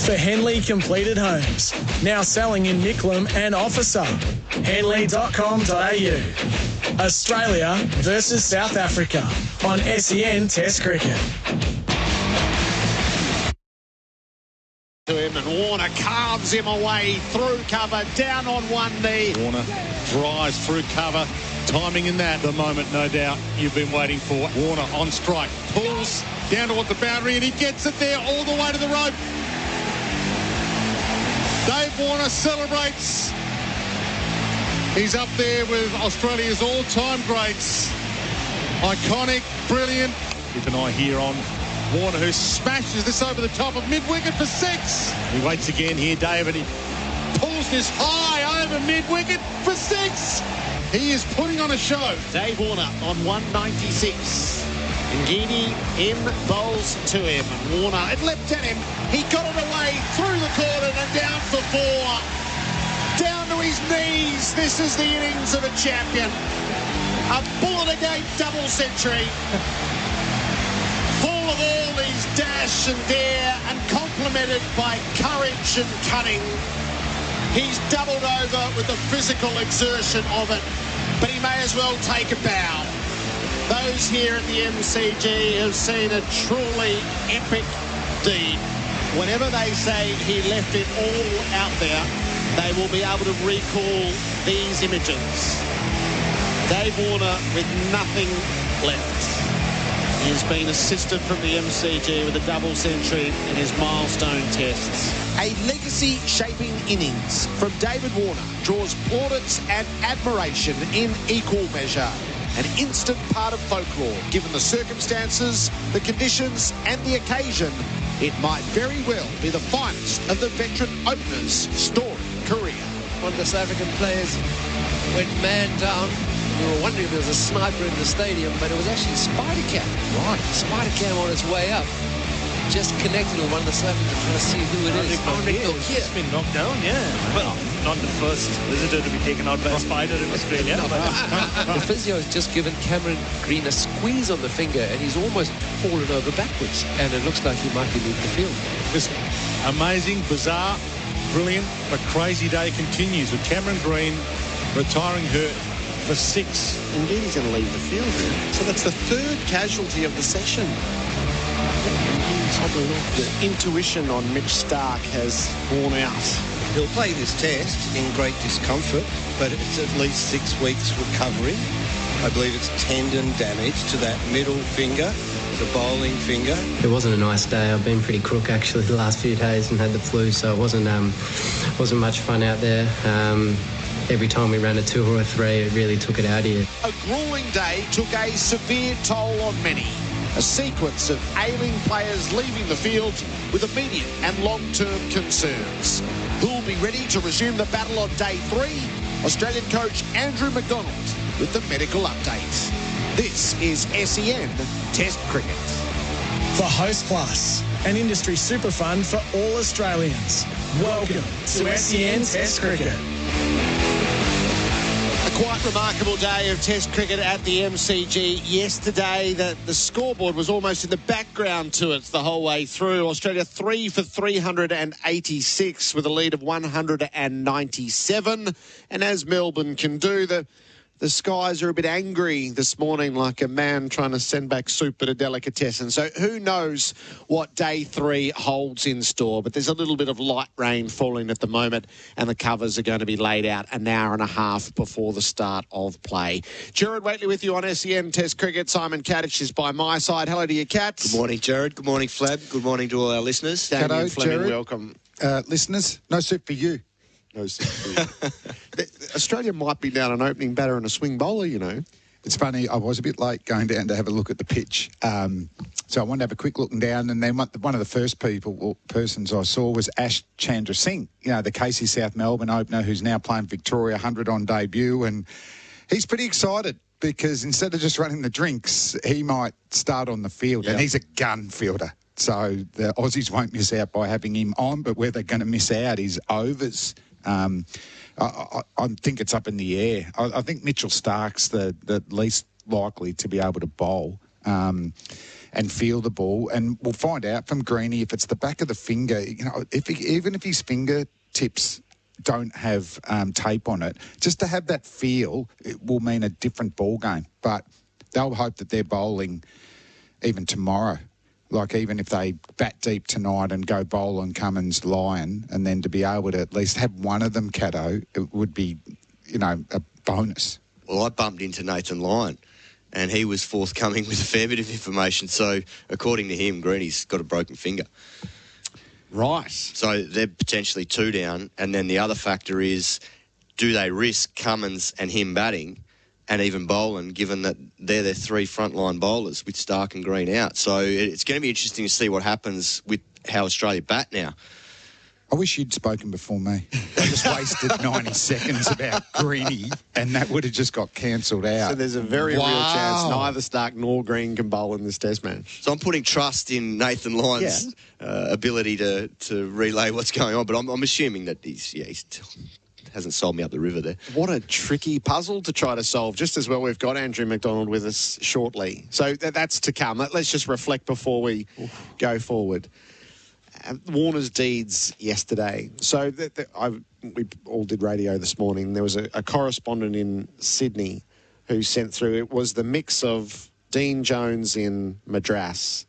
for Henley Completed Homes. Now selling in Nicklum and Officer. Henley.com.au. Australia versus South Africa on SEN Test Cricket. To him, and Warner carves him away through cover, down on one knee. Warner drives through cover. Timing in that, the moment, no doubt, you've been waiting for. Warner on strike, pulls down towards the boundary, and he gets it there all the way to the rope. Dave Warner celebrates. He's up there with Australia's all-time greats. Iconic, brilliant. Keep an eye here on Warner, who smashes this over the top of mid-wicket for 6. He waits again here, David. He pulls this high over mid-wicket for 6. He is putting on a show. Dave Warner on 196. Ngini in bowls to him. And Warner, it leapt at him. He got it away through the corner and down for 4. Down to his knees. This is the innings of a champion. A bullet-a-gate double century. Full of all his dash and dare and complemented by courage and cunning. He's doubled over with the physical exertion of it, but he may as well take a bow. Those here at the MCG have seen a truly epic deed. Whenever they say he left it all out there, they will be able to recall these images. Dave Warner with nothing left. He has been assisted from the MCG with a double century in his milestone tests. A legacy-shaping innings from David Warner draws plaudits and admiration in equal measure. An instant part of folklore, given the circumstances, the conditions and the occasion. It might very well be the finest of the veteran opener's storied career. One of the South African players went man down. We were wondering if there was a sniper in the stadium, but it was actually Spider Cam. Right. Spider Cam on its way up. Just connected with one of the South Africans trying to see who it is. He's been knocked down, yeah. Well, not the first visitor to be taken out by a spider in Australia. The physio has just given Cameron Green a squeeze on the finger, and he's almost fallen over backwards. And it looks like he might be leaving the field. This amazing, bizarre, brilliant, but crazy day continues with Cameron Green retiring hurt for 6. Indeed, he's going to leave the field. So that's the 3rd casualty of the session. The intuition on Mitch Stark has worn out. He'll play this test in great discomfort, but it's at least 6 weeks recovery. I believe it's tendon damage to that middle finger, the bowling finger. It wasn't a nice day. I've been pretty crook actually the last few days and had the flu, so it wasn't much fun out there. Every time we ran a 2 or a 3, it really took it out here. A gruelling day took a severe toll on many. A sequence of ailing players leaving the field with immediate and long-term concerns. Who will be ready to resume the battle on day 3? Australian coach Andrew McDonald with the medical update. This is SEN Test Cricket. For Host Plus, an industry super fund for all Australians. Welcome to SEN Test Cricket. Quite remarkable day of Test cricket at the MCG yesterday. The scoreboard was almost in the background to it the whole way through. Australia 3 for 386 with a lead of 197. And as Melbourne can do, the skies are a bit angry this morning, like a man trying to send back soup at a delicatessen. So who knows what day 3 holds in store. But there's a little bit of light rain falling at the moment, and the covers are going to be laid out an hour and a half before the start of play. Gerard, Whateley with you on SEN Test Cricket. Simon Katich is by my side. Hello to you, Cats. Good morning, Gerard. Good morning, Flab. Good morning to all our listeners. Damien, Fleming, Gerard. welcome. Listeners, no soup for you. No soup for you. Australia might be down an opening batter and a swing bowler, you know. It's funny, I was a bit late going down to have a look at the pitch. So I wanted to have a quick look down, and then one of the first persons I saw was Ash Chandra Singh, the Casey South Melbourne opener who's now playing Victoria 100 on debut, and he's pretty excited because instead of just running the drinks, he might start on the field, and he's a gun fielder. So the Aussies won't miss out by having him on, but where they're going to miss out is overs. I think it's up in the air. I think Mitchell Stark's the least likely to be able to bowl. and feel the ball. And we'll find out from Greeny if it's the back of the finger. You know, even if his fingertips don't have tape on it, just to have that feel, it will mean a different ball game. But they'll hope that they're bowling even tomorrow. Like, even if they bat deep tonight and go bowl on Cummins Lion, and then to be able to at least have one of them, Cato, it would be, you know, a bonus. Well, I bumped into Nathan Lyon, and he was forthcoming with a fair bit of information. So, according to him, Greeny's got a broken finger. Right. So, they're potentially 2 down. And then the other factor is, do they risk Cummins and him batting and even bowling, given that they're their 3 frontline bowlers with Stark and Green out? So, it's going to be interesting to see what happens with how Australia bat now. I wish you'd spoken before me. I just wasted 90 seconds about Greeny, and that would have just got cancelled out. So there's a very real chance neither Stark nor Green can bowl in this Test match. So I'm putting trust in Nathan Lyon's ability to relay what's going on, but I'm assuming that he's hasn't sold me up the river there. What a tricky puzzle to try to solve. Just as well, we've got Andrew McDonald with us shortly. So that's to come. Let's just reflect before we go forward. Warner's deeds yesterday. So we all did radio this morning. There was a correspondent in Sydney who sent through, it was the mix of Dean Jones in Madras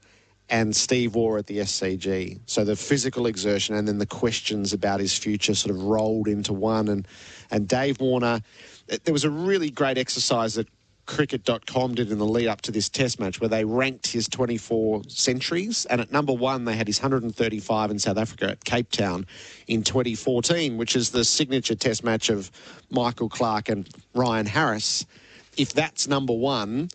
and Steve Waugh at the SCG. So the physical exertion and then the questions about his future sort of rolled into one. And Dave Warner, there was a really great exercise that cricket.com did in the lead up to this Test match where they ranked his 24 centuries, and at number 1 they had his 135 in South Africa at Cape Town in 2014, which is the signature Test match of Michael Clarke and Ryan Harris. If that's number 1,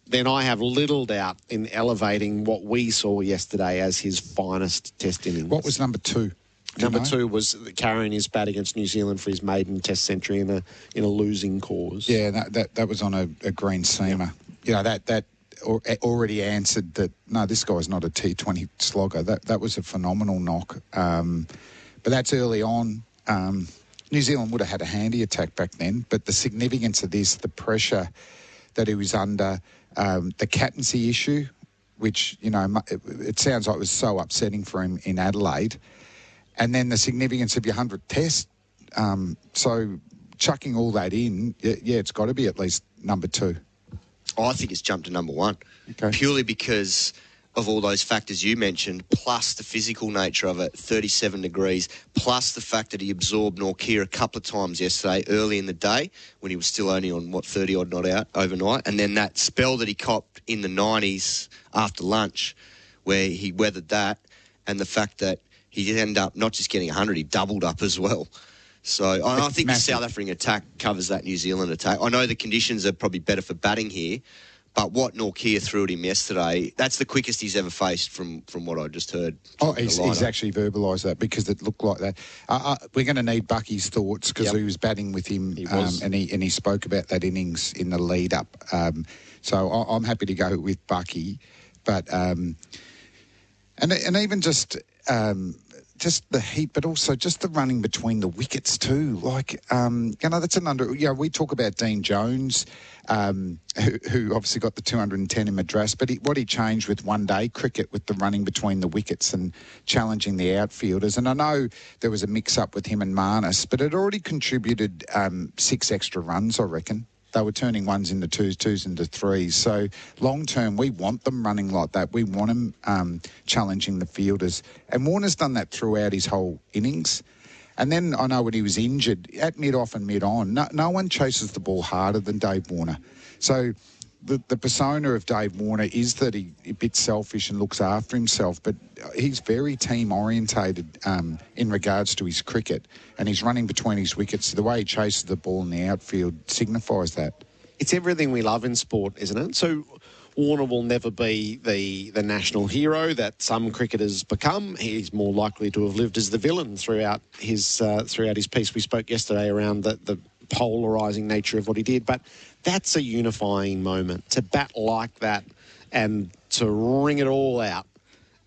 then I have little doubt in elevating what we saw yesterday as his finest Test innings. What was number 2? Number 2 was carrying his bat against New Zealand for his maiden Test century in a losing cause. Yeah, that was on a green seamer. Yep. You know, that already answered that, no, this guy's not a T20 slogger. That was a phenomenal knock. But that's early on. New Zealand would have had a handy attack back then, but the significance of this, the pressure that he was under, the captaincy issue, which, you know, it sounds like it was so upsetting for him in Adelaide. And then the significance of your 100th Test. So chucking all that in, it's got to be at least number 2. Oh, I think it's jumped to number 1. Okay. Purely because of all those factors you mentioned, plus the physical nature of it, 37 degrees, plus the fact that he absorbed Nortje a couple of times yesterday, early in the day, when he was still only on, 30-odd not out overnight. And then that spell that he copped in the 90s after lunch, where he weathered that, and the fact that he did end up not just getting 100, he doubled up as well. So I think the South African attack covers that New Zealand attack. I know the conditions are probably better for batting here, but what Nortje threw at him yesterday, that's the quickest he's ever faced from what I just heard. Oh, he's actually verbalised that because it looked like that. We're going to need Bucky's thoughts because he was batting with him and he spoke about that innings in the lead-up. So I'm happy to go with Bucky. But and even just the heat, but also just the running between the wickets too. Like, that's we talk about Dean Jones, who obviously got the 210 in Madras, but what he changed with one-day cricket with the running between the wickets and challenging the outfielders. And I know there was a mix-up with him and Marnus, but it already contributed 6 extra runs, I reckon. They were turning 1s into 2s, 2s into 3s. So long-term, we want them running like that. We want them challenging the fielders. And Warner's done that throughout his whole innings. And then I know when he was injured, at mid-off and mid-on, no one chases the ball harder than Dave Warner. So the persona of Dave Warner is that he's a bit selfish and looks after himself, but he's very team-orientated in regards to his cricket, and he's running between his wickets. The way he chases the ball in the outfield signifies that. It's everything we love in sport, isn't it? So Warner will never be the national hero that some cricketers become. He's more likely to have lived as the villain throughout his piece. We spoke yesterday around the polarising nature of what he did, but that's a unifying moment to bat like that and to ring it all out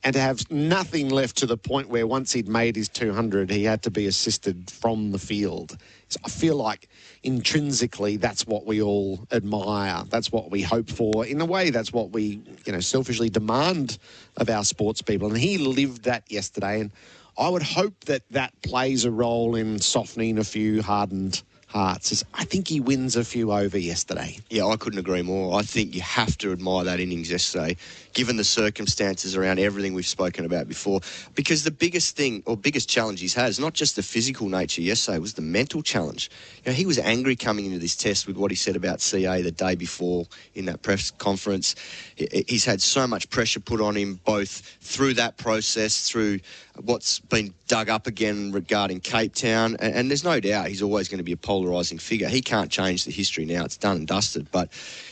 and to have nothing left to the point where once he'd made his 200, he had to be assisted from the field. So I feel like intrinsically that's what we all admire. That's what we hope for. In a way, that's what we, selfishly demand of our sports people. And he lived that yesterday. And I would hope that that plays a role in softening a few hardened hearts. I think he wins a few over yesterday. Yeah, I couldn't agree more. I think you have to admire that innings yesterday, given the circumstances around everything we've spoken about before. Because the biggest thing, or biggest challenge he's had is not just the physical nature yesterday, it was the mental challenge. He was angry coming into this test with what he said about CA the day before in that press conference. He's had so much pressure put on him, both through that process, through what's been dug up again regarding Cape Town, and there's no doubt he's always going to be a polarising figure. He can't change the history now. It's done and dusted. But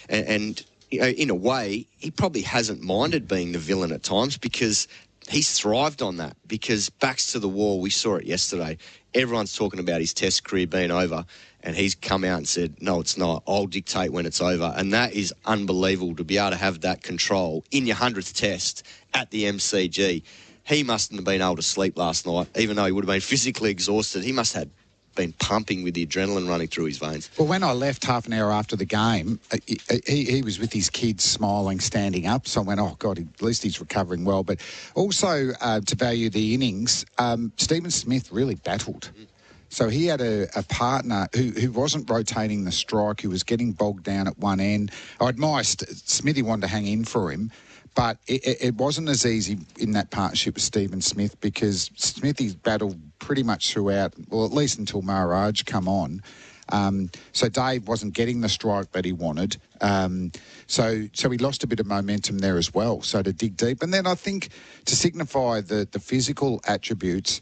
in a way, he probably hasn't minded being the villain at times because he's thrived on that. Because backs to the wall, we saw it yesterday. Everyone's talking about his test career being over, and he's come out and said, no, it's not. I'll dictate when it's over. And that is unbelievable to be able to have that control in your 100th test at the MCG. He mustn't have been able to sleep last night, even though he would have been physically exhausted. He must have been pumping with the adrenaline running through his veins. Well, when I left half an hour after the game, he was with his kids smiling, standing up. So I went, oh, God, at least he's recovering well. But also, to value the innings, Stephen Smith really battled. So he had a partner who wasn't rotating the strike, who was getting bogged down at one end. I admire Smithy wanted to hang in for him. But it wasn't as easy in that partnership with Stephen Smith because Smithy battled pretty much throughout, well, at least until Maharaj come on. So Dave wasn't getting the strike that he wanted. So he lost a bit of momentum there as well. So to dig deep. And then I think to signify the physical attributes,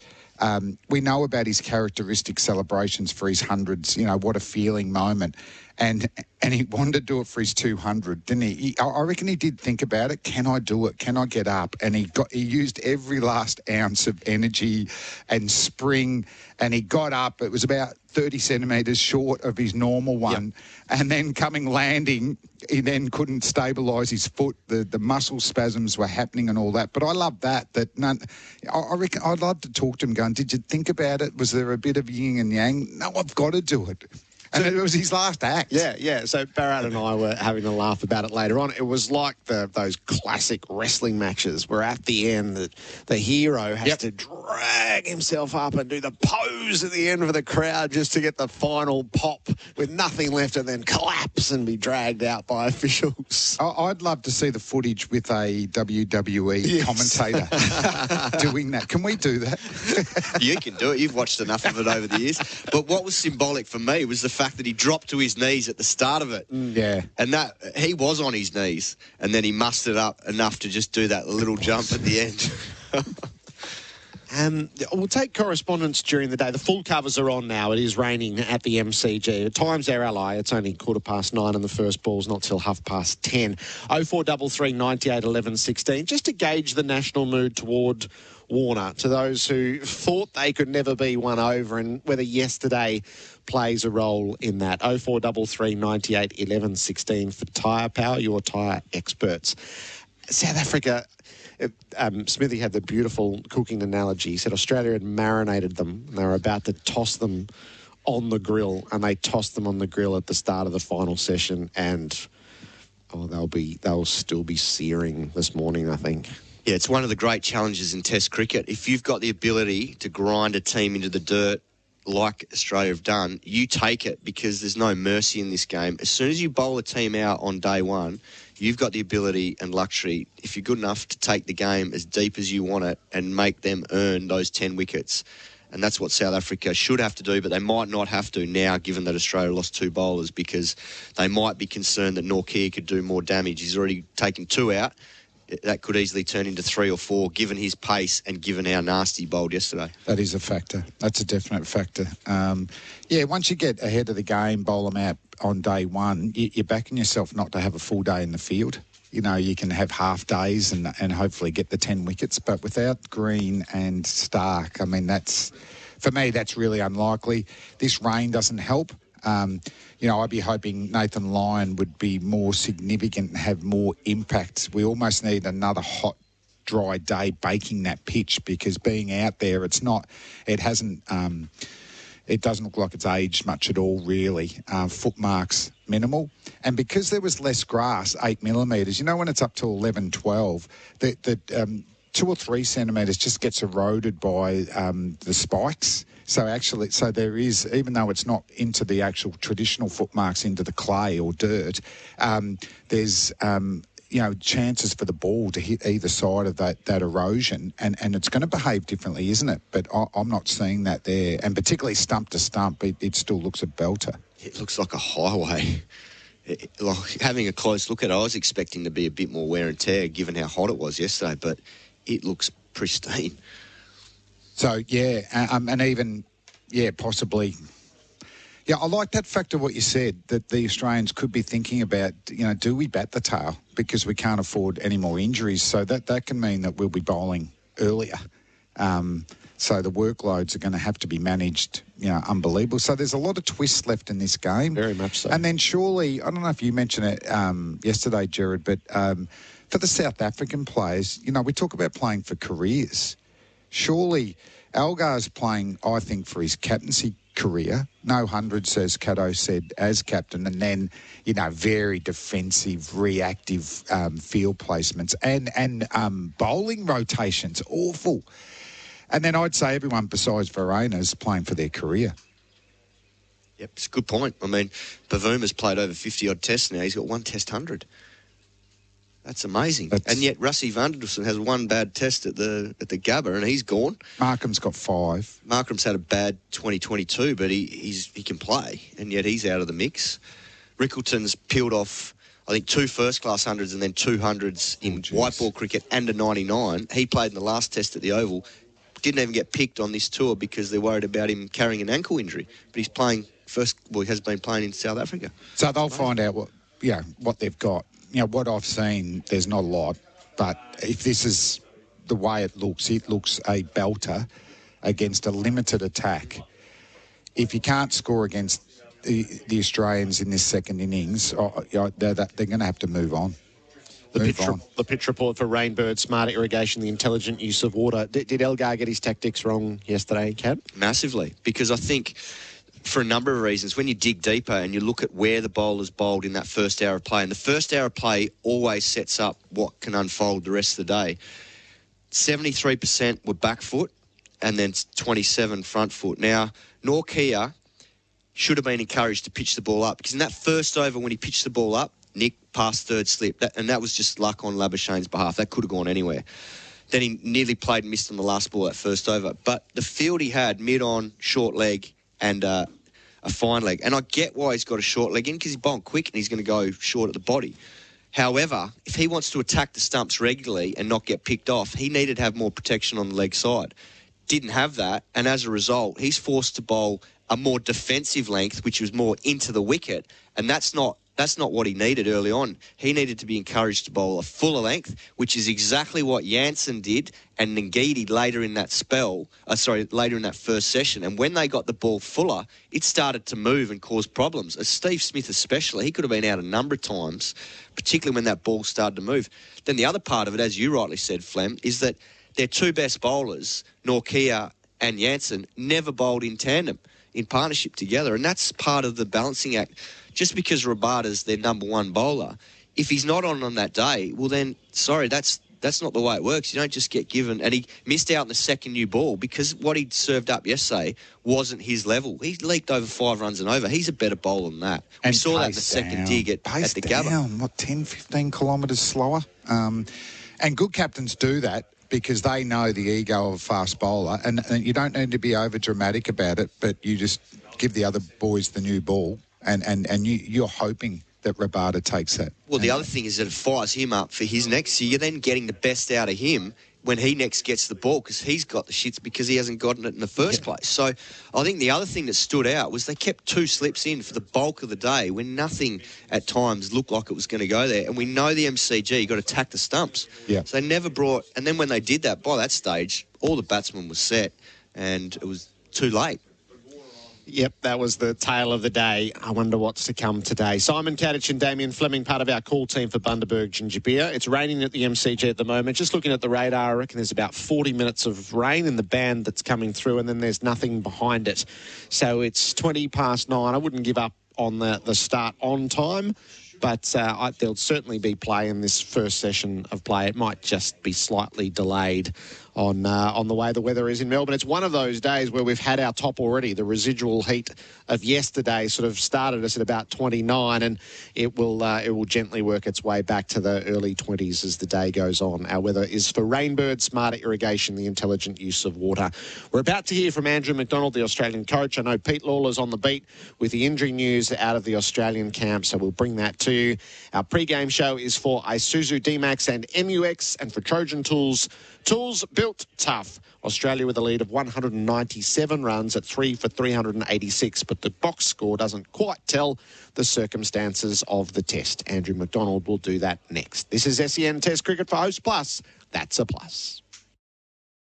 we know about his characteristic celebrations for his hundreds, what a feeling moment. And he wanted to do it for his 200, didn't he? I reckon he did think about it. Can I do it? Can I get up? And he used every last ounce of energy and spring, and he got up. It was about 30 centimetres short of his normal one. Yep. And then landing, he then couldn't stabilise his foot. The muscle spasms were happening and all that. But I love that I reckon I'd love to talk to him going, did you think about it? Was there a bit of yin and yang? No, I've got to do it. And it was his last act. Yeah. So Bharat and I were having a laugh about it later on. It was like those classic wrestling matches where at the end the hero has to drag himself up and do the pose at the end for the crowd just to get the final pop with nothing left and then collapse and be dragged out by officials. I'd love to see the footage with a WWE commentator doing that. Can we do that? You can do it. You've watched enough of it over the years. But what was symbolic for me was the fact that he dropped to his knees at the start of it. Yeah. And that he was on his knees and then he mustered up enough to just do that little jump at the end. We'll take correspondence during the day. The full covers are on now. It is raining at the MCG. Time's our ally. It's only 9:15 and the first ball's not till 10:30. 0433 98 11 16. Just to gauge the national mood toward Warner, to those who thought they could never be won over and whether yesterday plays a role in that. 0433 98 11 16 for tyre power, your tyre experts. South Africa, Smithy had the beautiful cooking analogy. He said Australia had marinated them and they were about to toss them on the grill, and they tossed them on the grill at the start of the final session, and they'll still be searing this morning, I think. Yeah, it's one of the great challenges in Test cricket. If you've got the ability to grind a team into the dirt like Australia have done, you take it because there's no mercy in this game. As soon as you bowl a team out on day one, you've got the ability and luxury, if you're good enough, to take the game as deep as you want it and make them earn those 10 wickets. And that's what South Africa should have to do, but they might not have to now, given that Australia lost 2 bowlers, because they might be concerned that Nortje could do more damage. He's already taken 2 out. That could easily turn into 3 or 4, given his pace and given how nasty he bowled yesterday. That is a factor. That's a definite factor. Once you get ahead of the game, bowl them out on day one, you're backing yourself not to have a full day in the field. You can have half days and hopefully get the 10 wickets, but without Green and Stark, for me, that's really unlikely. This rain doesn't help. I'd be hoping Nathan Lyon would be more significant and have more impact. We almost need another hot dry day baking that pitch, because being out there, it doesn't look like it's aged much at all, really. Footmarks minimal. And because there was less grass, 8 millimetres, when it's up to 11, 12, the 2 or 3 centimetres just gets eroded by the spikes. So there is, even though it's not into the actual traditional footmarks into the clay or dirt, there's chances for the ball to hit either side of that erosion, and it's going to behave differently, isn't it? But I'm not seeing that there, and particularly stump to stump, it still looks a belter. It looks like a highway. Having a close look at it, I was expecting to be a bit more wear and tear given how hot it was yesterday, but it looks pristine. So, and even, possibly... Yeah, I like that fact of what you said, that the Australians could be thinking about, do we bat the tail because we can't afford any more injuries? So that can mean that we'll be bowling earlier. So the workloads are going to have to be managed, unbelievable. So there's a lot of twists left in this game. Very much so. And then surely, I don't know if you mentioned it yesterday, Gerard, but for the South African players, we talk about playing for careers. Surely Algar's playing, I think, for his captaincy career. No hundreds, as Cato said, as captain, and then, very defensive, reactive field placements and bowling rotations, awful. And then I'd say everyone besides Verena's playing for their career. Yep, it's a good point. I mean, Bavuma's played over 50-odd tests now. He's got 1 test 100. That's amazing. And yet Rassie van der Dussen has 1 bad test at the Gabba, and he's gone. Markham's got 5. Markham's had a bad 2022, but he can play, and yet he's out of the mix. Rickleton's peeled off, I think, 2 first-class hundreds and then 2 hundreds in white ball cricket and a 99. He played in the last test at the Oval. Didn't even get picked on this tour because they're worried about him carrying an ankle injury. But he's playing he has been playing in South Africa. So they'll find out what they've got. What I've seen, there's not a lot, but if this is the way it looks a belter against a limited attack. If you can't score against the Australians in this second innings, they're going to have to move on. The pitch report for Rainbird, smart irrigation, the intelligent use of water. Did Elgar get his tactics wrong yesterday, Kat? Massively, because I think for a number of reasons, when you dig deeper and you look at where the bowlers bowled in that first hour of play, and the first hour of play always sets up what can unfold the rest of the day. 73% were back foot and then 27 front foot. Now, Norkia should have been encouraged to pitch the ball up, because in that first over when he pitched the ball up, Nick passed third slip, and that was just luck on Labuschagne's behalf. That could have gone anywhere. Then he nearly played and missed on the last ball that first over. But the field he had, mid-on, short leg, and a fine leg. And I get why he's got a short leg in, because he's bowling quick and he's going to go short at the body. However, if he wants to attack the stumps regularly and not get picked off, he needed to have more protection on the leg side. Didn't have that, and as a result, he's forced to bowl a more defensive length, which was more into the wicket, and that's not what he needed early on. He needed to be encouraged to bowl a fuller length, which is exactly what Jansen did and Ngidi later in that later in that first session. And when they got the ball fuller, it started to move and cause problems. As Steve Smith especially, he could have been out a number of times, particularly when that ball started to move. Then the other part of it, as you rightly said, Flem, is that their 2 best bowlers, Norkia and Jansen, never bowled in tandem, in partnership together, and that's part of the balancing act. Just because Rabada's their number 1 bowler, if he's not on that day, well then, sorry, that's not the way it works. You don't just get given, and he missed out on the second new ball because what he'd served up yesterday wasn't his level. He leaked over 5 runs and over. He's a better bowler than that. We saw that in the second dig at the Gabba. 10, 15 kilometres slower. And good captains do that, because they know the ego of a fast bowler, and you don't need to be over dramatic about it, but you just give the other boys the new ball, and you're hoping that Rabada takes that. Well, the other thing is that it fires him up for his next, so you're then getting the best out of him when he next gets the ball, because he's got the shits because he hasn't gotten it in the first place. So I think the other thing that stood out was they kept 2 slips in for the bulk of the day when nothing at times looked like it was going to go there. And we know the MCG, you've got to attack the stumps. Yeah. So they never brought... And then when they did that, by that stage, all the batsmen were set and it was too late. Yep, that was the tale of the day. I wonder what's to come today. Simon, Katich and Damien Fleming, part of our call team for Bundaberg Ginger Beer. It's raining at the MCG at the moment. Just looking at the radar, I reckon there's about 40 minutes of rain in the band that's coming through, and then there's nothing behind it. So it's 20 past 9. I wouldn't give up on the start on time, but there'll certainly be play in this first session of play. It might just be slightly delayed on the way the weather is in Melbourne. It's one of those days where we've had our top already. The residual heat of yesterday sort of started us at about 29, and it will gently work its way back to the early 20s as the day goes on. Our weather is for Rainbird, smarter irrigation, the intelligent use of water. We're about to hear from Andrew McDonald, the Australian coach. I know Pete Lawler's on the beat with the injury news out of the Australian camp, so we'll bring that to you. Our pre-game show is for Isuzu D-Max and MUX, and for Trojan Tools built tough. Australia with a lead of 197 runs at 3 for 386, but the box score doesn't quite tell the circumstances of the test. Andrew McDonald will do that next. This is SEN Test Cricket for Host Plus. That's a plus.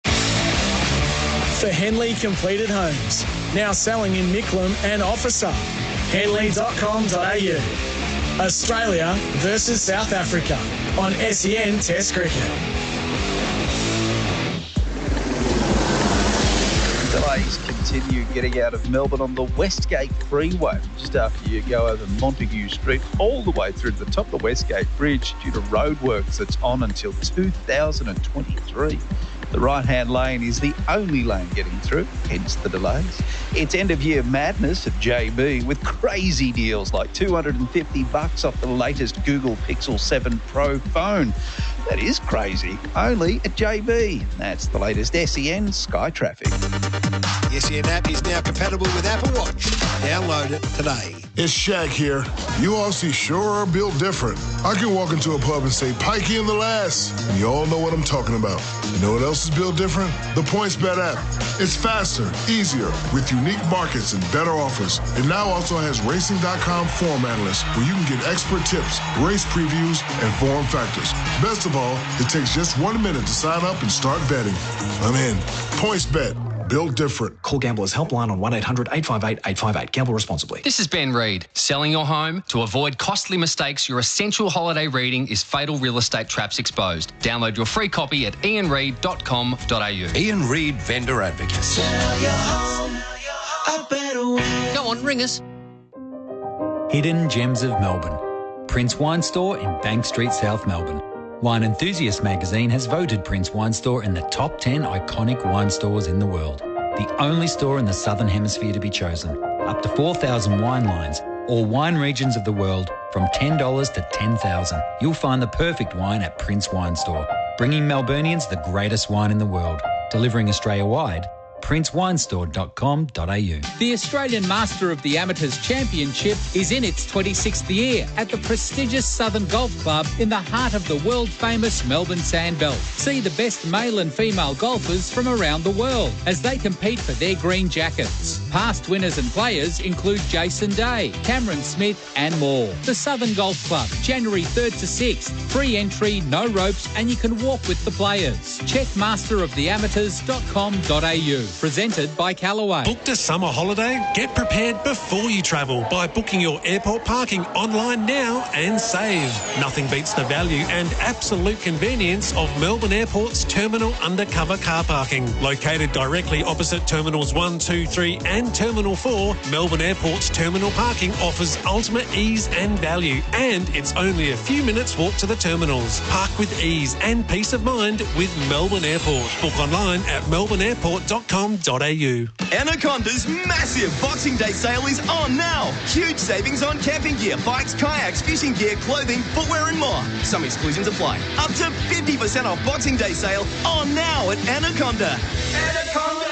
For Henley Completed Homes, now selling in Micklem and Officer. Henley.com.au. Australia versus South Africa on SEN Test Cricket. Delays continue getting out of Melbourne on the Westgate Freeway, just after you go over Montague Street all the way through to the top of the Westgate Bridge due to roadworks that's on until 2023. The right-hand lane is the only lane getting through, hence the delays. It's end-of-year madness at JB with crazy deals like $250 off the latest Google Pixel 7 Pro phone. That is crazy. Only at JB. That's the latest SEN Sky Traffic. The SEN app is now compatible with Apple Watch. Download it today. It's Shaq here. You Aussie sure are built different. I can walk into a pub and say, Pikey in the last, and you all know what I'm talking about. You know what else is built different? The PointsBet app. It's faster, easier, with unique markets and better offers. It now also has Racing.com form analysts where you can get expert tips, race previews, and form factors. Best of all, it takes just 1 minute to sign up and start betting. I'm in. PointsBet. Built different. Call Gamblers Helpline on 1-800-858-858. Gamble responsibly. This is Ben Reid. Selling your home? To avoid costly mistakes, your essential holiday reading is Fatal Real Estate Traps Exposed. Download your free copy at ianreid.com.au. Ian Reid Vendor Advocate. Sell your home a better way. Go on, ring us. Hidden Gems of Melbourne. Prince Wine Store in Bank Street, South Melbourne. Wine Enthusiast magazine has voted Prince Wine Store in the top 10 iconic wine stores in the world. The only store in the Southern Hemisphere to be chosen. Up to 4,000 wine lines, all wine regions of the world, from $10 to $10,000. You'll find the perfect wine at Prince Wine Store, bringing Melburnians the greatest wine in the world. Delivering Australia-wide, princewinestore.com.au. The Australian Master of the Amateurs Championship is in its 26th year at the prestigious Southern Golf Club in the heart of the world-famous Melbourne Sandbelt. See the best male and female golfers from around the world as they compete for their green jackets. Past winners and players include Jason Day, Cameron Smith and more. The Southern Golf Club, January 3rd to 6th. Free entry, no ropes, and you can walk with the players. Check masteroftheamateurs.com.au. Presented by Callaway. Booked a summer holiday? Get prepared before you travel by booking your airport parking online now and save. Nothing beats the value and absolute convenience of Melbourne Airport's Terminal Undercover Car Parking. Located directly opposite Terminals 1, 2, 3 and Terminal 4, Melbourne Airport's terminal parking offers ultimate ease and value, and it's only a few minutes walk to the terminals. Park with ease and peace of mind with Melbourne Airport. Book online at melbourneairport.com.au. Anaconda's massive Boxing Day sale is on now. Huge savings on camping gear, bikes, kayaks, fishing gear, clothing, footwear and more. Some exclusions apply. Up to 50% off Boxing Day sale on now at Anaconda. Anaconda!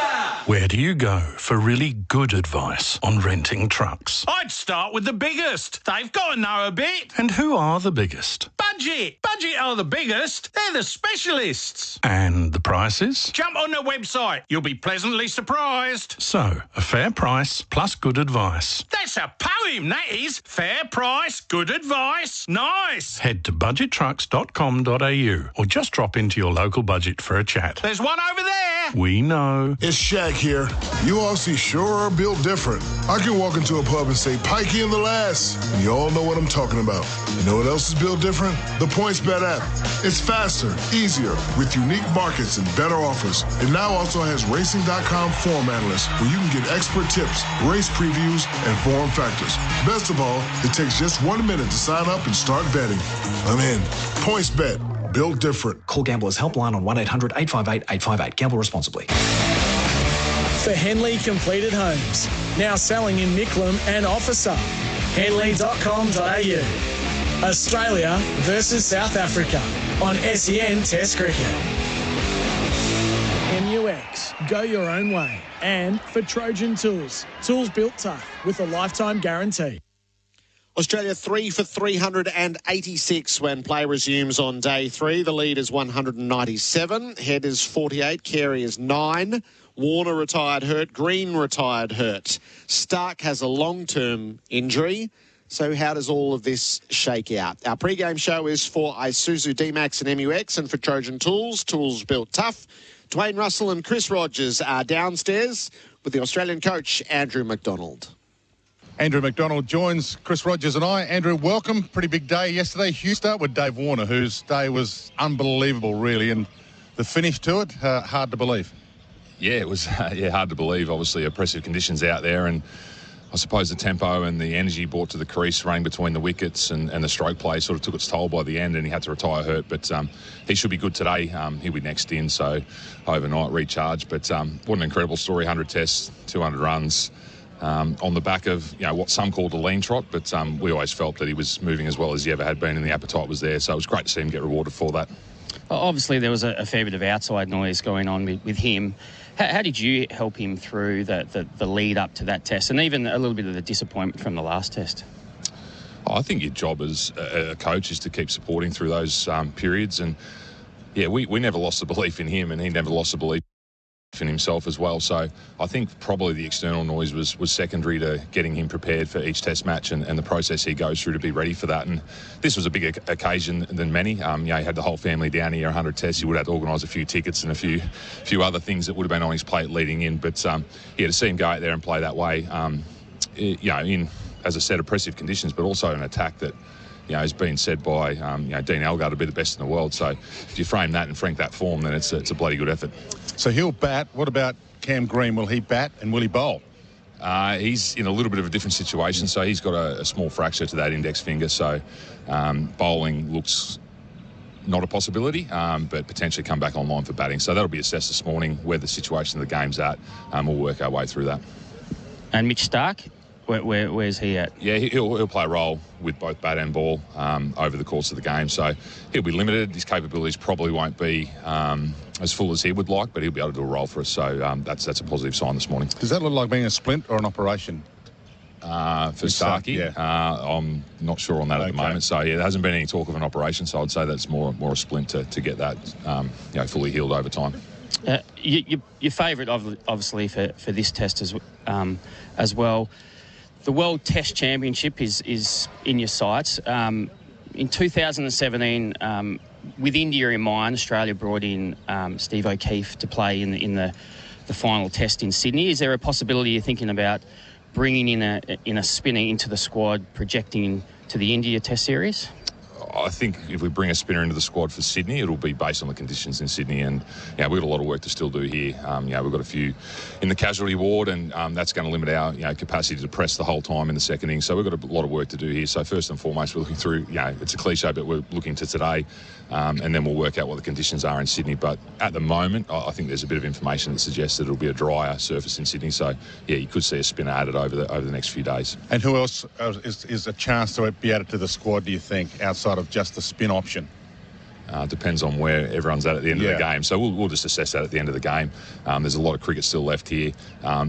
Where do you go for really good advice on renting trucks? I'd start with the biggest. They've got to know a bit. And who are the biggest? Budget. Budget are the biggest. They're the specialists. And the prices? Jump on their website. You'll be pleasantly surprised. So, a fair price plus good advice. That's a poem, that is. Fair price, good advice. Nice. Head to budgettrucks.com.au or just drop into your local budget for a chat. There's one over there. We know. It's Shaq here. You Aussies sure are built different. I can walk into a pub and say, "Pikey in the last," and you all know what I'm talking about. You know what else is built different? The PointsBet app. It's faster, easier, with unique markets and better offers. It now also has Racing.com form analysts where you can get expert tips, race previews, and form factors. Best of all, it takes just 1 minute to sign up and start betting. I'm in. PointsBet. Built different. Call Gamblers Helpline on 1-800-858-858. Gamble responsibly. For Henley Completed Homes, now selling in Nicklum and Officer. Henley.com.au. Australia versus South Africa on SEN Test Cricket. MUX, go your own way. And for Trojan Tools, tools built tough with a lifetime guarantee. Australia 3 for 386 when play resumes on day 3. The lead is 197. Head is 48. Carey is 9. Warner retired hurt. Green retired hurt. Stark has a long-term injury. So how does all of this shake out? Our pre-game show is for Isuzu D-Max and MUX, and for Trojan Tools, tools built tough. Dwayne Russell and Chris Rogers are downstairs with the Australian coach, Andrew McDonald. Andrew McDonald joins Chris Rogers and I. Andrew, welcome. Pretty big day yesterday. Huge start with Dave Warner, whose day was unbelievable, really, and the finish to it, hard to believe. Yeah, it was hard to believe. Obviously, oppressive conditions out there, and I suppose the tempo and the energy brought to the crease, running between the wickets and the stroke play sort of took its toll by the end, and he had to retire hurt. But he should be good today. He'll be next in, so overnight recharge. But what an incredible story, 100 tests, 200 runs. On the back of what some called a lean trot, but we always felt that he was moving as well as he ever had been, and the appetite was there. So it was great to see him get rewarded for that. Obviously, there was a fair bit of outside noise going on with him. How did you help him through the lead up to that test, and even a little bit of the disappointment from the last test? I think your job as a coach is to keep supporting through those periods, and we never lost the belief in him, and he never lost the belief in himself as well. So I think probably the external noise was secondary to getting him prepared for each test match and the process he goes through to be ready for that. And this was a bigger occasion than many. He had the whole family down here, 100 tests. He would have to organise a few tickets and a few other things that would have been on his plate leading in. But to see him go out there and play that way, in, as I said, oppressive conditions, but also an attack that has been said by Dean Elgar to be the best in the world. So if you frame that and frank that form, then it's a bloody good effort. So he'll bat. What about Cam Green? Will he bat and will he bowl? He's in a little bit of a different situation. So he's got a small fracture to that index finger. So bowling looks not a possibility, but potentially come back online for batting. So that'll be assessed this morning where the situation of the game's at. We'll work our way through that. And Mitch Stark? Where's he at? Yeah, he'll play a role with both bat and ball over the course of the game. So he'll be limited. His capabilities probably won't be as full as he would like, but he'll be able to do a role for us. So that's a positive sign this morning. Does that look like being a splint or an operation? For Starkey, yeah. I'm not sure on that at the moment. So there hasn't been any talk of an operation. So I'd say that's more a splint to get that fully healed over time. Your favourite, obviously, for this test as well. The World Test Championship is in your sights. In 2017, with India in mind, Australia brought in Steve O'Keefe to play in the final test in Sydney. Is there a possibility you're thinking about bringing in a spinner into the squad, projecting to the India Test series? I think if we bring a spinner into the squad for Sydney, it'll be based on the conditions in Sydney. And we've got a lot of work to still do here. We've got a few in the casualty ward, and that's going to limit our capacity to press the whole time in the second innings. So we've got a lot of work to do here. So first and foremost, we're looking through, it's a cliche, but we're looking to today, and then we'll work out what the conditions are in Sydney. But at the moment, I think there's a bit of information that suggests that it'll be a drier surface in Sydney. So you could see a spinner added over the next few days. And who else is a chance to be added to the squad, do you think, outside of just the spin option? Depends on where everyone's at the end of the game. So we'll just assess that at the end of the game. There's a lot of cricket still left here.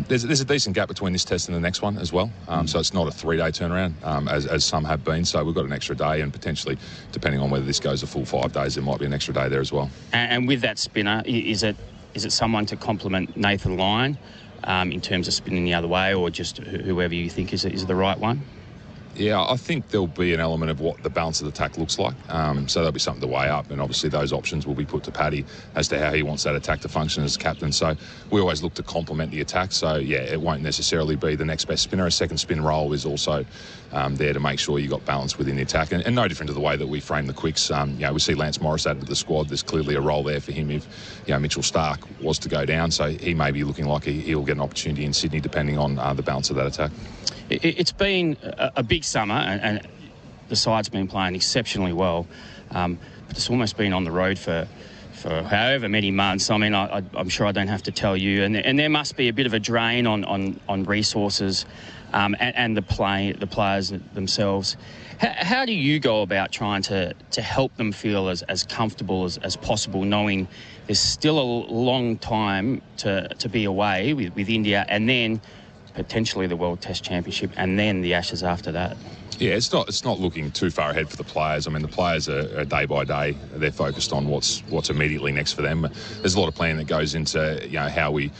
There's a decent gap between this test and the next one as well. So it's not a 3-day turnaround, as some have been. So we've got an extra day, and potentially, depending on whether this goes a full 5 days, there might be an extra day there as well. And with that spinner, is it someone to complement Nathan Lyon in terms of spinning the other way, or just whoever you think is the right one? Yeah, I think there'll be an element of what the balance of the attack looks like. So there'll be something to weigh up, and obviously those options will be put to Paddy as to how he wants that attack to function as captain. So we always look to complement the attack. So, yeah, it won't necessarily be the next best spinner. A second spin role is also there to make sure you got balance within the attack. And no different to the way that we frame the quicks. We see Lance Morris added to the squad. There's clearly a role there for him if Mitchell Starc was to go down. So he may be looking like he'll get an opportunity in Sydney depending on the balance of that attack. It's been a big summer, and the side's been playing exceptionally well. But it's almost been on the road for however many months. I mean, I'm sure I don't have to tell you. And there must be a bit of a drain on resources and the players themselves. How do you go about trying to help them feel as comfortable as possible, knowing there's still a long time to be away with India, and then potentially the World Test Championship, and then the Ashes after that? Yeah, it's not looking too far ahead for the players. I mean, the players are day by day. They're focused on what's immediately next for them. There's a lot of planning that goes into how we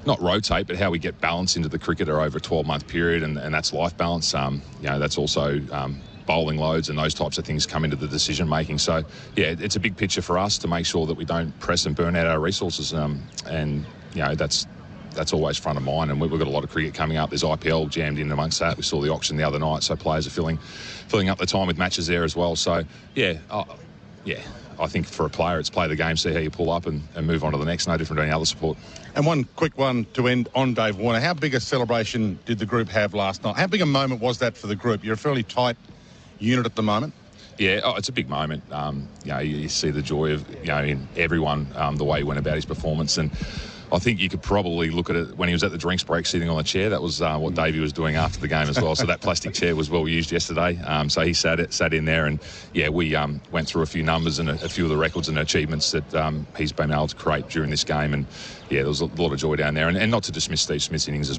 not rotate, but how we get balance into the cricketer over a 12-month period, and that's life balance. That's also bowling loads and those types of things come into the decision making. So yeah, it's a big picture for us to make sure that we don't press and burn out our resources. That's always front of mind, and we've got a lot of cricket coming up. There's IPL jammed in amongst that. We saw the auction the other night, so players are filling up the time with matches there as well. So I think for a player, it's play the game, see how you pull up and move on to the next. No different to any other sport. And one quick one to end on Dave Warner. How big a celebration did the group have last night? How big a moment was that for the group? You're a fairly tight unit at the moment. Yeah, it's a big moment. You see the joy of in everyone the way he went about his performance, and I think you could probably look at it when he was at the drinks break sitting on the chair. That was what Davey was doing after the game as well. So that plastic chair was well used yesterday. So he sat in there, and we went through a few numbers and a few of the records and achievements that he's been able to create during this game. And there was a lot of joy down there. And not to dismiss Steve Smith's innings as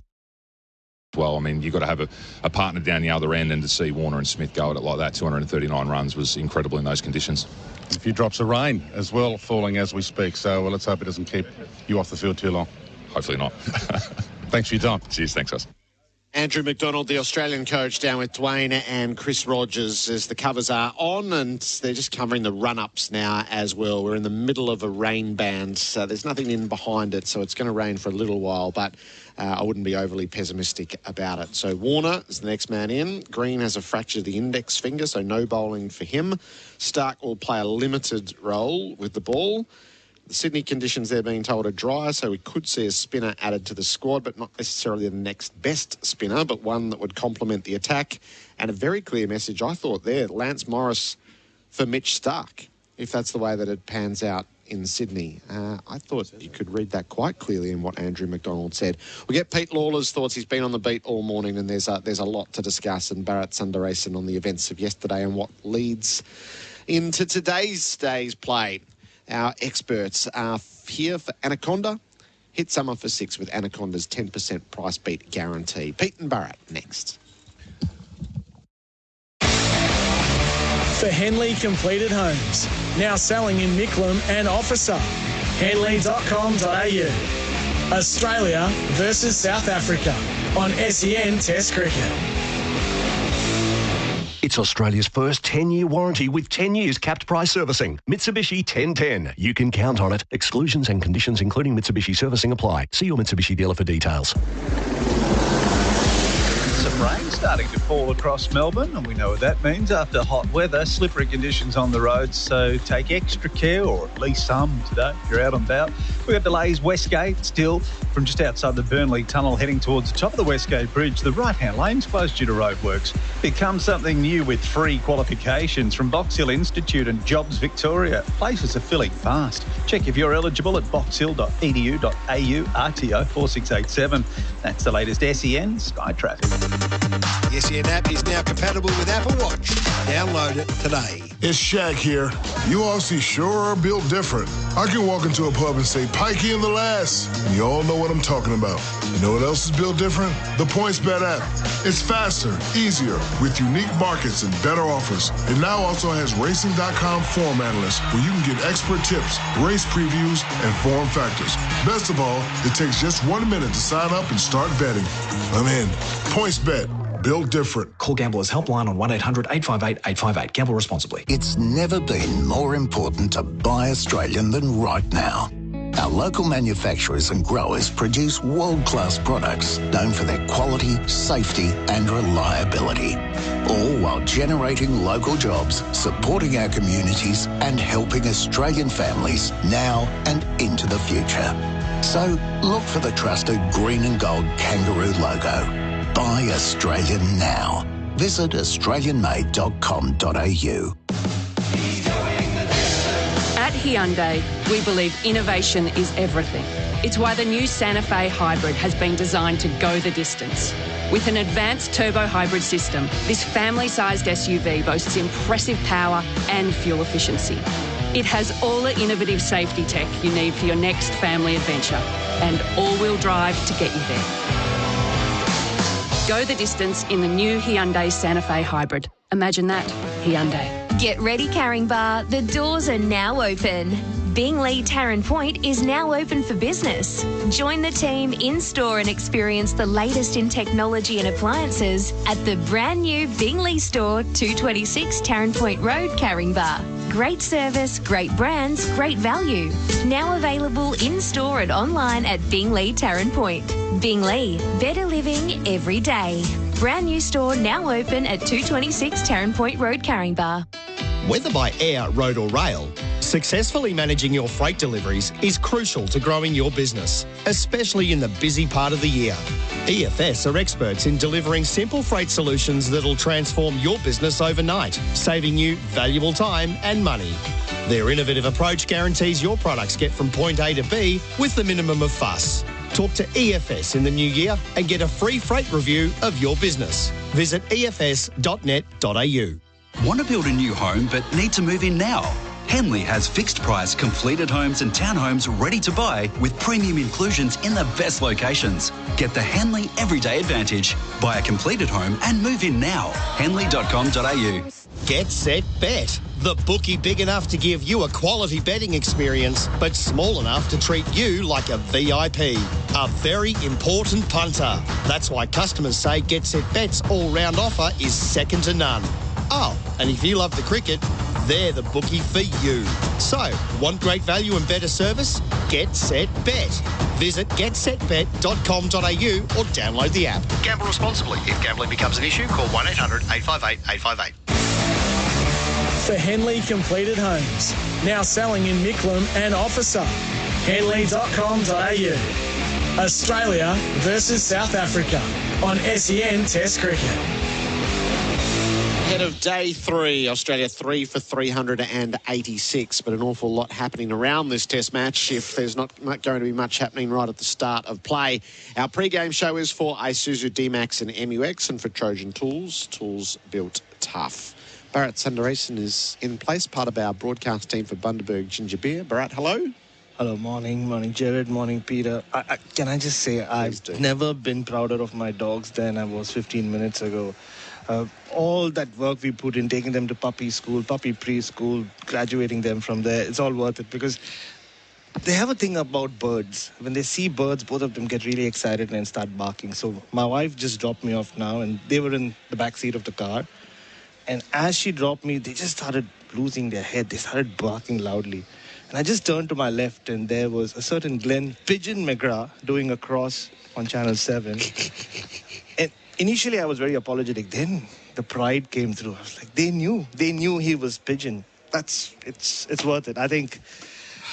well. I mean, you've got to have a partner down the other end, and to see Warner and Smith go at it like that, 239 runs, was incredible in those conditions. A few drops of rain as well falling as we speak, so let's hope it doesn't keep you off the field too long. Hopefully not. Thanks for your time. Cheers, thanks guys. Andrew McDonald, the Australian coach, down with Dwayne and Chris Rogers as the covers are on, and they're just covering the run-ups now as well. We're in the middle of a rain band, so there's nothing in behind it, so it's going to rain for a little while, but I wouldn't be overly pessimistic about it. So Warner is the next man in. Green has a fracture of the index finger, so no bowling for him. Starc will play a limited role with the ball. The Sydney conditions, they're being told, are dry, so we could see a spinner added to the squad, but not necessarily the next best spinner, but one that would complement the attack. And a very clear message, I thought, there, Lance Morris for Mitch Starc, if that's the way that it pans out in Sydney. I thought you could read that quite clearly in what Andrew McDonald said. We'll get Pete Lawler's thoughts. He's been on the beat all morning, and there's a lot to discuss, and Bharat Sundaresan on the events of yesterday and what leads into today's day's play. Our experts are here for Anaconda. Hit someone for 6 with Anaconda's 10% price beat guarantee. Pete and Bharat next. For Henley Completed Homes, now selling in Micklem and Officer. Henley.com.au. Australia versus South Africa on SEN Test Cricket. It's Australia's first 10-year warranty with 10 years capped price servicing. Mitsubishi 1010. You can count on it. Exclusions and conditions including Mitsubishi servicing apply. See your Mitsubishi dealer for details. Some rain starting to fall across Melbourne, and we know what that means. After hot weather, slippery conditions on the roads, so take extra care, or at least some today if you're out and about. We've got delays Westgate still from just outside the Burnley Tunnel heading towards the top of the Westgate Bridge. The right-hand lane's closed due to roadworks. Become something new with free qualifications from Box Hill Institute and Jobs Victoria. Places are filling fast. Check if you're eligible at boxhill.edu.au RTO 4687. That's the latest SEN Sky Traffic. The SEN app is now compatible with Apple Watch. Download it today. It's Shaq here. You Aussie sure are built different. I can walk into a pub and say, Pikey in the last. And you all know what I'm talking about. You know what else is built different? The PointsBet app. It's faster, easier, with unique markets and better offers. It now also has Racing.com form analysts where you can get expert tips, race previews, and form factors. Best of all, it takes just 1 minute to sign up and start betting. I'm in. PointsBet. built different. Call Gamblers Helpline on 1-800-858-858. Gamble responsibly. It's never been more important to buy Australian than right now. Our local manufacturers and growers produce world-class products known for their quality, safety and reliability, all while generating local jobs, supporting our communities and helping Australian families now and into the future. So look for the trusted green and gold kangaroo logo. Buy Australian now. Visit australianmade.com.au. At Hyundai, we believe innovation is everything. It's why the new Santa Fe Hybrid has been designed to go the distance. With an advanced turbo hybrid system, this family-sized SUV boasts impressive power and fuel efficiency. It has all the innovative safety tech you need for your next family adventure and all-wheel drive to get you there. Go the distance in the new Hyundai Santa Fe Hybrid. Imagine that. Hyundai. Get ready, Caringbah. The doors are now open. Bingley Tarrant Point is now open for business. Join the team in-store and experience the latest in technology and appliances at the brand new Bingley store, 226 Tarrant Point Road, Caringbah. Great service, great brands, great value. Now available in-store and online at Bingley Tarrant Point. Bingley, better living every day. Brand new store now open at 226 Tarrant Point Road, Caringbah. Whether by air, road or rail, successfully managing your freight deliveries is crucial to growing your business, especially in the busy part of the year. EFS are experts in delivering simple freight solutions that'll transform your business overnight, saving you valuable time and money. Their innovative approach guarantees your products get from point A to B with the minimum of fuss. Talk to EFS in the new year and get a free freight review of your business. Visit efs.net.au. Want to build a new home but need to move in now? Henley has fixed price completed homes and townhomes ready to buy with premium inclusions in the best locations. Get the Henley Everyday Advantage. Buy a completed home and move in now. Henley.com.au. Get Set Bet. The bookie big enough to give you a quality betting experience, but small enough to treat you like a VIP. A very important punter. That's why customers say Get Set Bet's all-round offer is second to none. Oh, and if you love the cricket, they're the bookie for you. So, want great value and better service? Get Set Bet. Visit getsetbet.com.au or download the app. Gamble responsibly. If gambling becomes an issue, call 1-800-858-858. For Henley Completed Homes, now selling in Micklem and Officer. Henley.com.au. Australia versus South Africa on SEN Test Cricket. Ahead of day 3, Australia 3 for 386, but an awful lot happening around this test match if there's not going to be much happening right at the start of play. Our pre-game show is for Isuzu D-Max and MUX, and for Trojan Tools, tools built tough. Bharat Sundaresan is in place, part of our broadcast team for Bundaberg Ginger Beer. Bharat, hello. Hello, morning Gerard, morning Peter. Can I just say I've never been prouder of my dogs than I was 15 minutes ago. All that work we put in, taking them to puppy school, puppy preschool, graduating them from there, it's all worth it because they have a thing about birds. When they see birds, both of them get really excited and start barking. So my wife just dropped me off now and they were in the back seat of the car. And as she dropped me, they just started losing their head. They started barking loudly. And I just turned to my left and there was a certain Glenn Pigeon McGrath doing a cross on Channel 7. And initially I was very apologetic. Then the pride came through. I was like, they knew he was Pigeon. It's worth it. I think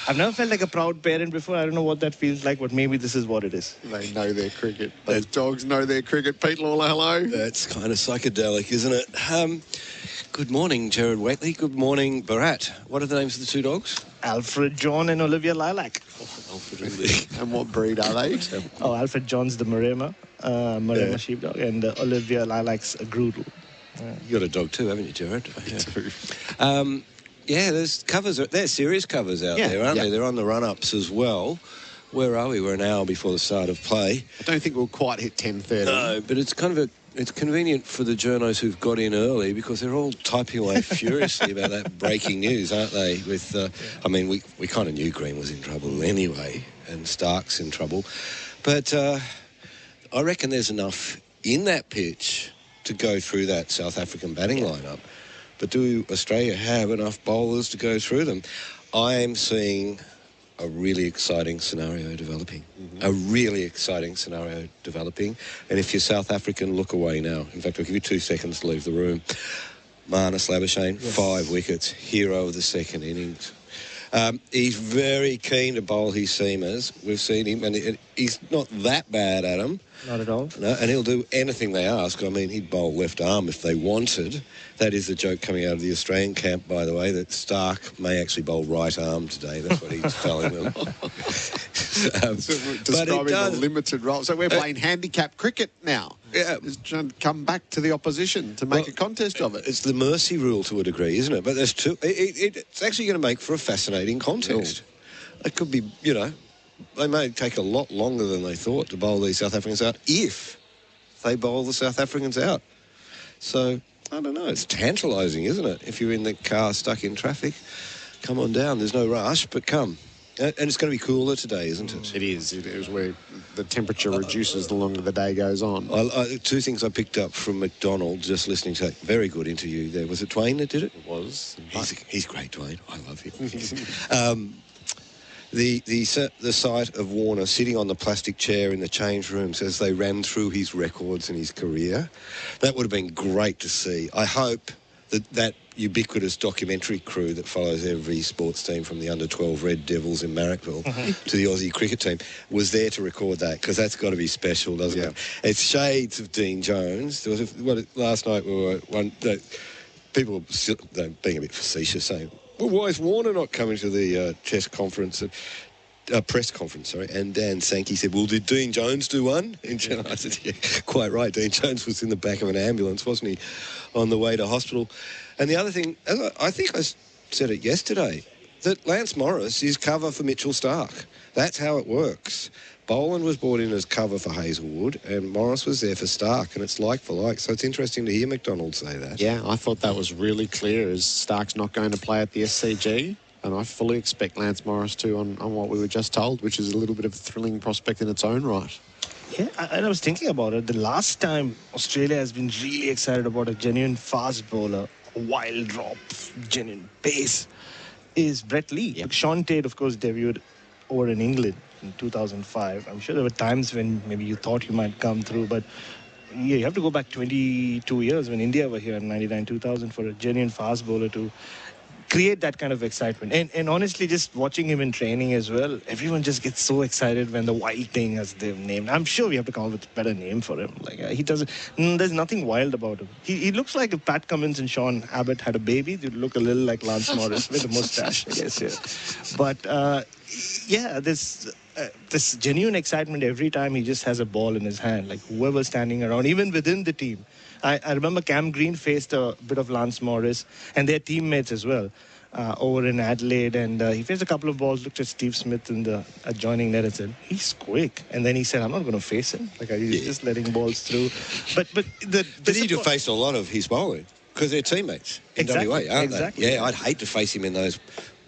I've never felt like a proud parent before. I don't know what that feels like, but maybe this is what it is. They know their cricket. Those dogs know their cricket. Pete Lawler, hello. That's kind of psychedelic, isn't it? Good morning, Gerard Whateley. Good morning, Bharat. What are the names of the two dogs? Alfred John and Olivia Lilac. Alfred and And what breed are they? Alfred John's the Maremma sheepdog, and Olivia Lilac's a Groodle. You got a dog too, haven't you, Gerard? Yeah, there's covers. There's serious covers out there, aren't they? They're on the run-ups as well. Where are we? We're an hour before the start of play. I don't think we'll quite hit 10:30. No, but it's kind of it's convenient for the journos who've got in early because they're all typing away furiously about that breaking news, aren't they? With, I mean, we kind of knew Green was in trouble anyway, and Stark's in trouble, but I reckon there's enough in that pitch to go through that South African batting lineup, but do Australia have enough bowlers to go through them? I am seeing a really exciting scenario developing. A really exciting scenario developing. And if you're South African, look away now. In fact, I'll give you 2 seconds to leave the room. Marnus Labuschagne, 5 wickets, hero of the second innings. He's very keen to bowl his seamers. We've seen him, and he's not that bad at them. Not at all. No, and he'll do anything they ask. I mean, he'd bowl left arm if they wanted. That is the joke coming out of the Australian camp, by the way, that Stark may actually bowl right arm today. That's what he's telling them. Describing the limited role. So we're playing handicap cricket now. Yeah. Just trying to come back to the opposition to make a contest of it. It's the mercy rule to a degree, isn't it? But there's two. It's actually going to make for a fascinating contest. It could be, you know, they may take a lot longer than they thought to bowl these South Africans out if they bowl the South Africans out. So, I don't know, it's tantalising, isn't it? If you're in the car stuck in traffic, come on down. There's no rush, but come. And it's going to be cooler today, isn't it? It is. It is where the temperature reduces the longer the day goes on. 2 things I picked up from McDonald just listening to that very good interview there. Was it Dwayne that did it? It was. He's great, Dwayne. I love him. The sight of Warner sitting on the plastic chair in the change rooms as they ran through his records in his career, that would have been great to see. I hope that ubiquitous documentary crew that follows every sports team from the under-12 Red Devils in Marrickville to the Aussie cricket team was there to record that, because that's got to be special, doesn't it? It's shades of Dean Jones. There was last night we were people were still, being a bit facetious, saying, well, why is Warner not coming to the Test conference? Press conference, sorry. And Dan Sankey said, well, did Dean Jones do one? And I said, yeah, quite right. Dean Jones was in the back of an ambulance, wasn't he, on the way to hospital? And the other thing, I think I said it yesterday, that Lance Morris is cover for Mitchell Starc. That's how it works. Boland was brought in as cover for Hazelwood, and Morris was there for Starc, and it's like for like. So it's interesting to hear McDonald say that. Yeah, I thought that was really clear, as Starc's not going to play at the SCG, and I fully expect Lance Morris to on what we were just told, which is a little bit of a thrilling prospect in its own right. Yeah, and I was thinking about it. The last time Australia has been really excited about a genuine fast bowler, a wild drop, genuine pace, is Brett Lee. Yep. Sean Tate, of course, debuted over in England in 2005. I'm sure there were times when maybe you thought you might come through, but yeah, you have to go back 22 years when India were here in 99-2000 for a genuine fast bowler to create that kind of excitement. And honestly, just watching him in training as well, everyone just gets so excited when the wild thing, as they've named. I'm sure we have to come up with a better name for him. Like he doesn't. There's nothing wild about him. He looks like if Pat Cummins and Sean Abbott had a baby, they'd look a little like Lance Morris with a mustache, I guess. Yeah. But yeah, this genuine excitement every time he just has a ball in his hand. Like whoever's standing around, even within the team. I remember Cam Green faced a bit of Lance Morris and their teammates as well over in Adelaide, and he faced a couple of balls, looked at Steve Smith in the adjoining net and said, he's quick. And then he said, I'm not going to face him. Like he's just letting balls through. But he'd have faced a lot of his bowling because they're teammates in WA, aren't they? Yeah, I'd hate to face him in those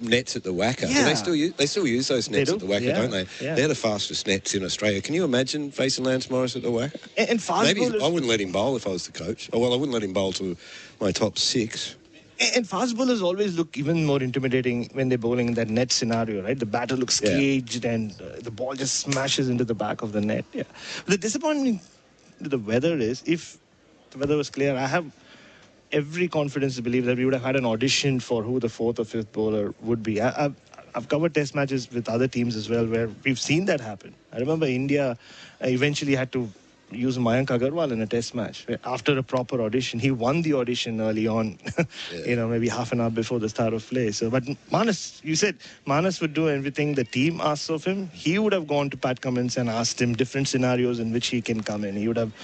nets at the Wacker. Yeah. They still use those nets at the Wacker, don't they? Yeah. They're the fastest nets in Australia. Can you imagine facing Lance Morris at the Wacker? And fast bowlers, I wouldn't let him bowl if I was the coach. Oh, well, I wouldn't let him bowl to my top 6. And fast bowlers always look even more intimidating when they're bowling in that net scenario, right? The batter looks caged and the ball just smashes into the back of the net. Yeah. The disappointment with the weather is, if the weather was clear, I have every confidence to believe that we would have had an audition for who the 4th or 5th bowler would be. I've covered test matches with other teams as well where we've seen that happen. I remember India eventually had to use Mayank Agarwal in a test match. After a proper audition, he won the audition early on, maybe half an hour before the start of play. So, but Marnus, you said Marnus would do everything the team asks of him. He would have gone to Pat Cummins and asked him different scenarios in which he can come in. He would have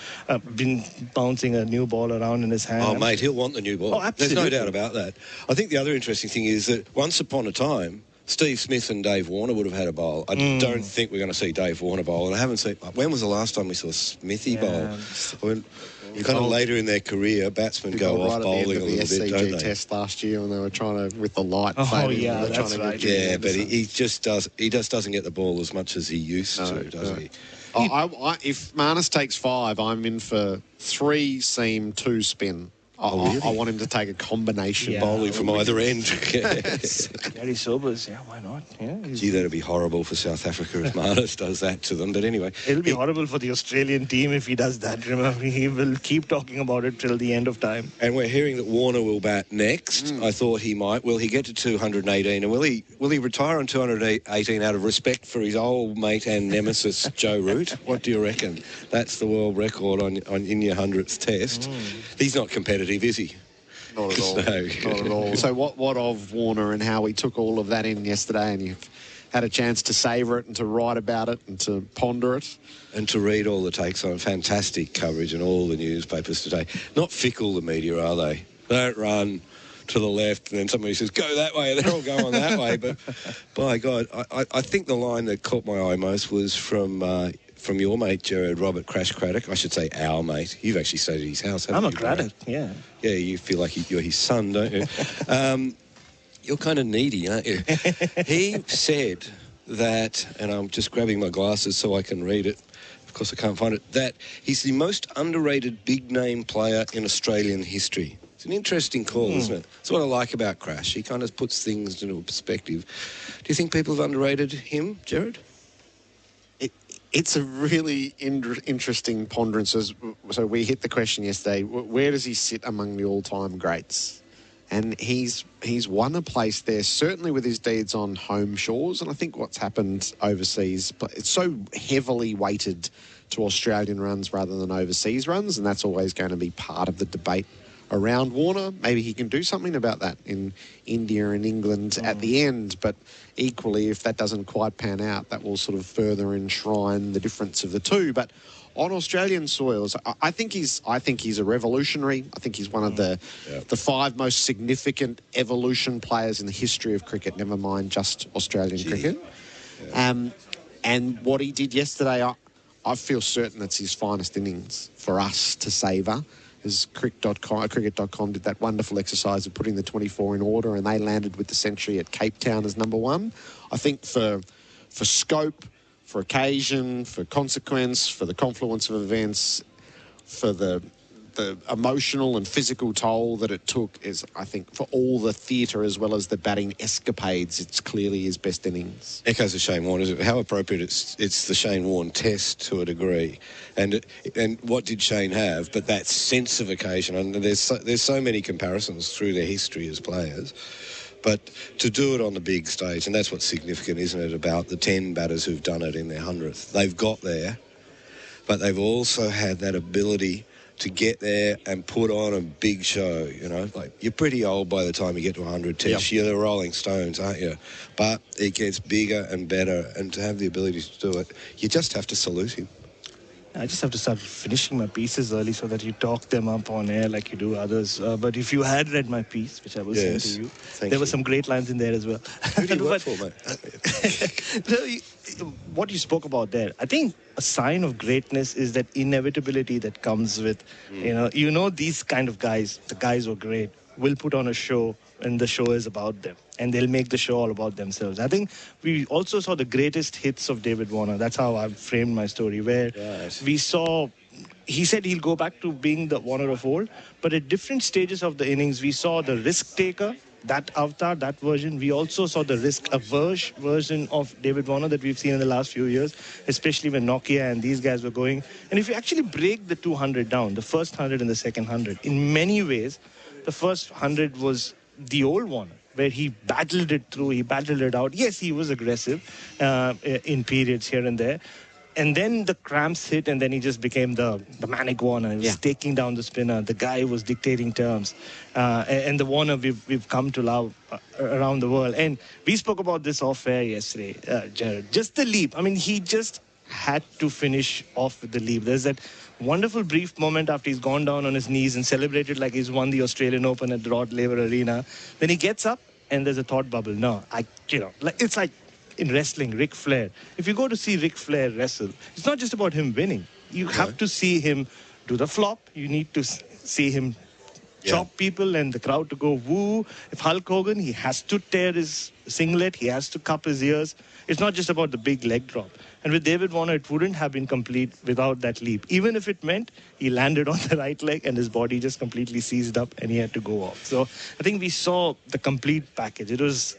been bouncing a new ball around in his hand. Oh, mate, he'll want the new ball. Oh, absolutely. There's no doubt about that. I think the other interesting thing is that once upon a time, Steve Smith and Dave Warner would have had a bowl. I don't think we're going to see Dave Warner bowl. And I haven't seen... When was the last time we saw Smithy bowl? Kind of later in their career, batsmen go off bowling a little bit, don't they? Test last year when they were trying to, with the light fading. Yeah, that's right. Yeah, but he just doesn't get the ball as much as he used to, does he? If Marnus takes 5, I'm in for 3 seam, 2 spin. Really? I want him to take a combination. Bowling from either end. Gary Sobers, why not? Yeah, Gee, that'd be horrible for South Africa if Marnus does that to them. But anyway. It'll be horrible for the Australian team if he does that. Remember, he will keep talking about it till the end of time. And we're hearing that Warner will bat next. I thought he might. Will he get to 218? And will he retire on 218 out of respect for his old mate and nemesis, Joe Root? What do you reckon? That's the world record in your 100th test. He's not competitive, is he? Not at all. Not at all. So what of Warner and how he took all of that in yesterday, and you've had a chance to savour it and to write about it and to ponder it? And to read all the takes on fantastic coverage in all the newspapers today. Not fickle, the media, are they? They don't run to the left and then somebody says, go that way, and they're all going that way. But, by God, I think the line that caught my eye most was from your mate, Gerard, Robert Crash Craddock. I should say our mate. You've actually stayed at his house, haven't you? I'm a Craddock, yeah. Yeah, you feel like you're his son, don't you? You're kind of needy, aren't you? He said that, and I'm just grabbing my glasses so I can read it, of course I can't find it, that he's the most underrated big-name player in Australian history. It's an interesting call, isn't it? That's what I like about Crash. He kind of puts things into perspective. Do you think people have underrated him, Gerard? It's a really interesting ponderance. So we hit the question yesterday, where does he sit among the all-time greats? And he's won a place there, certainly with his deeds on home shores. And I think what's happened overseas, but it's so heavily weighted to Australian runs rather than overseas runs, and that's always going to be part of the debate around Warner. Maybe he can do something about that in India and England at the end, but equally, if that doesn't quite pan out, that will sort of further enshrine the difference of the two. But on Australian soils, I think he's a revolutionary. I think he's one of the 5 most significant evolution players in the history of cricket, never mind just Australian cricket. And what he did yesterday, I feel certain it's his finest innings for us to savour. As cricket.com did that wonderful exercise of putting the 24 in order, and they landed with the century at Cape Town as number 1. I think for scope, for occasion, for consequence, for the confluence of events, for the emotional and physical toll that it took, is, I think, for all the theatre as well as the batting escapades, it's clearly his best innings. Echoes of Shane Warne, isn't it? How appropriate it's the Shane Warne test to a degree. And what did Shane have? But that sense of occasion. And there's so many comparisons through their history as players. But to do it on the big stage, and that's what's significant, isn't it, about the 10 batters who've done it in their 100th. They've got there, but they've also had that ability to get there and put on a big show, you know. Like, you're pretty old by the time you get to 100 tests. You're the Rolling Stones, aren't you? But it gets bigger and better, and to have the ability to do it, you just have to salute him. I just have to start finishing my pieces early so that you talk them up on air like you do others. But if you had read my piece, which I will send to you, there were some great lines in there as well. Who do you work for, mate? What you spoke about there, I think a sign of greatness is that inevitability that comes with, you know, these kind of guys, the guys who are great, will put on a show and the show is about them. And they'll make the show all about themselves. I think we also saw the greatest hits of David Warner. That's how I've framed my story, where we saw, he said he'll go back to being the Warner of old, but at different stages of the innings, we saw the risk taker, that avatar, that version. We also saw the risk-averse version of David Warner that we've seen in the last few years, especially when Nokia and these guys were going. And if you actually break the 200 down, the first 100 and the second 100, in many ways, the first 100 was the old Warner, where he battled it through, he battled it out. Yes, he was aggressive in periods here and there. And then the cramps hit, and then he just became the manic Warner. He was taking down the spinner. The guy was dictating terms. And the Warner we've come to love around the world. And we spoke about this off-air yesterday, Gerard. Just the leap. I mean, he just had to finish off with the leap. There's that wonderful brief moment after he's gone down on his knees and celebrated like he's won the Australian Open at the Rod Laver Arena. Then he gets up, and there's a thought bubble. No, it's like in wrestling, Ric Flair. If you go to see Ric Flair wrestle, it's not just about him winning. You have to see him do the flop. You need to see him chop people and the crowd to go woo. If Hulk Hogan, he has to tear his singlet, he has to cup his ears. It's not just about the big leg drop. And with David Warner, it wouldn't have been complete without that leap. Even if it meant he landed on the right leg and his body just completely seized up and he had to go off. So I think we saw the complete package. It was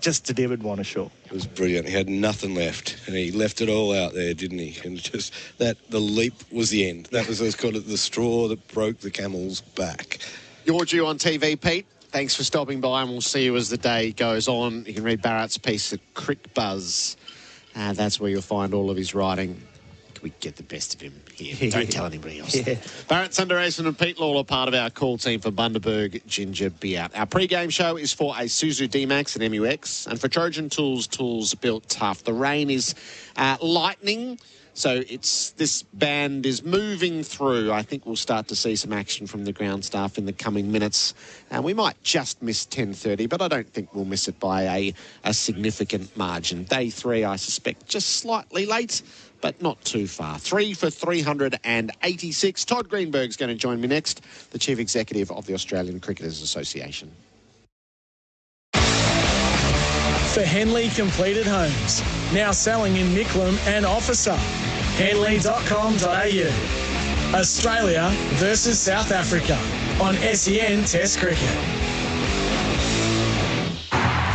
just the David Warner show. It was brilliant. He had nothing left, and he left it all out there, didn't he? And just the leap was the end. That was, let's call it, the straw that broke the camel's back. You're due on TV, Pete. Thanks for stopping by, and we'll see you as the day goes on. You can read Bharat's piece, The Crick Buzz. That's where you'll find all of his writing. We get the best of him here. Don't tell anybody else. Bharat, Sundaresan and Pete Lalor, part of our call team for Bundaberg Ginger Beer. Our pre-game show is for a Isuzu D-Max and MUX, and for Trojan Tools built tough. The rain is lightning, so this band is moving through. I think we'll start to see some action from the ground staff in the coming minutes. And we might just miss 10:30, but I don't think we'll miss it by a significant margin. Day 3, I suspect, just slightly late, but not too far. 3 for 386. Todd Greenberg's going to join me next, the Chief Executive of the Australian Cricketers Association. For Henley Completed Homes, now selling in Nicklum and Officer. Henley.com.au. Australia versus South Africa on SEN Test Cricket.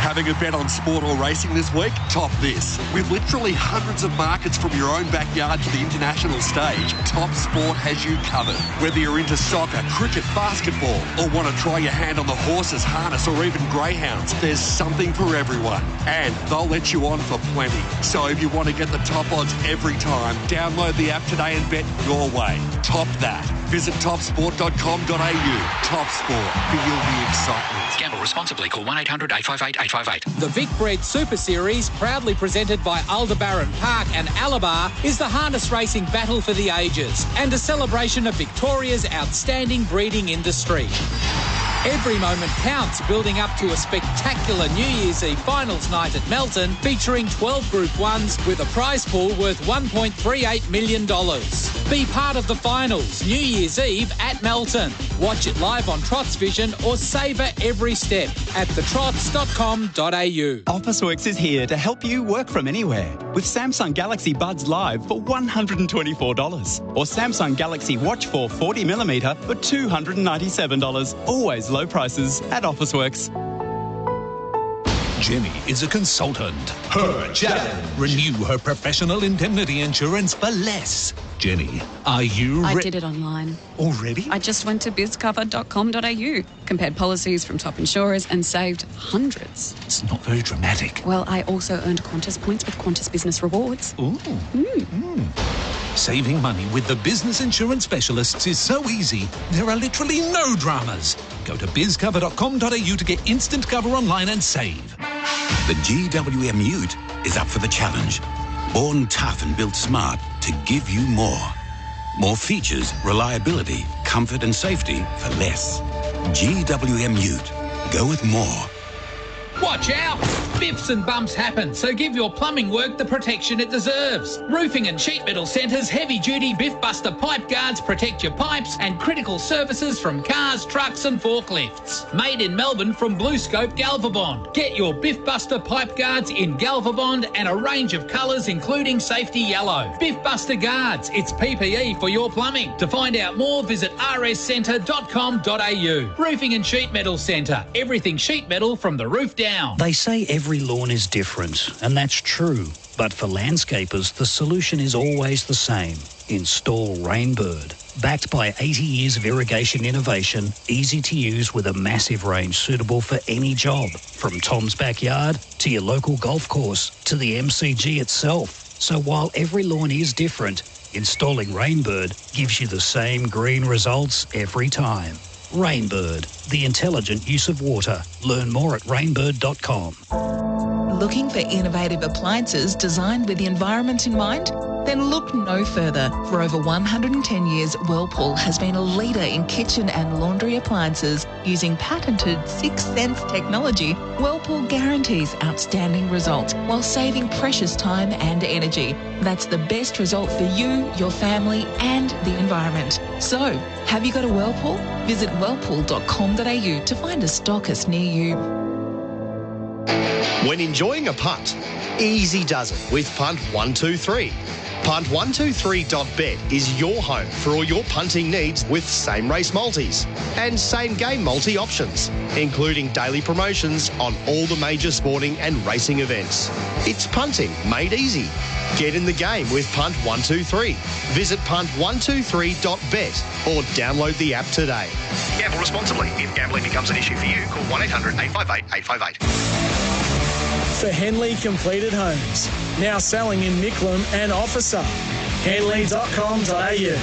Having a bet on sport or racing this week? Top this. With literally hundreds of markets from your own backyard to the international stage, Top Sport has you covered. Whether you're into soccer, cricket, basketball, or want to try your hand on the horses, harness, or even greyhounds, there's something for everyone. And they'll let you on for plenty. So if you want to get the top odds every time, download the app today and bet your way. Top that. Visit topsport.com.au. Top Sport. Feel the excitement. Gamble responsibly. Call 1-800-858-858. The Vic Bred Super Series, proudly presented by Aldebaran Park and Alabar, is the harness racing battle for the ages and a celebration of Victoria's outstanding breeding industry. Every moment counts, building up to a spectacular New Year's Eve finals night at Melton, featuring 12 Group 1s with a prize pool worth $1.38 million. Be part of the finals, New Year's Eve at Melton. Watch it live on Trots Vision or savour every step at thetrots.com.au. Officeworks is here to help you work from anywhere with Samsung Galaxy Buds Live for $124 or Samsung Galaxy Watch 4 40mm for $297. Always low prices at Officeworks. Jenny is a consultant. Her challenge. Renew her professional indemnity insurance for less. Jenny, are you I did it online. Already? I just went to bizcover.com.au, compared policies from top insurers and saved hundreds. It's not very dramatic. Well, I also earned Qantas points with Qantas Business Rewards. Ooh. Saving money with the business insurance specialists is so easy, there are literally no dramas. Go to bizcover.com.au to get instant cover online and save. The GWM Ute is up for the challenge. Born tough and built smart to give you more. More features, reliability, comfort and safety for less. GWM Ute. Go with more. Watch out! Biffs and bumps happen, so give your plumbing work the protection it deserves. Roofing and Sheet Metal Centre's heavy-duty Biff Buster pipe guards protect your pipes and critical services from cars, trucks and forklifts. Made in Melbourne from BlueScope Galvabond. Get your Biff Buster pipe guards in Galvabond and a range of colours including safety yellow. Biff Buster Guards, it's PPE for your plumbing. To find out more, visit rscentre.com.au. Roofing and Sheet Metal Centre. Everything sheet metal from the roof down. They say every lawn is different, and that's true. But for landscapers, the solution is always the same. Install Rainbird. Backed by 80 years of irrigation innovation, easy to use with a massive range suitable for any job. From Tom's backyard to your local golf course to the MCG itself. So while every lawn is different, installing Rainbird gives you the same green results every time. Rainbird, the intelligent use of water. Learn more at rainbird.com. Looking for innovative appliances designed with the environment in mind? Then look no further. For over 110 years, Whirlpool has been a leader in kitchen and laundry appliances. Using patented 6 Sense technology, Whirlpool guarantees outstanding results while saving precious time and energy. That's the best result for you, your family and the environment. So, have you got a Whirlpool? Visit whirlpool.com.au to find a stockist near you. When enjoying a punt, easy does it with Punt 123. Punt123.bet is your home for all your punting needs with same race multis and same game multi options, including daily promotions on all the major sporting and racing events. It's punting made easy. Get in the game with Punt 123. Visit punt123.bet or download the app today. Gamble responsibly. If gambling becomes an issue for you, call 1-800-858-858. For Henley Completed Homes, now selling in Nicklum and Officer. Henley.com.au.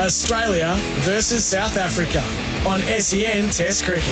Australia versus South Africa on SEN Test Cricket.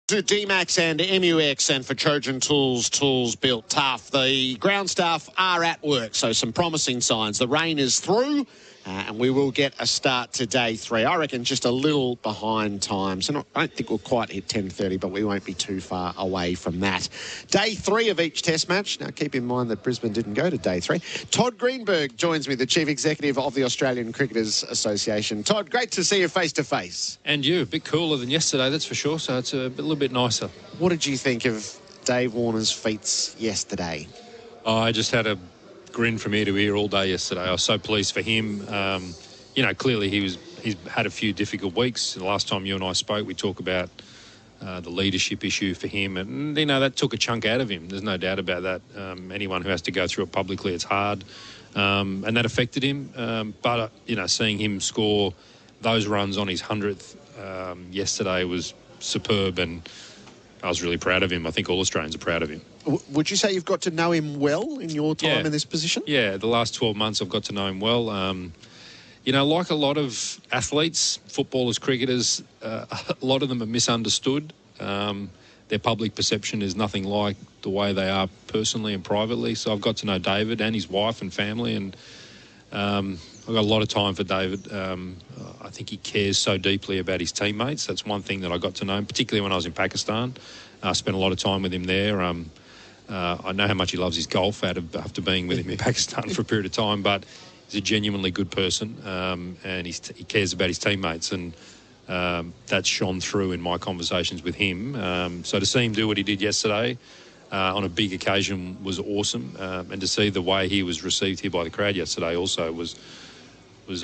To D-Max and MUX, and for Trojan Tools, tools built tough. The ground staff are at work, so some promising signs. The rain is through, and we will get a start to day 3. I reckon just a little behind time, so I don't think we'll quite hit 10:30, but we won't be too far away from that. Day 3 of each test match. Now, keep in mind that Brisbane didn't go to day 3. Todd Greenberg joins me, the Chief Executive of the Australian Cricketers Association. Todd, great to see you face-to-face. And you, a bit cooler than yesterday, that's for sure, so it's a little bit nicer. What did you think of Dave Warner's feats yesterday? I just had a grin from ear to ear all day yesterday. I was so pleased for him. Clearly he's had a few difficult weeks. The last time you and I spoke, we talked about the leadership issue for him, and that took a chunk out of him. There's no doubt about that. Anyone who has to go through it publicly, it's hard, and that affected him. But seeing him score those runs on his 100th yesterday was superb, and I was really proud of him. I think all Australians are proud of him. Would you say you've got to know him well in your time in this position? Yeah, the last 12 months I've got to know him well. Like a lot of athletes, footballers, cricketers, a lot of them are misunderstood. Their public perception is nothing like the way they are personally and privately. So I've got to know David and his wife and family, and I've got a lot of time for David. I think he cares so deeply about his teammates. That's one thing that I got to know, particularly when I was in Pakistan. I spent a lot of time with him there. I know how much he loves his golf after being with him in Pakistan for a period of time, but he's a genuinely good person, and he cares about his teammates, and that's shone through in my conversations with him. So to see him do what he did yesterday on a big occasion was awesome, and to see the way he was received here by the crowd yesterday also was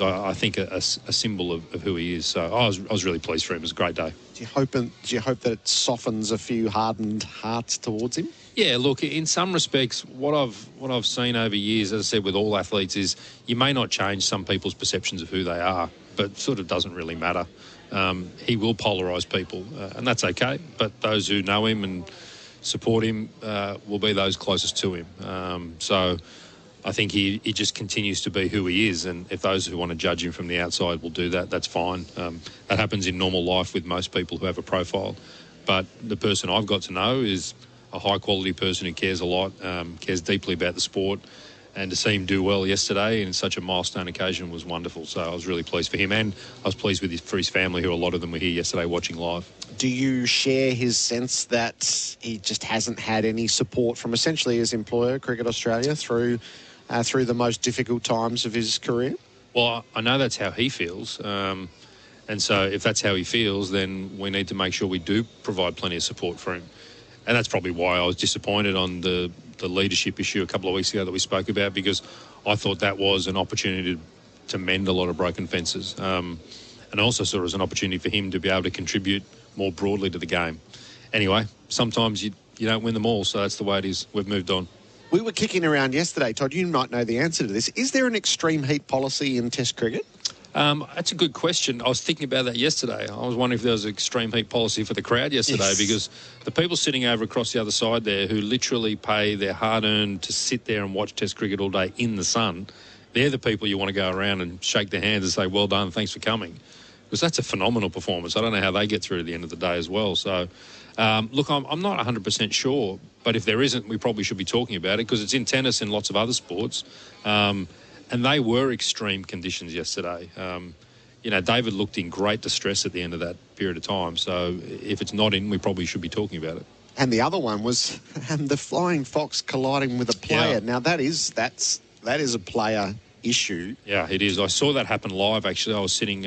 I think a symbol of who he is. So I was really pleased for him. It was a great day. Do you hope that it softens a few hardened hearts towards him? Yeah, look, in some respects, what I've seen over years, as I said, with all athletes, is you may not change some people's perceptions of who they are, but it sort of doesn't really matter. He will polarise people, and that's okay. But those who know him and support him will be those closest to him. So I think he just continues to be who he is, and if those who want to judge him from the outside will do that, that's fine. That happens in normal life with most people who have a profile. But the person I've got to know is a high-quality person who cares a lot, cares deeply about the sport, and to see him do well yesterday in such a milestone occasion was wonderful. So I was really pleased for him, and I was pleased for his family, who a lot of them were here yesterday watching live. Do you share his sense that he just hasn't had any support from essentially his employer, Cricket Australia, through the most difficult times of his career? Well, I know that's how he feels. And so if that's how he feels, then we need to make sure we do provide plenty of support for him. And that's probably why I was disappointed on the leadership issue a couple of weeks ago that we spoke about, because I thought that was an opportunity to mend a lot of broken fences. And I also saw it as an opportunity for him to be able to contribute more broadly to the game. Anyway, sometimes you don't win them all, so that's the way it is. We've moved on. We were kicking around yesterday, Todd. You might know the answer to this. Is there an extreme heat policy in Test cricket? That's a good question. I was thinking about that yesterday. I was wondering if there was an extreme heat policy for the crowd yesterday, because the people sitting over across the other side there who literally pay their hard-earned to sit there and watch Test cricket all day in the sun, they're the people you want to go around and shake their hands and say, well done, thanks for coming. Because that's a phenomenal performance. I don't know how they get through to the end of the day as well. So, look, I'm not 100% sure, but if there isn't, we probably should be talking about it because it's in tennis and lots of other sports. And they were extreme conditions yesterday. David looked in great distress at the end of that period of time. So if it's not in, we probably should be talking about it. And the other one was the flying fox colliding with a player. Yeah. Now, that is a player issue. Yeah, it is. I saw that happen live, actually. I was sitting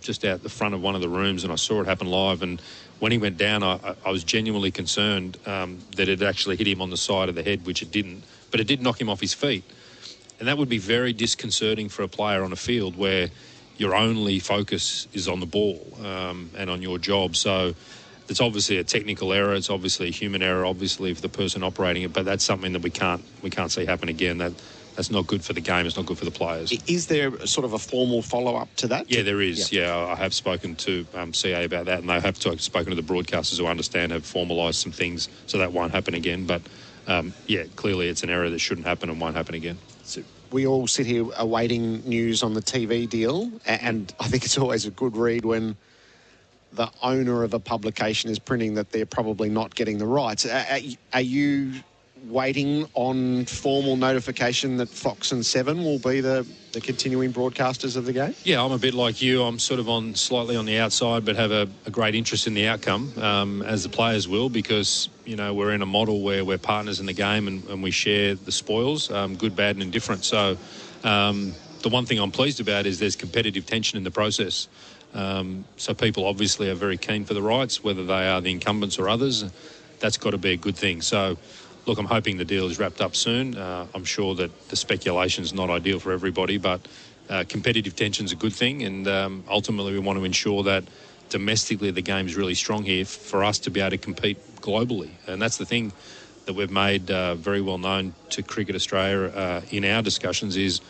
just out the front of one of the rooms and I saw it happen live. And when he went down, I was genuinely concerned that it actually hit him on the side of the head, which it didn't. But it did knock him off his feet. And that would be very disconcerting for a player on a field where your only focus is on the ball and on your job. So it's obviously a technical error. It's obviously a human error, obviously, for the person operating it. But that's something that we can't see happen again. That's not good for the game. It's not good for the players. Is there sort of a formal follow-up to that? Yeah, there is. Yeah, I have spoken to CA about that, and they have spoken to the broadcasters who understand, have formalised some things so that won't happen again. But, clearly it's an error that shouldn't happen and won't happen again. So we all sit here awaiting news on the TV deal, and I think it's always a good read when the owner of a publication is printing that they're probably not getting the rights. Are you waiting on formal notification that Fox and Seven will be the continuing broadcasters of the game? Yeah, I'm a bit like you. I'm sort of slightly on the outside, but have a great interest in the outcome, as the players will, because, we're in a model where we're partners in the game and we share the spoils, good, bad and indifferent. So the one thing I'm pleased about is there's competitive tension in the process. So people obviously are very keen for the rights, whether they are the incumbents or others. That's got to be a good thing. So, look, I'm hoping the deal is wrapped up soon. I'm sure that the speculation is not ideal for everybody, but competitive tension is a good thing. And ultimately, we want to ensure that domestically the game is really strong here for us to be able to compete globally. And that's the thing that we've made very well known to Cricket Australia in our discussions is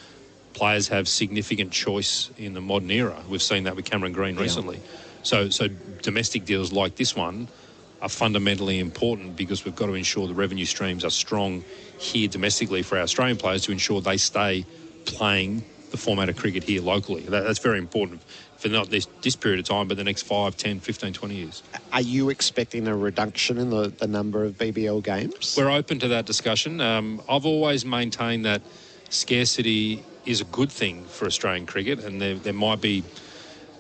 players have significant choice in the modern era. We've seen that with Cameron Green recently. So domestic deals like this one are fundamentally important because we've got to ensure the revenue streams are strong here domestically for our Australian players to ensure they stay playing the format of cricket here locally. That's very important for not this period of time, but the next 5, 10, 15, 20 years. Are you expecting a reduction in the number of BBL games? We're open to that discussion. I've always maintained that scarcity is a good thing for Australian cricket, and there might be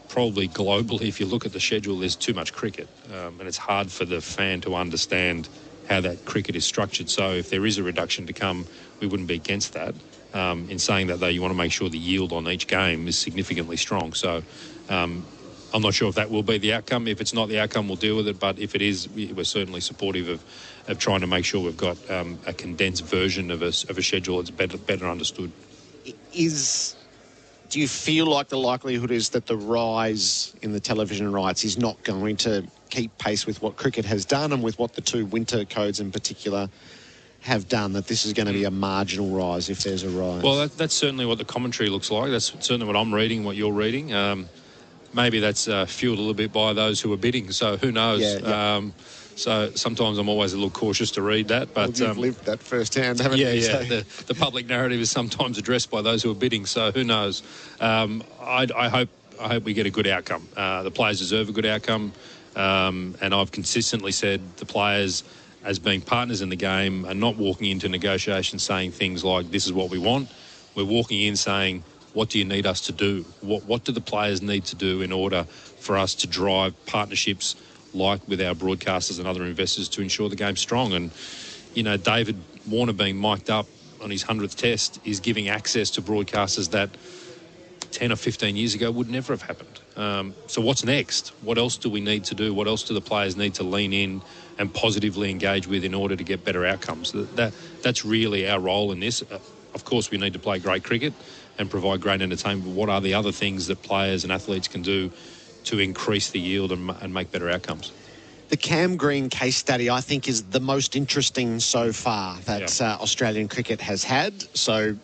probably globally, if you look at the schedule, there's too much cricket, and it's hard for the fan to understand how that cricket is structured. So if there is a reduction to come, we wouldn't be against that. In saying that, though, you want to make sure the yield on each game is significantly strong. So I'm not sure if that will be the outcome. If it's not the outcome, we'll deal with it. But if it is, we're certainly supportive of trying to make sure we've got a condensed version of a schedule that's better understood. Do you feel like the likelihood is that the rise in the television rights is not going to keep pace with what cricket has done and with what the two winter codes in particular have done, that this is going to be a marginal rise if there's a rise? Well, that's certainly what the commentary looks like. That's certainly what I'm reading, what you're reading. Maybe that's fueled a little bit by those who are bidding, so who knows? Yeah. So sometimes I'm always a little cautious to read that. But you've lived that firsthand, haven't you? Yeah. The public narrative is sometimes addressed by those who are bidding, so who knows? I hope we get a good outcome. The players deserve a good outcome, and I've consistently said the players, as being partners in the game, are not walking into negotiations saying things like, this is what we want. We're walking in saying, what do you need us to do? What do the players need to do in order for us to drive partnerships like with our broadcasters and other investors to ensure the game's strong? And, David Warner being mic'd up on his 100th test is giving access to broadcasters that 10 or 15 years ago would never have happened. So what's next? What else do we need to do? What else do the players need to lean in and positively engage with in order to get better outcomes? That's really our role in this. Of course, we need to play great cricket and provide great entertainment, but what are the other things that players and athletes can do to increase the yield and make better outcomes? The Cam Green case study, I think, is the most interesting so far that Australian cricket has had. So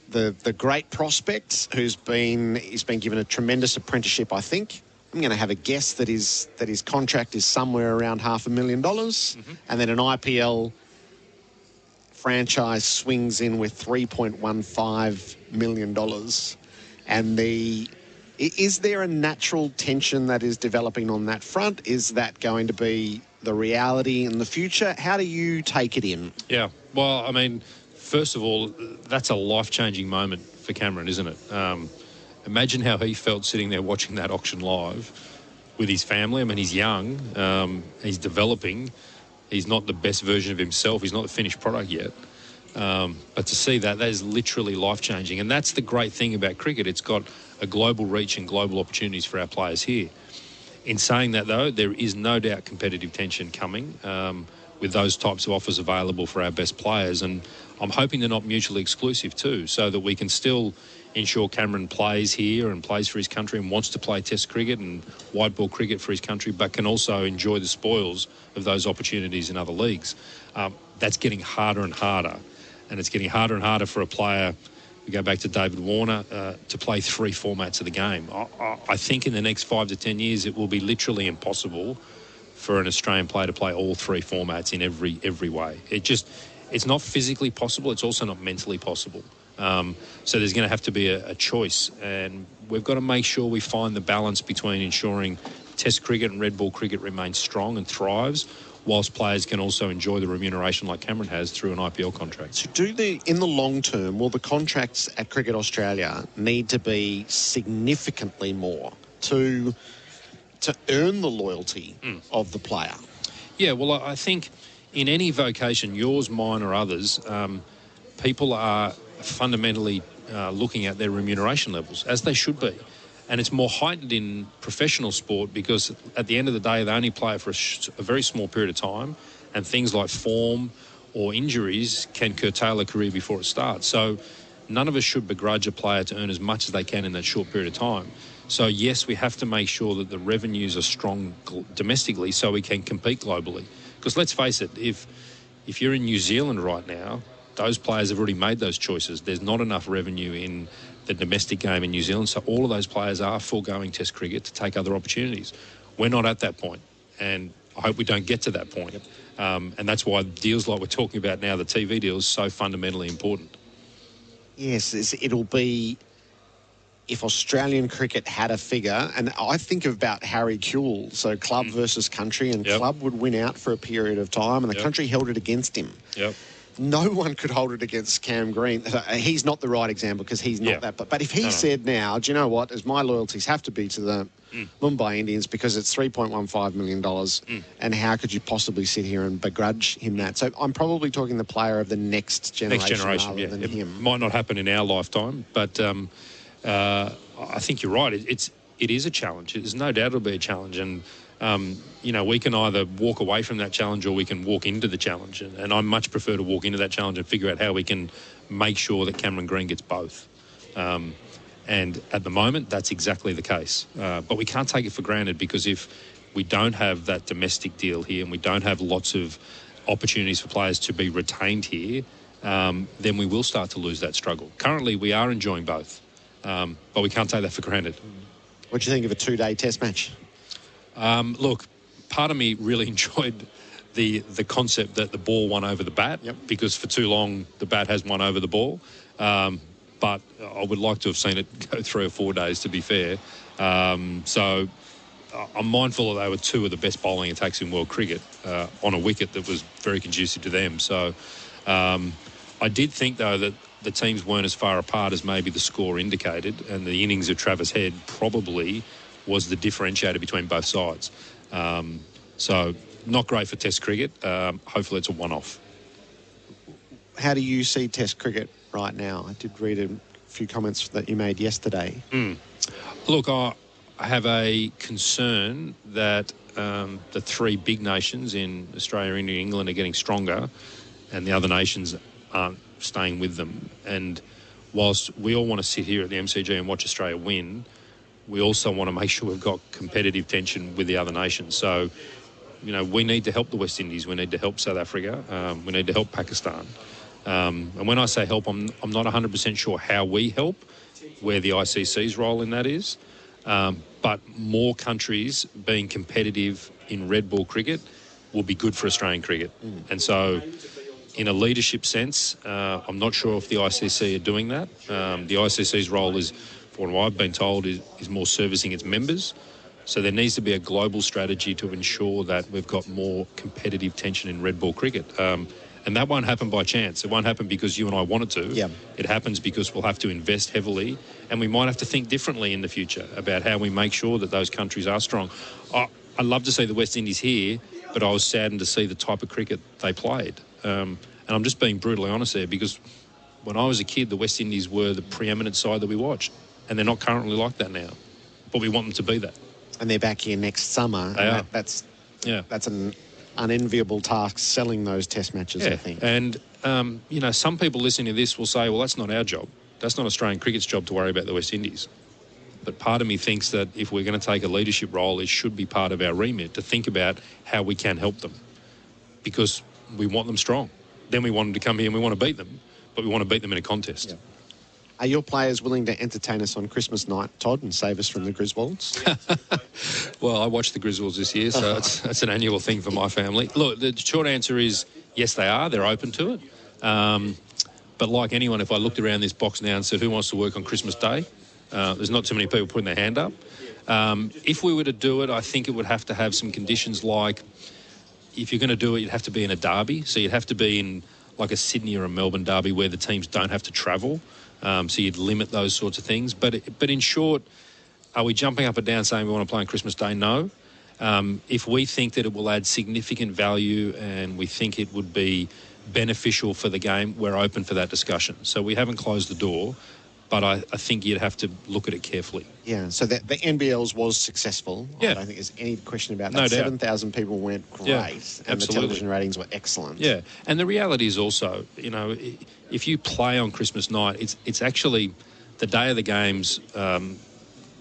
the great prospect he's been given a tremendous apprenticeship, I think. I'm going to have a guess that his contract is somewhere around $500,000. Mm-hmm. And then an IPL franchise swings in with $3.15 million. And Is there a natural tension that is developing on that front? Is that going to be the reality in the future? How do you take it in? Yeah, well, I mean, first of all, that's a life-changing moment for Cameron, isn't it? Imagine how he felt sitting there watching that auction live with his family. I mean, he's young, he's developing, he's not the best version of himself, he's not the finished product yet. But to see that is literally life-changing. And that's the great thing about cricket. It's got a global reach and global opportunities for our players here. In saying that, though, there is no doubt competitive tension coming with those types of offers available for our best players. And I'm hoping they're not mutually exclusive too, so that we can still ensure Cameron plays here and plays for his country and wants to play Test cricket and white ball cricket for his country, but can also enjoy the spoils of those opportunities in other leagues. That's getting harder and harder. And it's getting harder and harder for a player, we go back to David Warner, to play 3 formats of the game. I think in the next 5 to 10 years, it will be literally impossible for an Australian player to play all 3 formats in every way. It's not physically possible. It's also not mentally possible. So there's going to have to be a choice. And we've got to make sure we find the balance between ensuring Test cricket and red ball cricket remains strong and thrives, whilst players can also enjoy the remuneration like Cameron has through an IPL contract. So in the long term, will the contracts at Cricket Australia need to be significantly more to earn the loyalty of the player? Yeah, well, I think in any vocation, yours, mine or others, people are fundamentally looking at their remuneration levels, as they should be. And it's more heightened in professional sport because at the end of the day, they only play it for a very small period of time, and things like form or injuries can curtail a career before it starts. So none of us should begrudge a player to earn as much as they can in that short period of time. So yes, we have to make sure that the revenues are strong domestically so we can compete globally. Because let's face it, if you're in New Zealand right now, those players have already made those choices. There's not enough revenue in the domestic game in New Zealand, so all of those players are foregoing Test cricket to take other opportunities. We're not at that point, and I hope we don't get to that point. And that's why deals like we're talking about now, the TV deal, is so fundamentally important. Yes, it'll be if Australian cricket had a figure, and I think about Harry Kewell, so club versus country, and club would win out for a period of time, and the country held it against him. No one could hold it against Cam Green. He's not the right example because he's not that. But if he said now, do you know what, as my loyalties have to be to the Mumbai Indians because it's $3.15 million, and how could you possibly sit here and begrudge him that? So I'm probably talking the player of the next generation rather than him. It might not happen in our lifetime, but I think you're right. It is a challenge. There's no doubt it'll be a challenge. And we can either walk away from that challenge or we can walk into the challenge. And I much prefer to walk into that challenge and figure out how we can make sure that Cameron Green gets both. And at the moment, that's exactly the case. But we can't take it for granted, because if we don't have that domestic deal here and we don't have lots of opportunities for players to be retained here, then we will start to lose that struggle. Currently, we are enjoying both, but we can't take that for granted. What do you think of a 2-day test match? Look, part of me really enjoyed the concept that the ball won over the bat, because for too long the bat has won over the ball. But I would like to have seen it go 3 or 4 days, to be fair. So I'm mindful that they were 2 of the best bowling attacks in world cricket on a wicket that was very conducive to them. So I did think, though, that the teams weren't as far apart as maybe the score indicated, and the innings of Travis Head probably was the differentiator between both sides. So not great for Test cricket. Hopefully it's a one-off. How do you see Test cricket right now? I did read a few comments that you made yesterday. Look, I have a concern that the 3 big nations in Australia, India, and England are getting stronger, and the other nations aren't staying with them. And whilst we all want to sit here at the MCG and watch Australia win, we also want to make sure we've got competitive tension with the other nations. So, we need to help the West Indies. We need to help South Africa. We need to help Pakistan. And when I say help, I'm not 100% sure how we help, where the ICC's role in that is. But more countries being competitive in red ball cricket will be good for Australian cricket. And so, in a leadership sense, I'm not sure if the ICC are doing that. The ICC's role is from what I've been told, is more servicing its members. So there needs to be a global strategy to ensure that we've got more competitive tension in red ball cricket. And that won't happen by chance. It won't happen because you and I want it to. Yeah. It happens because we'll have to invest heavily, and we might have to think differently in the future about how we make sure that those countries are strong. I'd love to see the West Indies here, but I was saddened to see the type of cricket they played. And I'm just being brutally honest there, because when I was a kid, the West Indies were the preeminent side that we watched, and they're not currently like that now. But we want them to be that. And they're back here next summer. They are. That's an unenviable task, selling those test matches, I think. And, some people listening to this will say, well, that's not our job. That's not Australian cricket's job to worry about the West Indies. But part of me thinks that if we're going to take a leadership role, it should be part of our remit to think about how we can help them, because we want them strong. Then we want them to come here and we want to beat them, but we want to beat them in a contest. Yeah. Are your players willing to entertain us on Christmas night, Todd, and save us from the Griswolds? Well, I watched the Griswolds this year, so it's an annual thing for my family. Look, the short answer is yes, they are. They're open to it. But like anyone, if I looked around this box now and said, who wants to work on Christmas Day? There's not too many people putting their hand up. If we were to do it, I think it would have to have some conditions like, if you're going to do it, you'd have to be in a derby. So you'd have to be in like a Sydney or a Melbourne derby where the teams don't have to travel. So you'd limit those sorts of things. But in short, are we jumping up and down saying we want to play on Christmas Day? No. If we think that it will add significant value and we think it would be beneficial for the game, we're open for that discussion. So we haven't closed the door, but I think you'd have to look at it carefully. Yeah, so the NBL's was successful. Yeah. I don't think there's any question about that. No doubt. 7,000 people went great, Yeah, and absolutely. the television ratings were excellent. Yeah, and the reality is also, if you play on Christmas night, it's actually the day of the games.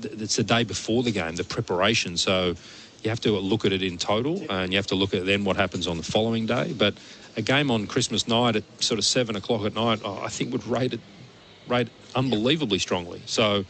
It's the day before the game, the preparation. So you have to look at it in total, and you have to look at then what happens on the following day. But a game on Christmas night at sort of 7 o'clock at night, I think would rate unbelievably strongly. So,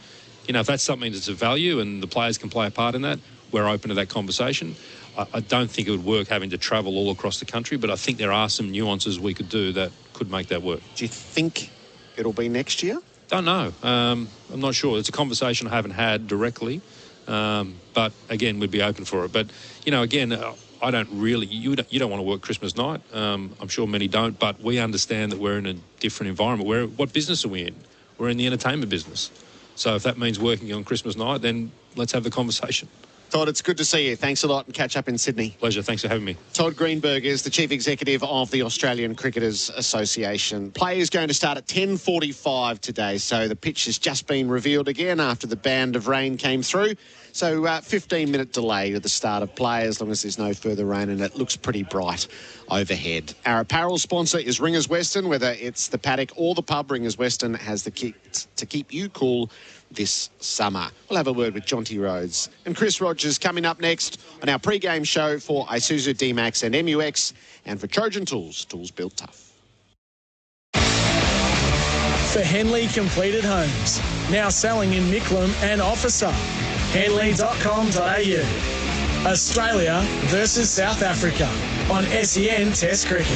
if that's something that's of value and the players can play a part in that, we're open to that conversation. I don't think it would work having to travel all across the country, but I think there are some nuances we could do that could make that work. Do you think it'll be next year? Don't know. I'm not sure. It's a conversation I haven't had directly, but again, we'd be open for it. But, again, I don't really, you don't want to work Christmas night. I'm sure many don't, but we understand that we're in a different environment. What business are we in? We're in the entertainment business. So if that means working on Christmas night, then let's have the conversation. Todd, it's good to see you. Thanks a lot, and catch up in Sydney. Pleasure. Thanks for having me. Todd Greenberg is the Chief Executive of the Australian Cricketers Association. Play is going to start at 10:45 today, so the pitch has just been revealed again after the band of rain came through. So 15-minute delay to the start of play as long as there's no further rain, and it looks pretty bright overhead. Our apparel sponsor is Ringers Western. Whether it's the paddock or the pub, Ringers Western has the kit to keep you cool this summer. We'll have a word with Jonty Rhodes and Chris Rogers coming up next on our pre-game show for Isuzu D-Max and MUX, and for Trojan Tools, tools built tough. For Henley Completed Homes, now selling in Micklem and Officer. Henley.com.au. Australia versus South Africa on SEN Test Cricket.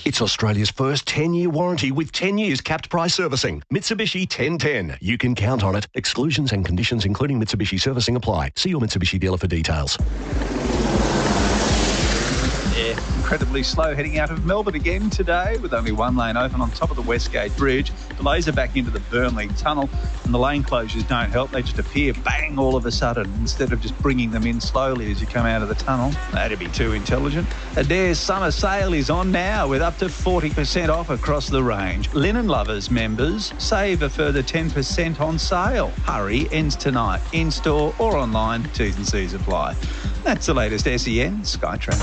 It's Australia's first 10-year warranty with 10 years capped price servicing. Mitsubishi 1010. You can count on it. Exclusions and conditions including Mitsubishi servicing apply. See your Mitsubishi dealer for details. Yeah, incredibly slow heading out of Melbourne again today with only one lane open on top of the Westgate Bridge. Delays are back into the Burnley Tunnel and the lane closures don't help. They just appear bang all of a sudden instead of just bringing them in slowly as you come out of the tunnel. That'd be too intelligent. Adair's summer sale is on now with up to 40% off across the range. Linen Lovers members save a further 10% on sale. Hurry, ends tonight, in-store or online. T's and C's apply. That's the latest SEN Skytrack.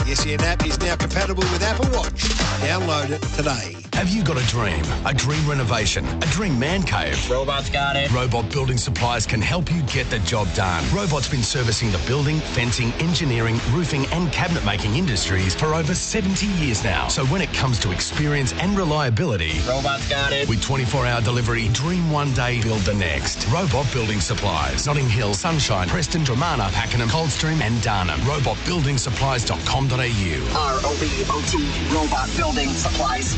The SEN app is now compatible with Apple Watch. Download it today. Have you got a dream renovation, a dream man cave? Robot's got it. Robot Building Supplies can help you get the job done. Robot's been servicing the building, fencing, engineering, roofing and cabinet making industries for over 70 years now. So when it comes to experience and reliability, Robot's got it. With 24-hour delivery, dream one day, build the next. Robot Building Supplies. Notting Hill, Sunshine, Preston, Dramana, Pakenham, Coldstream and Darnham. RobotBuildingSupplies.com.au. ROBOT Robot Building Supplies.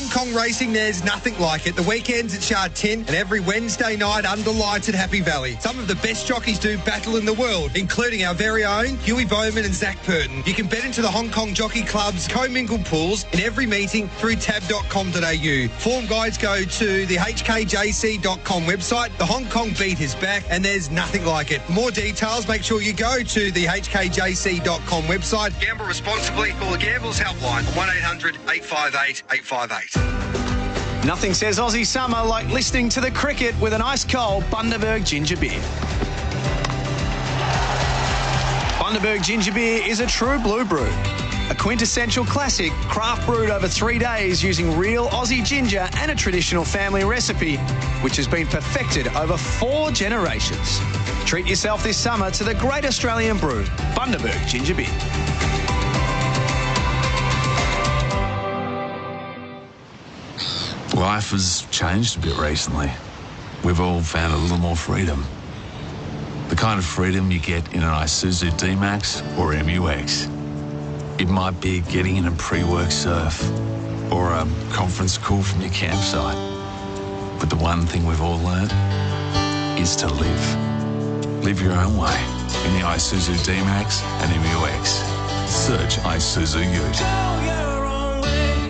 Hong Kong racing, there's nothing like it. The weekends at Shard 10 and every Wednesday night under lights at Happy Valley. Some of the best jockeys do battle in the world, including our very own Huey Bowman and Zach Purton. You can bet into the Hong Kong Jockey Club's commingled pools in every meeting through tab.com.au. Form guides go to the hkjc.com website. The Hong Kong beat is back and there's nothing like it. For more details, make sure you go to the hkjc.com website. Gamble responsibly. Call the Gamblers Helpline on 1800 858 858. Nothing says Aussie summer like listening to the cricket with an ice-cold Bundaberg ginger beer. Bundaberg ginger beer is a true blue brew. A quintessential classic, craft brewed over 3 days using real Aussie ginger and a traditional family recipe, which has been perfected over 4 generations. Treat yourself this summer to the great Australian brew, Bundaberg ginger beer. Life has changed a bit recently. We've all found a little more freedom. The kind of freedom you get in an Isuzu D-Max or MUX. It might be getting in a pre-work surf or a conference call from your campsite. But the one thing we've all learnt is to live. Live your own way in the Isuzu D-Max and MUX. Search Isuzu Ute.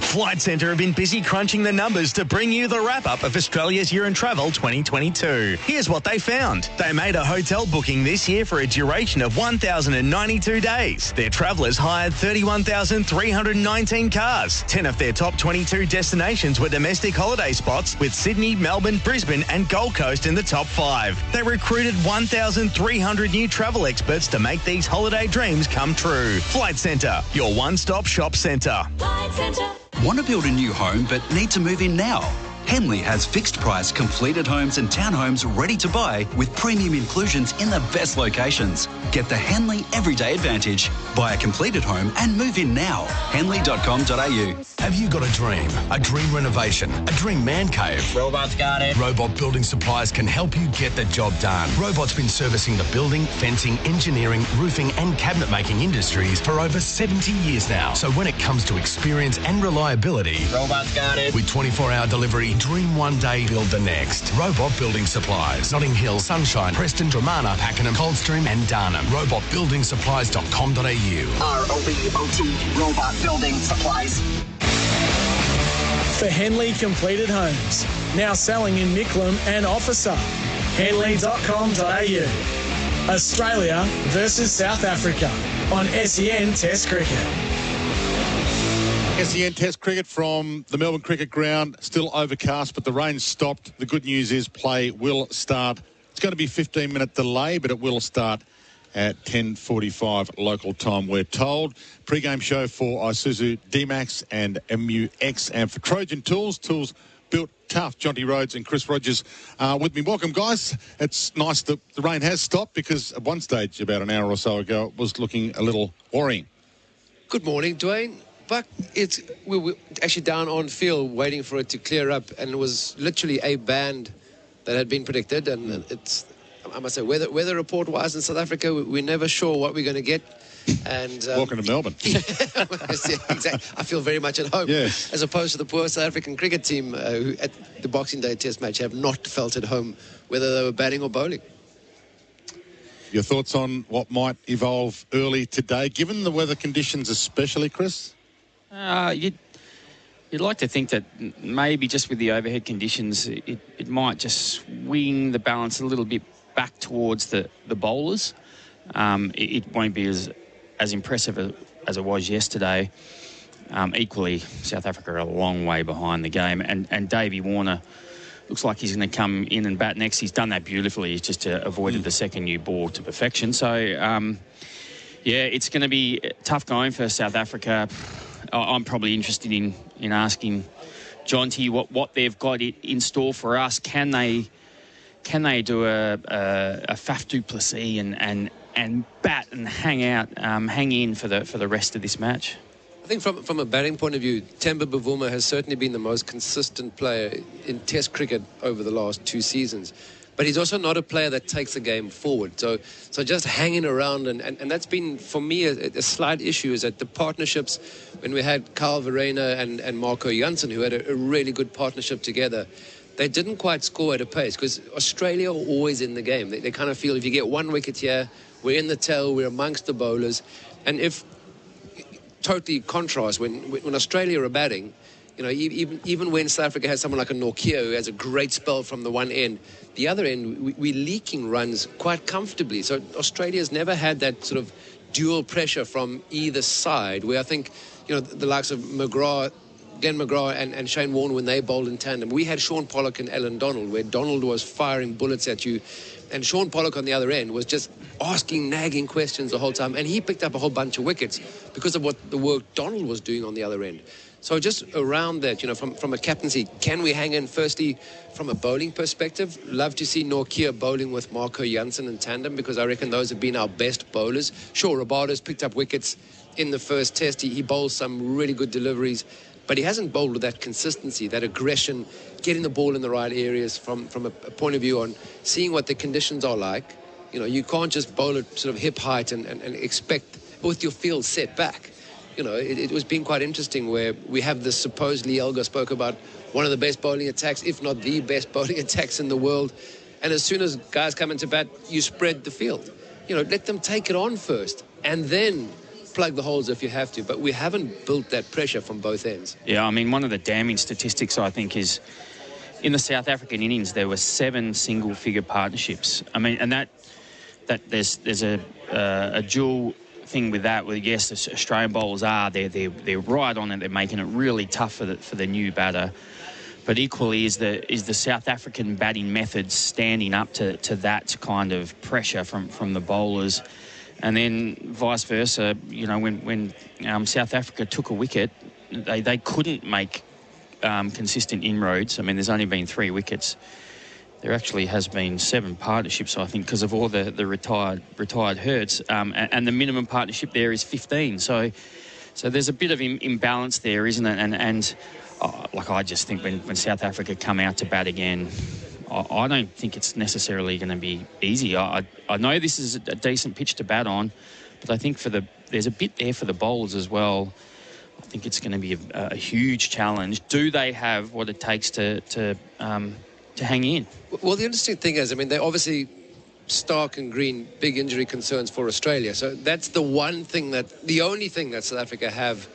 Flight Centre have been busy crunching the numbers to bring you the wrap-up of Australia's Year in Travel 2022. Here's what they found. They made a hotel booking this year for a duration of 1,092 days. Their travellers hired 31,319 cars. 10 of their top 22 destinations were domestic holiday spots, with Sydney, Melbourne, Brisbane and Gold Coast in the top 5. They recruited 1,300 new travel experts to make these holiday dreams come true. Flight Centre, your one-stop shop centre. Flight Centre. Want to build a new home but need to move in now? Henley has fixed price completed homes and townhomes ready to buy with premium inclusions in the best locations. Get the Henley Everyday Advantage. Buy a completed home and move in now. Henley.com.au. Have you got a dream renovation, a dream man cave? Robot's got it. Robot Building Supplies can help you get the job done. Robot's been servicing the building, fencing, engineering, roofing and cabinet making industries for over 70 years now. So when it comes to experience and reliability, Robot's got it. With 24-hour delivery, dream one day, build the next. Robot Building Supplies. Notting Hill, Sunshine, Preston, Dramana, Pakenham, Coldstream and Darnham. RobotBuildingSupplies.com.au. ROBOT Robot Building Supplies. For Henley Completed Homes, now selling in Micklem and Officer. Henley.com.au. Australia versus South Africa on SEN Test Cricket. SEN Test Cricket from the Melbourne Cricket Ground. Still overcast, but the rain stopped. The good news is play will start. It's going to be a 15-minute delay, but it will start at 10:45 local time, we're told. Pre-game show for Isuzu D-Max and MUX. And for Trojan Tools built tough. Jonty, Rhodes and Chris Rogers with me. Welcome, guys. It's nice that the rain has stopped, because at one stage about an hour or so ago it was looking a little worrying. Good morning, Dwayne. But we were actually down on field waiting for it to clear up, and it was literally a band that had been predicted. And it's, I must say, weather report-wise in South Africa, we're never sure what we're going to get. And welcome to Melbourne. Yeah, exactly. I feel very much at home, yes, as opposed to the poor South African cricket team who at the Boxing Day Test match have not felt at home, whether they were batting or bowling. Your thoughts on what might evolve early today, given the weather conditions especially, Chris? You'd like to think that maybe just with the overhead conditions, it might just swing the balance a little bit back towards the bowlers. It won't be as impressive as it was yesterday. Equally, South Africa are a long way behind the game, and Davey Warner looks like he's going to come in and bat next. He's done that beautifully. He's just avoided the second new ball to perfection. So, yeah, it's going to be tough going for South Africa. I'm probably interested in asking Jonty what they've got in store for us. Can they do a Faf du Plessis and bat and hang in for the rest of this match? I think from a batting point of view, Temba Bavuma has certainly been the most consistent player in Test cricket over the last 2 seasons. but he's also not a player that takes the game forward. So just hanging around, and that's been, for me, a slight issue, is that the partnerships, when we had Carl Verreynne and Marco Jansen, who had a really good partnership together, they didn't quite score at a pace, because Australia are always in the game. They kind of feel if you get one wicket here, we're in the tail, we're amongst the bowlers. And if, totally contrast, when Australia are batting, you know, even when South Africa has someone like a Nortje who has a great spell from the one end, the other end, we're leaking runs quite comfortably. So Australia's never had that sort of dual pressure from either side, where I think, you know, the likes of Glenn McGrath and Shane Warne, when they bowled in tandem. We had Sean Pollock and Alan Donald, where Donald was firing bullets at you, and Sean Pollock on the other end was just asking nagging questions the whole time, and he picked up a whole bunch of wickets because of what the work Donald was doing on the other end. So just around that, you know, from a captaincy, can we hang in? Firstly, from a bowling perspective, love to see Nortje bowling with Marco Jansen in tandem, because I reckon those have been our best bowlers. Sure, Rabado's picked up wickets in the first test. He bowls some really good deliveries, but he hasn't bowled with that consistency, that aggression, getting the ball in the right areas from a point of view on seeing what the conditions are like. You know, you can't just bowl at sort of hip height and expect with your field set back. You know, it was been quite interesting where we have this supposedly, Elgar spoke about, one of the best bowling attacks, if not the best bowling attacks in the world. And as soon as guys come into bat, you spread the field. You know, let them take it on first and then plug the holes if you have to. But we haven't built that pressure from both ends. Yeah, I mean, one of the damning statistics, I think, is in the South African innings, there were 7 single-figure partnerships. I mean, and that there's a dual thing with that, where yes, the Australian bowlers they're right on it, they're making it really tough for the new batter, but equally is the South African batting methods standing up to that kind of pressure from the bowlers. And then vice versa, you know, when South Africa took a wicket, they couldn't make consistent inroads. I mean, there's only been 3 wickets. There actually has been 7 partnerships, I think, because of all the retired herds, and the minimum partnership there is 15. So there's a bit of imbalance there, isn't it? And like, I just think when South Africa come out to bat again, I don't think it's necessarily going to be easy. I know this is a decent pitch to bat on, but I think there's a bit there for the bowlers as well. I think it's going to be a huge challenge. Do they have what it takes to hang in? Well, the interesting thing is, I mean, they're obviously stark and green, big injury concerns for Australia. So that's the only thing that South Africa have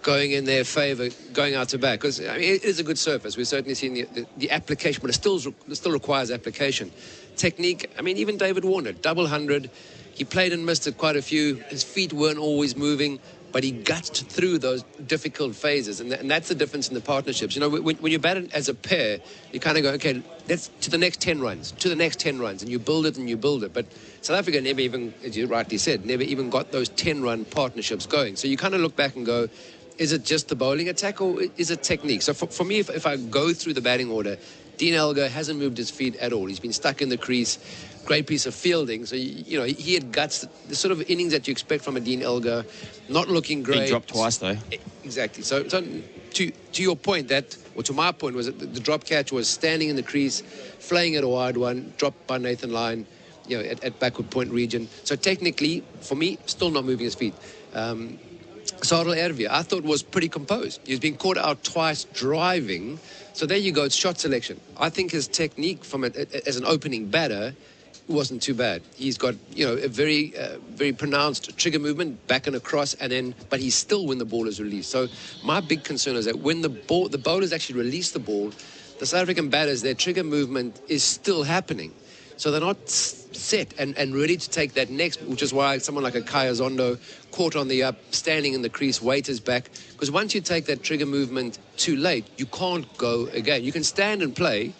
going in their favour, going out to bat. Because, I mean, it is a good surface. We've certainly seen the application, but it still requires application. Technique, I mean, even David Warner, double 100. He played and missed it quite a few. His feet weren't always moving, but he gutsed through those difficult phases. And that's the difference in the partnerships. You know, when you bat it as a pair, you kind of go, okay, let's to the next 10 runs, and you build it. But South Africa never even, as you rightly said, never even got those 10-run partnerships going. So you kind of look back and go, is it just the bowling attack or is it technique? So for me, if I go through the batting order, Dean Elgar hasn't moved his feet at all. He's been stuck in the crease. Great piece of fielding. So, you know, he had guts, the sort of innings that you expect from a Dean Elgar, not looking great. He dropped twice, though. Exactly. So to your point, to my point, was that the drop catch was standing in the crease, flaying at a wide one, dropped by Nathan Lyon, you know, at backward point region. So technically, for me, still not moving his feet. Sadil Ervia, I thought, was pretty composed. He's been caught out twice driving. So there you go, it's shot selection. I think his technique as an opening batter wasn't too bad. He's got, you know, a very pronounced trigger movement back and across, but he's still when the ball is released. So my big concern is that when the bowlers actually release the ball, the South African batters, their trigger movement is still happening. So they're not set and ready to take that next, which is why someone like a Kaya Zondo caught on the up, standing in the crease, weight his back. Because once you take that trigger movement too late, you can't go again. You can stand and play,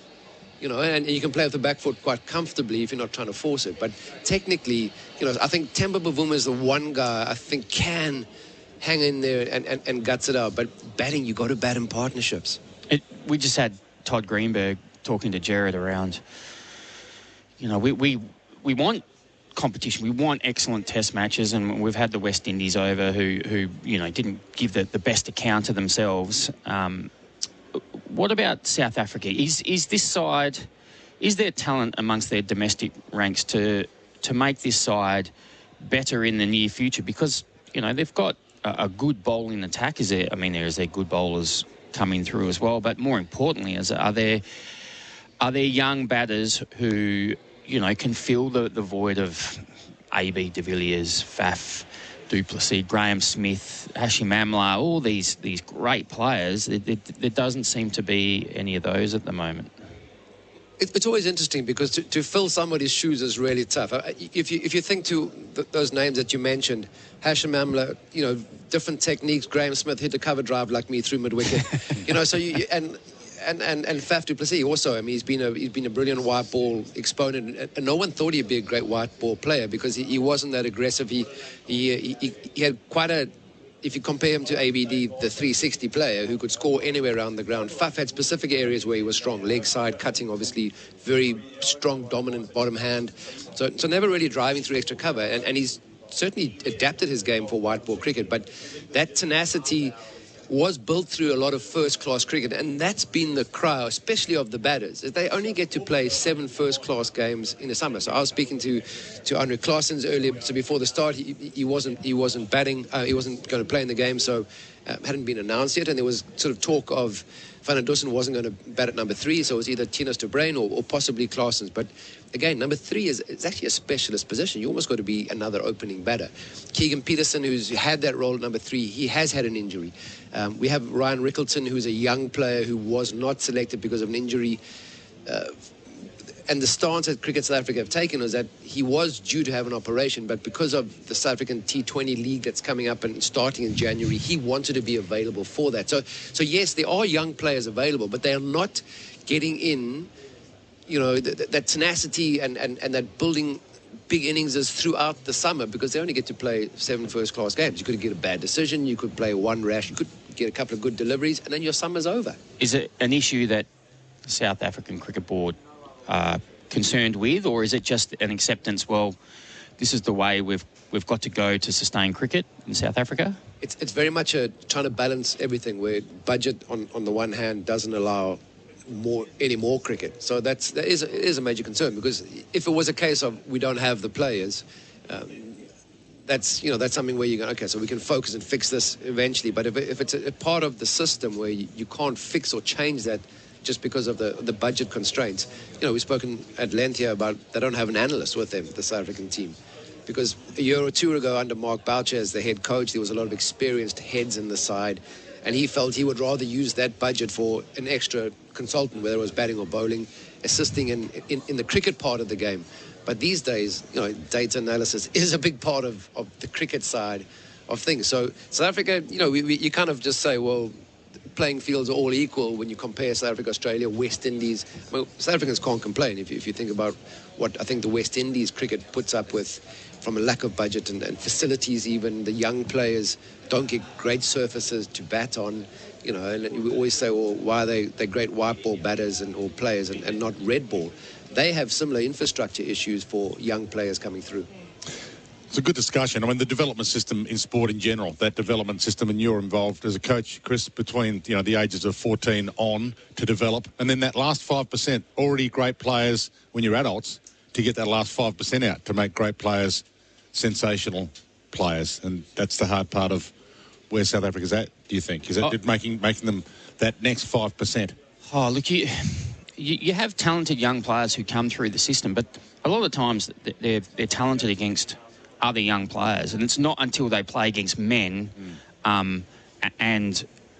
you know, and you can play with the back foot quite comfortably if you're not trying to force it. But technically, you know, I think Temba Bavuma is the one guy I think can hang in there and guts it out. But batting, you got to bat in partnerships. We just had Todd Greenberg talking to Gerard around, you know, we want competition. We want excellent test matches, and we've had the West Indies over who you know, didn't give the best account of themselves. What about South Africa? Is this side is there talent amongst their domestic ranks to make this side better in the near future? Because, you know, they've got a good bowling attack. Is there good bowlers coming through as well? But more importantly, are there young batters who, you know, can fill the void of AB de Villiers, Faf, Duplessis, Graham Smith, Hashim Amla, all these great players? There doesn't seem to be any of those at the moment. It's always interesting because to fill somebody's shoes is really tough. If you think to those names that you mentioned, Hashim Amla, you know, different techniques. Graham Smith hit a cover drive like me through mid-wicket. You know, so and Faf du Plessis also. I mean, he's been a brilliant white ball exponent, and no one thought he'd be a great white ball player because he wasn't that aggressive. He had quite a. If you compare him to ABD, the 360 player who could score anywhere around the ground, Faf had specific areas where he was strong. Leg side, cutting, obviously, very strong, dominant bottom hand. So never really driving through extra cover. And he's certainly adapted his game for white ball cricket. But that tenacity was built through a lot of first-class cricket. And that's been the cry, especially of the batters, is they only get to play 7 first-class games in a summer. So I was speaking to Andre Claessens earlier. So before the start, he wasn't batting. He wasn't going to play in the game, so hadn't been announced yet. And there was sort of talk of Van Dussen wasn't going to bat at number 3, so it was either Tinus de Bruin or possibly Claessens. But again, number 3 is actually a specialist position. You almost got to be another opening batter. Keegan Peterson, who's had that role at number 3, he has had an injury. We have Ryan Rickleton, who's a young player who was not selected because of an injury. And the stance that Cricket South Africa have taken is that he was due to have an operation, but because of the South African T20 league that's coming up and starting in January, he wanted to be available for that. So yes, there are young players available, but they are not getting in, you know, that tenacity and that building big innings throughout the summer because they only get to play 7 first-class games. You could get a bad decision, you could play one rash, you could get a couple of good deliveries, and then your summer's over. Is it an issue that the South African Cricket Board concerned with, or is it just an acceptance, well, this is the way we've got to go to sustain cricket in South Africa? It's very much trying to balance everything where budget on the one hand doesn't allow any more cricket. So that is a major concern because if it was a case of we don't have the players, that's something where you go, okay, so we can focus and fix this eventually. But if it's a part of the system where you can't fix or change that just because of the budget constraints. You know, we've spoken at length here about they don't have an analyst with them, the South African team. Because a year or two ago under Mark Boucher as the head coach, there was a lot of experienced heads in the side. And he felt he would rather use that budget for an extra consultant, whether it was batting or bowling, assisting in the cricket part of the game. But these days, you know, data analysis is a big part of the cricket side of things. So South Africa, you know, you kind of just say, well, playing fields are all equal when you compare South Africa, Australia, West Indies. Well, South Africans can't complain if you think about what I think the West Indies cricket puts up with from a lack of budget and facilities. Even the young players don't get great surfaces to bat on, you know, and we always say, well, why are they great white ball batters or players and not red ball? They have similar infrastructure issues for young players coming through. It's a good discussion. I mean, the development system in sport in general, that development system, and you're involved as a coach, Chris, between, you know, the ages of 14 on to develop, and then that last 5%, already great players when you're adults, to get that last 5% out to make great players sensational players. And that's the hard part of where South Africa's at, do you think? Is it making them that next 5%? Oh, look, you have talented young players who come through the system, but a lot of times they're talented against other young players, and it's not until they play against men and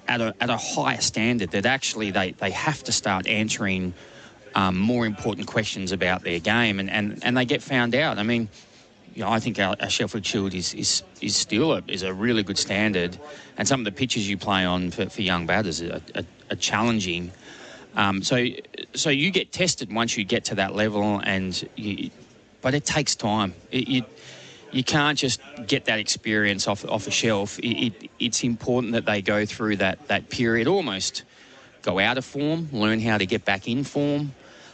at a higher standard that actually they have to start answering more important questions about their game, and they get found out. I mean, you know, I think our Sheffield Shield is still a really good standard, and some of the pitches you play on for young batters are challenging. So you get tested once you get to that level, but it takes time. You can't just get that experience off a shelf. It's important that they go through that period, almost go out of form, learn how to get back in form,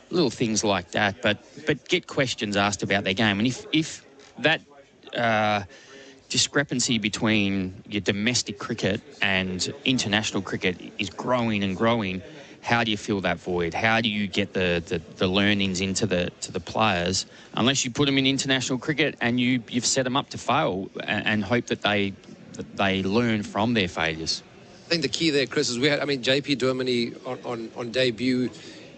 little things like that. But get questions asked about their game. And if that discrepancy between your domestic cricket and international cricket is growing and growing, how do you fill that void? How do you get the learnings into the players? Unless you put them in international cricket and you've set them up to fail and hope that they learn from their failures. I think the key there, Chris, is JP Dormany on debut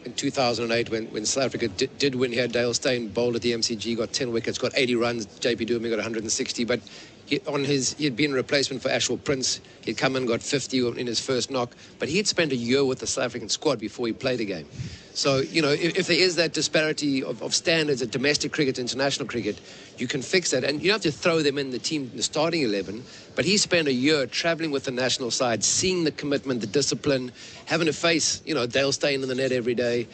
in 2008 when South Africa did win. He had Dale Steyn bowled at the MCG, got 10 wickets, got 80 runs. JP Dormany got 160, but he had been a replacement for Ashwell Prince. He'd come in, got 50 in his first knock, but he had spent a year with the South African squad before he played a game. So, if there is that disparity of standards at domestic cricket, international cricket, you can fix that. And you don't have to throw them in the team, the starting 11. But he spent a year travelling with the national side, seeing the commitment, the discipline, having to face, Dale Steyn in the net every day,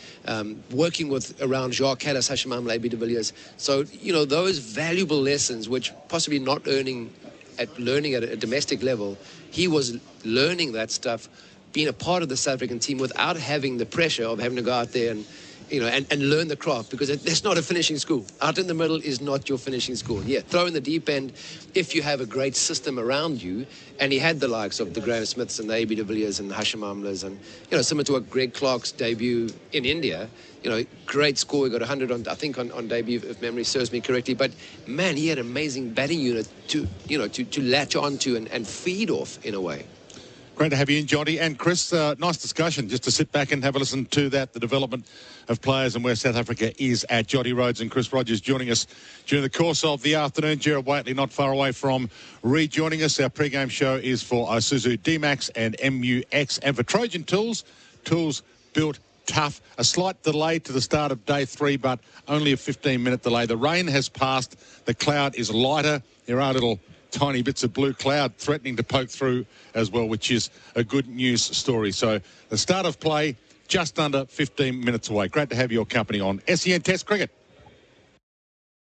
working around Jacques Callis, Hashim Amla, AB de Villiers. So, those valuable lessons, which possibly not learning at a domestic level, he was learning that stuff, being a part of the South African team without having the pressure of having to go out there and learn the craft, because that's not a finishing school. Out in the middle is not your finishing school. Yeah, throw in the deep end if you have a great system around you. And he had the likes of the Graham Smiths and the AB de Villiers and the Hashim Amlas and, similar to what Greg Clark's debut in India, great score. He got 100 on debut, if memory serves me correctly. But man, he had an amazing batting unit to latch onto and feed off in a way. Great to have you in, Jonty and Chris. Nice discussion, just to sit back and have a listen to that, the development of players and where South Africa is at. Jonty Rhodes and Chris Rogers joining us during the course of the afternoon. Gerard Whateley not far away from rejoining us. Our pre-game show is for Isuzu D-Max and MUX. And for Trojan Tools built tough. A slight delay to the start of day 3, but only a 15-minute delay. The rain has passed. The cloud is lighter. There are little tiny bits of blue cloud threatening to poke through as well, which is a good news story. So the start of play just under 15 minutes away. Great to have your company on SEN Test Cricket.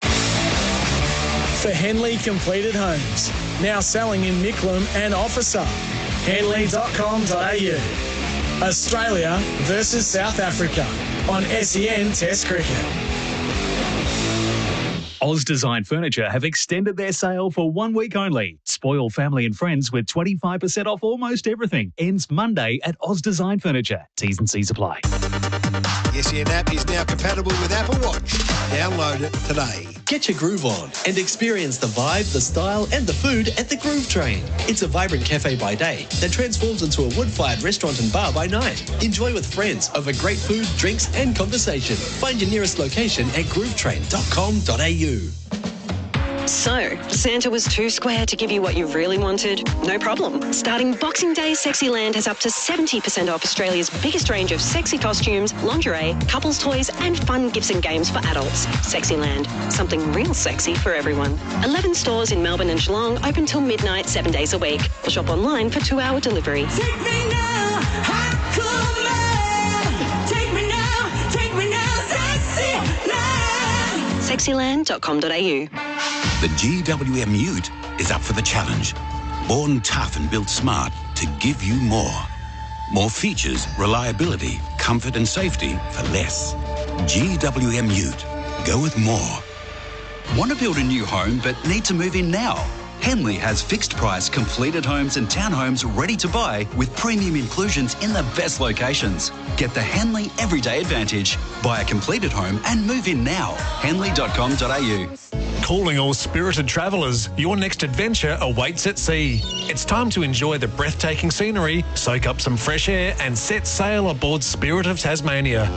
For Henley Completed Homes, now selling in Micklem and Officer. Henley.com.au. Australia versus South Africa on SEN Test Cricket. Oz Design Furniture have extended their sale for 1 week only. Spoil family and friends with 25% off almost everything. Ends Monday at Oz Design Furniture. T's and C's apply. The SEN app is now compatible with Apple Watch. Download it today. Get your groove on and experience the vibe, the style and the food at the Groove Train. It's a vibrant cafe by day that transforms into a wood-fired restaurant and bar by night. Enjoy with friends over great food, drinks and conversation. Find your nearest location at groovetrain.com.au. So, Santa was too square to give you what you really wanted? No problem. Starting Boxing Day, Sexyland has up to 70% off Australia's biggest range of sexy costumes, lingerie, couples toys and fun gifts and games for adults. Sexyland, something real sexy for everyone. 11 stores in Melbourne and Geelong, open till midnight 7 days a week. Or shop online for 2-hour delivery. Take me now, hot, cool man. Take me now, Sexyland. Sexyland.com.au. The GWM Ute is up for the challenge. Born tough and built smart to give you more. More features, reliability, comfort and safety for less. GWM Ute. Go with more. Want to build a new home but need to move in now? Henley has fixed price completed homes and townhomes ready to buy with premium inclusions in the best locations. Get the Henley Everyday Advantage. Buy a completed home and move in now. Henley.com.au. Calling all spirited travellers, your next adventure awaits at sea. It's time to enjoy the breathtaking scenery, soak up some fresh air and set sail aboard Spirit of Tasmania.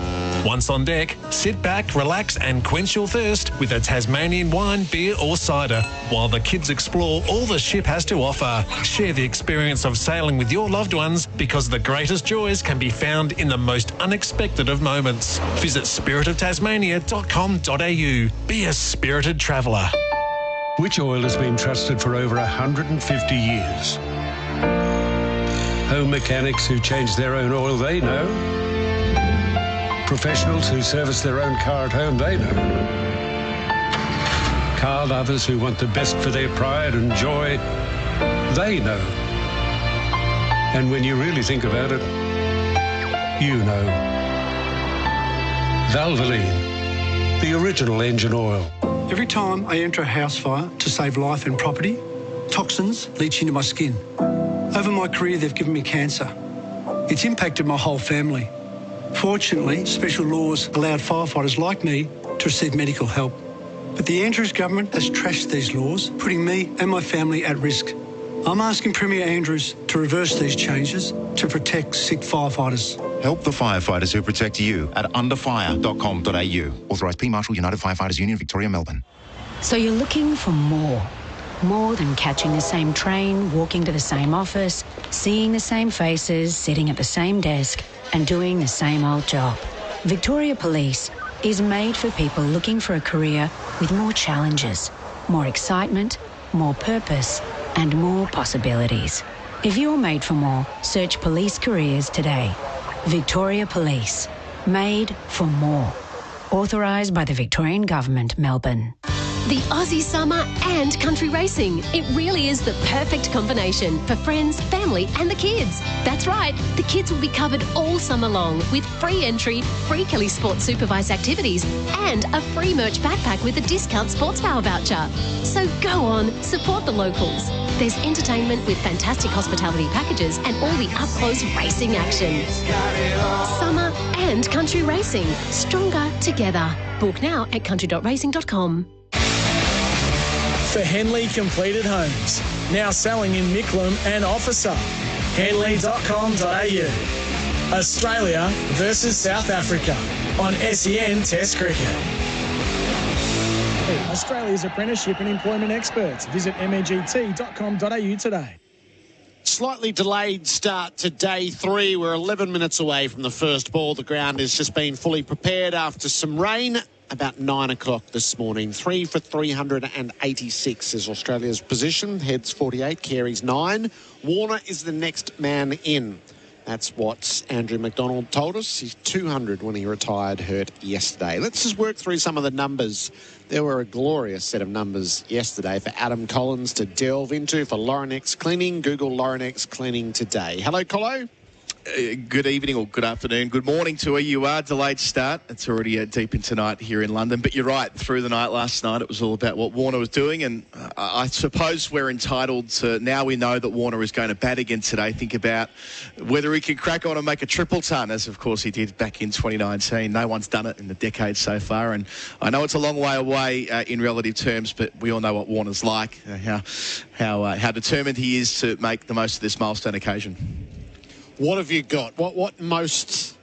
Once on deck, sit back, relax and quench your thirst with a Tasmanian wine, beer or cider, while the kids explore all the ship has to offer. Share the experience of sailing with your loved ones because the greatest joys can be found in the most unexpected of moments. Visit spiritoftasmania.com.au. Be a spirited traveller. Which oil has been trusted for over 150 years? Home mechanics who change their own oil, they know. Professionals who service their own car at home, they know. Car lovers who want the best for their pride and joy, they know. And when you really think about it, you know. Valvoline, the original engine oil. Every time I enter a house fire to save life and property, toxins leach into my skin. Over my career, they've given me cancer. It's impacted my whole family. Fortunately, special laws allowed firefighters like me to receive medical help. But the Andrews government has trashed these laws, putting me and my family at risk. I'm asking Premier Andrews to reverse these changes to protect sick firefighters. Help the firefighters who protect you at underfire.com.au. Authorised P. Marshall, United Firefighters Union, Victoria, Melbourne. So you're looking for more. More than catching the same train, walking to the same office, seeing the same faces, sitting at the same desk, and doing the same old job. Victoria Police is made for people looking for a career with more challenges, more excitement, more purpose, and more possibilities. If you're made for more, search police careers today. Victoria Police. Made for more. Authorised by the Victorian Government, Melbourne. The Aussie summer and country racing. It really is the perfect combination for friends, family and the kids. That's right, the kids will be covered all summer long with free entry, free Kelly Sports supervised activities and a free merch backpack with a discount sports power voucher. So go on, support the locals. There's entertainment with fantastic hospitality packages and all the up-close racing action. Summer and country racing. Stronger together. Book now at country.racing.com. For Henley Completed Homes, now selling in Micklem and Officer. Henley.com.au. Australia versus South Africa on SEN Test Cricket. Australia's apprenticeship and employment experts. Visit megt.com.au today. Slightly delayed start to day 3. We're 11 minutes away from the first ball. The ground has just been fully prepared after some rain. About 9 o'clock this morning. 3 for 386 is Australia's position. Heads 48, carries 9. Warner is the next man in. That's what Andrew McDonald told us. He's 200 when he retired hurt yesterday. Let's just work through some of the numbers. There were a glorious set of numbers yesterday for Adam Collins to delve into for Laurenex Cleaning. Google Laurenex Cleaning today. Hello, Colo. Good evening or good afternoon. Good morning to where you are. Delayed start. It's already deep into night here in London. But you're right. Through the night last night, it was all about what Warner was doing. And I suppose we're entitled to, now we know that Warner is going to bat again today, think about whether he can crack on and make a triple ton, as of course he did back in 2019. No one's done it in the decade so far. And I know it's a long way away in relative terms, but we all know what Warner's like, how determined he is to make the most of this milestone occasion. What have you got? What most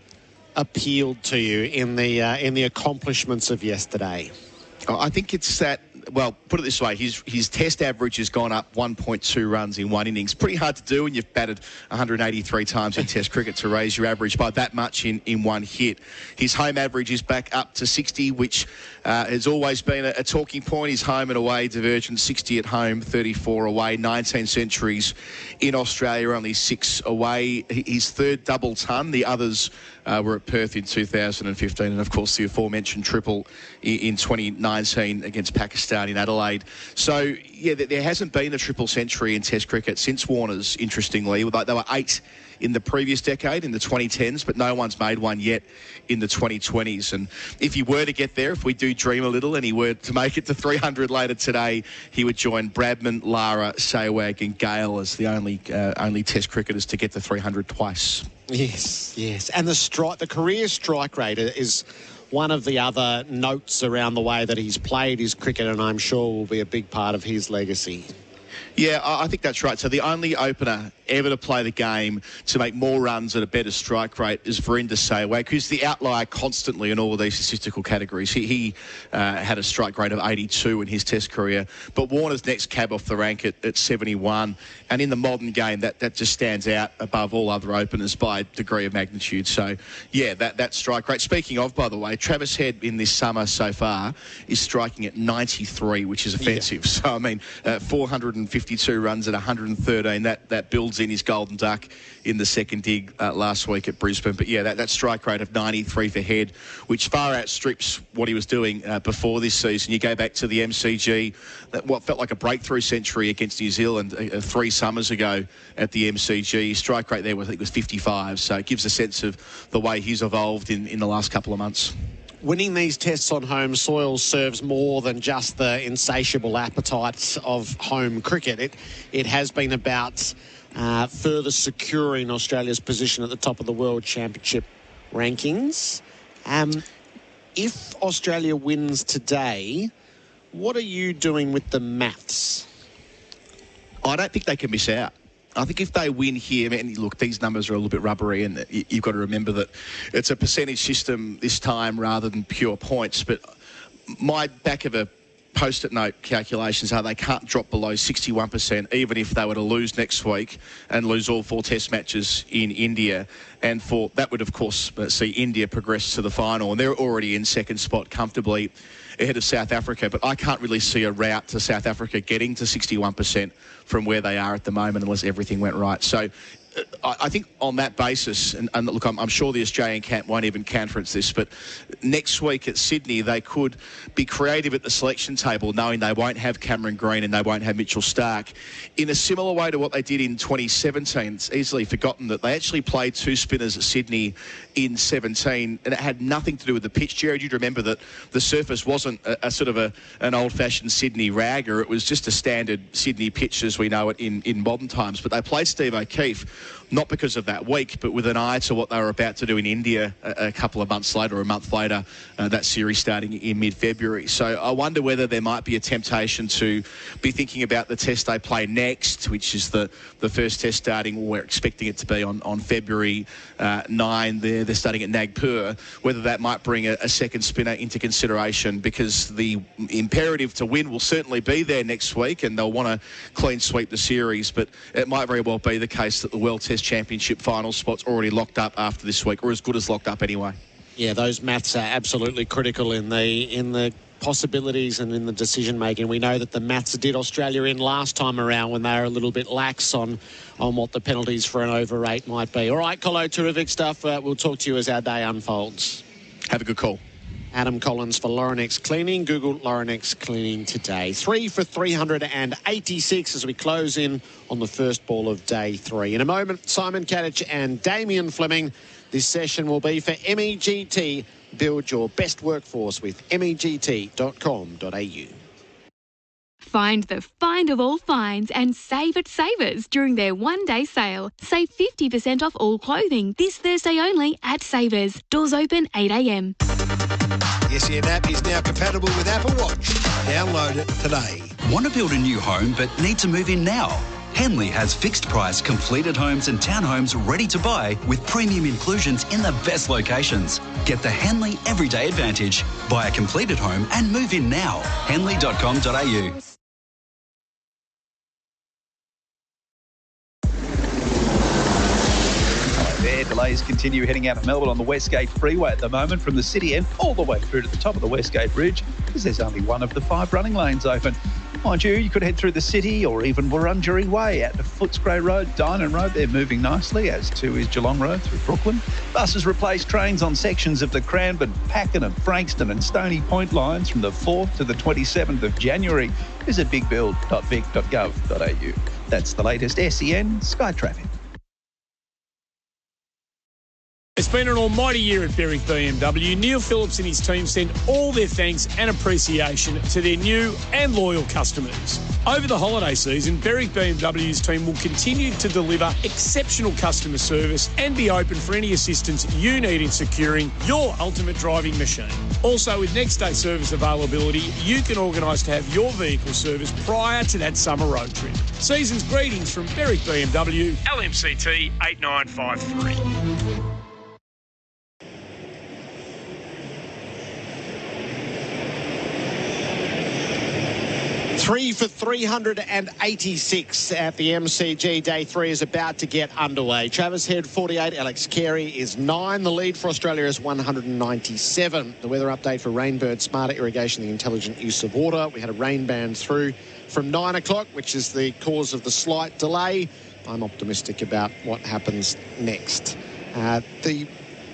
appealed to you in the accomplishments of yesterday? I think it's that. Well, put it this way, his test average has gone up 1.2 runs in one innings. Pretty hard to do when you've batted 183 times in test cricket to raise your average by that much in one hit. His home average is back up to 60, which has always been a talking point. His home and away divergence, 60 at home, 34 away, 19 centuries in Australia, only 6 away. His third double ton, the others were at Perth in 2015, and of course the aforementioned triple in 2019 against Pakistan in Adelaide. So, yeah, there hasn't been a triple century in Test cricket since Warner's, interestingly. There were 8 in the previous decade, in the 2010s, but no one's made one yet in the 2020s. And if he were to get there, if we do dream a little, and he were to make it to 300 later today, he would join Bradman, Lara, Sehwag and Gale as the only Test cricketers to get to 300 twice. Yes. And the career strike rate is one of the other notes around the way that he's played his cricket, and I'm sure will be a big part of his legacy. Yeah, I think that's right. So the only opener ever to play the game to make more runs at a better strike rate is Virender Sehwag, who's the outlier constantly in all of these statistical categories. He had a strike rate of 82 in his Test career, but Warner's next cab off the rank at 71. And in the modern game, that just stands out above all other openers by degree of magnitude. So, yeah, that strike rate. Speaking of, by the way, Travis Head in this summer so far is striking at 93, which is offensive. Yeah. So, I mean, 452 runs at 113, that builds in his golden duck in the second dig last week at Brisbane. But yeah, that strike rate of 93 for Head, which far outstrips what he was doing before this season. You go back to the MCG, what felt like a breakthrough century against New Zealand 3 summers ago at the MCG. His strike rate there, I think, was 55. So it gives a sense of the way he's evolved in the last couple of months. Winning these tests on home soil serves more than just the insatiable appetite of home cricket. It has been about further securing Australia's position at the top of the World Championship rankings. If Australia wins today, what are you doing with the maths? I don't think they can miss out. I think if they win here, man, look, these numbers are a little bit rubbery, and you've got to remember that it's a percentage system this time rather than pure points. But my back of a post-it note calculations are they can't drop below 61%, even if they were to lose next week and lose all 4 test matches in India. And for that would, of course, see India progress to the final. And they're already in second spot comfortably ahead of South Africa. But I can't really see a route to South Africa getting to 61% from where they are at the moment unless everything went right. So I think on that basis, and look, I'm sure the Australian camp won't even countenance this, but next week at Sydney, they could be creative at the selection table, knowing they won't have Cameron Green and they won't have Mitchell Starc, in a similar way to what they did in 2017. It's easily forgotten that they actually played 2 spinners at Sydney in 17, and it had nothing to do with the pitch. Gerard, you'd remember that the surface wasn't a sort of an old-fashioned Sydney ragger. It was just a standard Sydney pitch as we know it in modern times. But they played Steve O'Keefe, not because of that week, but with an eye to what they were about to do in India a couple of months later, or a month later, that series starting in mid-February. So I wonder whether there might be a temptation to be thinking about the test they play next, which is the first test starting, we're expecting it to be on February 9 there. They're starting at Nagpur, whether that might bring a second spinner into consideration, because the imperative to win will certainly be there next week and they'll want to clean sweep the series. But it might very well be the case that the World Test Championship final spot's already locked up after this week, or as good as locked up anyway. Yeah, those maths are absolutely critical in the possibilities and in the decision making. We know that the maths did Australia in last time around when they were a little bit lax on what the penalties for an over 8 might be. All right, Colo, terrific stuff. We'll talk to you as our day unfolds. Have a good call. Adam Collins for Laurenex Cleaning. Google Laurenex Cleaning today. 3 for 386 as we close in on the first ball of day 3. In a moment, Simon Katich and Damien Fleming. This session will be for MEGT. Build your best workforce with MEGT.com.au. Find the find of all finds and save at Savers during their one-day sale. Save 50% off all clothing this Thursday only at Savers. Doors open 8 a.m. The SEN app is now compatible with Apple Watch. Download it today. Want to build a new home but need to move in now? Henley has fixed price completed homes and townhomes ready to buy with premium inclusions in the best locations. Get the Henley Everyday Advantage. Buy a completed home and move in now. Henley.com.au. Delays continue heading out of Melbourne on the Westgate Freeway at the moment, from the city end all the way through to the top of the Westgate Bridge, because there's only one of the 5 running lanes open. Mind you could head through the city or even Wurundjeri Way out to Footscray Road, Dynon Road. They're moving nicely, as too is Geelong Road through Brooklyn. Buses replace trains on sections of the Cranbourne, Pakenham, Frankston and Stony Point lines from the 4th to the 27th of January. Visit bigbuild.vic.gov.au. That's the latest SEN Sky Traffic. It's been an almighty year at Berwick BMW. Neil Phillips and his team send all their thanks and appreciation to their new and loyal customers. Over the holiday season, Berwick BMW's team will continue to deliver exceptional customer service and be open for any assistance you need in securing your ultimate driving machine. Also, with next day service availability, you can organise to have your vehicle serviced prior to that summer road trip. Season's greetings from Berwick BMW, LMCT 8953. 3 for 386 at the MCG. Day 3 is about to get underway. Travis Head, 48. Alex Carey is 9. The lead for Australia is 197. The weather update for Rainbird Smarter Irrigation, the intelligent use of water. We had a rain band through from 9 o'clock, which is the cause of the slight delay. I'm optimistic about what happens next. The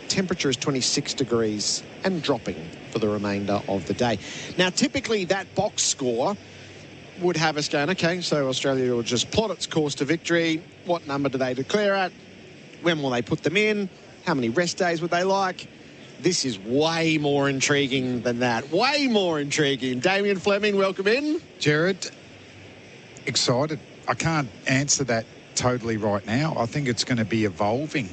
temperature is 26 degrees and dropping for the remainder of the day. Now, typically that box score would have us going, okay, so Australia will just plot its course to victory. What number do they declare at? When will they put them in? How many rest days would they like? This is way more intriguing than that. Way more intriguing. Damien Fleming, welcome in. Gerard, excited. I can't answer that totally right now. I think it's going to be evolving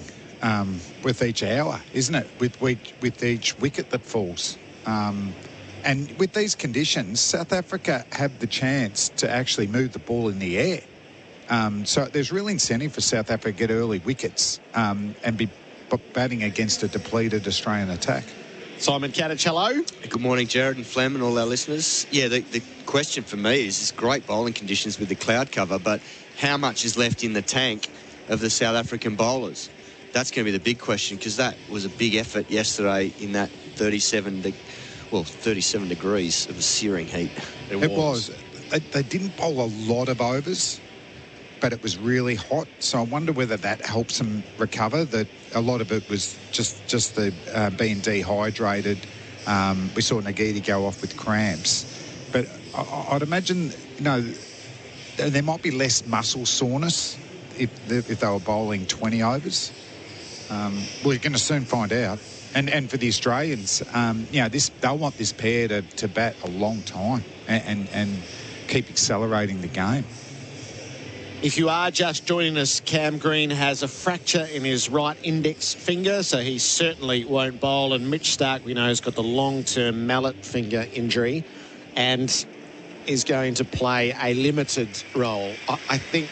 with each hour, isn't it? With each wicket that falls. And with these conditions, South Africa have the chance to actually move the ball in the air. So there's real incentive for South Africa to get early wickets and be batting against a depleted Australian attack. Simon Katich, hello. Good morning, Gerard and Fleming and all our listeners. Yeah, the question for me is it's great bowling conditions with the cloud cover, but how much is left in the tank of the South African bowlers? That's going to be the big question, because that was a big effort yesterday in that 37 degrees of a searing heat. It was. They didn't bowl a lot of overs, but it was really hot. So I wonder whether that helps them recover. That a lot of it was just the being dehydrated. We saw Nagiti go off with cramps. But I'd imagine, there might be less muscle soreness if they were bowling 20 overs. We're going to soon find out. And for the Australians, they'll want this pair to bat a long time and keep accelerating the game. If you are just joining us, Cam Green has a fracture in his right index finger, so he certainly won't bowl. And Mitch Stark, we know, has got the long-term mallet finger injury and is going to play a limited role. I think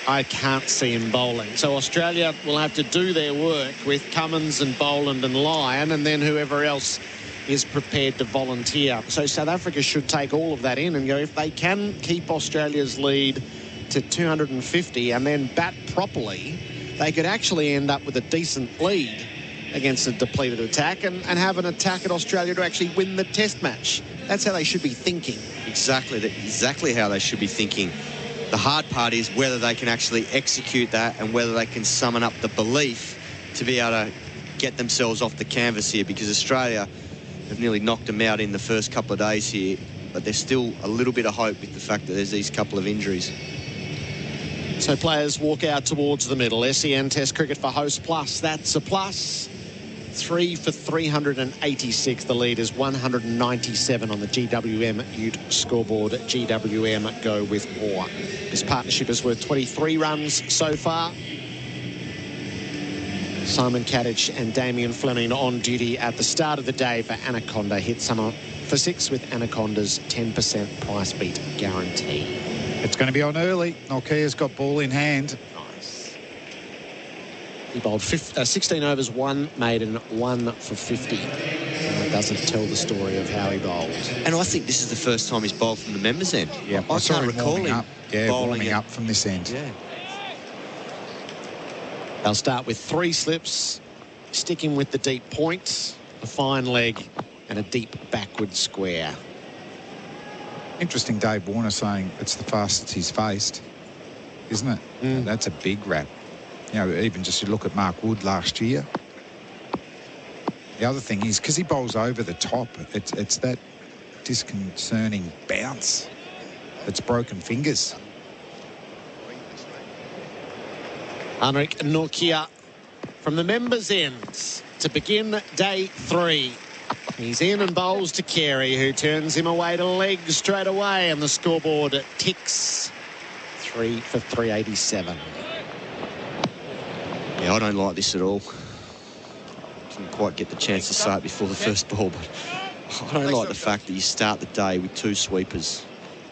I can't see him bowling. So Australia will have to do their work with Cummins and Boland and Lyon, and then whoever else is prepared to volunteer. So South Africa should take all of that in and go, if they can keep Australia's lead to 250 and then bat properly, they could actually end up with a decent lead against a depleted attack and have an attack at Australia to actually win the test match. That's how they should be thinking. Exactly how they should be thinking. The hard part is whether they can actually execute that and whether they can summon up the belief to be able to get themselves off the canvas here, because Australia have nearly knocked them out in the first couple of days here, but there's still a little bit of hope with the fact that there's these couple of injuries. So players walk out towards the middle. SEN Test Cricket for Host Plus. That's a plus. 3 for 386. The lead is 197 on the GWM Ute scoreboard. GWM go with more. This partnership is worth 23 runs so far. Simon Katich and Damien Fleming on duty at the start of the day for Anaconda. Hit summer for 6 with Anaconda's 10% price beat guarantee. It's going to be on early. Nokia's got ball in hand. Nice. He bowled 16 overs, 1 maiden, 1 for 50. And that doesn't tell the story of how he bowled. And I think this is the first time he's bowled from the members' end. Yeah, I can't recall him warming up from this end. Yeah. They'll start with 3 slips, sticking with the deep point, a fine leg, and a deep backward square. Interesting, Dave Warner saying it's the fastest he's faced, isn't it? Mm. That's a big rap. Even just you look at Mark Wood last year. The other thing is, because he bowls over the top, it's that disconcerting bounce that's broken fingers. Henrik Nokia from the members' end to begin day 3. He's in and bowls to Carey, who turns him away to leg straight away, and the scoreboard ticks. 3 for 387. Yeah, I don't like this at all. Didn't quite get the chance to say it before the first ball, but I don't like the fact that you start the day with 2 sweepers.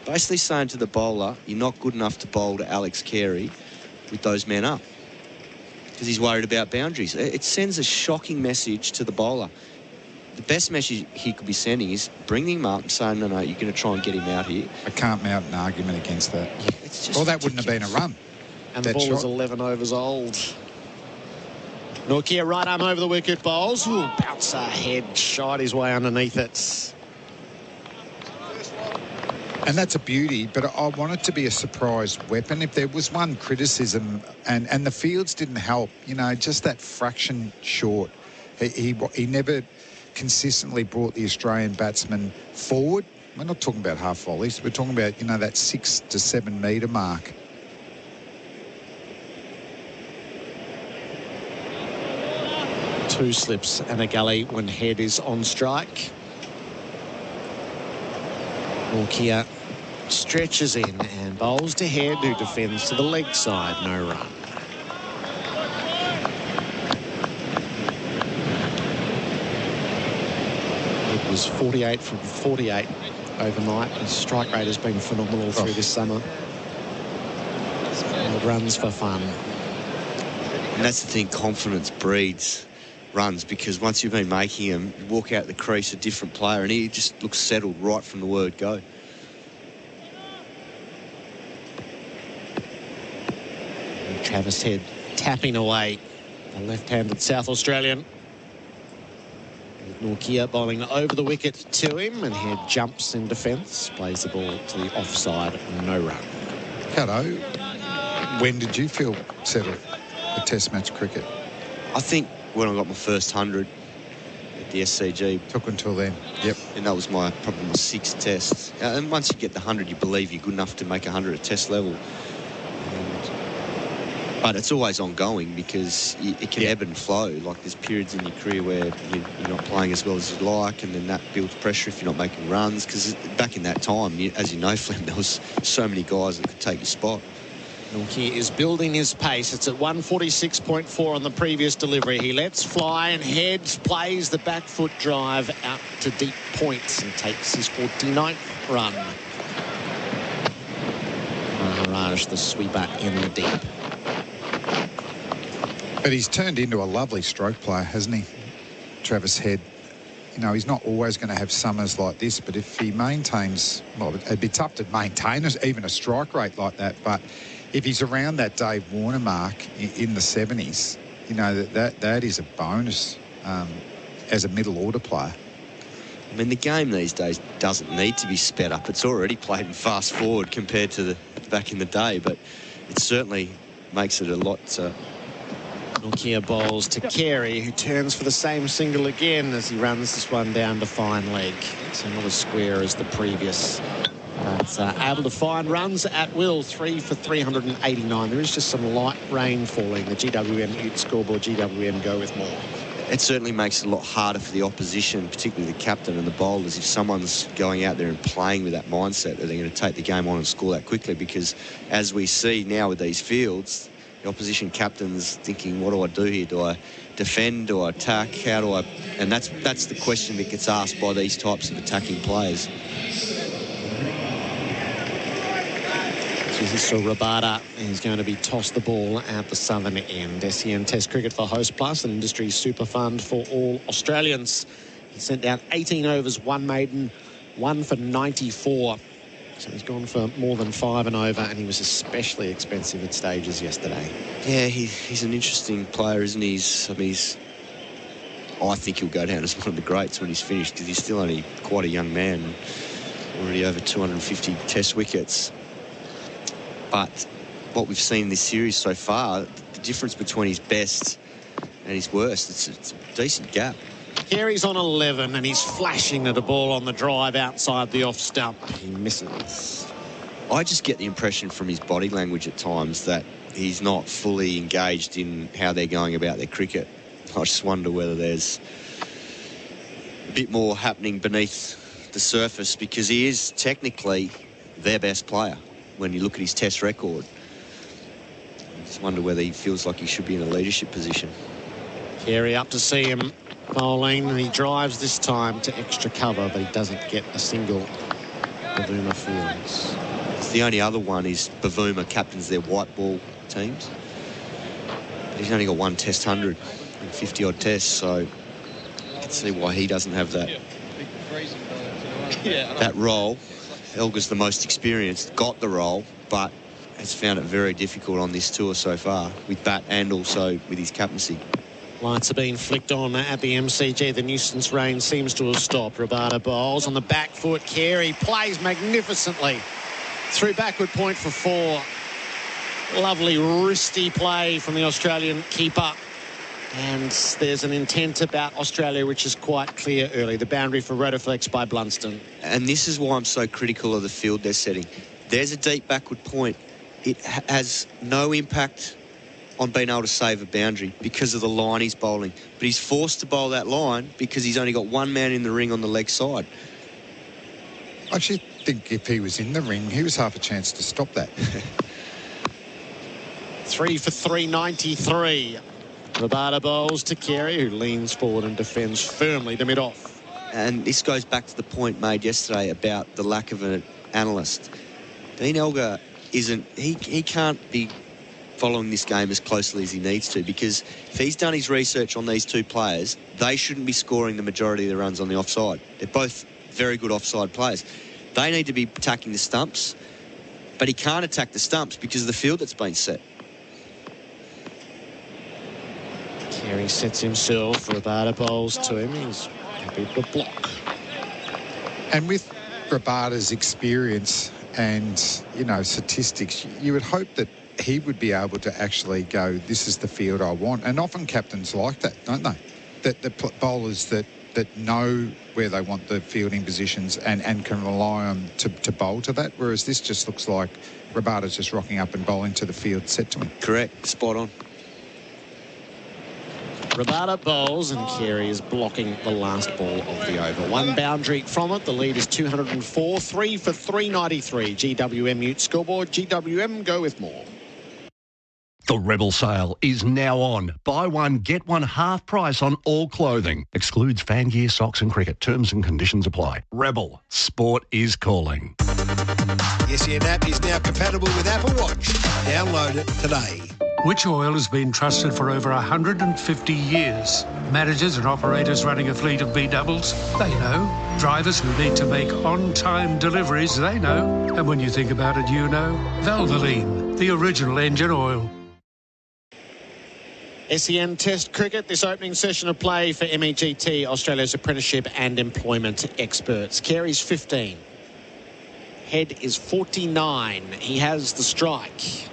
Basically saying to the bowler, you're not good enough to bowl to Alex Carey with those men up, because he's worried about boundaries. It sends a shocking message to the bowler. The best message he could be sending is bringing him up and saying, no, you're going to try and get him out here. I can't mount an argument against that. Yeah, it's just that wouldn't have been a run. And the ball is 11 overs old. Nokia right arm over the wicket, bowls. Ooh, bouncer head, shied his way underneath it. And that's a beauty, but I want it to be a surprise weapon. If there was one criticism, and the fields didn't help, just that fraction short. He never consistently brought the Australian batsmen forward. We're not talking about half volleys. We're talking about, that 6 to 7 metre mark. Two slips and a gully when head is on strike. Nokia stretches in and bowls to head, who defends to the leg side. No run. was 48 from 48 overnight. His strike rate has been phenomenal through this summer. Runs for fun. And that's the thing, confidence breeds runs, because once you've been making him, you walk out the crease a different player, and he just looks settled right from the word go. And Travis Head tapping away the left-handed South Australian. Norkia bowling over the wicket to him, and Head jumps in defence, plays the ball to the offside, no run. Cato, when did you feel settled with Test match cricket? I think when I got my first 100 at the SCG. Took until then. Yep. And that was probably my 6th test. And once you get the 100, you believe you're good enough to make 100 at test level. But it's always ongoing, because it can ebb and flow. Like, there's periods in your career where you're not playing as well as you'd like, and then that builds pressure if you're not making runs. Because back in that time, as you know, Flem, there was so many guys that could take your spot. Norkie is building his pace. It's at 146.4 on the previous delivery. He lets fly, and Head plays the back foot drive out to deep points and takes his 49th run. Maharaj, the sweeper, in the deep. But he's turned into a lovely stroke player, hasn't he, Travis Head? You know, he's not always going to have summers like this, but if he maintains, well, it'd be tough to maintain even a strike rate like that, but if he's around that Dave Warner mark in the 70s, you know, that is a bonus as a middle order player. I mean, the game these days doesn't need to be sped up. It's already played in fast forward compared to the back in the day, but it certainly makes it a lot... Norkia bowls to Carey, who turns for the same single again as he runs this one down to fine leg. It's not as square as the previous. But able to find runs at will, 3 for 389. There is just some light rain falling. The GWM Ute scoreboard, GWM go with more. It certainly makes it a lot harder for the opposition, particularly the captain and the bowlers, if someone's going out there and playing with that mindset that they're going to take the game on and score that quickly, because as we see now with these fields, the opposition captain's thinking, what do I do here? Do I defend? Do I attack? How do I... And that's the question that gets asked by these types of attacking players. So Rabada is going to be tossed the ball at the southern end. SEN Test Cricket for Host Plus, an industry super fund for all Australians. He sent down 18 overs, 1 maiden, 1 for 94. So he's gone for more than 5 and over, and he was especially expensive at stages yesterday. Yeah, he's an interesting player, isn't he? I think he'll go down as one of the greats when he's finished, because he's still only quite a young man, already over 250 Test wickets. But what we've seen in this series so far, the difference between his best and his worst, it's a decent gap. Carey's on 11, and he's flashing at a ball on the drive outside the off stump. He misses. I just get the impression from his body language at times that he's not fully engaged in how they're going about their cricket. I just wonder whether there's a bit more happening beneath the surface, because he is technically their best player when you look at his Test record. I just wonder whether he feels like he should be in a leadership position. Carey up to see him bowling, and he drives this time to extra cover, but he doesn't get a single. Bavuma fields. The only other one is Bavuma captains their white ball teams. But he's only got 1 Test 100 and 50-odd tests, so you can see why he doesn't have that, that role. Elgar's the most experienced, got the role, but has found it very difficult on this tour so far, with bat and also with his captaincy. Lights are being flicked on at the MCG. The nuisance rain seems to have stopped. Rabada bowls on the back foot. Carey plays magnificently through backward point for 4. Lovely wristy play from the Australian keeper. And there's an intent about Australia which is quite clear early. The boundary for Rotoflex by Blunston. And this is why I'm so critical of the field they're setting. There's a deep backward point. It has no impact on being able to save a boundary because of the line he's bowling. But he's forced to bowl that line because he's only got 1 man in the ring on the leg side. I actually think if he was in the ring, he was half a chance to stop that. 3 for 393. Rabada bowls to Carey, who leans forward and defends firmly to mid-off. and this goes back to the point made yesterday about the lack of an analyst. Dean Elgar he can't be following this game as closely as he needs to, because if he's done his research on these two players, they shouldn't be scoring the majority of the runs on the offside. They're both very good offside players. They need to be attacking the stumps, but he can't attack the stumps because of the field that's been set. Carey sets himself. Rabada bowls to him. He's happy to block. And with Rabada's experience and, statistics, you would hope that he would be able to actually go, this is the field I want. And often captains like that, don't they? That the bowlers that know where they want the fielding positions and can rely on to bowl to that, whereas this just looks like Rabada's just rocking up and bowling to the field set to him. Correct. Spot on. Rabada bowls and Carey is blocking the last ball of the over. One boundary from it. The lead is 204. 3 for 393. GWM Ute scoreboard. GWM go with more. The Rebel sale is now on. Buy one, get one half price on all clothing. Excludes fan gear, socks and cricket. Terms and conditions apply. Rebel. Sport is calling. SEN app is now compatible with Apple Watch. Download it today. Which Oil has been trusted for over 150 years. Managers and operators running a fleet of B-doubles, they know. Drivers who need to make on-time deliveries, they know. And when you think about it, you know. Valvoline, the original engine oil. SEN Test Cricket, this opening session of play for MEGT, Australia's apprenticeship and employment experts. Carey's 15. Head is 49. He has the strike.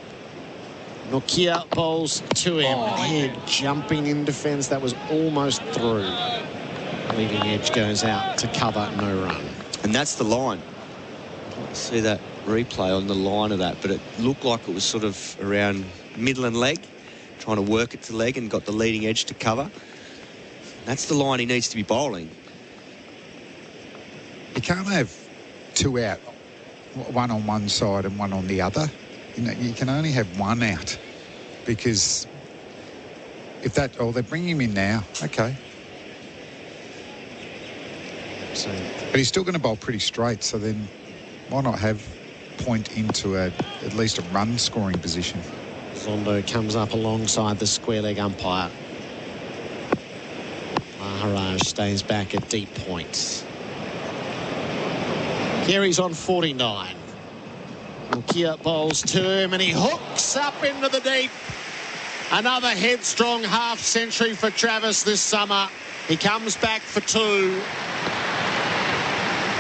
Nokia bowls to him. Head jumping in defence. That was almost through. Leading edge goes out to cover, no run. And that's the line. I see that replay on the line of that, but it looked like it was sort of around middle and leg, trying to work it to leg and got the leading edge to cover. That's the line he needs to be bowling. You can't have two out, one on one side and one on the other. You can only have one out, because if that, they're bringing him in now, okay. But he's still going to bowl pretty straight, so then why not have point into at least a run scoring position? Zondo comes up alongside the square leg umpire. Maharaj stays back at deep points. Carey's on 49. Nokia bowls to him and he hooks up into the deep. Another headstrong half century for Travis this summer. He comes back for 2.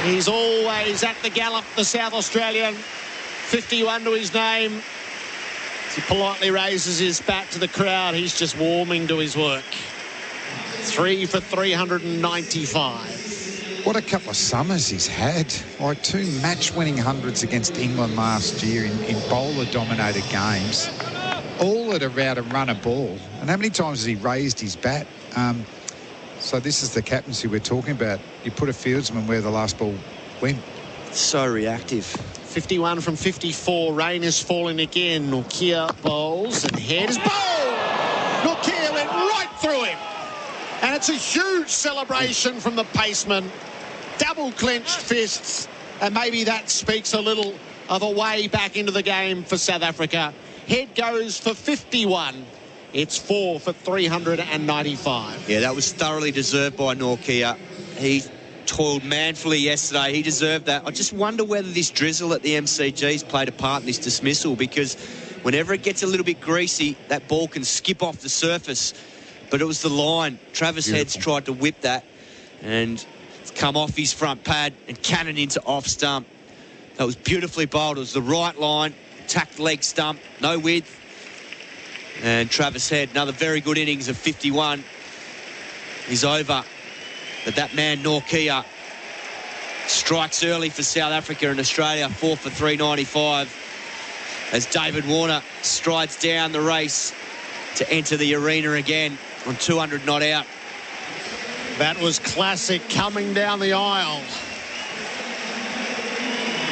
He's always at the gallop, the South Australian. 51 to his name. As he politely raises his bat to the crowd, he's just warming to his work. 3 for 395. What a couple of summers he's had. Like 2 match-winning hundreds against England last year in bowler-dominated games. All at about a run a ball. And how many times has he raised his bat? So this is the captaincy we're talking about. You put a fieldsman where the last ball went. So reactive. 51 from 54. Rain is falling again. Nokia bowls and head is bowled. Nokia went right through him. And it's a huge celebration from the paceman. Double clenched fists. And maybe that speaks a little of a way back into the game for South Africa. Head goes for 51. It's 4 for 395. Yeah, that was thoroughly deserved by Nokia. He toiled manfully yesterday. He deserved that. I just wonder whether this drizzle at the MCG's played a part in this dismissal, because whenever it gets a little bit greasy, that ball can skip off the surface. But it was the line. Travis Heads tried to whip that, and it's come off his front pad and cannon into off stump. That was beautifully bowled. It was the right line, attacked leg stump, no width. And Travis Head, another very good innings of 51. He's over. But that man, Nokia, strikes early for South Africa and Australia, 4 for 395. As David Warner strides down the race to enter the arena again on 200 not out. That was classic coming down the aisle.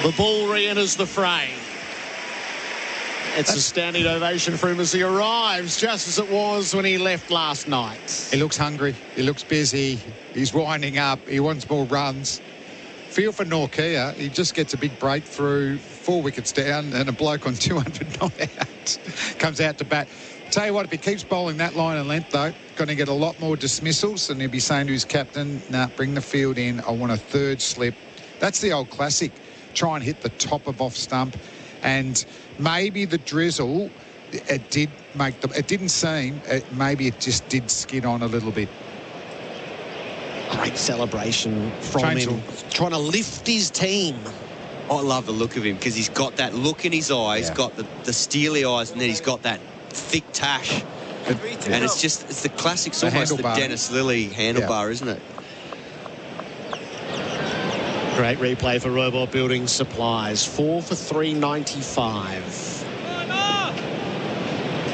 The ball re-enters the fray. It's a standing ovation for him as he arrives, just as it was when he left last night. He looks hungry. He looks busy. He's winding up. He wants more runs. Feel for Norkia. He just gets a big breakthrough, 4 wickets down, and a bloke on 200 not out. Comes out to bat. Tell you what, if he keeps bowling that line and length, though, going to get a lot more dismissals, and he'll be saying to his captain, nah, bring the field in. I want a third slip. That's the old classic. Try and hit the top of off stump. And maybe the drizzle, it didn't seem, maybe it just did skid on a little bit. Great celebration from him, trying to lift his team. I love the look of him because he's got that look in his eyes, got the steely eyes, and then he's got that thick tash. And it's the classic, it's almost the Dennis Lilly handlebar, isn't it? Great replay for Robot Building Supplies. 4 for 395.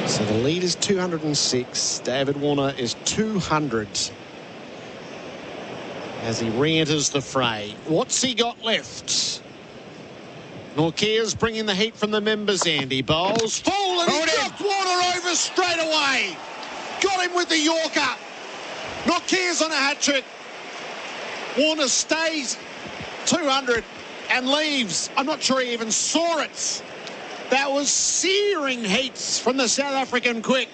So the lead is 206. David Warner is 200 as he re-enters the fray. What's he got left? Norkia's bringing the heat from the members' end. He bowls full and he knocked Warner over straight away. Got him with the Yorker. Norkia's on a hat-trick. Warner stays 200 and leaves. I'm not sure he even saw it. That was searing heats from the South African quick.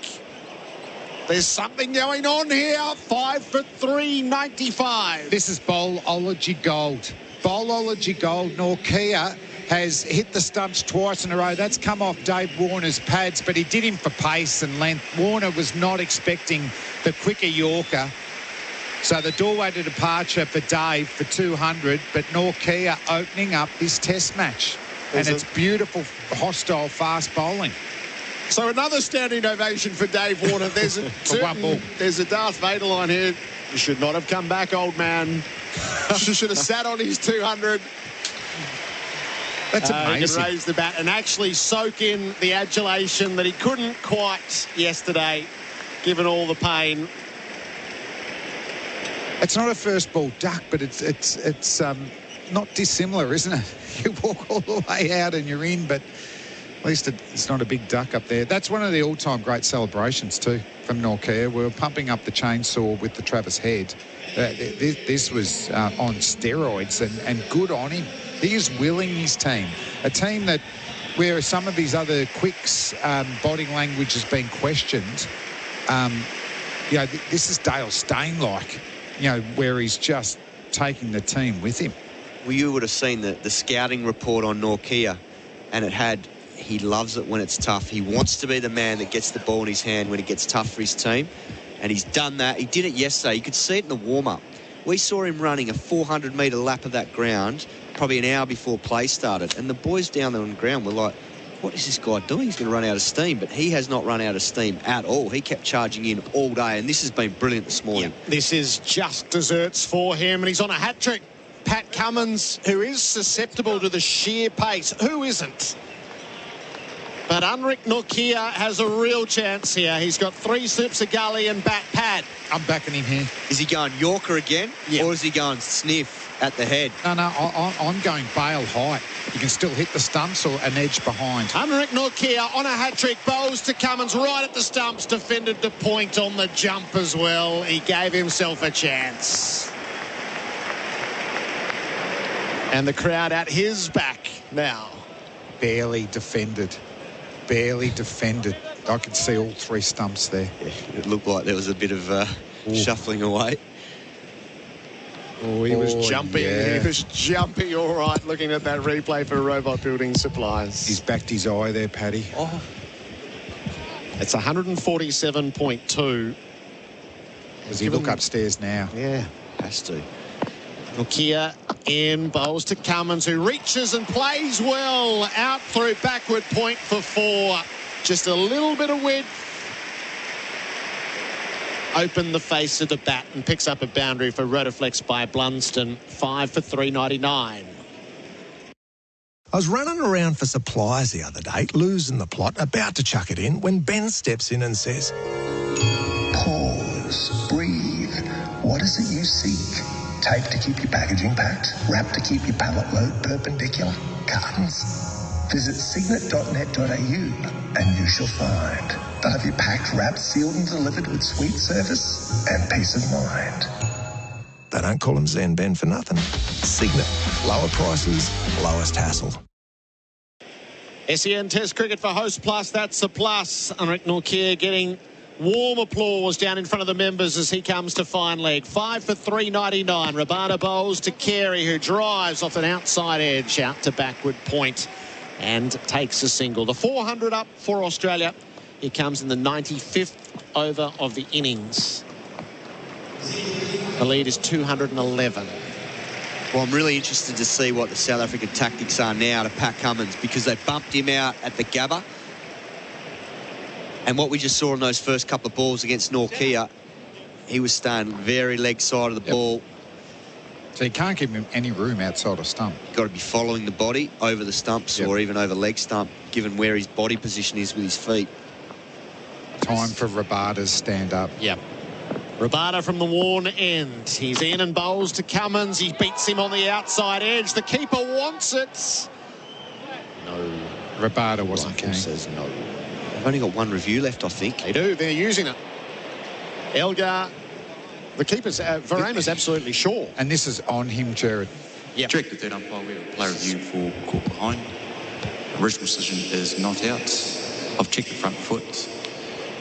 There's something going on here. 5 for 395. This is bowlology gold. Bowlology gold. Norkia has hit the stumps twice in a row. That's come off Dave Warner's pads, but he did him for pace and length. Warner was not expecting the quicker Yorker. So the doorway to departure for Dave for 200, but Norkia opening up this test match. And it's beautiful, hostile, fast bowling. So another standing ovation for Dave Warner. There's a Darth Vader line here. You should not have come back, old man. Should have sat on his 200. That's amazing. He can raise the bat and actually soak in the adulation that he couldn't quite yesterday, given all the pain. It's not a first ball duck, but it's not dissimilar, isn't it? You walk all the way out and you're in, but at least it's not a big duck up there. That's one of the all-time great celebrations too from Norkia. We were pumping up the chainsaw with the Travis head. This was on steroids and good on him. He is willing his team. A team that where some of his other quicks body language has been questioned. This is Dale Steyn-like, where he's just taking the team with him. Well, you would have seen the scouting report on Norkia, and it had, he loves it when it's tough. He wants to be the man that gets the ball in his hand when it gets tough for his team, and he's done that. He did it yesterday. You could see it in the warm-up. We saw him running a 400-metre lap of that ground probably an hour before play started, and the boys down there on the ground were like, what is this guy doing? He's going to run out of steam. But he has not run out of steam at all. He kept charging in all day, and this has been brilliant this morning. Yeah, this is just desserts for him, and he's on a hat-trick. Pat Cummins, who is susceptible to the sheer pace. Who isn't? But Unrik Norkia has a real chance here. He's got 3 slips of gully and bat pad. I'm backing him here. Is he going Yorker again? Yeah. Or is he going sniff at the head? No, I'm going bail height. You can still hit the stumps or an edge behind. Unrik Norkia on a hat-trick, bowls to Cummins right at the stumps, defended to point on the jump as well. He gave himself a chance. And the crowd at his back now. Barely defended. Barely defended. I could see all 3 stumps there. Yeah, it looked like there was a bit of shuffling away. Oh, he was jumping. Yeah. He was jumping all right, looking at that replay for Robot Building Supplies. He's backed his eye there, Paddy. Oh. It's 147.2. Does he look upstairs now? Yeah, has to. Norkia in, bowls to Cummins, who reaches and plays well. Out through backward point for 4. Just a little bit of width. Open the face of the bat and picks up a boundary for Rotoflex by Blunston. 5 for 399. I was running around for supplies the other day, losing the plot, about to chuck it in, when Ben steps in and says, pause, breathe. What is it you seek? Tape to keep your packaging packed, wrap to keep your pallet load perpendicular, cartons, Visit signet.net.au and you shall find. They'll have you packed, wrapped, sealed and delivered with sweet service and peace of mind. They don't call them Zen Ben for nothing. Signet. Lower prices, lowest hassle. SEN Test cricket for Host Plus. That's a plus. Unrick Norkia getting warm applause down in front of the members as he comes to fine leg. 5 for 399. Rabada bowls to Carey, who drives off an outside edge out to backward point and takes a single. The 400 up for Australia. He comes in the 95th over of the innings. The lead is 211. Well, I'm really interested to see what the South African tactics are now to Pat Cummins, because they bumped him out at the Gabba. And what we just saw in those first couple of balls against Norkia, he was staying very leg side of the ball. So you can't give him any room outside of stump. You've got to be following the body over the stumps or even over leg stump, given where his body position is with his feet. Time for Rabada's stand up. Yep. Rabada from the worn end. He's in and bowls to Cummins. He beats him on the outside edge. The keeper wants it. No. Rabada wasn't keen. Says no. They've only got one review left, I think. They do. They're using it. Elgar, the keeper's, Varana's absolutely sure. And this is on him, Gerard. Yep. Direct the third umpire. We have a play review for caught behind. Original decision is not out. I've checked the front foot.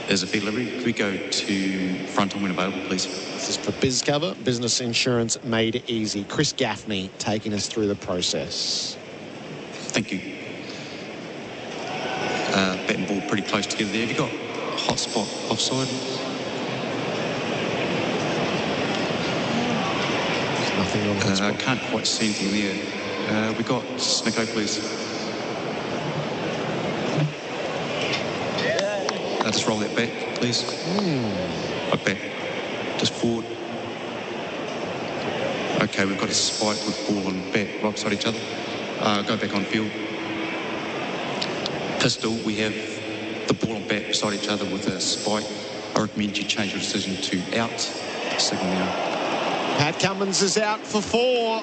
There's a field delivery. Could we go to front on when available, please? This is for BizCover, business insurance made easy. Chris Gaffney taking us through the process. Thank you. Bat and ball pretty close together there. Have you got a hot spot offside? There's nothing on hot spot. I can't quite see anything there. We got Snicko, please. Just roll that back, please. Back. Just forward. Okay, we've got a spike with ball and bat right beside each other. Go back on field. Pistol, we have the ball and bat beside each other with a spike. I recommend you change your decision to out. Signal now. Pat Cummins is out for 4.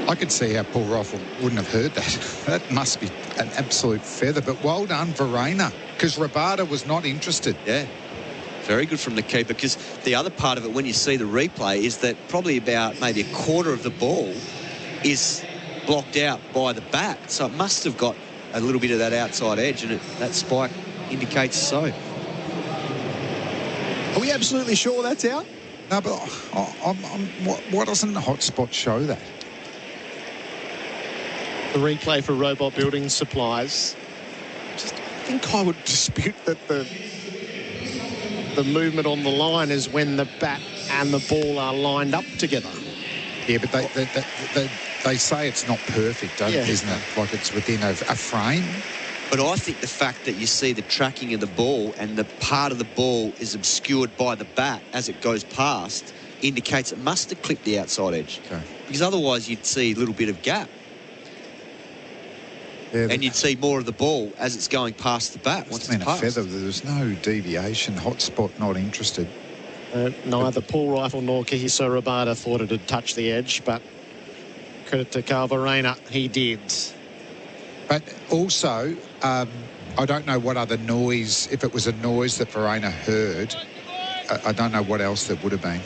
I could see how Paul Roffel wouldn't have heard that. That must be an absolute feather. But well done, Varana, because Rabada was not interested. Yeah, very good from the keeper, because the other part of it, when you see the replay, is that probably about maybe a quarter of the ball is blocked out by the bat. So it must have got a little bit of that outside edge, and that spike indicates so. Are we absolutely sure that's out? No, but why doesn't the hot spot show that? The replay for Robot Building Supplies. I think I would dispute that the movement on the line is when the bat and the ball are lined up together. Yeah, but they say it's not perfect, isn't it? Like it's within a frame. But I think the fact that you see the tracking of the ball and the part of the ball is obscured by the bat as it goes past indicates it must have clipped the outside edge. Okay. Because otherwise you'd see a little bit of gap. Yeah, and you'd see more of the ball as it's going past the bat once it's passed. A feather. There's no deviation. Hot spot not interested. Neither Paul Rifle nor Kahiso Rabada thought it had touched the edge, but credit to Carl Varana, he did. But also, I don't know what other noise, if it was a noise that Varana heard, I don't know what else there would have been.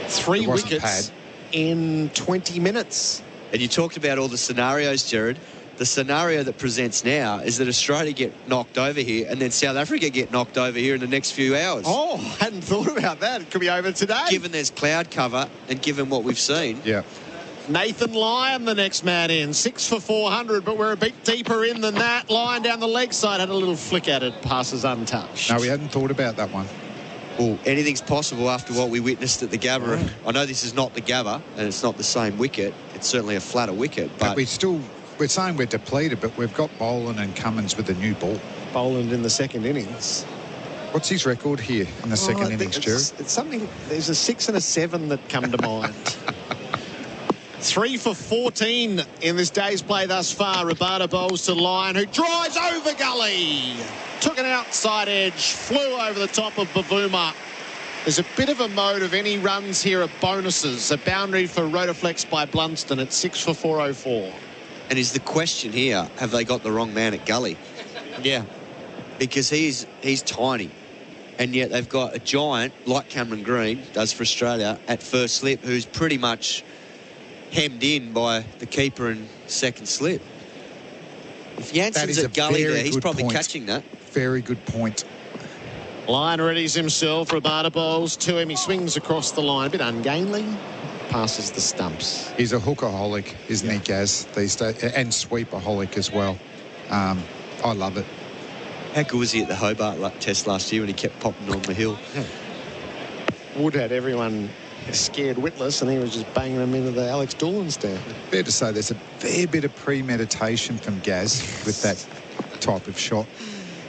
3 wickets in 20 minutes. And you talked about all the scenarios, Gerard. The scenario that presents now is that Australia get knocked over here and then South Africa get knocked over here in the next few hours. Oh, hadn't thought about that. It could be over today. Given there's cloud cover and given what we've seen. Yeah. Nathan Lyon, the next man in. 6 for 400, but we're a bit deeper in than that. Lyon down the leg side had a little flick at it. Passes untouched. No, we hadn't thought about that one. Well, anything's possible after what we witnessed at the Gabba. Right. I know this is not the Gabba and it's not the same wicket. It's certainly a flatter wicket. But we're saying we're depleted, but we've got Boland and Cummins with a new ball. Boland in the second innings. What's his record here in the second innings, Gerard? It's something, there's a 6 and a 7 that come to mind. 3 for 14 in this day's play thus far. Rabada bowls to Lyon, who drives over gully. Took an outside edge, flew over the top of Bavuma. There's a bit of a mode of any runs here are bonuses. A boundary for Rotaflex by Blunston at 6 for 404. And is the question here, have they got the wrong man at gully? Yeah. Because he's tiny. And yet they've got a giant, like Cameron Green does for Australia, at first slip, who's pretty much hemmed in by the keeper and second slip. If Jansen's at gully there, he's probably catching that. Very good point. Lyon readies himself. Rabada bowls to him. He swings across the line. A bit ungainly. Passes the stumps. He's a hookaholic, isn't he, Gaz, these days? And sweepaholic as well. I love it. How good was he at the Hobart test last year when he kept popping on the hill? Wood had everyone scared witless, and he was just banging them into the Alex Doolan stand. Fair to say there's a fair bit of premeditation from Gaz with that type of shot.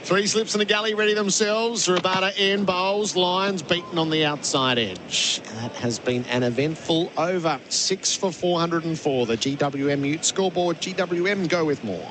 3 slips in the gully, ready themselves. Rabada in bowls. Lions beaten on the outside edge. That has been an eventful over. 6 for 404. The GWM Ute scoreboard. GWM go with more.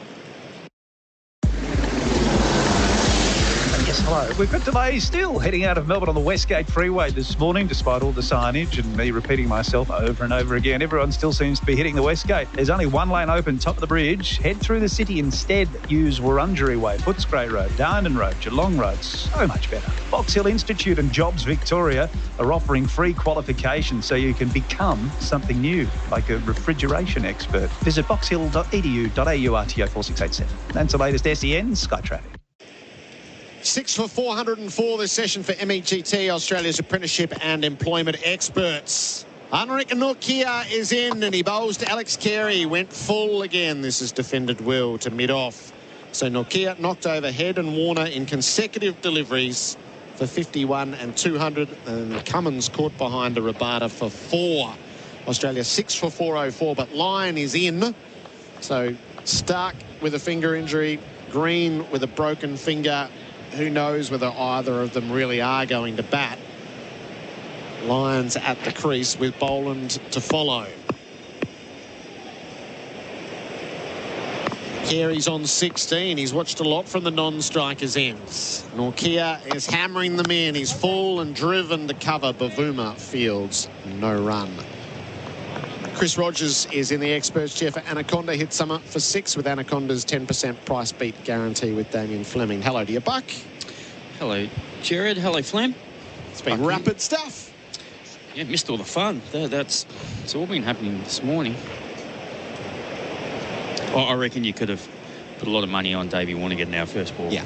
Yes, hello. We've got delays still heading out of Melbourne on the Westgate Freeway this morning, despite all the signage and me repeating myself over and over again. Everyone still seems to be hitting the Westgate. There's only one lane open, top of the bridge. Head through the city instead. Use Wurundjeri Way, Footscray Road, Darndon Road, Geelong Road. So much better. Box Hill Institute and Jobs Victoria are offering free qualifications so you can become something new, like a refrigeration expert. Visit boxhill.edu.au RTO 4687. That's the latest SEN Sky Traffic. 6 for 404 this session for MEGT, Australia's apprenticeship and employment experts. Henrik Nokia is in and he bowls to Alex Carey. Went full again. This is defended well to mid-off. So Nokia knocked over Head and Warner in consecutive deliveries for 51 and 200. And Cummins caught behind a Rabada for 4. Australia 6 for 404, but Lyon is in. So Stark with a finger injury, Green with a broken finger. Who knows whether either of them really are going to bat. Lions at the crease with Boland to follow. Carey's on 16. He's watched a lot from the non-strikers' ends. Nokia is hammering them in. He's full and driven to cover. Bavuma fields no run. Chris Rogers is in the experts chair for Anaconda. Hit summer for 6 with Anaconda's 10% price beat guarantee with Damien Fleming. Hello to you, Buck. Hello, Gerard. Hello, Flem. It's been rapid stuff. Yeah, missed all the fun. It's all been happening this morning. I reckon you could have put a lot of money on Davey Warner getting our first ball. Yeah.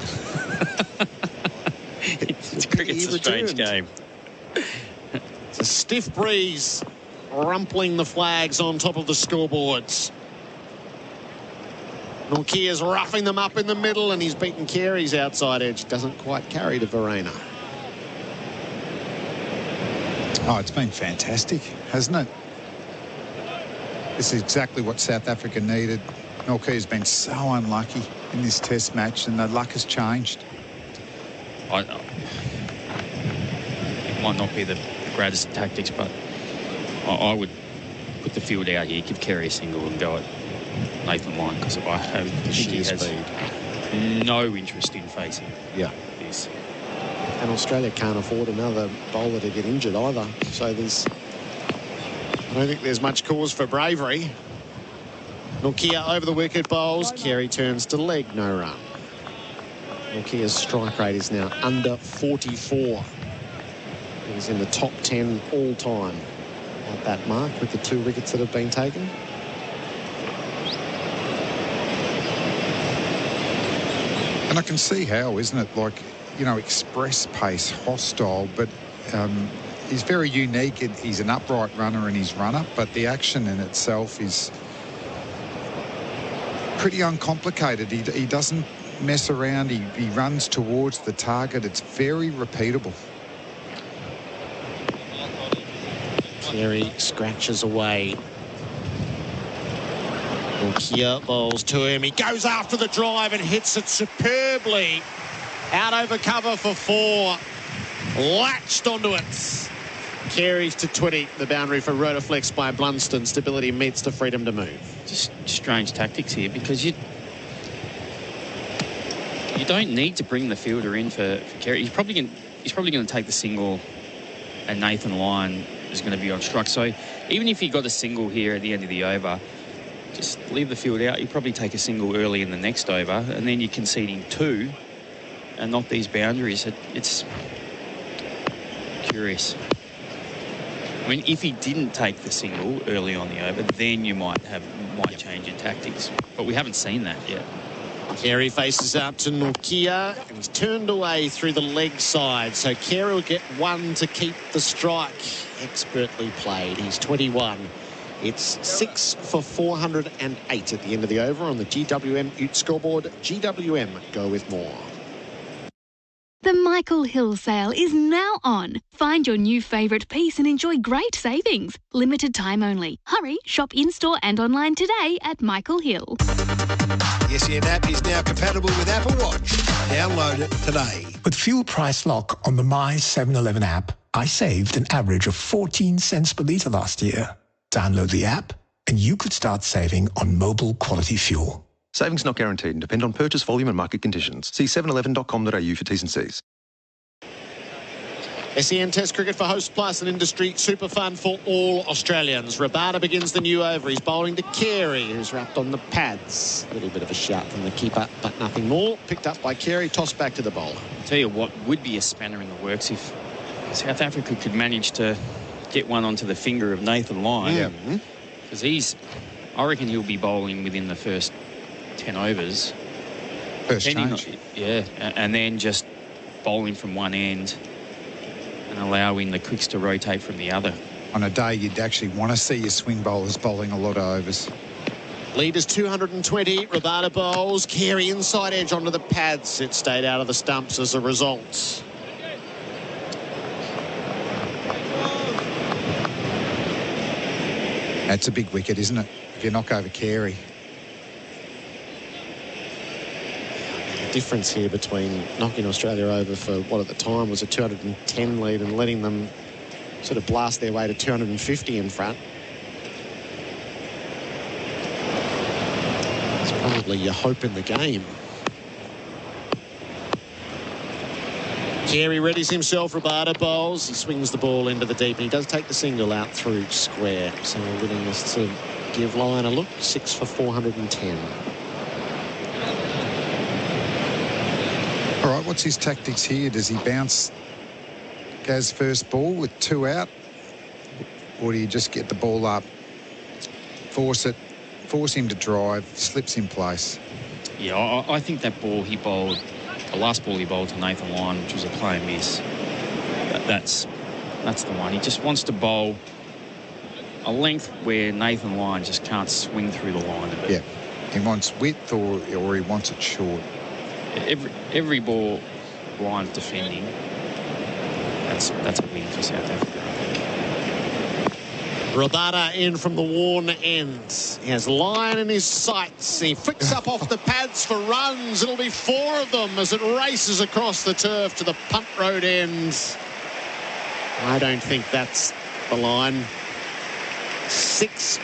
Cricket's a strange game. It's a stiff breeze rumpling the flags on top of the scoreboards. Nokia's roughing them up in the middle and he's beaten Carey's outside edge. Doesn't quite carry to Verena. Oh, it's been fantastic, hasn't it? This is exactly what South Africa needed. Nokia's been so unlucky in this test match and the luck has changed. It might not be the greatest of tactics, but I would put the field out here, give Carey a single and go at Nathan Lyon, because I think he has no interest in facing this. And Australia can't afford another bowler to get injured either. So I don't think there's much cause for bravery. Nokia over the wicket bowls. Carey turns to leg, no run. Nokia's strike rate is now under 44. He's in the top 10 all time at that mark with the 2 wickets that have been taken. And I can see how, isn't it? Like, you know, express pace, hostile, but he's very unique. He's an upright runner and he's runner, but the action in itself is pretty uncomplicated. He doesn't mess around. He runs towards the target. It's very repeatable. Carey scratches away. Nokia bowls to him. He goes after the drive and hits it superbly. Out over cover for 4. Latched onto it. Carries to 20. The boundary for Rotaflex by Blunston. Stability meets the freedom to move. Just strange tactics here, because you don't need to bring the fielder in for Carey. He's probably going to take the single, and Nathan Lyon is going to be on strike. So even if he got a single here at the end of the over, just leave the field out. You probably take a single early in the next over, and then you're conceding 2 and not these boundaries. It's curious. I mean, if he didn't take the single early on the over, then you might change your tactics. But we haven't seen that yet. Carey faces out to Nokia, and he's turned away through the leg side. So Carey will get 1 to keep the strike. Expertly played. He's 21. It's 6 for 408 at the end of the over on the GWM Ute scoreboard. GWM, go with more. The Michael Hill sale is now on. Find your new favourite piece and enjoy great savings. Limited time only. Hurry, shop in-store and online today at Michael Hill. The SEN app is now compatible with Apple Watch. Download it today. With fuel price lock on the My 7-Eleven app, I saved an average of 14 cents per litre last year. Download the app and you could start saving on mobile quality fuel. Savings not guaranteed and depend on purchase volume and market conditions. See 711.com.au for T's and C's. SEN Test Cricket for Host Plus, an industry super fun for all Australians. Rabada begins the new over. He's bowling to Carey, who's wrapped on the pads. A little bit of a shout from the keeper, but nothing more. Picked up by Carey, tossed back to the bowler. I'll tell you what would be a spanner in the works if South Africa could manage to get one onto the finger of Nathan Lyon. Because I reckon he'll be bowling within the first 10 overs. First change. And then just bowling from one end and allowing the quicks to rotate from the other. On a day you'd actually want to see your swing bowlers bowling a lot of overs. Lead is 220. Rabada bowls. Carey inside edge onto the pads. It stayed out of the stumps as a result. That's a big wicket, isn't it? If you knock over Carey. Difference here between knocking Australia over for what at the time was a 210 lead and letting them sort of blast their way to 250 in front. It's probably your hope in the game. Carey readies himself. Rabada bowls. He swings the ball into the deep and he does take the single out through square. So a willingness to give Lyon a look. 6 for 410. All right, what's his tactics here? Does he bounce Gaz first ball with 2 out? Or do you just get the ball up, force him to drive, slips in place? Yeah, I think that ball he bowled, the last ball he bowled to Nathan Lyon, which was a play miss, that's the one. He just wants to bowl a length where Nathan Lyon just can't swing through the line of it. Yeah, he wants width or he wants it short. Every ball Lion's defending, that's a win for South Africa, I think. Rabada in from the worn end. He has Lyon in his sights. He flicks up off the pads for runs. It'll be 4 of them as it races across the turf to the punt road end. I don't think that's the line. 6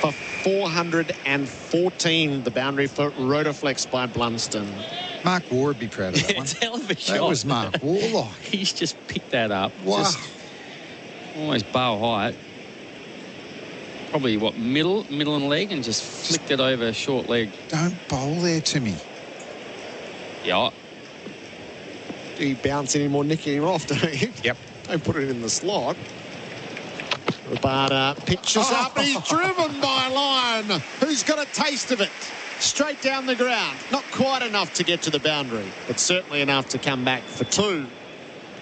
for 414, the boundary for Rotoflex by Blunston. Mark Waugh would be proud of that one. It's a hell of a shot. That was Mark Waugh. He's just picked that up. Wow. Just almost bow height. Probably, middle and leg, and just flicked it over short leg. Don't bowl there to me. Yeah. Do you bounce any more, nicking him off, don't you? Yep. Don't put it in the slot. Rabada pitches up. He's driven by Lyon, who's got a taste of it. Straight down the ground. Not quite enough to get to the boundary, but certainly enough to come back for 2.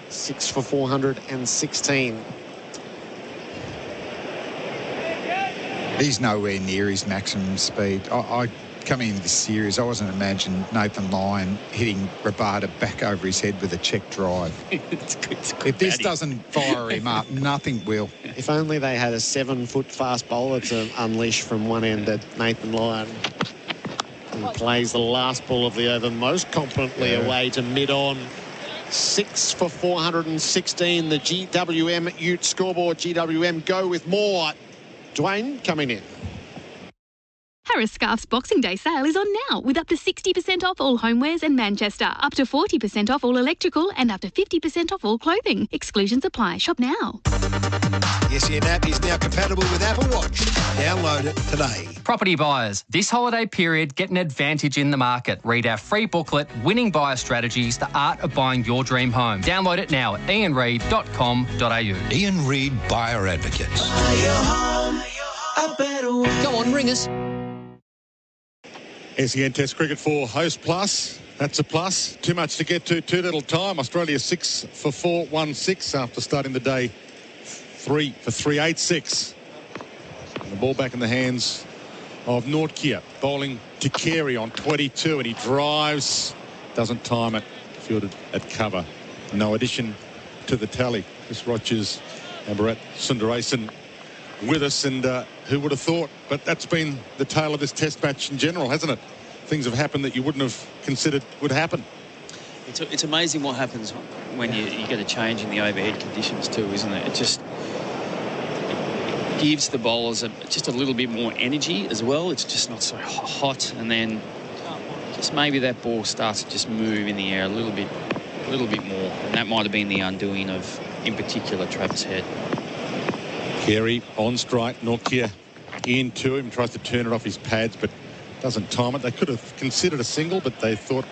6 for 416. He's nowhere near his maximum speed. I coming into this series, I wasn't imagining Nathan Lyon hitting Rabada back over his head with a check drive. It's good if this doesn't fire him up, nothing will. If only they had a 7-foot fast bowler to unleash from one end at Nathan Lyon. He plays the last ball of the over most competently away to mid-on. 6 for 416, the GWM Ute scoreboard. GWM go with more. Dwayne coming in. Harris Scarf's Boxing Day sale is on now with up to 60% off all homewares and Manchester, up to 40% off all electrical and up to 50% off all clothing. Exclusions apply. Shop now. The SEN app is now compatible with Apple Watch. Download it today. Property buyers, this holiday period, get an advantage in the market. Read our free booklet, Winning Buyer Strategies, the art of buying your dream home. Download it now at ianreid.com.au. Ian Reid Buyer Advocates. Go on, ring us. SEN Test Cricket for Host Plus. That's a plus. Too much to get to. Too little time. Australia 6 for 4, 1-6 after starting the day 3 for 3, 8-6. And the ball back in the hands of Nortje, bowling to Carey on 22, and he drives, doesn't time it, fielded at cover. No addition to the tally. Chris Rogers and Bharat Sundaresan with us, and who would have thought? But that's been the tale of this test match in general, hasn't it? Things have happened that you wouldn't have considered would happen. It's amazing what happens when you get a change in the overhead conditions too, isn't it? It just gives the bowlers just a little bit more energy as well. It's just not so hot, and then just maybe that ball starts to just move in the air a little bit more, and that might have been the undoing of, in particular, Travis Head. Carey on strike, Nortje into him, tries to turn it off his pads, but doesn't time it. They could have considered a single, but they thought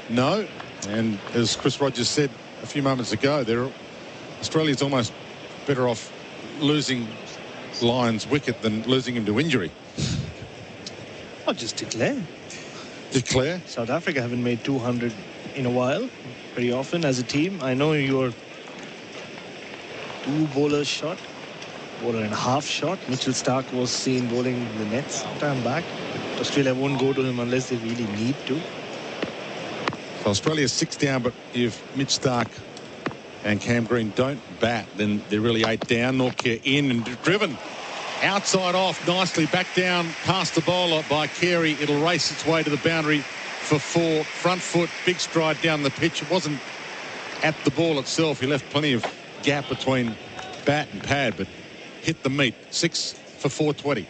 no. And as Chris Rogers said a few moments ago, Australia's almost better off losing Lyon's wicket than losing him to injury. Or just declare. Declare? South Africa haven't made 200 in a while, very often as a team. I know you're 2 bowlers short, bowler and a half shot. Mitchell Starc was seen bowling the nets sometime back. Australia won't go to him unless they really need to. So Australia's 6 down, but if Mitch Starc and Cam Green don't bat, then they're really 8 down. Nortje in and driven outside off, nicely back down past the bowler by Carey. It'll race its way to the boundary for 4. Front foot, big stride down the pitch. It wasn't at the ball itself. He left plenty of gap between bat and pad, but hit the meat. 6 for 420.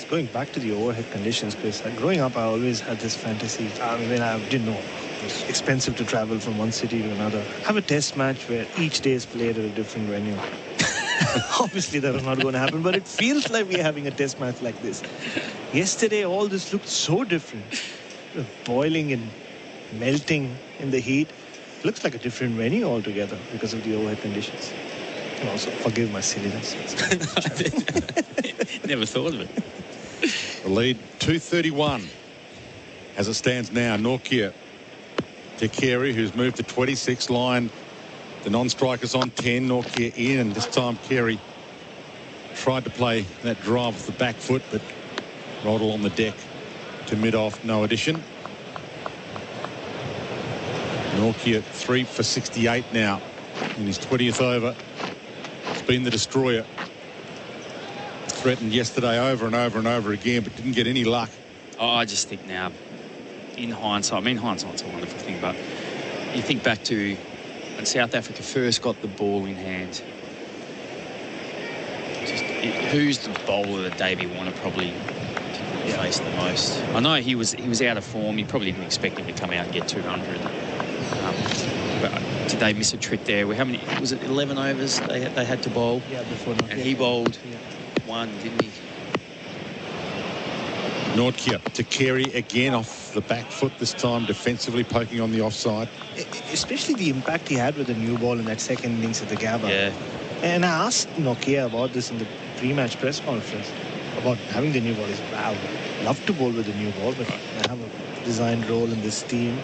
Going back to the overhead conditions, Chris, growing up I always had this fantasy. When I didn't know it was expensive to travel from one city to another, have a test match where each day is played at a different venue. Obviously that was not going to happen, but it feels like we're having a test match like this. Yesterday all this looked so different, boiling and melting in the heat. It looks like a different venue altogether because of the overhead conditions. And also forgive my silliness. Never thought of it. The lead 231 as it stands now. Nortje to Carey, who's moved to 26 line. The non-strikers on 10. Nortje in, and this time Carey tried to play that drive with the back foot, but rolled along the deck to mid-off. No addition. Nortje 3 for 68 now in his 20th over. It's been the destroyer. Threatened yesterday over and over and over again, but didn't get any luck. I just think now, in hindsight, hindsight's a wonderful thing, but you think back to when South Africa first got the ball in hand. Who's the bowler that Davey Warner probably faced the most? I know he was out of form. You probably didn't expect him to come out and get 200. But did they miss a trick there? How many? Was it 11 overs they had to bowl? Yeah, before. And he bowled. One, didn't he? Nortje to Carey again off the back foot, this time defensively poking on the offside. Especially the impact he had with the new ball in that second innings at the Gabba. Yeah. And I asked Nortje about this in the pre-match press conference about having the new ball. I would love to bowl with the new ball, but I have a designed role in this team.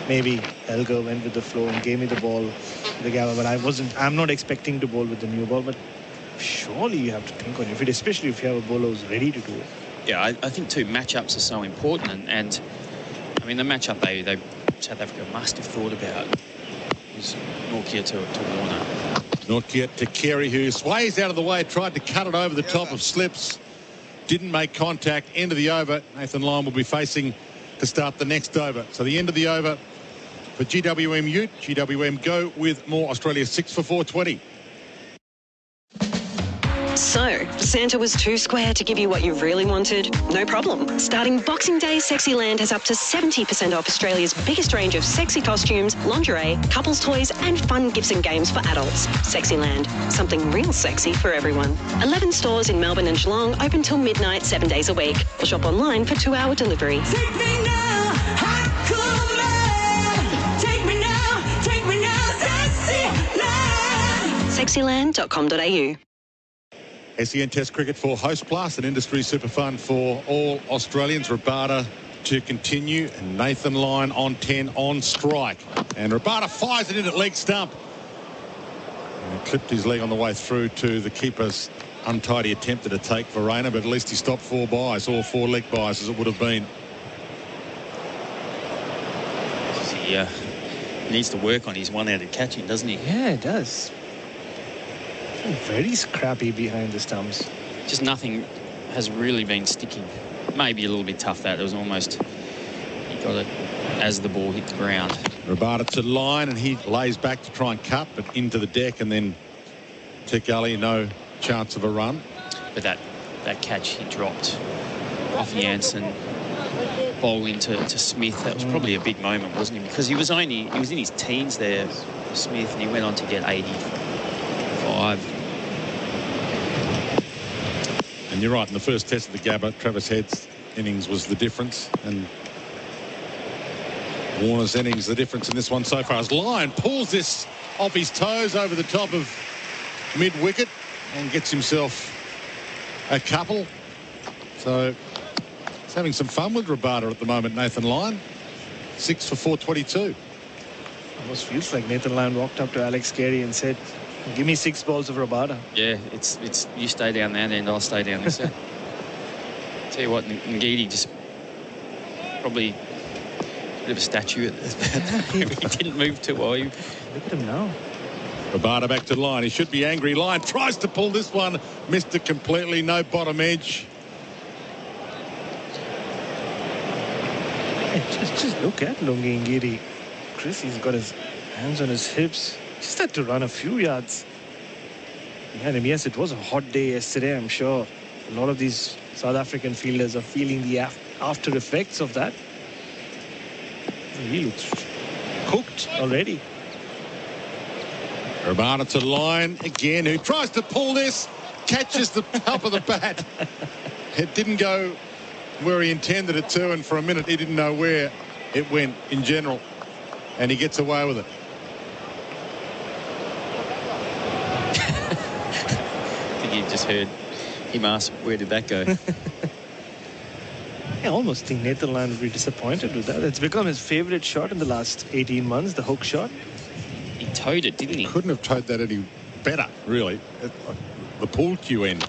Maybe Elgar went with the flow and gave me the ball, the Gabba, but I'm not expecting to bowl with the new ball, but surely you have to think on your feet, especially if you have a bowler who's ready to do it. Yeah, I think too, matchups are so important, and I mean the matchup they South Africa must have thought about was Nortje to Warner. Nortje to Carey, who sways out of the way, tried to cut it over the top of slips, didn't make contact. End of the over. Nathan Lyon will be facing to start the next over. So the end of the over for GWM Ute. GWM go with more. Australia 6 for 420. So, Santa was too square to give you what you really wanted? No problem. Starting Boxing Day, Sexyland has up to 70% off Australia's biggest range of sexy costumes, lingerie, couples toys and fun gifts and games for adults. Sexyland. Something real sexy for everyone. 11 stores in Melbourne and Geelong open till midnight 7 days a week. Or shop online for 2-hour delivery. Take me now, hot, cool man. Take me now, Sexyland. Sexyland.com.au. SEN Test Cricket for Host Plus, an industry super fun for all Australians. Rabada to continue, and Nathan Lyon on 10 on strike. And Rabada fires it in at leg stump. And clipped his leg on the way through to the keeper's untidy attempt at a take for Rayner, but at least he stopped 4 byes, or 4 leg byes as it would have been. He needs to work on his one-handed catching, doesn't he? Yeah, it does. Very scrappy behind the stumps. Just nothing has really been sticking. Maybe a little bit tough that. It was almost, he got it as the ball hit the ground. Rabada to line, and he lays back to try and cut, but into the deck, and then to gully, no chance of a run. But that catch he dropped off Jansen, bowl into Smith, that was probably a big moment, wasn't it? Because he was in his teens there, Smith, and he went on to get 85. And you're right, in the first test of the Gabba, Travis Head's innings was the difference, and Warner's innings the difference in this one so far. As Lyon pulls this off his toes over the top of mid-wicket and gets himself a couple. So he's having some fun with Rabada at the moment, Nathan Lyon. 6 for 422. Almost feels like Nathan Lyon walked up to Alex Carey and said, "Give me 6 balls of Rabada." Yeah, it's you stay down there and I'll stay down this end. Tell you what, Ngidi just probably a bit of a statue at this. He didn't move too well. Look at him now. Rabada back to Lyon. He should be angry. Lyon tries to pull this one, missed it completely. No bottom edge. Just look at Lungi Ngidi. Chris, he's got his hands on his hips. Just had to run a few yards. And yes, it was a hot day yesterday. I'm sure a lot of these South African fielders are feeling the after effects of that. He looks cooked already. Rabada to Lyon again, who tries to pull this, catches the top of the bat. It didn't go where he intended it to, and for a minute he didn't know where it went in general, and he gets away with it. I think you just heard him ask, where did that go? I almost think Nathan Lyon would be disappointed with that. It's become his favourite shot in the last 18 months, the hook shot. He towed it, didn't he? Couldn't have towed that any better, really, at the pull cue end.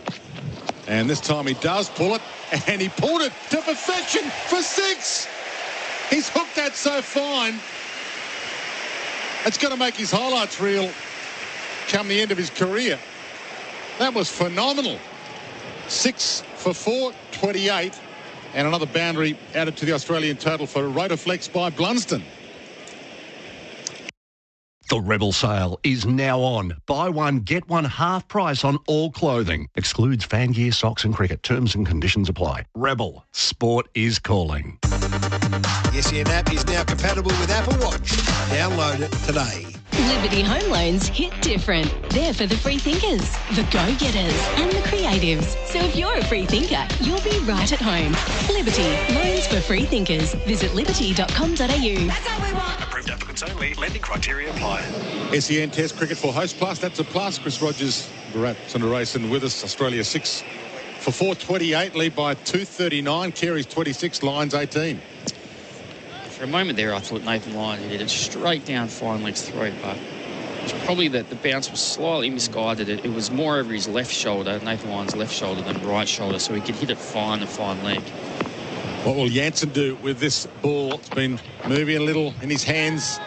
And this time he does pull it, and he pulled it to perfection for 6. He's hooked that so fine. It's going to make his highlights reel come the end of his career. That was phenomenal. 6 for 428, and another boundary added to the Australian total for Rotoflex by Blunston. The Rebel sale is now on. Buy one, get one half price on all clothing. Excludes fan gear, socks and cricket. Terms and conditions apply. Rebel. Sport is calling. The SEN app is now compatible with Apple Watch. Download it today. Liberty Home Loans hit different. They're for the free thinkers, the go-getters and the creatives. So if you're a free thinker, you'll be right at home. Liberty, loans for free thinkers. Visit liberty.com.au. That's how we want. Approved applicants only. Lending criteria apply. SEN Test Cricket for Host Plus. That's a plus. Chris Rogers, Bharat, Sundaresan with us. Australia 6 for 428. Lead by 239. Carey's 26. Lyon's 18. For a moment there, I thought Nathan Lyon hit it straight down fine legs throat, but it's probably that the bounce was slightly misguided. It was more over his left shoulder, Nathan Lyon's left shoulder, than right shoulder, so he could hit it fine leg. What will Jansen do with this ball? It's been moving a little in his hands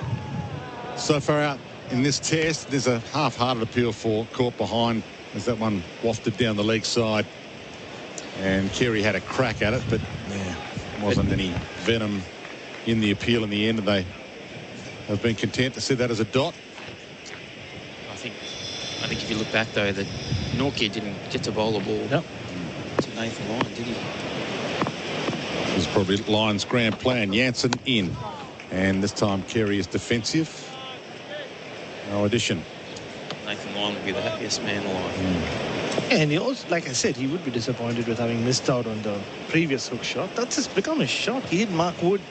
so far out in this test. There's a half-hearted appeal for caught behind as that one wafted down the leg side. And Carey had a crack at it, but wasn't any venom in the appeal in the end, and they have been content to see that as a dot. I think I think if you look back, though, that Norkie didn't get to bowl a ball to Nathan Lyon, did he? This is probably Lyon's grand plan. Jansen in. And this time Carey is defensive. No addition. Nathan Lyon would be the happiest man alive. And he also, like I said, he would be disappointed with having missed out on the previous hook shot. That's just become a shot. He hit Mark Wood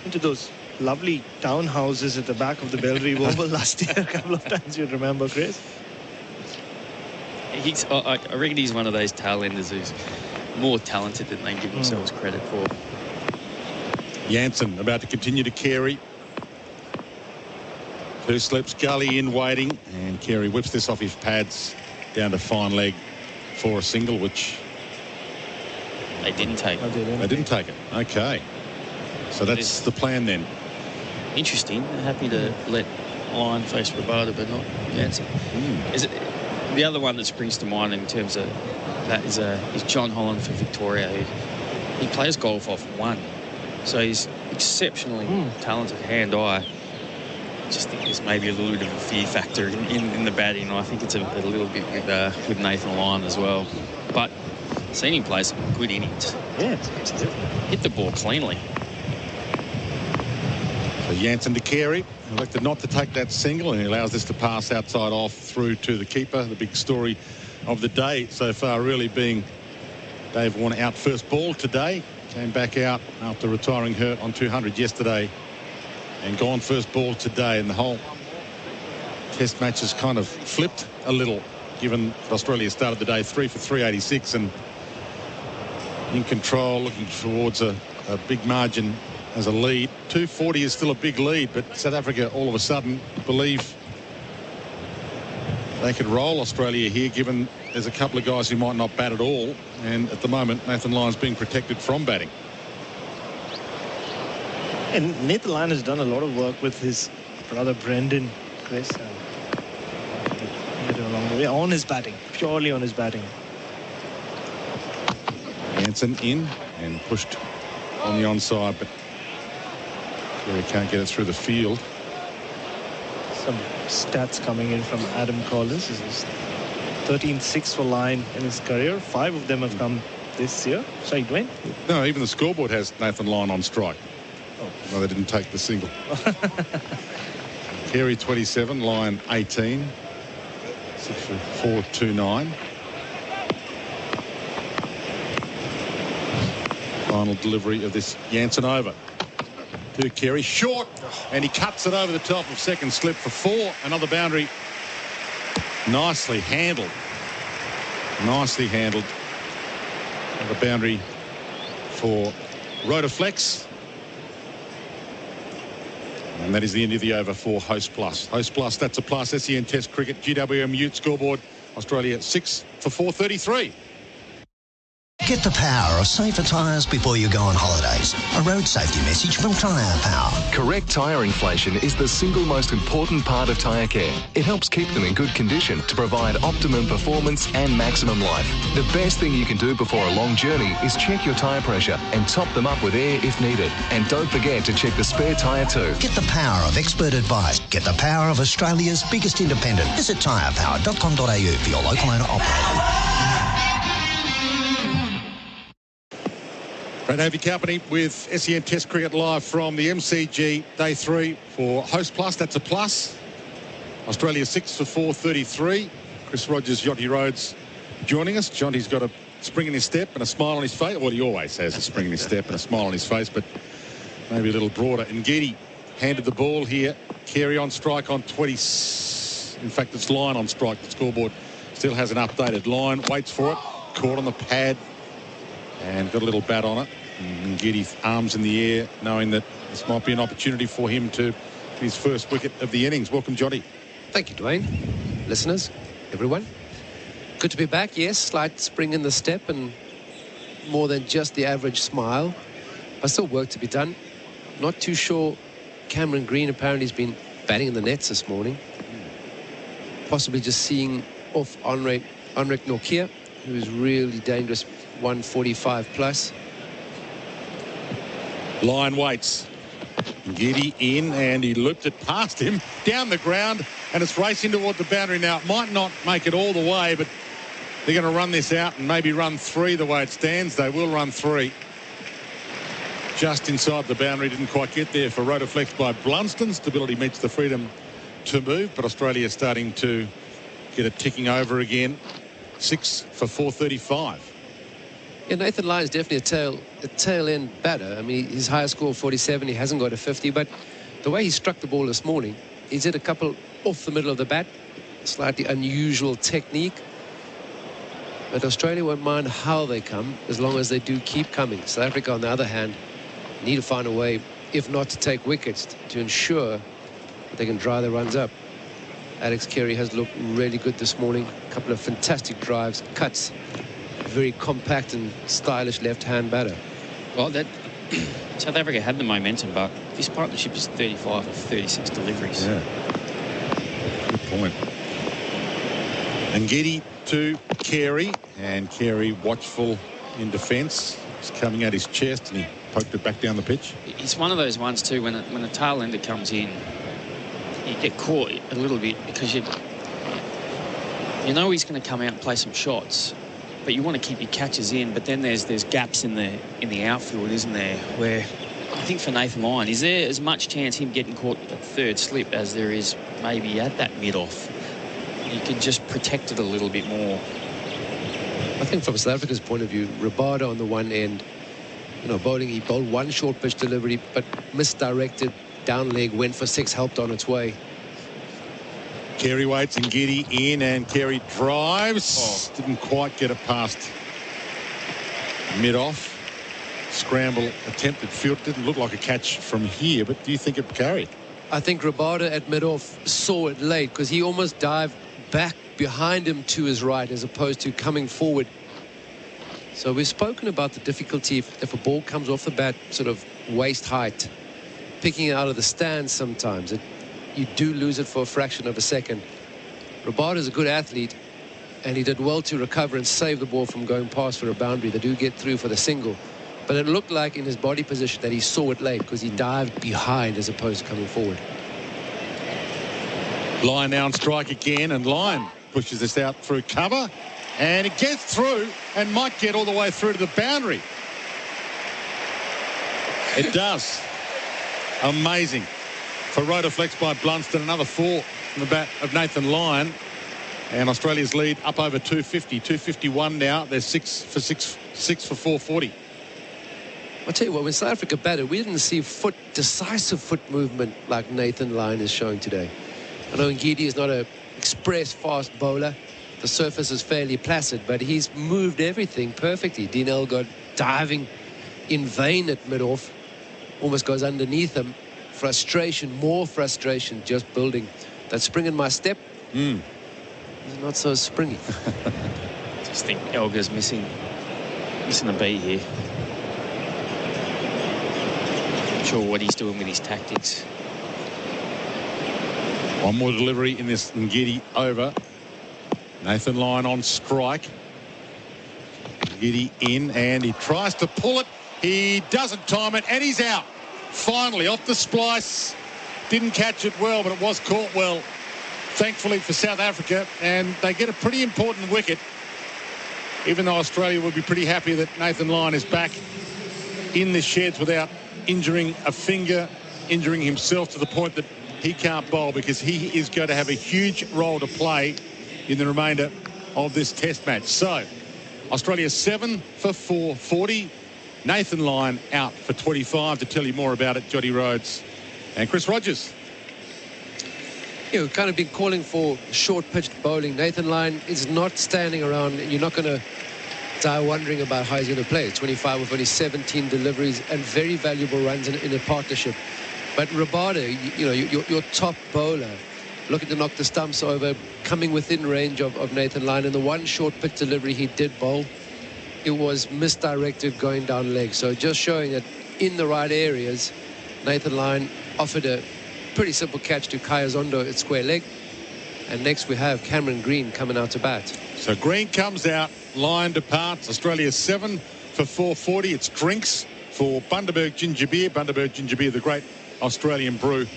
into those lovely townhouses at the back of the Bellery Oval last year a couple of times, you remember, Chris? I reckon he's one of those tailenders who's more talented than they give themselves credit for. Jansen about to continue to Carey. Two slips, Gully in waiting, and Carey whips this off his pads down to fine leg for a single, which they didn't take. They didn't take it. Okay. So that's the plan then. Interesting. They're happy to let Lyon face Roberta, but not Jansen. Is it the other one that springs to mind in terms of that is John Holland for Victoria. He plays golf off one, so he's exceptionally talented hand-eye. I just think there's maybe a little bit of a fear factor in the batting. I think it's a little bit with Nathan Lyon as well. But seen him play some good innings. Yeah, hit the ball cleanly. So Jansen to Carey, elected not to take that single, and he allows this to pass outside off through to the keeper. The big story of the day so far really being Dave Warner out first ball today. Came back out after retiring hurt on 200 yesterday and gone first ball today. And the whole test match has kind of flipped a little, given Australia started the day 3 for 386 and in control, looking towards a big margin as a lead. 240 is still a big lead, but South Africa all of a sudden believe they could roll Australia here, given there's a couple of guys who might not bat at all, and at the moment Nathan Lyon's being protected from batting. And Nathan Lyon has done a lot of work with his brother Brendan, Chris, along the way on his batting, purely on his batting. Jansen in and pushed on the onside, but Carey can't get it through the field. Some stats coming in from Adam Collins. This is 13-6 for Lyon in his career. 5 of them have come this year. Sorry, Dwayne? No, even the scoreboard has Nathan Lyon on strike. Oh. No, they didn't take the single. Carey 27, Lyon 18. 6 for 429. Final delivery of this Jansen over to Carey, short, and he cuts it over the top of second slip for 4. Another boundary. Nicely handled. Nicely handled. And the boundary for Rotaflex. And that is the end of the over for Host Plus. Host Plus, that's a plus. SEN Test Cricket, GWM Ute scoreboard. Australia 6 for 433. Get the power of safer tyres before you go on holidays. A road safety message from Tyre Power. Correct tyre inflation is the single most important part of tyre care. It helps keep them in good condition to provide optimum performance and maximum life. The best thing you can do before a long journey is check your tyre pressure and top them up with air if needed. And don't forget to check the spare tyre too. Get the power of expert advice. Get the power of Australia's biggest independent. Visit tyrepower.com.au for your local owner operator. Great to have your company with SEN Test Cricket live from the MCG Day 3 for Host Plus. That's a plus. Australia 6 for 433. Chris Rogers, Jonty Rhodes joining us. Jonty's got a spring in his step and a smile on his face. Well, he always has a spring in his step and a smile on his face, but maybe a little broader. And Giddy handed the ball here. Carey on strike on 20. In fact, it's Lyon on strike. The scoreboard still hasn't updated. Lyon waits for it. Caught on the pad. And got a little bat on it. And Giddy arms in the air, knowing that this might be an opportunity for him to his first wicket of the innings. Welcome, Jonty. Thank you, Dwayne. Listeners, everyone. Good to be back, yes. Slight spring in the step and more than just the average smile. But still work to be done. Not too sure. Cameron Green apparently has been batting in the nets this morning. Possibly just seeing off Anrek Norkia, who is really dangerous. 145 plus. Lyon waits. Giddy in, and he looped it past him down the ground, and it's racing toward the boundary now. It might not make it all the way, but they're going to run this out and maybe run 3 the way it stands. They will run 3. Just inside the boundary, didn't quite get there for Rotoflex by Blunston. Stability meets the freedom to move, but Australia is starting to get it ticking over again. 6 for 435. Yeah, Nathan Lyon is definitely a tail end batter. I mean, his highest score 47. He hasn't got a 50, but the way he struck the ball this morning, he's hit a couple off the middle of the bat. Slightly unusual technique. But Australia won't mind how they come as long as they do keep coming. South Africa, on the other hand, need to find a way, if not to take wickets, to ensure that they can dry the runs up. Alex Carey has looked really good this morning. A couple of fantastic drives, cuts. Very compact and stylish left-hand batter. Well, that South Africa had the momentum, but this partnership is 35 of 36 deliveries. Yeah. Good point. And Giddy to Carey, and Carey watchful in defence. He's coming at his chest, and he poked it back down the pitch. It's one of those ones too, when a tail ender comes in, you get caught a little bit because you know he's going to come out and play some shots, but you want to keep your catches in. But then there's gaps in the outfield, isn't there? Where I think for Nathan Lyon, is there as much chance him getting caught at third slip as there is maybe at that mid-off? You could just protect it a little bit more. I think from South Africa's point of view, Rabada on the one end, bowling, he bowled one short pitch delivery, but misdirected down leg, went for 6, helped on its way. Carey waits and Giddy in, and Carey drives. Didn't quite get it past mid-off. Scramble attempted field. Didn't look like a catch from here, but do you think it carried? I think Rabada at mid-off saw it late because he almost dived back behind him to his right as opposed to coming forward. So we've spoken about the difficulty if a ball comes off the bat sort of waist height, picking it out of the stands sometimes. You do lose it for a fraction of a second. Rabada is a good athlete, and he did well to recover and save the ball from going past for a boundary. They do get through for the single. But it looked like in his body position that he saw it late because he dived behind as opposed to coming forward. Lyon now on strike again, and Lyon pushes this out through cover, and it gets through and might get all the way through to the boundary. It does. Amazing. For Rotoflex by Blunston, another 4 from the bat of Nathan Lyon, and Australia's lead up over 250, 251 now. They're 6 for 440. I'll tell you what, when South Africa batted, we didn't see decisive foot movement like Nathan Lyon is showing today. I know Ngidi is not an express fast bowler. The surface is fairly placid, but he's moved everything perfectly. Dean Elgod diving in vain at mid-off, almost goes underneath him. Frustration, more frustration, just building. That spring in my step is not so springy. Just think Elga's missing a beat here. Not sure what he's doing with his tactics. One more delivery in this Ngidi over. Nathan Lyon on strike. Ngidi in, and he tries to pull it. He doesn't time it, and he's out. Finally, off the splice. Didn't catch it well, but it was caught well, thankfully for South Africa, and they get a pretty important wicket, even though Australia would be pretty happy that Nathan Lyon is back in the sheds without injuring a finger, injuring himself to the point that he can't bowl, because he is going to have a huge role to play in the remainder of this test match. So Australia 7 for 440. Nathan Lyon out for 25. To tell you more about it, Jonty Rhodes and Chris Rogers. Yeah, we've kind of been calling for short-pitched bowling. Nathan Lyon is not standing around. You're not going to die wondering about how he's going to play. 25 with only 17 deliveries and very valuable runs in a partnership. But Rabada, your top bowler, looking to knock the stumps over, coming within range of Nathan Lyon. And the one short pitch delivery he did bowl, it was misdirected going down leg. So just showing that in the right areas, Nathan Lyon offered a pretty simple catch to Kaya Zondo at square leg. And next we have Cameron Green coming out to bat. So Green comes out, Lyon departs. Australia 7 for 440. It's drinks for Bundaberg Ginger Beer. Bundaberg Ginger Beer, the great Australian brew.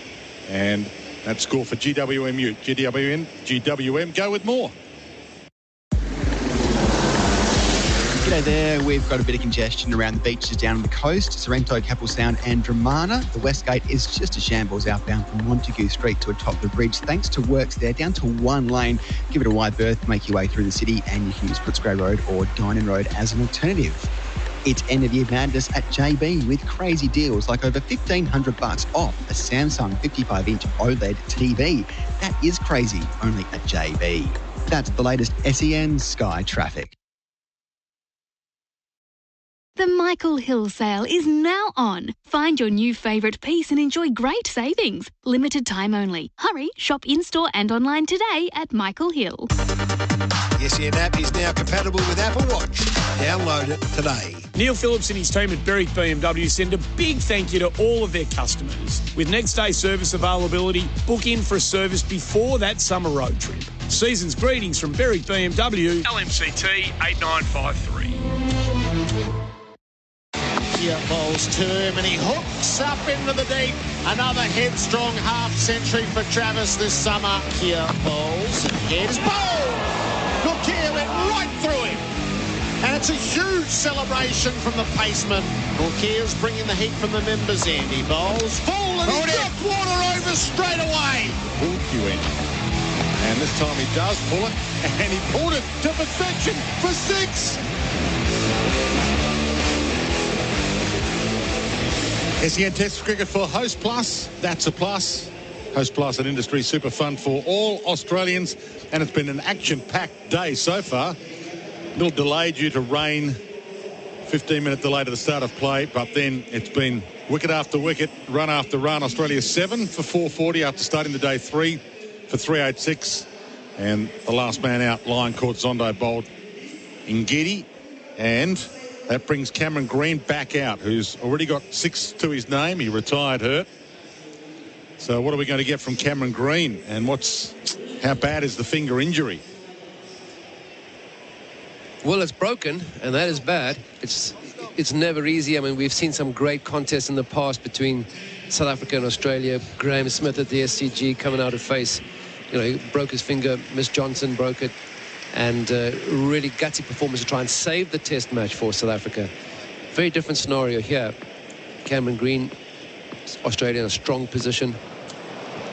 And that score for GWMU. GWM, go with more. G'day there. We've got a bit of congestion around the beaches down on the coast, Sorrento, Capel Sound and Dramana. The West Gate is just a shambles outbound from Montague Street to atop the bridge. Thanks to works there, down to one lane. Give it a wide berth, make your way through the city, and you can use Footscray Road or Dynon Road as an alternative. It's end of year madness at JB with crazy deals like over $1,500 off a Samsung 55-inch OLED TV. That is crazy, only at JB. That's the latest SEN Sky traffic. The Michael Hill sale is now on. Find your new favourite piece and enjoy great savings. Limited time only. Hurry, shop in-store and online today at Michael Hill. The SEN app is now compatible with Apple Watch. Download it today. Neil Phillips and his team at Berwick BMW send a big thank you to all of their customers. With next day service availability, book in for a service before that summer road trip. Season's greetings from Berwick BMW, LMCT 8953. Here bowls to him and he hooks up into the deep. Another headstrong half century for Travis this summer. Here bowls and heads bowled. Look here, went right through him. And it's a huge celebration from the paceman. Norkir's bringing the heat from the members' end. He bowls full and he dropped water over straight away. Pulled you in. And this time he does pull it. And he pulled it to perfection for 6. SEN Test Cricket for Host Plus. That's a plus. Host Plus, an industry super fund for all Australians. And it's been an action-packed day so far. A little delay due to rain. 15-minute delay to the start of play. But then it's been wicket after wicket, run after run. Australia 7 for 440 after starting the day 3 for 386. And the last man out, Lion caught Zondo bowled Ngidi. And that brings Cameron Green back out, who's already got 6 to his name. He retired hurt. So what are we going to get from Cameron Green? And how bad is the finger injury? Well, it's broken, and that is bad. It's never easy. I mean, we've seen some great contests in the past between South Africa and Australia. Graham Smith at the SCG coming out of face. You know, he broke his finger. Miss Johnson broke it. And really gutsy performance to try and save the test match for South Africa. Very different scenario here. Cameron Green, Australia in a strong position.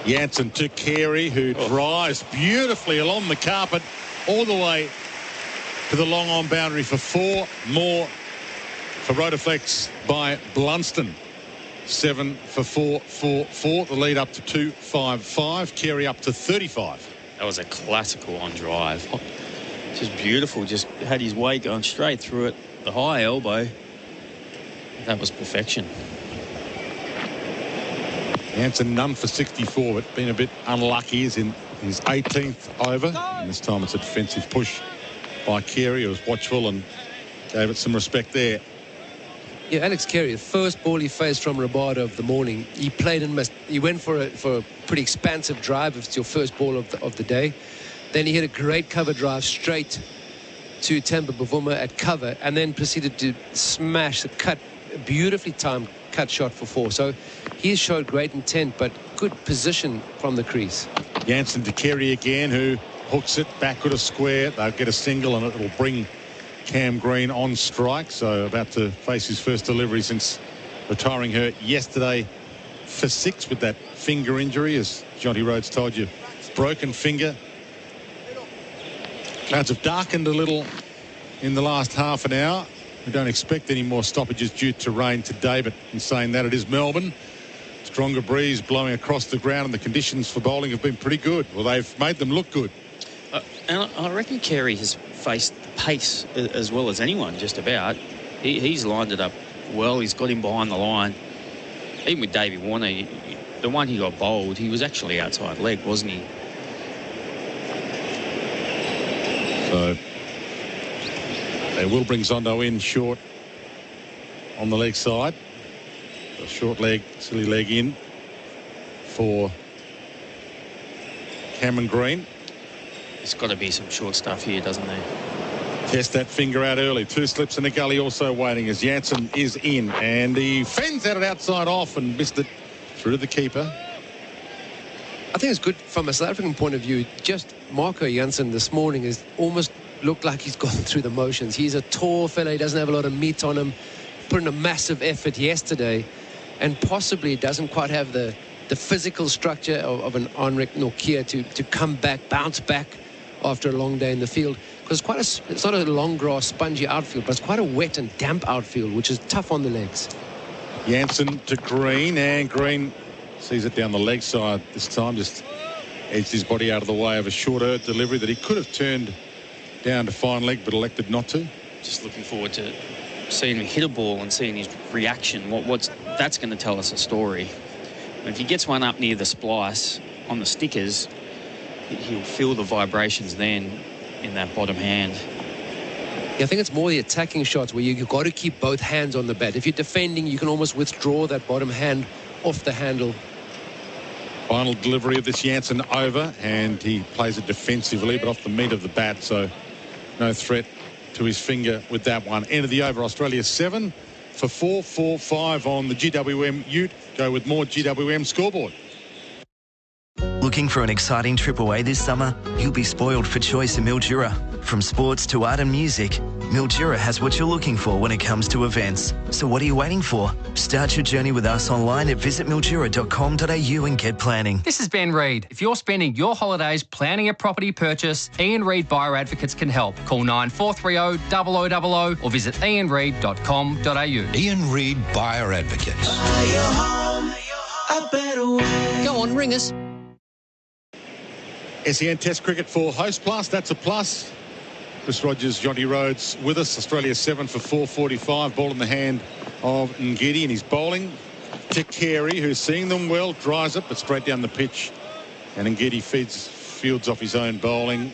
Jansen to Carey, who drives beautifully along the carpet all the way to the long on boundary for 4 more for Rotaflex by Blunston. 7 for 4. The lead up to 255. Carey up to 35. That was a classical on drive. Just beautiful. Just had his weight going straight through it. The high elbow. That was perfection. Jansen none for 64, but been a bit unlucky. He's in his 18th over. And this time it's a defensive push by Carey, who was watchful and gave it some respect there. Yeah, Alex Carey, the first ball he faced from Rabada of the morning, he played and missed. He went for a pretty expansive drive if it's your first ball of the day. Then he hit a great cover drive straight to Temba Bavuma at cover and then proceeded to smash the beautifully timed cut shot for 4. So he showed great intent, but good position from the crease. Jansen to Carey again, who hooks it backward a square. They'll get a single and it'll bring Cam Green on strike. So about to face his first delivery since retiring hurt yesterday for 6 with that finger injury, as Jonty Rhodes told you. Broken finger. Clouds have darkened a little in the last half an hour. We don't expect any more stoppages due to rain today, but in saying that, it is Melbourne. Stronger breeze blowing across the ground, and the conditions for bowling have been pretty good. Well, they've made them look good. And I reckon Carey has faced pace as well as anyone, just about. He's lined it up well. He's got him behind the line. Even with Davey Warner, the one he got bowled, he was actually outside leg, wasn't he? So they will bring Zondo in short on the leg side. A short leg, silly leg in for Cameron Green. There's got to be some short stuff here, doesn't there? Test that finger out early. 2 slips in the gully also waiting as Jansen is in. And he fends at it outside off and missed it through to the keeper. I think it's good from a South African point of view. Just Marco Jansen this morning has almost looked like he's gone through the motions. He's a tall fella. He doesn't have a lot of meat on him. Put in a massive effort yesterday, and possibly doesn't quite have the physical structure of an Henrik Nortje to come back, bounce back after a long day in the field. Because it's not a long grass, spongy outfield, but it's quite a wet and damp outfield, which is tough on the legs. Jansen to Green, and Green sees it down the leg side this time. Just edged his body out of the way of a shorter delivery that he could have turned down to fine leg, but elected not to. Just looking forward to seeing him hit a ball and seeing his reaction. That's going to tell us a story. If he gets one up near the splice on the stickers, he'll feel the vibrations then in that bottom hand. Yeah, I think it's more the attacking shots where you've got to keep both hands on the bat. If you're defending, you can almost withdraw that bottom hand off the handle. Final delivery of this Jansen over, and he plays it defensively, but off the meat of the bat, so no threat to his finger with that one. End of the over. Australia 7 for 4-4-5 on the GWM Ute. Go with more GWM scoreboard. Looking for an exciting trip away this summer? You'll be spoiled for choice in Mildura. From sports to art and music, Mildura has what you're looking for when it comes to events. So what are you waiting for? Start your journey with us online at visitmildura.com.au and get planning. This is Ben Reid. If you're spending your holidays planning a property purchase, Ian Reid Buyer Advocates can help. Call 9430 0000 or visit ianreid.com.au. Ian Reid Buyer Advocates. Buy your home a better way. Go on, ring us. SEN Test Cricket for Host Plus. That's a plus. Chris Rogers, Jonty Rhodes with us. Australia 7 for 445. Ball in the hand of Ngidi, and he's bowling to Carey, who's seeing them well, dries it, but straight down the pitch. And Ngidi fields off his own bowling.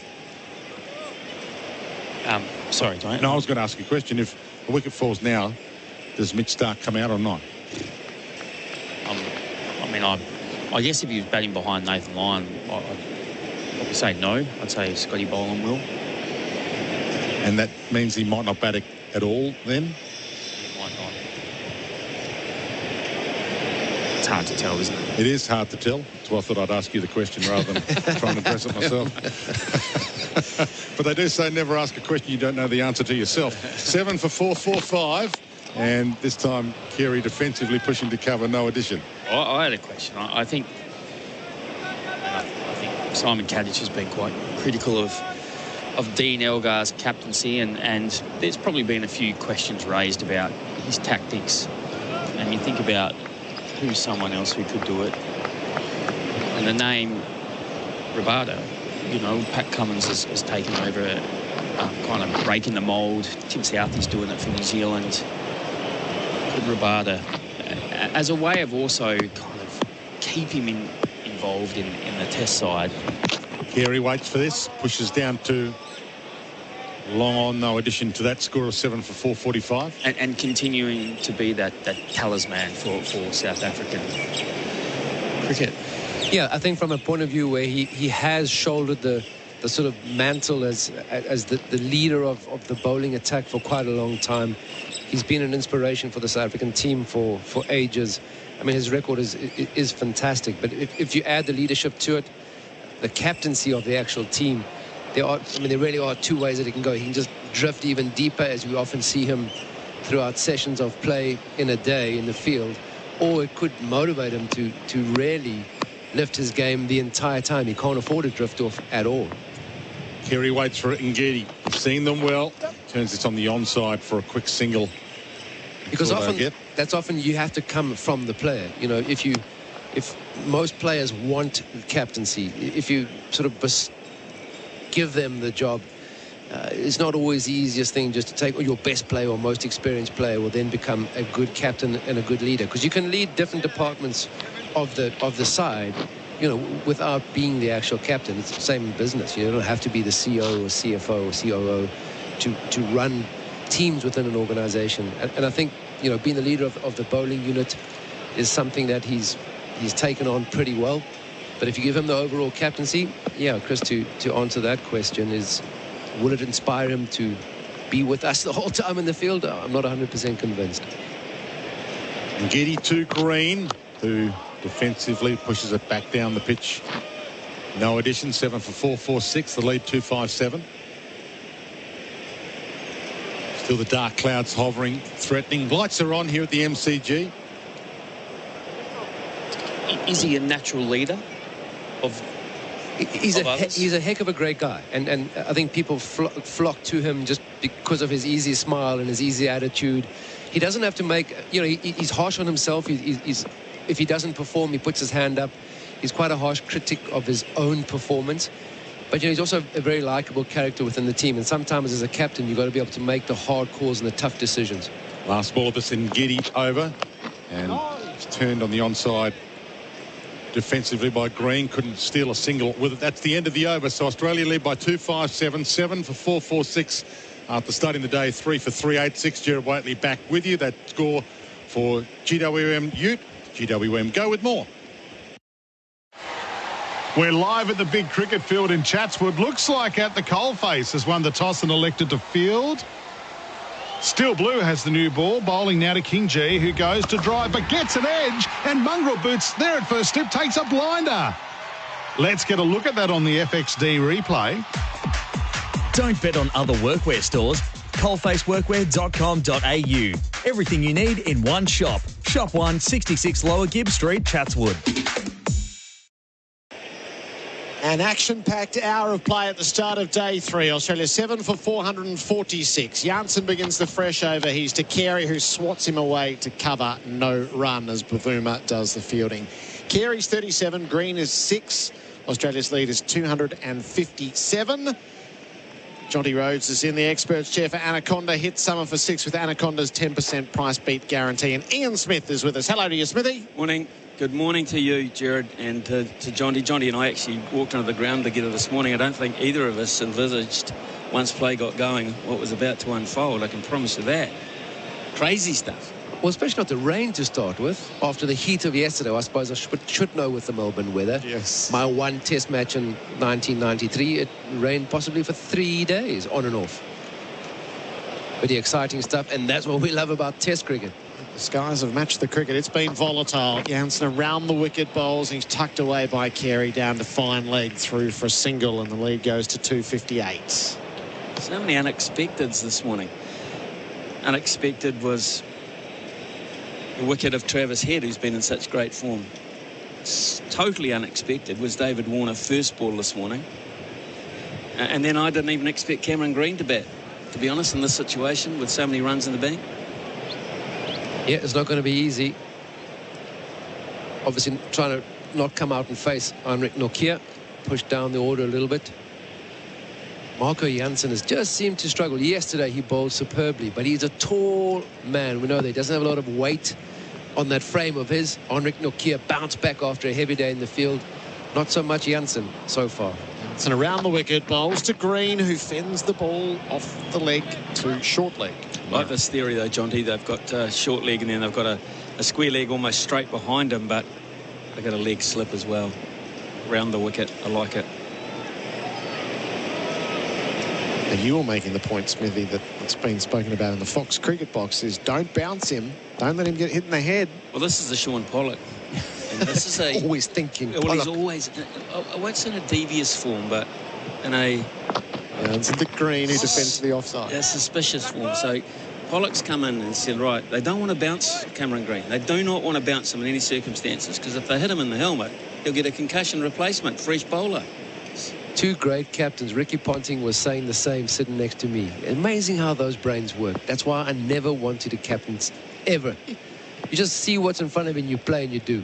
Sorry, Dwayne. No, I was going to ask you a question. If a wicket falls now, does Mitch Stark come out or not? I guess if he was batting behind Nathan Lyon, I'd probably say no. I'd say Scotty Boland will. And that means he might not bat at all then? He might not. It's hard to tell, isn't it? It is hard to tell. That's why I thought I'd ask you the question rather than trying to address it myself. But they do say never ask a question you don't know the answer to yourself. 7 for 445. And this time, Carey defensively pushing to cover, no addition. I had a question. I think Simon Katich has been quite critical of Dean Elgar's captaincy, and there's probably been a few questions raised about his tactics. And you think about who's someone else who could do it. And the name Rabada, Pat Cummins has taken over, kind of breaking the mould. Tim Southey's doing it for New Zealand. Rabada, as a way of also kind of keep him involved in the test side. Carey waits for this, pushes down to long on, no addition to that score of 7 for 445. And continuing to be that talisman for South African cricket. Yeah, I think from a point of view where he has shouldered the sort of mantle as the leader of the bowling attack for quite a long time. He's been an inspiration for the South African team for ages. I mean, his record is fantastic. But if you add the leadership to it, the captaincy of the actual team, there really are two ways that he can go. He can just drift even deeper, as we often see him throughout sessions of play in a day in the field, or it could motivate him to really lift his game the entire time. He can't afford to drift off at all. Carey waits for Ngidi. Seeing them well, turns it on the onside for a quick single. Because that's often you have to come from the player. If most players want captaincy, if you sort of give them the job, it's not always the easiest thing just to take, or your best player or most experienced player will then become a good captain and a good leader. Because you can lead different departments of the side, without being the actual captain. It's the same in business. You don't have to be the CEO or CFO or COO to run teams within an organization. And I think, being the leader of the bowling unit is something that he's taken on pretty well. But if you give him the overall captaincy, Chris, to answer that question is, will it inspire him to be with us the whole time in the field? I'm not 100% convinced. Ngidi to Green, who Defensively, pushes it back down the pitch. No addition, 7 for 446, the lead 257. Still the dark clouds hovering, threatening. Lights are on here at the MCG. Is he a natural leader of He's a heck of a great guy, and I think people flock to him just because of his easy smile and his easy attitude. He doesn't have to make, he's harsh on himself. If he doesn't perform, he puts his hand up. He's quite a harsh critic of his own performance. But he's also a very likable character within the team. And sometimes as a captain, you've got to be able to make the hard calls and the tough decisions. Last ball of the Singidi over. And it's turned on the onside defensively by Green. Couldn't steal a single with it. That's the end of the over. So Australia lead by 257, 7 for 446 after starting the day 3 for 386. Gerard Whateley back with you. That score for GWM Ute. GWM go with more. We're live at the big cricket field in Chatswood. Looks like at the coalface has won the toss and elected to field. Steel Blue has the new ball, bowling now to King G, who goes to drive but gets an edge, and Mongrel Boots there at first strip takes a blinder. Let's get a look at that on the FXD replay. Don't bet on other workwear stores. Coalfaceworkwear.com.au. Everything you need in one shop. Shop 1, 66 Lower Gibb Street, Chatswood. An action-packed hour of play at the start of day 3. Australia 7 for 446. Janssen begins the fresh over. He's to Carey, who swats him away to cover no run as Bavuma does the fielding. Carey's 37. Green is 6. Australia's lead is 257. Jonty Rhodes is in the experts chair for Anaconda. Hit Summer for 6 with Anaconda's 10% price beat guarantee. And Ian Smith is with us. Hello to you, Smithy. Morning. Good morning to you, Gerard, and to Jonty. Jonty and I actually walked onto the ground together this morning. I don't think either of us envisaged, once play got going, what was about to unfold. I can promise you that. Crazy stuff. Well, especially not the rain to start with. After the heat of yesterday, I suppose I should know with the Melbourne weather. Yes. My one test match in 1993, it rained possibly for 3 days, on and off. Pretty exciting stuff, and that's what we love about test cricket. The skies have matched the cricket. It's been volatile. Janssen around the wicket bowls. He's tucked away by Carey down to fine leg through for a single, and the lead goes to 258. So many unexpecteds this morning. Unexpected was the wicket of Travis Head, who's been in such great form. Totally unexpected was David Warner first ball this morning. And then I didn't even expect Cameron Green to bat, to be honest, in this situation with so many runs in the bank. Yeah, it's not going to be easy. Obviously trying to not come out and face Heinrich Nokia. Push down the order a little bit. Marco Jansen has just seemed to struggle. Yesterday he bowled superbly, but he's a tall man. We know that he doesn't have a lot of weight on that frame of his. Heinrich Nokia bounced back after a heavy day in the field. Not so much Jansen so far. Jansen around the wicket, bowls to Green, who fends the ball off the leg to short leg. I like this theory though, Jonty. They've got short leg and then they've got a square leg almost straight behind him, but they've got a leg slip as well. Round the wicket. I like it. And you were making the point, Smithy, that it's been spoken about in the Fox cricket box is don't bounce him. Don't let him get hit in the head. Well, this is the Sean Pollock. And this is a... always thinking Well, Pollock. he's always... I won't say in a devious form, but in a... it's Dick Green who defends the offside. A suspicious form. So Pollock's come in and said, right, they don't want to bounce Cameron Green. They do not want to bounce him in any circumstances, because if they hit him in the helmet, he'll get a concussion replacement, fresh bowler. Two great captains. Ricky Ponting was saying the same sitting next to me. Amazing how those brains work. That's why I never wanted a captain ever. You just see what's in front of you and you play and you do.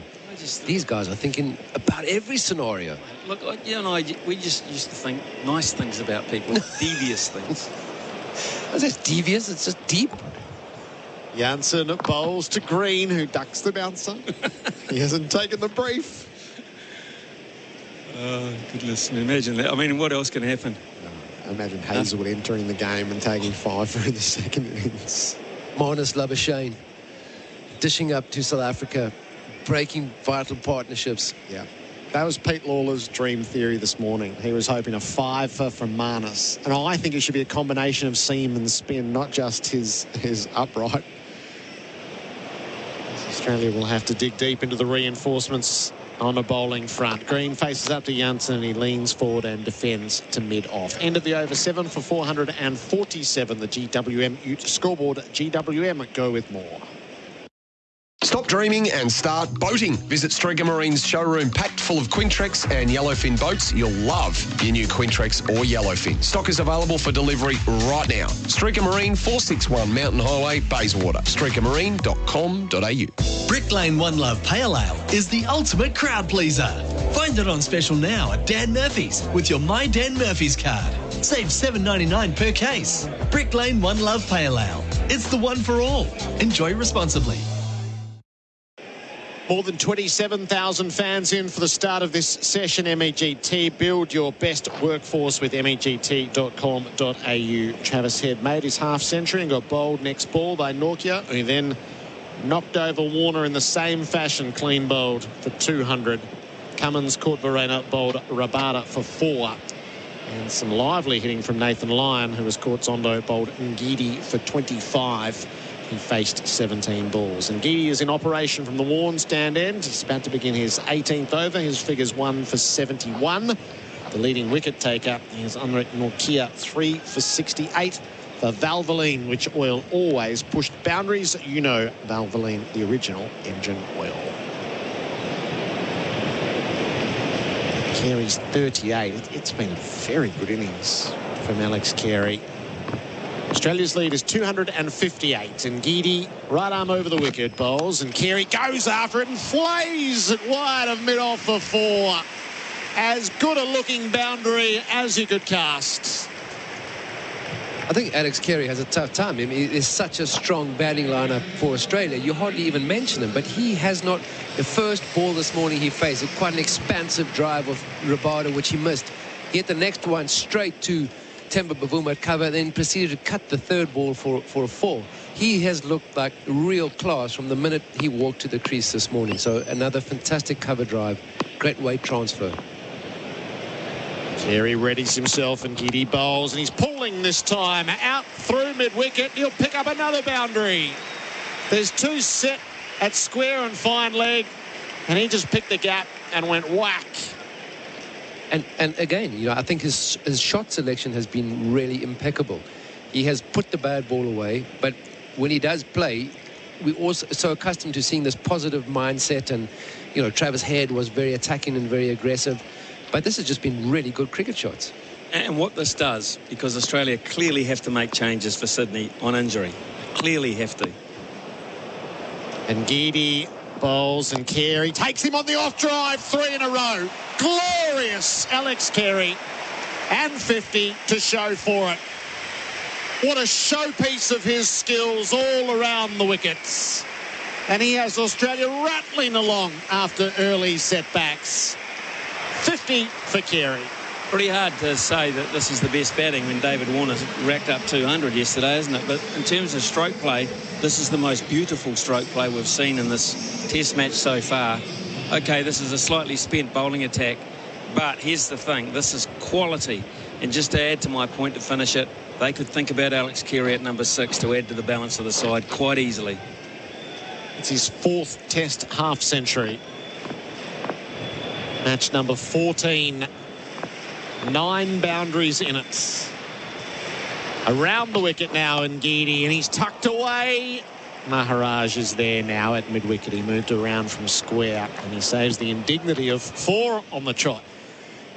These guys are thinking about every scenario. Look, you and I, we just used to think nice things about people, devious things. Is it devious? It's just deep. Jansen bowls to Green, who ducks the bouncer. He hasn't taken the brief. Oh, goodness. Imagine that. I mean, what else can happen? Imagine Hazelwood entering the game and taking 5 for in the second innings. Marnus Labuschagne dishing up to South Africa, breaking vital partnerships. Yeah. That was Pete Lawler's dream theory this morning. He was hoping a 5-for from Marnus. And I think it should be a combination of seam and spin, not just his upright. Australia will have to dig deep into the reinforcements on a bowling front. Green faces up to Janssen and he leans forward and defends to mid-off. End of the over 7 for 447. The GWM Ute scoreboard. GWM, go with more. Stop dreaming and start boating. Visit Striker Marine's showroom packed full of Quintrex and Yellowfin boats. You'll love your new Quintrex or Yellowfin. Stock is available for delivery right now. Striker Marine, 461 Mountain Highway, Bayswater. StrikerMarine.com.au. Brick Lane One Love Pale Ale is the ultimate crowd pleaser. Find it on special now at Dan Murphy's with your My Dan Murphy's card. Save $7.99 per case. Brick Lane One Love Pale Ale. It's the one for all. Enjoy responsibly. More than 27,000 fans in for the start of this session, MEGT. Build your best workforce with MEGT.com.au. Travis Head made his half-century and got bowled next ball by Nortje, who then knocked over Warner in the same fashion, clean bowled for 200. Cummins caught Verena, bowled Rabada for 4. And some lively hitting from Nathan Lyon, who was caught Zondo, bowled Ngidi for 25. He faced 17 balls. And Ngidi is in operation from the Warren stand end. He's about to begin his 18th over. His figures 1 for 71. The leading wicket taker is Anrik Nortje, 3 for 68. For Valvoline, which oil always pushed boundaries. You know Valvoline, the original engine oil. Carey's 38. It's been a very good innings from Alex Carey. Australia's lead is 258, and Ngidi, right arm over the wicket, bowls, and Carey goes after it and flays it wide of mid-off for 4. As good a looking boundary as you could cast. I think Alex Carey has a tough time. I mean, it is such a strong batting lineup for Australia. You hardly even mention him, but he has not. The first ball this morning he faced, quite an expansive drive of Rabada, which he missed. He hit the next one straight to Temba Bavuma at cover, then proceeded to cut the third ball for a 4. He has looked like real class from the minute he walked to the crease this morning. So another fantastic cover drive, great weight transfer. Carey readies himself and Ngidi bowls, and he's pulling this time out through mid-wicket. He'll pick up another boundary. There's 2 set at square and fine leg, and he just picked the gap and went whack. And again, you know, I think his shot selection has been really impeccable. He has put the bad ball away, but when he does play, we're also so accustomed to seeing this positive mindset. And, you know, Travis Head was very attacking and very aggressive. But this has just been really good cricket shots. And what this does, because Australia clearly have to make changes for Sydney on injury. Clearly have to. And Ngidi bowls, and Carey takes him on the off drive, 3 in a row. Glorious Alex Carey, and 50 to show for it. What a showpiece of his skills all around the wickets. And he has Australia rattling along after early setbacks. 50 for Carey. Pretty hard to say that this is the best batting when David Warner's racked up 200 yesterday, isn't it? But in terms of stroke play, this is the most beautiful stroke play we've seen in this test match so far. Okay, this is a slightly spent bowling attack, but here's the thing, this is quality. And just to add to my point to finish it, they could think about Alex Carey at number 6 to add to the balance of the side quite easily. It's his 4th test half-century. Match number 14. 9 boundaries in it. Around the wicket now, Ngidi, and he's tucked away. Maharaj is there now at mid-wicket. He moved around from square, and he saves the indignity of 4 on the trot.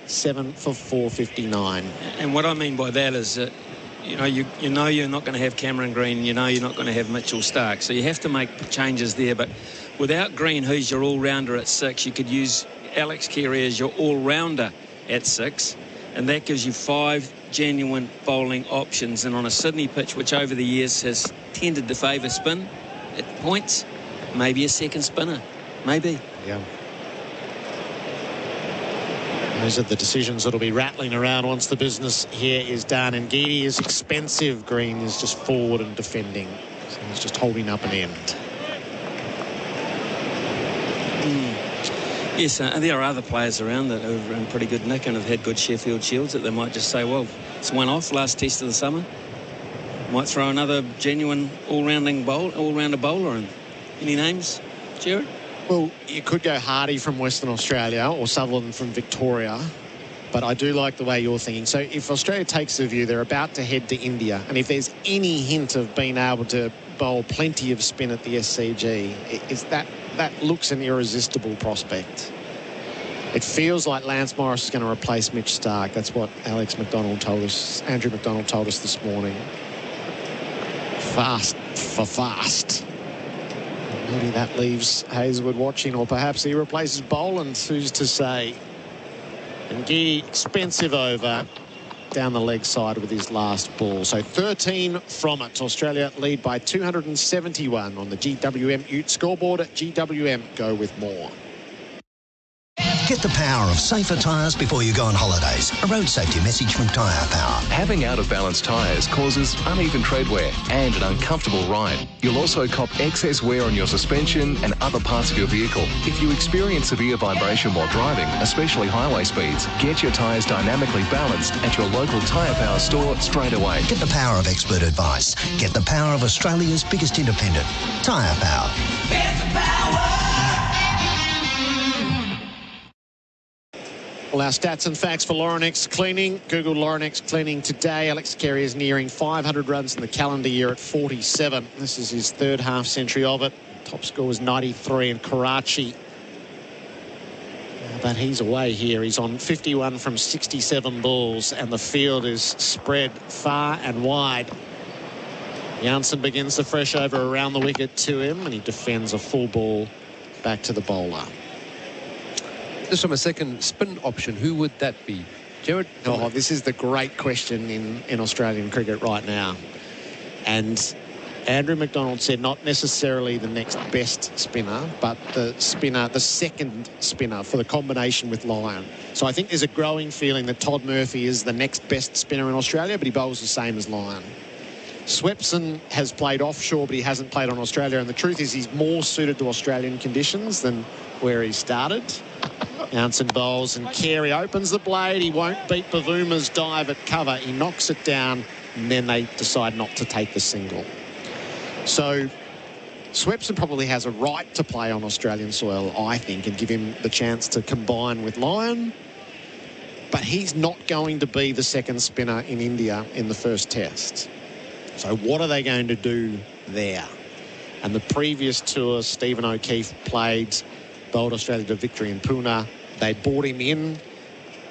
7 for 459. And what I mean by that is that, you know you're not going to have Cameron Green, you know you're not going to have Mitchell Starc, so you have to make changes there. But without Green, who's your all-rounder at 6, you could use Alex Carey as your all-rounder at 6, and that gives you 5 genuine bowling options. And on a Sydney pitch, which over the years has tended to favour spin at points, maybe a second spinner, maybe. Yeah. Those are the decisions that'll be rattling around once the business here is done. And Ngidi is expensive. Green is just forward and defending. So he's just holding up an end. Yes, there are other players around that are in pretty good nick and have had good Sheffield Shields that they might just say, well, it's one off, last test of the summer. Might throw another genuine all-rounder bowler in. Any names? Gerard? Well, you could go Hardy from Western Australia or Sutherland from Victoria, but I do like the way you're thinking. So if Australia takes the view they're about to head to India, and if there's any hint of being able to bowl plenty of spin at the SCG, that looks an irresistible prospect. It feels like Lance Morris is going to replace Mitch Starc. That's what Andrew McDonald told us this morning. Fast for fast. Maybe that leaves Hazlewood watching, or perhaps he replaces Boland, who's to say. And Gee, expensive over down the leg side with his last ball. So 13 from it. Australia lead by 271 on the GWM Ute scoreboard at GWM. Go with more. Get the power of safer tyres before you go on holidays. A road safety message from Tyre Power. Having out-of-balance tyres causes uneven tread wear and an uncomfortable ride. You'll also cop excess wear on your suspension and other parts of your vehicle. If you experience severe vibration while driving, especially highway speeds, get your tyres dynamically balanced at your local Tyre Power store straight away. Get the power of expert advice. Get the power of Australia's biggest independent. Tyre Power. Get the power. Well, our stats and facts for Laurenex Cleaning. Google Laurenex Cleaning today. Alex Carey is nearing 500 runs in the calendar year at 47. This is his third half century of it. Top score was 93 in Karachi. But he's away here. He's on 51 from 67 balls, and the field is spread far and wide. Janssen begins the fresh over around the wicket to him, and he defends a full ball back to the bowler. Just from a second spin option, who would that be? Gerard? Oh, this is the great question in Australian cricket right now. And Andrew McDonald said not necessarily the next best spinner, but the second spinner for the combination with Lyon. So I think there's a growing feeling that Todd Murphy is the next best spinner in Australia, but he bowls the same as Lyon. Swepson has played offshore, but he hasn't played on Australia. And the truth is he's more suited to Australian conditions than where he started. Janssen bowls and Carey opens the blade. He won't beat Bavuma's dive at cover. He knocks it down, and then they decide not to take the single. So Swepson probably has a right to play on Australian soil, I think, and give him the chance to combine with Lyon. But he's not going to be the second spinner in India in the first test. So what are they going to do there? And the previous tour, Stephen O'Keefe bowled Australia to victory in Pune. They brought him in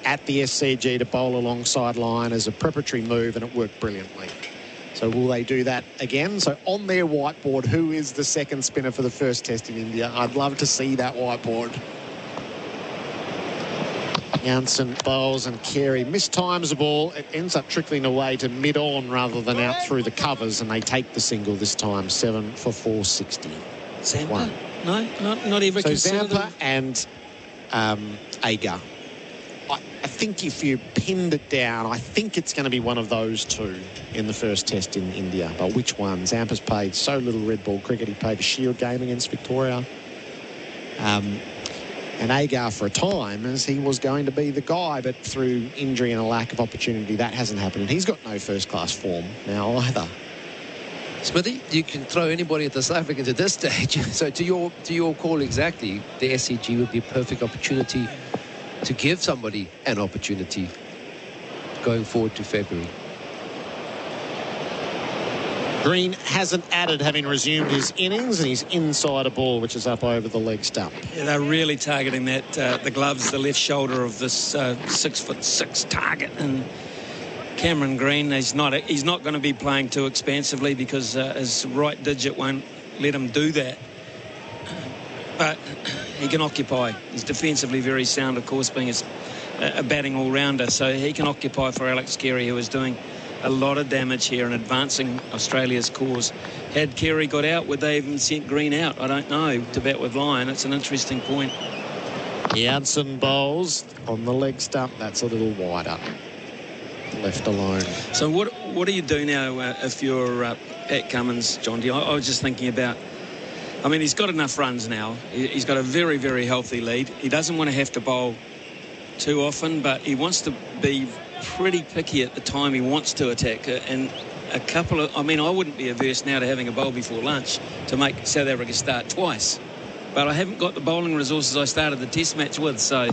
at the SCG to bowl alongside Lyon as a preparatory move, and it worked brilliantly. So will they do that again? So on their whiteboard, who is the second spinner for the first test in India? I'd love to see that whiteboard. Janssen bowls and Carey mistimes the ball. It ends up trickling away to mid-on rather than out through the covers, and they take the single this time, 7 for 460. Zampa? No, not even so considered. Zampa and Agar. I think if you pinned it down, I think it's going to be one of those two in the first test in India. But which one? Zampa's played so little red ball cricket. He played a Shield game against Victoria. And Agar for a time as he was going to be the guy, but through injury and a lack of opportunity, that hasn't happened. And he's got no first-class form now either. Smithy, you can throw anybody at the South Africans at this stage. So to your call exactly, the SCG would be a perfect opportunity to give somebody an opportunity going forward to February. Green hasn't added, having resumed his innings, and he's inside a ball which is up over the leg stump. Yeah, they're really targeting that the gloves, the left shoulder of this 6'6" target, and Cameron Green, he's not going to be playing too expansively because his right digit won't let him do that. But he can occupy. He's defensively very sound, of course, being a batting all-rounder, so he can occupy for Alex Carey, who is doing a lot of damage here and advancing Australia's cause. Had Carey got out, would they even sent Green out? I don't know. To bat with Lyon, it's an interesting point. Janssen bowls on the leg stump. That's a little wider. Left alone. So what do you do now if you're Pat Cummins, Jonty? I was just thinking about, I mean, he's got enough runs now. He's got a very, very healthy lead. He doesn't want to have to bowl too often, but he wants to be pretty picky at the time he wants to attack. And a couple of, I mean, I wouldn't be averse now to having a bowl before lunch to make South Africa start twice. But I haven't got the bowling resources I started the test match with, so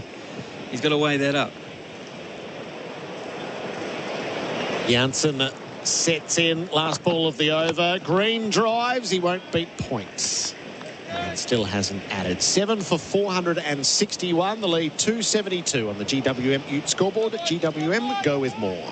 he's got to weigh that up. Janssen sets in, last ball of the over. Green drives, he won't beat points. And still hasn't added. 7 for 461, the lead 272 on the GWM Ute scoreboard. GWM, go with more.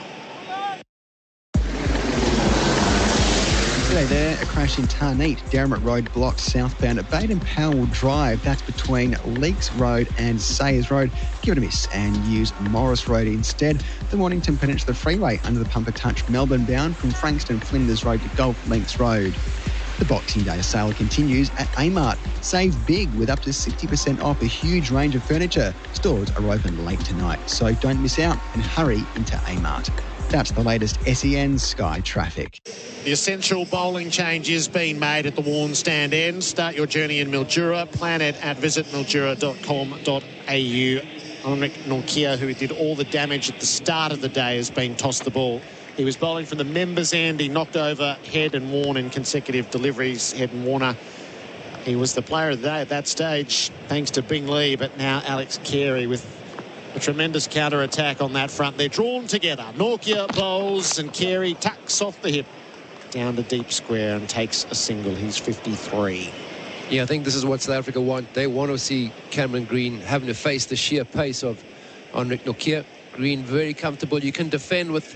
G'day there, a crash in Tarneet. Derrimut Road blocked southbound at Baden Powell Drive. That's between Leaks Road and Sayers Road. Give it a miss and use Morris Road instead. The Mornington Peninsula Freeway under the Pumper Touch Melbourne bound from Frankston Flinders Road to Golf Links Road. The Boxing Day sale continues at Amart. Save big with up to 60% off a huge range of furniture. Stores are open late tonight, so don't miss out and hurry into Amart. That's the latest SEN Sky traffic. The essential bowling change is being made at the Warren Stand end. Start your journey in Mildura. Plan it at visitmildura.com.au. Henrik Nortje, who did all the damage at the start of the day, has been tossed the ball. He was bowling from the members' end. He knocked over Head and Warne in consecutive deliveries. Head and Warner. He was the player of the day at that stage, thanks to Bing Lee, but now Alex Carey with a tremendous counter-attack on that front. They're drawn together. Nortje bowls and Carey tucks off the hip down to deep square and takes a single. He's 53. Yeah, I think this is what South Africa want. They want to see Cameron Green having to face the sheer pace of Henrik Nortje. Green very comfortable. You can defend with,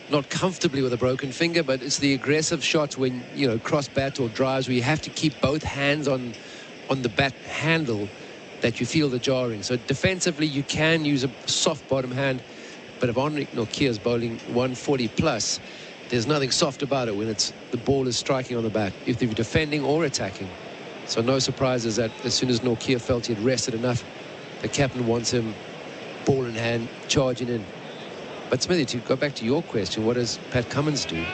not comfortably with a broken finger, but it's the aggressive shots when, you know, cross bat or drives where you have to keep both hands on the bat handle that you feel the jarring. So defensively, you can use a soft bottom hand, but if Henrik Nortje is bowling 140 plus, there's nothing soft about it when the ball is striking on the bat, if they're defending or attacking. So no surprises that as soon as Nortje felt he had rested enough, the captain wants him ball in hand, charging in. But Smithy, to go back to your question, what does Pat Cummins do?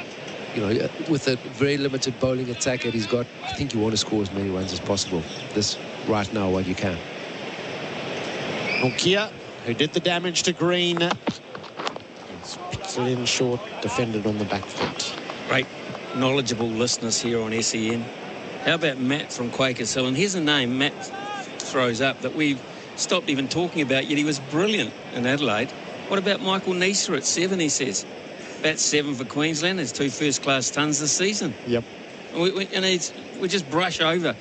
You know, with a very limited bowling attack that he's got, I think you want to score as many runs as possible. This right now, while you can. Nortje, who did the damage to Green, picks it in short, defended on the back foot. Great, knowledgeable listeners here on SEN. How about Matt from Quakers Hill? And here's a name Matt throws up that we've stopped even talking about, yet he was brilliant in Adelaide. What about Michael Neser at 7, he says? Bat 7 for Queensland. His 2 first-class tons this season. Yep. We just brush over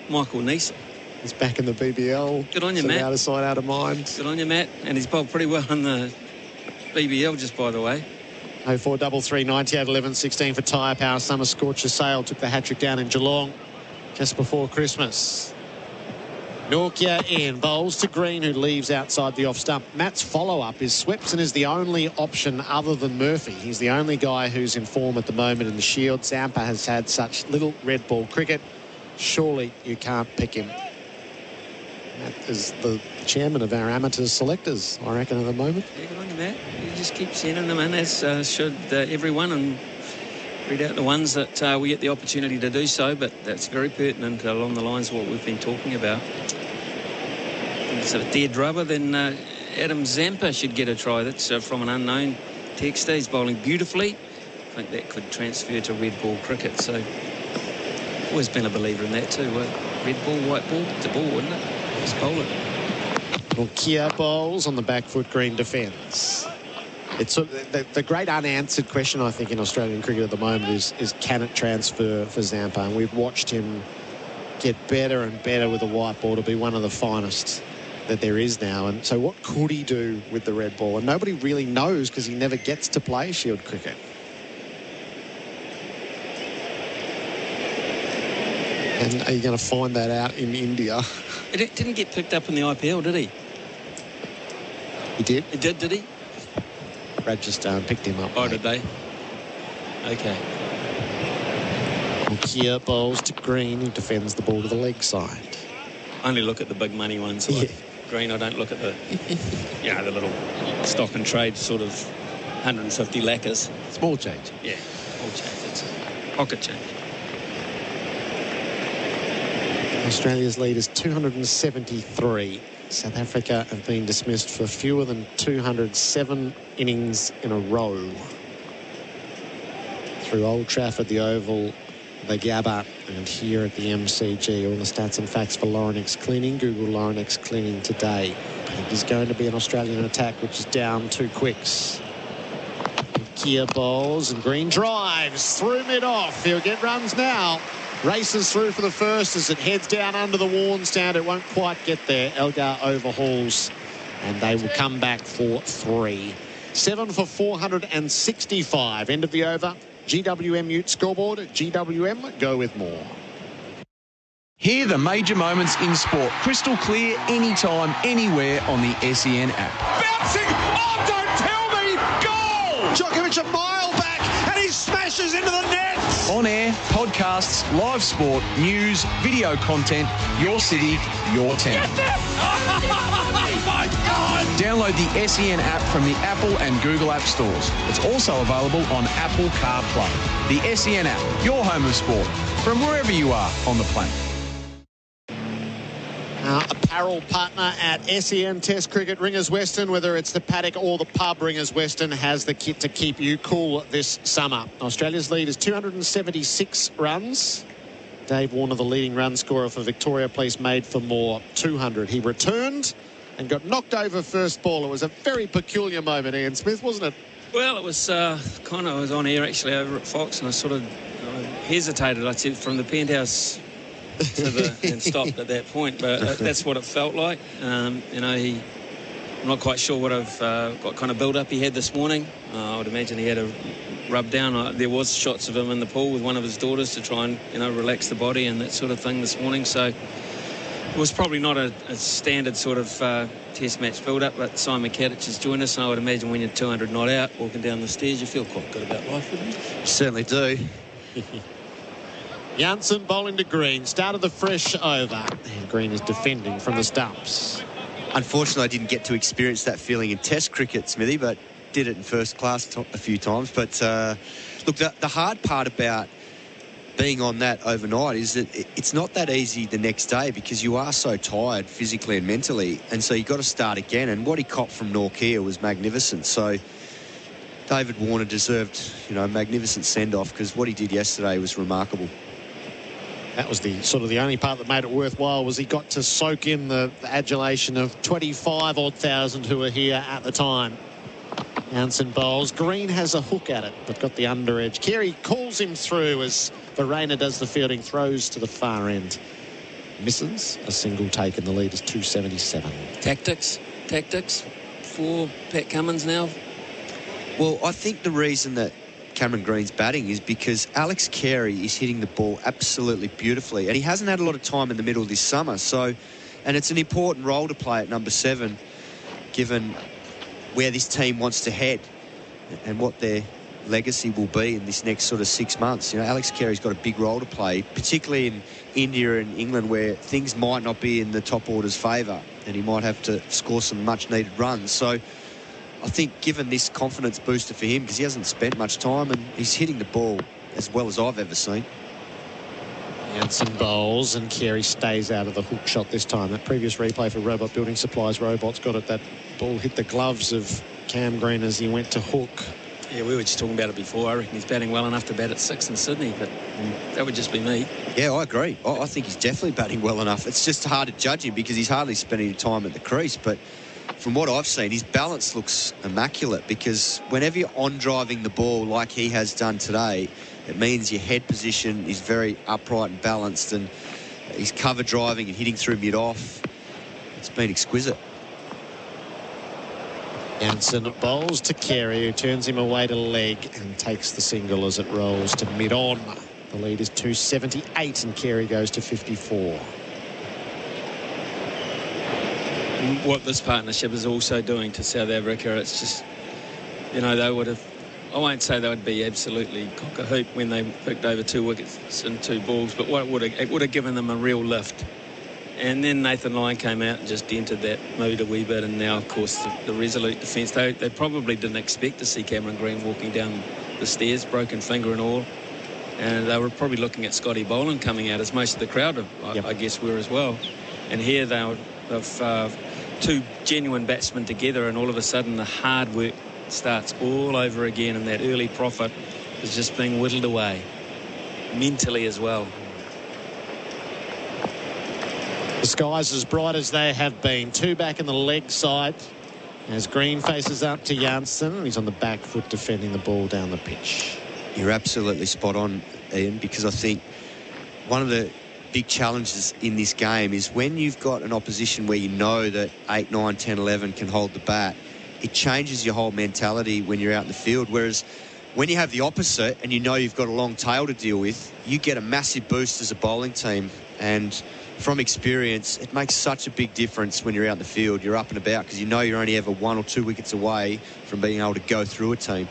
Michael Neser. He's back in the BBL. Good on you, Matt. Out of sight, out of mind. Good on you, Matt. And he's bowled pretty well in the BBL, just by the way. 0433 98 11 16 for Tyre Power. Summer Scorcher Sail took the hat-trick down in Geelong just before Christmas. Nortje in, bowls to Green, who leaves outside the off stump. Matt's follow-up is Swepson is the only option other than Murphy. He's the only guy who's in form at the moment in the Shield. Zampa has had such little red ball cricket. Surely you can't pick him. Matt is the chairman of our amateur selectors, I reckon, at the moment. Yeah, good on you, Matt. You just keep sending them in, as should everyone, and read out the ones that we get the opportunity to do so, but that's very pertinent along the lines of what we've been talking about. It's a dead rubber, then Adam Zampa should get a try. That's from an unknown texter. He's bowling beautifully. I think that could transfer to red ball cricket, so always been a believer in that too. Red ball, white ball, it's a ball, wouldn't it? Just bowl it. Nortje bowls on the back foot, Green defence. It's the great unanswered question, I think, in Australian cricket at the moment is can it transfer for Zampa? And we've watched him get better and better with the white ball to be one of the finest that there is now. And so what could he do with the red ball? And nobody really knows because he never gets to play Shield cricket. And are you going to find that out in India? It didn't get picked up in the IPL, did he? He did? He did he? Rajasthan picked him up. Oh, did they? Okay. Nortje bowls to Green, who defends the ball to the leg side. Only look at the big money ones. Like Green, I don't look at the, the little stock and trade sort of 150 lacquers. Small change. Yeah, small change. It's pocket change. Australia's lead is 273. South Africa have been dismissed for fewer than 207 innings in a row. Through Old Trafford, the Oval, the Gabba And here at the MCG, all the stats and facts for Laurenex Cleaning. Google Laurenex Cleaning today. It is going to be an Australian attack, which is down 2 quicks. Kia bowls and Green drives through mid-off. He'll get runs now. Races through for the first as it heads down under the worn stand. It won't quite get there. Elgar overhauls, and they will come back for 3. 7 for 465. End of the over. GWM Ute scoreboard. GWM, go with more. Hear the major moments in sport crystal clear, anytime, anywhere on the SEN app. Bouncing! Oh, don't tell me! Goal! Djokovic a mile back, and he smashes into the net! On air, podcasts, live sport, news, video content, your city, your town. Oh, my God! Download the SEN app from the Apple and Google app stores. It's also available on Apple CarPlay. The SEN app, your home of sport, from wherever you are on the planet. Apparel partner at SEN Test Cricket, Ringers Western. Whether it's the paddock or the pub, Ringers Western has the kit to keep you cool this summer. Australia's lead is 276 runs. Dave Warner, the leading run scorer for Victoria Police, made for more, 200. He returned and got knocked over first ball. It was a very peculiar moment, Ian Smith, wasn't it? Well, it was I was on air actually over at Fox, and I sort of hesitated. I said from the penthouse and stopped at that point, but that's what it felt like. I'm not quite sure what kind of build-up he had this morning. I would imagine he had a rub down. There was shots of him in the pool with one of his daughters to try and relax the body and that sort of thing this morning. So it was probably not a standard sort of test match build-up. But Simon Katich has joined us, and I would imagine when you're 200 not out walking down the stairs, you feel quite good about life, wouldn't you? Certainly do. Janssen bowling to Green. Started the fresh over. And Green is defending from the stumps. Unfortunately, I didn't get to experience that feeling in Test cricket, Smithy, but did it in first class a few times. But look, the hard part about being on that overnight is that it's not that easy the next day because you are so tired physically and mentally, and so you've got to start again. And what he copped from Norkia was magnificent. So David Warner deserved, a magnificent send-off because what he did yesterday was remarkable. That was the only part that made it worthwhile, was he got to soak in the adulation of 25-odd thousand who were here at the time. Janssen bowls. Green has a hook at it, but got the under edge. Carey calls him through as Verena does the fielding, throws to the far end. Misses a single take, and the lead is 277. Tactics for Pat Cummins now. Well, I think the reason that Cameron Green's batting is because Alex Carey is hitting the ball absolutely beautifully, and he hasn't had a lot of time in the middle this summer. And it's an important role to play at number 7, given where this team wants to head and what their legacy will be in this next sort of 6 months. Alex Carey's got a big role to play, particularly in India and England, where things might not be in the top order's favour, and he might have to score some much-needed runs. So I think given this confidence booster for him, because he hasn't spent much time and he's hitting the ball as well as I've ever seen. Janssen bowls, and Carey stays out of the hook shot this time. That previous replay for Robot Building Supplies, Robots got it. That ball hit the gloves of Cam Green as he went to hook. Yeah, we were just talking about it before. I reckon he's batting well enough to bat at 6 in Sydney, but that would just be me. Yeah, I agree. I think he's definitely batting well enough. It's just hard to judge him because he's hardly spent any time at the crease, but from what I've seen, his balance looks immaculate, because whenever you're on driving the ball like he has done today, it means your head position is very upright and balanced, and he's cover driving and hitting through mid-off. It's been exquisite. Janssen bowls to Carey, who turns him away to leg and takes the single as it rolls to mid-on. The lead is 278, and Carey goes to 54. What this partnership is also doing to South Africa, it's just, they would have, I won't say they would be absolutely cock-a-hoop when they picked over 2 wickets and 2 balls, but it would have given them a real lift. And then Nathan Lyon came out and just dented that mood a wee bit, and now, of course, the resolute defence. They probably didn't expect to see Cameron Green walking down the stairs, broken finger and all. And they were probably looking at Scotty Boland coming out, as most of the crowd, I guess, were as well. And here they've 2 genuine batsmen together, and all of a sudden the hard work starts all over again, and that early profit is just being whittled away mentally as well. The skies as bright as they have been. 2 back in the leg side as Green faces up to Janssen. He's on the back foot defending the ball down the pitch. You're absolutely spot on, Ian, because I think one of the big challenges in this game is when you've got an opposition where you know that 8, 9, 10, 11 can hold the bat, it changes your whole mentality when you're out in the field. Whereas when you have the opposite and you know you've got a long tail to deal with, you get a massive boost as a bowling team. And from experience, it makes such a big difference when you're out in the field. You're up and about because you know you're only ever 1 or 2 wickets away from being able to go through a team.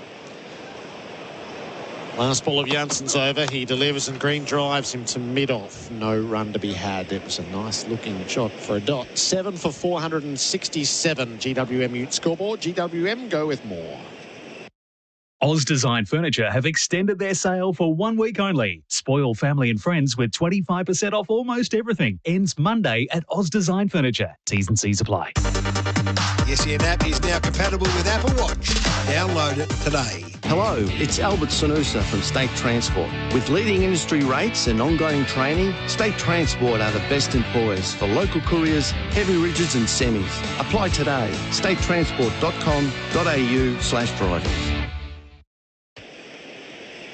Last ball of Janssen's over. He delivers and Green drives him to mid-off. No run to be had. It was a nice-looking shot for a dot. 7 for 467. GWM Ute scoreboard. GWM go with more. Oz Design Furniture have extended their sale for 1 week only. Spoil family and friends with 25% off almost everything. Ends Monday at Oz Design Furniture. T's and C's apply. The SEN app is now compatible with Apple Watch. Download it today. Hello, it's Albert Sanusa from State Transport. With leading industry rates and ongoing training, State Transport are the best employers for local couriers, heavy rigids and semis. Apply today. statetransport.com.au/drivers.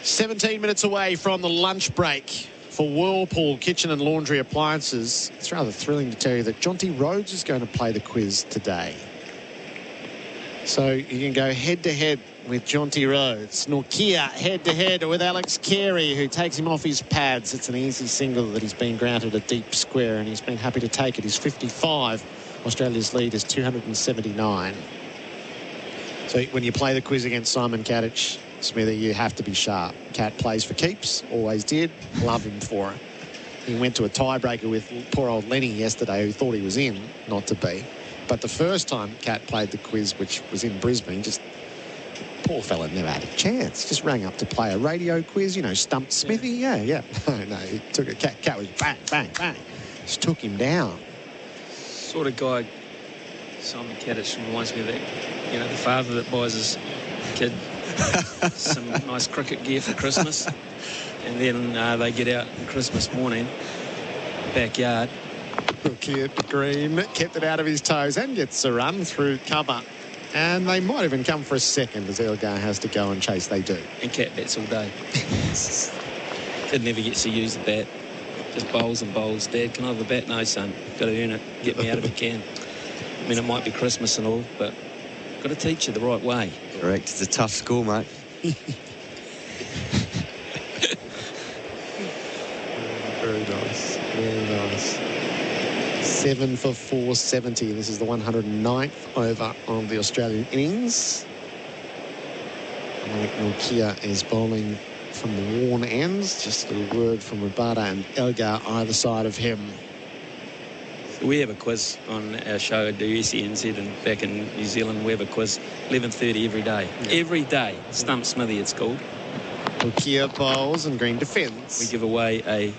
17 minutes away from the lunch break for Whirlpool Kitchen and Laundry Appliances. It's rather thrilling to tell you that Jonty Rhodes is going to play the quiz today. So you can go head-to-head with Jonty Rhodes. Norkia head-to-head with Alex Carey, who takes him off his pads. It's an easy single that he's been granted a deep square, and he's been happy to take it. He's 55. Australia's lead is 279. So when you play the quiz against Simon Katich, Smithy, you have to be sharp. Cat plays for keeps, always did. Love him for it. He went to a tiebreaker with poor old Lenny yesterday, who thought he was in, not to be. But the first time Cat played the quiz, which was in Brisbane, just poor fella never had a chance. Just rang up to play a radio quiz, you know, stumped Smithy. Yeah. No, he took a Cat was bang, bang, bang. Just took him down. Sort of guy, Simon Katich reminds me of that, you know, the father that buys his kid some nice cricket gear for Christmas, and then they get out on Christmas morning, backyard. Cleared the green, kept it out of his toes and gets a run through cover. And they might even come for a second as Elgar has to go and chase. They do. And Cat bats all day. Kid never gets to use the bat. Just bowls and bowls. Dad, can I have a bat? No, son. Got to earn it. Get me out if you can. I mean, it might be Christmas and all, but got to teach you the right way. Correct. It's a tough school, mate. Very nice. Very nice. 7 for 470. This is the 109th over of the Australian innings. Norkia is bowling from the worn ends. Just a word from Bharat and Elgar either side of him. We have a quiz on our show at the SENZ, and back in New Zealand we have a quiz 11:30 every day. Yeah. Every day. Stump Smithy it's called. Norkia bowls and Green defends. We give away a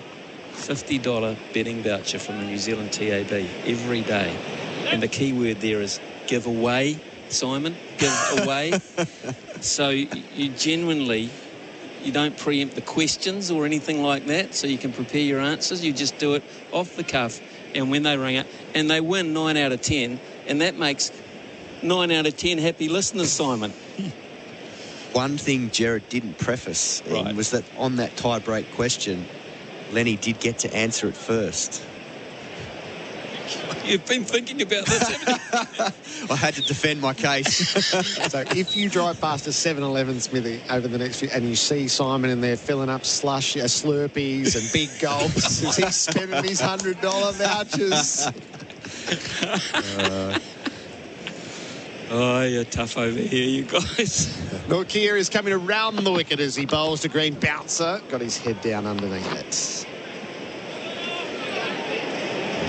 $50 betting voucher from the New Zealand TAB every day. And the key word there is give away, Simon. Give away. So you genuinely, you don't preempt the questions or anything like that, so you can prepare your answers. You just do it off the cuff, and when they ring it, and they win 9 out of 10, and that makes 9 out of 10 happy listeners, Simon. One thing Gerard didn't preface was that on that tie-break question, Lenny did get to answer it first. You've been thinking about this, haven't you? I had to defend my case. So if you drive past a 7-Eleven, Smithy, over the next few, and you see Simon in there filling up slush, Slurpees and big gulps as he's spending his $100 vouchers. Oh, you're tough over here, you guys. Norkia is coming around the wicket as he bowls to Green. Bouncer got his head down underneath it.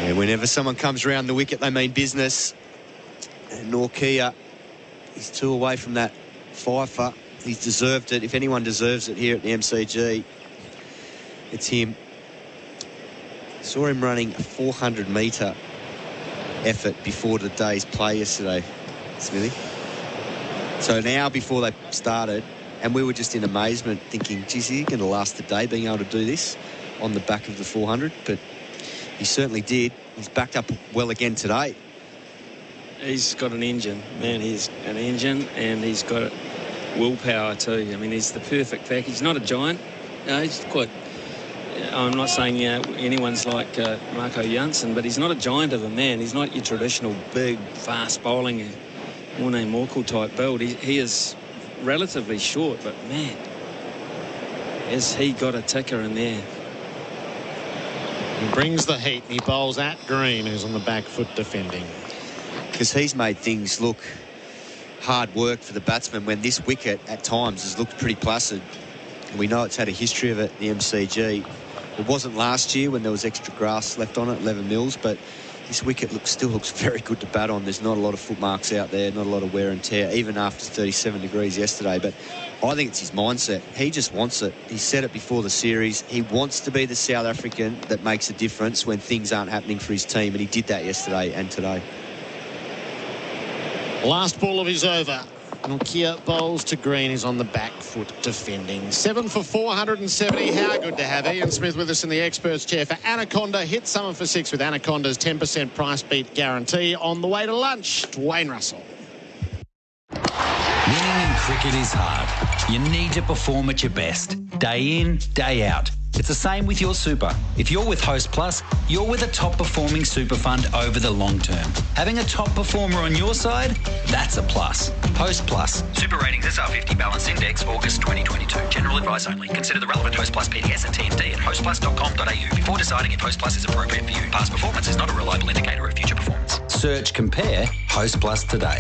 Yeah, whenever someone comes around the wicket, they mean business. And Norkia, he's 2 away from that fifer. He's deserved it. If anyone deserves it here at the MCG, it's him. Saw him running a 400-metre effort before the day's play yesterday, Smithy. So now before they started, and we were just in amazement thinking, geez, are you going to last the day being able to do this on the back of the 400? But He certainly did. He's backed up well again today. He's got an engine, man. He's an engine, and he's got willpower too. I mean, he's the perfect package. He's not a giant. He's quite... I'm not saying anyone's like Marco Janssen, but he's not a giant of a man. He's not your traditional big, fast bowling, Morne Morkel type build. He is relatively short, but man, has he got a ticker in there. He brings the heat and he bowls at Green, who's on the back foot defending. Because he's made things look hard work for the batsman when this wicket at times has looked pretty placid. And we know it's had a history of it, the MCG. It wasn't last year when there was extra grass left on it, 11 mils, but this wicket still looks very good to bat on. There's not a lot of footmarks out there, not a lot of wear and tear, even after 37 degrees yesterday. But I think it's his mindset. He just wants it. He said it before the series. He wants to be the South African that makes a difference when things aren't happening for his team, and he did that yesterday and today. Last ball of his over. Nokia bowls to Green, who's on the back foot defending. 7 for 470. How good to have Ian Smith with us in the experts chair for Anaconda. Hit someone for 6 with Anaconda's 10% price beat guarantee. On the way to lunch, Dwayne Russell. Winning in cricket is hard. You need to perform at your best, day in, day out. It's the same with your super. If you're with Host Plus, you're with a top-performing super fund over the long term. Having a top performer on your side, that's a plus. Host Plus. Super Ratings SR50 Balance Index, August 2022. General advice only. Consider the relevant Host Plus PDS and TND at hostplus.com.au before deciding if Host Plus is appropriate for you. Past performance is not a reliable indicator of future performance. Search Compare Host Plus today.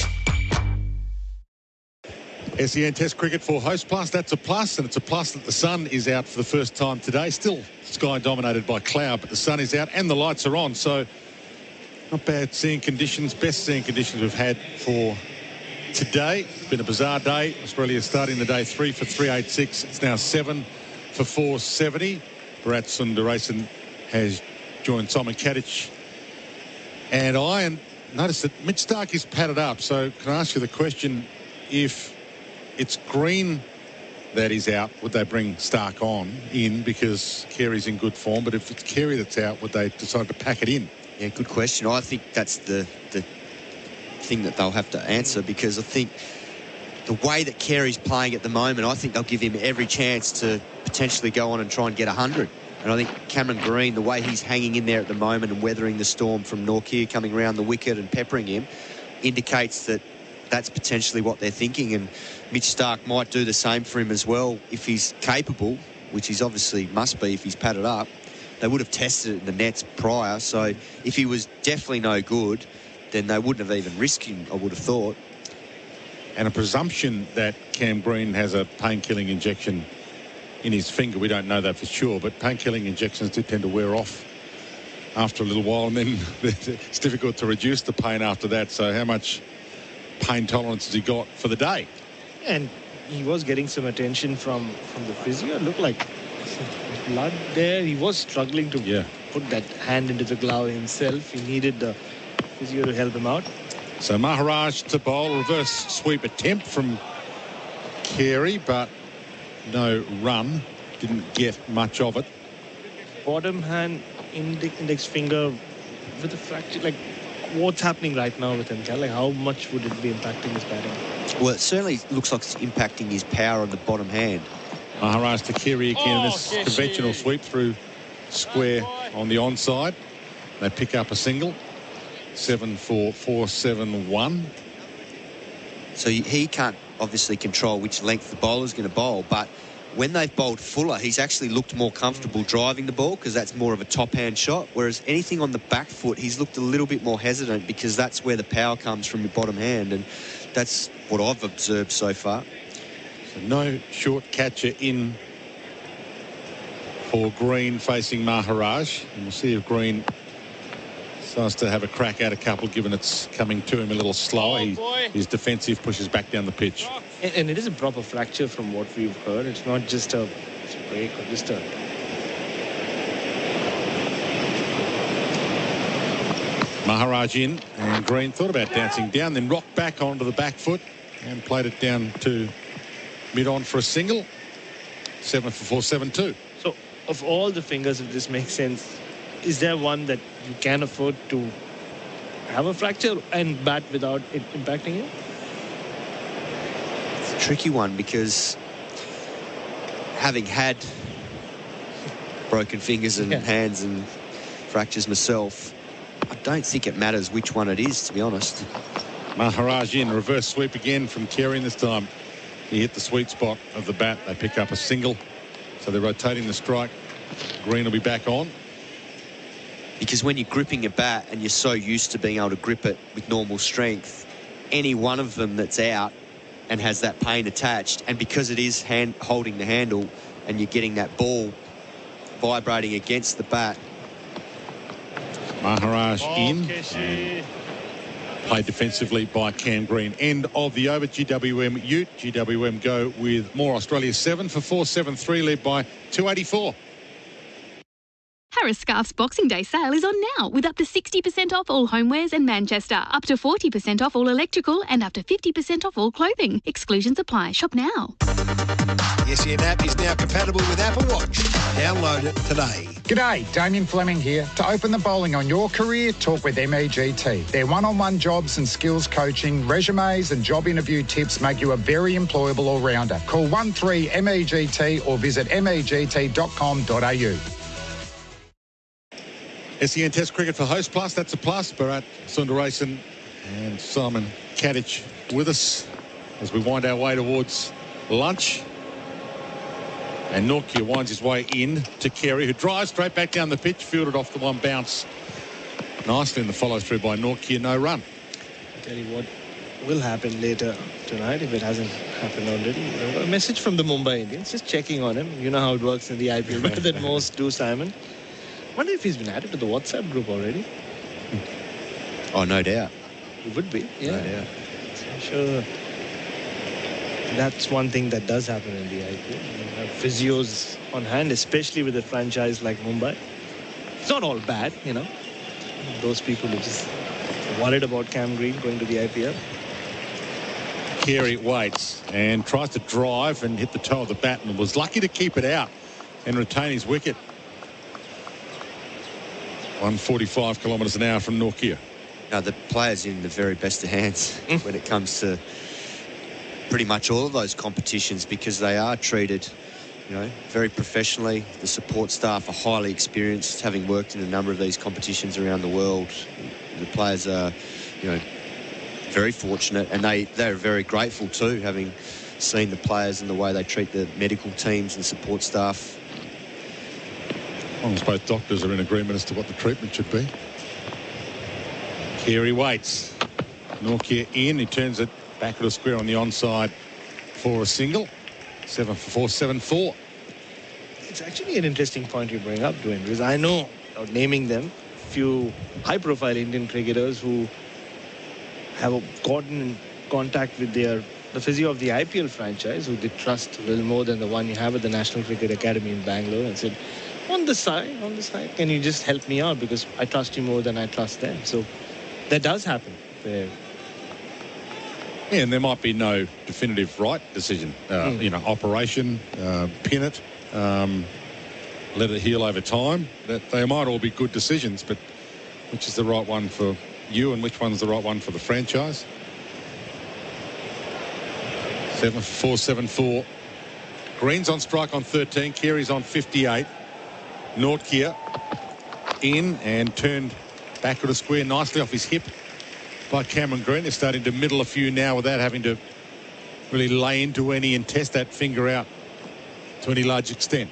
SEN Test cricket for Host Plus. That's a plus, and it's a plus that the sun is out for the first time today. Still sky dominated by cloud, but the sun is out and the lights are on. So not bad seeing conditions. Best seeing conditions we've had for today. It's been a bizarre day. Australia starting the day 3 for 386. It's now 7 for 470. Bharat Sundaresan has joined Simon Katich and I. And notice that Mitch Stark is padded up. So can I ask you the question, if it's Green that is out, would they bring Stark in because Carey's in good form? But if it's Carey that's out, would they decide to pack it in? Yeah, good question. I think that's the thing that they'll have to answer, because I think the way that Carey's playing at the moment, I think they'll give him every chance to potentially go on and try and get 100. And I think Cameron Green, the way he's hanging in there at the moment and weathering the storm from Nortje coming around the wicket and peppering him, indicates that that's potentially what they're thinking. And Mitch Stark might do the same for him as well if he's capable, which he's obviously must be if he's padded up. They would have tested it in the nets prior, so if he was definitely no good, then they wouldn't have even risked him, I would have thought. And a presumption that Cam Green has a pain-killing injection in his finger. We don't know that for sure, but pain-killing injections do tend to wear off after a little while, and then it's difficult to reduce the pain after that. So how much pain tolerance has he got for the day? And he was getting some attention from the physio. It looked like blood there. He was struggling to put that hand into the glove himself. He needed the physio to help him out. So Maharaj to bowl, reverse sweep attempt from Carey, but no run. Didn't get much of it. Bottom hand, index finger with a fracture. Like, what's happening right now with him? Like, how much would it be impacting his batting? Well, it certainly looks like it's impacting his power on the bottom hand. Maharaj to Carey again. This conventional sweep through square on the onside. They pick up a single. 7 for 471. So he can't obviously control which length the bowler's going to bowl, but when they've bowled fuller, he's actually looked more comfortable driving the ball, because that's more of a top-hand shot, whereas anything on the back foot, he's looked a little bit more hesitant, because that's where the power comes from your bottom hand, and that's what I've observed so far. So no short catcher in for Green facing Maharaj, and we'll see if Green starts to have a crack at a couple, given it's coming to him a little slower. His defensive pushes back down the pitch. And it is a proper fracture from what we've heard. It's not just a break or just a... Maharaj in, and Green thought about dancing down, then rocked back onto the back foot and played it down to mid-on for a single. 7 for 472. So, of all the fingers, if this makes sense, is there one that you can afford to have a fracture and bat without it impacting you? It's a tricky one because having had broken fingers and hands and fractures myself, I don't think it matters which one it is, to be honest. Maharaj in, reverse sweep again from Carey this time. He hit the sweet spot of the bat. They pick up a single. So they're rotating the strike. Green will be back on. Because when you're gripping a bat and you're so used to being able to grip it with normal strength, any one of them that's out and has that pain attached, and because it is holding the handle and you're getting that ball vibrating against the bat. Maharaj in. Played defensively by Cam Green. End of the over. GWM Ute. GWM go with more. Australia 7 for 4-7-3, led by 284. Harris Scarf's Boxing Day sale is on now with up to 60% off all homewares and Manchester, up to 40% off all electrical and up to 50% off all clothing. Exclusions apply. Shop now. The SEN app is now compatible with Apple Watch. Download it today. G'day, Damien Fleming here. To open the bowling on your career, talk with MEGT. Their one-on-one jobs and skills coaching, resumes and job interview tips make you a very employable all-rounder. Call 13MEGT or visit MEGT.com.au. SEN Test Cricket for Host Plus, that's a plus. Bharat, Sundaresan and Simon Katich with us as we wind our way towards lunch. And Nortje winds his way in to Carey, who drives straight back down the pitch, fielded off the one bounce nicely in the follow-through by Nortje, no run. I'll tell you what will happen later tonight if it hasn't happened already. A message from the Mumbai Indians, just checking on him. You know how it works in the IPL better than most do, Simon. Wonder if he's been added to the WhatsApp group already. Oh, no doubt. He would be, yeah. No doubt. So I'm sure that's one thing that does happen in the IPL. You have physios on hand, especially with a franchise like Mumbai. It's not all bad, you know. Those people who just worried about Cam Green going to the IPL. Carey waits and tries to drive and hit the toe of the bat and was lucky to keep it out and retain his wicket. 145 kilometres an hour from Nortje. No, the player's in the very best of hands when it comes to pretty much all of those competitions, because they are treated, you know, very professionally. The support staff are highly experienced, having worked in a number of these competitions around the world. The players are, you know, very fortunate, and they're very grateful too, having seen the players and the way they treat the medical teams and support staff. As long as both doctors are in agreement as to what the treatment should be. Carey waits. Nortje in. He turns it back at a square on the onside for a single. 7 for 4, 7-4. It's actually an interesting point you bring up, Dwayne, because I know, without naming them, few high-profile Indian cricketers who have gotten in contact with the physio of the IPL franchise, who they trust a little more than the one you have at the National Cricket Academy in Bangalore, and said, on the side, can you just help me out, because I trust you more than I trust them. So that does happen. Yeah, and there might be no definitive right decision. You know, operation, pin it, let it heal over time. That they might all be good decisions, but which is the right one for you and which one's the right one for the franchise? 7 for 4, 7-4. Green's on strike on 13. Carey's on 58. Nortje in and turned back at a square nicely off his hip by Cameron Green. They're starting to middle a few now without having to really lay into any and test that finger out to any large extent.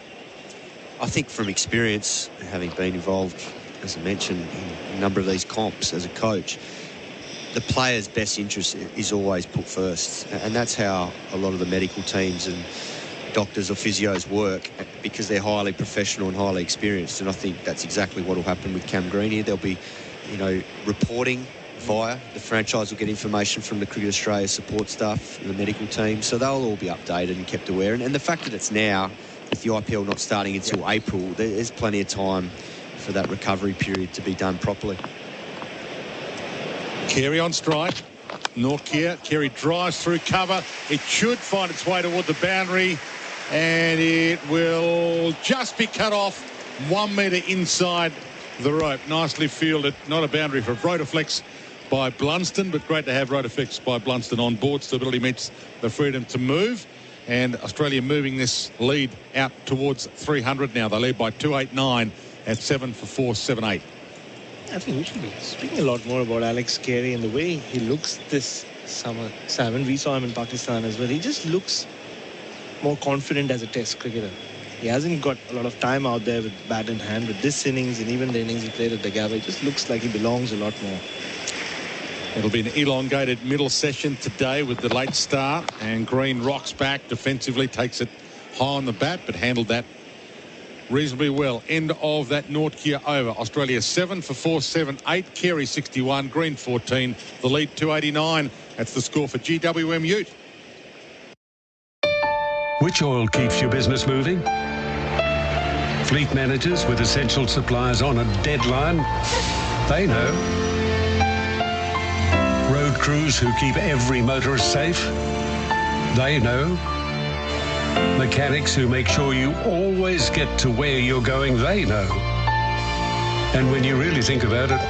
I think from experience, having been involved, as I mentioned, in a number of these comps as a coach, the player's best interest is always put first. And that's how a lot of the medical teams and doctors or physios work, because they're highly professional and highly experienced. And I think that's exactly what will happen with Cam Green here. There'll be, you know, reporting via the franchise will get information from the Cricket Australia support staff and the medical team, so they'll all be updated and kept aware. And the fact that it's now, with the IPL not starting until April, there's plenty of time for that recovery period to be done properly. Carey on strike. Nortje. Carey drives through cover. It should find its way toward the boundary, and it will just be cut off 1 metre inside the rope. Nicely fielded. Not a boundary for Rotaflex by Blunston, but great to have Rotaflex by Blunston on board. Stability meets the freedom to move. And Australia moving this lead out towards 300 now. They lead by 289 at 7 for 478. I think we should be speaking a lot more about Alex Carey and the way he looks this summer. Simon, we saw him in Pakistan as well. He just looks more confident as a test cricketer. He hasn't got a lot of time out there with bat in hand. With this innings and even the innings he played at the Gabba, it just looks like he belongs a lot more. It'll be an elongated middle session today with the late start, and Green rocks back defensively, takes it high on the bat, but handled that reasonably well. End of that Nortje over. Australia 7 for 478. Carey 61. Green 14. The lead 289. That's the score for GWM Ute. Which oil keeps your business moving? Fleet managers with essential suppliers on a deadline? They know. Road crews who keep every motorist safe? They know. Mechanics who make sure you always get to where you're going? They know. And when you really think about it,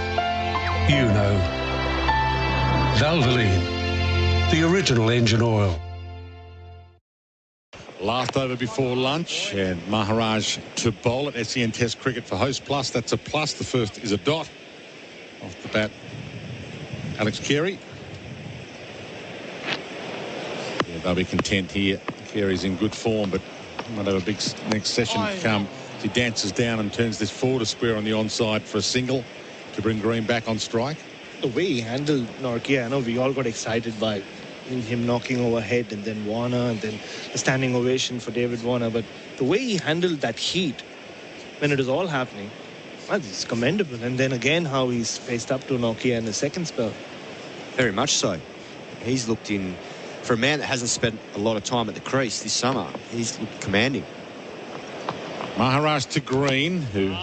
you know. Valvoline, the original engine oil. Last over before lunch, and Maharaj to bowl at SEN Test Cricket for Host Plus. That's a plus. The first is a dot. Off the bat, Alex Carey. Yeah, they'll be content here. Carey's in good form, but might have a big next session come. He dances down and turns this forward a square on the onside for a single to bring Green back on strike. The way he handled Nortje, I know we all got excited by him knocking overhead and then Warner and then a standing ovation for David Warner, but the way he handled that heat when it was all happening, well, it's commendable. And then again how he's faced up to Nortje in the second spell. Very much so. He's looked in, for a man that hasn't spent a lot of time at the crease this summer, he's looked commanding. Maharaj to Green, who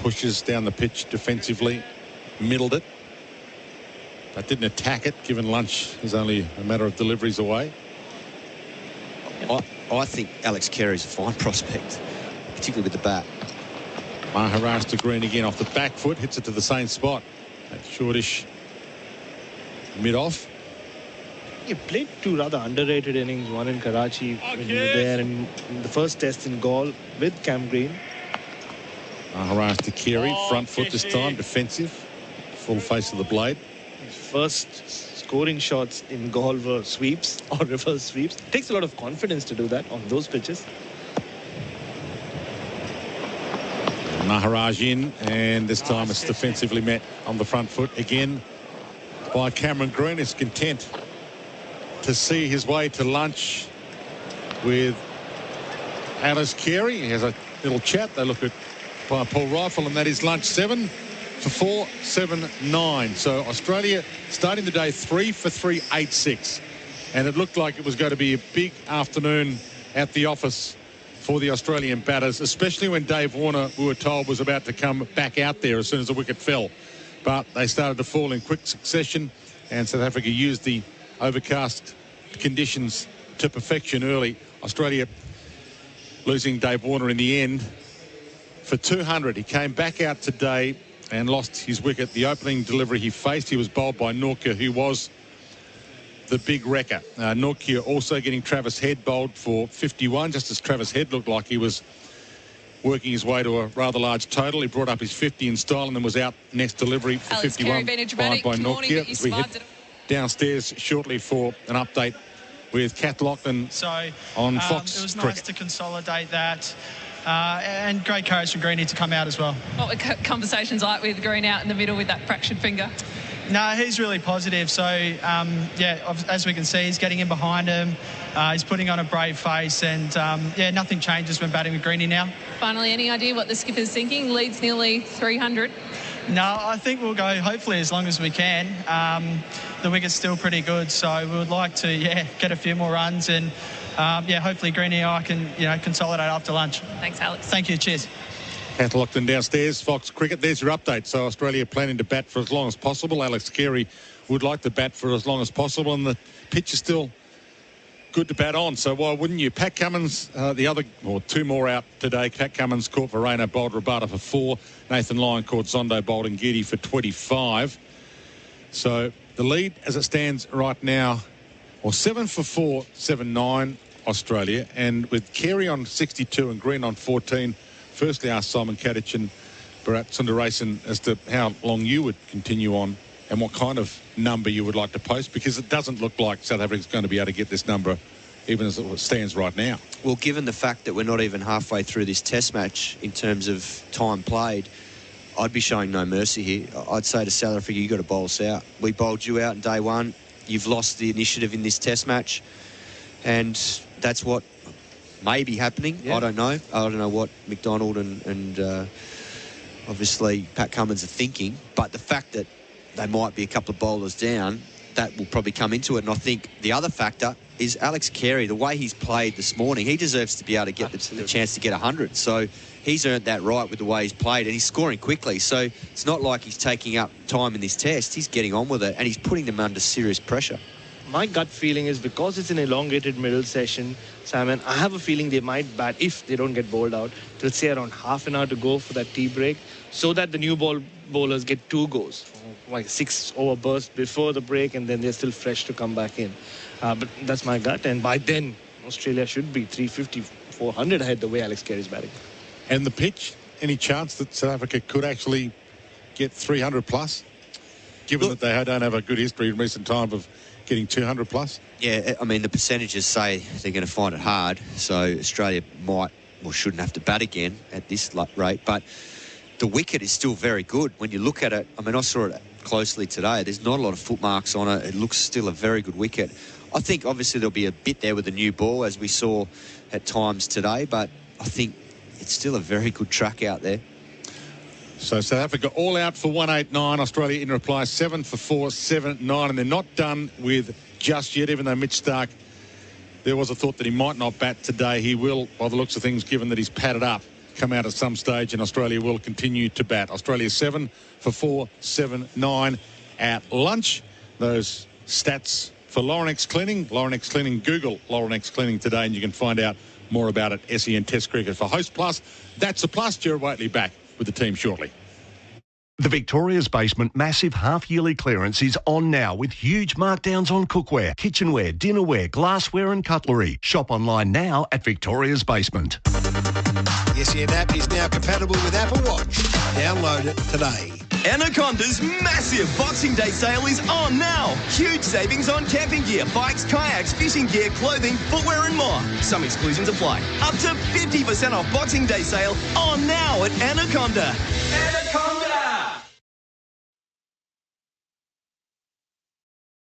pushes down the pitch defensively, middled it, but didn't attack it, given lunch is only a matter of deliveries away. I think Alex Carey's a fine prospect, particularly with the bat. Maharaj to Green again off the back foot, hits it to the same spot. That shortish mid-off. He played two rather underrated innings, one in Karachi when he was there, and in the first test in Gaul with Cam Green. Maharaj to Carey, front foot this time, defensive, full face of the blade. His first scoring shots in Gaul were sweeps or reverse sweeps. It takes a lot of confidence to do that on those pitches. Maharaj in, and this time it's defensively met on the front foot again by Cameron Green. Is content to see his way to lunch with Alex Carey. He has a little chat. They look at by a pull rifle, and that is lunch 7 for 479. So Australia starting the day 3 for 386, and it looked like it was going to be a big afternoon at the office for the Australian batters, especially when Dave Warner, we were told, was about to come back out there as soon as the wicket fell. But they started to fall in quick succession, and South Africa used the overcast conditions to perfection early. Australia losing Dave Warner in the end for 200. He came back out today and lost his wicket. The opening delivery he faced, he was bowled by Nortje, who was the big wrecker. Nortje also getting Travis Head bowled for 51, just as Travis Head looked like he was working his way to a rather large total. He brought up his 50 in style and then was out next delivery for Alex 51 Carey, by Nortje. As we head downstairs shortly for an update with Kath Lachlan on Fox. It was nice Cricket. to consolidate that. And great courage for Greenie to come out as well. What were conversations like with Green out in the middle with that fractured finger? No, he's really positive. So, yeah, as we can see, he's getting in behind him. He's putting on a brave face. And, yeah, nothing changes when batting with Greenie now. Finally, any idea what the skipper's thinking? Leads nearly 300. No, I think we'll go, hopefully, as long as we can. The wicket's still pretty good. So we would like to, get a few more runs. And, hopefully Greenie and I can, consolidate after lunch. Thanks, Alex. Thank you. Cheers. Kath Lachlan downstairs, Fox Cricket. There's your update. So Australia planning to bat for as long as possible. Alex Carey would like to bat for as long as possible, and the pitch is still good to bat on, so why wouldn't you? Pat Cummins, two more out today. Pat Cummins caught Verena, bowled Rabada for 4. Nathan Lyon caught Zondo, bowled Ngidi for 25. So the lead as it stands right now, 7 for 4, 7-9 Australia. And with Carey on 62 and Green on 14, firstly asked Simon Katich and Bharat Sundaresan as to how long you would continue on and what kind of number you would like to post, because it doesn't look like South Africa's going to be able to get this number even as it stands right now. Well, given the fact that we're not even halfway through this test match in terms of time played, I'd be showing no mercy here. I'd say to South Africa, you've got to bowl us out. We bowled you out in day one. You've lost the initiative in this test match, and that's what may be happening. Yeah. I don't know. I don't know what McDonald and obviously Pat Cummins are thinking, but the fact that they might be a couple of bowlers down, that will probably come into it. And I think the other factor is Alex Carey, the way he's played this morning, he deserves to be able to get the chance to get 100. So he's earned that right with the way he's played, and he's scoring quickly. So it's not like he's taking up time in this test. He's getting on with it, and he's putting them under serious pressure. My gut feeling is because it's an elongated middle session, Simon, I have a feeling they might bat, if they don't get bowled out, till say around half an hour to go for that tea break, so that the new bowlers get 2 goes, like 6 over burst before the break, and then they're still fresh to come back in. But that's my gut, and by then Australia should be 350, 400 ahead the way Alex Carey's batting. And the pitch, any chance that South Africa could actually get 300 plus, given that they don't have a good history in recent time of getting 200 plus? Yeah, I mean, the percentages say they're going to find it hard, so Australia might or shouldn't have to bat again at this rate, but the wicket is still very good. When you look at it, I mean, I saw it closely today. There's not a lot of footmarks on it. It looks still a very good wicket. I think obviously there'll be a bit there with the new ball, as we saw at times today, but I think it's still a very good track out there. So South Africa all out for 189. Australia in reply 7 for 4, 7-9, and they're not done with just yet, even though Mitch Starc, there was a thought that he might not bat today. He will, by the looks of things, given that he's padded up, come out at some stage, and Australia will continue to bat. Australia 7 for 4, 7-9 at lunch. Those stats for Laurenex Cleaning. Laurenex Cleaning, Google Laurenex Cleaning today, and you can find out more about it. SEN Test Cricket for Host Plus. That's a plus. Gerard Whateley back with the team shortly. The Victoria's Basement massive half-yearly clearance is on now with huge markdowns on cookware, kitchenware, dinnerware, glassware and cutlery. Shop online now at Victoria's Basement. The SEN app is now compatible with Apple Watch. Download it today. Anaconda's massive Boxing Day sale is on now. Huge savings on camping gear, bikes, kayaks, fishing gear, clothing, footwear and more. Some exclusions apply. Up to 50% off Boxing Day sale on now at Anaconda. Anaconda!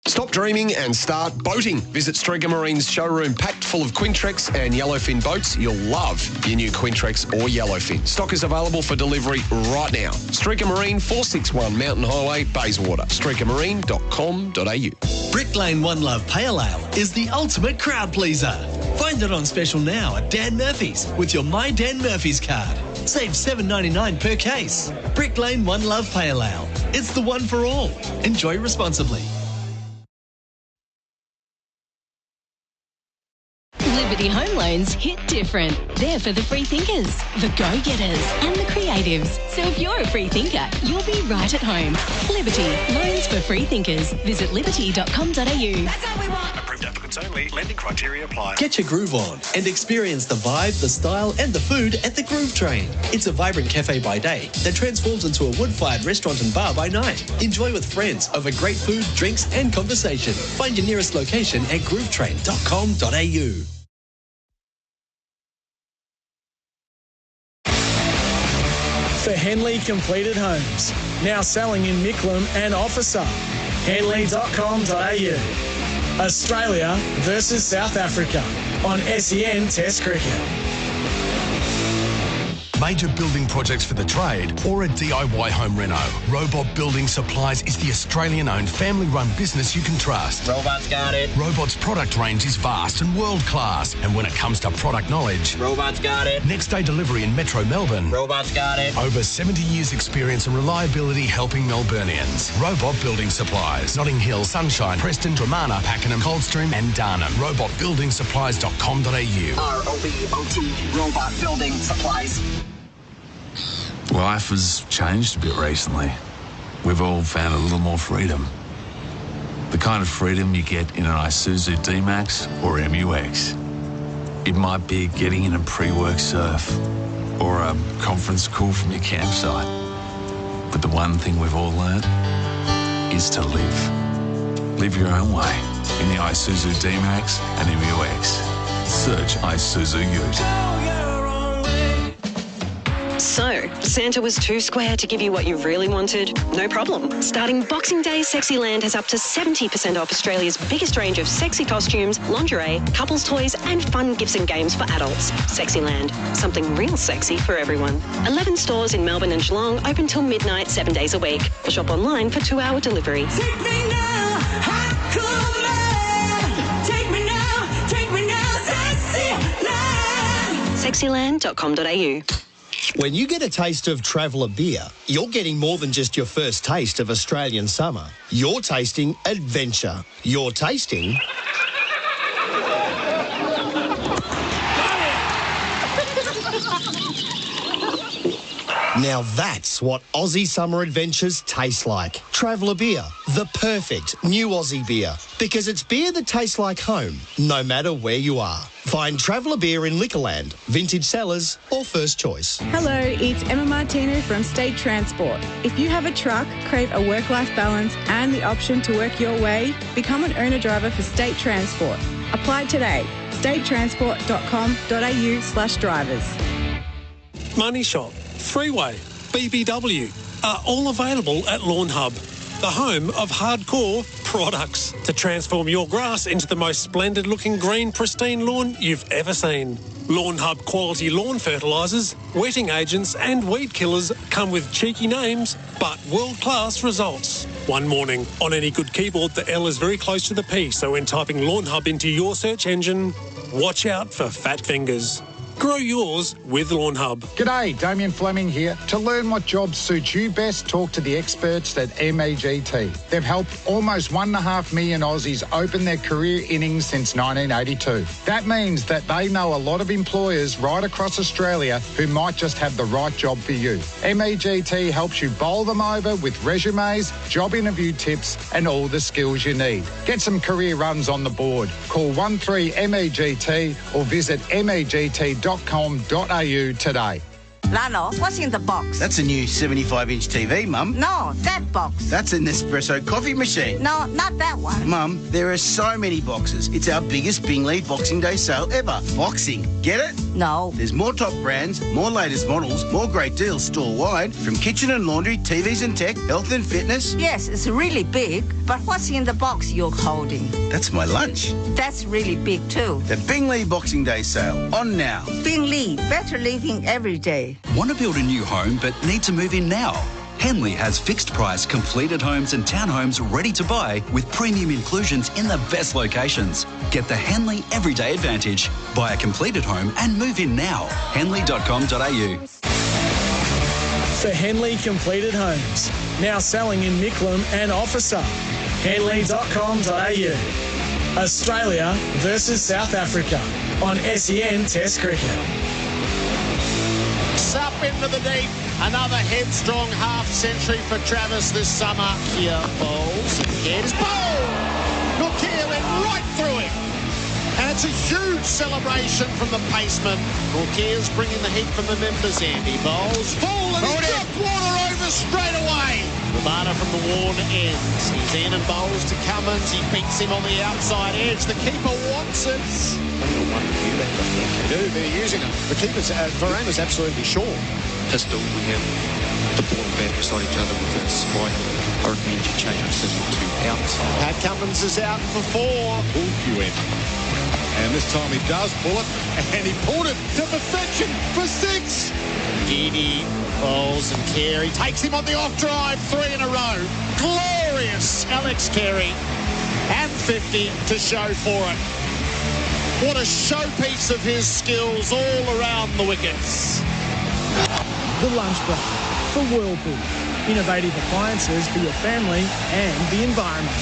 Stop dreaming and start boating. Visit Stringer Marine's showroom packed full of Quintrex and Yellowfin boats. You'll love your new Quintrex or Yellowfin. Stock is available for delivery right now. Stringer Marine, 461 Mountain Highway, Bayswater. StringerMarine.com.au. Brick Lane One Love Pale Ale is the ultimate crowd pleaser. Find it on special now at Dan Murphy's with your My Dan Murphy's card. Save $7.99 per case. Brick Lane One Love Pale Ale. It's the one for all. Enjoy responsibly. Liberty Home Loans hit different. They're for the free thinkers, the go-getters and the creatives. So if you're a free thinker, you'll be right at home. Liberty, loans for free thinkers. Visit liberty.com.au. That's how we want. Approved applicants only. Lending criteria apply. Get your groove on and experience the vibe, the style and the food at the Groove Train. It's a vibrant cafe by day that transforms into a wood-fired restaurant and bar by night. Enjoy with friends over great food, drinks and conversation. Find your nearest location at groovetrain.com.au. For Henley Completed Homes, now selling in Micklem and Officer. Henley.com.au. Australia versus South Africa on SEN Test Cricket. major building projects for the trade, or a DIY home reno, Robot Building Supplies is the Australian-owned family-run business you can trust. Robot's got it. Robot's product range is vast and world-class, and when it comes to product knowledge, Robot's got it. Next-day delivery in Metro Melbourne. Robot's got it. Over 70 years' experience and reliability helping Melburnians. Robot Building Supplies. Notting Hill, Sunshine, Preston, Dramana, Pakenham, Coldstream and Darnham. robotbuildingsupplies.com.au. ROBOT, Robot Building Supplies. Life has changed a bit recently. We've all found a little more freedom. The kind of freedom you get in an Isuzu D-Max or MUX. It might be getting in a pre-work surf or a conference call from your campsite. But the one thing we've all learned is to live. Live your own way in the Isuzu D-Max and MUX. Search Isuzu Ute. So, Santa was too square to give you what you really wanted? No problem. Starting Boxing Day, Sexyland has up to 70% off Australia's biggest range of sexy costumes, lingerie, couples toys and fun gifts and games for adults. Sexyland. Something real sexy for everyone. 11 stores in Melbourne and Geelong open till midnight 7 days a week. Or shop online for 2-hour delivery. Take me now, hot, cool man. Take me now, Sexyland. Sexyland.com.au. When you get a taste of Traveller beer, you're getting more than just your first taste of Australian summer. You're tasting adventure. You're tasting... Now that's what Aussie summer adventures taste like. Traveller beer, the perfect new Aussie beer. Because it's beer that tastes like home, no matter where you are. Find Traveller beer in Liquorland, Vintage Cellars or First Choice. Hello, it's Emma Martino from State Transport. If you have a truck, crave a work-life balance and the option to work your way, become an owner-driver for State Transport. Apply today. statetransport.com.au/drivers. Money Shop, Freeway, BBW are all available at Lawn Hub, the home of hardcore products to transform your grass into the most splendid looking green pristine lawn you've ever seen. Lawn Hub quality lawn fertilisers, wetting agents and weed killers come with cheeky names but world-class results. One morning, on any good keyboard the L is very close to the P, so when typing Lawn Hub into your search engine, watch out for fat fingers. Grow yours with Lawn Hub. G'day, Damien Fleming here. To learn what jobs suit you best, talk to the experts at MCG. They've helped almost 1.5 million Aussies open their career innings since 1982. That means that they know a lot of employers right across Australia who might just have the right job for you. MCG helps you bowl them over with resumes, job interview tips and all the skills you need. Get some career runs on the board. Call 13MEGT or visit MEGT.com.au today. Lalor, what's in the box? That's a new 75-inch TV, Mum. No, that box. That's an espresso coffee machine. No, not that one. Mum, there are so many boxes. It's our biggest Bingley Boxing Day sale ever. Boxing. Get it? No. There's more top brands, more latest models, more great deals store-wide, from kitchen and laundry, TVs and tech, health and fitness. Yes, it's really big, but what's in the box you're holding? That's my lunch. That's really big too. The Bingley Boxing Day sale. On now. Bingley, better living every day. Want to build a new home but need to move in now? Henley has fixed price completed homes and townhomes ready to buy with premium inclusions in the best locations. Get the Henley Everyday Advantage. Buy a completed home and move in now. Henley.com.au. For Henley Completed Homes, now selling in Micklem and Officer. Henley.com.au. Australia versus South Africa on SEN Test Cricket. Up into the deep. Another headstrong half-century for Travis this summer. Here bowls. Here's bowl. Nokia went right through him. And it's a huge celebration from the paceman. Nokia's bringing the heat from the members' end. He bowls full and he's got water over straight away. Bharat from the worn ends. He's in and bowls to Cummins. He beats him on the outside edge. The keeper wants it. They're using it. The keeper's Varane is absolutely sure. Pistol, we have the ball and bat beside each other with a spike. I recommend you change decision to out. Pat Cummins is out for 4. Full QN. And this time he does pull it, and he pulled it to perfection for 6. Geedy bowls and Carey takes him on the off drive, 3 in a row. Glorious Alex Carey, and 50 to show for it. What a showpiece of his skills all around the wickets. The lunch break for Whirlpool. Innovative appliances for your family and the environment.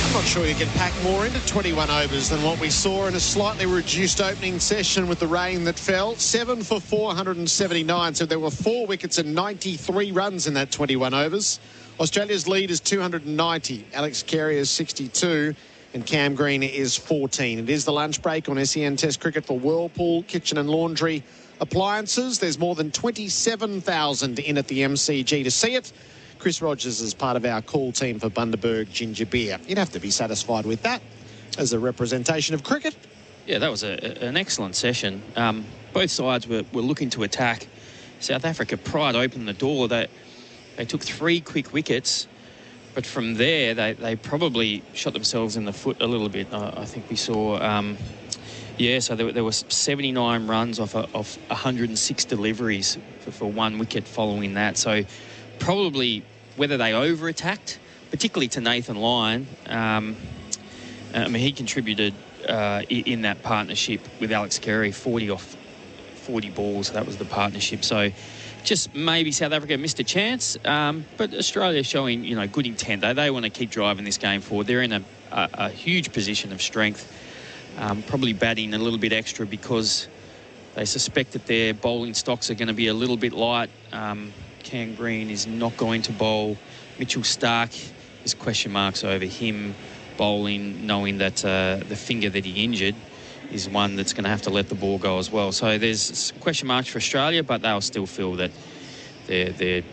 I'm not sure you can pack more into 21 overs than what we saw in a slightly reduced opening session with the rain that fell. 7 for 479, so there were 4 wickets and 93 runs in that 21 overs. Australia's lead is 290. Alex Carey is 62 and Cam Green is 14. It is the lunch break on SEN Test Cricket for Whirlpool Kitchen and Laundry Appliances. There's more than 27,000 in at the MCG to see it. Chris Rogers is part of our call team for Bundaberg Ginger Beer. You'd have to be satisfied with that as a representation of cricket. Yeah, that was an excellent session. Both sides were looking to attack. South Africa pried open the door. They took 3 quick wickets, but from there they probably shot themselves in the foot a little bit. I think we saw, so there was 79 runs off 106 deliveries for 1 wicket following that. So probably whether they over-attacked, particularly to Nathan Lyon. He contributed in that partnership with Alex Carey, 40 off 40 balls. That was the partnership. So just maybe South Africa missed a chance, but Australia showing, good intent. They want to keep driving this game forward. They're in a huge position of strength, probably batting a little bit extra because they suspect that their bowling stocks are going to be a little bit light. Cam Green is not going to bowl. Mitchell Stark, there's question marks over him bowling, knowing that the finger that he injured is one that's going to have to let the ball go as well. So there's question marks for Australia, but they'll still feel that they're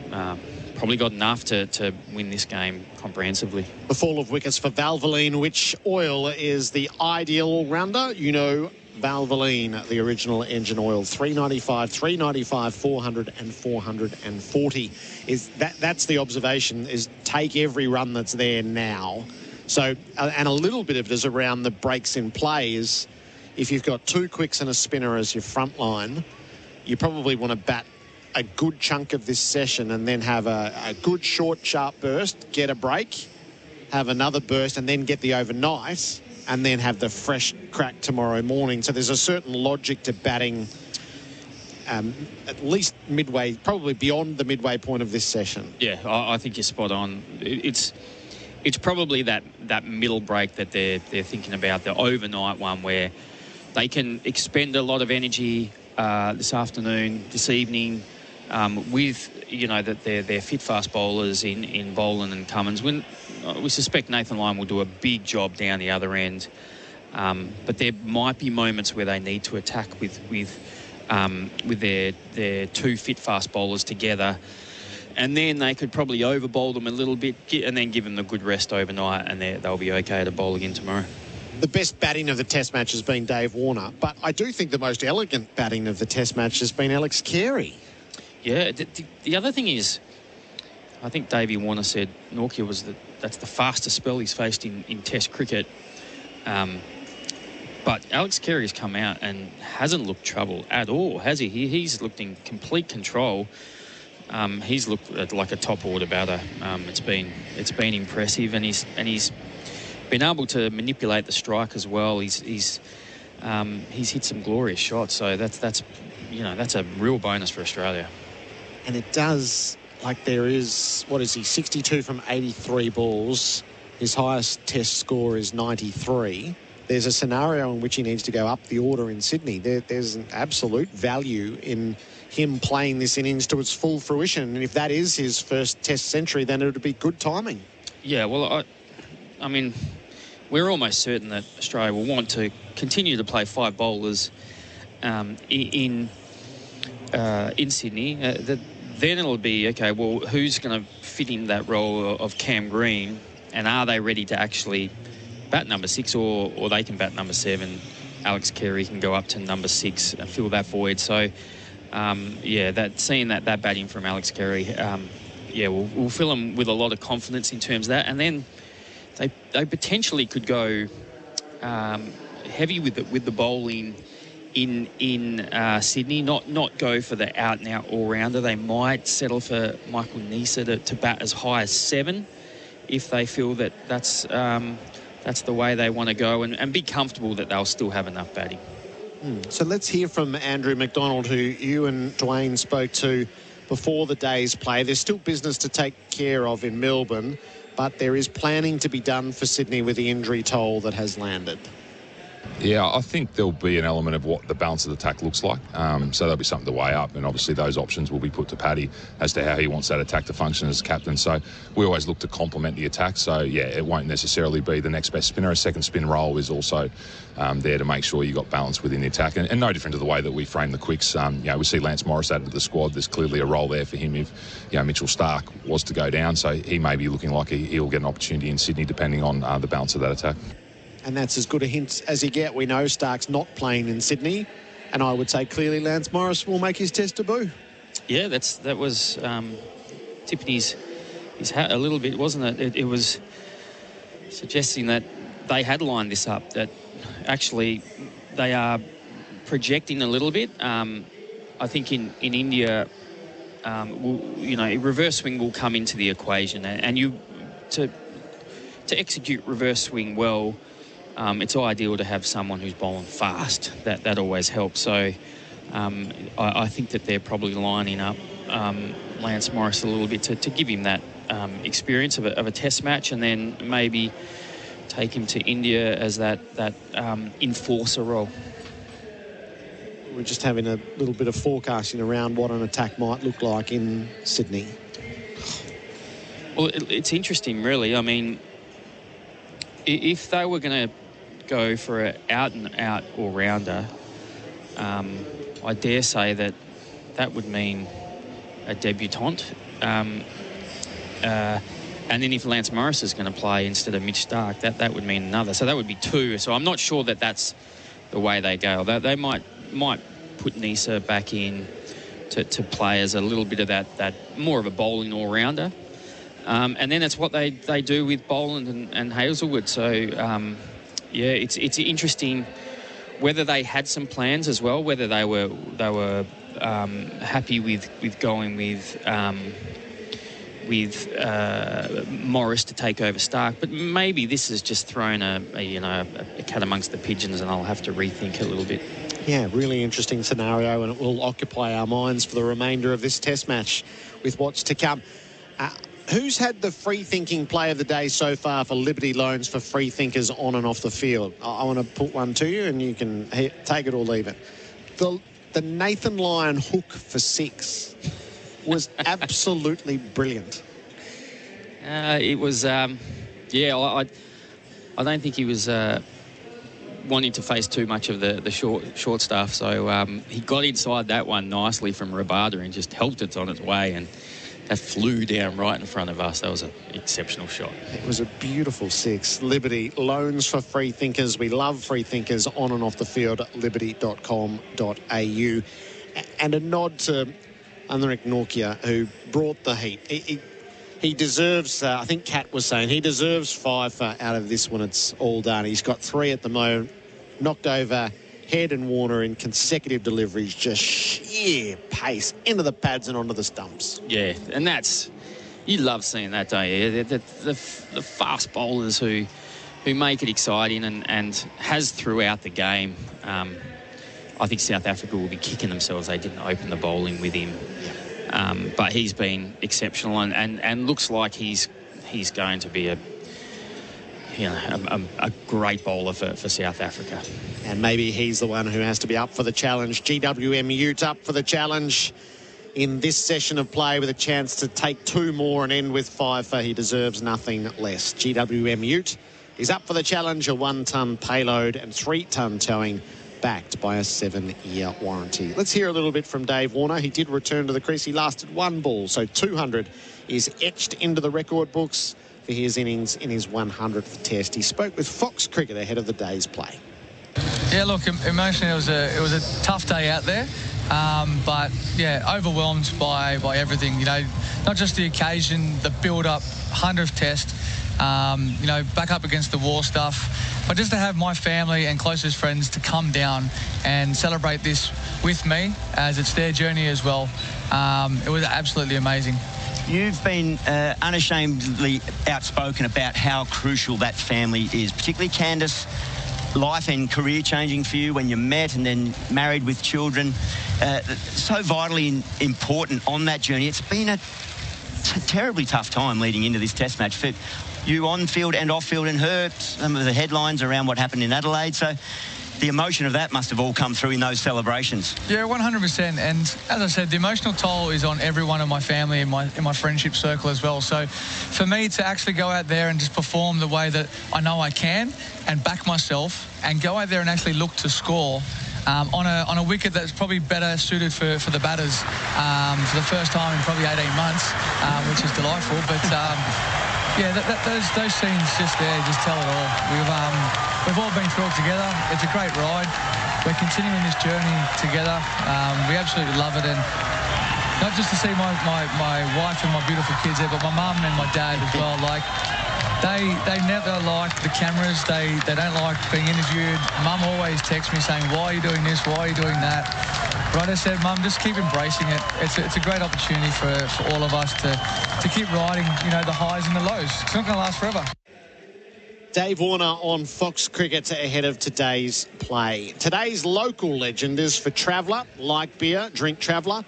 probably got enough to win this game comprehensively. The fall of wickets for Valvoline, which oil is the ideal all-rounder. Valvoline, the original engine oil, 395, 395, 400 and 440. That's the observation, is take every run that's there now. So, and a little bit of it is around the breaks in play. Is if you've got 2 quicks and a spinner as your front line, you probably want to bat a good chunk of this session and then have a good short, sharp burst, get a break, have another burst and then get the overnight, and then have the fresh crack tomorrow morning. So there's a certain logic to batting at least midway, probably beyond the midway point of this session. Yeah, I think you're spot on. It's probably that middle break that they're thinking about, the overnight one where they can expend a lot of energy this afternoon, this evening, with that their fit fast bowlers in Boland and Cummins. When we suspect Nathan Lyon will do a big job down the other end, but there might be moments where they need to attack with their 2 fit fast bowlers together, and then they could probably overbowl them a little bit and then give them the good rest overnight, and they'll be okay to bowl again tomorrow. The best batting of the Test match has been Dave Warner, but I do think the most elegant batting of the Test match has been Alex Carey. Yeah, the other thing is, I think Davey Warner said Norkia that's the fastest spell he's faced in Test cricket. But Alex Carey has come out and hasn't looked trouble at all, has he? He's looked in complete control. He's looked like a top order batter. It's been impressive, and he's been able to manipulate the strike as well. He's hit some glorious shots, so that's a real bonus for Australia. And it does, there is, 62 from 83 balls. His highest Test score is 93. There's a scenario in which he needs to go up the order in Sydney. There's an absolute value in him playing this innings to its full fruition. And if that is his first Test century, then it would be good timing. Yeah, well, I mean, we're almost certain that Australia will want to continue to play 5 bowlers in Sydney. Then it'll be, okay, well, who's going to fit in that role of Cam Green, and are they ready to actually bat number 6, or they can bat number 7? Alex Carey can go up to number 6 and fill that void. So, seeing that batting from Alex Carey, we'll fill them with a lot of confidence in terms of that. And then they potentially could go heavy with the bowling in Sydney, not go for the out-and-out all-rounder. They might settle for Michael Nisa to bat as high as 7 if they feel that that's the way they want to go, and be comfortable that they'll still have enough batting. So let's hear from Andrew McDonald, who you and Dwayne spoke to before the day's play. There's still business to take care of in Melbourne, but there is planning to be done for Sydney with the injury toll that has landed. Yeah, I think there'll be an element of what the balance of the attack looks like. So there'll be something to weigh up, and obviously those options will be put to Paddy as to how he wants that attack to function as captain. So we always look to complement the attack. So, yeah, it won't necessarily be the next best spinner. A second spin role is also there to make sure you got balance within the attack. And no different to the way that we frame the quicks. We see Lance Morris added to the squad. There's clearly a role there for him if Mitchell Starc was to go down. So he may be looking like he'll get an opportunity in Sydney depending on the balance of that attack. And that's as good a hint as you get. We know Stark's not playing in Sydney, and I would say clearly Lance Morris will make his test debut. Yeah, that was tipping his hat a little bit, wasn't it? It was suggesting that they had lined this up, that actually they are projecting a little bit. I think in India, reverse swing will come into the equation, and you to execute reverse swing well. It's ideal to have someone who's bowling fast. That always helps. So I think that they're probably lining up Lance Morris a little bit to give him that experience of a test match, and then maybe take him to India as that enforcer role. We're just having a little bit of forecasting around what an attack might look like in Sydney. Well, it's interesting, really. I mean, if they were going to go for an out-and-out all-rounder, I dare say that would mean a debutant. And then if Lance Morris is going to play instead of Mitch Starc, that would mean another. So that would be 2. So I'm not sure that that's the way they go. They might put Nisa back in to play as a little bit of that more of a bowling all-rounder. And then that's what they do with Boland and Hazelwood. So, it's interesting whether they had some plans as well, whether they were happy with going with Morris to take over Starc. But maybe this has just thrown a cat amongst the pigeons, and I'll have to rethink a little bit. Yeah, really interesting scenario, and it will occupy our minds for the remainder of this test match with what's to come. Who's had the free-thinking play of the day so far for Liberty Loans for free thinkers on and off the field? I want to put one to you, and you can take it or leave it. The Nathan Lyon hook for 6 was absolutely brilliant. It was, I don't think he was wanting to face too much of the short stuff. So he got inside that one nicely from Rabada and just helped it on its way, and that flew down right in front of us. That was an exceptional shot. It was a beautiful 6. Liberty Loans for free thinkers. We love free thinkers on and off the field at liberty.com.au. And a nod to Anurag Norkia, who brought the heat. He deserves, I think Kat was saying, he deserves 5 out of this when it's all done. He's got 3 at the moment. Knocked over Head and Warner in consecutive deliveries, just sheer pace into the pads and onto the stumps. Yeah, and you love seeing that, don't you? The fast bowlers who make it exciting and has throughout the game. I think South Africa will be kicking themselves they didn't open the bowling with him. But he's been exceptional and looks like he's going to be a great bowler for South Africa. And maybe he's the one who has to be up for the challenge. GWM Ute up for the challenge in this session of play with a chance to take 2 more and end with 5. He deserves nothing less. GWM Ute is up for the challenge, a 1-ton payload and 3-ton towing, backed by a 7-year warranty. Let's hear a little bit from Dave Warner. He did return to the crease. He lasted 1 ball, so 200 is etched into the record books for his innings in his 100th test. He spoke with Fox Cricket ahead of the day's play. Yeah, look, emotionally it was a tough day out there, but yeah, overwhelmed by everything. Not just the occasion, the build-up, 100th test, back up against the wall stuff. But just to have my family and closest friends to come down and celebrate this with me, as it's their journey as well, it was absolutely amazing. You've been unashamedly outspoken about how crucial that family is, particularly Candice. Life and career changing for you when you met and then married with children. So vitally important on that journey. It's been a terribly tough time leading into this test match for you on field and off field, and her, some of the headlines around what happened in Adelaide. So the emotion of that must have all come through in those celebrations. Yeah, 100%. And as I said, the emotional toll is on everyone in my family, in my friendship circle as well. So for me to actually go out there and just perform the way that I know I can and back myself and go out there and actually look to score on a wicket that's probably better suited for the batters for the first time in probably 18 months, which is delightful. But those scenes just tell it all. We've all been through it together. It's a great ride. We're continuing this journey together. We absolutely love it, and not just to see my wife and my beautiful kids there, but my mum and my dad as well. Like they never like the cameras. They don't like being interviewed. Mum always texts me saying, "Why are you doing this? Why are you doing that?" But I said, "Mum, just keep embracing it. It's a great opportunity for all of us to keep riding, the highs and the lows. It's not going to last forever." Dave Warner on Fox Cricket ahead of today's play. Today's local legend is for Traveller, like beer, drink Traveller,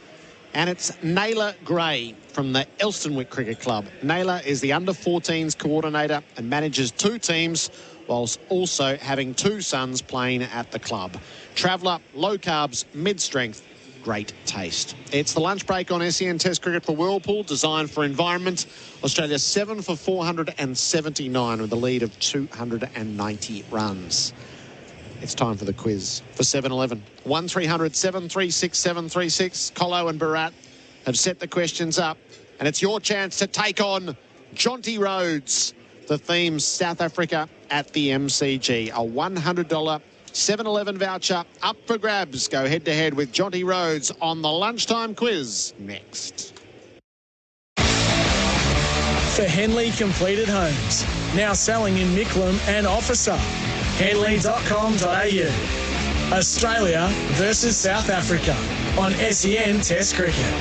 and it's Naylor Gray from the Elstonwick Cricket Club. Naylor is the under-14s coordinator and manages 2 teams, whilst also having 2 sons playing at the club. Traveller, low carbs, mid-strength, great taste. It's the lunch break on SEN Test Cricket for Whirlpool, designed for environment. Australia 7 for 479 with a lead of 290 runs. It's time for the quiz for 7-Eleven. 1300 736 736. Colo and Bharat have set the questions up, and it's your chance to take on Jonty Rhodes. The theme, South Africa at the MCG. A $100 7-Eleven voucher up for grabs. Go head-to-head with Jonty Rhodes on the lunchtime quiz next. For Henley Completed Homes, now selling in Micklem and Officer. Henley.com.au. Australia versus South Africa on SEN Test Cricket.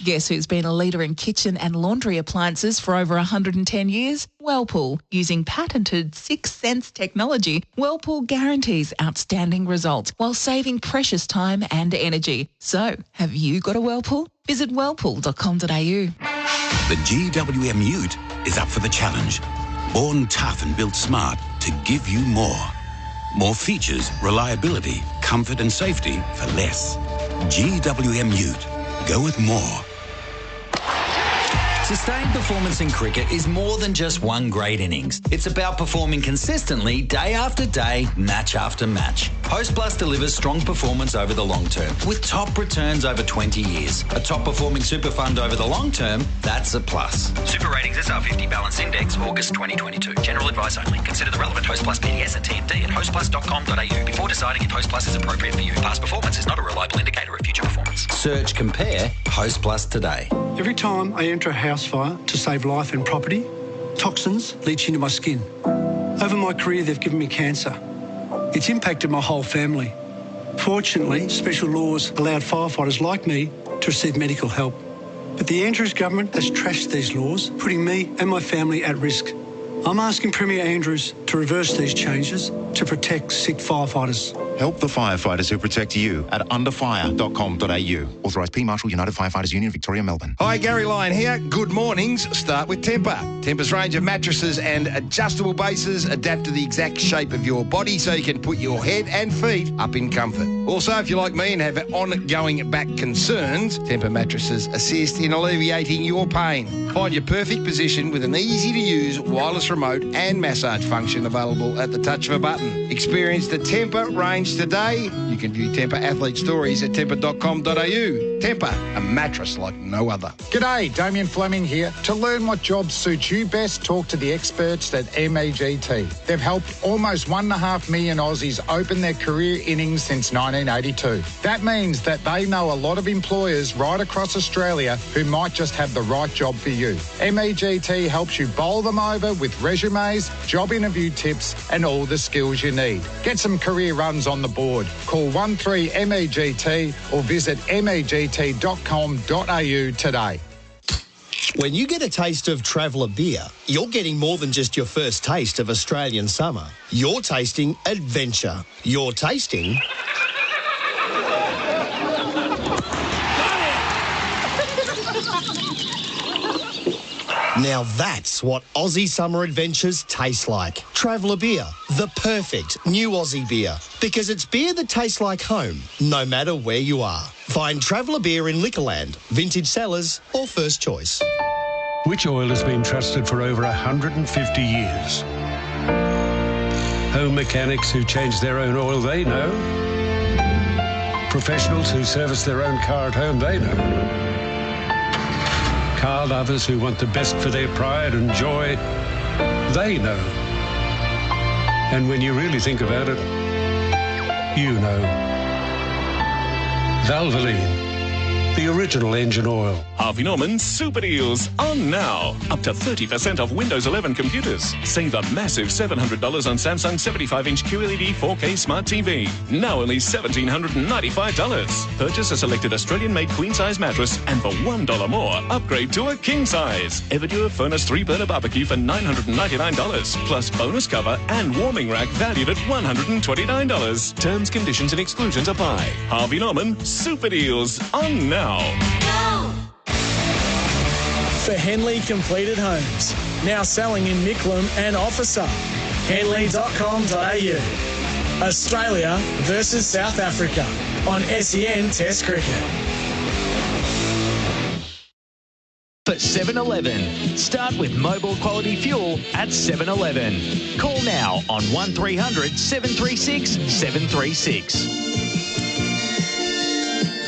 Guess who's been a leader in kitchen and laundry appliances for over 110 years? Whirlpool. Using patented 6 Sense technology, Whirlpool guarantees outstanding results while saving precious time and energy. So, have you got a Whirlpool? Visit whirlpool.com.au. The GWM Ute is up for the challenge. Born tough and built smart to give you more. More features, reliability, comfort and safety for less. GWM Ute. Go with more. Sustained performance in cricket is more than just one great innings. It's about performing consistently day after day, match after match. Host Plus delivers strong performance over the long term with top returns over 20 years. A top performing super fund over the long term, that's a plus. Super Ratings SR50 Balance Index, August 2022. General advice only. Consider the relevant Host Plus PDS and TMD at hostplus.com.au before deciding if Host Plus is appropriate for you. Past performance is not a reliable indicator of future performance. Search, compare, Host Plus today. Every time I enter a house fire to save life and property, toxins leach into my skin. Over my career, they've given me cancer. It's impacted my whole family. Fortunately, special laws allowed firefighters like me to receive medical help. But the Andrews government has trashed these laws, putting me and my family at risk. I'm asking Premier Andrews to reverse these changes to protect sick firefighters. Help the firefighters who protect you at underfire.com.au. Authorised P. Marshall, United Firefighters Union, Victoria, Melbourne. Hi, Gary Lyon here. Good mornings. Start with Tempur. Tempur's range of mattresses and adjustable bases adapt to the exact shape of your body so you can put your head and feet up in comfort. Also, if you're like me and have ongoing back concerns, Tempur mattresses assist in alleviating your pain. Find your perfect position with an easy-to-use wireless remote and massage function available at the touch of a button. button. Experience the Tempur range today. You can view Tempur athlete stories at tempur.com.au. Tempur, a mattress like no other. G'day, Damien Fleming here. To learn what jobs suit you best, talk to the experts at MCG. They've helped almost 1.5 million Aussies open their career innings since 1982. That means that they know a lot of employers right across Australia who might just have the right job for you. MCG helps you bowl them over with resumes, job interview tips and all the skills you need. Get some career runs on the board. Call 13MEGT or visit MEGT.com.au today. When you get a taste of Traveller beer, you're getting more than just your first taste of Australian summer. You're tasting adventure. You're tasting... Now that's what Aussie summer adventures taste like. Traveller beer, the perfect new Aussie beer. Because it's beer that tastes like home, no matter where you are. Find Traveller beer in Liquorland, Vintage Cellars or First Choice. Which oil has been trusted for over 150 years? Home mechanics who change their own oil, they know. Professionals who service their own car at home, they know. Car lovers who want the best for their pride and joy, they know. And when you really think about it, you know. Valvoline, the original engine oil. Harvey Norman's Super Deals on now. Up to 30% off Windows 11 computers. Save a massive $700 on Samsung 75-inch QLED 4K Smart TV. Now only $1,795. Purchase a selected Australian-made queen-size mattress and for $1 more, upgrade to a king-size. Everdure Furnace 3-burner barbecue for $999. Plus bonus cover and warming rack valued at $129. Terms, conditions and exclusions apply. Harvey Norman Super Deals on now. For Henley Completed Homes, now selling in Micklem and Officer. Henley.com.au. Australia versus South Africa on SEN Test Cricket. For 7-Eleven, start with mobile quality fuel at 7-Eleven. Call now on 1300 736 736.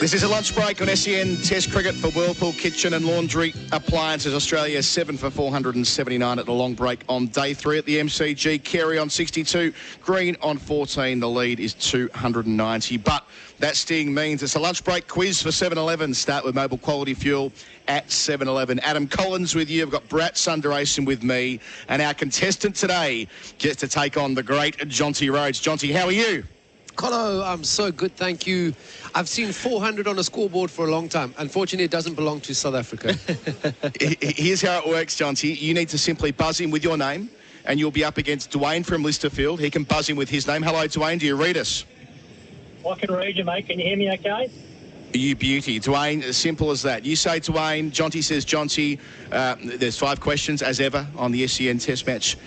This is a lunch break on SEN Test Cricket for Whirlpool Kitchen and Laundry Appliances. Australia 7 for 479 at the long break on day 3 at the MCG. Carey on 62, Green on 14. The lead is 290. But that sting means it's a lunch break quiz for 7-Eleven. Start with mobile quality fuel at 7-Eleven. Adam Collins with you. I've got Bharat Sundaresan with me. And our contestant today gets to take on the great Jonty Rhodes. Jonty, how are you? Colo, I'm so good, thank you. I've seen 400 on a scoreboard for a long time. Unfortunately, it doesn't belong to South Africa. Here's how it works, Jonty. You need to simply buzz in with your name, and you'll be up against Dwayne from Listerfield. He can buzz in with his name. Hello, Dwayne. Do you read us? I can read you, mate. Can you hear me okay? You beauty. Dwayne, as simple as that. You say Dwayne, Jonty says Jonty. There's 5 questions, as ever, on the SEN Test Match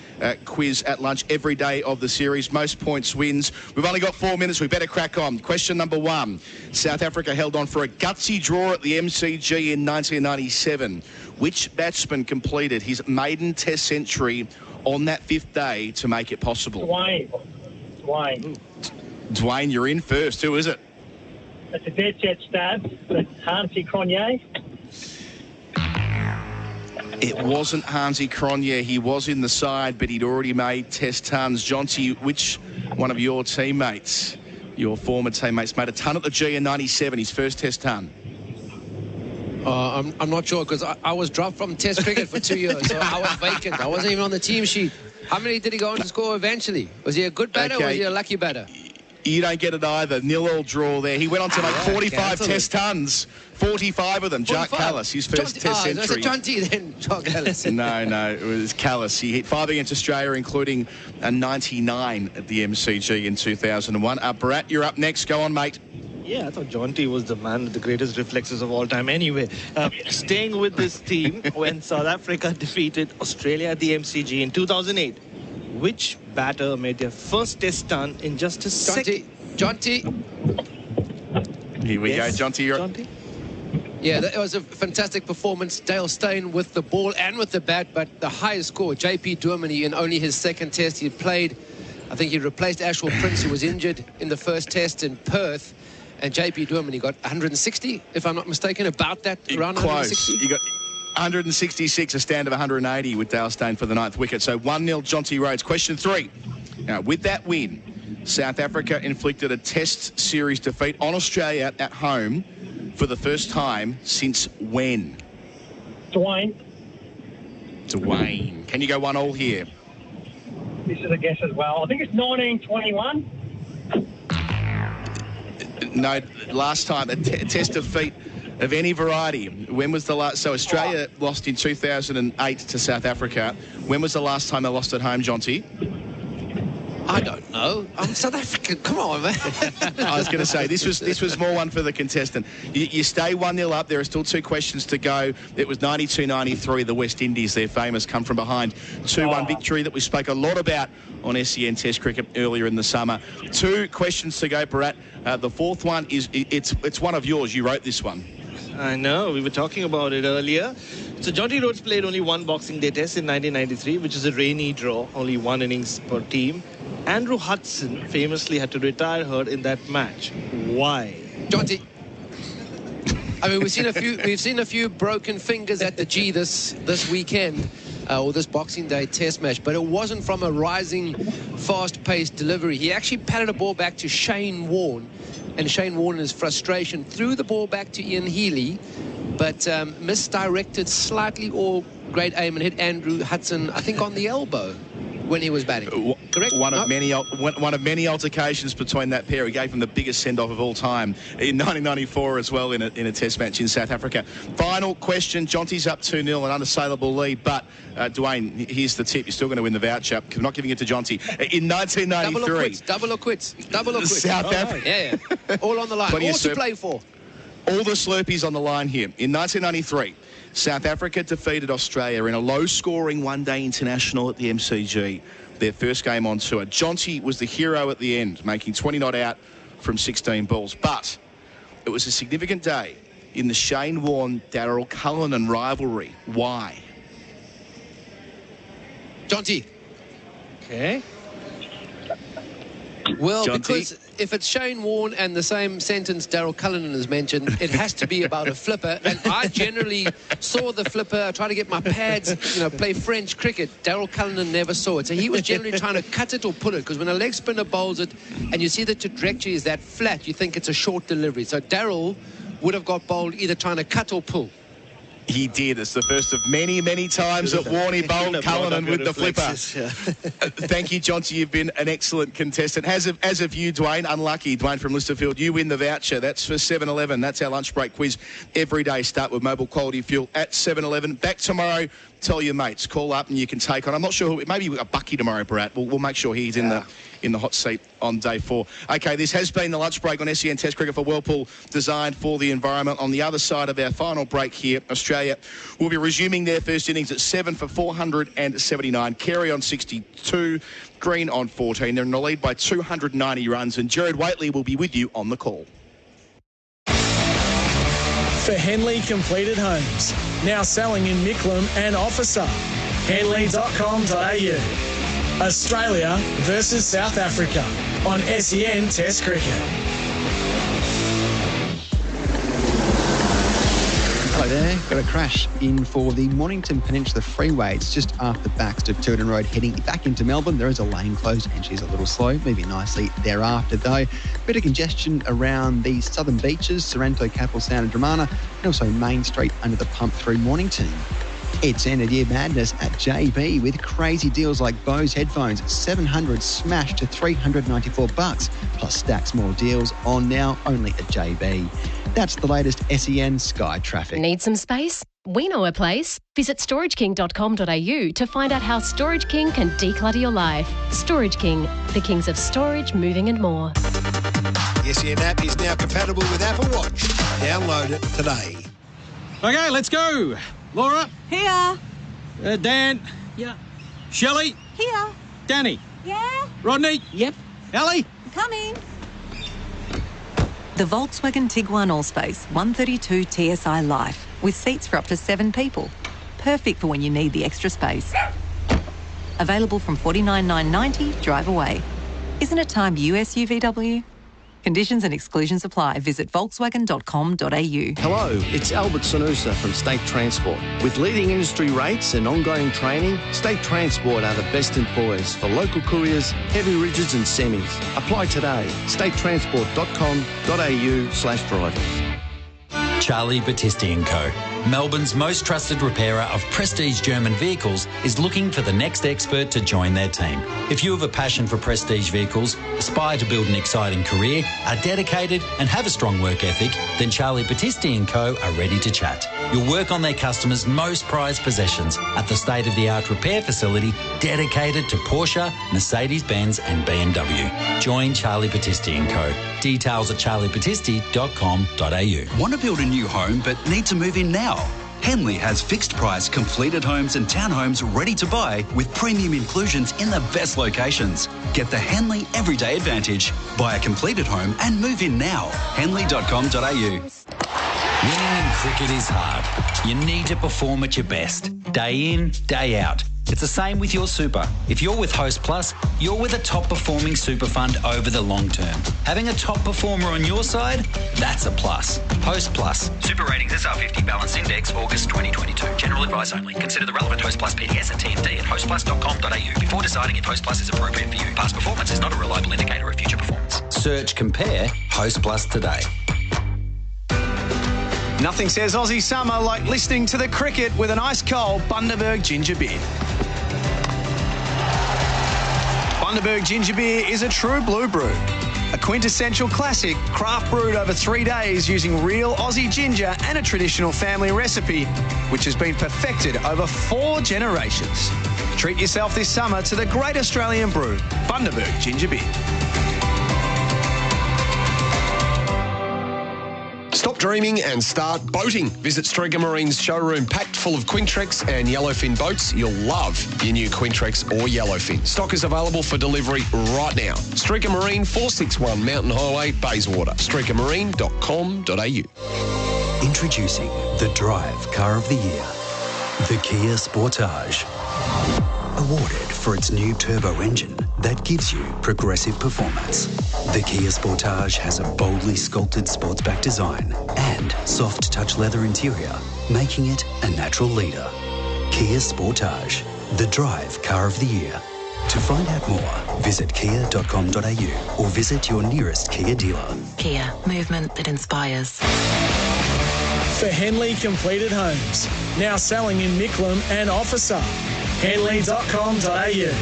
quiz at lunch every day of the series. Most points wins. We've only got 4 minutes. We better crack on. Question number 1. South Africa held on for a gutsy draw at the MCG in 1997. Which batsman completed his maiden Test century on that 5th day to make it possible? Dwayne. Dwayne, you're in first. Who is it? It's a dead set stab, but Hansie Cronje. It wasn't Hansie Cronje. He was in the side, but he'd already made Test tons. Jonty, which one of your teammates, your former teammates, made a ton at the G in 97, his first Test ton? I'm not sure, because I was dropped from Test cricket for 2 years, so I was vacant. I wasn't even on the team sheet. How many did he go on to score eventually? Was he a good batter or was he a lucky batter? You don't get it either. 0-0 draw there. He went on to make 45 Test tons. 45 of them. Jack Callis, his first Test century. Was it Jonty then? Jack Callis. No, it was Callis. He hit 5 against Australia, including a 99 at the MCG in 2001. Bharat, you're up next. Go on, mate. Yeah, I thought Jonty was the man with the greatest reflexes of all time. Anyway, staying with this team, when South Africa defeated Australia at the MCG in 2008, which batter made their first Test ton in just a second? Jonty. Here we go, Jonty. Jonty? Yeah, that was a fantastic performance. Dale Steyn with the ball and with the bat, but the highest score, JP Duomini, in only his second Test. He played I think he replaced Ashwell Prince, who was injured in the first test in Perth. And JP Durham, he got 160, if I'm not mistaken, about that, around Close. 160. You got 166, a stand of 180 with Dale Steyn for the 9th wicket. So 1-0 Jonty Rhodes. Question 3. Now, with that win, South Africa inflicted a Test series defeat on Australia at home for the first time since when? Dwayne. Can you go 1-1 here? This is a guess as well. I think it's 1921. No, last time, a Test defeat of any variety. When was the last? So Australia lost in 2008 to South Africa. When was the last time they lost at home, Jonty? I don't know. I'm South African. Come on, man. I was going to say, this was more one for the contestant. You stay 1-0 up. There are still 2 questions to go. It was 92-93, the West Indies, their famous come from behind 2-1 victory that we spoke a lot about on SEN Test cricket earlier in the summer. 2 questions to go, Bharat. The 4th one is, it's one of yours. You wrote this one. I know, we were talking about it earlier. So Jonty Rhodes played only 1 Boxing Day Test in 1993, which is a rainy draw, only 1 innings per team. Andrew Hudson famously had to retire hurt in that match. Why? Jonty. I mean, we've seen a few broken fingers at the G this weekend, or this Boxing Day Test match, but it wasn't from a rising, fast-paced delivery. He actually patted a ball back to Shane Warne, and Shane Warne, in his frustration, threw the ball back to Ian Healy, but misdirected slightly, or great aim, and hit Andrew Hudson, I think, on the elbow when he was batting. Correct? One of many altercations between that pair. He gave him the biggest send-off of all time in 1994 as well in a Test match in South Africa. Final question. Jonty's up 2-0, an unassailable lead, but Dwayne, here's the tip. You're still going to win the voucher. I'm not giving it to Jonty. In 1993... Double or quits. South Africa. Yeah. All on the line. All to play for. All the Slurpees on the line here. In 1993, South Africa defeated Australia in a low-scoring one-day international at the MCG, their first game on tour. Jonty was the hero at the end, making 20 not out from 16 balls. But it was a significant day in the Shane Warne-Darryl Cullinan rivalry. Why? Jonty. Okay. Well, Jonty? because if it's Shane Warne and the same sentence Darryl Cullinan has mentioned, it has to be about a flipper. And I generally saw the flipper. I try to get my pads, play French cricket. Darryl Cullinan never saw it. So he was generally trying to cut it or pull it, because when a leg spinner bowls it and you see the trajectory is that flat, you think it's a short delivery. So Darryl would have got bowled either trying to cut or pull. He did. It's the first of many, many times that Warnie bowled Cullinan with the flipper. Yeah. Thank you, Jonty. You've been an excellent contestant. As of you, Dwayne, unlucky. Dwayne from Listerfield, you win the voucher. That's for 7-Eleven. That's our lunch break quiz every day. Start with mobile quality fuel at 7-Eleven. Back tomorrow. Tell your mates. Call up and you can take on. I'm not sure who. Maybe a Bucky tomorrow, Bharat. We'll make sure he's in the hot seat on day 4. Okay, this has been the lunch break on SEN Test Cricket for Whirlpool, designed for the environment. On the other side of our final break here, Australia will be resuming their first innings at 7 for 479. Carey on 62, Green on 14. They're in the lead by 290 runs, and Gerard Whateley will be with you on the call. For Henley Completed Homes, now selling in Micklem and Officer. Henley.com.au. Australia versus South Africa on SEN Test Cricket. Hello there. Got a crash in for the Mornington Peninsula Freeway. It's just after Baxter Turton Road, heading back into Melbourne. There is a lane closed and she's a little slow, moving nicely thereafter though. Bit of congestion around the southern beaches, Sorrento, Capital Sound and Dramana, and also Main Street under the pump through Mornington. It's end of year madness at JB with crazy deals like Bose headphones, 700 smashed to $394, plus stacks more deals on now only at JB. That's the latest SEN Sky traffic. Need some space? We know a place. Visit storageking.com.au to find out how Storage King can declutter your life. Storage King, the kings of storage, moving and more. The SEN app is now compatible with Apple Watch. Download it today. Okay, let's go. Laura? Here. Dan? Yeah. Shelley? Here. Danny? Yeah. Rodney? Yep. Ellie? Coming. The Volkswagen Tiguan Allspace 132 TSI Life with seats for up to 7 people. Perfect for when you need the extra space. Available from $49,990, drive away. Isn't it time you SUVW? Conditions and exclusions apply. Visit volkswagen.com.au. Hello, it's Albert Sanusa from State Transport. With leading industry rates and ongoing training, State Transport are the best employers for local couriers, heavy rigids and semis. Apply today. statetransport.com.au/drivers. Charlie Battisti & Co. Melbourne's most trusted repairer of prestige German vehicles is looking for the next expert to join their team. If you have a passion for prestige vehicles, aspire to build an exciting career, are dedicated and have a strong work ethic, then Charlie Battisti & Co. are ready to chat. You'll work on their customers' most prized possessions at the state-of-the-art repair facility dedicated to Porsche, Mercedes-Benz and BMW. Join Charlie Battisti & Co. Details at charliebattisti.com.au. Want to build a new home but need to move in now? Henley has fixed price completed homes and townhomes ready to buy with premium inclusions in the best locations. Get the Henley Everyday Advantage. Buy a completed home and move in now. Henley.com.au. Winning in cricket is hard. You need to perform at your best, day in, day out. It's the same with your super. If you're with Host Plus, you're with a top-performing super fund over the long term. Having a top performer on your side, that's a plus. Host Plus. Super Ratings SR50 Balance Index, August 2022. General advice only. Consider the relevant Host Plus PDS and TMD at hostplus.com.au before deciding if Host Plus is appropriate for you. Past performance is not a reliable indicator of future performance. Search Compare Host Plus today. Nothing says Aussie summer like listening to the cricket with an ice-cold Bundaberg ginger beer. Bundaberg ginger beer is a true blue brew. A quintessential classic, craft brewed over 3 days using real Aussie ginger and a traditional family recipe, which has been perfected over 4 generations. Treat yourself this summer to the great Australian brew, Bundaberg ginger beer. Stop dreaming and start boating. Visit Stringer Marine's showroom packed full of Quintrex and Yellowfin boats. You'll love your new Quintrex or Yellowfin. Stock is available for delivery right now. Stringer Marine, 461 Mountain Highway, Bayswater. StringerMarine.com.au. Introducing the Drive Car of the Year, the Kia Sportage. Awarded for its new turbo engine that gives you progressive performance. The Kia Sportage has a boldly sculpted sportsback design and soft touch leather interior, making it a natural leader. Kia Sportage, the Drive Car of the Year. To find out more, visit kia.com.au or visit your nearest Kia dealer. Kia, movement that inspires. For Henley Completed Homes, now selling in Micklem and Officer. Henley.com.au.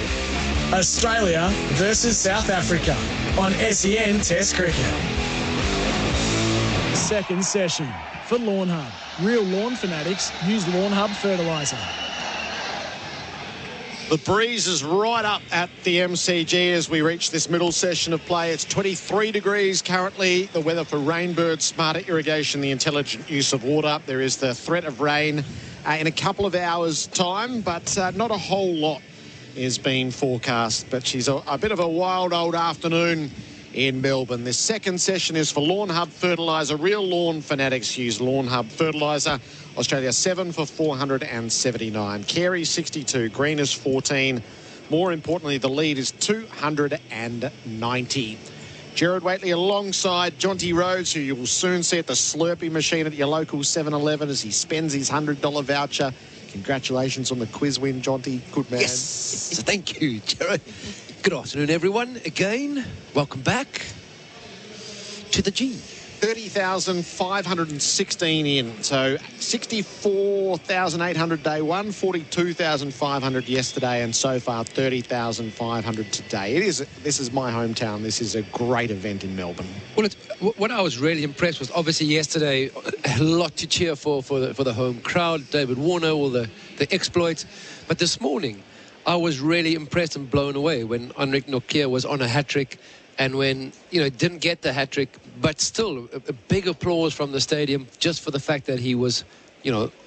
Australia versus South Africa on SEN Test Cricket. Second session for Lawn Hub. Real lawn fanatics use Lawn Hub fertiliser. The breeze is right up at the MCG as we reach this middle session of play. It's 23 degrees currently. The weather for Rainbird, smarter irrigation, the intelligent use of water. There is the threat of rain in a couple of hours' time, but not a whole lot is being forecast. But she's a bit of a wild old afternoon in Melbourne. This second session is for Lawn Hub fertiliser. Real lawn fanatics use Lawn Hub fertiliser. Australia 7 for 479. Carey 62. Green is 14. More importantly, the lead is 290. Gerard Whateley alongside Jonty Rhodes, who you will soon see at the Slurpee machine at your local 7-Eleven as he spends his $100 voucher. Congratulations on the quiz win, Jonty. Good man. Yes, thank you, Gerard. Good afternoon, everyone. Again, welcome back to the G. 30,516 in. So 64,800 day one, 42,500 yesterday, and so far 30,500 today. This is my hometown. This is a great event in Melbourne. Well, what I was really impressed was obviously yesterday a lot to cheer for the home crowd. David Warner, all the exploits. But this morning, I was really impressed and blown away when Enrique Nokia was on a hat-trick. And when, didn't get the hat-trick, but still a big applause from the stadium just for the fact that he was,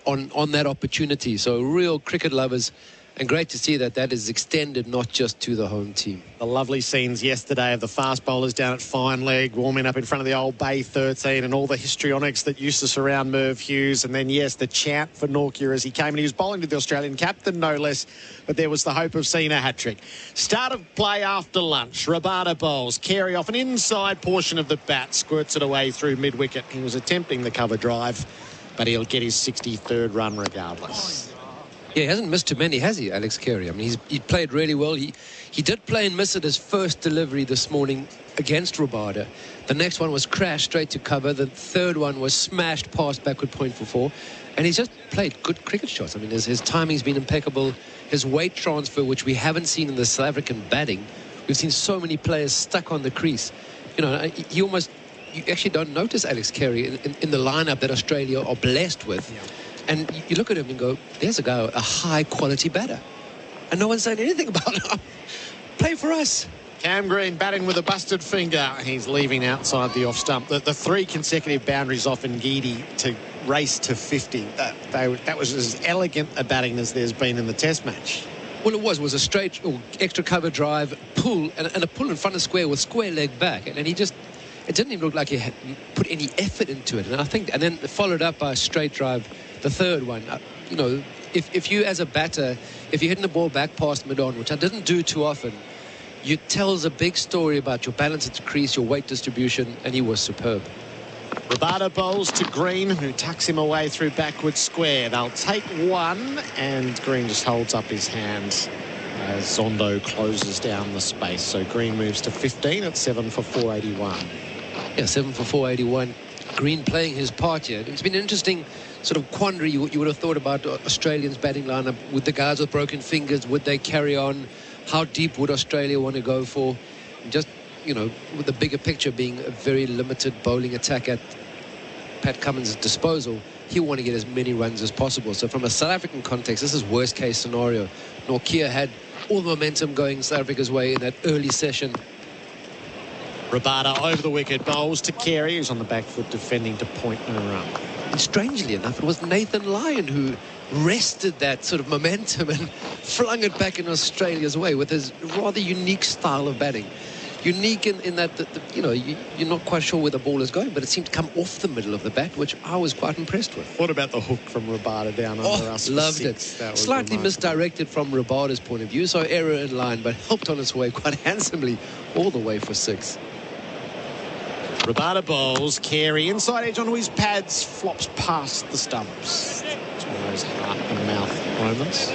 on that opportunity. So real cricket lovers And great to see that is extended not just to the home team. The lovely scenes yesterday of the fast bowlers down at Fine Leg warming up in front of the old Bay 13 and all the histrionics that used to surround Merv Hughes. And then, yes, the chant for Nortje as he came and he was bowling to the Australian captain, no less. But there was the hope of seeing a hat-trick. Start of play after lunch. Rabada bowls. Carey off an inside portion of the bat. Squirts it away through mid-wicket. He was attempting the cover drive, but he'll get his 63rd run regardless. Yeah, he hasn't missed too many, has he, Alex Carey? I mean, he played really well. He did play and miss at his first delivery this morning against Rabada. The next one was crashed straight to cover. The third one was smashed past backward point for 4. And he's just played good cricket shots. I mean, his timing's been impeccable. His weight transfer, which we haven't seen in the South African batting. We've seen so many players stuck on the crease. You know, you actually don't notice Alex Carey in the lineup that Australia are blessed with. Yeah. And you look at him and go, there's a guy, a high-quality batter. And no one's saying anything about him. Play for us. Cam Green batting with a busted finger. He's leaving outside the off-stump. The 3 consecutive boundaries off Ngidi to race to 50. That was as elegant a batting as there's been in the Test match. Well, it was a straight or extra cover drive, pull, and a pull in front of square with square leg back. And he just... It didn't even look like he had put any effort into it. And then followed up by a straight drive, the third one. You know, if you as a batter, if you're hitting the ball back past mid-on, which I didn't do too often, it tells a big story about your balance at the crease, your weight distribution, and he was superb. Rabada bowls to Green, who tucks him away through backward square. They'll take 1, and Green just holds up his hands as Zondo closes down the space. So Green moves to 15 at 7 for 481. Yeah, 7 for 481. Green playing his part here. It's been an interesting sort of quandary you would have thought about Australians' batting lineup. With the guys with broken fingers, would they carry on? How deep would Australia want to go for? Just, you know, with the bigger picture being a very limited bowling attack at Pat Cummins' disposal, he'll want to get as many runs as possible. So from a South African context, this is worst case scenario. Nortje had all the momentum going South Africa's way in that early session. Rabada over the wicket, bowls to Carey, who's on the back foot defending to point and a run. And strangely enough, it was Nathan Lyon who wrested that sort of momentum and flung it back in Australia's way with his rather unique style of batting. Unique in that, you know, you're not quite sure where the ball is going, but it seemed to come off the middle of the bat, which I was quite impressed with. What about the hook from Rabada down under us? Loved it. Slightly misdirected from Rabada's point of view, so error in line, but helped on its way quite handsomely all the way for 6. Rabada bowls, Carey inside edge onto his pads, flops past the stumps. It's one of those heart and mouth moments.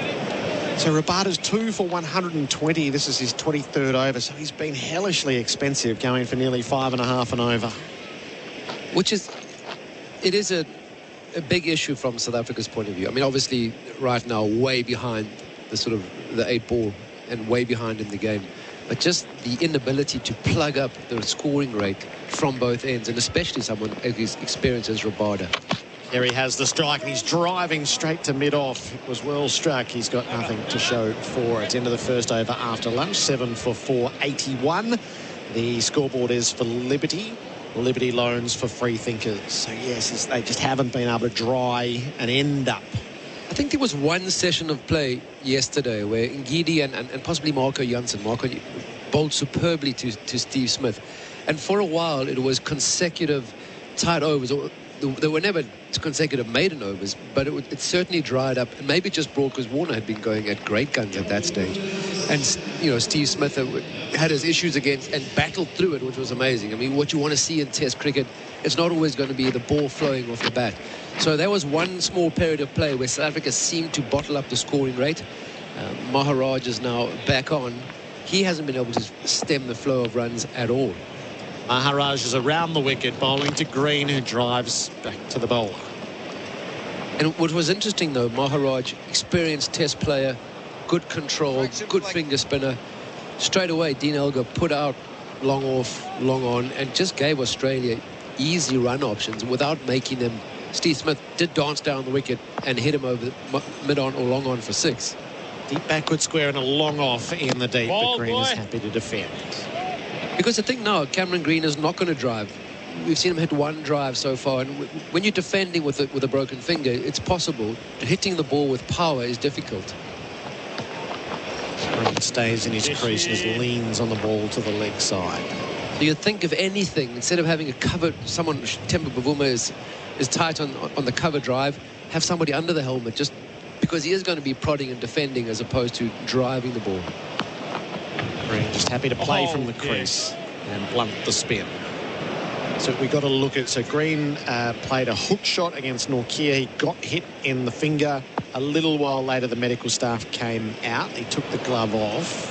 So Rabada's 2 for 120. This is his 23rd over, so he's been hellishly expensive, going for nearly 5.5 and over. It is a big issue from South Africa's point of view. I mean, obviously, right now, way behind the 8 ball and way behind in the game. But just the inability to plug up the scoring rate from both ends, and especially someone as experienced as Rabada. Carey has the strike, and he's driving straight to mid-off. It was well struck. He's got nothing to show for it. End of the first over after lunch, 7 for 481. The scoreboard is for Liberty. Liberty loans for free thinkers. So, yes, they just haven't been able to dry an end up. I think there was one session of play yesterday where Ngidi and possibly Marco Jansen bowled superbly to Steve Smith. And for a while, it was consecutive tight overs. There were never consecutive maiden overs, but it certainly dried up, and maybe just brought because Warner had been going at great guns at that stage. And, you know, Steve Smith had his issues against and battled through it, which was amazing. I mean, what you want to see in Test cricket, it's not always going to be the ball flowing off the bat. So there was one small period of play where South Africa seemed to bottle up the scoring rate. Maharaj is now back on. He hasn't been able to stem the flow of runs at all. Maharaj is around the wicket, bowling to Green, who drives back to the bowler. And what was interesting, though, Maharaj, experienced Test player, good control, good finger spinner. Straight away, Dean Elgar put out long off, long on, and just gave Australia easy run options without making them. Steve Smith did dance down the wicket and hit him over mid-on or long on for 6. Deep backward square and a long off in the deep, but Green is happy to defend. Because the thing now, Cameron Green is not going to drive. We've seen him hit one drive so far, and when you're defending with a broken finger, it's possible. Hitting the ball with power is difficult. Green stays in his crease and just leans on the ball to the leg side. So you'd think of anything, instead of having a covered, someone, Temba Bavuma is tight on the cover drive, have somebody under the helmet, just because he is going to be prodding and defending as opposed to driving the ball. Green just happy to play from the crease and blunt the spin. So we got to look at, so Green played a hook shot against Nortje. He got hit in the finger. A little while later, the medical staff came out. He took the glove off.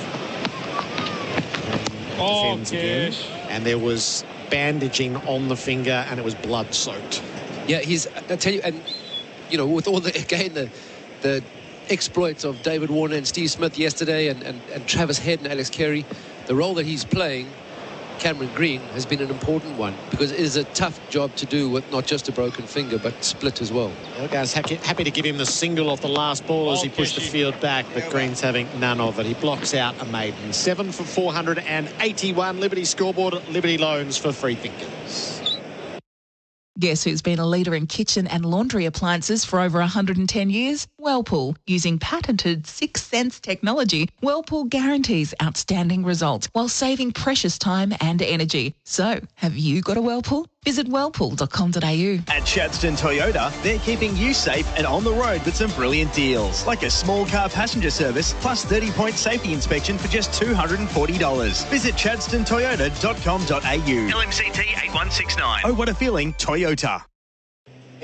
Defends again. And there was bandaging on the finger, and it was blood soaked. Yeah, I tell you, and you know, with all the exploits of David Warner and Steve Smith yesterday, and Travis Head and Alex Carey, the role that he's playing, Cameron Green, has been an important one, because it is a tough job to do with not just a broken finger but split as well. The guys happy to give him the single off the last ball as he pushed the field back, but Green's having none of it. He blocks out a maiden. 7 for 481. Liberty scoreboard at Liberty Loans for free thinkers. Guess who's been a leader in kitchen and laundry appliances for over 110 years? Whirlpool. Using patented 6 Sense technology, Whirlpool guarantees outstanding results while saving precious time and energy. So, have you got a Whirlpool? Visit whirlpool.com.au. At Chadstone Toyota, they're keeping you safe and on the road with some brilliant deals, like a small car passenger service plus 30-point safety inspection for just $240. Visit chadstonetoyota.com.au. LMCT 8169. Oh, what a feeling, Toyota.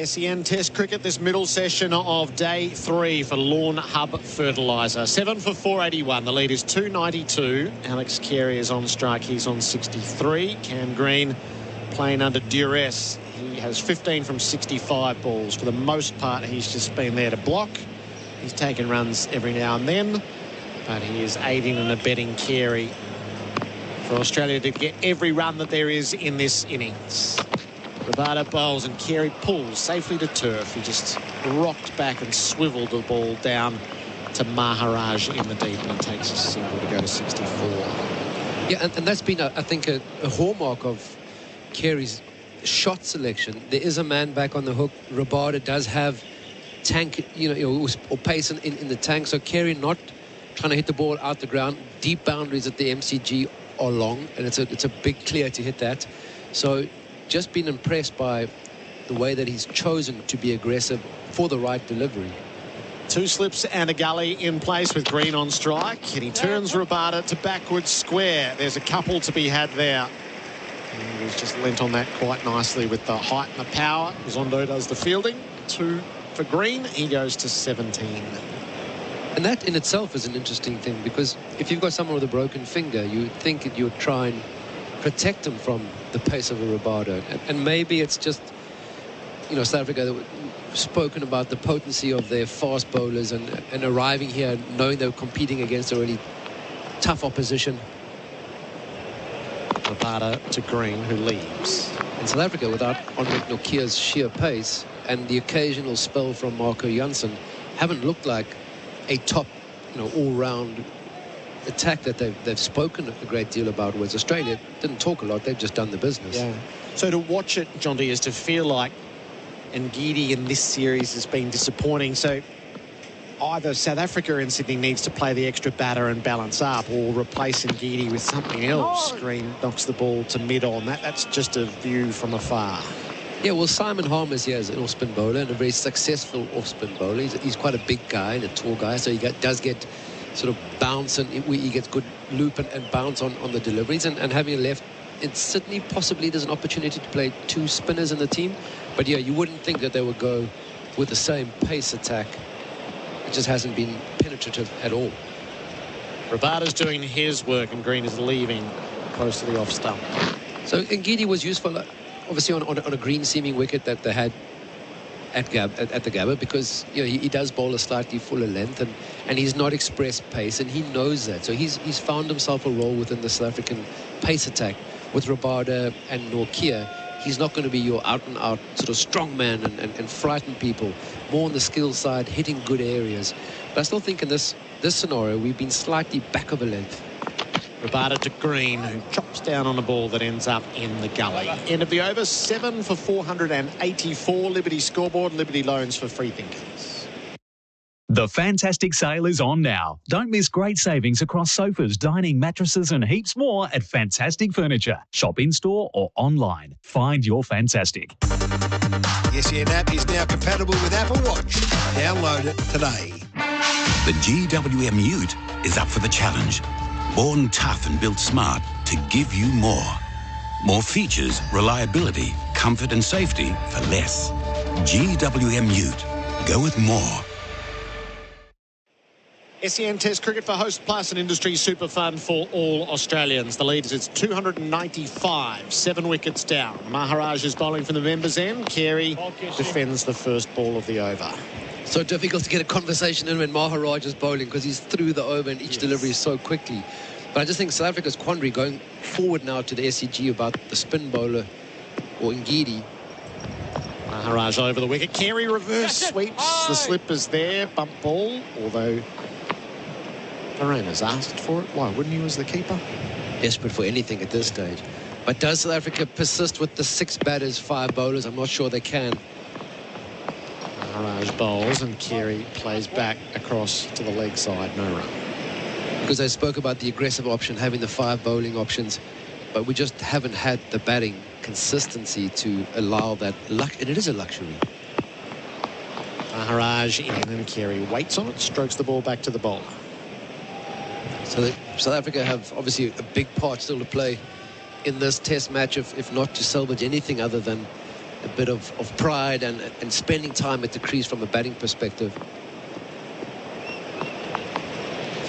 SEN Test cricket, this middle session of day 3 for Lawn Hub Fertiliser. 7 for 481. The lead is 292. Alex Carey is on strike. He's on 63. Cam Green playing under duress. He has 15 from 65 balls. For the most part, he's just been there to block. He's taken runs every now and then, but he is aiding and abetting Carey for Australia to get every run that there is in this innings. Bharat bowls and Carey pulls safely to turf. He just rocked back and swiveled the ball down to Maharaj in the deep, and he takes a single to go to 64. Yeah, and that's been, I think, a hallmark of Carey's shot selection. There is a man back on the hook. Rabada does have tank, or pace in the tank. So Carey not trying to hit the ball out the ground. Deep boundaries at the MCG are long, and it's a big clear to hit that. So just been impressed by the way that he's chosen to be aggressive for the right delivery. 2 slips and a gully in place with Green on strike, and he turns Rabada to backwards square. There's a couple to be had there. And he's just lent on that quite nicely with the height and the power. Zondo does the fielding. 2 for Green. He goes to 17. And that in itself is an interesting thing, because if you've got someone with a broken finger, you think that you would try and protect him from the pace of a Rabada. And maybe it's just, South Africa spoken about the potency of their fast bowlers and arriving here knowing they're competing against a really tough opposition. Rabada to Green, who leaves. In South Africa, without Andre Nortje's sheer pace and the occasional spell from Marco Jansen, haven't looked like a top, all-round attack that they've spoken a great deal about. Whereas Australia didn't talk a lot; they've just done the business. Yeah. So to watch it, Jonty, is to feel like Ngidi in this series has been disappointing. So either South Africa and Sydney needs to play the extra batter and balance up, or replace Ngidi with something else. Green knocks the ball to mid-on. That's just a view from afar. Yeah, well, Simon Harmer's here as an off-spin bowler, and a very successful off-spin bowler. He's quite a big guy and a tall guy, so he does get sort of bounce, and he gets good loop and bounce on the deliveries. And having left in Sydney, possibly there's an opportunity to play 2 spinners in the team. But yeah, you wouldn't think that they would go with the same pace attack. It just hasn't been penetrative at all. Rabada's doing his work, and Green is leaving close to the off stump. So Ngidi was useful, obviously, on a green-seaming wicket that they had at the Gabba, because he does bowl a slightly fuller length, and he's not expressed pace, and he knows that. So he's found himself a role within the South African pace attack with Rabada and Nortje. He's not going to be your out-and-out sort of strong man and frighten people. More on the skill side, hitting good areas. But I still think in this scenario, we've been slightly back of a length. Rabada to Green, who chops down on a ball that ends up in the gully. End of the over, 7 for 484. Liberty scoreboard, Liberty Loans for free thinkers. The fantastic sale is on now. Don't miss great savings across sofas, dining, mattresses and heaps more at Fantastic Furniture. Shop in-store or online. Find your fantastic. The SEN app is now compatible with Apple Watch. Download it today. The GWM Ute is up for the challenge. Born tough and built smart to give you more. More features, reliability, comfort and safety for less. GWM Ute. Go with more. SEN Test Cricket for Host Plus, an industry super fund for all Australians. The lead is 295, 7 wickets down. Maharaj is bowling from the members' end. Carey defends the first ball of the over. So difficult to get a conversation in when Maharaj is bowling because he's through the over and each delivery so quickly. But I just think South Africa's quandary going forward now to the SCG about the spin bowler or Ngidi. Maharaj over the wicket. Carey reverse sweeps. The slip is there. Bump ball, although Bharat asked for it. Why wouldn't he as the keeper? Desperate for anything at this stage. But does South Africa persist with the 6 batters, 5 bowlers? I'm not sure they can. Maharaj bowls and Carey plays back across to the leg side. No run. Because they spoke about the aggressive option, having the 5 bowling options. But we just haven't had the batting consistency to allow that luck. And it is a luxury. Maharaj in and Carey waits on it, strokes the ball back to the bowler. So South Africa have obviously a big part still to play in this test match, if not to salvage anything other than a bit of pride and spending time at the crease from a batting perspective.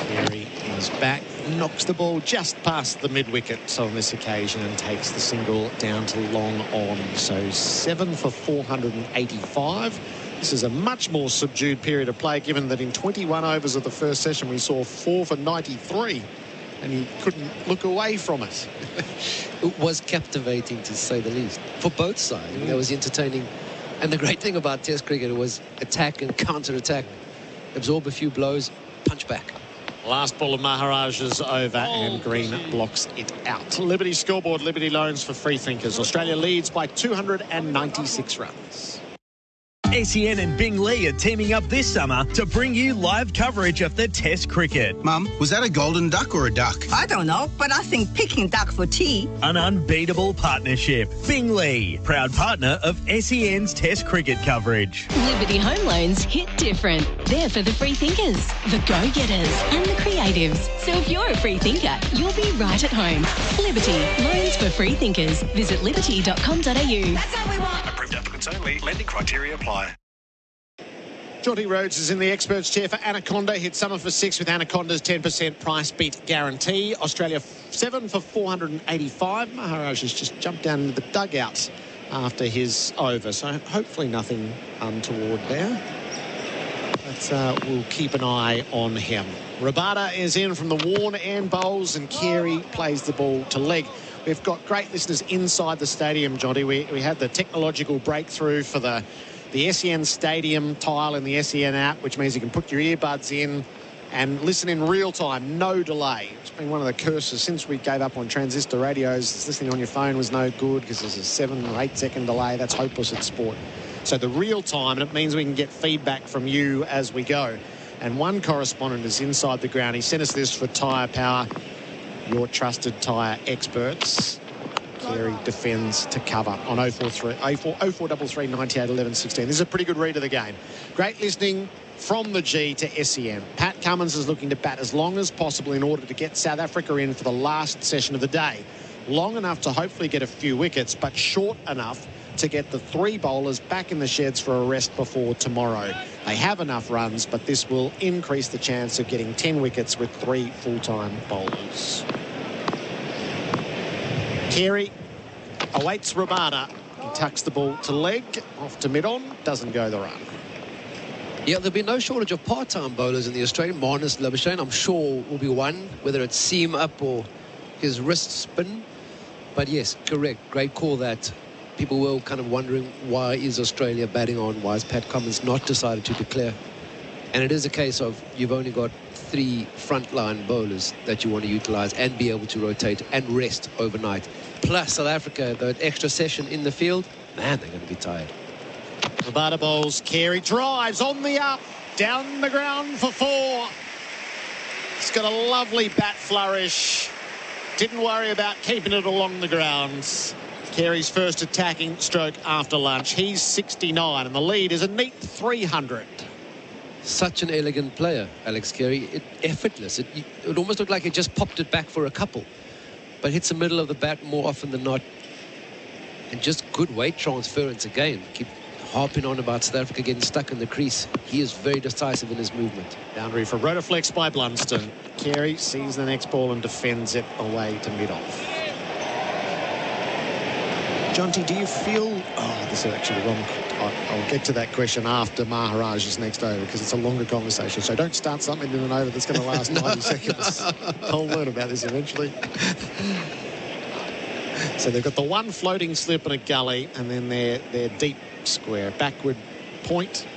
Carey is back, knocks the ball just past the mid-wicket on this occasion and takes the single down to long on. So 7 for 485. This is a much more subdued period of play, given that in 21 overs of the first session we saw 4 for 93 and he couldn't look away from it. It was captivating, to say the least, for both sides. I mean, that was entertaining. And the great thing about Test cricket was attack and counter-attack, absorb a few blows, punch back. Last ball of Maharaj is over and Green blocks it out. Liberty scoreboard, Liberty loans for free thinkers. Australia leads by 296 runs. SEN and Bing Lee are teaming up this summer to bring you live coverage of the Test cricket. Mum, was that a golden duck or a duck? I don't know, but I think Peking duck for tea. An unbeatable partnership. Bing Lee, proud partner of SEN's Test cricket coverage. Liberty Home Loans hit different. They're for the free thinkers, the go-getters and the creatives. So if you're a free thinker, you'll be right at home. Liberty, loans for free thinkers. Visit liberty.com.au. That's how we want. Approved applicants only. Lending criteria apply. Jonty Rhodes is in the experts chair for Anaconda. Hit summer for 6 with Anaconda's 10% price beat guarantee. Australia 7 for 485. Maharaj has just jumped down into the dugout after his over. So hopefully nothing untoward there. But we'll keep an eye on him. Rabada is in from the Warne and bowls and Carey plays the ball to leg. We've got great listeners inside the stadium, Jonty. We had the technological breakthrough for the SEN Stadium tile in the SEN app, which means you can put your earbuds in and listen in real time, no delay. It's been one of the curses since we gave up on transistor radios. Listening on your phone was no good because there's a 7 or 8 second delay. That's hopeless at sport. So the real time, and it means we can get feedback from you as we go. And one correspondent is inside the ground. He sent us this for Tyre Power, your trusted tyre experts. Carey defends to cover on 0433 98 11 16. This is a pretty good read of the game. Great listening from the G to SEN. Pat Cummins is looking to bat as long as possible in order to get South Africa in for the last session of the day. Long enough to hopefully get a few wickets, but short enough to get the 3 bowlers back in the sheds for a rest before tomorrow. They have enough runs, but this will increase the chance of getting 10 wickets with 3 full-time bowlers. Carey awaits Rabada. He tucks the ball to leg, off to mid-on, doesn't go the run. Yeah, there'll be no shortage of part-time bowlers in the Australian. Marnus Labuschagne, I'm sure, will be one, whether it's seam up or his wrist spin. But yes, correct. Great call that. People were kind of wondering, why is Australia batting on? Why has Pat Cummins not decided to declare? And it is a case of you've only got 3 frontline bowlers that you want to utilise and be able to rotate and rest overnight. Plus South Africa, that extra session in the field, man, they're going to be tired. Rabada bowls, Carey drives on the up, down the ground for 4. He's got a lovely bat flourish. Didn't worry about keeping it along the grounds. Carey's first attacking stroke after lunch. He's 69 and the lead is a neat 300. Such an elegant player, Alex Carey. Effortless. It almost looked like he just popped it back for a couple, but hits the middle of the bat more often than not. And just good weight transference again. Keep harping on about South Africa getting stuck in the crease. He is very decisive in his movement. Boundary for Rotaflex by Blunston. Carey sees the next ball and defends it away to mid-off. Jonty, do you feel... Oh, this is actually wrong. I'll get to that question after Maharaj's next over because it's a longer conversation. So don't start something in an over that's going to last 90 seconds. I'll learn about this eventually. So they've got the one floating slip and a gully, and then their deep square, backward point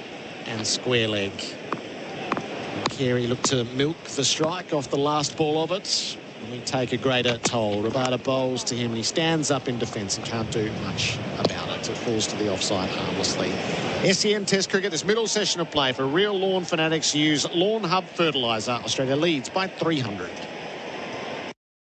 and square leg. And Carey looked to milk the strike off the last ball of it. And we take a greater toll. Rabada bowls to him and he stands up in defence and can't do much about it. It falls to the offside harmlessly. SEN Test Cricket, this middle session of play for real lawn fanatics. Use Lawn Hub Fertiliser. Australia leads by 300.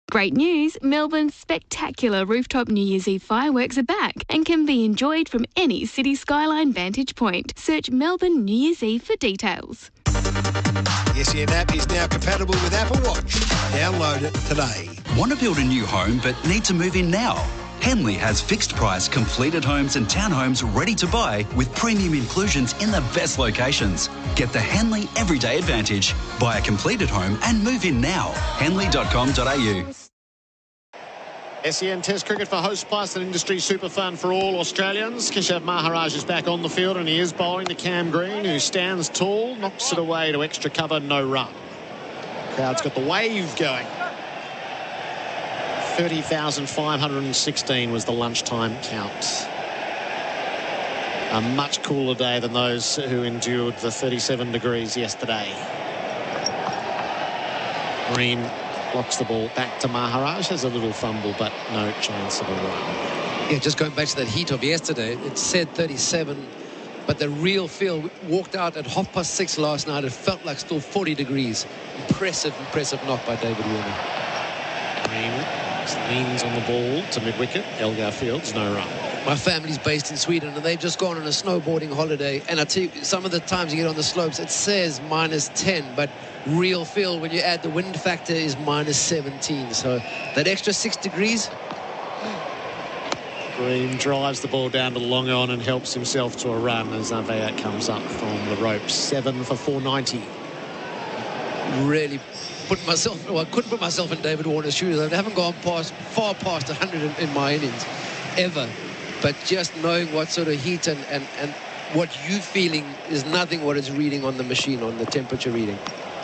Great news, Melbourne's spectacular rooftop New Year's Eve fireworks are back and can be enjoyed from any city skyline vantage point. Search Melbourne New Year's Eve for details. The SEN app is now compatible with Apple Watch. Download it today. Want to build a new home but need to move in now? Henley has fixed price completed homes and townhomes ready to buy with premium inclusions in the best locations. Get the Henley Everyday Advantage. Buy a completed home and move in now. Henley.com.au. SEN Test Cricket for Host Plus, an industry super fun for all Australians. Keshav Maharaj is back on the field and he is bowling to Cam Green, who stands tall, knocks it away to extra cover, no run. Crowd's got the wave going. 30,516 was the lunchtime count. A much cooler day than those who endured the 37 degrees yesterday. Green blocks the ball back to Maharaj. Has a little fumble, but no chance of a run. Yeah, just going back to that heat of yesterday, it said 37, but the real feel, walked out at 6:30 last night. It felt like still 40 degrees. Impressive knock by David Warner. Green leans on the ball to mid-wicket. Elgar Fields, no run. My family's based in Sweden and they've just gone on a snowboarding holiday, and I tell you, some of the times you get on the slopes it says -10, but real feel when you add the wind factor is -17, so that extra 6 degrees. Green drives the ball down to long on and helps himself to a run as Avea comes up from the ropes. 7 for 490. Really couldn't put myself in David Warner's shoes. I haven't gone far past 100 in my innings ever, but just knowing what sort of heat and what you feeling is nothing what is reading on the machine, on the temperature reading.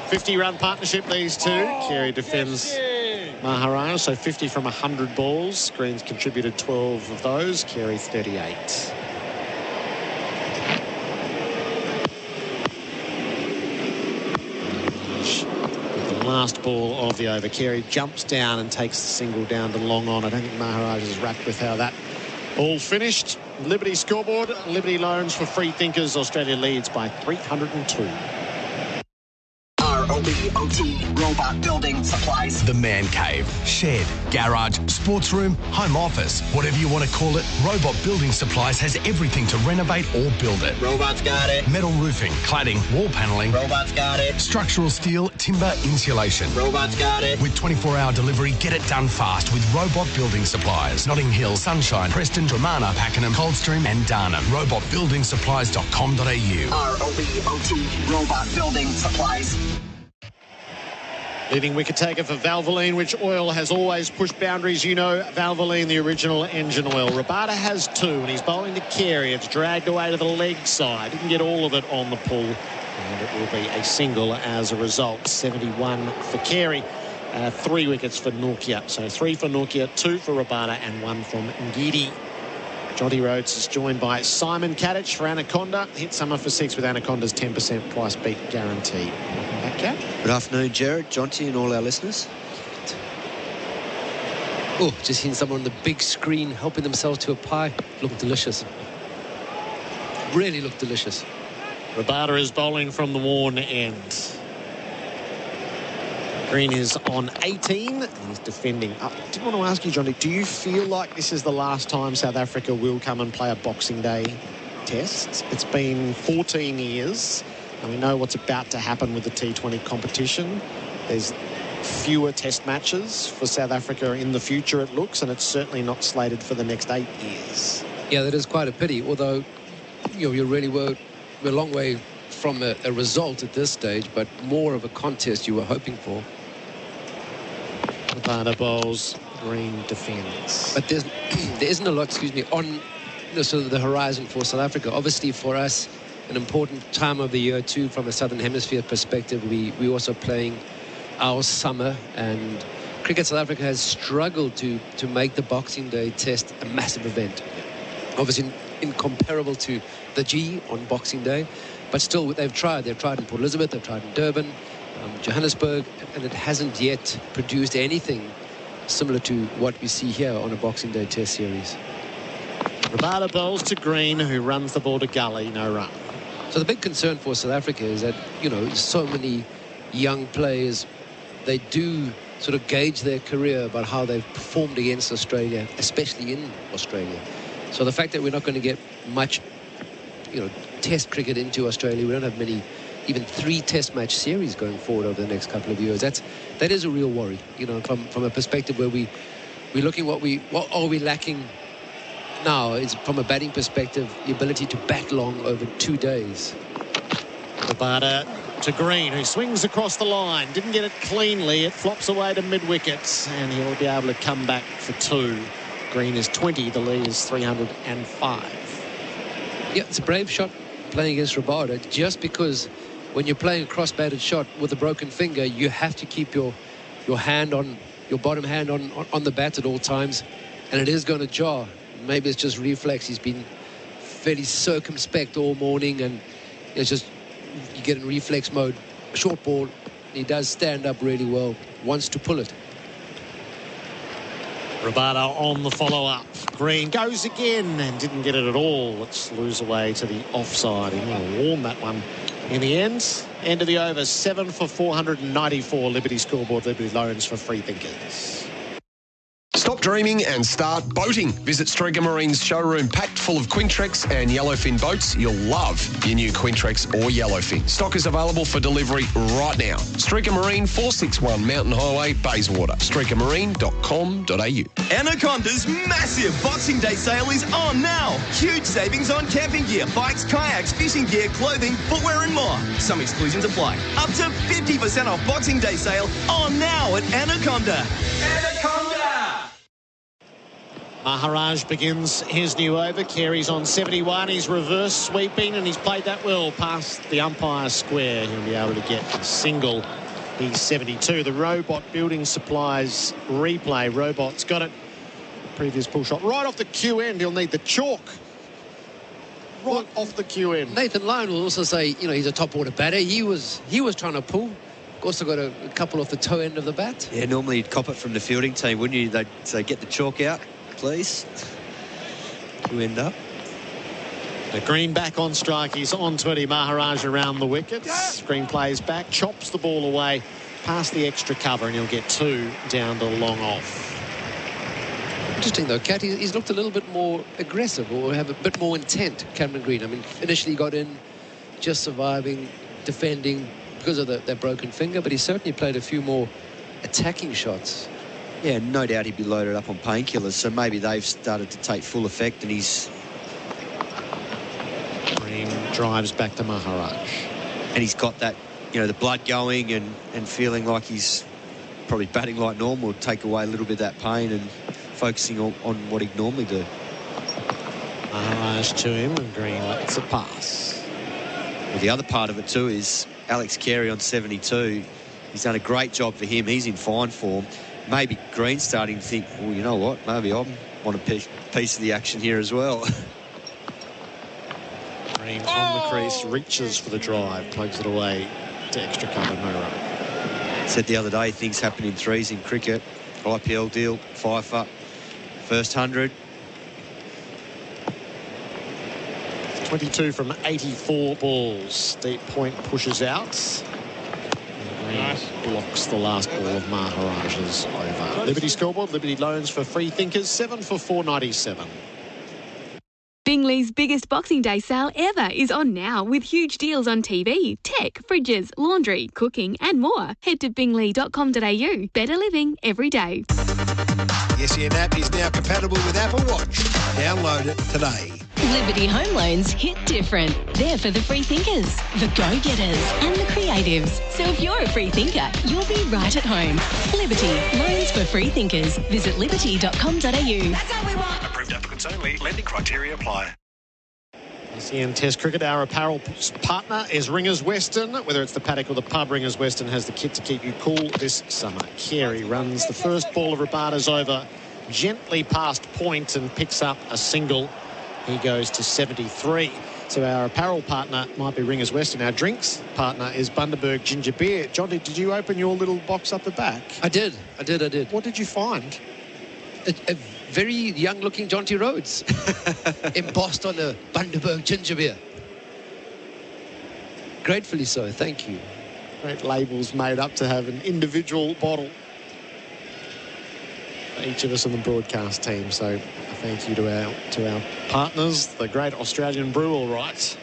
50-run partnership, these two. Carey defends Maharaj, so 50 from 100 balls. Green's contributed 12 of those. Carey 38. The last ball of the over. Carey jumps down and takes the single down to long on. I don't think Maharaj is wrapped with how that all finished. Liberty scoreboard. Liberty loans for free thinkers. Australia leads by 302. ROBOT Robot Building Supplies. The Man Cave, shed, garage, sports room, home office, whatever you want to call it, Robot Building Supplies has everything to renovate or build it. Robot's got it. Metal roofing, cladding, wall panelling. Robot's got it. Structural steel, timber, insulation. Robot's got it. With 24-hour delivery, get it done fast with Robot Building Supplies. Notting Hill, Sunshine, Preston, Dramana, Pakenham, Coldstream and Darnham. RobotBuildingSupplies.com.au. ROBOT Robot Building Supplies. Leading wicket taker for Valvoline, which oil has always pushed boundaries. You know, Valvoline, the original engine oil. Rabada has 2, and he's bowling to Carey. It's dragged away to the leg side. Didn't get all of it on the pull, and it will be a single as a result. 71 for Carey. 3 wickets for Norkia. So 3 for Norkia, 2 for Rabada, and 1 from Ngidi. Jonty Rhodes is joined by Simon Katich for Anaconda. Hit summer for 6 with Anaconda's 10% price beat guarantee. Welcome back, Kat. Good afternoon, Gerard, Jonty and all our listeners. Oh, just seeing someone on the big screen helping themselves to a pie. Looked delicious. Really looked delicious. Rabada is bowling from the worn end. Green is on 18 and he's defending up. I did want to ask you, Jonty, do you feel like this is the last time South Africa will come and play a Boxing Day test? It's been 14 years and we know what's about to happen with the T20 competition. There's fewer test matches for South Africa in the future, it looks, and it's certainly not slated for the next 8 years. Yeah, that is quite a pity, although you really we're a long way from a result at this stage, but more of a contest you were hoping for. Rabada bowls, Green defends. But there isn't a lot, on sort of the horizon for South Africa. Obviously for us, an important time of the year too, from a Southern Hemisphere perspective. We also playing our summer, and Cricket South Africa has struggled to make the Boxing Day test a massive event. Obviously incomparable to the G on Boxing Day, but still they've tried in Port Elizabeth, they've tried in Durban, Johannesburg, and it hasn't yet produced anything similar to what we see here on a Boxing Day test series. Rabada bowls to Green, who runs the ball to Gully, no run. So the big concern for South Africa is that, so many young players, they do sort of gauge their career about how they've performed against Australia, especially in Australia. So the fact that we're not going to get much, test cricket into Australia, we don't have many, even 3 test match series going forward over the next couple of years. That is a real worry, from a perspective where we're looking what are we lacking now is, from a batting perspective, the ability to bat long over 2 days. Rabada to Green, who swings across the line. Didn't get it cleanly. It flops away to mid-wickets, and he'll be able to come back for 2. Green is 20. The lead is 305. Yeah, it's a brave shot playing against Rabada, just because when you're playing a cross-batted shot with a broken finger, you have to keep your hand on, your bottom hand on the bat at all times, and it is going to jar. Maybe it's just reflex. He's been fairly circumspect all morning, and it's just, you get in reflex mode. Short ball, he does stand up really well, wants to pull it. Rabada on the follow-up. Green goes again and didn't get it at all. Let's lose away to the offside. He might have warned that one in the end. End of the over, 7 for 494. Liberty scoreboard, Liberty loans for free thinkers. Stop dreaming and start boating. Visit Stringer Marine's showroom packed full of Quintrex and Yellowfin boats. You'll love your new Quintrex or Yellowfin. Stock is available for delivery right now. Stringer Marine, 461 Mountain Highway, Bayswater. StringerMarine.com.au. Anaconda's massive Boxing Day sale is on now. Huge savings on camping gear, bikes, kayaks, fishing gear, clothing, footwear and more. Some exclusions apply. Up to 50% off Boxing Day sale on now at Anaconda. Anaconda! Maharaj begins his new over. Carey's on 71. He's reverse sweeping and he's played that well past the umpire square. He'll be able to get a single. He's 72. The Robot Building Supplies replay. Robot's got it. Previous pull shot right off the Q end. He'll need the chalk. Right off the Q end. Nathan Lyon will also say, he's a top order batter. He was trying to pull. Also got a couple off the toe end of the bat. Yeah, normally you'd cop it from the fielding team, wouldn't you? They'd say, get the chalk out, please. To end up. The Green back on strike. He's on 20. Maharaj around the wickets. Green plays back, chops the ball away past the extra cover, and he'll get 2 down to long off. Interesting though, Kat, he's looked a little bit more aggressive, or have a bit more intent, Cameron Green. I mean, initially got in just surviving, defending because of that broken finger, but he certainly played a few more attacking shots. Yeah, no doubt he'd be loaded up on painkillers, so maybe they've started to take full effect, and he's... Green drives back to Maharaj. And he's got that, the blood going and feeling like he's probably batting like normal, take away a little bit of that pain and focusing on what he'd normally do. Maharaj to him, and Green lets it pass. Well, the other part of it too is Alex Carey on 72. He's done a great job for him. He's in fine form. Maybe Green's starting to think, well, you know what? Maybe I want a piece of the action here as well. Green on the crease, reaches for the drive, plugs it away to extra cover, no run. Said the other day, things happen in threes in cricket. IPL deal, Pfeiffer, first 100. 22 from 84 balls. Deep point pushes out. Nice. Blocks the last ball of Maharaj's over. Liberty scoreboard, Liberty loans for free thinkers, 7 for $4.97. Bingley's biggest Boxing Day sale ever is on now with huge deals on TV, tech, fridges, laundry, cooking and more. Head to bingley.com.au. Better living every day. The SEN app is now compatible with Apple Watch. Download it today. Liberty Home Loans hit different. They're for the free thinkers, the go-getters and the creatives. So if you're a free thinker, you'll be right at home. Liberty, loans for free thinkers. Visit liberty.com.au. That's how we want. Approved applicants only. Lending criteria apply. SEN Test Cricket, our apparel partner is Ringers Western. Whether it's the paddock or the pub, Ringers Western has the kit to keep you cool this summer. Carey runs the first ball of Rabada's over gently past point and picks up a single. He goes to 73. So our apparel partner might be Ringers Western. Our drinks partner is Bundaberg Ginger Beer. Jonty, did you open your little box up the back? I did. What did you find? A very young-looking Jonty Rhodes embossed on a Bundaberg ginger beer. Gratefully so, thank you. Great labels made up to have an individual bottle for each of us on the broadcast team. So a thank you to our partners, the great Australian brew, all right.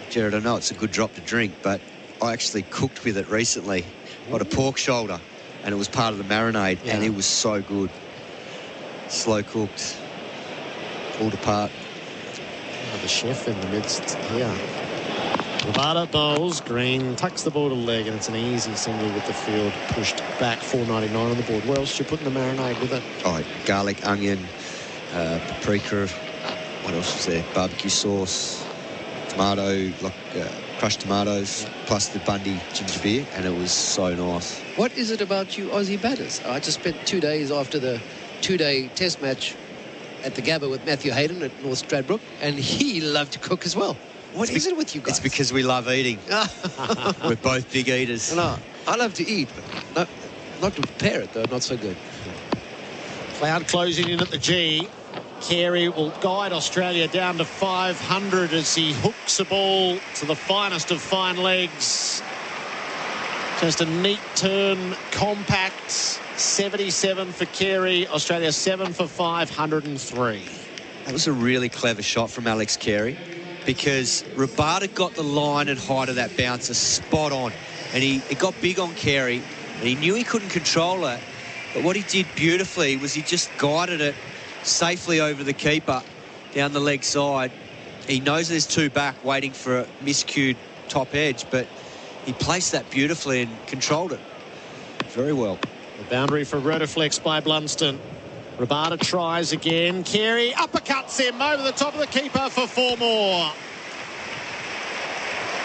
Gerard, I know it's a good drop to drink, but I actually cooked with it recently. Got a pork shoulder, and it was part of the marinade, and it was so good. Slow cooked, pulled apart. The chef in the midst here. Rabada bowls, Green tucks the ball to leg, and it's an easy single with the field pushed back. $4.99 on the board. What else did you put in the marinade with it? Oh, garlic, onion, paprika. What else was there? Barbecue sauce, tomato, crushed tomatoes, plus the Bundy ginger beer, and it was so nice. What is it about you Aussie batters? I just spent 2 days after the two-day test match at the Gabba with Matthew Hayden at North Stradbroke, and he loved to cook as well. What is it with you guys? It's because we love eating. We're both big eaters. No, I love to eat, but not to prepare it, though. Not so good. Cloud closing in at the G. Carey will guide Australia down to 500 as he hooks a ball to the finest of fine legs. Just a neat turn, compact. 77 for Carey. Australia 7 for 503. That was a really clever shot from Alex Carey, because Rabada got the line and height of that bouncer spot on, and it got big on Carey, and he knew he couldn't control it, but what he did beautifully was he just guided it safely over the keeper down the leg side. He knows there's two back waiting for a miscued top edge, but he placed that beautifully and controlled it very well. The boundary for Rotoflex by Blunston. Rabada tries again. Carey uppercuts him over the top of the keeper for 4 more.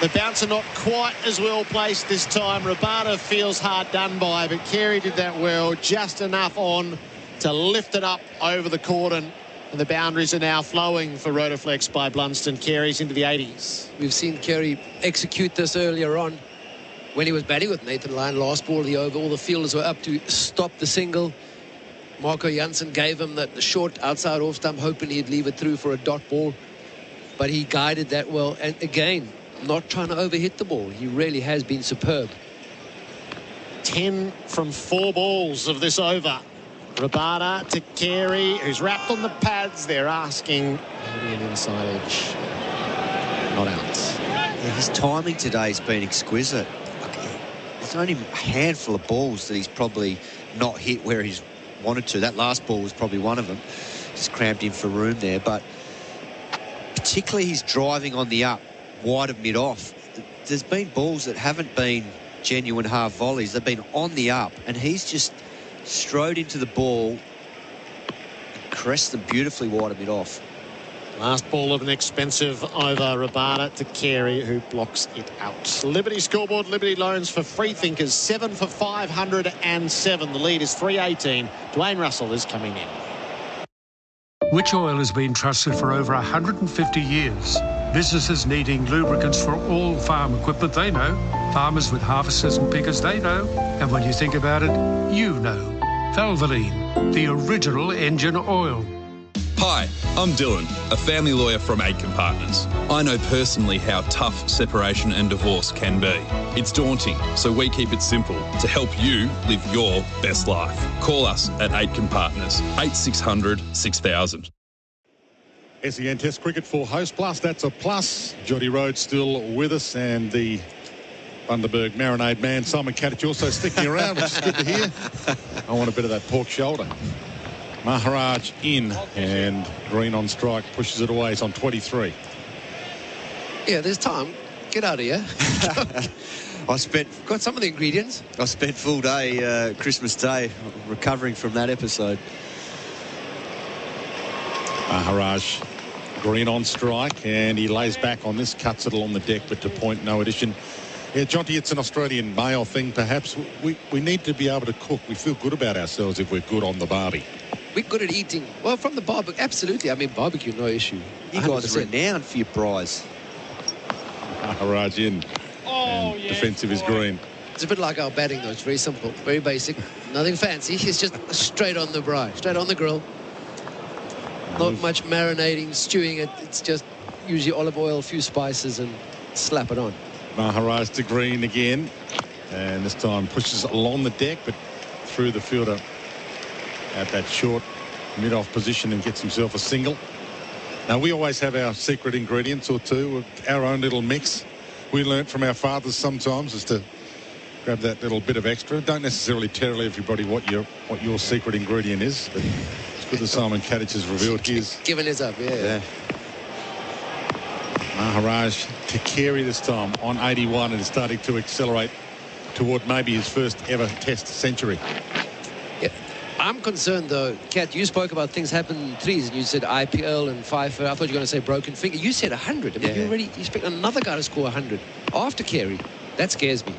The bouncer not quite as well placed this time. Rabada feels hard done by, but Carey did that well, just enough on to lift it up over the cordon. And the boundaries are now flowing for Rotoflex by Blunston. Carey's into the 80s. We've seen Carey execute this earlier on when he was batting with Nathan Lyon. Last ball of the over, all the fielders were up to stop the single. Marco Jansen gave him the short outside off stump, hoping he'd leave it through for a dot ball. But he guided that well. And again, not trying to overhit the ball. He really has been superb. 10 from 4 balls of this over. Rabada to Carey, who's wrapped on the pads. They're asking maybe an inside edge. Not out. Yeah, his timing today's been exquisite. There's only a handful of balls that he's probably not hit where he's wanted to. That last ball was probably one of them. Just cramped in for room there. But particularly he's driving on the up, wide of mid-off. There's been balls that haven't been genuine half volleys. They've been on the up, and he's just strode into the ball and caressed them beautifully wide of mid-off. Last ball of an expensive over. Rabada to Carey, who blocks it out. Liberty scoreboard, Liberty loans for free thinkers, 7 for 507. The lead is 318. Dwayne Russell is coming in. Which Oil has been trusted for over 150 years. Businesses needing lubricants for all farm equipment, they know. Farmers with harvesters and pickers, they know. And when you think about it, you know. Valvoline, the original engine oil. Hi, I'm Dylan, a family lawyer from Aitken Partners. I know personally how tough separation and divorce can be. It's daunting, so we keep it simple to help you live your best life. Call us at Aitken Partners, 8600 6000. SEN Test Cricket for Host Plus, that's a plus. Jonty Rhodes still with us, and the Bundaberg marinade man, Simon Katich, also sticking around, which is good to hear. I want a bit of that pork shoulder. Maharaj in, and Green on strike, pushes it away. It's on 23. Yeah, there's time. Get out of here. Got some of the ingredients. I spent full day, Christmas Day, recovering from that episode. Maharaj, Green on strike, and he lays back on this, cuts it along the deck, but to point, no addition. Yeah, Jonty, it's an Australian male thing, perhaps. We need to be able to cook. We feel good about ourselves if we're good on the barbie. We're good at eating. Well, from the barbecue, absolutely. I mean, barbecue, no issue. You guys are renowned for your prize. Maharaj in. And defensive is Green. It's a bit like our batting, though. It's very simple, very basic. Nothing fancy. It's just straight on the braai, straight on the grill. Not much marinating, stewing it. It's just usually olive oil, a few spices, and slap it on. Maharaj to Green again. And this time pushes along the deck, but through the fielder at that short mid-off position and gets himself a single. Now, we always have our secret ingredients or two, our own little mix. We learnt from our fathers sometimes is to grab that little bit of extra. Don't necessarily tell everybody what your secret ingredient is, but it's good that Simon Katich has revealed his. Giving his up, yeah. Maharaj to Carey this time on 81 and is starting to accelerate toward maybe his first ever Test century. I'm concerned, though, Kat, you spoke about things happen in threes, and you said IPL and Pfeiffer. I thought you were going to say broken finger. You said 100. I mean, you expect another guy to score 100 after Carey. That scares me.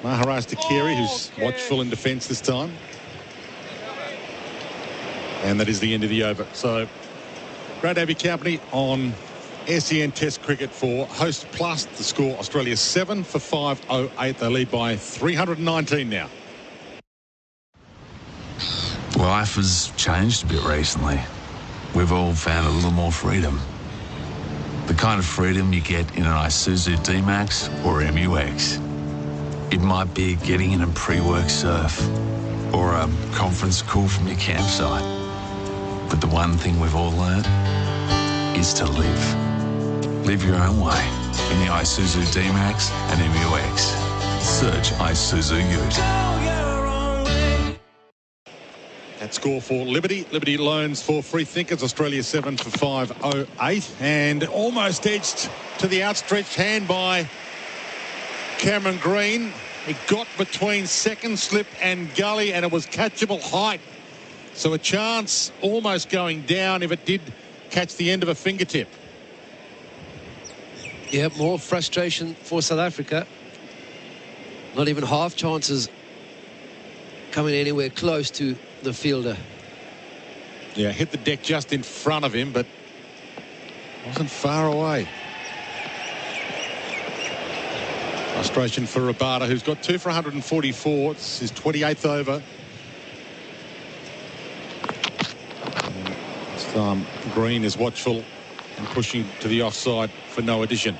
Maharaj to Carey, who's watchful in defence this time. And that is the end of the over. So, great to have your company on SEN Test Cricket for Host Plus. The score, Australia 7 for 508. They lead by 319 now. Life has changed a bit recently. We've all found a little more freedom. The kind of freedom you get in an Isuzu D-Max or MUX. It might be getting in a pre-work surf or a conference call from your campsite. But the one thing we've all learned is to live. Live your own way in the Isuzu D-Max and MUX. Search Isuzu Ute. That score for Liberty. Liberty loans for free thinkers. Australia 7 for 508. And almost edged to the outstretched hand by Cameron Green. He got between second slip and gully, and it was catchable height. So a chance almost going down if it did catch the end of a fingertip. Yeah, more frustration for South Africa. Not even half chances coming anywhere close to the fielder. Yeah, hit the deck just in front of him, but wasn't far away. Frustration for Rabada, who's got 2 for 144. It's his 28th over. And this time, Green is watchful and pushing to the offside for no addition.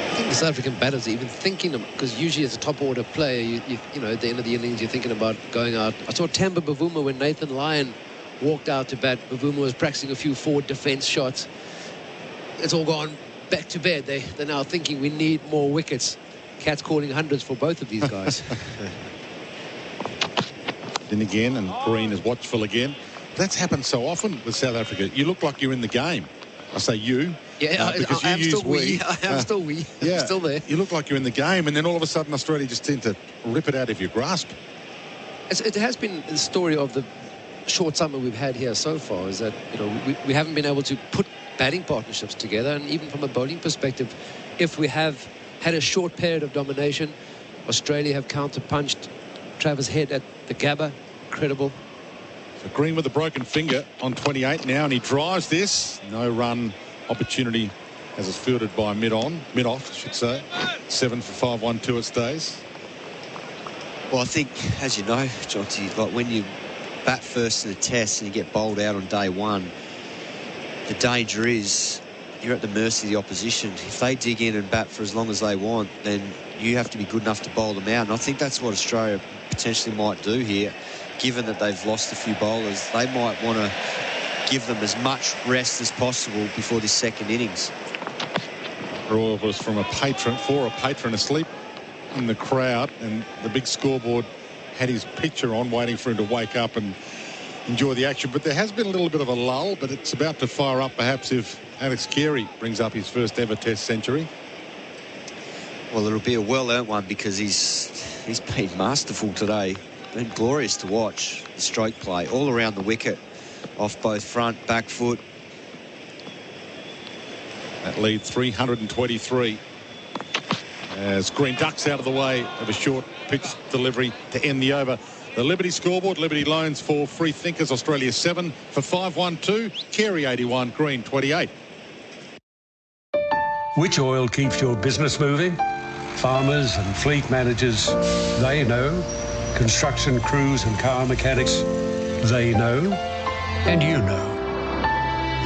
I think the South African batters are even thinking of, because usually as a top order player, you know, at the end of the innings, you're thinking about going out. I saw Tamba Bavuma when Nathan Lyon walked out to bat. Bavuma was practicing a few forward defence shots. It's all gone back to bed. They're now thinking we need more wickets. Cat's calling hundreds for both of these guys. Then again, and Green is watchful again. That's happened so often with South Africa. You look like you're in the game. I say you. Yeah, because I am still we. I am still we. Yeah, I'm still there. You look like you're in the game, and then all of a sudden Australia just tend to rip it out of your grasp. It has been the story of the short summer we've had here so far, is that, you know, we haven't been able to put batting partnerships together, and even from a bowling perspective, if we have had a short period of domination, Australia have counter-punched. Travis Head at the Gabba, incredible. So Green with a broken finger on 28 now, and he drives this. No run opportunity as it's fielded by mid-off, I should say. 7 for 512 it stays. Well, I think, as you know, Jonty, like when you bat first in a test and you get bowled out on day one, the danger is you're at the mercy of the opposition. If they dig in and bat for as long as they want, then you have to be good enough to bowl them out. And I think that's what Australia potentially might do here, given that they've lost a few bowlers. They might want to give them as much rest as possible before this second innings. Royal was from a patron asleep in the crowd, and the big scoreboard had his picture on, waiting for him to wake up and enjoy the action. But there has been a little bit of a lull, but it's about to fire up perhaps if Alex Carey brings up his first ever test century. Well, it'll be a well-earned one because he's been masterful today. Been glorious to watch. The stroke play all around the wicket, off both front, back foot. That lead 323 as Green ducks out of the way of a short pitch delivery to end the over. The Liberty scoreboard, Liberty loans for free thinkers, Australia 7 for 512, Carey 81, Green 28. Which oil keeps your business moving? Farmers and fleet managers, they know. Construction crews and car mechanics, they know. And you know.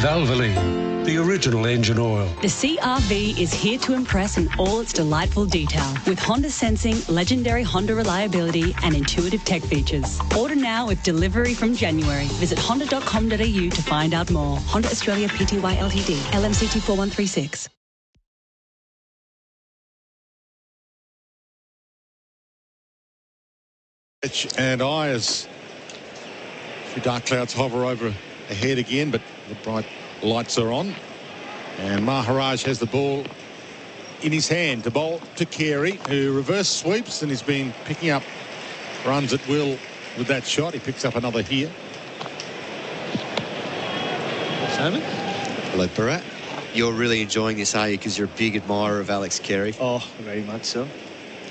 Valvoline, the original engine oil. The CR-V is here to impress in all its delightful detail with Honda sensing, legendary Honda reliability and intuitive tech features. Order now with delivery from January. Visit honda.com.au to find out more. Honda Australia Pty Ltd, LMCT 4136. And as a few dark clouds hover over ahead again, but the bright lights are on. And Maharaj has the ball in his hand to bowl to Carey, who reverse sweeps and has been picking up runs at will with that shot. He picks up another here. Simon? Hello, Bharat. You're really enjoying this, are you? Because you're a big admirer of Alex Carey. Oh, very much so.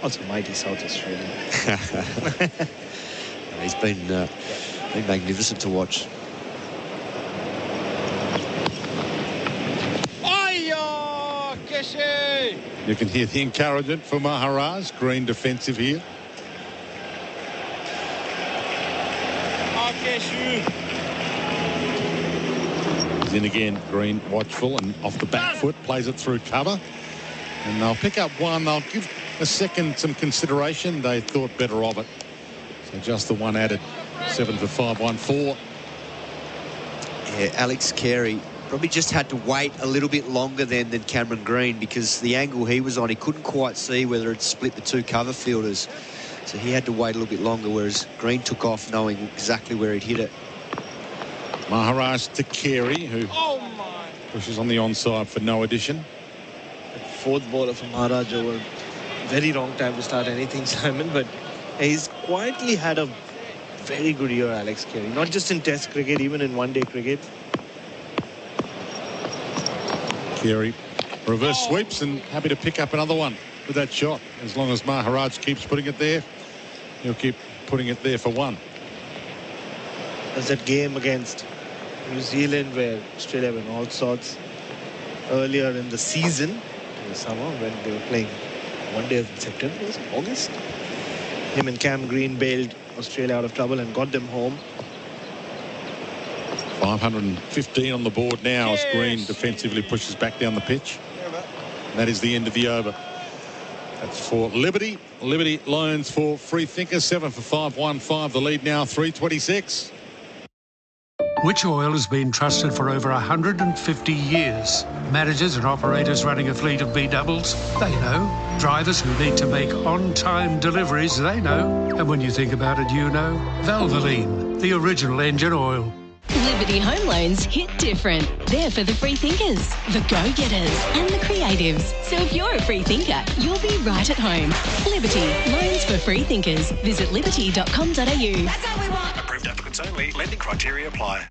Also mighty South Australia. He's been magnificent to watch. You can hear the encouragement for Maharaj. Green defensive here. He's in again. Green watchful and off the back foot. Plays it through cover. And they'll pick up one. They'll give a second some consideration. They thought better of it. So just the one added. 7 for 514. Yeah, Alex Carey probably just had to wait a little bit longer than Cameron Green, because the angle he was on, he couldn't quite see whether it split the two cover fielders. So he had to wait a little bit longer, whereas Green took off knowing exactly where he'd hit it. Maharaj to Carey, who pushes on the onside for no addition. Fourth bowler for Maharaj over. Very wrong time to start anything, Simon, but he's quietly had a very good year, Alex Carey. Not just in Test cricket, even in one-day cricket. Carey reverse sweeps and happy to pick up another one with that shot. As long as Maharaj keeps putting it there, he'll keep putting it there for one. There's that game against New Zealand where Australia were in all sorts earlier in the season, in the summer, when they were playing one day of September, was it August? Him and Cam Green bailed Australia out of trouble and got them home. 515 on the board now as Green defensively pushes back down the pitch. And that is the end of the over. That's for Liberty. Liberty loans for free thinkers. 7 for 515. The lead now 326. Which oil has been trusted for over 150 years? Managers and operators running a fleet of B-doubles, they know. Drivers who need to make on-time deliveries, they know. And when you think about it, you know. Valvoline, the original engine oil. Liberty Home Loans hit different. They're for the free thinkers, the go-getters and the creatives. So if you're a free thinker, you'll be right at home. Liberty, loans for free thinkers. Visit liberty.com.au. That's all we want. Approved applicants only. Lending criteria apply.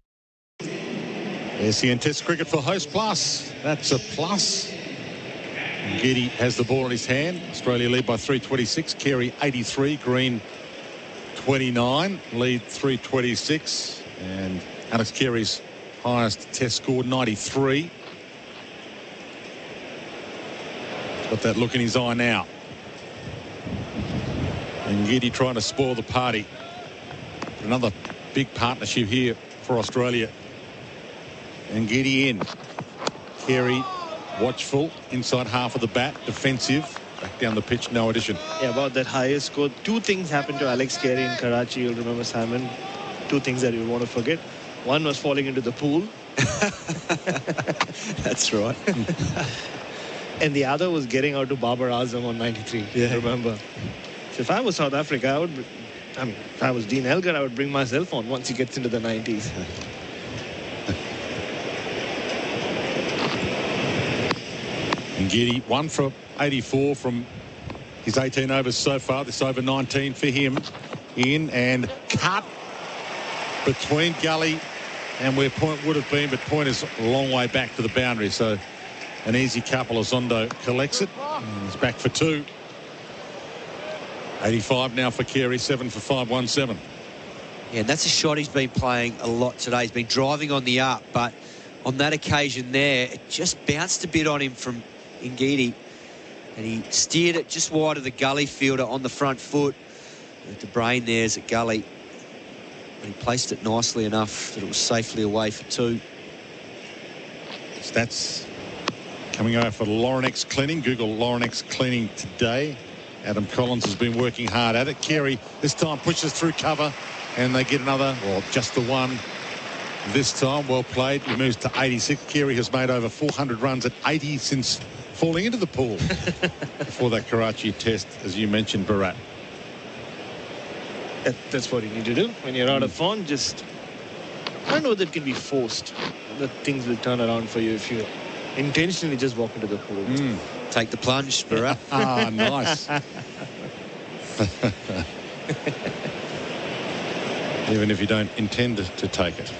SEN Test cricket for Host Plus. That's a plus. Giddy has the ball in his hand. Australia lead by 326. Carey 83. Green 29. Lead 326. And Alex Carey's highest test score, 93. Got that look in his eye now. And Giddy trying to spoil the party. Another big partnership here for Australia. And Giddy in. Carey watchful inside half of the bat, defensive. Back down the pitch, no addition. Yeah, about that highest score. Two things happened to Alex Carey in Karachi. You'll remember, Simon. Two things that you'll want to forget. One was falling into the pool. That's right. And the other was getting out to Babar Azam on 93. Yeah. Remember. So if I was South Africa, I would... if I was Dean Elgar, I would bring myself on once he gets into the 90s. And Giddy, 1 for 84 from his 18 overs so far. This over 19 for him. In and cut between gully and where point would have been, but point is a long way back to the boundary. So an easy couple as Zondo collects it. And he's back for 2. 85 now for Carey, 7 for 517. Yeah, and that's a shot he's been playing a lot today. He's been driving on the up, but on that occasion there, it just bounced a bit on him from Ngidi, and he steered it just wide of the gully fielder on the front foot. With the brain there's at gully, and he placed it nicely enough that it was safely away for 2. Stats coming over for Laurenex Cleaning. Google Laurenex Cleaning today. Adam Collins has been working hard at it. Carey this time pushes through cover, and they get another, well, just the one this time. Well played. He moves to 86. Carey has made over 400 runs at 80 since falling into the pool before that Karachi test, as you mentioned, Bharat. That's what you need to do. When you're out of form, just... I don't know that can be forced. That things will turn around for you if you intentionally just walk into the pool. Take the plunge, Bharat. Ah, nice. Even if you don't intend to take it.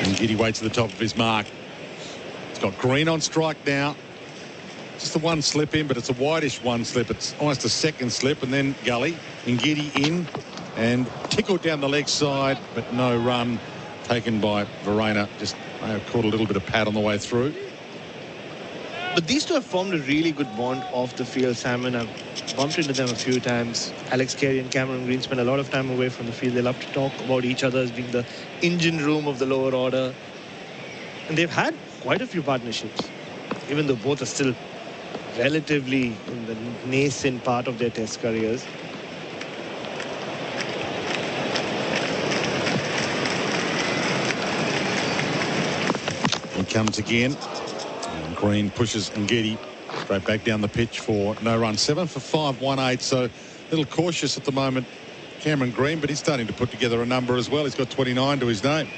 And Giddy waits at the top of his mark. It's got Green on strike now. Just the one slip in, but it's a wideish one slip. It's almost a second slip, and then gully. And Giddy in and tickled down the leg side, but no run taken by Verena. Just caught a little bit of pad on the way through. But these two have formed a really good bond off the field, Simon. I've bumped into them a few times. Alex Carey and Cameron Green spend a lot of time away from the field. They love to talk about each other as being the engine room of the lower order. And they've had quite a few partnerships, even though both are still relatively in the nascent part of their test careers. He comes again. And Green pushes Ngidi straight back down the pitch for no run. 7 for 518. So a little cautious at the moment, Cameron Green, but he's starting to put together a number as well. He's got 29 to his name.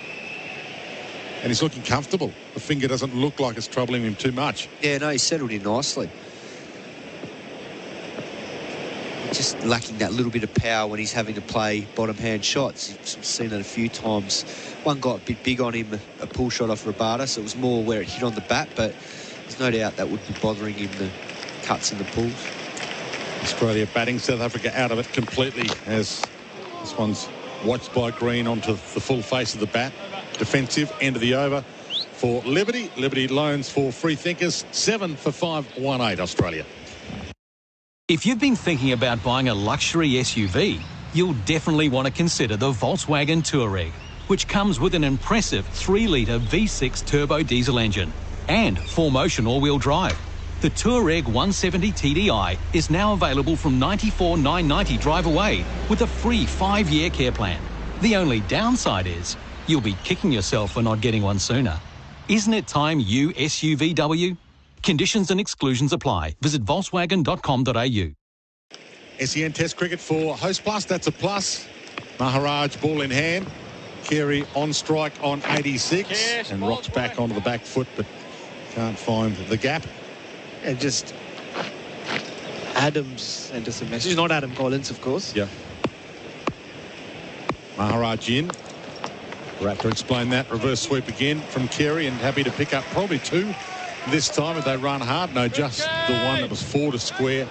And he's looking comfortable. The finger doesn't look like it's troubling him too much. Yeah, no, he's settled in nicely. Just lacking that little bit of power when he's having to play bottom hand shots. You've seen it a few times. One got a bit big on him, a pull shot off Rabada, so it was more where it hit on the bat, but there's no doubt that would be bothering him, the cuts and the pulls. Australia batting, South Africa out of it completely, as this one's watched by Green onto the full face of the bat. Defensive, end of the over for Liberty. Liberty loans for free thinkers. 7 for 518, Australia. If you've been thinking about buying a luxury SUV, you'll definitely want to consider the Volkswagen Touareg, which comes with an impressive 3-litre V6 turbo diesel engine and 4Motion all-wheel drive. The Touareg 170 TDI is now available from $94,990 drive away with a free 5-year care plan. The only downside is you'll be kicking yourself for not getting one sooner. Isn't it time you SUVW? Conditions and exclusions apply. Visit Volkswagen.com.au. SEN Test cricket for Host Plus. That's a plus. Maharaj ball in hand. Carey on strike on 86 and rocks back onto the back foot, but can't find the gap. And just Adams sent us a message. Not Adam Collins, of course. Yeah. Maharaj in. We'll have to explain that. Reverse sweep again from Carey, and happy to pick up probably 2 this time if they run hard. No, just the one that was 4 to square.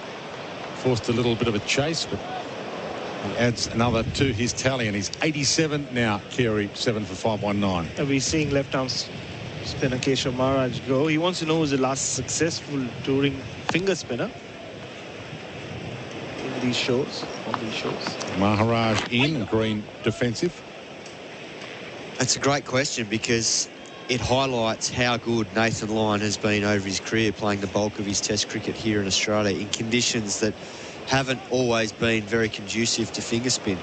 Forced a little bit of a chase, but he adds another to his tally, and he's 87 now. Carey, 7 for 519. Are we seeing left arms spinner Keshav Maharaj go. He wants to know who's the last successful touring finger spinner in these shows, on these shows. Maharaj in, Green defensive. That's a great question because it highlights how good Nathan Lyon has been over his career, playing the bulk of his Test cricket here in Australia in conditions that haven't always been very conducive to finger spin.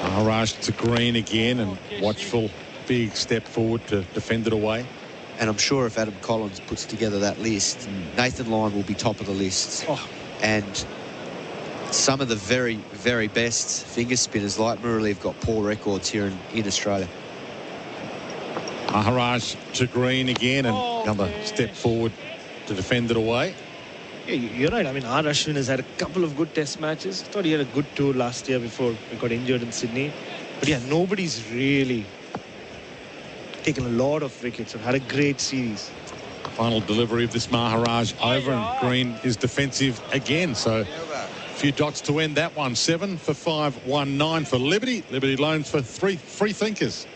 Maharaj to Green again, and watchful, big step forward to defend it away. And I'm sure if Adam Collins puts together that list, Nathan Lyon will be top of the list. And some of the very, very best finger spinners like Murali have got poor records here in Australia. Maharaj to Green again, and another step forward to defend it away. Yeah, you're right. I mean, R. Ashwin has had a couple of good Test matches. I thought he had a good tour last year before he got injured in Sydney. But yeah, nobody's really taken a lot of wickets or had a great series. Final delivery of this Maharaj over, and Green is defensive again. So a few dots to end that one. 7 for 5, 1-9 for Liberty. Liberty loans for 3 free thinkers.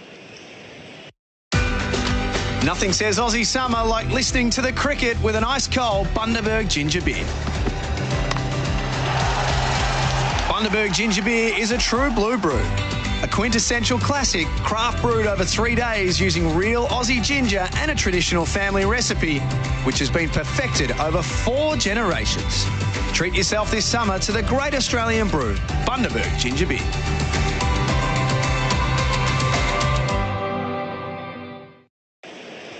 Nothing says Aussie summer like listening to the cricket with an ice-cold Bundaberg ginger beer. Bundaberg ginger beer is a true blue brew. A quintessential classic, craft brewed over 3 days using real Aussie ginger and a traditional family recipe, which has been perfected over 4 generations. Treat yourself this summer to the great Australian brew, Bundaberg ginger beer.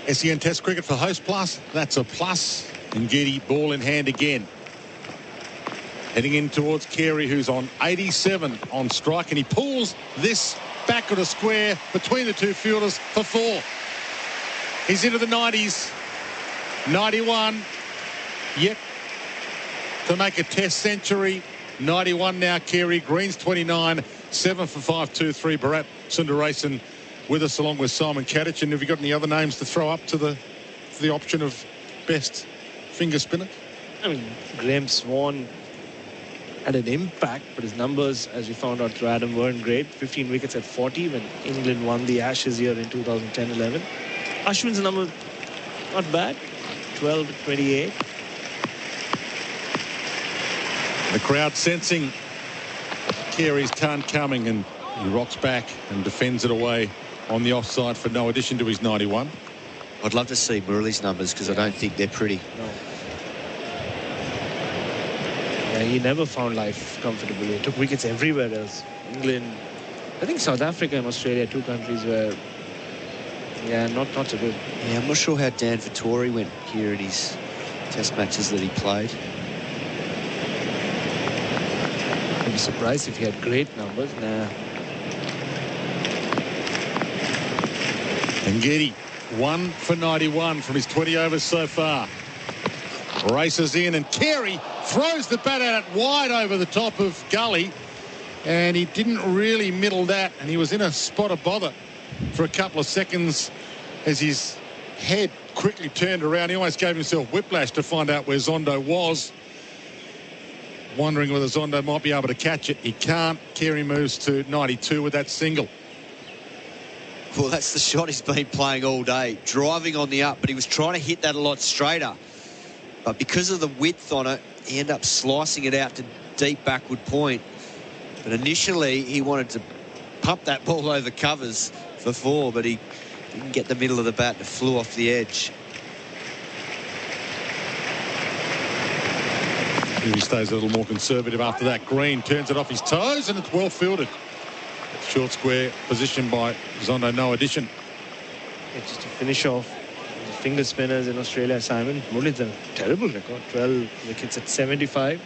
SEN Test cricket for Host Plus. That's a plus. And Getty ball in hand again. Heading in towards Carey, who's on 87 on strike, and he pulls this back at a square between the two fielders for 4. He's into the 90s. 91. Yet to make a Test century. 91 now, Carey. Green's 29. 7 for 5, 2-3. Bharat Sundaresan with us, along with Simon Katich. And have you got any other names to throw up to the option of best finger spinner? I mean, Graham Swan had an impact, but his numbers, as we found out through Adam, weren't great. 15 wickets at 40 when England won the Ashes here in 2010-11. Ashwin's number, not bad. 12 at 28. The crowd sensing Carey's turn coming, and he rocks back and defends it away on the offside for no addition to his 91. I'd love to see Murali's numbers because I don't think they're pretty. No. Yeah, he never found life comfortable. He took wickets everywhere else. England, I think South Africa and Australia, 2 countries where, yeah, not so good. Yeah, I'm not sure how Dan Vettori went here in his Test matches that he played. I'd be surprised if he had great numbers. Nah. And Getty, 1 for 91 from his 20 overs so far. Races in, and Carey throws the bat out wide over the top of Gully, and he didn't really middle that, and he was in a spot of bother for a couple of seconds as his head quickly turned around. He almost gave himself whiplash to find out where Zondo was, wondering whether Zondo might be able to catch it. He can't. Carey moves to 92 with that single. Well, that's the shot he's been playing all day, driving on the up, but he was trying to hit that a lot straighter. But because of the width on it, he ended up slicing it out to deep backward point. But initially, he wanted to pump that ball over covers for 4, but he didn't get the middle of the bat. It flew off the edge. He stays a little more conservative after that. Green turns it off his toes, and it's well fielded. Short square position by Zondo, no addition. Yeah, just to finish off the finger spinners in Australia, Simon Murali's a terrible record. 12 wickets at 75.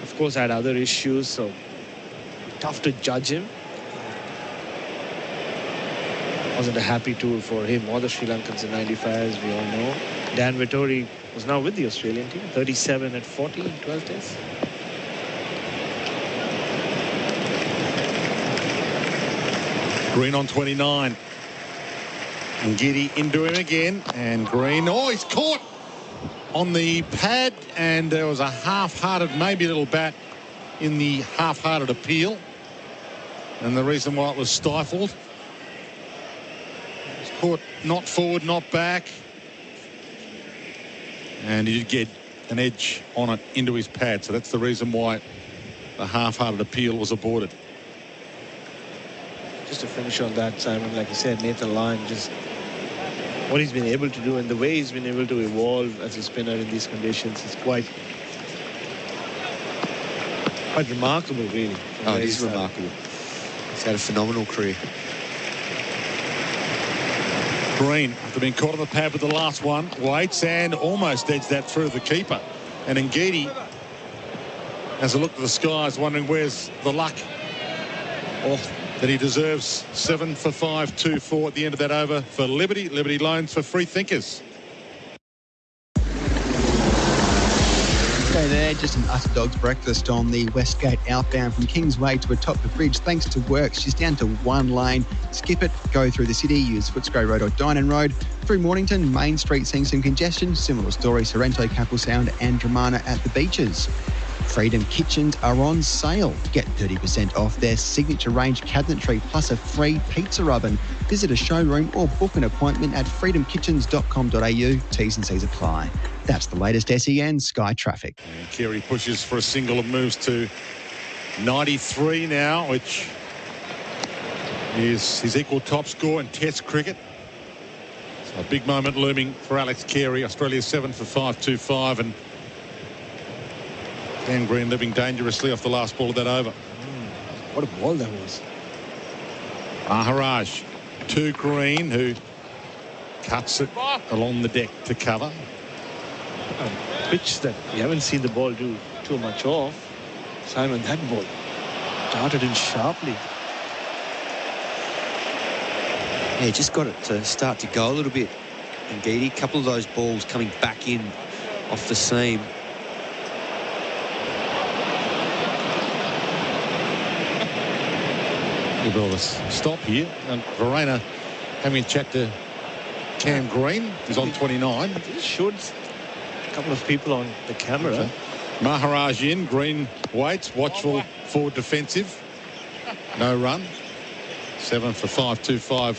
Of course, had other issues, so tough to judge him. Wasn't a happy tour for him or the Sri Lankans in 95, as we all know. Dan Vettori was now with the Australian team, 37 at 40 in 12 tests. Green on 29. And Giddy into him again. And Green, oh, he's caught on the pad. And there was a half-hearted, maybe a little bat in the half-hearted appeal. And the reason why it was stifled. He was Caught not forward, not back. And he did get an edge on it into his pad. So that's the reason why the half-hearted appeal was aborted. Just to finish on that, Simon, like you said, Nathan Lyon, just what he's been able to do and the way he's been able to evolve as a spinner in these conditions is quite remarkable, really. Oh, it is remarkable. He's had a phenomenal career. Green, after being caught on the pad with the last one, waits and almost edged that through the keeper. And Ngidi has a look to the skies, wondering where's the luck. Oh, that he deserves 7 for 5, 2-4 at the end of that over for Liberty. Liberty loans for free thinkers. Okay there, just an Us Dogs breakfast on the Westgate outbound from Kingsway to atop the bridge. Thanks to work, she's down to one lane. Skip it, go through the city, use Footscray Road or Dynon Road. Through Mornington, Main Street seeing some congestion. Similar story, Sorrento, Capel Sound and Dramana at the beaches. Freedom Kitchens are on sale. Get 30% off their signature range cabinetry plus a free pizza oven. Visit a showroom or book an appointment at freedomkitchens.com.au. T's and C's apply. That's the latest SEN Sky Traffic. And Carey pushes for a single and moves to 93 now, which is his equal top score in Test cricket. So a big moment looming for Alex Carey. Australia 7 for 5, 2-5, and Dan Green living dangerously off the last ball of that over. What a ball that was. Maharaj to Green, who cuts it along the deck to cover. A pitch that we haven't seen the ball do too much of. Simon, that ball darted in sharply. Yeah, just got it to start to go a little bit. Ngidi, a couple of those balls coming back in off the seam. We'll stop here. And Verena having a chat to Cam Green, who's on 29. It showed a couple of people on the camera. Okay. Maharaj in, Green waits, watchful, forward defensive. No run. 7 for 5, 2-5.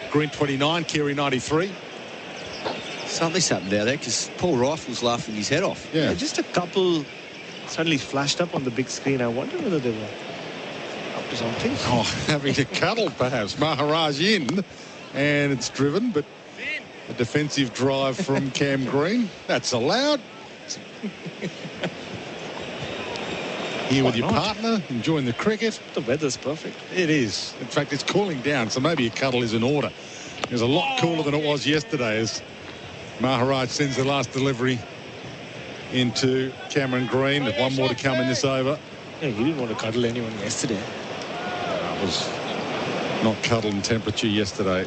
Green 29, Carey 93. Something's happened out there because Paul Rifle's laughing his head off. Yeah, just a couple suddenly flashed up on the big screen. I wonder whether they were up to something. Oh, having a cuddle perhaps. Maharaj in, and it's driven, but a defensive drive from Cam Green. That's allowed. Here with your partner, enjoying the cricket. The weather's perfect. It is. In fact, it's cooling down, so maybe a cuddle is in order. It was a lot cooler than it was yesterday as Maharaj sends the last delivery into Cameron Green. There's one more to come in this over. Yeah, he didn't want to cuddle anyone yesterday. It was not cuddle in temperature yesterday.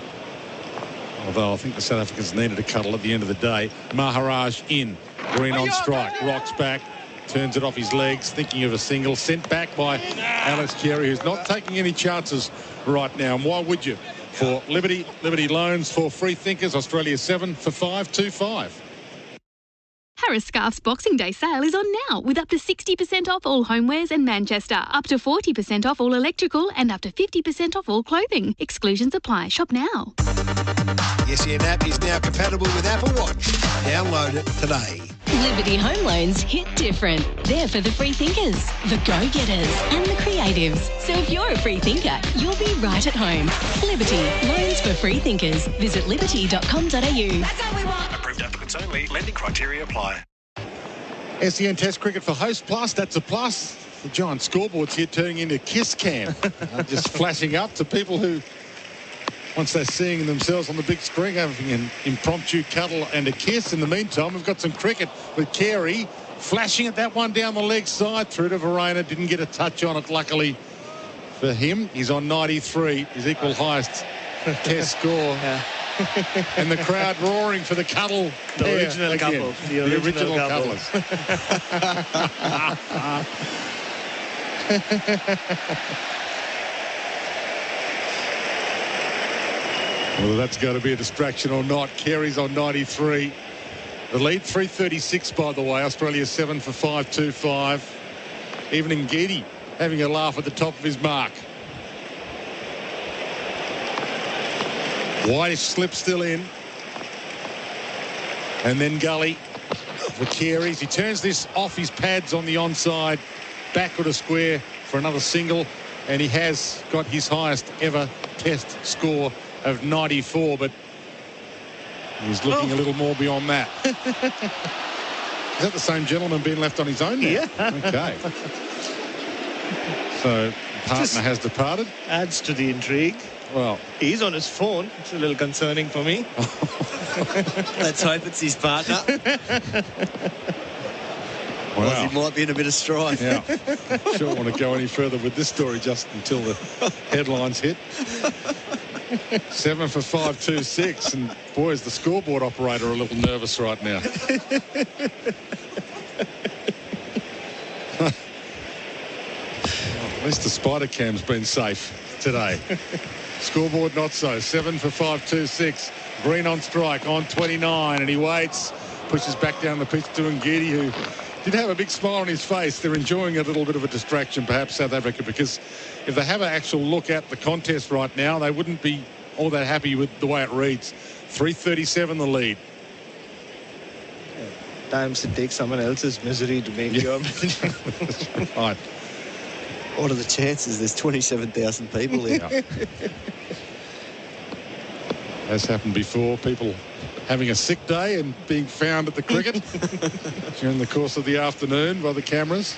Although I think the South Africans needed a cuddle at the end of the day. Maharaj in. Green on strike. Rocks back. Turns it off his legs. Thinking of a single. Sent back by Alex Carey, who's not taking any chances right now. And why would you? For Liberty loans for free thinkers. Australia 7 for 5, 2-5. Harris Scarf's Boxing Day sale is on now with up to 60% off all homewares and Manchester, up to 40% off all electrical and up to 50% off all clothing. Exclusions apply. Shop now. The SEN app is now compatible with Apple Watch. Download it today. Liberty Home Loans hit different. They're for the free thinkers, the go-getters and the creatives. So if you're a free thinker, you'll be right at home. Liberty, loans for free thinkers. Visit liberty.com.au. That's how we want. Approved applicants only. Lending criteria apply. SEN Test Cricket for Host Plus. That's a plus. The giant scoreboard's here turning into Kiss Cam. Just flashing up to people who, once they're seeing themselves on the big screen, having an impromptu cuddle and a kiss. In the meantime, we've got some cricket with Carey flashing at that one down the leg side through to Verena. Didn't get a touch on it, luckily for him. He's on 93, his equal highest Test score. Yeah. And the crowd roaring for the cuddle. The original couple. The original couplers. Whether that's going to be a distraction or not. Carey's on 93. The lead 336, by the way. Australia 7 for 5, 2-5. Even Ngidi having a laugh at the top of his mark. White slip still in. And then Gully for Carey's. He turns this off his pads on the onside, backward a square for another single, and he has got his highest ever test score of 94, but he's looking a little more beyond that. Is that the same gentleman being left on his own there? Yeah. Okay. So partner has departed. Adds to the intrigue. Well, he's on his phone. It's a little concerning for me. Let's hope it's his partner. Wow. He might be in a bit of strife. Yeah. Sure want to go any further with this story just until the headlines hit. 7 for 5-2-6, and boy, is the scoreboard operator a little nervous right now. At least the spider cam's been safe today. Scoreboard not so. 7 for 5-2-6. Green on strike on 29, and he waits, pushes back down the pitch to Ngidi, who did have a big smile on his face. They're enjoying a little bit of a distraction, perhaps, South Africa, because if they have an actual look at the contest right now, they wouldn't be all that happy with the way it reads. 3:37 the lead. Times it takes someone else's misery to make your right. What are the chances? There's 27,000 people there. Yeah. Has happened before. People having a sick day and being found at the cricket during the course of the afternoon by the cameras.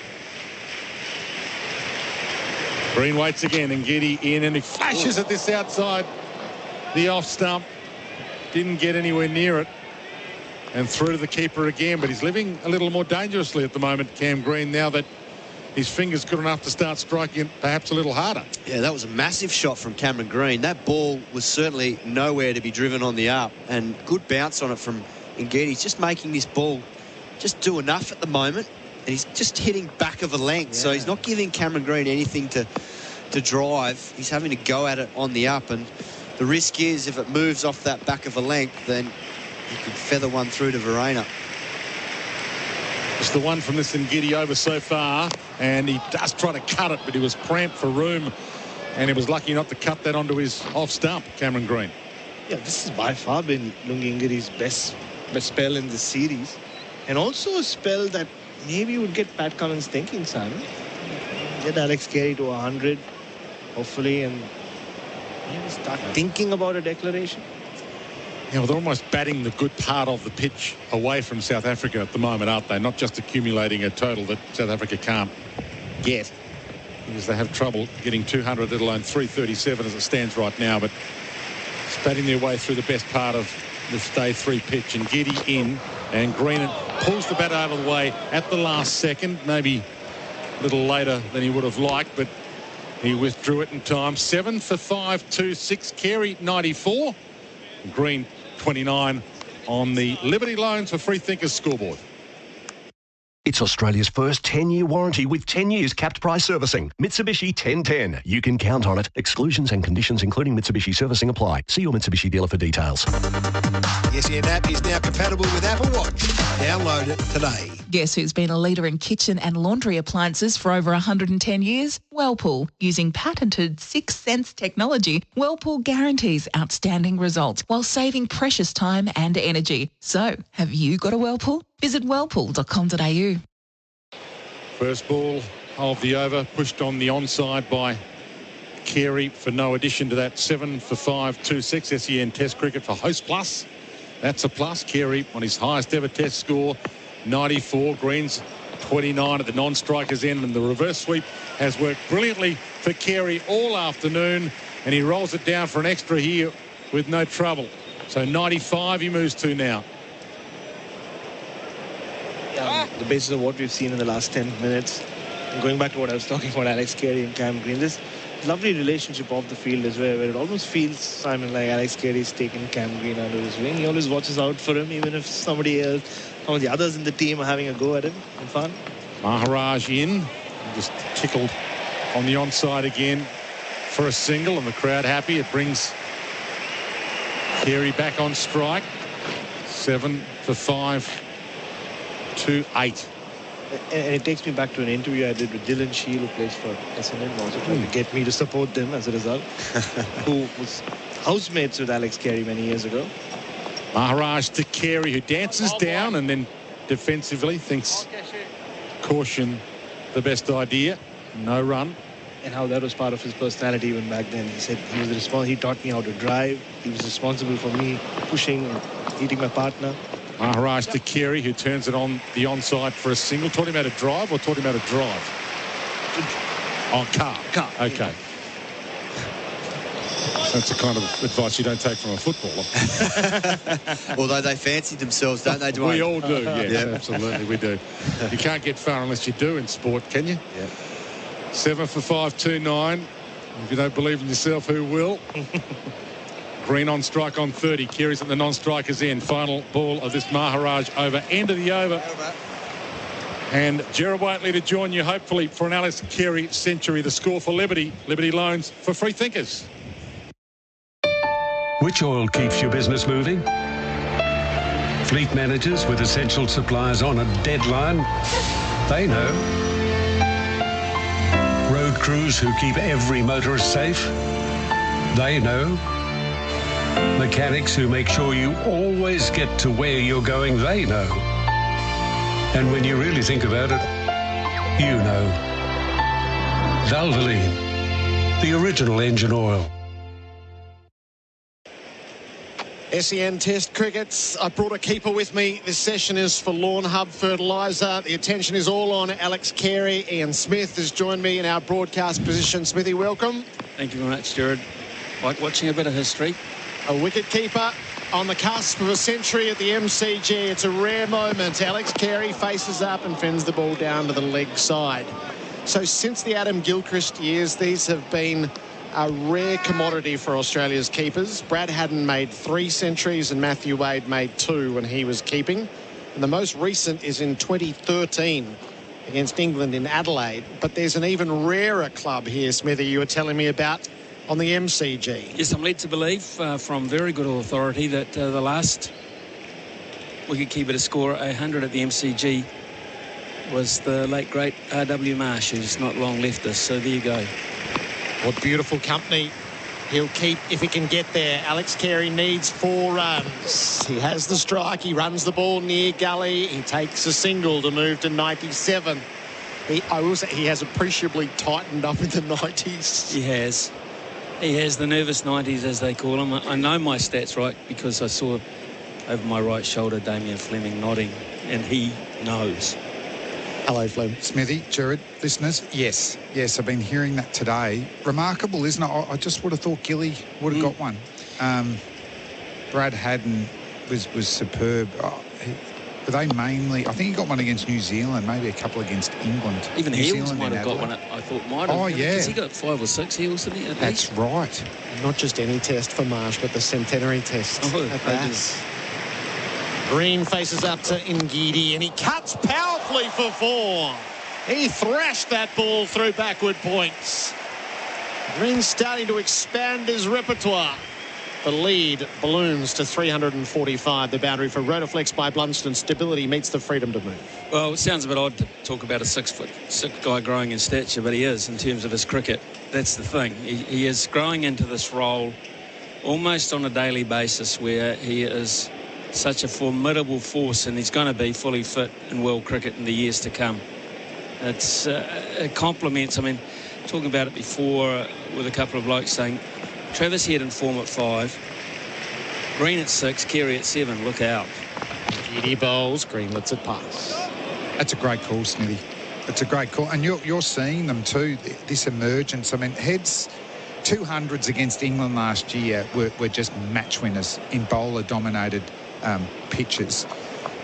Green waits again, and Ngidi in, and he flashes at this outside, the off stump. Didn't get anywhere near it, and through to the keeper again, but he's living a little more dangerously at the moment, Cam Green, now that his finger's good enough to start striking it perhaps a little harder. Yeah, that was a massive shot from Cameron Green. That ball was certainly nowhere to be driven on the up, and good bounce on it from Ngidi. He's just making this ball just do enough at the moment, and he's just hitting back of a length, so he's not giving Cameron Green anything to drive. He's having to go at it on the up, and the risk is if it moves off that back of a length, then you could feather one through to Verena. It's the one from this Ngidi over so far, and he does try to cut it, but he was cramped for room, and he was lucky not to cut that onto his off stump, Cameron Green. Yeah, this has by far been Lungi Ngiri's best spell in this series, and also a spell that maybe would get Pat Cummins thinking, Simon. Get Alex Carey to 100, hopefully, and maybe start thinking about a declaration. Yeah, well, they're almost batting the good part of the pitch away from South Africa at the moment, aren't they? Not just accumulating a total that South Africa can't get, because they have trouble getting 200, let alone 337 as it stands right now. But it's batting their way through the best part of this day 3 pitch. And Ngidi in, and Green pulls the bat out of the way at the last second, maybe a little later than he would have liked, but he withdrew it in time. 7 for 5-2-6. Carey 94. Green 29 on the Liberty Loans for Freethinkers scoreboard. It's Australia's first 10-year warranty with 10 years capped price servicing. Mitsubishi 1010. You can count on it. Exclusions and conditions including Mitsubishi servicing apply. See your Mitsubishi dealer for details. The SEN app is now compatible with Apple Watch. Download it today. Guess who's been a leader in kitchen and laundry appliances for over 110 years? Whirlpool. Using patented 6 Sense technology, Whirlpool guarantees outstanding results while saving precious time and energy. So, have you got a Whirlpool? Visit whirlpool.com.au. First ball of the over, pushed on the onside by Carey for no addition to that. 7 for 5-2-6. SEN Test cricket for Host Plus. That's a plus. Carey on his highest ever Test score, 94. Green's 29 at the non-strikers end, and the reverse sweep has worked brilliantly for Carey all afternoon, and he rolls it down for an extra here with no trouble. So 95 he moves to now. The basis of what we've seen in the last 10 minutes, and going back to what I was talking about, Alex Carey and Cam Green, this lovely relationship off the field is where it almost feels, Simon, like Alex Carey's taken Cam Green under his wing. He always watches out for him, even if somebody else, some of the others in the team are having a go at him in fun. Maharaj in, just tickled on the onside again for a single, and the crowd happy. It brings Carey back on strike. 7 for 5-2-8. And it takes me back to an interview I did with Dylan Shield, who plays for SEN, also trying to get me to support them as a result, who was housemates with Alex Carey many years ago. Maharaj to Carey, who dances down and then defensively thinks caution the best idea. No run. And how that was part of his personality even back then. He said he taught me how to drive. He was responsible for me pushing and eating my partner. Maharaj to Carey, who turns it on the onside for a single. Taught him how to drive or taught him how to drive? Oh, car. Okay. That's the kind of advice you don't take from a footballer. Although they fancy themselves, don't they, Dwayne? We all do, yes, Yeah. absolutely, we do. You can't get far unless you do in sport, can you? Yeah. 7 for 5-2-9. If you don't believe in yourself, who will? Green on strike on 30. Carey's at the non-striker's end. Final ball of this Maharaj over. End of the over. And Gerard Whateley to join you, hopefully, for an Alex Carey century. The score for Liberty. Liberty loans for free thinkers. Which oil keeps your business moving? Fleet managers with essential suppliers on a deadline? They know. Road crews who keep every motorist safe? They know. Mechanics who make sure you always get to where you're going? They know. And when you really think about it, you know. Valvoline, the original engine oil. SEN Test Crickets. I brought a keeper with me. This session is for Lawn Hub Fertiliser. The attention is all on Alex Carey. Ian Smith has joined me in our broadcast position. Smithy, welcome. Thank you very much, Gerard. Like watching a bit of history. A wicket keeper on the cusp of a century at the MCG. It's a rare moment. Alex Carey faces up and fends the ball down to the leg side. So since the Adam Gilchrist years, these have been a rare commodity for Australia's keepers. Brad Haddin made 3 centuries and Matthew Wade made 2 when he was keeping. And the most recent is in 2013 against England in Adelaide. But there's an even rarer club here, Smithy, you were telling me about on the MCG. Yes, I'm led to believe from very good authority that the last wicketkeeper to score 100 at the MCG was the late, great R.W. Marsh, who's not long left us. So there you go. What beautiful company he'll keep if he can get there. Alex Carey needs 4 runs. He has the strike. He runs the ball near gully. He takes a single to move to 97. I will say he has appreciably tightened up in the 90s. He has. He has the nervous 90s, as they call them. I know my stats right because I saw over my right shoulder Damien Fleming nodding, and he knows. Hello, Flem. Smithy, Gerard, listeners, yes, I've been hearing that today. Remarkable, isn't it? I just would have thought Gilly would have got one. Brad Haddin was superb. Were they mainly? I think he got one against New Zealand, maybe a couple against England. Even Heels might have got one. I thought might have. Oh yeah, because he got 5 or 6 Heels, didn't he? That's right. Not just any test for Marsh, but the centenary test. Green faces up to Ngidi, and he cuts powerfully for 4. He thrashed that ball through backward points. Green's starting to expand his repertoire. The lead balloons to 345. The boundary for Rotaflex by Blunston. Stability meets the freedom to move. Well, it sounds a bit odd to talk about a 6'6" guy growing in stature, but he is in terms of his cricket. That's the thing. He is growing into this role almost on a daily basis where he is such a formidable force, and he's going to be fully fit in world cricket in the years to come. It complements, I mean, talking about it before with a couple of blokes saying, Travis Head in form at 5, Green at 6, Carey at 7, look out. Ngidi bowls, Green lets it pass. That's a great call, Smithy. It's a great call, and you're seeing them too, this emergence. I mean, Head's 200s against England last year were just match winners in bowler-dominated pitches.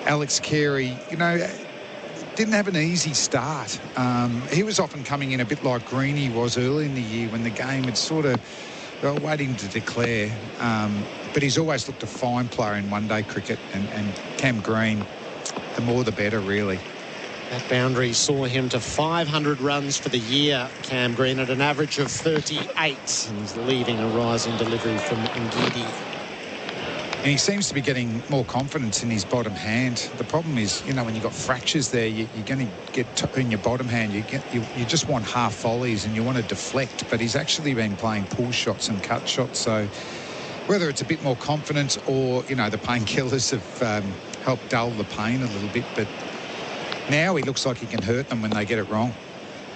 Alex Carey, didn't have an easy start. He was often coming in a bit like Greeny was early in the year when the game had sort of waiting to declare. But he's always looked a fine player in one-day cricket, and Cam Green, the more the better, really. That boundary saw him to 500 runs for the year, Cam Green, at an average of 38. And he's leading a rising delivery from Ngidi. And he seems to be getting more confidence in his bottom hand. The problem is, when you've got fractures there, you're going to get in your bottom hand. You just want half volleys and you want to deflect. But he's actually been playing pull shots and cut shots. So whether it's a bit more confidence or, you know, the painkillers have helped dull the pain a little bit. But now he looks like he can hurt them when they get it wrong.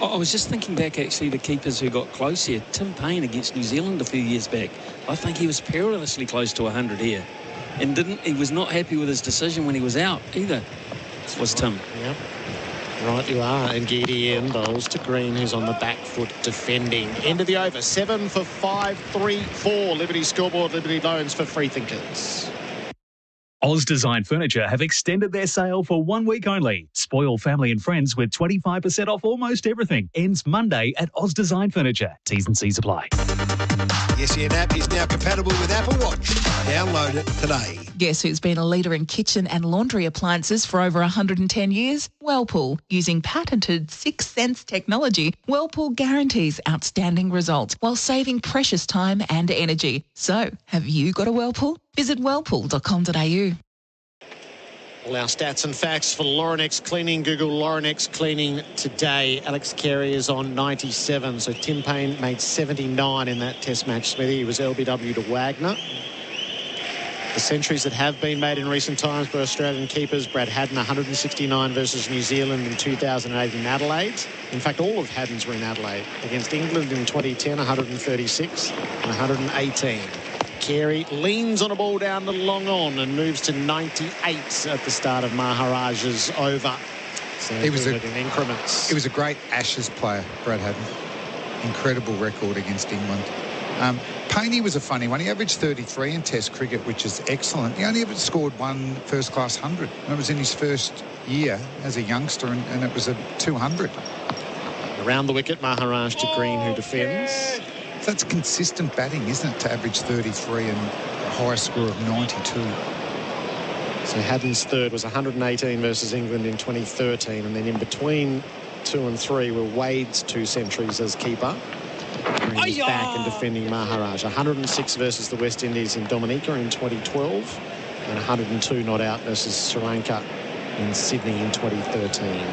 I was just thinking back, actually, to keepers who got close here. Tim Payne against New Zealand a few years back. I think he was perilously close to 100 here. And he was not happy with his decision when he was out either, was Tim. Yep. Right you are. And Gideon bowls to Green, who's on the back foot defending. End of the over. 7 for 5, 3, 4. Liberty scoreboard, Liberty loans for free thinkers. Oz Design Furniture have extended their sale for 1 week only. Spoil family and friends with 25% off almost everything. Ends Monday at Oz Design Furniture. T's and C's apply. The SEN app is now compatible with Apple Watch. Download it today. Guess who's been a leader in kitchen and laundry appliances for over 110 years? Whirlpool. Using patented 6 Sense technology, Whirlpool guarantees outstanding results while saving precious time and energy. So, have you got a Whirlpool? Visit whirlpool.com.au. All our stats and facts for Laurenex Cleaning. Google Laurenex Cleaning today. Alex Carey is on 97. So Tim Payne made 79 in that test match, Smithy. He was LBW to Wagner. The centuries that have been made in recent times by Australian keepers: Brad Haddin, 169 versus New Zealand in 2008 in Adelaide. In fact, all of Haddin's were in Adelaide. Against England in 2010, 136 and 118. Carey leans on a ball down the long on and moves to 98 at the start of Maharaj's over. So He was in increments. He was a great Ashes player, Brad Haddin. Incredible record against England. Payne was a funny one. He averaged 33 in Test cricket, which is excellent. He only ever scored one first-class 100. And it was in his first year as a youngster, and it was a 200. Around the wicket, Maharaj to Green, who defends. So that's consistent batting, isn't it, to average 33 and a high score of 92. So Haddin's third was 118 versus England in 2013, and then in between 2 and 3 were Wade's 2 centuries as keeper. Green is back and defending Maharaj. 106 versus the West Indies in Dominica in 2012, and 102 not out versus Sri Lanka in Sydney in 2013.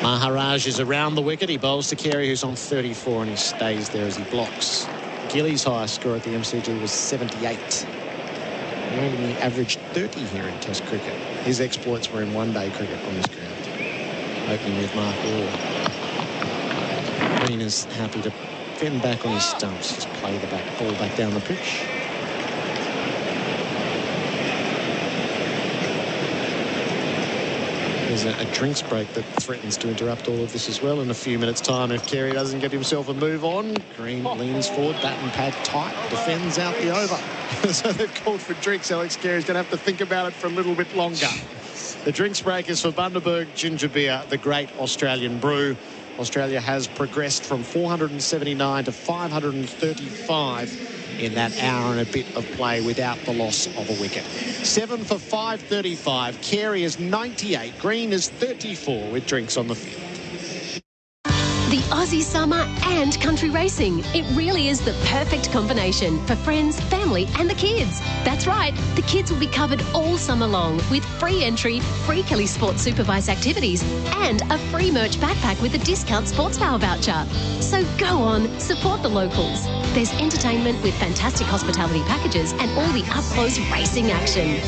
Maharaj is around the wicket. He bowls to Carey, who's on 34, and he stays there as he blocks. Gillies' highest score at the MCG was 78. He only averaged 30 here in Test cricket. His exploits were in one-day cricket on this ground. Opening with Mark Orr. Green is happy to fend back on his stumps. Just play the ball back down the pitch. There's a drinks break that threatens to interrupt all of this as well in a few minutes' time if Carey doesn't get himself a move on. Green leans forward, bat and pad tight, defends out the over. So they've called for drinks. Alex Carey's going to have to think about it for a little bit longer. The drinks break is for Bundaberg Ginger Beer, the great Australian brew. Australia has progressed from 479 to 535 in that hour and a bit of play without the loss of a wicket. 7 for 535. Carey is 98. Green is 34 with drinks on the field. The Aussie summer and country racing. It really is the perfect combination for friends, family and the kids. That's right, the kids will be covered all summer long with free entry, free Kelly Sports supervised activities and a free merch backpack with a discount sports power voucher. So go on, support the locals. There's entertainment with fantastic hospitality packages and all the up-close racing action.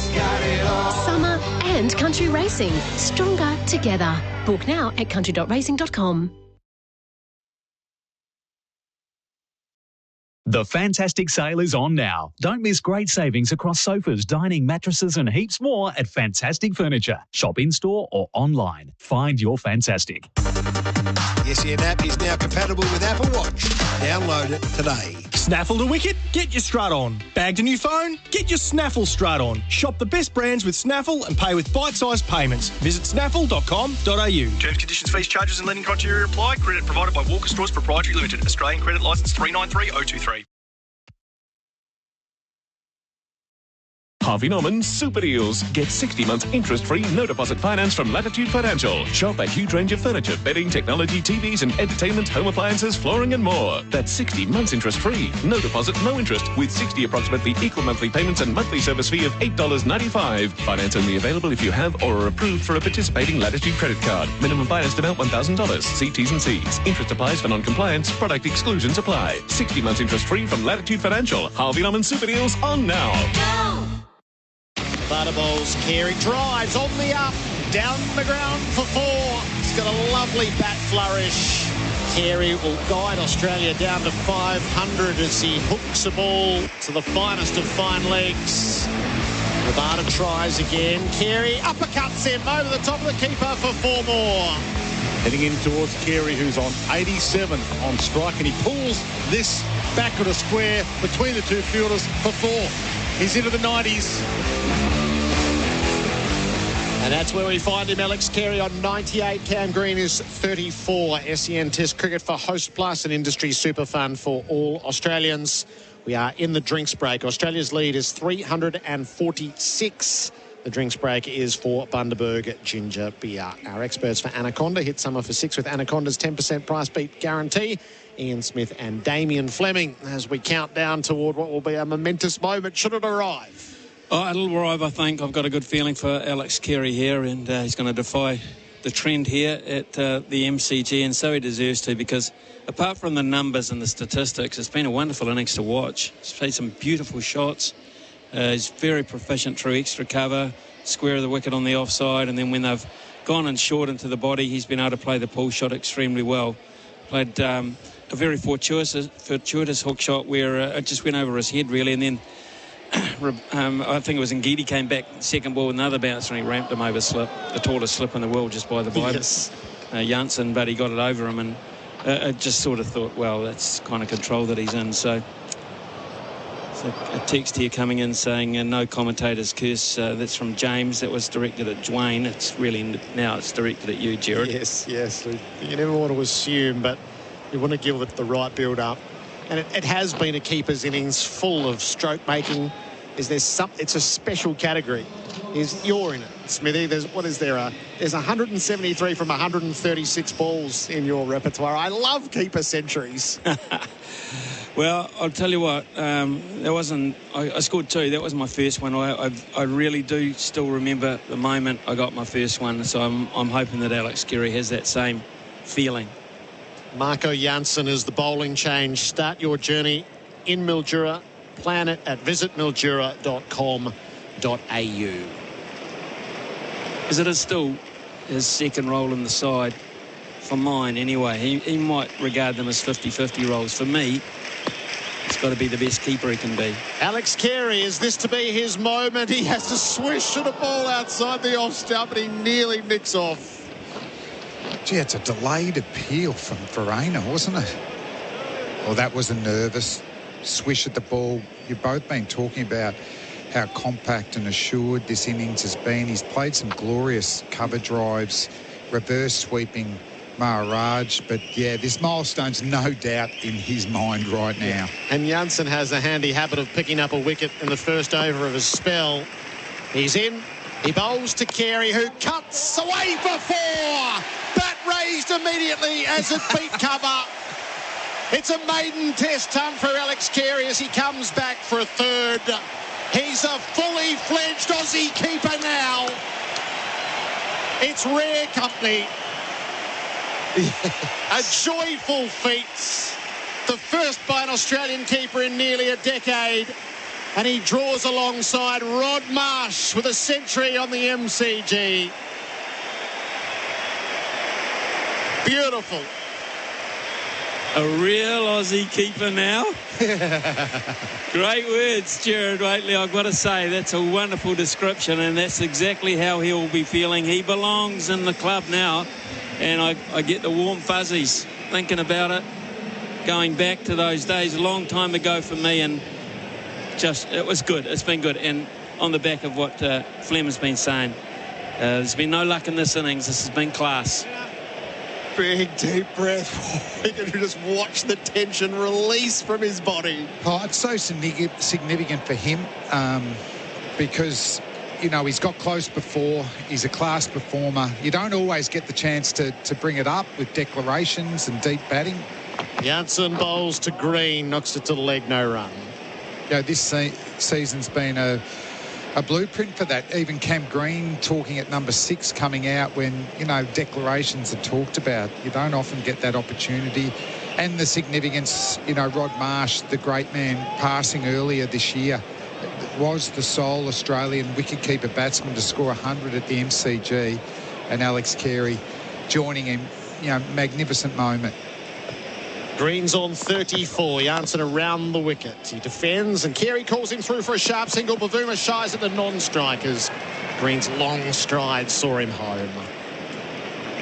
Summer and country racing, stronger together. Book now at country.racing.com. The Fantastic Sale is on now. Don't miss great savings across sofas, dining, mattresses and heaps more at Fantastic Furniture. Shop in-store or online. Find your Fantastic. The SEN app is now compatible with Apple Watch. Download it today. Snaffled a wicket? Get your strut on. Bagged a new phone? Get your Snaffle strut on. Shop the best brands with Snaffle and pay with bite-sized payments. Visit snaffle.com.au. Terms, conditions, fees, charges and lending criteria apply. Credit provided by Walker Stores Proprietary Limited. Australian Credit Licence 393023. Harvey Norman Super Deals. Get 60 months interest-free, no deposit finance from Latitude Financial. Shop a huge range of furniture, bedding, technology, TVs and entertainment, home appliances, flooring and more. That's 60 months interest-free, no deposit, no interest, with 60 approximately equal monthly payments and monthly service fee of $8.95. Finance only available if you have or are approved for a participating Latitude credit card. Minimum finance amount $1,000. See T's and C's. Interest applies for non-compliance. Product exclusions apply. 60 months interest-free from Latitude Financial. Harvey Norman Super Deals on now. Bharat bowls, Carey drives on the up, down the ground for 4. He's got a lovely bat flourish. Carey will guide Australia down to 500 as he hooks the ball to the finest of fine legs. Bharat tries again. Carey uppercuts him over the top of the keeper for 4 more. Heading in towards Carey, who's on 87 on strike, and he pulls this back at a square between the two fielders for 4. He's into the 90s. And that's where we find him, Alex Carey on 98. Cam Green is 34. SEN Test Cricket for Host Plus, an industry super fund for all Australians. We are in the drinks break. Australia's lead is 346. The drinks break is for Bundaberg Ginger Beer. Our experts for Anaconda hit summer for 6 with Anaconda's 10% price beat guarantee. Ian Smith and Damien Fleming as we count down toward what will be a momentous moment should it arrive. Oh, it'll arrive, I think. I've got a good feeling for Alex Carey here, and he's going to defy the trend here at the MCG, and so he deserves to, because apart from the numbers and the statistics, it's been a wonderful innings to watch. He's played some beautiful shots. He's very proficient through extra cover, square of the wicket on the offside, and then when they've gone and short into the body, he's been able to play the pull shot extremely well. Played a very fortuitous hook shot where it just went over his head, really, and then I think it was Ngidi came back second ball with another bounce and he ramped him over slip, the tallest slip in the world just by the by Janssen, but he got it over him, and I just sort of thought, well, that's kind of control that he's in. So a text here coming in saying no commentator's curse. That's from James. That was directed at Dwayne. It's really now it's directed at you, Gerard. Yes. You never want to assume, but you want to give it the right build-up. And it has been a keeper's innings full of stroke making. It's a special category. You're in it, Smithy. There's 173 from 136 balls in your repertoire. I love keeper centuries. Well, I'll tell you what, I scored 2. That was my first one. I really do still remember the moment I got my first one, so I'm hoping that Alex Carey has that same feeling. Marco Janssen is the bowling change. Start your journey in Mildura. Plan it at visitmildura.com.au. Is it still his second role in the side? For mine, anyway. He might regard them as 50-50 roles. For me, it's got to be the best keeper he can be. Alex Carey, is this to be his moment? He has to swish at a ball outside the off stump, but he nearly nicks off. Gee, it's a delayed appeal from Verena, wasn't it? Well, that was a nervous swish at the ball. You've both been talking about how compact and assured this innings has been. He's played some glorious cover drives, reverse sweeping Maharaj, but yeah, this milestone's no doubt in his mind right now. And Janssen has a handy habit of picking up a wicket in the first over of his spell. He's in. He bowls to Carey, who cuts away for 4. Bat raised immediately as it beat cover. It's a maiden test hunt for Alex Carey as he comes back for a third. He's a fully fledged Aussie keeper now. It's rare company. A joyful feat. The first by an Australian keeper in nearly a decade. And he draws alongside Rod Marsh with a century on the MCG. Beautiful. A real Aussie keeper now. Great words, Gerard Whateley. I've got to say, that's a wonderful description, and that's exactly how he'll be feeling. He belongs in the club now, and I get the warm fuzzies thinking about it, going back to those days a long time ago for me, and just, it was good. It's been good. And on the back of what Flem has been saying, there's been no luck in this innings. This has been class. Big deep breath. We can just watch the tension release from his body. Oh, it's so significant for him. because, you know, he's got close before. He's a class performer. You don't always get the chance to bring it up with declarations and deep batting. Jansen bowls to Green, knocks it to the leg, no run. You know, this season's been a blueprint for that. Even Cam Green talking at number 6 coming out when, you know, declarations are talked about. You don't often get that opportunity. And the significance, you know, Rod Marsh, the great man, passing earlier this year, was the sole Australian wicketkeeper batsman to score 100 at the MCG, and Alex Carey joining him. You know, magnificent moment. Green's on 34. Jansen around the wicket. He defends, and Carey calls him through for a sharp single. Bavuma shies at the non-strikers. Green's long stride saw him home.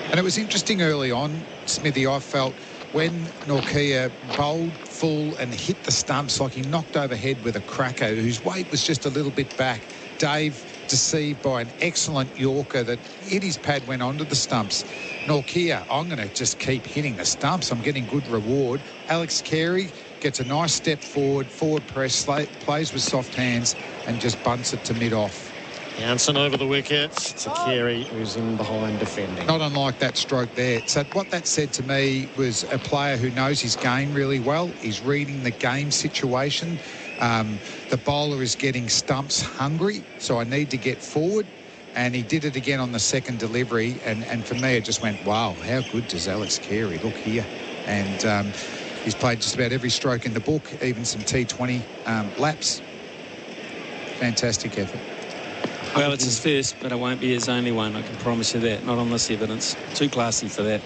And it was interesting early on, Smithy, I felt, when Nortje bowled full and hit the stumps like he knocked overhead with a cracker whose weight was just a little bit back. Dave deceived by an excellent Yorker that hit his pad, went onto the stumps. Nortje, I'm going to just keep hitting the stumps. I'm getting good reward. Alex Carey gets a nice step forward press, plays with soft hands and just bunts it to mid-off. Jansen over the wicket to Carey, who's in behind defending. Not unlike that stroke there. So what that said to me was a player who knows his game really well. He's reading the game situation. The bowler is getting stumps hungry, so I need to get forward. And he did it again on the second delivery. And for me, it just went, wow, how good does Alex Carey look here? And he's played just about every stroke in the book, even some T20 laps. Fantastic effort. Well, it's his first, but it won't be his only one. I can promise you that. Not on this evidence. Too classy for that.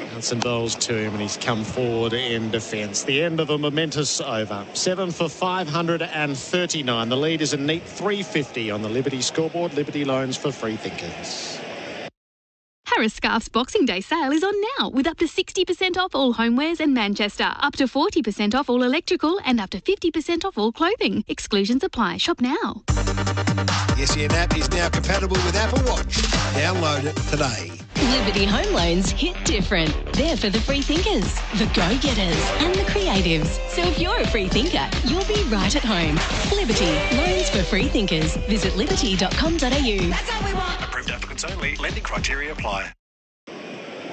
Jansen bowls to him, and he's come forward in defence. The end of a momentous over. 7 for 539. The lead is a neat 350 on the Liberty scoreboard. Liberty loans for free thinkers. Harris Scarf's Boxing Day sale is on now with up to 60% off all homewares and Manchester, up to 40% off all electrical and up to 50% off all clothing. Exclusions apply. Shop now. The SEN app is now compatible with Apple Watch. Download it today. Liberty Home Loans hit different. They're for the free thinkers, the go-getters and the creatives. So if you're a free thinker, you'll be right at home. Liberty, loans for free thinkers. Visit liberty.com.au. That's how we want. Approved applicants only. Lending criteria apply.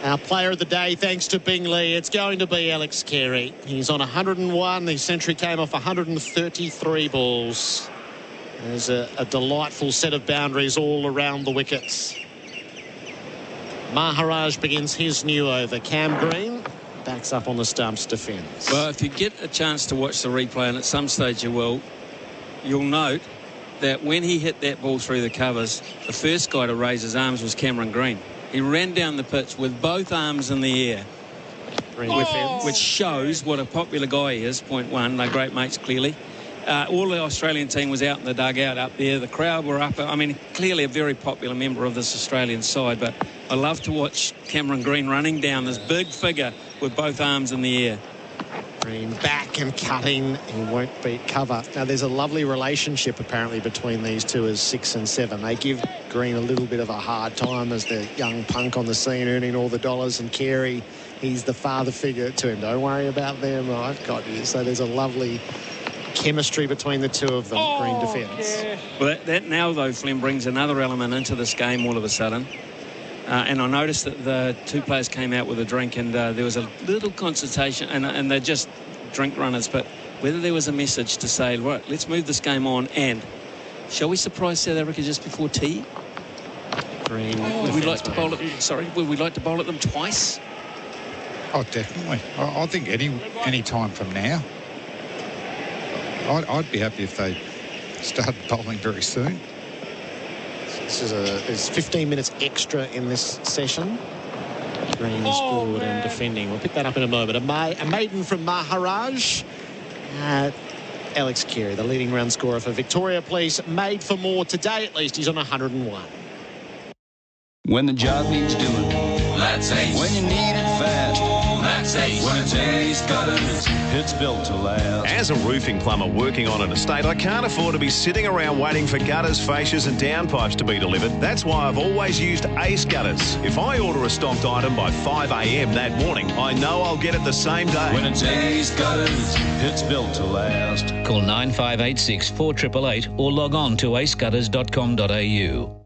Our player of the day, thanks to Bingley, it's going to be Alex Carey. He's on 101. The century came off 133 balls. There's a delightful set of boundaries all around the wickets. Maharaj begins his new over. Cam Green backs up on the stumps, defends. Well, if you get a chance to watch the replay, and at some stage you will, you'll note that when he hit that ball through the covers, the first guy to raise his arms was Cameron Green. He ran down the pitch with both arms in the air, which shows what a popular guy he is, point one. They're great mates, clearly. All the Australian team was out in the dugout up there. The crowd were up. I mean, clearly a very popular member of this Australian side, but I love to watch Cameron Green running down, this big figure with both arms in the air. Green back and cutting. He won't beat cover. Now, there's a lovely relationship apparently between these two as 6 and 7. They give Green a little bit of a hard time as the young punk on the scene earning all the dollars, and Carey, he's the father figure to him. Don't worry about them, I've got you. So there's a lovely chemistry between the two of them. Green defence. Yeah. Well, that now, though, Flem, brings another element into this game all of a sudden. And I noticed that the two players came out with a drink, and there was a little consultation, and they're just drink runners, but whether there was a message to say, right, let's move this game on, and shall we surprise South Africa just before tea? Green. Would we like to bowl at them? Sorry, would we like to bowl at them twice? Oh, definitely. I think any time from now. I'd be happy if they started bowling very soon. There's 15 minutes extra in this session. Green's forward and defending. We'll pick that up in a moment. A maiden from Maharaj. Alex Carey, the leading run scorer for Victoria Police, made for more today at least. He's on 101. When the job needs doing, that's Ace. When you need it fast, That's Ace. When it's Ace Gutters, it's built to last. As a roofing plumber working on an estate, I can't afford to be sitting around waiting for gutters, fascias and downpipes to be delivered. That's why I've always used Ace Gutters. If I order a stocked item by 5 a.m. that morning, I know I'll get it the same day. When it's Ace Gutters, it's built to last. Call 9586 4888 or log on to acegutters.com.au.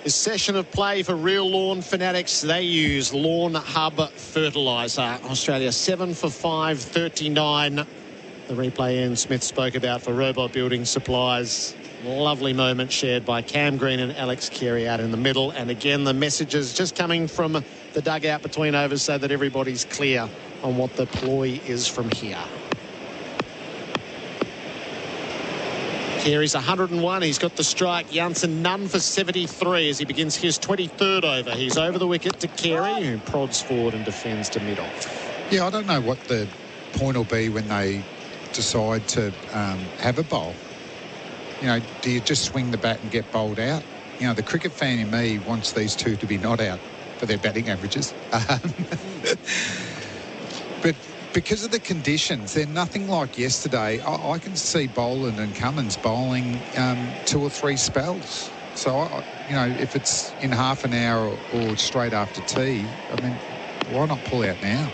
This session of play for real lawn fanatics, they use Lawn Hub Fertiliser. Australia 7 for 5, 39. The replay Ian Smith spoke about for Robot Building Supplies. Lovely moment shared by Cam Green and Alex Carey out in the middle. And again, the messages just coming from the dugout between overs so that everybody's clear on what the ploy is from here. Carey's 101. He's got the strike. Janssen none for 73 as he begins his 23rd over. He's over the wicket to Carey, who prods forward and defends to mid-off. Yeah, I don't know what the point will be when they decide to have a bowl. You know, do you just swing the bat and get bowled out? You know, the cricket fan in me wants these two to be not out for their batting averages. But because of the conditions, they're nothing like yesterday. I can see Boland and Cummins bowling 2 or 3 spells. So, you know, if it's in half an hour or straight after tea, I mean, why not pull out now?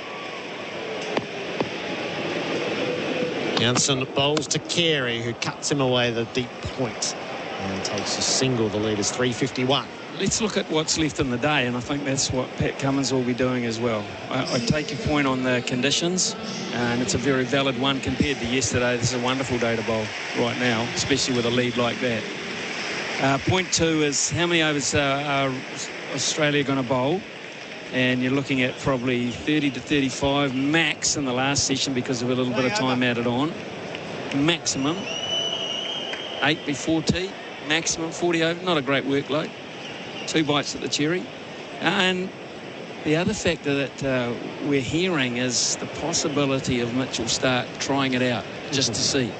Janssen bowls to Carey, who cuts him away the deep point and takes a single. The lead is 351. Let's look at what's left in the day, and I think that's what Pat Cummins will be doing as well. I take your point on the conditions, and it's a very valid one compared to yesterday. This is a wonderful day to bowl right now, especially with a lead like that. Point 2 is how many overs are Australia going to bowl? And you're looking at probably 30 to 35 max in the last session because of a little bit of time added on. Maximum 8 before tea, maximum 40 over. Not a great workload. 2 bites at the cherry. And the other factor that we're hearing is the possibility of Mitchell Stark trying it out just to see.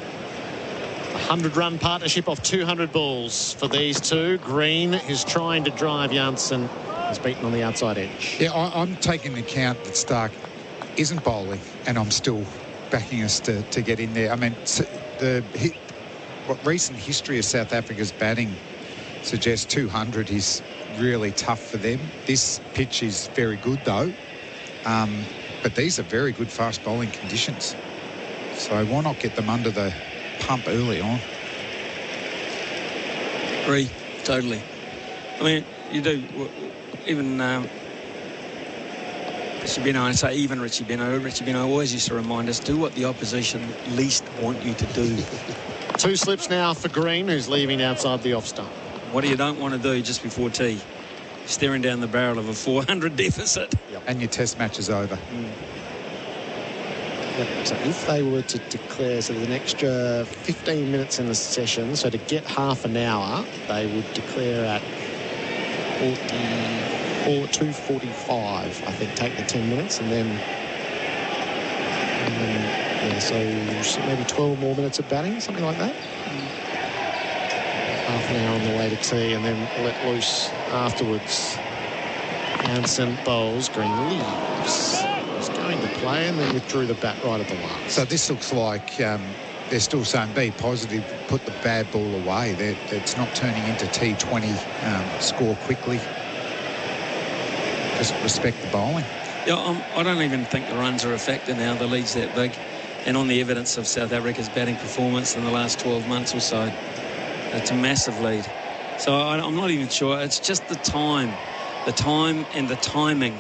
100-run partnership of 200 balls for these two. Green is trying to drive Janssen. He's beaten on the outside edge. Yeah, I'm taking into account that Stark isn't bowling, and I'm still backing us to get in there. I mean, what recent history of South Africa's batting suggests 200 is really tough for them. This pitch is very good, though. But these are very good fast bowling conditions. So why not get them under the pump early on? Agree, totally. I mean, you do... Even Richie Beno, I say even Richie Beno always used to remind us, do what the opposition least want you to do. 2 slips now for Green, who's leaving outside the off stump. What you don't want to do just before tea? Staring down the barrel of a 400 deficit. Yep. And your test match is over. Yep. So if they were to declare, so there's an extra 15 minutes in the session, so to get half an hour, they would declare at 2:45, I think, take the 10 minutes, and then yeah, so maybe 12 more minutes of batting, something like that. Half an hour on the way to tea, and then let loose afterwards. Janssen bowls, Green leaves. He's going to play, and then withdrew the bat right at the last. So this looks like they're still saying be positive, put the bad ball away. It's not turning into T20, score quickly. Just respect the bowling. Yeah, I don't even think the runs are a factor now. The lead's that big. And on the evidence of South Africa's batting performance in the last 12 months or so, it's a massive lead. So I'm not even sure. It's just the time and the timing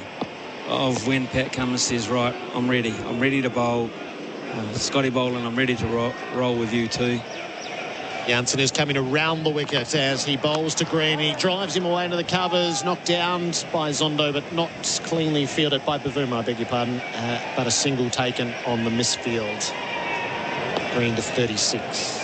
of when Pat Cummins says, right, I'm ready to bowl. Scotty Boland, I'm ready to roll with you too. Janssen is coming around the wicket as he bowls to Green. He drives him away into the covers, knocked down by Zondo, but not cleanly fielded by Bavuma, I beg your pardon, but a single taken on the misfield. Green to 36.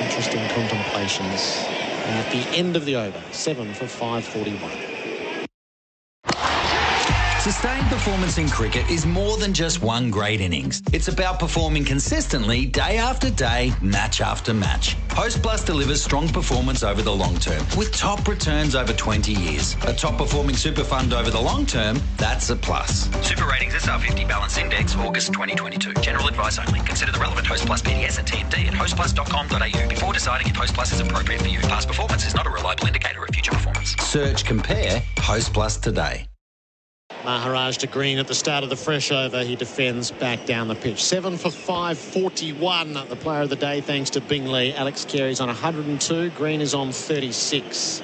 Interesting contemplations at the end of the over. 7 for 541. Sustained performance in cricket is more than just one great innings. It's about performing consistently day after day, match after match. Host Plus delivers strong performance over the long term with top returns over 20 years. A top performing super fund over the long term, that's a plus. Super Ratings SR50 Balance Index, August 2022. General advice only. Consider the relevant Host Plus PDS and TMD at hostplus.com.au before deciding if Host Plus is appropriate for you. Past performance is not a reliable indicator of future performance. Search Compare Host Plus today. Maharaj to Green at the start of the fresh over. He defends back down the pitch. 7 for 541. The player of the day thanks to Bingley. Alex Carey's on 102. Green is on 36.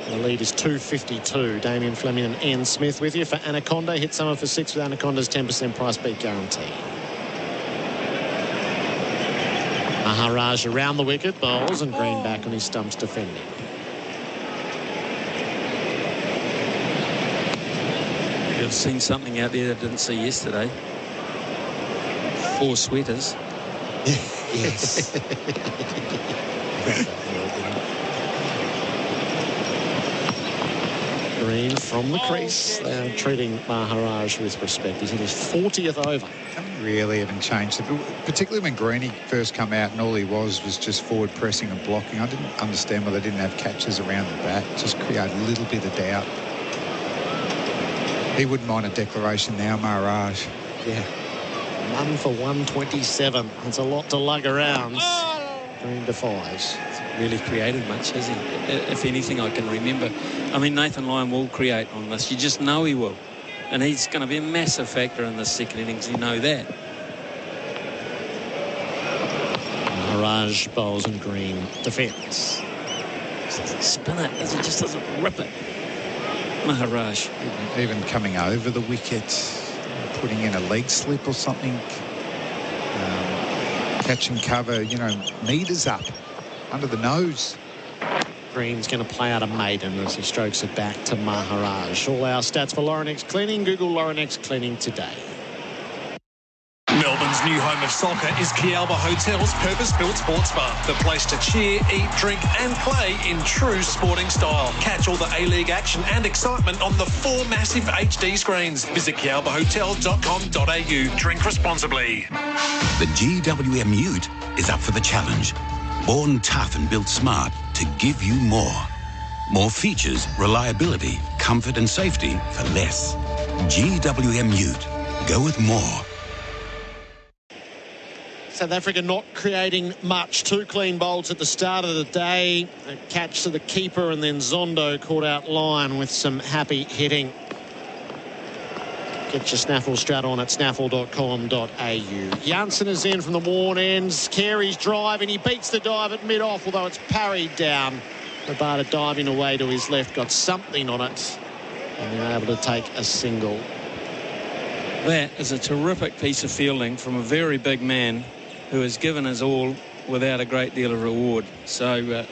The lead is 252. Damien, Fleming and Ian Smith with you for Anaconda. Hit summer for 6 with Anaconda's 10% price beat guarantee. Maharaj around the wicket, bowls, and Green back on his stumps defending. I've seen something out there that I didn't see yesterday. 4 sweaters. Yes. Green from the crease. They're treating Maharaj with respect. He's in his 40th over. Really haven't changed, particularly when Greeny first come out and all he was just forward pressing and blocking. I didn't understand why they didn't have catches around the bat. Just create a little bit of doubt. He wouldn't mind a declaration now, Maharaj. Yeah. 1 for 127. It's a lot to lug around. Green defies. Hasn't really created much, has he? If anything I can remember. I mean, Nathan Lyon will create on this. You just know he will. And he's going to be a massive factor in the second innings. You know that. Maharaj bowls and Green defends. Doesn't spin it. He just doesn't rip it. Maharaj. Even coming over the wicket, putting in a leg slip or something. Catch and cover, meters up under the nose. Green's going to play out a maiden as he strokes it back to Maharaj. All our stats for Laurenex Cleaning. Google Laurenex Cleaning today. Melbourne's new home of soccer is Kialba Hotel's purpose-built sports bar. The place to cheer, eat, drink and play in true sporting style. Catch all the A-League action and excitement on the 4 massive HD screens. Visit kialbahotels.com.au. Drink responsibly. The GWM Ute is up for the challenge. Born tough and built smart to give you more. More features, reliability, comfort and safety for less. GWM Ute. Go with more. South Africa not creating much. 2 clean bowls at the start of the day. A catch to the keeper and then Zondo caught out line with some happy hitting. Get your snaffle strat on at snaffle.com.au. Jansen is in from the worn ends. Carey's drive and he beats the dive at mid-off, although it's parried down. Bharat diving away to his left, got something on it and they're able to take a single. That is a terrific piece of fielding from a very big man who has given us all without a great deal of reward. So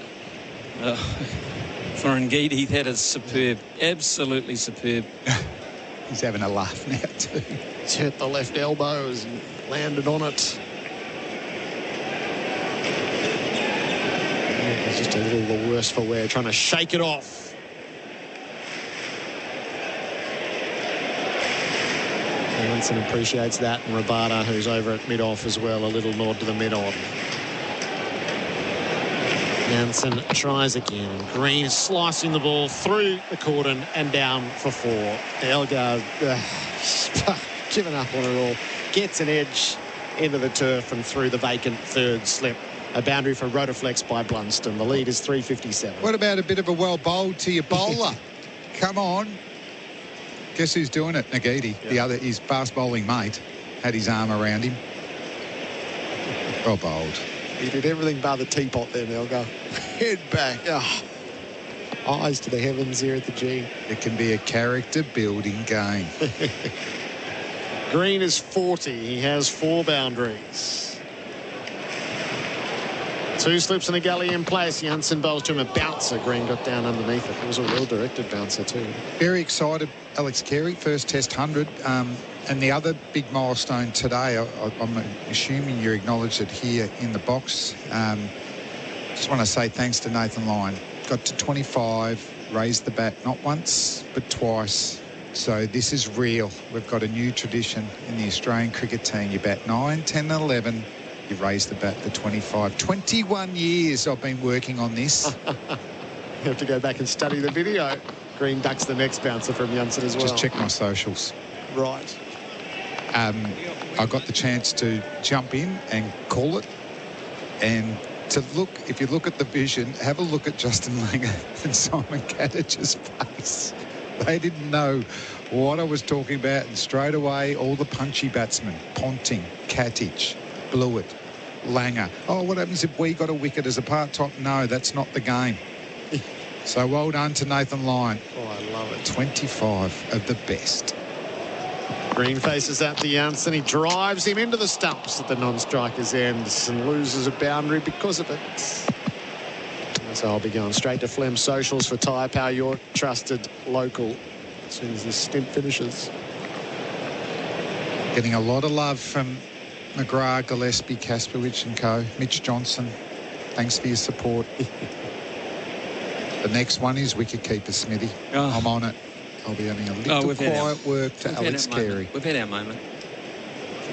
for Ngidi, that is superb. Absolutely superb. He's having a laugh now too. He's hit the left elbow and landed on it. It's just a little the worse for wear, trying to shake it off. Jansen appreciates that, and Rabada, who's over at mid-off as well, a little nod to the mid-on. Jansen tries again. Green is slicing the ball through the cordon and down for 4. Elgar giving up on it all. Gets an edge into the turf and through the vacant third slip. A boundary for Rotaflex by Blunston. The lead is 357. What about a bit of a well bowled to your bowler? Come on. Guess who's doing it? Ngidi. Yeah. The other, his fast bowling mate, had his arm around him. Well bowled. He did everything but the teapot there, Elgar. Head back. Oh. Eyes to the heavens here at the G. It can be a character building game. Green is 40. He has 4 boundaries. 2 slips and a gully in place. Jansen bowls to him a bouncer. Green got down underneath it. It was a well-directed bouncer too. Very excited, Alex Carey, first Test 100. And the other big milestone today, I'm assuming you acknowledged it here in the box. Just want to say thanks to Nathan Lyon. Got to 25, raised the bat not once, but twice. So this is real. We've got a new tradition in the Australian cricket team. You bat 9, 10 and 11. You raise the bat to 25. 21 years I've been working on this. You have to go back and study the video. Green ducks the next bouncer from Janssen as well. Just check my socials. Right. I got the chance to jump in and call it. And to look, if you look at the vision, have a look at Justin Langer and Simon Katich's face. They didn't know what I was talking about. And straight away, all the punchy batsmen, Ponting, Katich, Blewett, Langer. Oh, what happens if we got a wicket as a part-top? No, that's not the game. So well done to Nathan Lyon. Oh, I love it. 25 of the best. Green faces out to Janssen. He drives him into the stumps at the non-striker's end and loses a boundary because of it. So I'll be going straight to Flem socials for Tyre Power, your trusted local, as soon as this stint finishes. Getting a lot of love from McGrath, Gillespie, Kasperwich and co. Mitch Johnson, thanks for your support. The next one is wicketkeeper Smithy. Oh. I'm on it. I'll be having a little quiet work to Alex Carey. We've had our moment.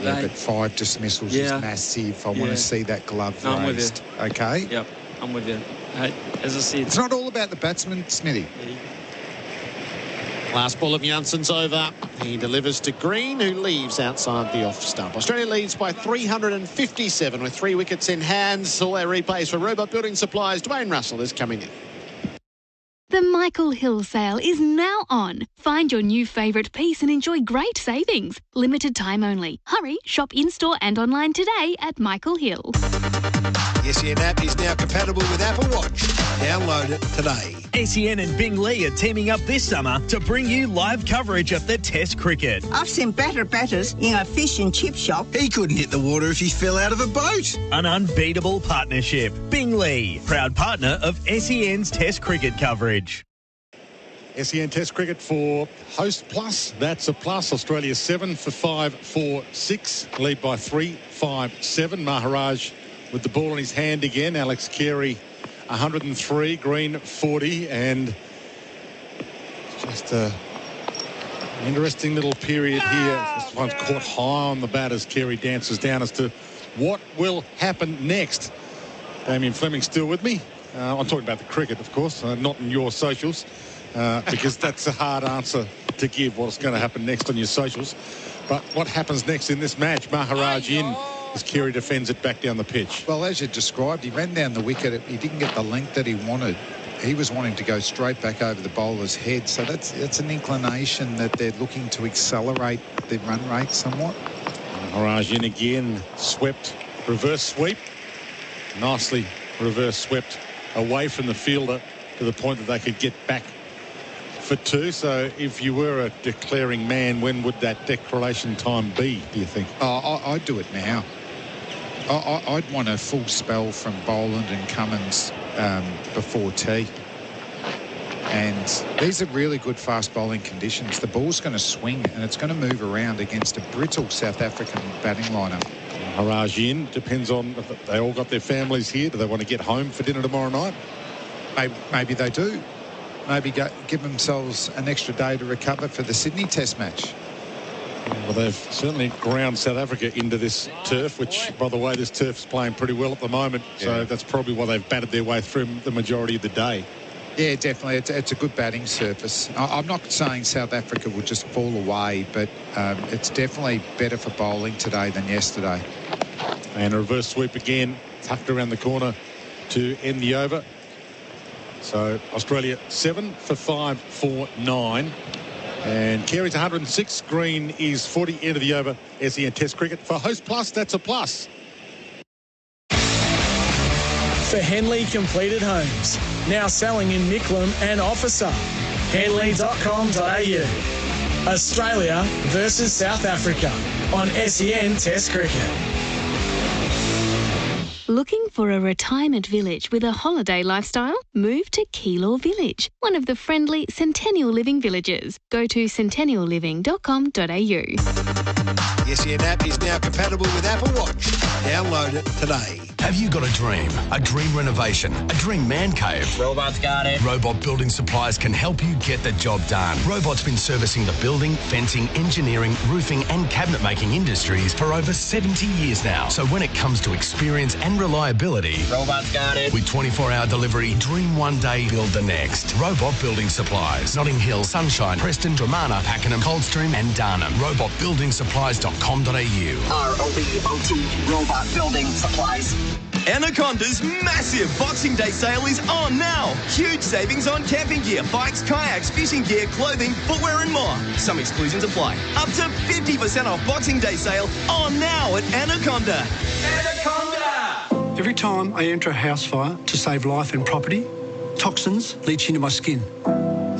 Yeah, but 5 dismissals is massive. I want to see that glove raised. I'm with you. Okay? Yep, I'm with you. Hey, as I said... It's not all about the batsman, Smithy. Last ball of Janssen's over. He delivers to Green, who leaves outside the off stump. Australia leads by 357 with 3 wickets in hands. All our replays for Robot Building Supplies. Dwayne Russell is coming in. The Michael Hill sale is now on. Find your new favourite piece and enjoy great savings. Limited time only. Hurry, shop in-store and online today at Michael Hill. The SEN app is now compatible with Apple Watch. Download it today. SEN and Bing Lee are teaming up this summer to bring you live coverage of the Test cricket. I've seen better batters in a fish and chip shop. He couldn't hit the water if he fell out of a boat. An unbeatable partnership. Bing Lee, proud partner of SEN's Test cricket coverage. SEN Test cricket for Host Plus. That's a plus. Australia 7 for 5 for 6. Lead by 3-5-7. Maharaj with the ball in his hand again. Alex Carey 103. Green 40. And just an interesting little period here. This one's caught high on the bat as Carey dances down as to what will happen next. Damien Fleming still with me. I'm talking about the cricket, of course, not in your socials. Because that's a hard answer to give, what's going to happen next on your socials. But what happens next in this match? Maharaj in as Carey defends it back down the pitch. Well, as you described, he ran down the wicket. He didn't get the length that he wanted. He was wanting to go straight back over the bowler's head. So that's an inclination that they're looking to accelerate the run rate somewhat. Maharaj in again, swept, reverse sweep. Nicely reverse swept away from the fielder to the point that they could get back for 2. So if you were a declaring man, when would that declaration time be, do you think? I'd do it now. I'd want a full spell from Boland and Cummins before tea. And these are really good fast bowling conditions. The ball's going to swing and it's going to move around against a brittle South African batting lineup. Maharaj in, depends on if they all got their families here. Do they want to get home for dinner tomorrow night? Maybe they do. Maybe give themselves an extra day to recover for the Sydney Test match. Well, they've certainly ground South Africa into this turf, which, by the way, this turf's playing pretty well at the moment. Yeah. So that's probably why they've batted their way through the majority of the day. Yeah, definitely. It's a good batting surface. I'm not saying South Africa will just fall away, but it's definitely better for bowling today than yesterday. And a reverse sweep again, tucked around the corner to end the over. So Australia 7 for 5 for 9. And Carey's 106. Green is 40. End of the over. SEN Test cricket. For Host Plus, that's a plus. For Henley Completed Homes. Now selling in Micklem and Officer. Henley.com.au. Australia versus South Africa on SEN Test cricket. Looking for a retirement village with a holiday lifestyle? Move to Keilor Village, one of the friendly Centennial Living villages. Go to centennialliving.com.au. The SEN app is now compatible with Apple Watch. Download it today. Have you got a dream renovation, a dream man cave? Robot's got it. Robot Building Supplies can help you get the job done. Robot's been servicing the building, fencing, engineering, roofing and cabinet making industries for over 70 years now. So when it comes to experience and reliability, Robot's got it. With 24-hour delivery, dream one day, build the next. Robot Building Supplies. Notting Hill, Sunshine, Preston, Dramana, Pakenham, Coldstream and Darnham. robotbuildingsupplies.com.au. ROBOT Robot Building Supplies. Anaconda's massive Boxing Day sale is on now. Huge savings on camping gear, bikes, kayaks, fishing gear, clothing, footwear and more. Some exclusions apply. Up to 50% off Boxing Day sale on now at Anaconda. Anaconda! Every time I enter a house fire to save life and property, toxins leach into my skin.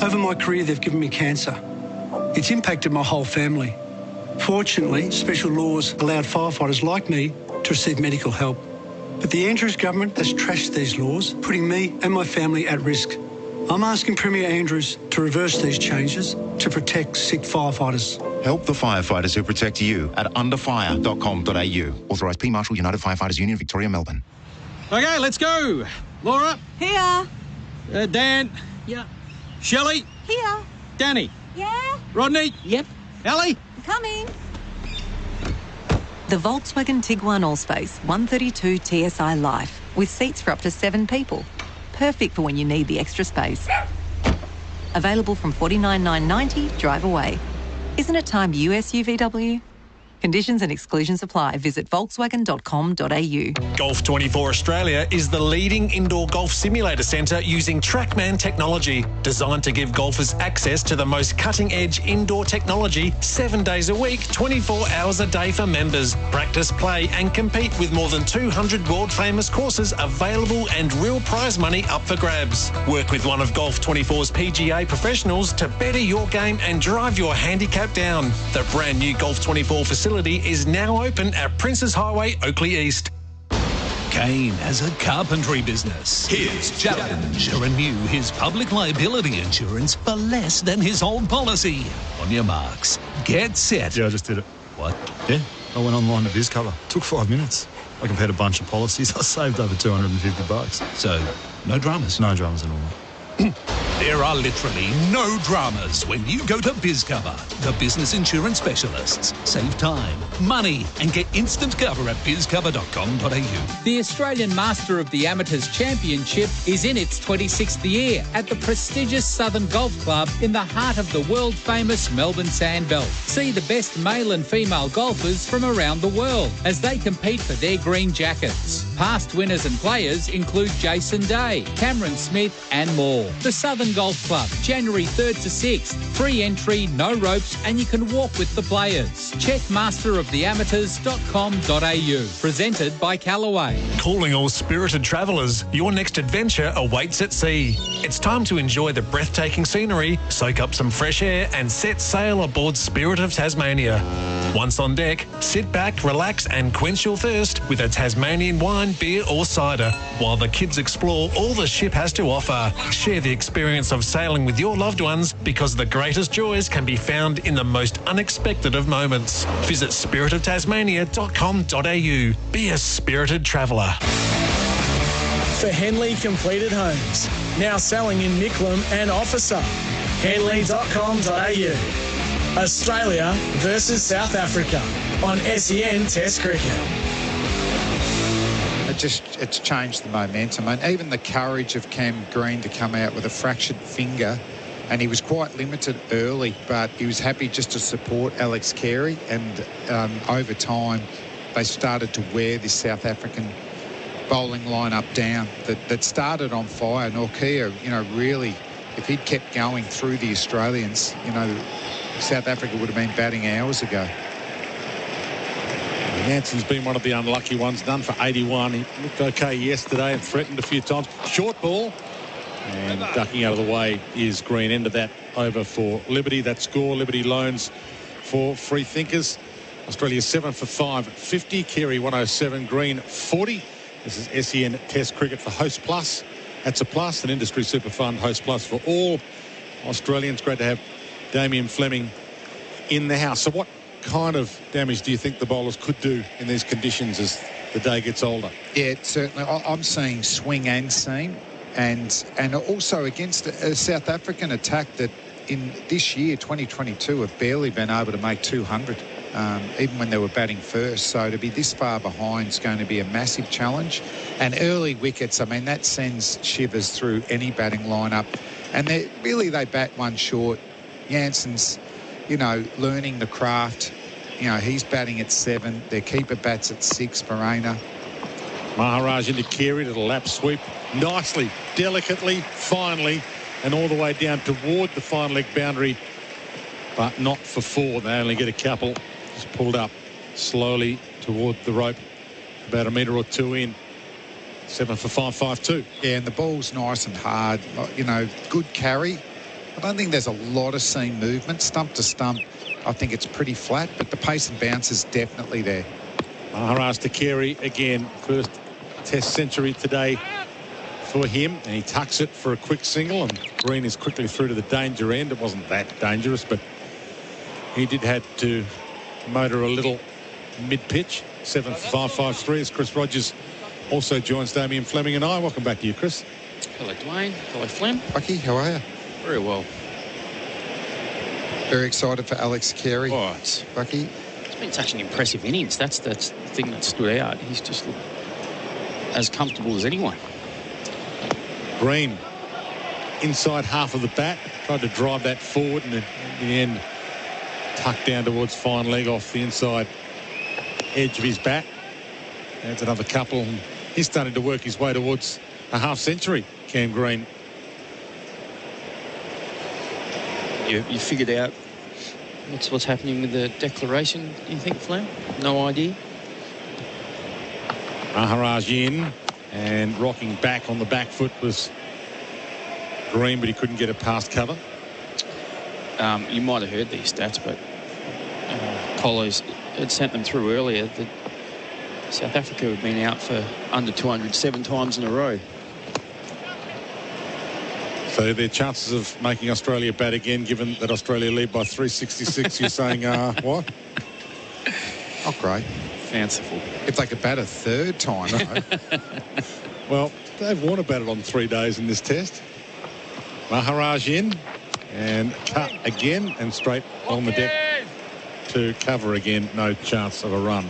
Over my career, they've given me cancer. It's impacted my whole family. Fortunately, special laws allowed firefighters like me to receive medical help. But the Andrews government has trashed these laws, putting me and my family at risk. I'm asking Premier Andrews to reverse these changes to protect sick firefighters. Help the firefighters who protect you at underfire.com.au. Authorised P. Marshall, United Firefighters Union, Victoria, Melbourne. Okay, let's go. Laura. Here. Dan. Yeah. Shelley. Here. Danny. Yeah. Rodney. Yep. Ellie. Coming. The Volkswagen Tiguan Allspace 132 TSI Life with seats for up to 7 people. Perfect for when you need the extra space. Available from $49,990, drive away. Isn't it time you SUVW? Conditions and exclusions apply. Visit volkswagen.com.au. Golf 24 Australia is the leading indoor golf simulator centre using TrackMan technology, designed to give golfers access to the most cutting-edge indoor technology 7 days a week, 24 hours a day for members. Practice, play and compete with more than 200 world-famous courses available and real prize money up for grabs. Work with one of Golf 24's PGA professionals to better your game and drive your handicap down. The brand new Golf 24 facility is now open at Princes Highway, Oakley East. Kane has a carpentry business. His challenge to renew his public liability insurance for less than his old policy. On your marks, get set. Yeah, I just did it. What? Yeah, I went online to BizCover. Took 5 minutes. I compared a bunch of policies. I saved over $250. So, no dramas? No dramas at all. There are literally no dramas when you go to BizCover, the business insurance specialists. Save time, money, and get instant cover at bizcover.com.au. The Australian Master of the Amateurs Championship is in its 26th year at the prestigious Southern Golf Club in the heart of the world-famous Melbourne Sandbelt. See the best male and female golfers from around the world as they compete for their green jackets. Past winners and players include Jason Day, Cameron Smith and more. The Southern Golf Club, January 3rd to 6th. Free entry, no ropes, and you can walk with the players. Check masteroftheamateurs.com.au. Presented by Callaway. Calling all spirited travellers, your next adventure awaits at sea. It's time to enjoy the breathtaking scenery, soak up some fresh air and set sail aboard Spirit of Tasmania. Once on deck, sit back, relax and quench your thirst with a Tasmanian wine, beer or cider while the kids explore all the ship has to offer. Share the experience of sailing with your loved ones because the greatest joys can be found in the most unexpected of moments. Visit spiritoftasmania.com.au. Be a spirited traveller. For Henley Completed Homes, now selling in Micklem and Officer. Henley.com.au. Australia versus South Africa on SEN Test Cricket. It's changed the momentum, and even the courage of Cam Green to come out with a fractured finger, and he was quite limited early, but he was happy just to support Alex Carey, and over time they started to wear this South African bowling lineup down that started on fire. Norkia, really, if he'd kept going through the Australians, South Africa would have been batting hours ago. Hanson's been one of the unlucky ones, done for 81. He looked okay yesterday and threatened a few times. Short ball. And ducking out of the way is Green. End of that over for Liberty. That score, Liberty loans for free thinkers. Australia 7 for 5, 50. Carey 107, Green 40. This is SEN Test Cricket for Host Plus. That's a plus, an industry super fund Host Plus for all Australians. Great to have Damien Fleming in the house. So what kind of damage do you think the bowlers could do in these conditions as the day gets older. Yeah, certainly. I'm seeing swing and seam, and also against a South African attack that in this year, 2022, have barely been able to make 200, even when they were batting first. So to be this far behind is going to be a massive challenge. And early wickets, I mean, that sends shivers through any batting lineup. And they bat one short. Jansen's, learning the craft. He's batting at 7. Their keeper bats at 6, Morena. Maharaj into Carey to the lap sweep. Nicely, delicately, finely, and all the way down toward the fine leg boundary, but not for 4. They only get a couple. Just pulled up slowly toward the rope, about a metre or 2 in. 7 for 5, 5-2. Yeah, and the ball's nice and hard. Good carry. I don't think there's a lot of seam movement. Stump to stump, I think it's pretty flat, but the pace and bounce is definitely there. Maharaj to Carey again. First Test century today for him, and he tucks it for a quick single, and Green is quickly through to the danger end. It wasn't that dangerous, but he did have to motor a little mid-pitch. 7 for 5, 5-3 as Chris Rogers also joins Damien, Fleming and I. Welcome back to you, Chris. Hello, Dwayne. Hello, Flem. Bucky, how are you? Very well. Very excited for Alex Carey. Oh, Bucky. It's been such an impressive innings. That's the thing that stood out. He's just looked as comfortable as anyone. Green inside half of the bat, tried to drive that forward, and in the end tucked down towards fine leg off the inside edge of his bat. Adds another couple, and he's starting to work his way towards a half century, Cam Green. You figured out what's happening with the declaration, you think, Flem? No idea? Maharaj in, and rocking back on the back foot was Green, but he couldn't get it past cover. You might have heard these stats, but Colos had sent them through earlier that South Africa had been out for under 200 7 times in a row. So their chances of making Australia bat again, given that Australia lead by 366, you're saying, what? Not great. Fanciful. If they could bat a third time, though. Well, Dave Warner batted on 3 days in this test. Maharaj in, and cut again, and straight on the deck to cover again. No chance of a run.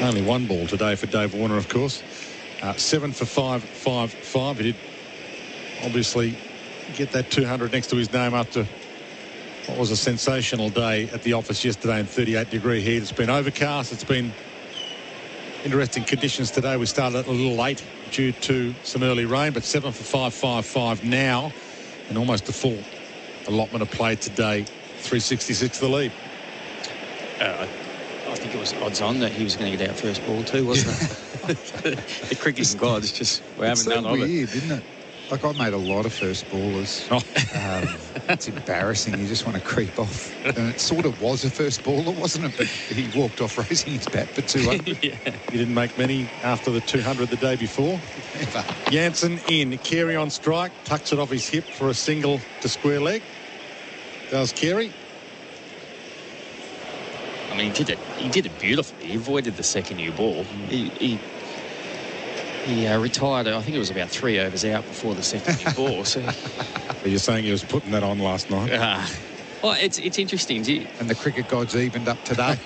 Only one ball today for Dave Warner, of course. 7 for 5, 5-5. He did obviously get that 200 next to his name after what was a sensational day at the office yesterday in 38-degree heat. It's been overcast. It's been interesting conditions today. We started a little late due to some early rain, but 7 for 5, 5-5 now, and almost a full allotment of play today. 366 the lead. I think it was odds on that he was going to get out first ball too, wasn't it? The cricketing gods just we haven't done so of it. Weird, isn't it? Like, I made a lot of first ballers. It's embarrassing. You just want to creep off. And it sort of was a first baller, wasn't it? But he walked off raising his bat for 200. Yeah. He didn't make many after the 200 the day before. Jansen in. Carey on strike. Tucks it off his hip for a single to square leg. Does Carey. I mean, he did it beautifully. He avoided the second new ball. He retired, I think it was about 3 overs out before the second new ball. So you're saying he was putting that on last night? Well, it's interesting. And the cricket gods evened up today.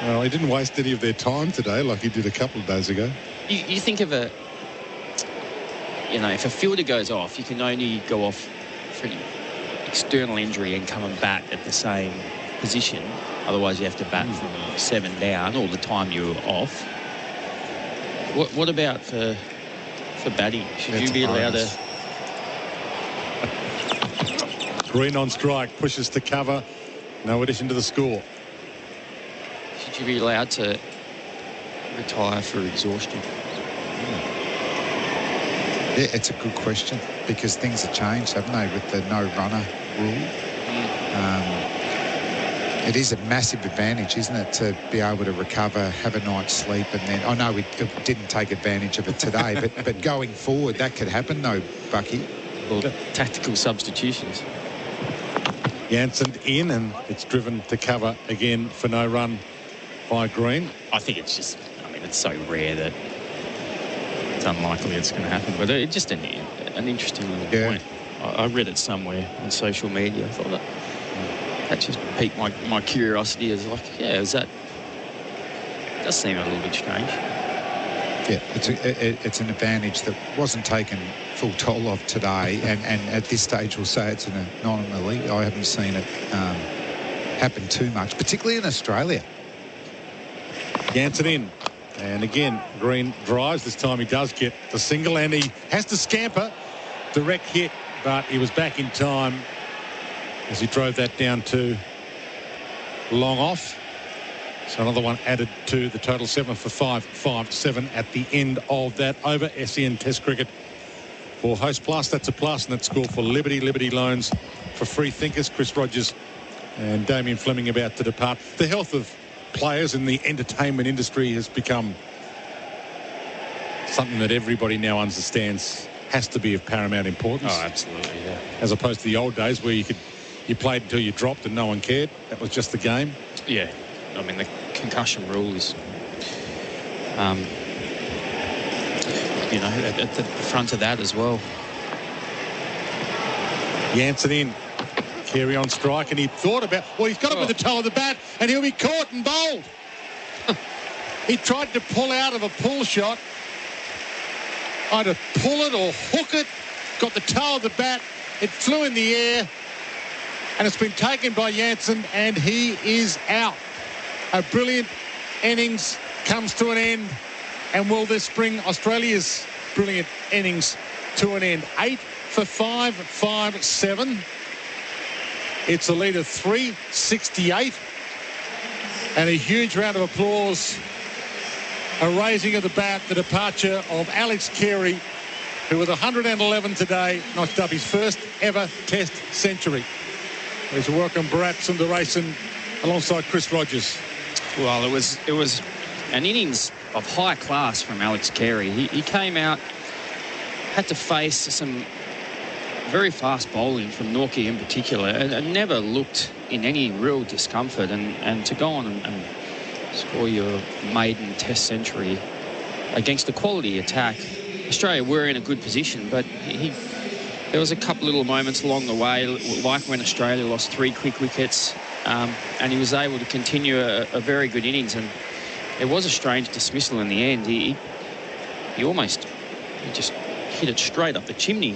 Well, he didn't waste any of their time today like he did a couple of days ago. You think of if a fielder goes off, you can only go off for an external injury and come and bat at the same position. Otherwise, you have to bat from 7 down all the time you're off. What about for batting? Should you be allowed to? Green on strike, pushes to cover. No addition to the score. Should you be allowed to retire for exhaustion? Yeah, it's a good question because things have changed, haven't they, with the no runner rule? It is a massive advantage, isn't it, to be able to recover, have a night's sleep, and then I know we didn't take advantage of it today, but going forward, that could happen, though, Bucky. Well, tactical substitutions. Jansen in, and it's driven to cover again for no run by Green. I think it's just, I mean, it's so rare that it's unlikely it's going to happen. But it's just an interesting little point. I read it somewhere on social media. I thought that just piqued my curiosity. As like, yeah, is that? It does seem a little bit strange. Yeah, it's an advantage that wasn't taken full toll of today, and at this stage we'll say it's an anomaly. I haven't seen it happen too much, particularly in Australia. Jansen in, and again Green drives. This time he does get the single, and he has to scamper. Direct hit, but he was back in time as he drove that down to long off. So another one added to the total. 7 for 5, 5-7 at the end of that over. SEN Test Cricket for Host Plus. That's a plus, and that's score for Liberty. Liberty Loans for free thinkers. Chris Rogers and Damien Fleming about to depart. The health of players in the entertainment industry has become something that everybody now understands has to be of paramount importance. Oh, absolutely, yeah. As opposed to the old days where you played until you dropped and no one cared. That was just the game. Yeah. I mean, the concussion rule is, you know, at the front of that as well. Jansen in. Carey on strike, and he thought about, well, he's got it with the toe of the bat, and he'll be caught and bowled. He tried to pull out of a pull shot. Either pull it or hook it. Got the toe of the bat. It flew in the air, and it's been taken by Jansen, and he is out. A brilliant innings comes to an end, and will this bring Australia's brilliant innings to an end? 8 for 5, 5-7. It's a lead of 368, and a huge round of applause. A raising of the bat, the departure of Alex Carey, who with 111 today notched up his first ever Test century. Please welcome Bharat Sundaresan alongside Chris Rogers. Well, it was an innings of high class from Alex Carey. He came out, had to face some very fast bowling from Norkie in particular, and never looked in any real discomfort. And to go on and score your maiden Test century against a quality attack, Australia were in a good position, but there was a couple little moments along the way, like when Australia lost 3 quick wickets, and he was able to continue a very good innings. And it was a strange dismissal in the end. He just hit it straight up the chimney.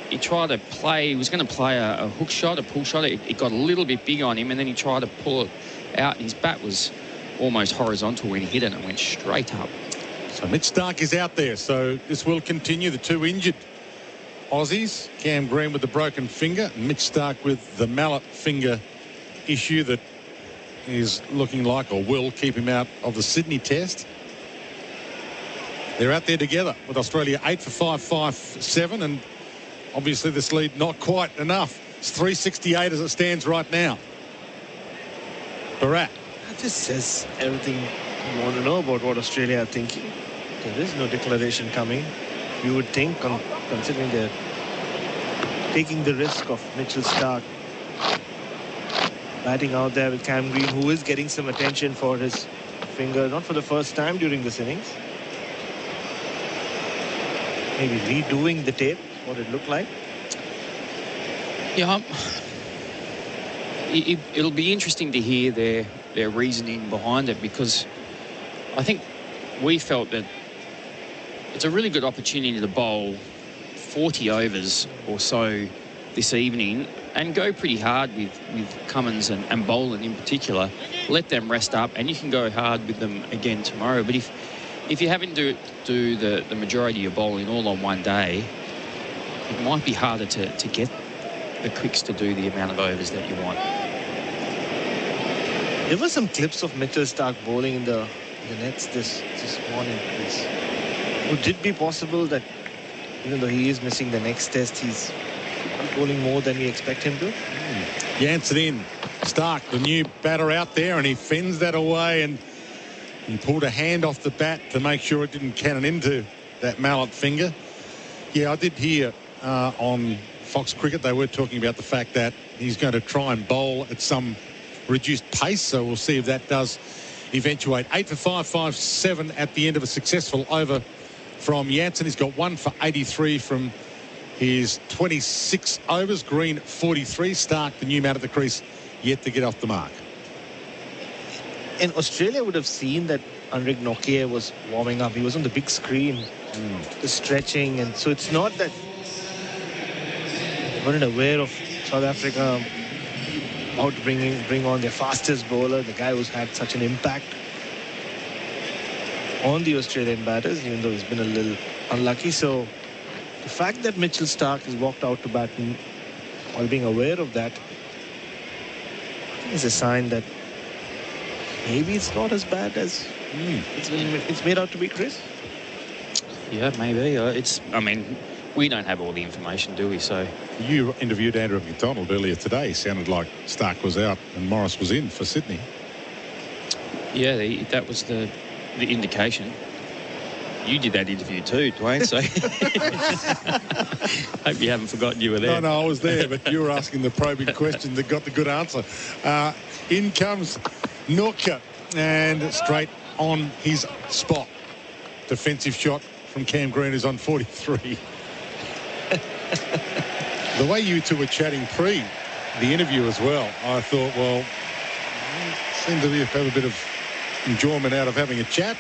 He tried to play, he was going to play a hook shot, a pull shot. It got a little bit big on him, and then he tried to pull it out. His bat was almost horizontal when he hit it, and it went straight up. So Mitch Starc is out there, so this will continue. The 2 injured Aussies, Cam Green with the broken finger, and Mitch Starc with the mallet finger issue that is looking like, or will keep him out of the Sydney Test. They're out there together with Australia. 8 for 5, 5-7, and obviously this lead not quite enough. It's 368 as it stands right now. Bharat. That just says everything you want to know about what Australia are thinking. There is no declaration coming. You would think, considering they're taking the risk of Mitchell Starc batting out there with Cam Green, who is getting some attention for his finger, not for the first time during this innings. Maybe redoing the tape, what it looked like. Yeah, it'll be interesting to hear their reasoning behind it, because I think we felt that it's a really good opportunity to bowl 40 overs or so this evening and go pretty hard with Cummins and Boland in particular. Let them rest up, and you can go hard with them again tomorrow. But if you're having to do the majority of your bowling all on one day, it might be harder to get the quicks to do the amount of overs that you want. There were some clips of Mitchell Starc bowling in the nets this morning. Would it be possible that even though he is missing the next test, he's bowling more than we expect him to? Jansen in. Starc, the new batter out there, and he fends that away, and he pulled a hand off the bat to make sure it didn't cannon into that mallet finger. Yeah, I did hear on Fox Cricket, they were talking about the fact that he's going to try and bowl at some reduced pace. So we'll see if that does eventuate. 8 for 557 at the end of a successful over from Jansen. He's got 1 for 83 from his 26 overs. Green 43. Stark, the new man at the crease, yet to get off the mark. And Australia would have seen that Anrich Nokia was warming up. He was on the big screen, the stretching, and so it's not that they weren't aware of South Africa about to bring on their fastest bowler, the guy who's had such an impact on the Australian batters, even though he's been a little unlucky. So the fact that Mitchell Starc has walked out to bat while being aware of that is a sign that maybe it's not as bad as it's made out to be, Chris. Yeah, maybe. I mean, we don't have all the information, do we? So you interviewed Andrew McDonald earlier today. Sounded like Starc was out and Morris was in for Sydney. Yeah, that was the indication. You did that interview too, Dwayne, so hope you haven't forgotten you were there. No, I was there, but you were asking the probing question that got the good answer. In comes Norka, and straight on his spot. Defensive shot from Cam Green, is on 43. The way you two were chatting pre the interview as well, I thought, well, seemed to have a bit of enjoyment out of having a chat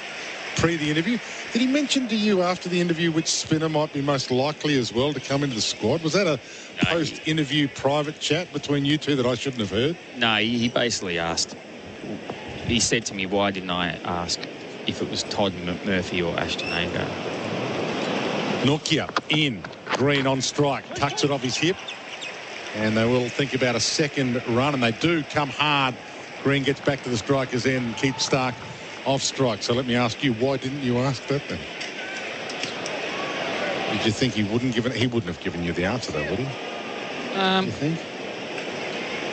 pre the interview. Did he mention to you after the interview which spinner might be most likely as well to come into the squad? Was that a post-interview private chat between you two that I shouldn't have heard? No, he basically asked. He said to me, why didn't I ask if it was Todd Murphy or Ashton Agar? Nokia in. Green on strike. Tucks it off his hip. And they will think about a second run. And they do come hard. Green gets back to the striker's end and keeps Starc off strike. So let me ask you, why didn't you ask that then? Did you think he wouldn't give it? He wouldn't have given you the answer though, would he? You think?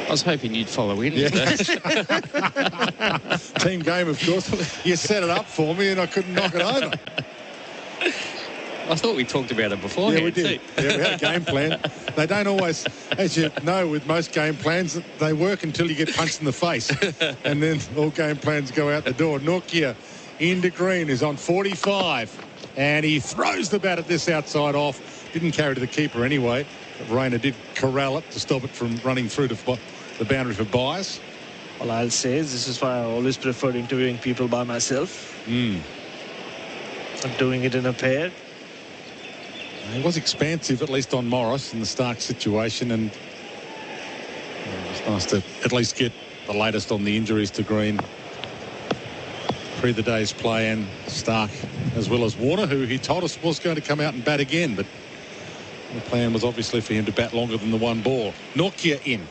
I was hoping you'd follow in. Yeah. Team game, of course. You set it up for me and I couldn't knock it over. I thought we talked about it before. Yeah, we did. Yeah, we had a game plan. They don't always, as you know, with most game plans, they work until you get punched in the face. And then all game plans go out the door. Nokia into Green is on 45. And he throws the bat at this outside off. Didn't carry to the keeper anyway. Rayner did corral it to stop it from running through to the boundary for buys. All I'll say is this is why I always preferred interviewing people by myself. Not doing it in a pair. He was expansive, at least on Morris, in the Starc situation, and it's nice to at least get the latest on the injuries to Green pre the day's play, and Starc as well as Warner, who he told us was going to come out and bat again, but the plan was obviously for him to bat longer than the one ball. Nokia in.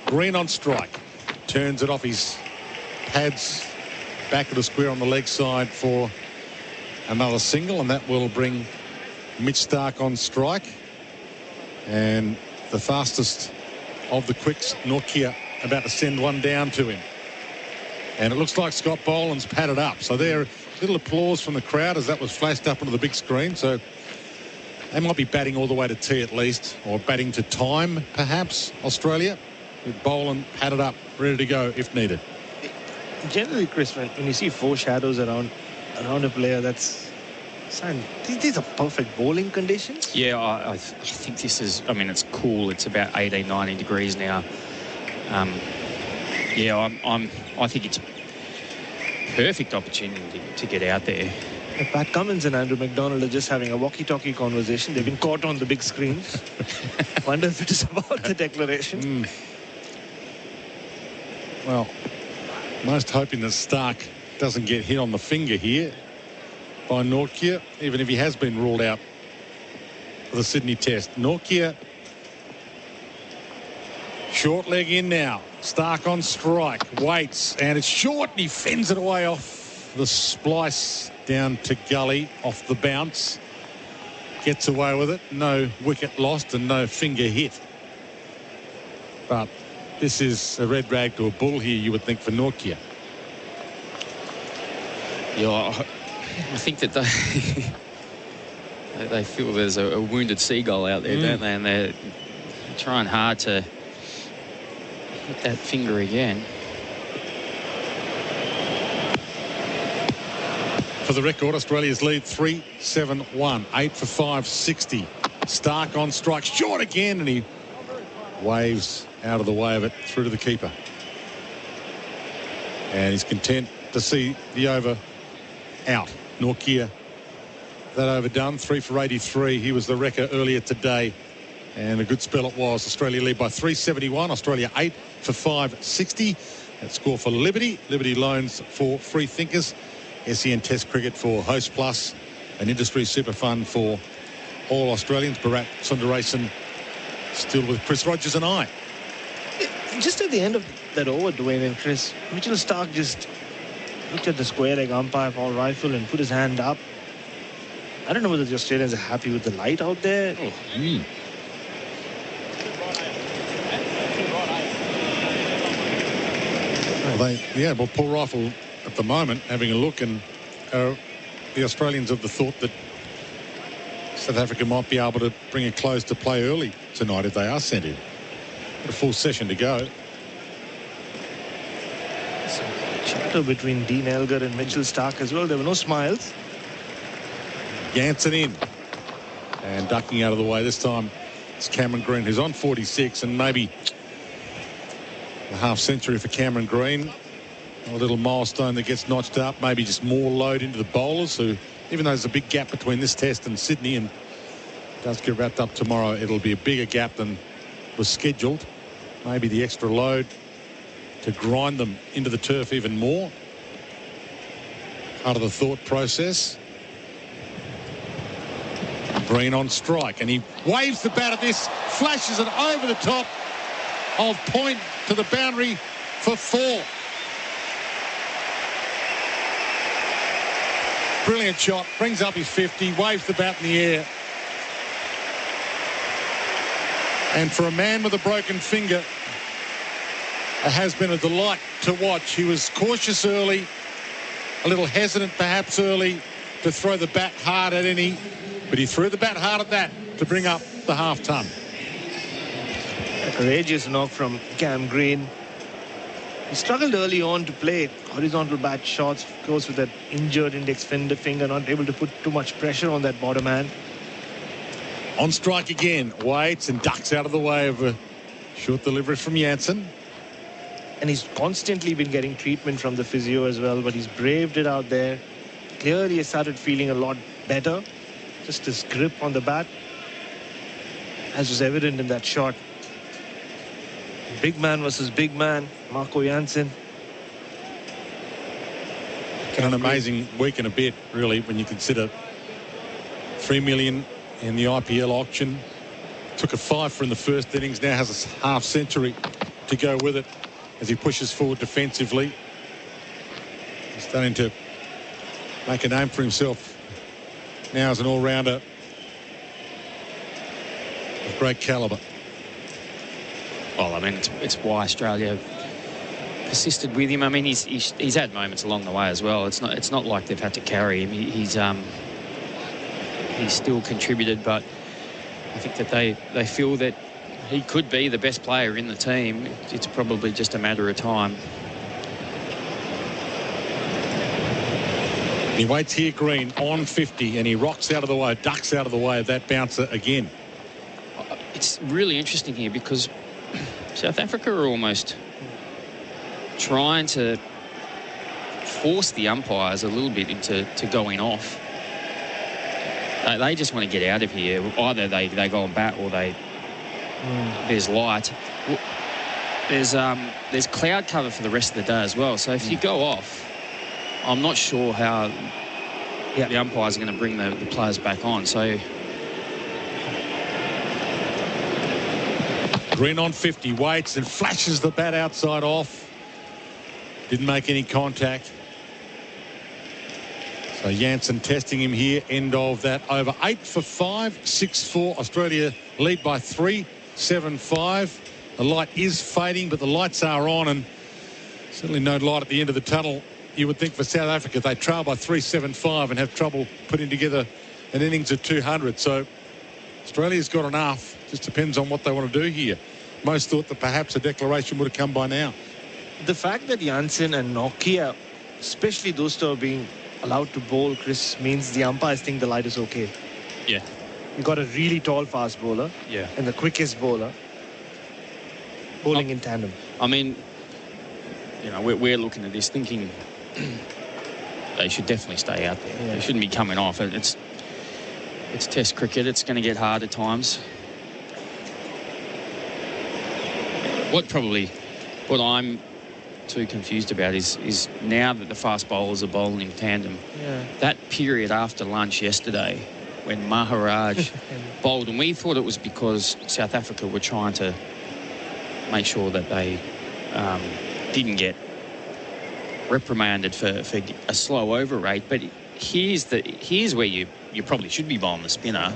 Green on strike. Turns it off his pads back of the square on the leg side for another single, and that will bring Mitch Starc on strike. And the fastest of the quicks, Nokia, about to send one down to him. And it looks like Scott Boland's padded up. So there, little applause from the crowd as that was flashed up onto the big screen. So they might be batting all the way to tee at least, or batting to time, perhaps, Australia, with Boland padded up, ready to go if needed. Generally, Chris, when you see four shadows around a player, that's sign. These are perfect bowling conditions. Yeah, I think this is, I mean, it's cool. It's about 18, 19 degrees now. Yeah, I think it's a perfect opportunity to get out there. Pat Cummins and Andrew McDonald are just having a walkie-talkie conversation. They've been caught on the big screens. Wonder if it is about the declaration. Well, most hoping that Starc doesn't get hit on the finger here by Nokia, even if he has been ruled out for the Sydney Test. Nokia, short leg in now. Starc on strike, waits, and it's short, and he fends it away off the splice down to gully, off the bounce. Gets away with it. No wicket lost and no finger hit. But this is a red rag to a bull here, you would think, for Nokia. Yeah, I think that they feel there's a wounded seagull out there, don't they? And they're trying hard to hit that finger again. For the record, Australia's lead 3-7-1, 8 for 5, 60. Stark on strike, short again, and he waves out of the way of it through to the keeper. And he's content to see the over out. Nortje, that overdone, 3 for 83. He was the wrecker earlier today, and a good spell it was. Australia lead by 371. Australia 8 for 5, 60. That score for Liberty. Liberty loans for free thinkers. SEN Test Cricket for Host Plus, an industry super fund for all Australians. Bharat, Sundaresan, still with Chris Rogers and I. Just at the end of that over, Dwayne and Chris, Mitchell Starc just looked at the square leg umpire for rifle and put his hand up. I don't know whether the Australians are happy with the light out there. Well, Paul Rifle at the moment having a look, and the Australians of the thought that South Africa might be able to bring it close to play early tonight if they are sent in. A full session to go. Chatter between Dean Elgar and Mitchell Starc as well. There were no smiles. Jansen in and ducking out of the way. This time it's Cameron Green, who's on 46, and maybe a half century for Cameron Green. A little milestone that gets notched up. Maybe just more load into the bowlers, who, even though there's a big gap between this test and Sydney and does get wrapped up tomorrow, it'll be a bigger gap than was scheduled. Maybe the extra load to grind them into the turf even more. Part of the thought process. Green on strike, and he waves the bat at this, flashes it over the top of point to the boundary for 4. Brilliant shot, brings up his 50, waves the bat in the air. And for a man with a broken finger, it has been a delight to watch. He was cautious early, a little hesitant perhaps early to throw the bat hard at any, but he threw the bat hard at that to bring up the half ton. A courageous knock from Cam Green. He struggled early on to play horizontal bat shots, of course, with that injured index finger, not able to put too much pressure on that bottom hand. On strike again, waits and ducks out of the way of a short delivery from Jansen. And he's constantly been getting treatment from the physio as well, but he's braved it out there. Clearly he started feeling a lot better. Just his grip on the bat, as was evident in that shot. Big man versus big man, Marco Jansen. An amazing week and a bit, really, when you consider $3 million in the IPL auction. Took a 5 in the first innings, now has a half century to go with it as he pushes forward defensively. He's starting to make a name for himself now as an all-rounder of great calibre. Well, I mean, it's why Australia persisted with him. I mean, he's had moments along the way as well. It's not like they've had to carry him. He's still contributed, but I think that they feel that he could be the best player in the team. It's probably just a matter of time. He waits here, Green, on 50, and he rocks out of the way, ducks out of the way of that bouncer again. It's really interesting here because South Africa are almost trying to force the umpires a little bit into going off. They just want to get out of here. Either they go and bat or there's light. There's cloud cover for the rest of the day as well. So if you go off, I'm not sure how the umpires are going to bring the players back on. So Green on 50, waits and flashes the bat outside off. Didn't make any contact. So Jansen testing him here, end of that over. 8 for 5, 6-4. Australia lead by 3, 7-5. The light is fading, but the lights are on, and certainly no light at the end of the tunnel. You would think for South Africa they trail by 3, 7-5 and have trouble putting together an innings of 200. So Australia's got enough. Just depends on what they want to do here. Most thought that perhaps a declaration would have come by now. The fact that Jansen and Nokia, especially those two, are being allowed to bowl, Chris, means the umpires think the light is okay. Yeah. You got a really tall fast bowler. Yeah. And the quickest bowler bowling in tandem. I mean, you know, we're looking at this thinking they should definitely stay out there. Yeah. They shouldn't be coming off. It's Test cricket. It's going to get hard at times. What I'm too confused about is now that the fast bowlers are bowling in tandem, that period after lunch yesterday when Maharaj bowled, and we thought it was because South Africa were trying to make sure that they didn't get reprimanded for a slow over rate, but here's where you probably should be bowling the spinner,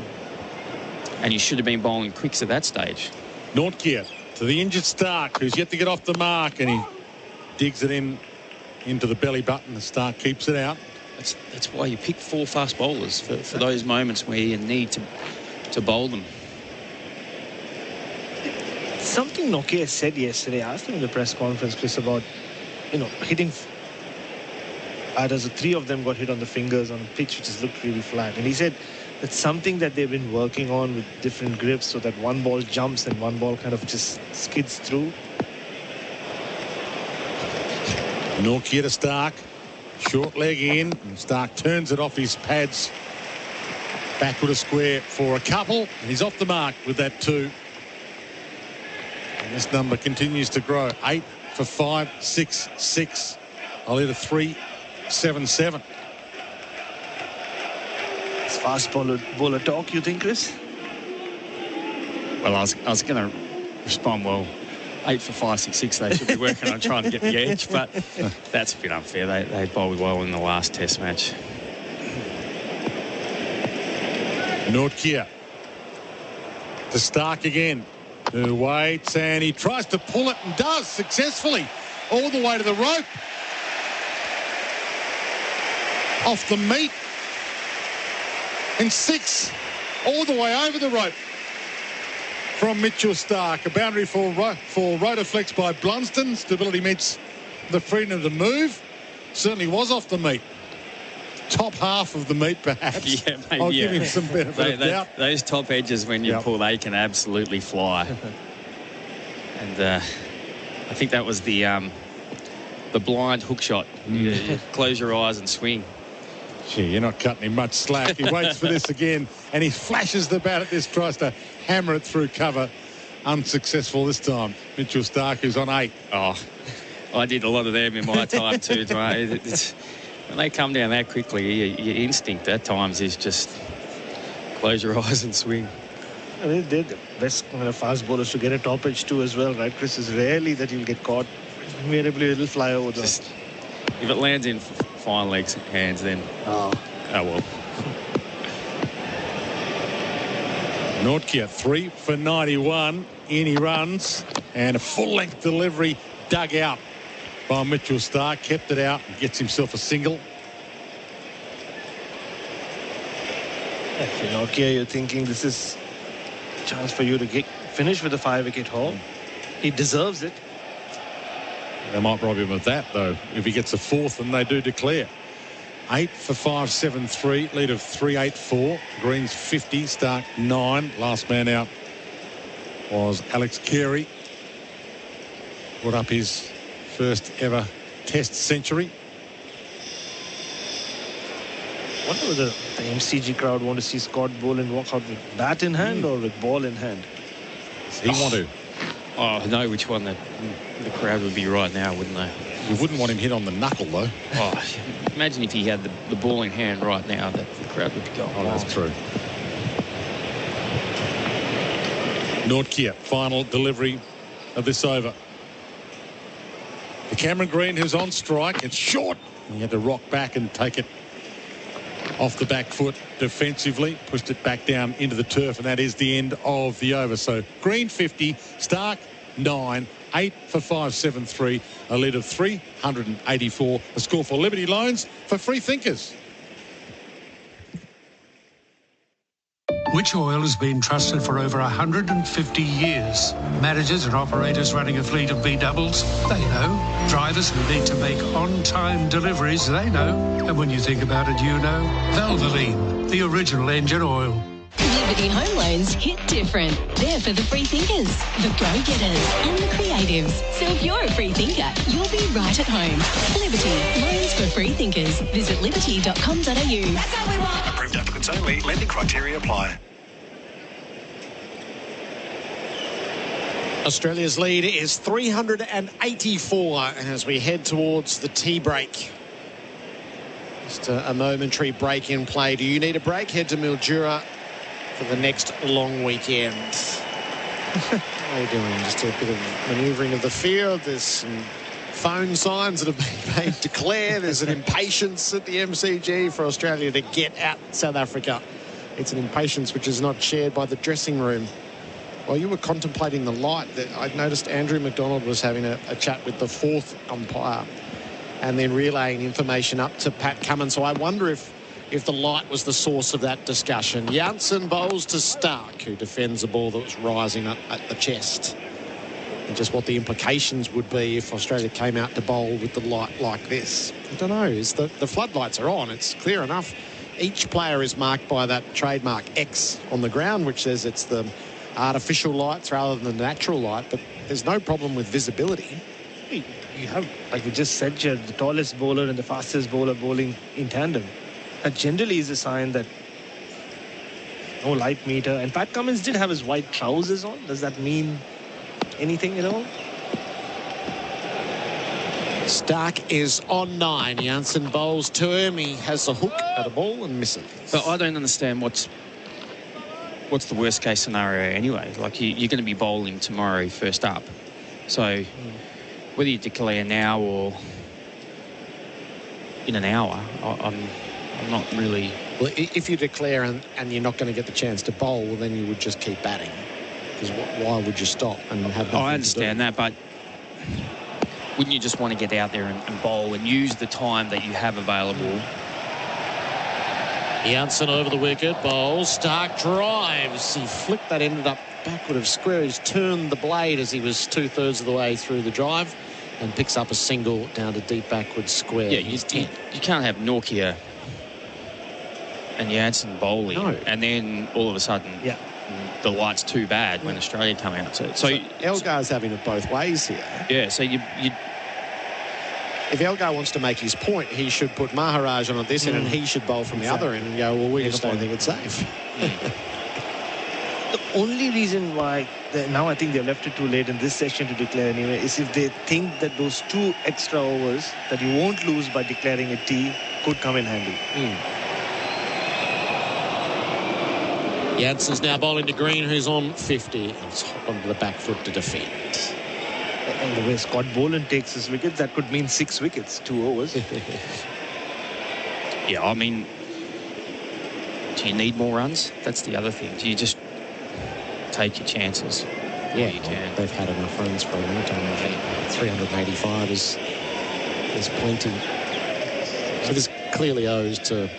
and you should have been bowling quicks at that stage. Nortje to the injured Stark, who's yet to get off the mark, and he digs it into the belly button. The Stark keeps it out. That's why you pick 4 fast bowlers for those moments where you need to bowl them. Something Nokia said yesterday, I asked him in the press conference, Chris, about, you know, hitting. There's 3 of them got hit on the fingers on a pitch which has looked really flat. And he said it's something that they've been working on with different grips so that one ball jumps and one ball kind of just skids through. Nokia to Stark. Short leg in. And Stark turns it off his pads. Backward a square for a couple. And he's off the mark with that 2. And this number continues to grow. 8 for 5, 6, 6. I'll hit a 3-7-7. Is fast bowler talk, you think, Chris? Well, I was going to respond, well, 8 for 5, 6, 6. They should be working on trying to get the edge, but that's a bit unfair. They bowled well in the last Test match. Nortje to Stark again, who waits, and he tries to pull it and does successfully all the way to the rope. Off the meat. And 6 all the way over the rope from Mitchell Stark. A boundary for Rotoflex by Blunston. Stability meets the freedom to move. Certainly was off the meat. Top half of the meat, perhaps. Yeah, maybe. I'll give him some benefit of doubt. Those top edges, when you pull, they can absolutely fly. And I think that was the blind hook shot. You close your eyes and swing. Gee, you're not cutting him much slack. He waits for this again, and he flashes the bat at this, tries to hammer it through cover. Unsuccessful this time. Mitchell Stark, who's on 8. Oh, I did a lot of them in my time too, Dwayne. When they come down that quickly, your instinct at times is just close your eyes and swing. I mean, they're the best kind of fast bowlers to get a top edge too as well, right, Chris? It's rarely that you'll get caught. Invariably, it'll fly over the... If it lands in fine legs hands, then oh well. Nortje 3 for 91. In he runs, and a full-length delivery dug out by Mitchell Stark. Kept it out and gets himself a single. If you're Nokia, you're thinking this is a chance for you to finish with a 5-wicket haul. He deserves it. They might rob him of that, though, if he gets a 4th, and they do declare. 8 for 5, 7, 3. Lead of 3, 8, 4. Green's 50. Stark 9. Last man out was Alex Carey. Put up his first ever Test century. I wonder whether the MCG crowd want to see Scott Boland walk out with bat in hand or with ball in hand. Does he want to? Oh, I know which one the crowd would be right now, wouldn't they? You wouldn't want him hit on the knuckle, though. Oh, imagine if he had the ball in hand right now, that the crowd would be going. Oh, that's true. Nortje, final delivery of this over. The Cameron Green, who's on strike, it's short. He had to rock back and take it off the back foot defensively, pushed it back down into the turf, and that is the end of the over. So Green 50, Stark 9, 8 for 5, 7, 3, a lead of 384. A score for Liberty Loans for free thinkers. which oil has been trusted for over 150 years. Managers and operators running a fleet of B-doubles, they know. Drivers who need to make on-time deliveries, they know. And when you think about it, you know. Valvoline, the original engine oil. Liberty Home Loans hit different. They're for the free thinkers, the go-getters and the creatives. So if you're a free thinker, you'll be right at home. Liberty, loans for free thinkers. Visit liberty.com.au. That's how we want. Approved applicants only. Lending criteria apply. Australia's lead is 384 as we head towards the tea break. Just a momentary break in play. Do you need a break? Head to Mildura for the next long weekend. How are you doing? Just a bit of manoeuvring of the field. There's some phone signs that have been made to declare. There's an impatience at the MCG for Australia to get at South Africa. It's an impatience which is not shared by the dressing room. While you were contemplating the light, I noticed Andrew McDonald was having a chat with the fourth umpire and then relaying information up to Pat Cummins. So I wonder if the light was the source of that discussion. Janssen bowls to Stark, who defends a ball that was rising up at the chest. And just what the implications would be if Australia came out to bowl with the light like this. I don't know. The floodlights are on. It's clear enough. Each player is marked by that trademark X on the ground, which says it's the artificial lights rather than the natural light, but there's no problem with visibility. You have, like we just said, Gerard, the tallest bowler and the fastest bowler bowling in tandem. That generally is a sign that no light meter. And Pat Cummins did have his white trousers on. Does that mean anything at all? Stark is on 9. Janssen bowls to him. He has a hook at a ball and misses. But I don't understand what's the worst case scenario anyway. Like you're going to be bowling tomorrow first up. So whether you declare now or in an hour, I'm not really... Well, if you declare and you're not going to get the chance to bowl, well, then you would just keep batting. Because why would you stop and have nothing I understand that, but wouldn't you just want to get out there and bowl and use the time that you have available? Janssen over the wicket, bowls, Stark drives. He flicked that, ended up backward of square. He's turned the blade as he was 2/3 of the way through the drive and picks up a single down to deep backward square. Yeah, you can't have Nokia and Janssen bowling and then all of a sudden the light's too bad when Australia come out. So Elgar's having it both ways here. Yeah, so you if Elgar wants to make his point, he should put Maharaj on at this end and he should bowl from the other end and go, well, we just don't think it's safe. The only reason why now I think they've left it too late in this session to declare anyway is if they think that those 2 extra overs that you won't lose by declaring a T could come in handy. Janssen's now bowling to Green, who's on 50. He's hop onto the back foot to defend. And the way Scott Boland takes his wickets, that could mean 6 wickets, 2 overs. Yeah, I mean, do you need more runs? That's the other thing. Do you just take your chances? Yeah, you can. They've had enough runs for a long time. I think 385 is plenty. So this clearly owes to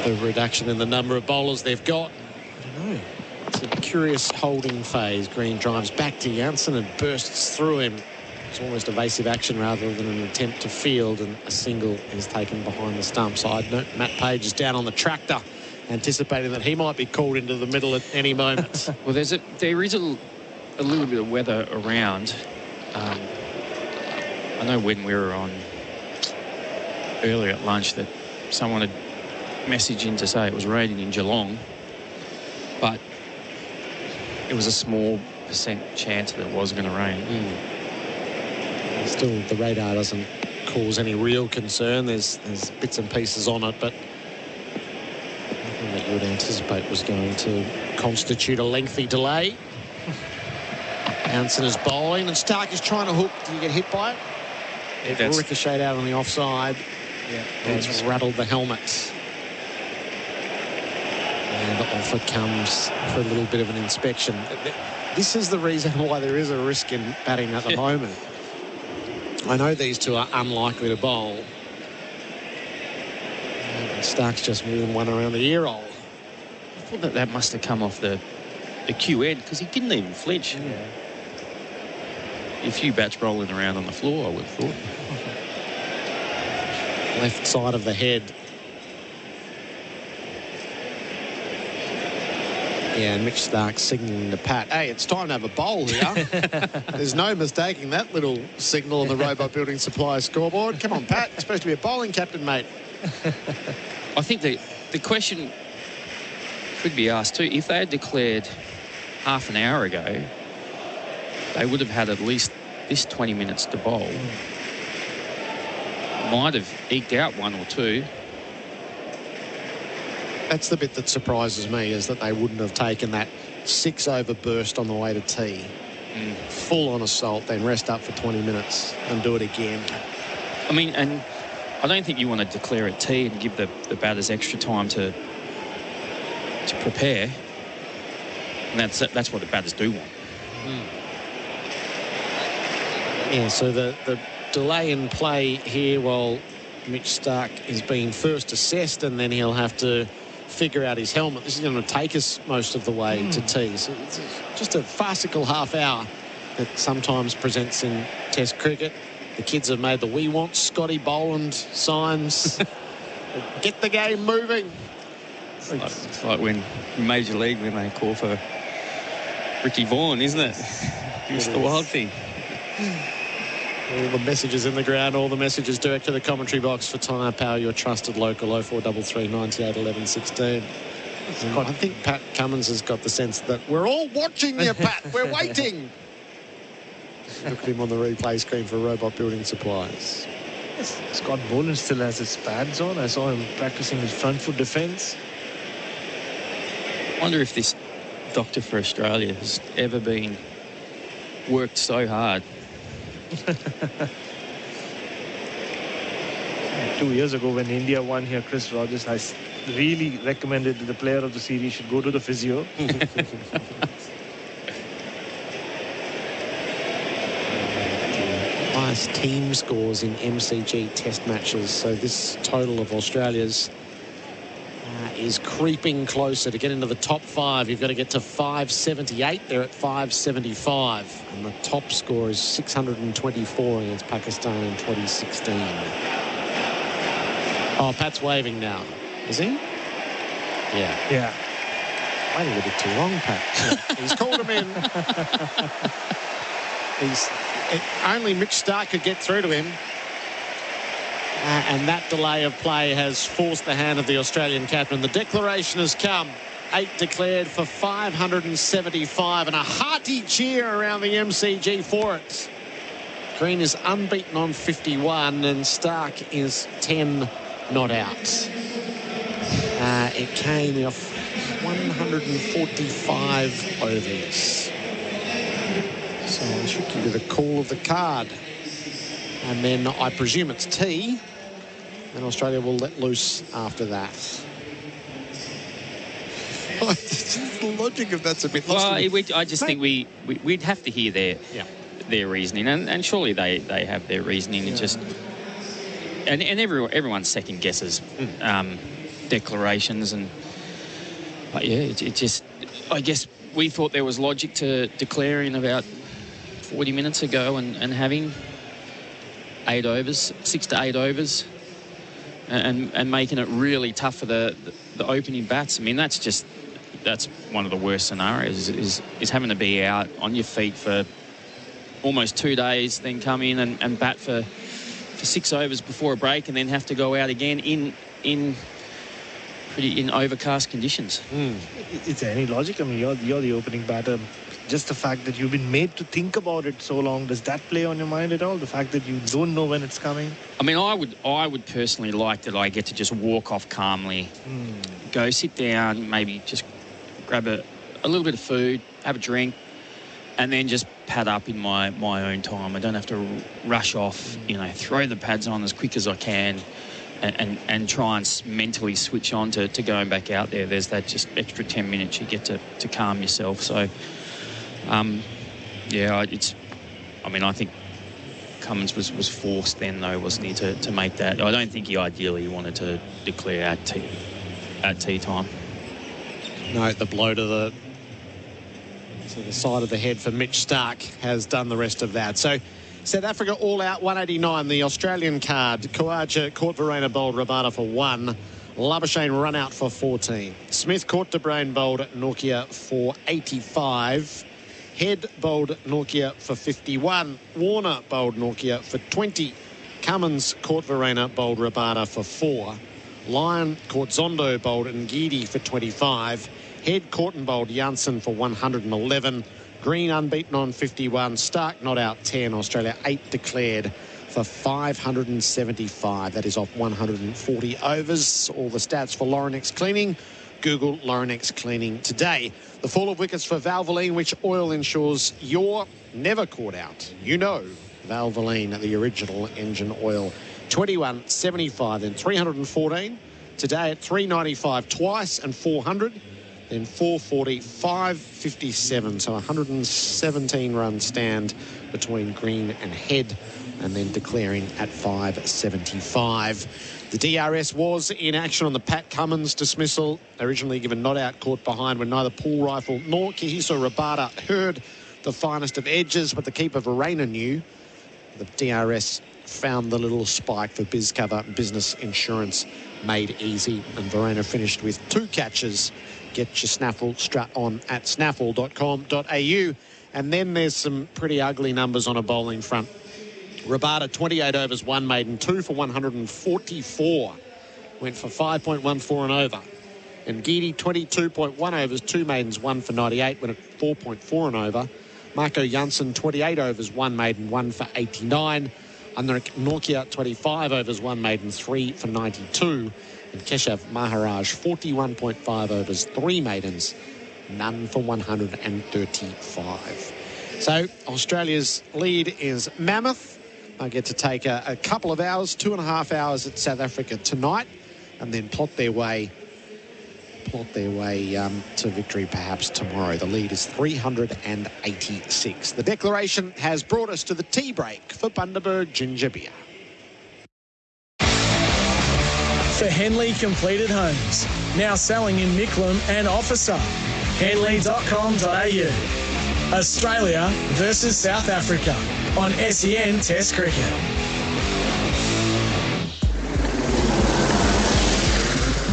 the reduction in the number of bowlers they've got. I don't know. It's a curious holding phase. Green drives back to Janssen and bursts through him. It's almost evasive action rather than an attempt to field, and a single is taken behind the stump. Side note, Matt Page is down on the tractor, anticipating that he might be called into the middle at any moment. Well, there is a little bit of weather around. I know when we were on earlier at lunch that someone had messaged in to say it was raining in Geelong, but it was a small percent chance that it was going to rain. Still, the radar doesn't cause any real concern. There's bits and pieces on it, but nothing that you would anticipate was going to constitute a lengthy delay. Janssen is bowling, and Stark is trying to hook. Did he get hit by it? It ricocheted out on the offside. Yeah, it's rattled the helmet. And off it comes for a little bit of an inspection. This is the reason why there is a risk in batting at the moment. I know these two are unlikely to bowl. And Stark's just moving one around the ear hole. thought that must have come off the cue end because he didn't even flinch. Yeah. A few bats rolling around on the floor, I would have thought. Left side of the head. Yeah, and Mitch Stark signaling to Pat, hey, it's time to have a bowl here. There's no mistaking that little signal on the Robot Building Supplies scoreboard. Come on, Pat, you're supposed to be a bowling captain, mate. I think the question could be asked too. If they had declared half an hour ago, they would have had at least this 20 minutes to bowl. Might have eked out one or two. That's the bit that surprises me, is that they wouldn't have taken that 6-over burst on the way to tea. Full on assault, then rest up for 20 minutes and do it again. I mean, and I don't think you want to declare at tea and give the batters extra time to prepare. And that's what the batters do want. Yeah, so the delay in play here while Mitch Stark is being first assessed, and then he'll have to figure out his helmet. This is going to take us most of the way to tea. So it's just a farcical half hour that sometimes presents in Test cricket. The kids have made the "we want Scotty Boland" signs. Get the game moving. It's like when Major League, when they call for Ricky Vaughan, isn't it? It's the wild thing. All the messages in the ground, all the messages direct to the commentary box for Tyre Power, your trusted local. 0433 98 11 16. I think Pat Cummins has got the sense that we're all watching you, Pat. We're waiting. Look at him on the replay screen for Robot Building Supplies. Scott Boland still has his pads on. I saw him practicing his front foot defence. I wonder if this doctor for Australia has ever been worked so hard. 2 years ago when India won here, Chris Rogers has really recommended that the player of the series should go to the physio. Highest team scores in MCG test matches. So this total of Australia's is creeping closer. To get into the top 5, you've got to get to 578. They're at 575. And the top score is 624 against Pakistan in 2016. Oh, Pat's waving now. Is he? Yeah. Yeah. Waiting a bit too long, Pat. He's called him in. Only Mitch Stark could get through to him. And that delay of play has forced the hand of the Australian captain. The declaration has come. 8 declared for 575, and a hearty cheer around the MCG for it. Green is unbeaten on 51, and Stark is 10 not out. It came off 145 overs. So I should give you the call of the card. And then I presume it's tea. And Australia will let loose after that. The logic of that's a bit lost. Well, I just think we'd have to hear their reasoning. And surely they have their reasoning. Yeah. It just... And everyone second guesses declarations. And it just... I guess we thought there was logic to declaring about 40 minutes ago and having 8 overs, 6 to 8 overs, and making it really tough for the opening bats. I mean, that's one of the worst scenarios is having to be out on your feet for almost 2 days, then come in and bat for 6 overs before a break, and then have to go out again in overcast conditions. Is there any logic? I mean, you're the opening batter. Just the fact that you've been made to think about it so long, does that play on your mind at all? The fact that you don't know when it's coming? I mean, I would personally like that I get to just walk off calmly, go sit down, maybe just grab a little bit of food, have a drink, and then just pad up in my own time. I don't have to rush off, throw the pads on as quick as I can and try and mentally switch on to going back out there. There's that just extra 10 minutes you get to calm yourself. So... I think Cummins was forced then, though, wasn't he, to make that. I don't think he ideally wanted to declare at tea time. Note the blow to the side of the head for Mitch Stark has done the rest of that. So South Africa all out 189. The Australian card. Kawaja caught Verena bowled Rabada for 1. Labuschagne run out for 14. Smith caught De Bruyn bowled Nortje for 85. Head bowled Nortje for 51. Warner bowled Nortje for 20. Cummins caught Verena bowled Rabada for 4. Lyon caught Zondo bowled Ngidi for 25. Head caught and bowled Janssen for 111. Green unbeaten on 51. Stark not out 10. Australia 8 declared for 575. That is off 140 overs. All the stats for Laurenex Cleaning. Google Laurenex Cleaning today. The fall of wickets for Valvoline, which oil ensures you're never caught out. You know Valvoline, the original engine oil. 21.75, then 314. Today at 395 twice and 400. Then 440, 557. So 117 run stand between Green and Head, and then declaring at 575. The DRS was in action on the Pat Cummins dismissal, originally given not out, caught behind when neither Paul Rifle nor Kahiso Rabada heard the finest of edges, but the keeper Verena knew. The DRS found the little spike for BizCover Business Insurance made easy, and Verena finished with 2 catches. Get your snaffle strut on at snaffle.com.au. And then there's some pretty ugly numbers on a bowling front. Rabada, 28 overs, 1 maiden, 2 for 144. Went for 5.14 and over. And Ngidi, 22.1 overs, 2 maidens, 1 for 98, went at 4.4 and over. Marco Janssen, 28 overs, 1 maiden, 1 for 89. Anurag Nortje, 25 overs, 1 maiden, 3 for 92. And Keshav Maharaj, 41.5 overs, 3 maidens, none for 135. So Australia's lead is mammoth. I get to take a couple of hours, 2.5 hours at South Africa tonight, and then plot their way to victory perhaps tomorrow. The lead is 386. The declaration has brought us to the tea break for Bundaberg Ginger Beer. For Henley Completed Homes, now selling in Micklem and Officer. Henley.com.au. Australia versus South Africa on SEN Test Cricket.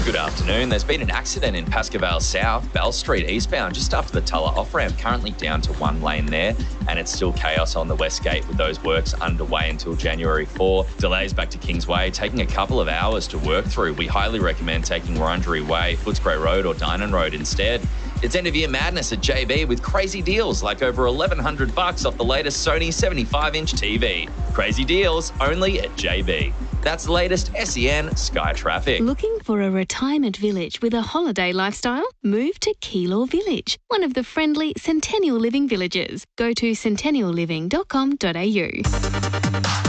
Good afternoon. There's been an accident in Pascoe South, Bell Street eastbound, just after the Tulla off-ramp, currently down to 1 lane there, and it's still chaos on the West Gate with those works underway until January 4. Delays back to Kingsway, taking a couple of hours to work through. We highly recommend taking Wurundjeri Way, Footscray Road or Dynon Road instead. It's end of year madness at JB with crazy deals like over $1,100 off the latest Sony 75-inch TV. Crazy deals only at JB. That's the latest SEN Sky Traffic. Looking for a retirement village with a holiday lifestyle? Move to Keilor Village, one of the friendly Centennial Living villages. Go to centennialliving.com.au.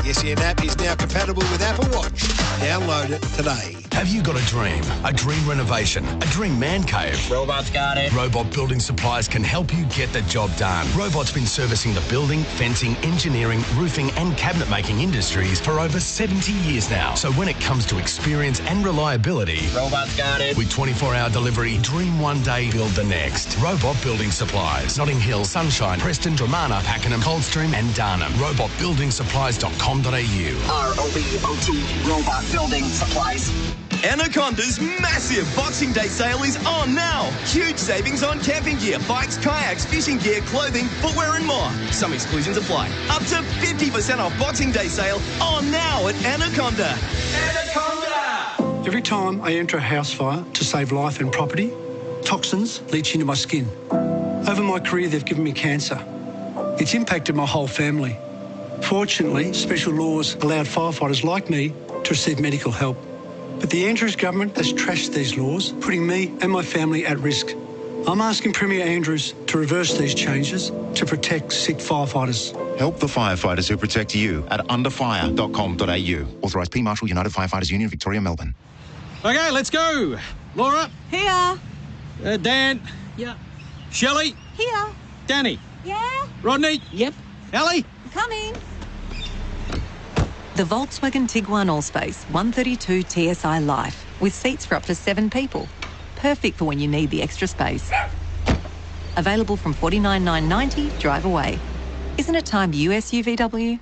The SEN app is now compatible with Apple Watch. Download it today. Have you got a dream renovation, a dream man cave? Robot's got it. Robot Building Supplies can help you get the job done. Robot's been servicing the building, fencing, engineering, roofing and cabinet making industries for over 70 years now. So when it comes to experience and reliability, Robot's got it. With 24-hour delivery, dream one day, build the next. Robot Building Supplies. Notting Hill, Sunshine, Preston, Dramana, Pakenham, Coldstream and Darnham. RobotBuildingSupplies.com.au. ROBOT Robot Building Supplies. Anaconda's massive Boxing Day sale is on now. Huge savings on camping gear, bikes, kayaks, fishing gear, clothing, footwear and more. Some exclusions apply. Up to 50% off Boxing Day sale on now at Anaconda. Anaconda! Every time I enter a house fire to save life and property, toxins leach into my skin. Over my career, they've given me cancer. It's impacted my whole family. Fortunately, special laws allowed firefighters like me to receive medical help. But the Andrews government has trashed these laws, putting me and my family at risk. I'm asking Premier Andrews to reverse these changes to protect sick firefighters. Help the firefighters who protect you at underfire.com.au. Authorised P. Marshall, United Firefighters Union, Victoria, Melbourne. Okay, let's go. Laura. Here. Dan. Yeah. Shelley. Here. Danny. Yeah. Rodney. Yep. Ellie. Coming. The Volkswagen Tiguan Allspace 132 TSI Life with seats for up to 7 people. perfect for when you need the extra space. Available from $49,990, drive away. Isn't it time you SUVW?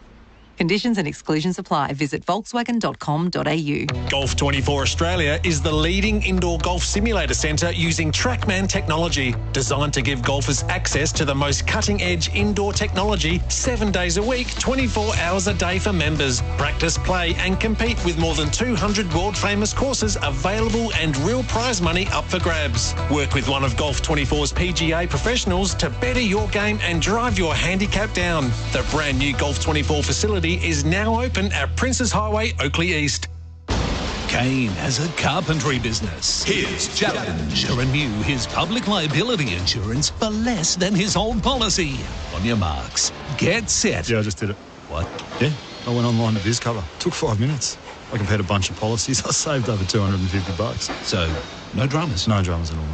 Conditions and exclusions apply. Visit volkswagen.com.au. Golf 24 Australia is the leading indoor golf simulator centre using TrackMan technology, designed to give golfers access to the most cutting-edge indoor technology 7 days a week, 24 hours a day for members. Practice, play and compete with more than 200 world-famous courses available and real prize money up for grabs. Work with one of Golf 24's PGA professionals to better your game and drive your handicap down. The brand new Golf 24 facility is now open at Princes Highway, Oakley East. Kane has a carpentry business. His challenge to renew his public liability insurance for less than his old policy. On your marks, get set. Yeah, I just did it. What? Yeah, I went online to BizCover. Took 5 minutes. I compared a bunch of policies. I saved over $250. So, no dramas? No dramas at all.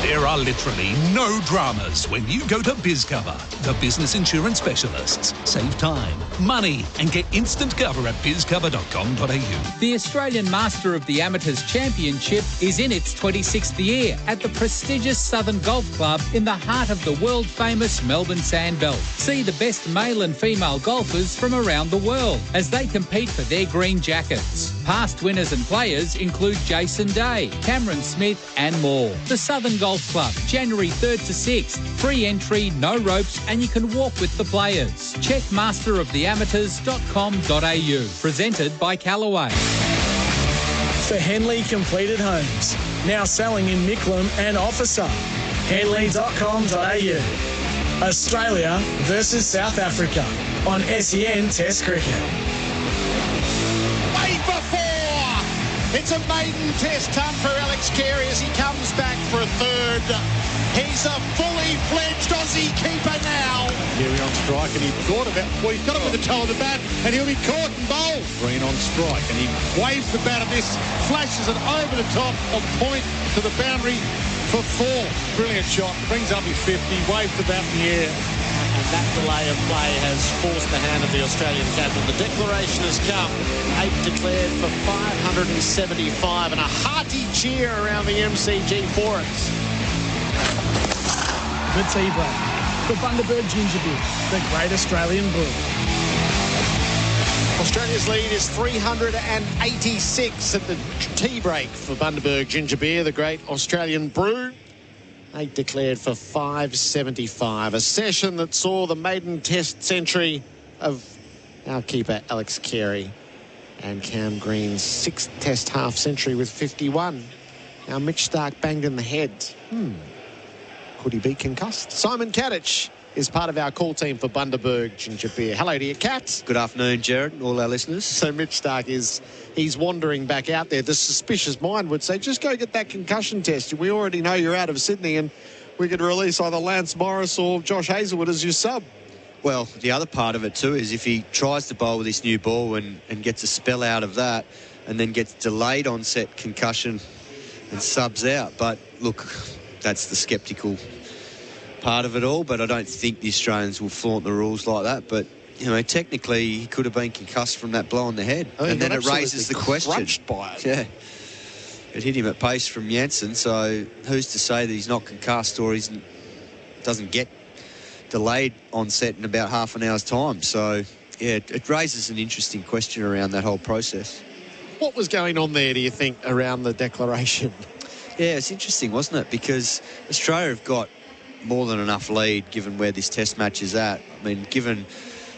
There are literally no dramas when you go to BizCover, the business insurance specialists. Save time, money, and get instant cover at bizcover.com.au. The Australian Master of the Amateurs Championship is in its 26th year at the prestigious Southern Golf Club in the heart of the world-famous Melbourne Sandbelt. See the best male and female golfers from around the world as they compete for their green jackets. Past winners and players include Jason Day, Cameron Smith and more. The Southern Golf Club, January 3rd to 6th. Free entry, no ropes, and you can walk with the players. Check masteroftheamateurs.com.au. Presented by Callaway. For Henley Completed Homes, now selling in Micklem and Officer. Henley.com.au. Australia versus South Africa on SEN Test Cricket. Wait for 4! It's a maiden test hunt for Alex Carey as he comes back for a third. He's a fully fledged Aussie keeper now. Carey on strike, and he thought about, well, he's got it with the toe of the bat, and he'll be caught and bowled. Green on strike, and he waves the bat at this, flashes it over the top of point to the boundary for 4. Brilliant shot, brings up his 50, waves the bat in the air. And that delay of play has forced the hand of the Australian captain. The declaration has come. 8 declared for 575 and a hearty cheer around the MCG for it. The tea break. The Bundaberg Ginger Beer, the great Australian brew. Australia's lead is 386 at the tea break for Bundaberg Ginger Beer, the great Australian brew. 8 declared for 575. A session that saw the maiden test century of our keeper, Alex Carey, and Cam Green's 6th test half century with 51. Now Mitch Starc banged in the head. Could he be concussed? Simon Katich is part of our call team for Bundaberg Ginger Beer. Hello to you, Kat. Good afternoon, Gerard, and all our listeners. So Mitch Starc he's wandering back out there. The suspicious mind would say, just go get that concussion test. We already know you're out of Sydney, and we could release either Lance Morris or Josh Hazlewood as your sub. Well, the other part of it too is if he tries to bowl with this new ball and gets a spell out of that and then gets delayed onset concussion and subs out. But look, that's the sceptical part of it all, but I don't think the Australians will flaunt the rules like that. But, you know, technically he could have been concussed from that blow on the head. And then it raises the question. Crushed by it. Yeah. It hit him at pace from Jansen, so who's to say that he's not concussed or he doesn't get delayed onset in about half an hour's time. So, yeah, it raises an interesting question around that whole process. What was going on there, do you think, around the declaration? Yeah, it's interesting, wasn't it? Because Australia have got more than enough lead given where this test match is at. I mean, given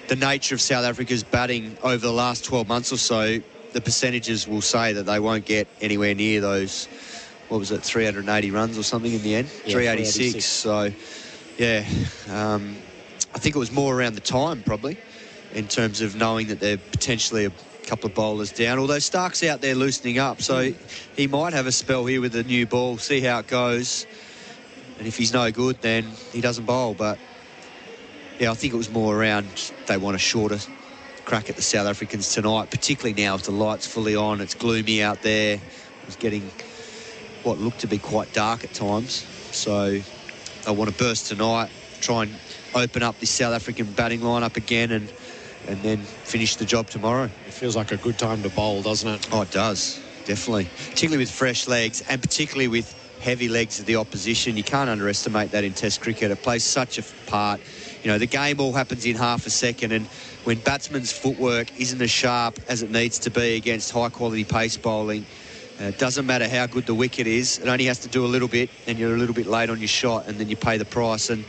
the nature of South Africa's batting over the last 12 months or so, the percentages will say that they won't get anywhere near those, 380 runs or something in the end? Yeah, 386. So, yeah, I think it was more around the time probably in terms of knowing that they're potentially a couple of bowlers down, although Stark's out there loosening up, so he might have a spell here with the new ball, see how it goes. And if he's no good, then he doesn't bowl. But, yeah, I think it was more around they want a shorter crack at the South Africans tonight, particularly now with the lights fully on. It's gloomy out there. It was getting what looked to be quite dark at times. So they want to burst tonight, try and open up this South African batting lineup again and then finish the job tomorrow. It feels like a good time to bowl, doesn't it? Oh, it does. definitely. Particularly with fresh legs and particularly with heavy legs of the opposition. You can't underestimate that in Test cricket. It plays such a part. You know, the game all happens in half a second, and when batsmen's footwork isn't as sharp as it needs to be against high-quality pace bowling, it doesn't matter how good the wicket is. It only has to do a little bit, and you're a little bit late on your shot, and then you pay the price. And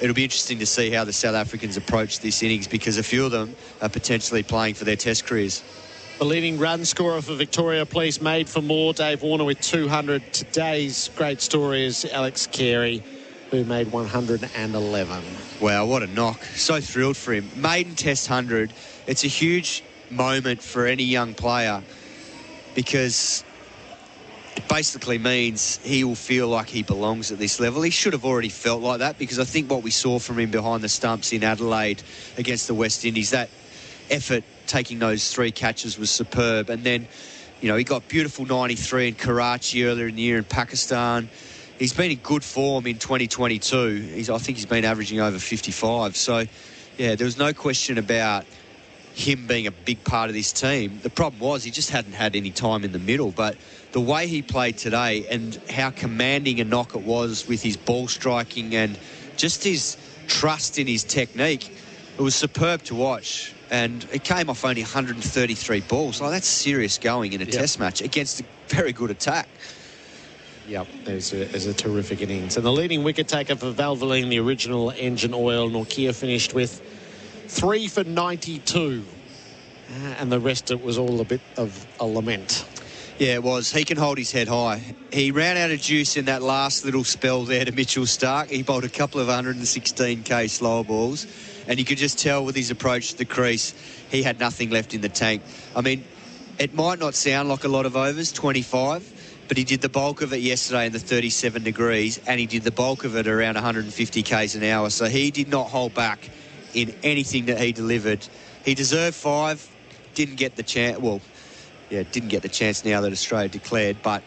it'll be interesting to see how the South Africans approach this innings, because a few of them are potentially playing for their Test careers. The leading run scorer for Victoria Police made for more. Dave Warner with 200. Today's great story is Alex Carey, who made 111. Wow, what a knock. So thrilled for him. Maiden Test 100. It's a huge moment for any young player, because it basically means he will feel like he belongs at this level. He should have already felt like that, because I think what we saw from him behind the stumps in Adelaide against the West Indies, that effort taking those 3 catches was superb. And then, you know, he got beautiful 93 in Karachi earlier in the year in Pakistan. He's been in good form in 2022. I think he's been averaging over 55. So, yeah, there was no question about him being a big part of this team. The problem was he just hadn't had any time in the middle. But the way he played today and how commanding a knock it was with his ball striking and just his trust in his technique, it was superb to watch. And it came off only 133 balls. Like, that's serious going in a Test match against a very good attack. Yep, there's a terrific innings. And the leading wicket taker for Valvoline, the original engine oil, Norkia, finished with 3 for 92. And the rest, it was all a bit of a lament. Yeah, it was. He can hold his head high. He ran out of juice in that last little spell there to Mitchell Starc. He bowled a couple of 116k slower balls, and you could just tell with his approach to the crease, he had nothing left in the tank. I mean, it might not sound like a lot of overs, 25, but he did the bulk of it yesterday in the 37 degrees, and he did the bulk of it around 150 k's an hour. So he did not hold back in anything that he delivered. He deserved 5, didn't get the chance. Well, yeah, didn't get the chance now that Australia declared, but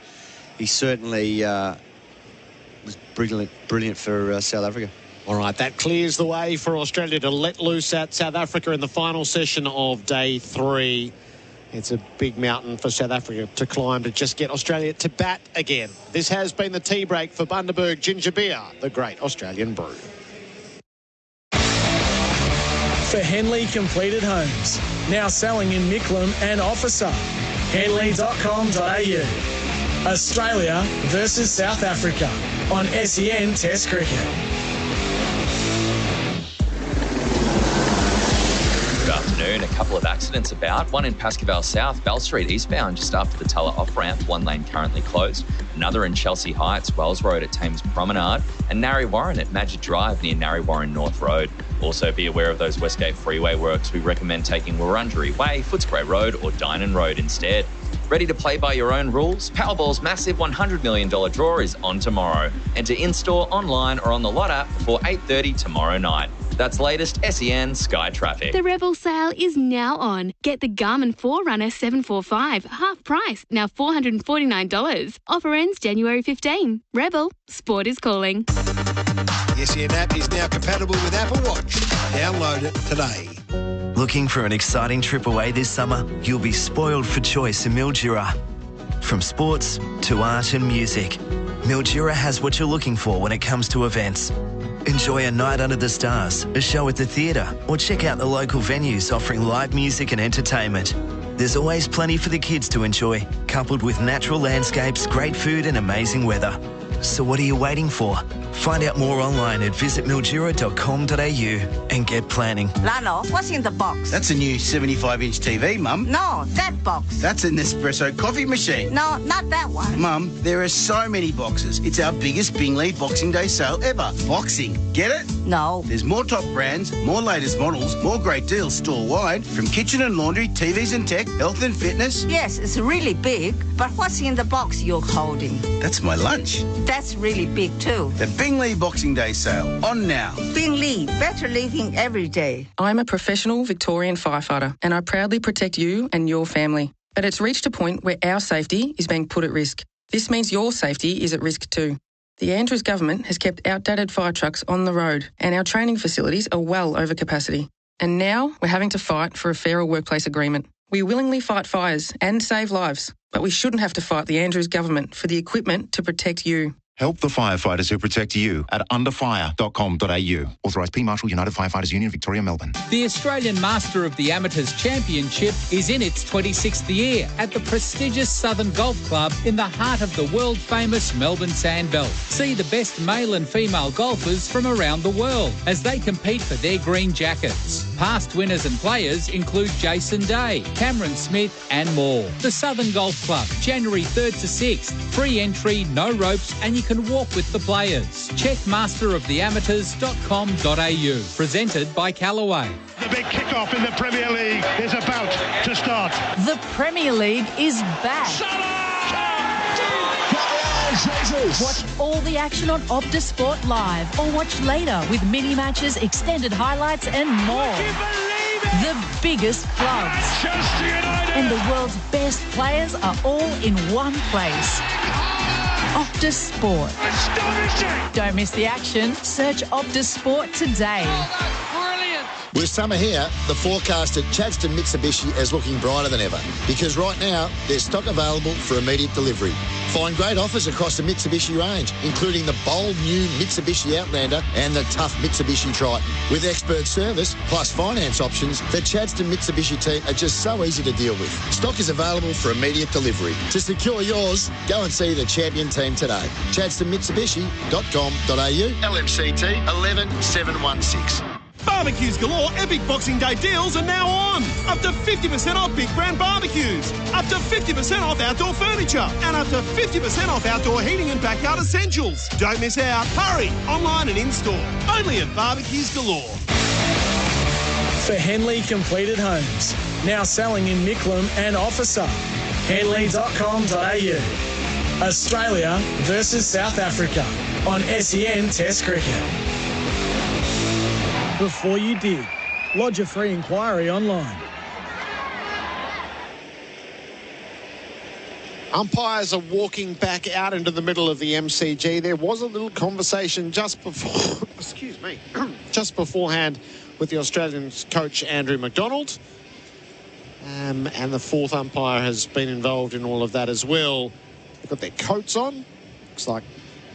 he certainly was brilliant for South Africa. All right, that clears the way for Australia to let loose at South Africa in the final session of day 3. It's a big mountain for South Africa to climb to just get Australia to bat again. This has been the tea break for Bundaberg Ginger Beer, the great Australian brew. For Henley Completed Homes, now selling in Micklem and Officer. Henley.com.au. Australia versus South Africa on SEN Test Cricket. Good afternoon. A couple of accidents about. One in Pascoe South, Bell Street eastbound, just after the Tulla off-ramp. One lane currently closed. Another in Chelsea Heights, Wells Road at Thames Promenade. And Narre Warren at Madgett Drive near Narre Warren North Road. Also be aware of those Westgate Freeway works. We recommend taking Wurundjeri Way, Footscray Road or Dynon Road instead. Ready to play by your own rules? Powerball's massive $100 million draw is on tomorrow. Enter in-store, online or on the Lot app before 8:30 tomorrow night. That's latest SEN Sky Traffic. The Rebel sale is now on. Get the Garmin Forerunner 745, half price, now $449. Offer ends January 15. Rebel, sport is calling. The SEN app is now compatible with Apple Watch. Download it today. Looking for an exciting trip away this summer? You'll be spoiled for choice in Mildura. From sports to art and music, Mildura has what you're looking for when it comes to events. Enjoy a night under the stars, a show at the theatre, or check out the local venues offering live music and entertainment. There's always plenty for the kids to enjoy, coupled with natural landscapes, great food and amazing weather. So what are you waiting for? Find out more online at visitmildura.com.au and get planning. Lalor, what's in the box? That's a new 75-inch TV, Mum. No, that box. That's an Nespresso coffee machine. No, not that one. Mum, there are so many boxes. It's our biggest Bingley Boxing Day sale ever. Boxing. Get it? No. There's more top brands, more latest models, more great deals store-wide, from kitchen and laundry, TVs and tech, health and fitness. Yes, it's really big, but what's in the box you're holding? That's my lunch. That's really big too. The Bingley Boxing Day sale, on now. Bingley, better living every day. I'm a professional Victorian firefighter and I proudly protect you and your family. But it's reached a point where our safety is being put at risk. This means your safety is at risk too. The Andrews government has kept outdated fire trucks on the road and our training facilities are well over capacity. And now we're having to fight for a fairer workplace agreement. We willingly fight fires and save lives, but we shouldn't have to fight the Andrews government for the equipment to protect you. Help the firefighters who protect you at underfire.com.au. Authorised P. Marshall, United Firefighters Union, Victoria, Melbourne. The Australian Master of the Amateurs Championship is in its 26th year at the prestigious Southern Golf Club in the heart of the world-famous Melbourne Sandbelt. See the best male and female golfers from around the world as they compete for their green jackets. Past winners and players include Jason Day, Cameron Smith and more. The Southern Golf Club, January 3rd to 6th. Free entry, no ropes, and you can walk with the players. Check masteroftheamateurs.com.au. Presented by Callaway. The big kick-off in the Premier League is about to start. The Premier League is back. Watch all the action on Optus Sport Live or watch later with mini matches, extended highlights and more. The biggest clubs and the world's best players are all in one place. Optus Sport. Astonishing! Don't miss the action. Search Optus Sport today. With summer here, the forecast at Chadstone Mitsubishi is looking brighter than ever because right now there's stock available for immediate delivery. Find great offers across the Mitsubishi range, including the bold new Mitsubishi Outlander and the tough Mitsubishi Triton. With expert service plus finance options, the Chadstone Mitsubishi team are just so easy to deal with. Stock is available for immediate delivery. To secure yours, go and see the champion team today. ChadstoneMitsubishi.com.au, LMCT 11716. Barbecues Galore Epic Boxing Day deals are now on. Up to 50% off big brand barbecues. Up to 50% off outdoor furniture. And up to 50% off outdoor heating and backyard essentials. Don't miss out. Hurry, online and in-store. Only at Barbecues Galore. For Henley Completed Homes. Now selling in Micklem and Officer. Henley.com.au. Australia versus South Africa on SEN Test Cricket. Before you dig, lodge a free inquiry online. Umpires are walking back out into the middle of the MCG. There was a little conversation just before, just beforehand with the Australian coach Andrew McDonald. And the fourth umpire has been involved in all of that as well. They've got their coats on. Looks like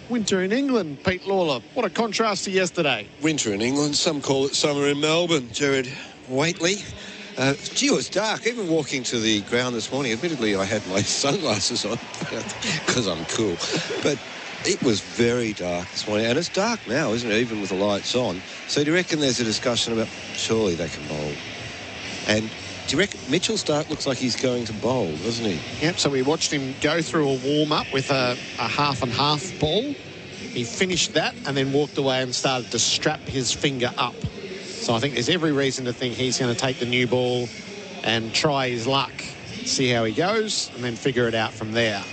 winter in England, Pete Lalor. What a contrast to yesterday. Winter in England, some call it summer in Melbourne. Gerard, Whateley. Gee, it was dark. Even walking to the ground this morning, admittedly I had my sunglasses on because I'm cool. But it was very dark this morning. And it's dark now, isn't it, even with the lights on. So do you reckon there's a discussion about surely they can bowl? And do you reckon Mitchell Starc looks like he's going to bowl, doesn't he? Yep, so we watched him go through a warm-up with a half and half ball. He finished that and then walked away and started to strap his finger up. So I think there's every reason to think he's going to take the new ball and try his luck, see how he goes, and then figure it out from there.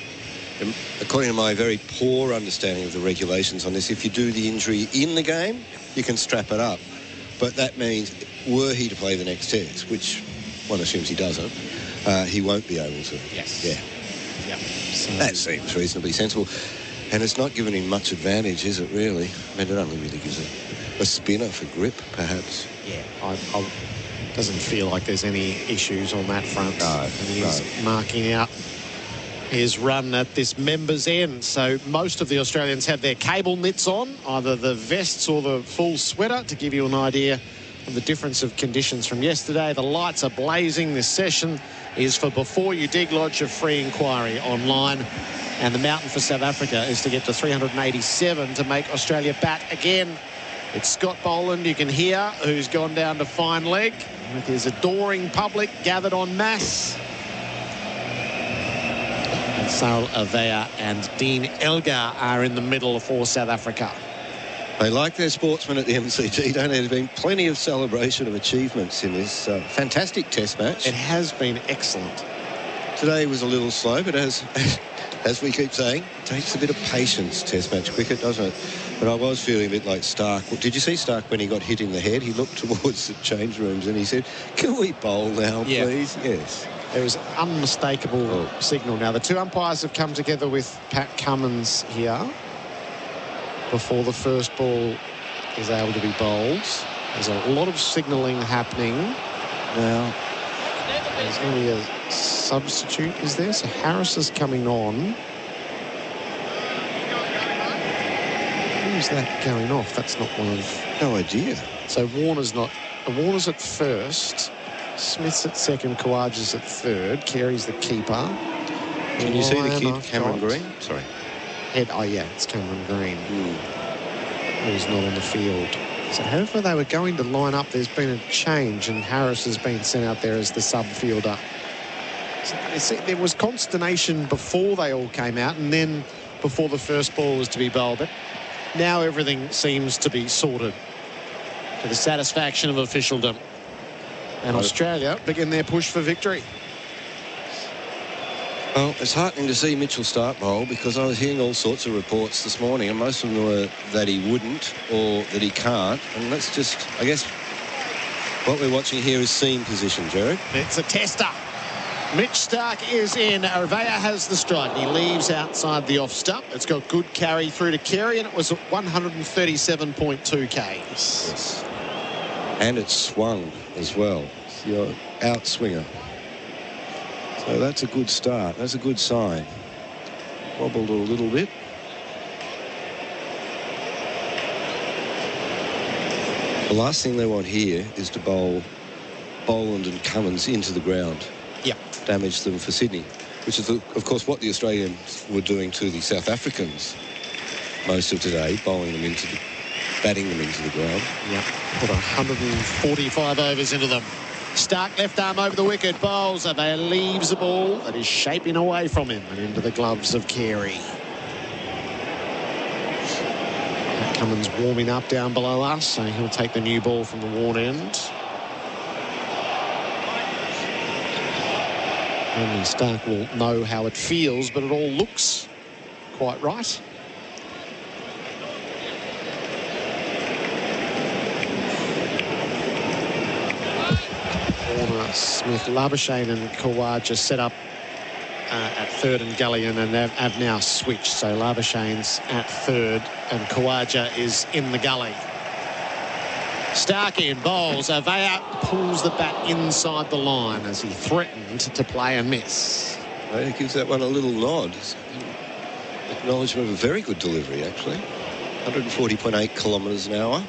And according to my very poor understanding of the regulations on this, if you do the injury in the game, you can strap it up. But that means, were he to play the next test, which one assumes he doesn't, he won't be able to. Yes. Yeah. Yep. So that seems reasonably sensible. And it's not giving him much advantage, is it, really? I mean, it only really gives a spinner for grip, perhaps. Yeah, doesn't feel like there's any issues on that front. No. And he's marking out his run at this members' end. So most of the Australians had their cable knits on, either the vests or the full sweater, to give you an idea of the difference of conditions from yesterday. The lights are blazing. This session is for Before You Dig. Lodge a free inquiry online. And the mountain for South Africa is to get to 387 to make Australia bat again. It's Scott Boland, you can hear, who's gone down to fine leg with his adoring public gathered en masse. And Saul Avea and Dean Elgar are in the middle for South Africa. They like their sportsmen at the MCG, don't they? There's been plenty of celebration of achievements in this fantastic test match. It has been excellent. Today was a little slow, but as we keep saying, it takes a bit of patience, test match cricket, doesn't it? But I was feeling a bit like Starc. Did you see Starc when he got hit in the head? He looked towards the change rooms and he said, "Can we bowl now, please?" Yes. There was unmistakable signal. Now, the two umpires have come together with Pat Cummins here before the first ball is able to be bowled. There's a lot of signalling happening. Now, There's going to be a substitute, is there? So Harris is coming on. Who's that going off? That's not one of... No idea. So Warner's at first. Smith's at second. Kawaja's at third. Carey's the keeper. Can you see the kid, Cameron Green? Sorry. Yeah, it's Cameron Green. Who's not on the field. So however they were going to line up, there's been a change, and Harris has been sent out there as the sub-fielder. So there was consternation before they all came out, and then before the first ball was to be bowled. But now everything seems to be sorted to the satisfaction of officialdom. And Australia begin their push for victory. Well, it's heartening to see Mitchell start bowl, because I was hearing all sorts of reports this morning, and most of them were that he wouldn't or that he can't. And let's just, I guess, what we're watching here is seam position, Gerard. It's a tester. Mitch Starc is in. Arvea has the strike. He leaves outside the off stump. It's got good carry through to Carey, and it was at 137.2 Ks. Yes. And it's swung as well. It's your outswinger. So that's a good start. That's a good sign. Wobbled a little bit. The last thing they want here is to bowl Boland and Cummins into the ground. Yeah. Damage them for Sydney, which is, of course, what the Australians were doing to the South Africans most of today, batting them into the ground. Yeah. Put 145 overs into them. Starc left arm over the wicket, bowls, Arvea leaves the ball that is shaping away from him and into the gloves of Carey. Cummins warming up down below us, so he'll take the new ball from the worn end. Only Starc will know how it feels, but it all looks quite right. Smith, Labuschagne and Kawaja set up at third and Gullion, and have now switched. So Labuschagne's at third and Kawaja is in the gully. Starc in, bowls. Arvea pulls the bat inside the line as he threatened to play and miss. Well, he gives that one a little nod. Acknowledgement of a very good delivery, actually. 140.8 kilometres an hour.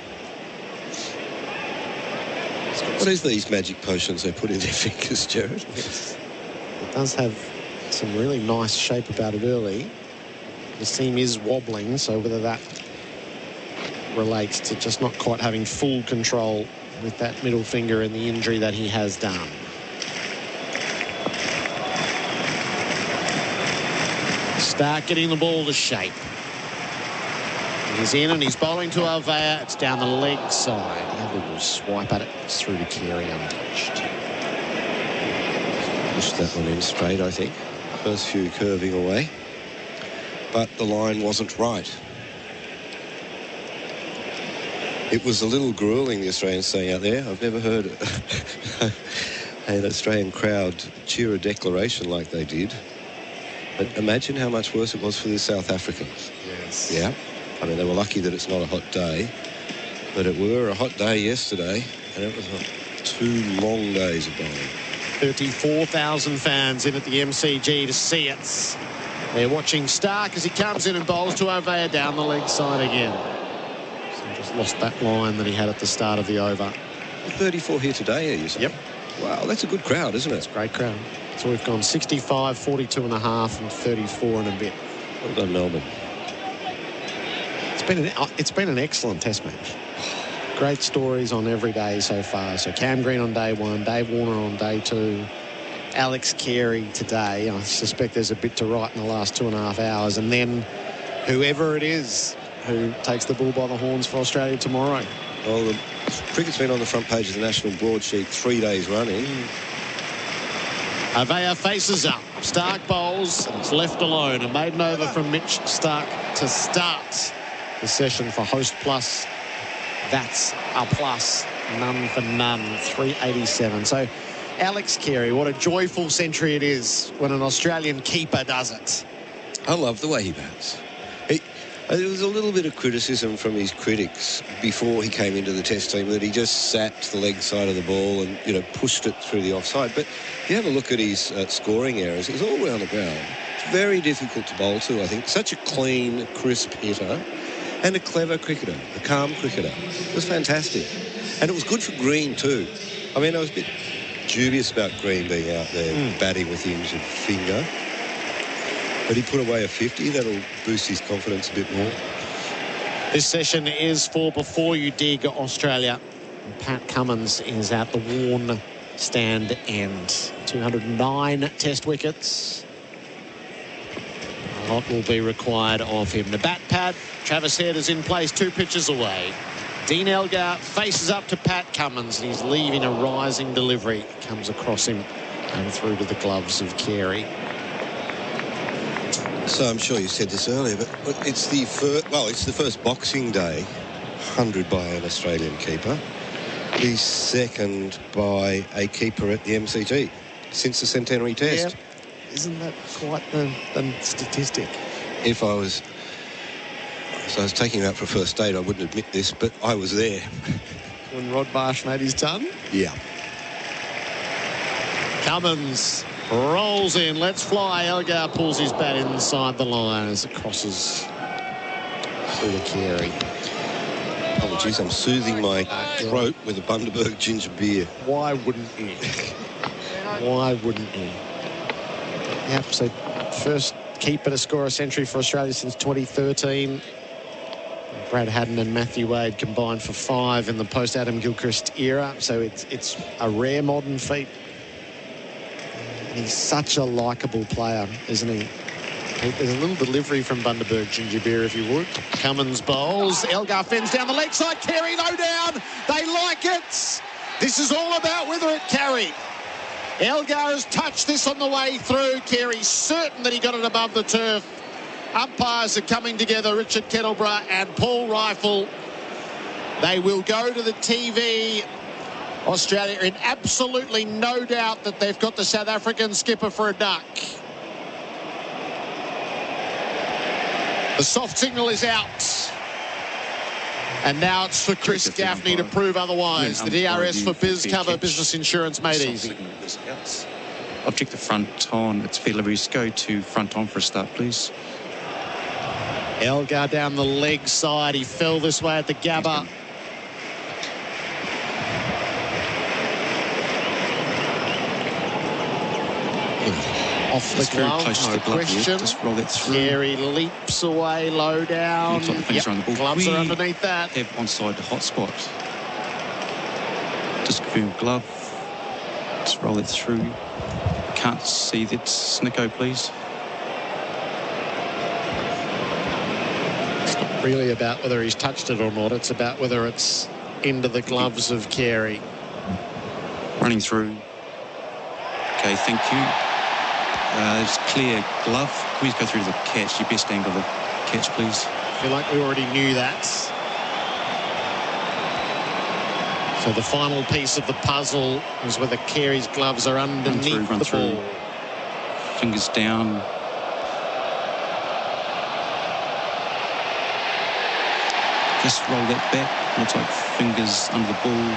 What is these magic potions they put in their fingers, Gerard? Yes. It does have some really nice shape about it early. The seam is wobbling, so whether that relates to just not quite having full control with that middle finger and the injury that he has done. Starc getting the ball to shape. He's in and he's bowling to Arvea. It's down the leg side. He will swipe at it. It's through to Carey untouched. Pushed that one in straight, I think. First few curving away. But the line wasn't right. It was a little grueling, the Australians saying out there. I've never heard an Australian crowd cheer a declaration like they did. But imagine how much worse it was for the South Africans. Yes. Yeah. I mean, they were lucky that it's not a hot day, but it were a hot day yesterday, and it was 2 long days of bowling. 34,000 fans in at the MCG to see it. They're watching Starc as he comes in and bowls to Arvea down the leg side again. So just lost that line that he had at the start of the over. 34 here today, are you saying? Yep. Wow, that's a good crowd, isn't it? It's a great crowd. So we've gone 65, 42 and a half, and 34 and a bit. Well done, Melbourne. It's been an excellent test match. Great stories on every day so far. So Cam Green on day 1, Dave Warner on day 2, Alex Carey today. I suspect there's a bit to write in the last 2.5 hours. And then whoever it is who takes the bull by the horns for Australia tomorrow. Well, the cricket's been on the front page of the national broadsheet 3 days running. Arvea faces up. Starc bowls, and it's left alone. A maiden over from Mitch Starc to start the session for Host Plus. That's a plus. None for none. 387. So Alex Carey, what a joyful century it is when an Australian keeper does it. I love the way he bats. There was a little bit of criticism from his critics before he came into the Test team that he just sat to the leg side of the ball and, you know, pushed it through the offside. But if you have a look at his scoring errors, it was all around the ground. It's very difficult to bowl to, I think. Such a clean, crisp hitter and a clever cricketer, a calm cricketer. It was fantastic. And it was good for Green too. I mean, I was a bit dubious about Green being out there batting with the injured finger. But he put away a 50. That'll boost his confidence a bit more. This session is for Before You Dig Australia. Pat Cummins is at the worn stand end. 209 Test wickets. A lot will be required of him. The bat pad, Travis Head is in place 2 pitches away. Dean Elgar faces up to Pat Cummins and he's leaving a rising delivery. Comes across him and through to the gloves of Carey. So I'm sure you said this earlier, but it's the first Boxing Day 100 by an Australian keeper. The second by a keeper at the MCG since the Centenary Test. Yeah. Isn't that quite the statistic? If I was taking him out for a first date, I wouldn't admit this, but I was there. When Rod Marsh made his ton? Yeah. Cummins rolls in. Let's fly. Elgar pulls his bat inside the line as it crosses through the Carey. Apologies, I'm soothing my throat with a Bundaberg ginger beer. Why wouldn't you? Why wouldn't you? Yep, so first keeper to score a century for Australia since 2013. Brad Haddon and Matthew Wade combined for 5 in the post-Adam Gilchrist era. So it's a rare modern feat. He's such a likeable player, isn't he? There's a little delivery from Bundaberg ginger beer, if you would. Cummins bowls. Elgar fends down the leg side. Carey low down. They like it. This is all about whether it carried. Elgar has touched this on the way through. Carey's certain that he got it above the turf. Umpires are coming together. Richard Kettleborough and Paul Rifle. They will go to the TV. Australia in absolutely no doubt that they've got the South African skipper for a duck. The soft signal is out. And now it's for Chris Gaffney to prove otherwise. The DRS for BizCover, Business Insurance Made Easy. Object the front on. It's Belarus. Go to front on for a start, please. Elgar down the leg side. He fell this way at the Gabba. Off the glove, no question. Just roll it through. Carey leaps away, low down. Looks like the fingers are on the ball. Gloves are underneath that. Have onside the hot spot. Just confirm glove. Just roll it through. Can't see that. Snicko, please. It's not really about whether he's touched it or not. It's about whether it's into the gloves of Carey. Running through. Okay, thank you. It's clear glove. Please go through to the catch. Your best angle of the catch, please. I feel like we already knew that. So the final piece of the puzzle is whether Carey's gloves are underneath the ball. Fingers down. Just roll that back. Looks like fingers under the ball.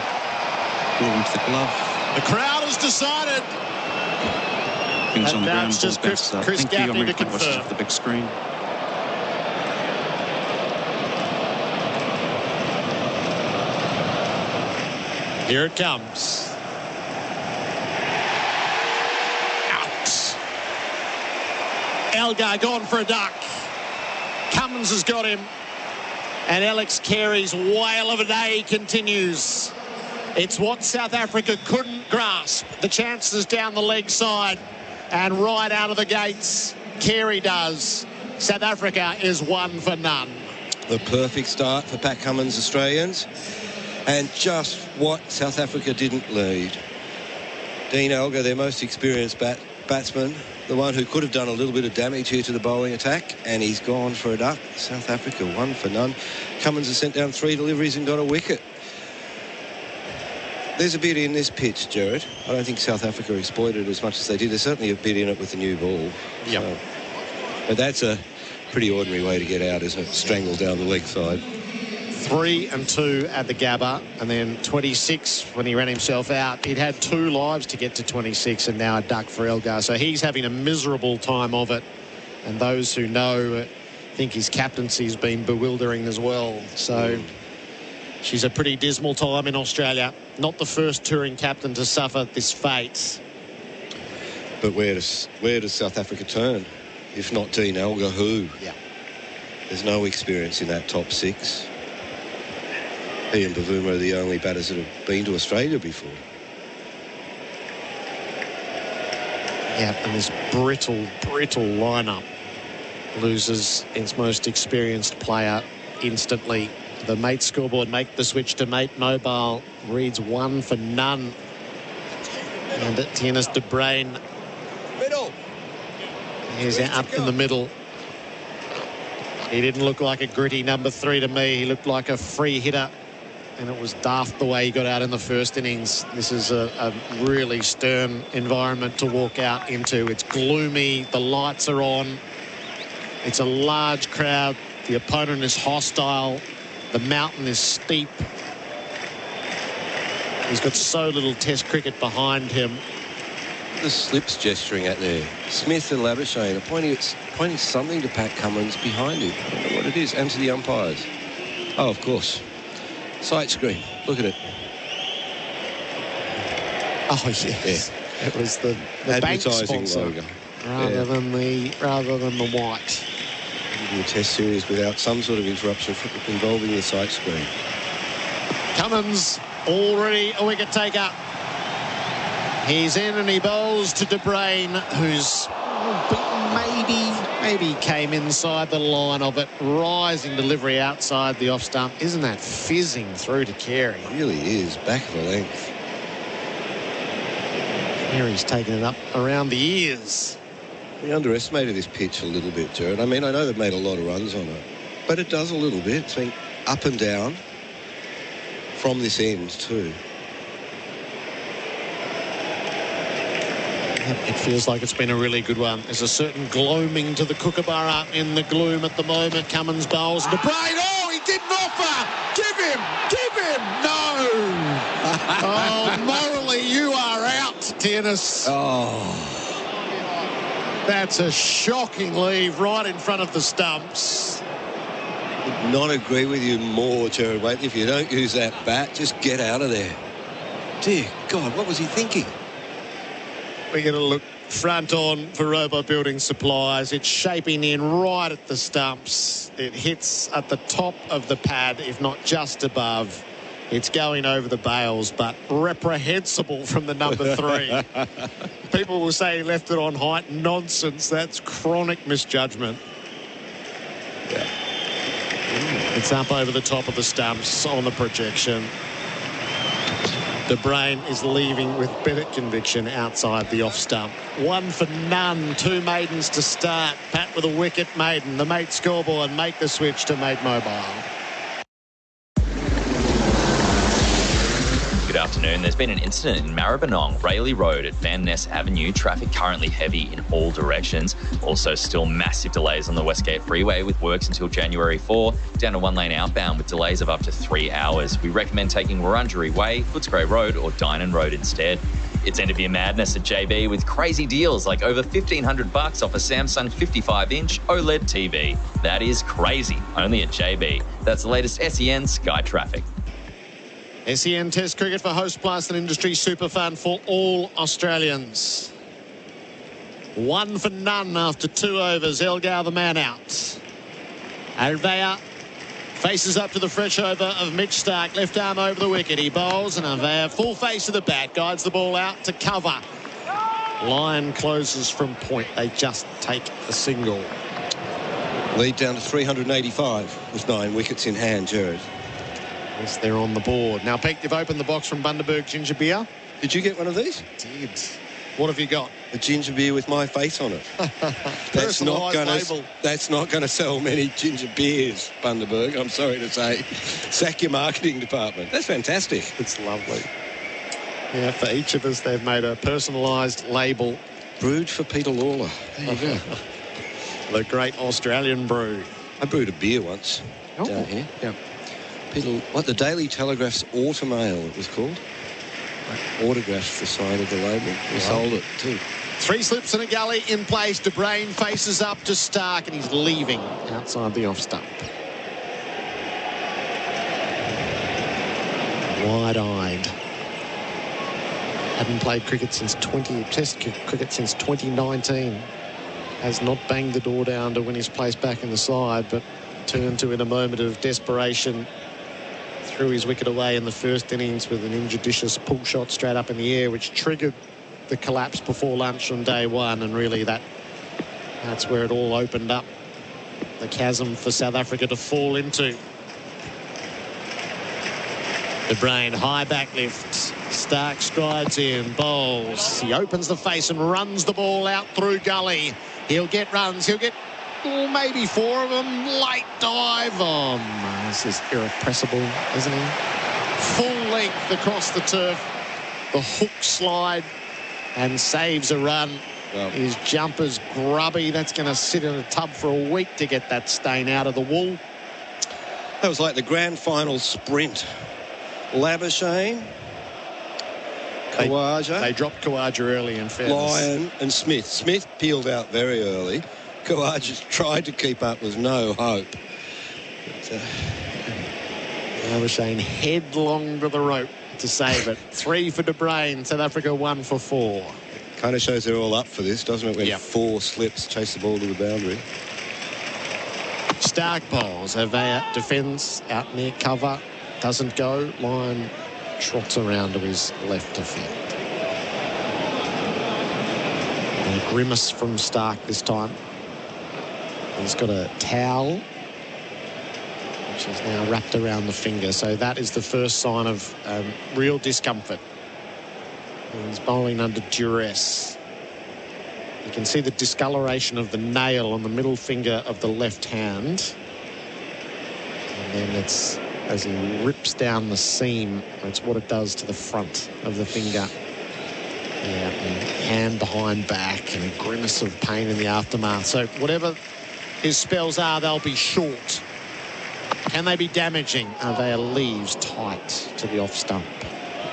Ball into the glove. The crowd has decided. Fingers on the ground. That's just Chris Gaffney to confirm. Off the big screen. Here it comes. Out. Elgar gone for a duck. Cummins has got him. And Alex Carey's whale of a day continues. It's what South Africa couldn't grasp. The chances down the leg side. And right out of the gates, Carey does. South Africa is 1 for none. The perfect start for Pat Cummins' Australians. And just what South Africa didn't lead. Dean Elgar, their most experienced batsman, the one who could have done a little bit of damage here to the bowling attack, and he's gone for a duck. South Africa 1 for none. Cummins has sent down 3 deliveries and got a wicket. There's a bit in this pitch, Gerard. I don't think South Africa exploited as much as they did. There's certainly a bit in it with the new ball. Yep. So, but that's a pretty ordinary way to get out, isn't it? Strangle down the leg side. 3 and 2 at the Gabba, and then 26 when he ran himself out. He'd had 2 lives to get to 26, and now a duck for Elgar. So he's having a miserable time of it. And those who know think his captaincy's been bewildering as well. So she's a pretty dismal time in Australia. Not the first touring captain to suffer this fate. But where does South Africa turn? If not Dean Elgar, who? Yeah. There's no experience in that top 6. He and Bavuma are the only batters that have been to Australia before. Yeah, and this brittle lineup loses its most experienced player instantly. The mate scoreboard make the switch to mate mobile. Reads 1 for none. And Tienis de Bruyn. Middle. He's up in the middle. He didn't look like a gritty number 3 to me. He looked like a free hitter. And it was daft the way he got out in the first innings. This is a really stern environment to walk out into. It's gloomy. The lights are on. It's a large crowd. The opponent is hostile. The mountain is steep. He's got so little Test cricket behind him. The slips gesturing at there. Smith and Labuschagne are pointing something to Pat Cummins behind him. I don't know what it is. And to the umpires. Oh, of course. Sight screen. Look at it. Oh yes. Yeah. It was the bank sponsor logo. rather than the white. The Test series without some sort of interruption involving the sight screen. Cummins already a wicket taker. He's in and he bowls to de Bruyn, who's maybe came inside the line of it. Rising delivery outside the off stump. Isn't that fizzing through to Carey? It really is. Back of the length. Carey's taking it up around the ears. We underestimated this pitch a little bit, Gerard. I mean, I know they've made a lot of runs on it, but it does a little bit. It's been up and down from this end too. It feels like it's been a really good one. There's a certain gloaming to the Kookaburra in the gloom at the moment. Cummins bowls and de Bruyn. Oh, he didn't offer. Give him. No. Oh, morally, you are out, Tienis. Oh. That's a shocking leave right in front of the stumps. Would not agree with you more, Gerard Whateley. If you don't use that bat, just get out of there. Dear God, what was he thinking? We're going to look front on for Robo Building Supplies. It's shaping in right at the stumps. It hits at the top of the pad, if not just above. It's going over the bails, but reprehensible from the number 3. People will say he left it on height. Nonsense. That's chronic misjudgment. Yeah. It's up over the top of the stumps on the projection. De Bruyn is leaving with better conviction outside the off stump. 1 for none. 2 maidens to start. Pat with a wicket maiden. The mate scoreboard make the switch to mate mobile. Good afternoon. There's been an incident in Maribyrnong, Rayleigh Road at Van Ness Avenue. Traffic currently heavy in all directions. Also still massive delays on the Westgate Freeway with works until January 4, down to 1-lane outbound with delays of up to 3 hours. We recommend taking Wurundjeri Way, Footscray Road or Dynon Road instead. It's end of year madness at JB with crazy deals like over $1,500 off a Samsung 55-inch OLED TV. That is crazy. Only at JB. That's the latest SEN Sky Traffic. SEN Test cricket for Host Plus, an industry super fun for all Australians. 1 for none after 2 overs. Elgar the man out. Arvea faces up to the fresh over of Mitch Stark. Left arm over the wicket. He bowls and Arvea full face of the bat. Guides the ball out to cover. Line closes from point. They just take a single. Lead down to 385 with 9 wickets in hand, Gerard. Yes, they're on the board. Now, Pete, you've opened the box from Bundaberg Ginger Beer. Did you get one of these? Did. What have you got? A ginger beer with my face on it. That's not going to sell many ginger beers, Bundaberg, I'm sorry to say. Sack your marketing department. That's fantastic. It's lovely. Yeah, for each of us, they've made a personalised label. Brewed for Peter Lalor. There you go. The great Australian brew. I brewed a beer once down here. Yeah. The Daily Telegraph's Automail, it was called. I autographed the side of the label. We sold it too. 3 slips and a gully in place. De Bruyn faces up to Stark, and he's leaving outside the off stump. Wide-eyed. Hadn't played cricket since Test cricket since 2019. Has not banged the door down to win his place back in the side, but turned to in a moment of desperation. Threw his wicket away in the first innings with an injudicious pull shot straight up in the air, which triggered the collapse before lunch on day one, and really that's where it all opened up. The chasm for South Africa to fall into. De Bruyn, high back lift. Stark strides in, bowls. He opens the face and runs the ball out through gully. He'll get runs. He'll get maybe 4 of them. Late dive. Oh, this is irrepressible, isn't he? Full length across the turf. The hook slide and saves a run. Well, his jumper's grubby. That's going to sit in a tub for a week to get that stain out of the wool. That was like the grand final sprint. Labuschagne, Khawaja. They dropped Khawaja early, in fairness. Lyon and Smith. Smith peeled out very early. Khawaja tried to keep up with no hope. Labuschagne headlong to the rope to save it. 3 for De Bruyn. South Africa 1 for 4. Kind of shows they're all up for this, doesn't it? When 4 slips chase the ball to the boundary. Stark bowls. Avea defends out near cover. Doesn't go. Lyon trots around to his left to field. And a grimace from Stark this time. He's got a towel which is now wrapped around the finger. So that is the first sign of real discomfort. He's bowling under duress. You can see the discoloration of the nail on the middle finger of the left hand. And then it's as he rips down the seam, that's what it does to the front of the finger. Yeah, and hand behind back and a grimace of pain in the aftermath. So whatever his spells are, they'll be short. Can they be damaging? Avea leaves tight to the off stump.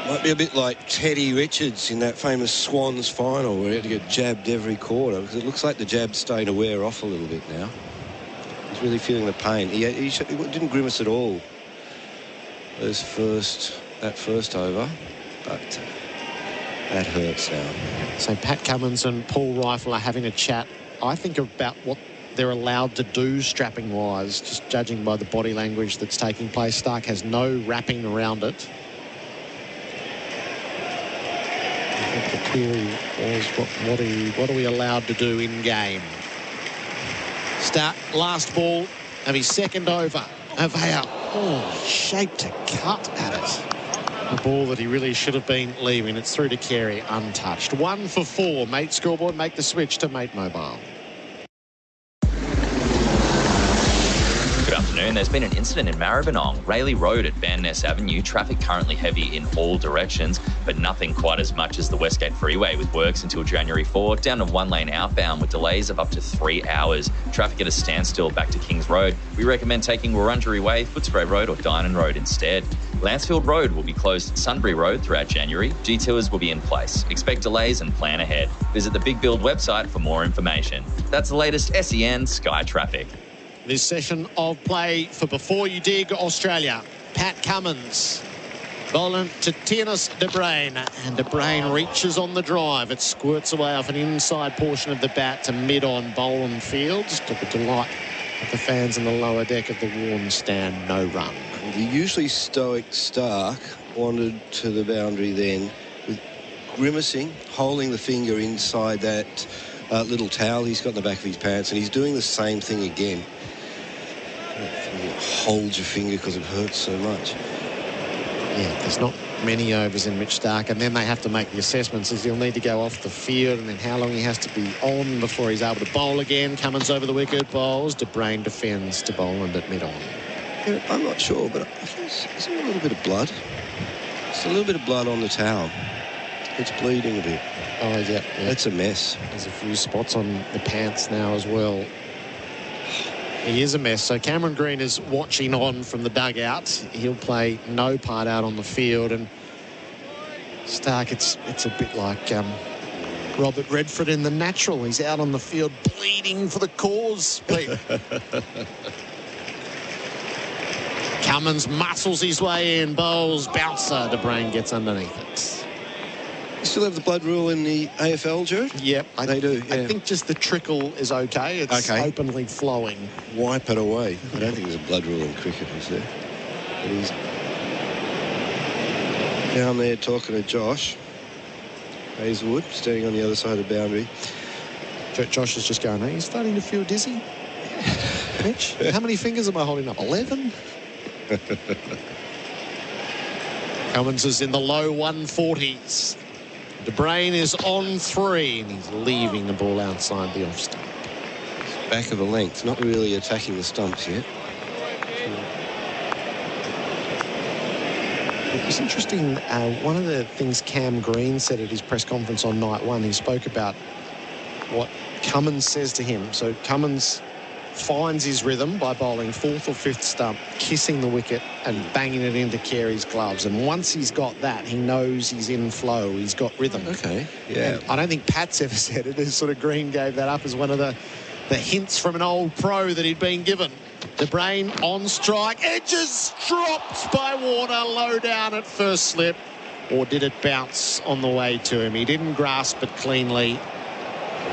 Might be a bit like Teddy Richards in that famous Swans final where he had to get jabbed every quarter, because it looks like the jab's starting to wear off a little bit now. He's really feeling the pain. He didn't grimace at all that first over, but that hurts now. So Pat Cummins and Paul Rifle are having a chat, I think, about what they're allowed to do strapping wise, just judging by the body language that's taking place. Stark has no wrapping around it. I think the query was what are we allowed to do in game? Stark, last ball of his second over. Avea, shaped to cut at it. A ball that he really should have been leaving. It's through to Carey, untouched. 1 for 4. Mate scoreboard, make the switch to Mate Mobile. Good afternoon. There's been an incident in Maribyrnong, Rayleigh Road at Van Ness Avenue. Traffic currently heavy in all directions, but nothing quite as much as the Westgate Freeway, with works until January 4, down to 1-lane outbound with delays of up to 3 hours. Traffic at a standstill back to Kings Road. We recommend taking Wurundjeri Way, Footscray Road or Dynon Road instead. Lansfield Road will be closed at Sunbury Road throughout January. Detours will be in place. Expect delays and plan ahead. Visit the Big Build website for more information. That's the latest SEN Sky Traffic. This session of play for Before You Dig Australia. Pat Cummins bowling to Tiernas De Bruyn, and De Bruyn reaches on the drive. It squirts away off an inside portion of the bat to mid-on Boland Field. Just took a delight of the fans in the lower deck of the Warren stand. No run. The usually stoic Stark wandered to the boundary then with grimacing, holding the finger inside that little towel he's got in the back of his pants, and he's doing the same thing again. Hold your finger because it hurts so much. Yeah, there's not many overs in which Stark, and then they have to make the assessments as he'll need to go off the field, and then how long he has to be on before he's able to bowl again. Cummins over the wicket, bowls. De Bruyn defends to Boland at mid-on. Yeah, I'm not sure, but I think there's a little bit of blood. It's a little bit of blood on the towel. It's bleeding a bit. Oh, yeah. It's a mess. There's a few spots on the pants now as well. He is a mess. So Cameron Green is watching on from the dugout. He'll play no part out on the field. And Stark, it's a bit like Robert Redford in The Natural. He's out on the field bleeding for the cause. Cummins muscles his way in, bowls, bouncer. Dwayne gets underneath it. You still have the blood rule in the AFL, Gerard? Yep. They do, yeah. I think just the trickle is okay. It's openly flowing. Wipe it away. I don't think there's a blood rule in cricket, is there? But he's down there talking to Josh Hazelwood, standing on the other side of the boundary. Josh is just going, are you starting to feel dizzy? Mitch, how many fingers am I holding up? 11? Cummins is in the low 140s. Dwayne is on 3 and he's leaving the ball outside the off stump. Back of a length, not really attacking the stumps yet. It was interesting. One of the things Cam Green said at his press conference on night 1, he spoke about what Cummins says to him. So Cummins finds his rhythm by bowling 4th or 5th stump, kissing the wicket and banging it into Carey's gloves. And once he's got that, he knows he's in flow. He's got rhythm. Okay, yeah. And I don't think Pat's ever said it. As sort of Green gave that up as one of the hints from an old pro that he'd been given. Dwayne on strike. Edges dropped by Warner, low down at first slip. Or did it bounce on the way to him? He didn't grasp it cleanly.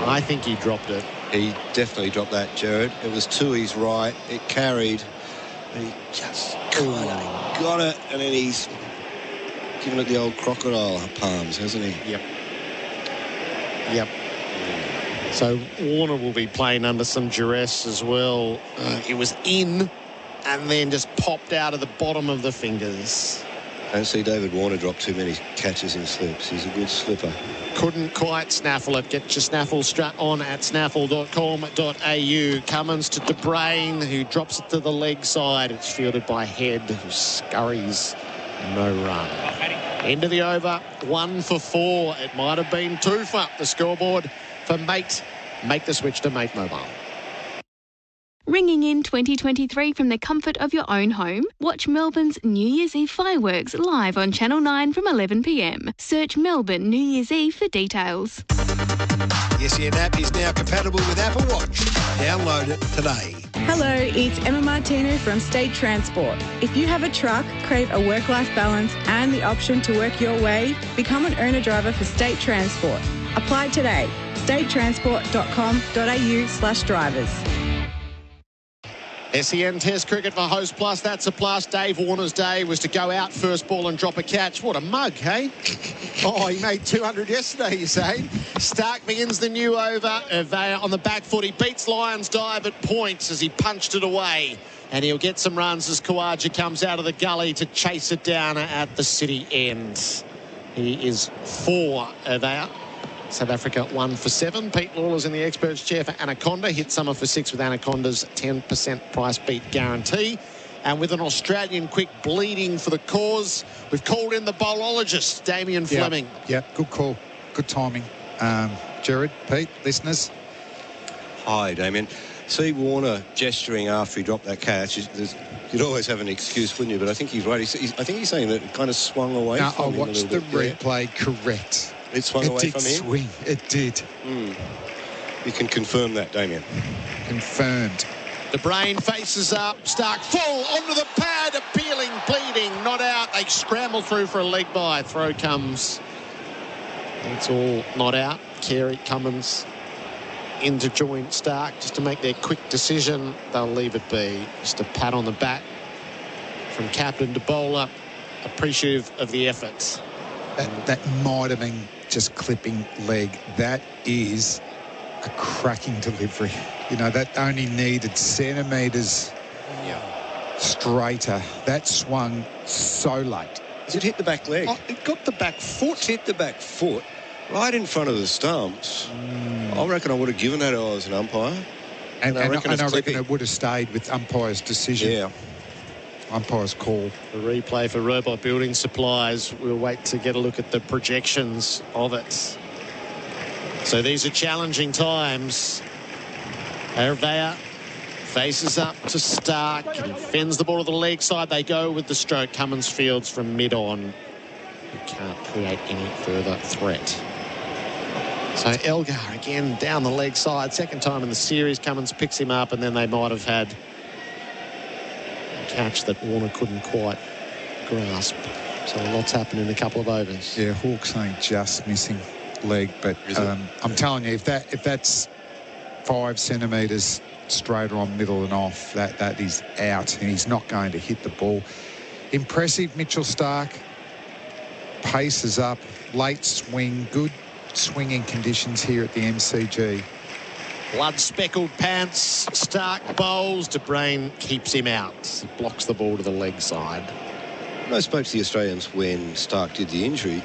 I think he dropped it. He definitely dropped that, Gerard. It was to his right. It carried. And he just got it. And then he's given it the old crocodile palms, hasn't he? Yep. So Warner will be playing under some duress as well. It was in and then just popped out of the bottom of the fingers. I don't see David Warner drop too many catches and slips. He's a good slipper. Couldn't quite snaffle it. Get your snaffle strut on at snaffle.com.au. Cummins to Dwayne, who drops it to the leg side. It's fielded by Head, who scurries. No run. End of the over. 1 for 4. It might have been 2 for the scoreboard for Mate. Make the switch to Mate Mobile. Ringing in 2023 from the comfort of your own home, watch Melbourne's New Year's Eve fireworks live on Channel 9 from 11 p.m. Search Melbourne New Year's Eve for details. The SEN app is now compatible with Apple Watch. Download it today. Hello, it's Emma Martino from State Transport. If you have a truck, crave a work-life balance and the option to work your way, become an owner driver for State Transport. Apply today. statetransport.com.au/drivers. SEN Test Cricket for Host Plus. That's a plus. Dave Warner's day was to go out first ball and drop a catch. What a mug, hey? Oh, he made 200 yesterday, you say? Stark begins the new over. Avea on the back foot. He beats Lyons' dive at points as he punched it away. And he'll get some runs as Khawaja comes out of the gully to chase it down at the city end. He is 4, Avea. South Africa 1 for 7. Pete Lawler's in the experts chair for Anaconda. Hit summer for 6 with Anaconda's 10% price beat guarantee. And with an Australian quick bleeding for the cause, we've called in the bowlologist, Damien Fleming. Yeah, good call. Good timing. Gerard, Pete, listeners. Hi, Damien. See Warner gesturing after he dropped that catch. You'd always have an excuse, wouldn't you? But I think he's right. I think he's saying that it kind of swung away from him. I watched the replay, correct. It swung away from him? It did swing. It did. You can confirm that, Damien. Confirmed. The brain faces up. Stark full onto the pad. Appealing, bleeding, not out. They scramble through for a leg by. Throw comes. It's all not out. Carey, Cummins into joint Stark just to make their quick decision. They'll leave it be. Just a pat on the back from captain to bowler. Appreciative of the efforts. That might have been just clipping leg. That is a cracking delivery. You know, that only needed centimetres straighter. That swung so late. Did it hit the back leg? Oh, it got the back foot. It hit the back foot right in front of the stumps. I reckon I would have given that if I was an umpire. And I reckon it would have stayed with umpire's decision. Yeah. Umpire's call. The replay for Robot Building Supplies. We'll wait to get a look at the projections of it. So these are challenging times. Avea Faces up to Stark and fends the ball to the leg side. They go with the stroke. Cummins fields from mid-on. He can't create any further threat. So Elgar again down the leg side. Second time in the series. Cummins picks him up, and then they might have had a catch that Warner couldn't quite grasp. So lots happened in a couple of overs. Yeah, Hawks ain't just missing leg, but I'm telling you, if that's 5 centimetres straight on, middle and off, that is out, and he's not going to hit the ball. Impressive, Mitchell Stark. Pace is up, late swing, good swinging conditions here at the MCG. Blood-speckled pants, Stark bowls, Dwayne keeps him out. He blocks the ball to the leg side. I spoke to the Australians when Stark did the injury.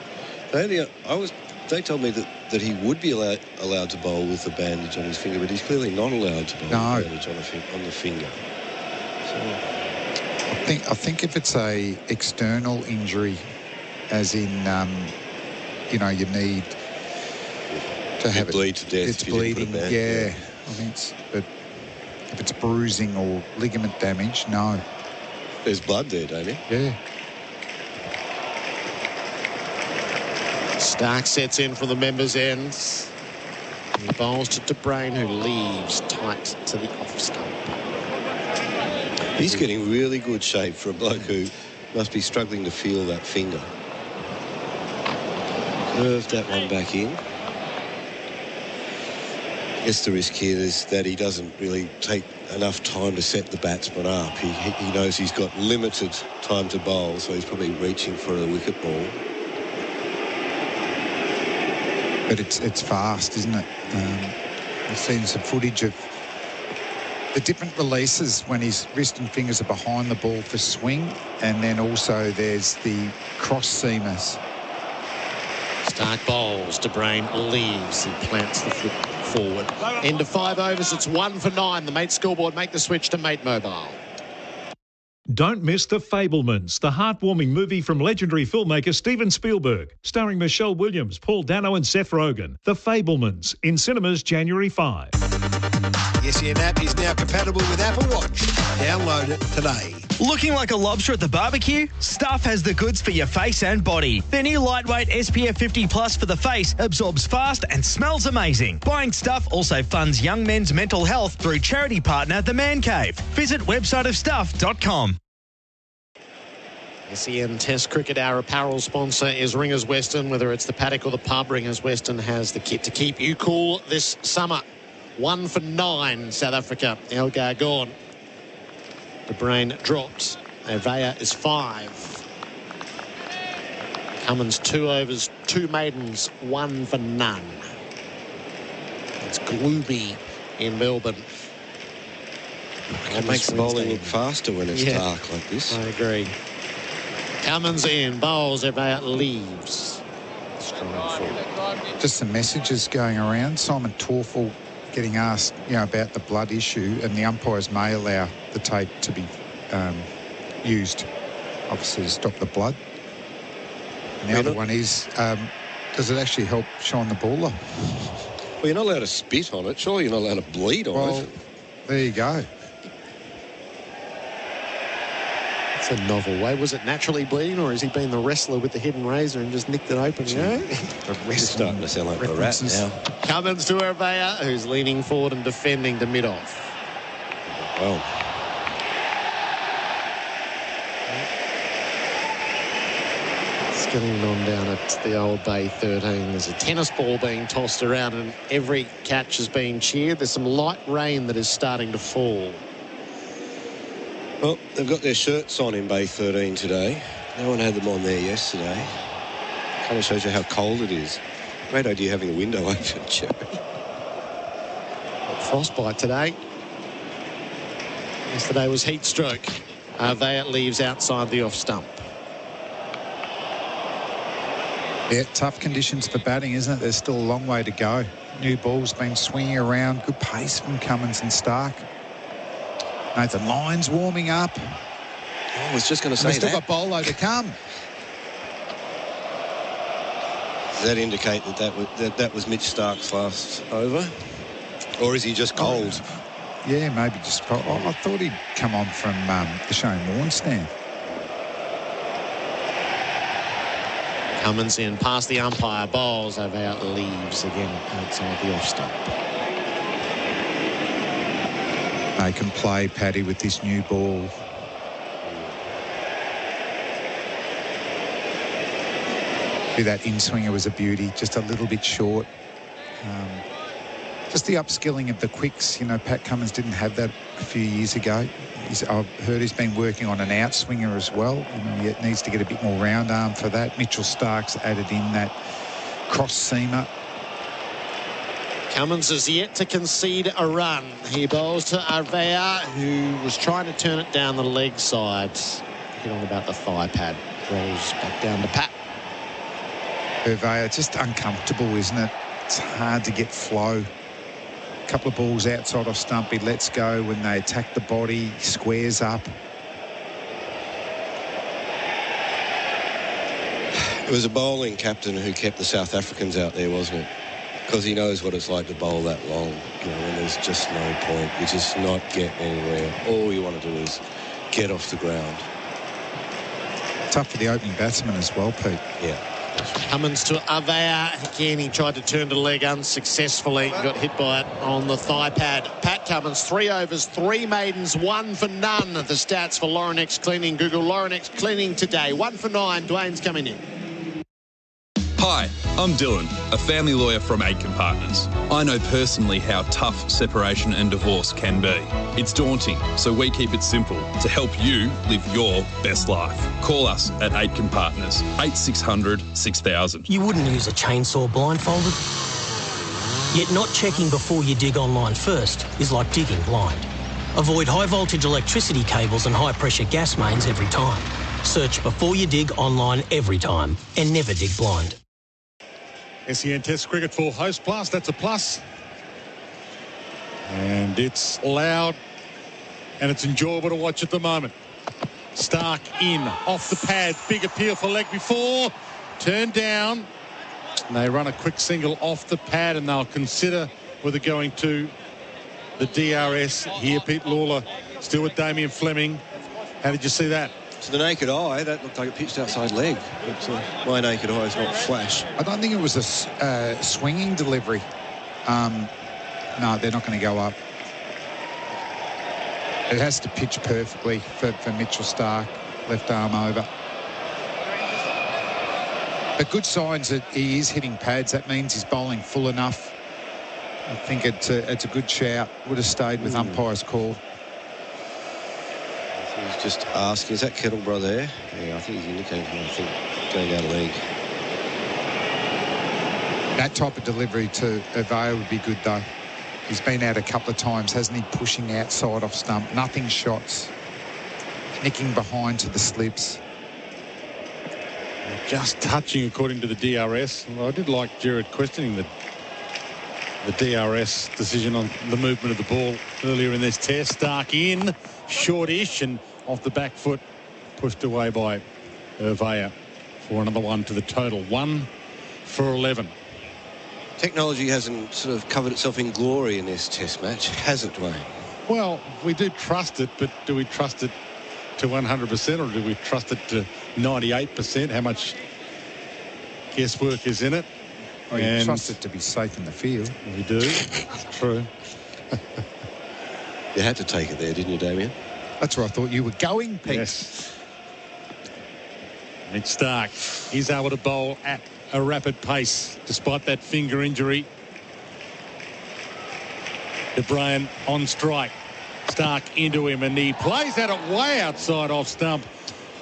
They told me that he would be allowed to bowl with a bandage on his finger, but he's clearly not allowed to bowl with a bandage on the finger. So I think if it's a external injury, as in you need to have it bleed to death. It's bleeding. Yeah, I think but if it's bruising or ligament damage, no. There's blood there, Damien. Yeah. Stark sets in from the members' end. He bowls to Dwayne, who leaves tight to the off stump. He's getting really good shape for a bloke who must be struggling to feel that finger. Curved that one back in. I guess the risk here is that he doesn't really take enough time to set the batsman up. He knows he's got limited time to bowl, so he's probably reaching for a wicket ball. But it's fast, isn't it? I've seen some footage of the different releases when his wrist and fingers are behind the ball for swing, and then also there's the cross seamers. Stark bowls, Dwayne leaves, he plants the foot forward. End of 5 overs, it's 1 for 9. The Mate scoreboard make the switch to Mate Mobile. Don't miss The Fabelmans, the heartwarming movie from legendary filmmaker Steven Spielberg, starring Michelle Williams, Paul Dano and Seth Rogen. The Fabelmans, in cinemas January 5. SEN app is now compatible with Apple Watch. Download it today. Looking like a lobster at the barbecue? Stuff has the goods for your face and body. Their new lightweight SPF 50 Plus for the face absorbs fast and smells amazing. Buying Stuff also funds young men's mental health through charity partner The Man Cave. Visit websiteofstuff.com. SEN Test Cricket, our apparel sponsor is Ringers Western. Whether it's the paddock or the pub, Ringers Western has the kit to keep you cool this summer. 1 for 9, South Africa. Elgar gone. Dwayne dropped. Avea is 5. Cummins 2 overs, 2 maidens, 1 for none. It's gloomy in Melbourne. It makes the bowling look faster when it's dark like this. I agree. Cummins in, bowls, Avea leaves. Just some messages going around. Simon Torfel getting asked, about the blood issue, and the umpires may allow the tape to be used, obviously, to stop the blood. And the other one is, does it actually help shine the ball up? Well, you're not allowed to spit on it. Surely you're not allowed to bleed on it. There you go. It's a novel way. Was it naturally bleeding, or has he been the wrestler with the hidden razor and just nicked it open? It's starting to sound like Bharat now. Cummins to Avea, who's leaning forward and defending to mid-off. Well. It's getting on down at the old Bay 13. There's a tennis ball being tossed around, and every catch is being cheered. There's some light rain that is starting to fall. Well, they've got their shirts on in Bay 13 today. No one had them on there yesterday. Kind of shows you how cold it is. Great idea having the window open, Jerry. Frostbite today. Yesterday was heat stroke. Avea leaves outside the off stump. Yeah, tough conditions for batting, isn't it? There's still a long way to go. New ball's been swinging around. Good pace from Cummins and Stark. Nathan Lyon's warming up. I was just going to say that. We've still got Bolo to come. Does that indicate that was Mitch Stark's last over? Or is he just cold? Yeah, maybe just... I thought he'd come on from the Shane Warne stand. Cummins in past the umpire, bowls over, leaves again outside the off stump. They can play, Paddy, with this new ball. That in-swinger was a beauty, just a little bit short. Just the upskilling of the quicks. You know, Pat Cummins didn't have that a few years ago. I've heard he's been working on an outswinger as well. You know, he needs to get a bit more round arm for that. Mitchell Stark's added in that cross-seamer. Cummins has yet to concede a run. He bowls to Arvea, who was trying to turn it down the leg side. Hit on about the thigh pad. Rolls back down to Pat. Arvea, just uncomfortable, isn't it? It's hard to get flow. A couple of balls outside off stump, he lets go. When they attack the body, he squares up. It was a bowling captain who kept the South Africans out there, wasn't it? Because he knows what it's like to bowl that long, you know, and there's just no point. You just not get anywhere. All you want to do is get off the ground. Tough for the opening batsman as well, Pete. Yeah. Cummins to Avea. Again, he tried to turn to leg unsuccessfully. Got hit by it on the thigh pad. Pat Cummins, 3 overs, 3 maidens, 1 for none. The stats for Laurenex Cleaning. Google Laurenex Cleaning today. 1 for 9. Dwayne's coming in. Hi, I'm Dylan, a family lawyer from Aitken Partners. I know personally how tough separation and divorce can be. It's daunting, so we keep it simple to help you live your best life. Call us at Aitken Partners, 8600 6000. You wouldn't use a chainsaw blindfolded? Yet not checking before you dig online first is like digging blind. Avoid high-voltage electricity cables and high-pressure gas mains every time. Search before you dig online every time and never dig blind. SEN Test Cricket for Host Plus. That's a plus. And it's loud and it's enjoyable to watch at the moment. Stark in, off the pad. Big appeal for leg before. Turned down. And they run a quick single off the pad and they'll consider whether going to the DRS. Here, Pete Lalor still with Damien Fleming. How did you see that? To the naked eye, that looked like a pitched outside leg. But my naked eye is not flash. I don't think it was a swinging delivery. No, they're not going to go up. It has to pitch perfectly for Mitchell Stark. Left arm over. But good signs that he is hitting pads. That means he's bowling full enough. I think it's a good shout. Would have stayed with umpire's call. He's just asking, is that Kettleborough there? Yeah, I think he's indicating, going down the leg. That type of delivery to Avea would be good, though. He's been out a couple of times, hasn't he? Pushing outside off stump. Nothing shots. Nicking behind to the slips. Just touching, according to the DRS. Well, I did like Gerard questioning the DRS decision on the movement of the ball earlier in this test. Stark in, shortish, and off the back foot, pushed away by Avea for another one to the total. 1 for 11. Technology hasn't sort of covered itself in glory in this test match, has it, Dwayne? Well, we do trust it, but do we trust it to 100% or do we trust it to 98%? How much guesswork is in it? Oh, you trust it to be safe in the field. We do. It's true. You had to take it there, didn't you, Damien? That's where I thought you were going, Pete. Yes. Mitch Stark, he's able to bowl at a rapid pace despite that finger injury. O'Brien on strike. Stark into him and he plays at it way outside off stump.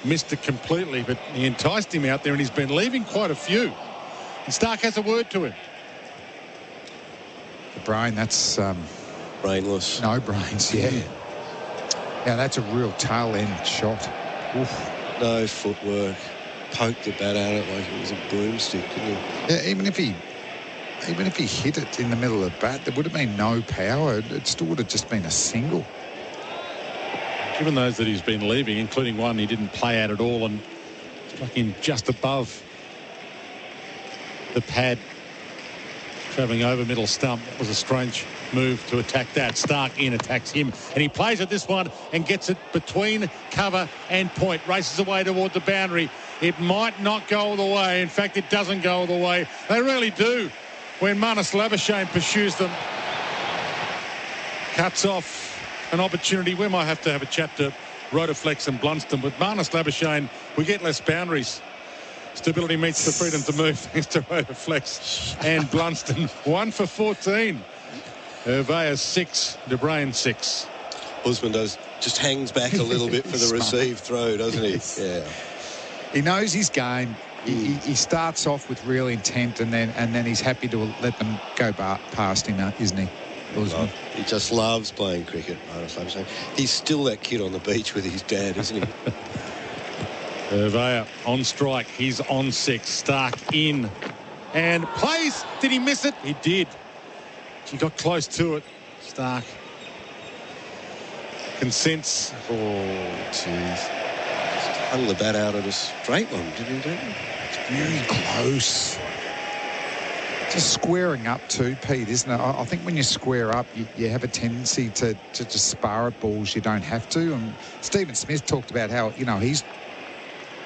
Missed it completely, but he enticed him out there and he's been leaving quite a few. And Stark has a word to him. The brain, that's... brainless. No brains, yeah. Yeah, that's a real tail-end shot. Oof. No footwork. Poked the bat at it like it was a broomstick, didn't he? Yeah, even if he hit it in the middle of the bat, there would have been no power. It still would have just been a single. Given those that he's been leaving, including one he didn't play at all and struck in just above the pad Travelling over middle stump. That was a strange move to attack that. Stark in, attacks him, and he plays at this one and gets it between cover and point. Races away toward the boundary. It might not go all the way. In fact, it doesn't go all the way. They really do when Marnus Labuschagne pursues them. Cuts off an opportunity. We might have to have a chat to Rotoflex and Blunston. With Marnus Labuschagne, we get less boundaries. Stability meets the freedom to move thanks to Rotoflex and Blunston. 1 for 14. Hervea 6, De Bruyn 6. Usman just hangs back a little bit for the received throw, doesn't he? Yeah. He knows his game. He starts off with real intent, and then he's happy to let them go past him, isn't he? Usman. He just loves playing cricket. He's still that kid on the beach with his dad, isn't he? Hervea on strike. He's on 6. Stark in and plays. Did he miss it? He did. She got close to it. Stark consents. Oh, jeez. Just hung the bat out at a straight one, didn't he? It's very close. Just squaring up too, Pete, isn't it? I think when you square up, you have a tendency to just spar at balls you don't have to. And Stephen Smith talked about how, he's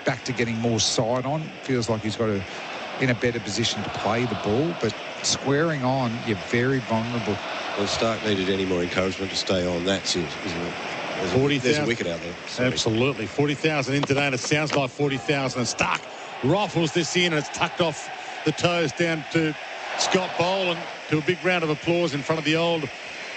back to getting more side on. Feels like he's got in a better position to play the ball, but squaring on, you're very vulnerable. Well, Stark needed any more encouragement to stay on. That's it, isn't it? There's a wicket out there. Sorry. Absolutely. 40,000 in today, and it sounds like 40,000. And Stark rifles this in, and it's tucked off the toes down to Scott Boland, to a big round of applause in front of the old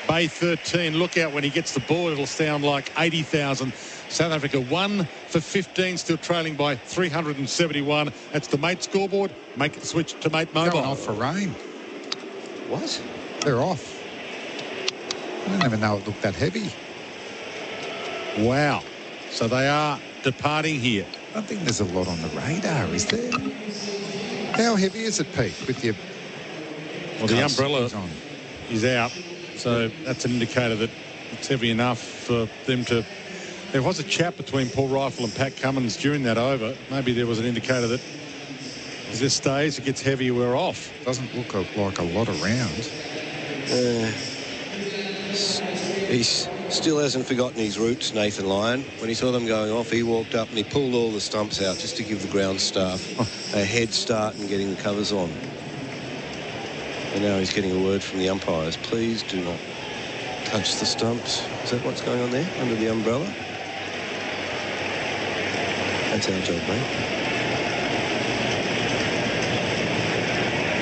Bay 13. Look out when he gets the ball. It'll sound like 80,000. South Africa 1 for 15, still trailing by 371. That's the Mate scoreboard. Make it switch to Mate Mobile. Going off for rain. What? They're off. I didn't even know it looked that heavy. Wow. So they are departing here. I don't think there's a lot on the radar, is there? How heavy is it, Pete, with your... Well, the umbrella is out, so that's an indicator that it's heavy enough for them to... There was a chat between Paul Rifle and Pat Cummins during that over. Maybe there was an indicator that as this stays, it gets heavier, we're off. Doesn't look like a lot around. He still hasn't forgotten his roots, Nathan Lyon. When he saw them going off, he walked up and he pulled all the stumps out just to give the ground staff a head start in getting the covers on. And now he's getting a word from the umpires. Please do not touch the stumps. Is that what's going on there under the umbrella? That's our job, mate.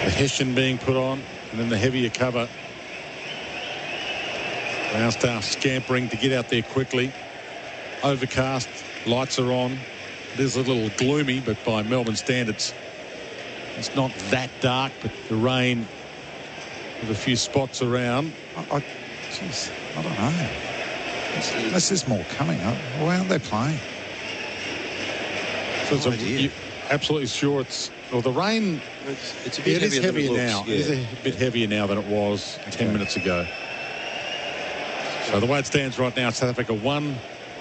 The Hessian being put on, and then the heavier cover. Ground staff scampering to get out there quickly. Overcast, lights are on. It is a little gloomy, but by Melbourne standards, it's not that dark, but the rain with a few spots around. Jeez, I don't know. Unless there's more coming up. Why aren't they playing? So you're absolutely sure it's... Well, the rain... It's a bit heavier now. Yeah. It is a bit heavier now than it was 10 minutes ago. So the way it stands right now, South Africa 1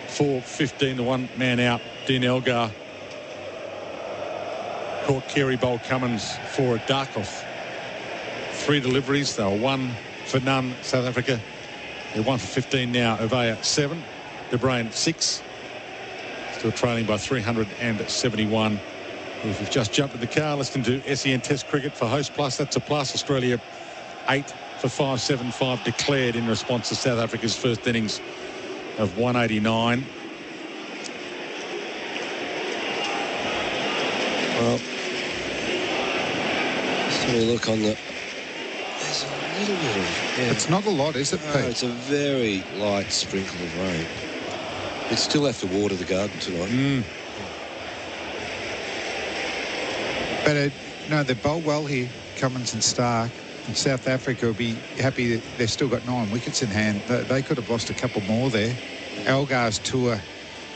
for 15. The one man out, Dean Elgar, caught Kerry Bowl Cummins for a duck off 3 deliveries. They were 1 for none, South Africa. They're 1 for 15 now. Hervea 7. De Bruyn 6. Still trailing by 371. If you've just jumped in the car, listening to SEN Test Cricket for Host Plus, that's a plus. Australia 8 for 575 declared in response to South Africa's first innings of 189. Well, just have a look on the... There's a little bit of... Yeah. It's not a lot, is it, Pete? No, it's a very light sprinkle of rain. We'd still have to water the garden tonight. But, no, they bowl well here, Cummins and Stark. And South Africa will be happy that they've still got 9 wickets in hand. They could have lost a couple more there. Elgar's tour,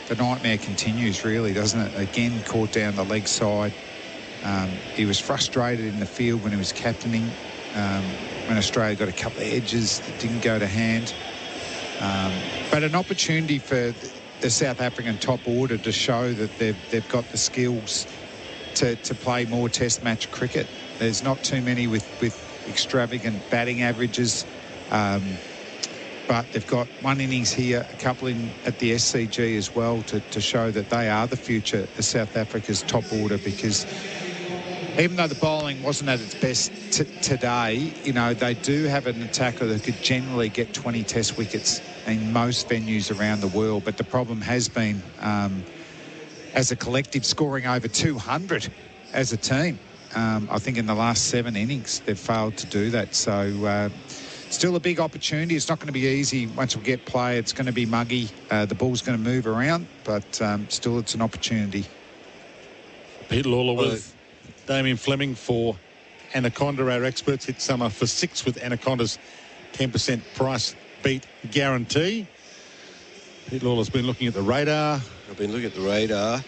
the nightmare continues, really, doesn't it? Again, caught down the leg side. He was frustrated in the field when he was captaining. When Australia got a couple of edges that didn't go to hand. But an opportunity for the South African top order to show that they've got the skills to play more test match cricket. There's not too many with extravagant batting averages. But they've got one innings here, a couple at the SCG as well to show that they are the future of South Africa's top order, because even though the bowling wasn't at its best today, you know, they do have an attacker that could generally get 20 test wickets in most venues around the world. But the problem has been, as a collective, scoring over 200 as a team. I think in the last 7 innings, they've failed to do that. So still a big opportunity. It's not going to be easy once we get play. It's going to be muggy. The ball's going to move around, but still it's an opportunity. Pete Lalor with Damien Fleming for Anaconda. Our experts hit summer for 6 with Anaconda's 10% price beat guarantee. Pete Lalor's been looking at the radar. I've been looking at the radar.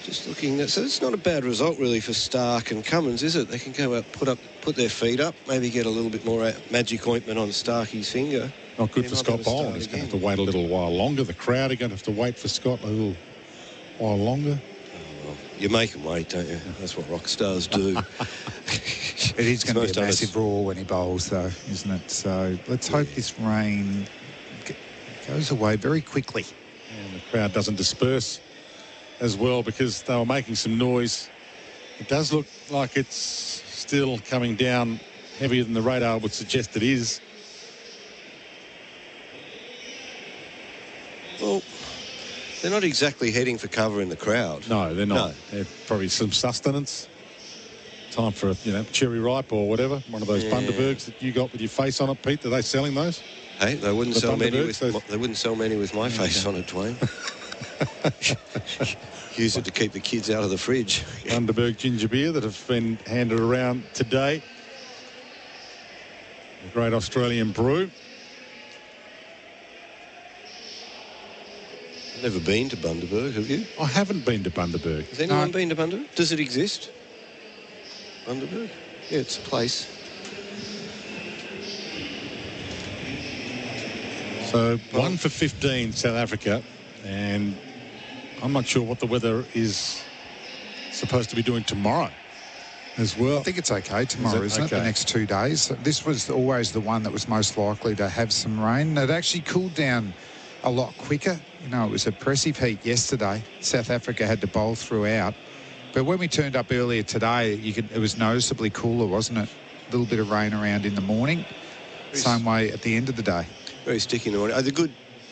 Just looking at, so it's not a bad result really for Stark and Cummins, is it? They can go out, put their feet up, maybe get a little bit more magic ointment on Starkey's finger. Not good for Scott Boland. He's going to have to wait a little while longer. The crowd are going to have to wait for Scott a little while longer. Oh, well, you make them wait, don't you? That's what rock stars do. It is going to be a massive roar when he bowls, though, isn't it? So let's hope this rain goes away very quickly. And the crowd doesn't disperse as well, because they were making some noise. It does look like it's still coming down heavier than the radar would suggest it is. Well, they're not exactly heading for cover in the crowd. No, they're not. No. They're probably some sustenance. Time for a, cherry ripe or whatever. One of those Bundabergs that you got with your face on it, Pete. Are they selling those? Hey, they wouldn't sell many with my face on it, Dwayne. Use it to keep the kids out of the fridge. Bundaberg ginger beer that have been handed around today. A great Australian brew. Never been to Bundaberg, have you? I haven't been to Bundaberg. Has anyone been to Bundaberg? Does it exist? Bundaberg? Yeah, it's a place. So 1 for 15 South Africa, and I'm not sure what the weather is supposed to be doing tomorrow as well. I think it's okay tomorrow, isn't it? The next 2 days. This was always the one that was most likely to have some rain. It actually cooled down a lot quicker. It was oppressive heat yesterday. South Africa had to bowl throughout. But when we turned up earlier today, it was noticeably cooler, wasn't it? A little bit of rain around in the morning. Same way at the end of the day. Very sticky in the morning.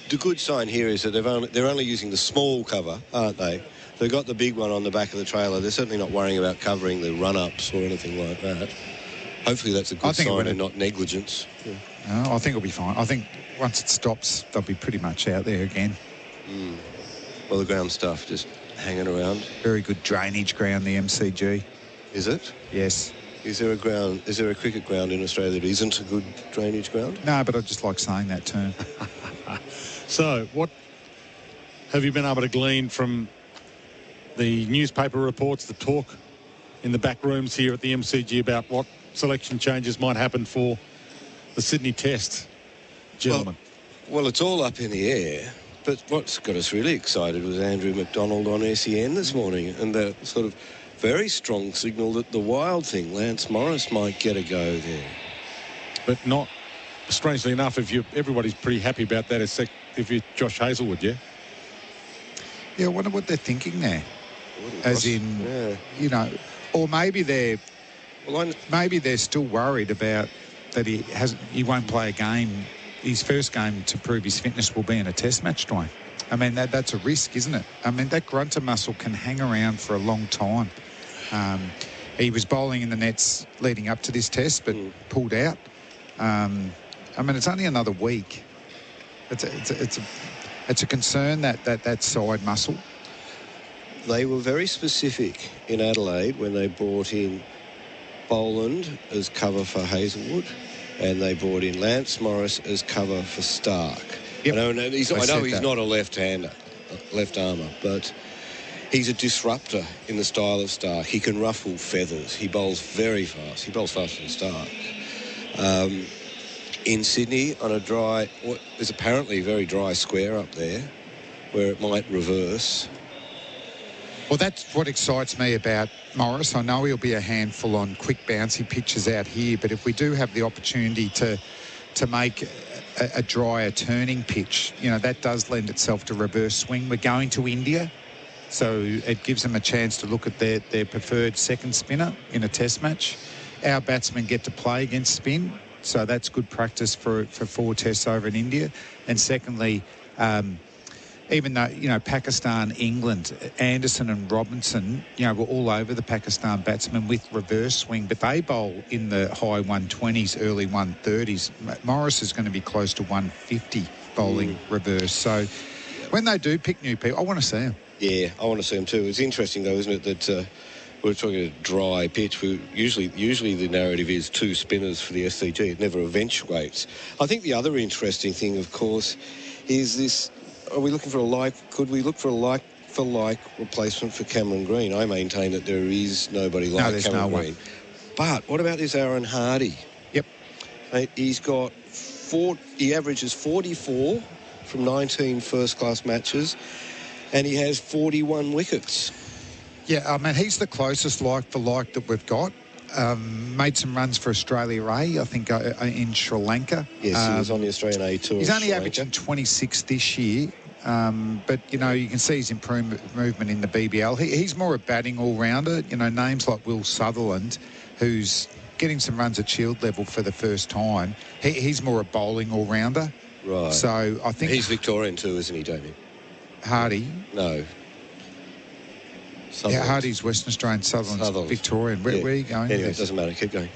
The good sign here is that they're only using the small cover, aren't they? They've got the big one on the back of the trailer. They're certainly not worrying about covering the run-ups or anything like that. Hopefully that's a good sign and not negligence. Yeah. No, I think it'll be fine. I think once it stops, they'll be pretty much out there again. Well, the ground stuff just hanging around. Very good drainage ground, the MCG. Is it? Yes. Is there a cricket ground in Australia that isn't a good drainage ground? No, but I just like saying that term. So, what have you been able to glean from the newspaper reports, the talk in the back rooms here at the MCG about what selection changes might happen for the Sydney Test, gentlemen? Well, it's all up in the air. But what's got us really excited was Andrew McDonald on SEN this morning, and the sort of very strong signal that the wild thing, Lance Morris, might get a go there. But not, strangely enough, everybody's pretty happy about that, if you're Josh Hazlewood, yeah? Yeah, I wonder what they're thinking there. As in, or maybe they're still worried about that he won't play a game. His first game to prove his fitness will be in a test match, Dwayne. I mean, that's a risk, isn't it? I mean, that grunter muscle can hang around for a long time. He was bowling in the nets leading up to this test, but pulled out. I mean, it's only another week. It's a concern that side muscle. They were very specific in Adelaide when they brought in Boland as cover for Hazlewood, and they brought in Lance Morris as cover for Stark. Yep. I know he's not a left-hander, left armour, but he's a disruptor in the style of Stark. He can ruffle feathers. He bowls very fast. He bowls faster than Stark. In Sydney, on a dry, what is apparently a very dry square up there, where it might reverse. Well, that's what excites me about Morris. I know he'll be a handful on quick bouncy pitches out here, but if we do have the opportunity to make a drier turning pitch, you know, that does lend itself to reverse swing. We're going to India, so it gives them a chance to look at their preferred second spinner in a test match. Our batsmen get to play against spin, so that's good practice for 4 tests over in India. And secondly, even though, you know, Pakistan, England, Anderson and Robinson, you know, were all over the Pakistan batsmen with reverse swing, but they bowl in the high 120s, early 130s. Morris is going to be close to 150 bowling reverse. So when they do pick new people, I want to see them. Yeah, I want to see them too. It's interesting, though, isn't it, that we're talking a dry pitch. Usually the narrative is 2 spinners for the SCG. It never eventuates. I think the other interesting thing, of course, is this. Are we looking for could we look for a like-for-like replacement for Cameron Green? I maintain that there is nobody like Cameron Green. But what about this Aaron Hardy? Yep. He's got he averages 44 from 19 first-class matches, and he has 41 wickets. Yeah, I mean, he's the closest like-for-like that we've got. Made some runs for Australia A, I think, in Sri Lanka. Yes, he was on the Australian A tour. He's only averaging 26 this year. But, you know, you can see his movement in the BBL. He's more a batting all-rounder. You know, names like Will Sutherland, who's getting some runs at Shield level for the first time. He's more a bowling all-rounder. Right. So I think... He's Victorian too, isn't he, Damien? Hardy? No. Yeah, Hardy's Western Australian, Sutherland's Victorian. Where are you going? Anyway, it doesn't matter. Keep going.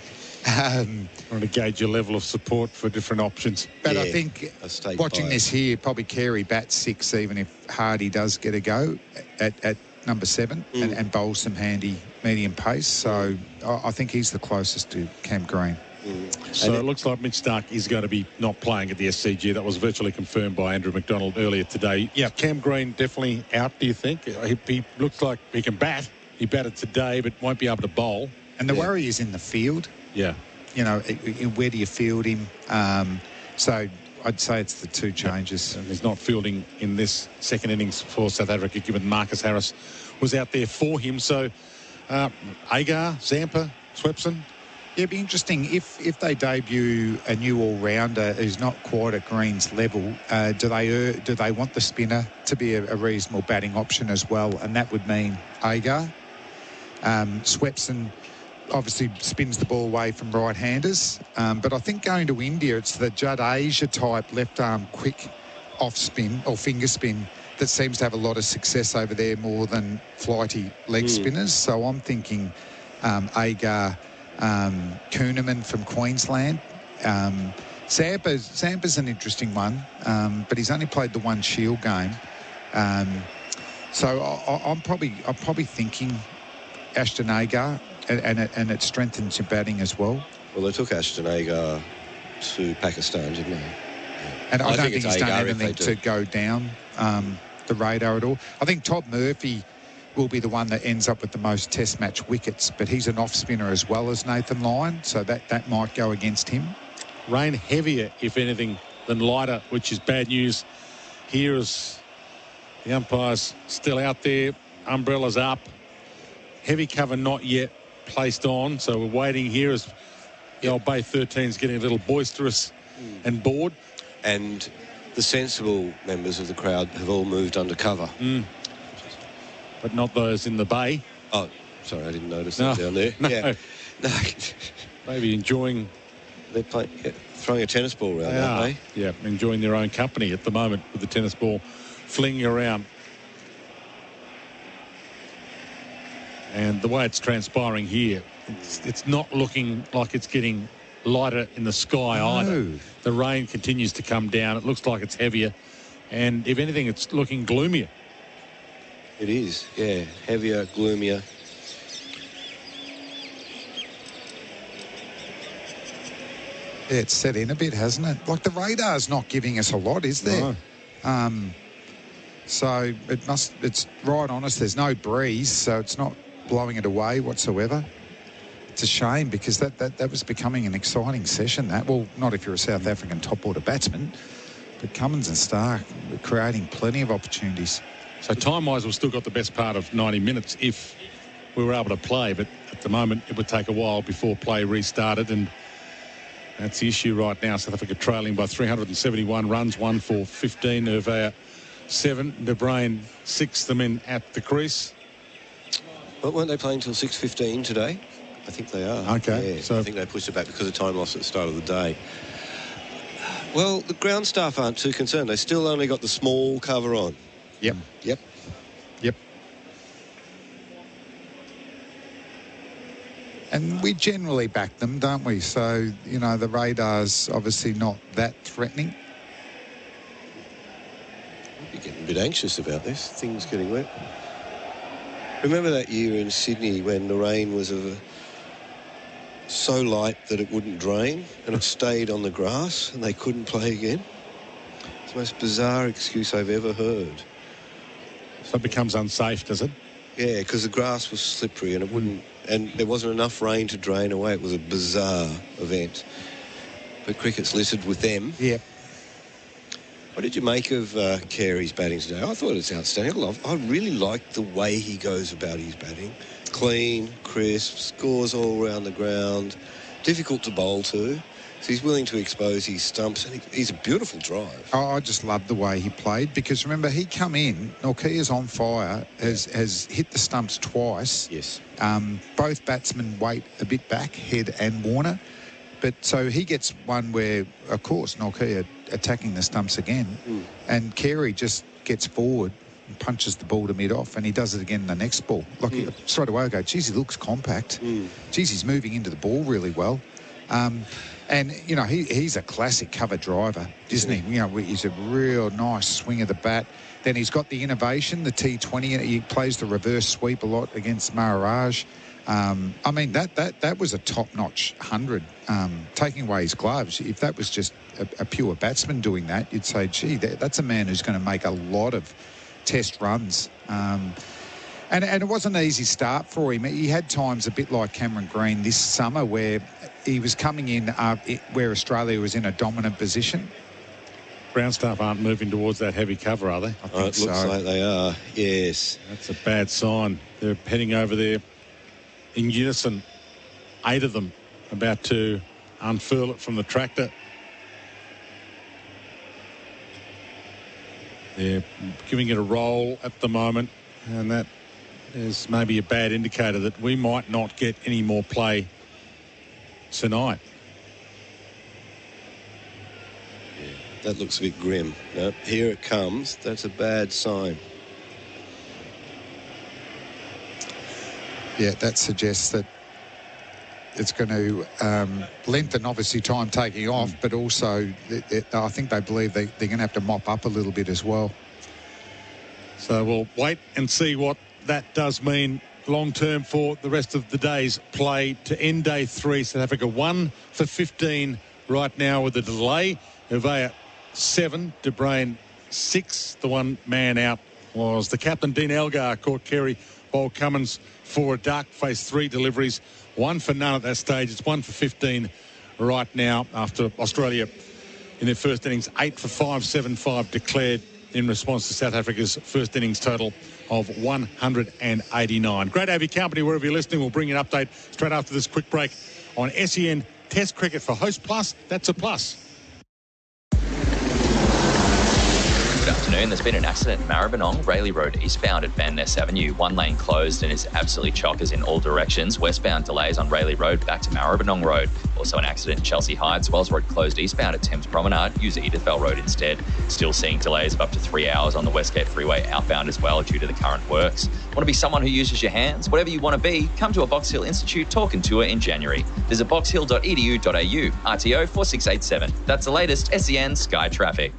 Trying to gauge your level of support for different options. But I think watching this here, probably Carey bats 6, even if Hardy does get a go at number 7 and bowls some handy medium pace. So I think he's the closest to Cam Green. So it looks like Mitch Starc is going to be not playing at the SCG. That was virtually confirmed by Andrew McDonald earlier today. Yeah, Cam Green definitely out, do you think? He looks like he can bat. He batted today, but won't be able to bowl. And the worry is in the field. Yeah. You know, where do you field him? So I'd say it's the 2 changes. And he's not fielding in this second innings for South Africa, given Marcus Harris was out there for him. So Agar, Zampa, Swepson. Yeah, it'd be interesting if they debut a new all-rounder who's not quite at Green's level. Do they want the spinner to be a reasonable batting option as well? And that would mean Agar. Swepson obviously spins the ball away from right-handers. But I think going to India, it's the Jadeja type left-arm quick off-spin or finger spin that seems to have a lot of success over there more than flighty leg spinners. So I'm thinking Agar, Kuhneman from Queensland. Zampa's an interesting one, but he's only played the 1 Shield game. So I'm probably thinking Ashton Agar, and it strengthens your batting as well. Well, they took Ashton Agar to Pakistan, didn't they? And I don't think he's done anything to go down the radar at all. I think Todd Murphy will be the one that ends up with the most test match wickets, but he's an off spinner as well as Nathan Lyon, so that might go against him. Rain heavier, if anything, than lighter, which is bad news. Here is the umpires still out there, umbrellas up, heavy cover not yet placed on, so we're waiting here as the old Bay 13 is getting a little boisterous and bored. And the sensible members of the crowd have all moved under cover. But not those in the Bay. Oh, sorry, I didn't notice that down there. No. Yeah. No. Maybe enjoying... They're throwing a tennis ball around, aren't they? Yeah, enjoying their own company at the moment with the tennis ball flinging around. And the way it's transpiring here, it's not looking like it's getting lighter in the sky either. The rain continues to come down. It looks like it's heavier. And if anything, it's looking gloomier. It is, yeah. Heavier, gloomier. Yeah, it's set in a bit, hasn't it? Like the radar's not giving us a lot, is there? No. So it's right on us. There's no breeze, so it's not blowing it away whatsoever. It's a shame because that was becoming an exciting session. Well, not if you're a South African top order batsman, but Cummins and Starc were creating plenty of opportunities. So time-wise, we've still got the best part of 90 minutes if we were able to play. But at the moment, it would take a while before play restarted. And that's the issue right now. South Africa trailing by 371 runs, 1 for 15. Urvea 7. De Bruyn 6. The men at the crease. But weren't they playing till 6:15 today? I think they are. Okay. Yeah, So I think they pushed it back because of time loss at the start of the day. Well, the ground staff aren't too concerned. They still only got the small cover on. Yep. Yep. And we generally back them, don't we? So, you know, the radar's obviously not that threatening. You're getting a bit anxious about this. Things getting wet. Remember that year in Sydney when the rain was so light that it wouldn't drain and it stayed on the grass and they couldn't play again? It's the most bizarre excuse I've ever heard. So it becomes unsafe, does it? Yeah, because the grass was slippery and it wouldn't, and there wasn't enough rain to drain away. It was a bizarre event. But cricket's littered with them. Yeah. What did you make of Carey's batting today? I thought it's outstanding. I really liked the way he goes about his batting. Clean, crisp, scores all around the ground. Difficult to bowl to. So he's willing to expose his stumps, and he's a beautiful drive. Oh, I just loved the way he played because, remember, he come in, Nortje's on fire, has hit the stumps twice. Yes. Both batsmen wait a bit back, Head and Warner. But so he gets one where, of course, Nortje attacking the stumps again, and Carey just gets forward and punches the ball to mid-off, and he does it again in the next ball. Like straight away I go, geez, he looks compact. Geez, he's moving into the ball really well. And, you know, he's a classic cover driver, isn't he? You know, he's a real nice swing of the bat. Then he's got the innovation, the T20. He plays the reverse sweep a lot against Maharaj. I mean, that was a top-notch 100. Taking away his gloves, if that was just a pure batsman doing that, you'd say, gee, that's a man who's going to make a lot of test runs. And it wasn't an easy start for him. He had times a bit like Cameron Green this summer where he was coming in where Australia was in a dominant position. Ground staff aren't moving towards that heavy cover, are they? I think it looks like they are, yes. That's a bad sign. They're heading over there in unison. 8 of them about to unfurl it from the tractor. They're giving it a roll at the moment, and that is maybe a bad indicator that we might not get any more play tonight. Yeah, that looks a bit grim. No, here it comes. That's a bad sign. Yeah, that suggests that it's going to lengthen, obviously, time taking off, but also I think they believe they're going to have to mop up a little bit as well. So we'll wait and see what that does mean long-term for the rest of the day's play to end day 3. South Africa 1 for 15 right now with a delay. Urvea 7, De Bruyn 6. The one man out was the captain, Dean Elgar, caught Carey bowled Cummins for a duck, faced 3 deliveries, 1 for none at that stage. It's 1 for 15 right now after Australia in their first innings 8 for 5, 7-5 declared in response to South Africa's first innings total of 189. Great to have your company wherever you're listening. We'll bring you an update straight after this quick break on SEN Test Cricket for Host Plus. That's a plus. Good afternoon. There's been an accident in Maribyrnong, Rayleigh Road eastbound at Van Ness Avenue. One lane closed and is absolutely chockers in all directions. Westbound delays on Rayleigh Road back to Maribyrnong Road. Also an accident in Chelsea Heights. Wells Road closed eastbound at Thames Promenade. Use Edithvale Road instead. Still seeing delays of up to 3 hours on the Westgate Freeway outbound as well due to the current works. Want to be someone who uses your hands? Whatever you want to be, come to a Box Hill Institute talk and tour in January. Visit boxhill.edu.au. RTO 4687. That's the latest SEN Sky Traffic.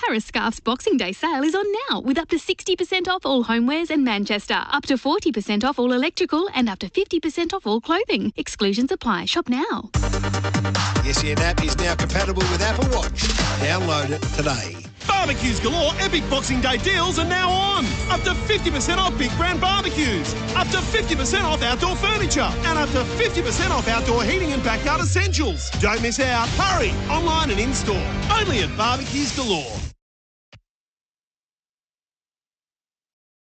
Harris Scarf's Boxing Day sale is on now with up to 60% off all homewares and Manchester, up to 40% off all electrical and up to 50% off all clothing. Exclusions apply. Shop now. The SEN app is now compatible with Apple Watch. Download it today. Barbecues galore epic Boxing Day deals are now on. Up to 50% off big brand barbecues. Up to 50% off outdoor furniture. And up to 50% off outdoor heating and backyard essentials. Don't miss out. Hurry, online and in-store. Only at Barbecues Galore.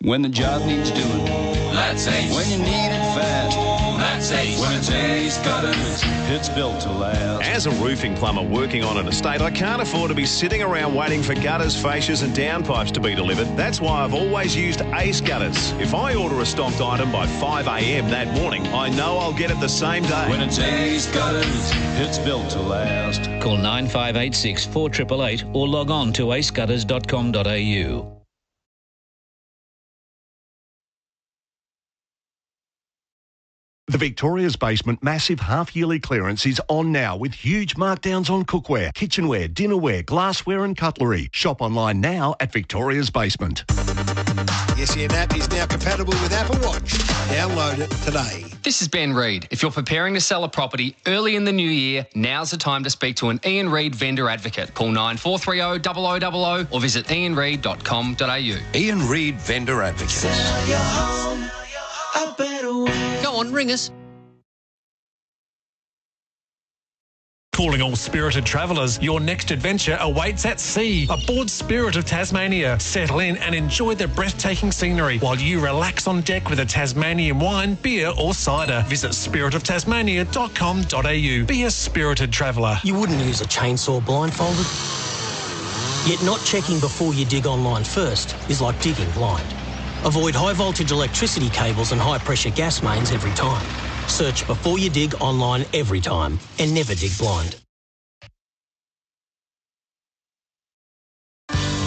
When the job needs doing, that's Ace. When you need it fast, that's Ace. When it's Ace Gutters, it's built to last. As a roofing plumber working on an estate, I can't afford to be sitting around waiting for gutters, fascias and downpipes to be delivered. That's why I've always used Ace Gutters. If I order a stocked item by 5 a.m. that morning, I know I'll get it the same day. When it's Ace Gutters, it's built to last. Call 9586 4888 or log on to acegutters.com.au. The Victoria's Basement massive half-yearly clearance is on now with huge markdowns on cookware, kitchenware, dinnerware, glassware and cutlery. Shop online now at Victoria's Basement. SEN app is now compatible with Apple Watch. Download it today. This is Ben Reid. If you're preparing to sell a property early in the new year, now's the time to speak to an Ian Reid vendor advocate. Call 9430 0000 or visit ianreid.com.au. Ian Reid Vendor Advocate. Sell your home a better way. Go on, ring us. Calling all spirited travellers, your next adventure awaits at sea. Aboard Spirit of Tasmania. Settle in and enjoy the breathtaking scenery while you relax on deck with a Tasmanian wine, beer or cider. Visit spiritoftasmania.com.au. Be a spirited traveller. You wouldn't use a chainsaw blindfolded? Yet not checking before you dig online first is like digging blind. Avoid high-voltage electricity cables and high-pressure gas mains every time. Search before you dig online every time and never dig blind.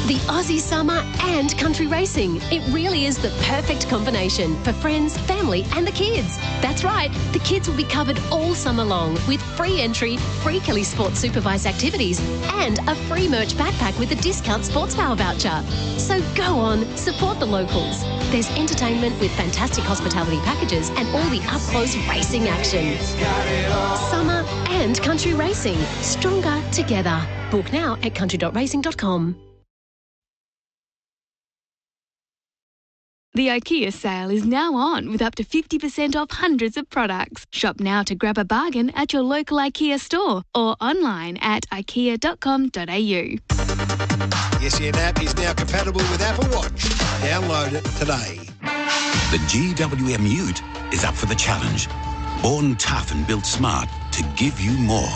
The Aussie summer and country racing. It really is the perfect combination for friends, family and the kids. That's right, the kids will be covered all summer long with free entry, free Kelly Sports supervised activities and a free merch backpack with a discount sports power voucher. So go on, support the locals. There's entertainment with fantastic hospitality packages and all the up-close racing action. Summer and country racing. Stronger together. Book now at country.racing.com. The IKEA sale is now on with up to 50% off hundreds of products. Shop now to grab a bargain at your local IKEA store or online at ikea.com.au. The SEN app is now compatible with Apple Watch. Download it today. The GWM Ute is up for the challenge. Born tough and built smart to give you more.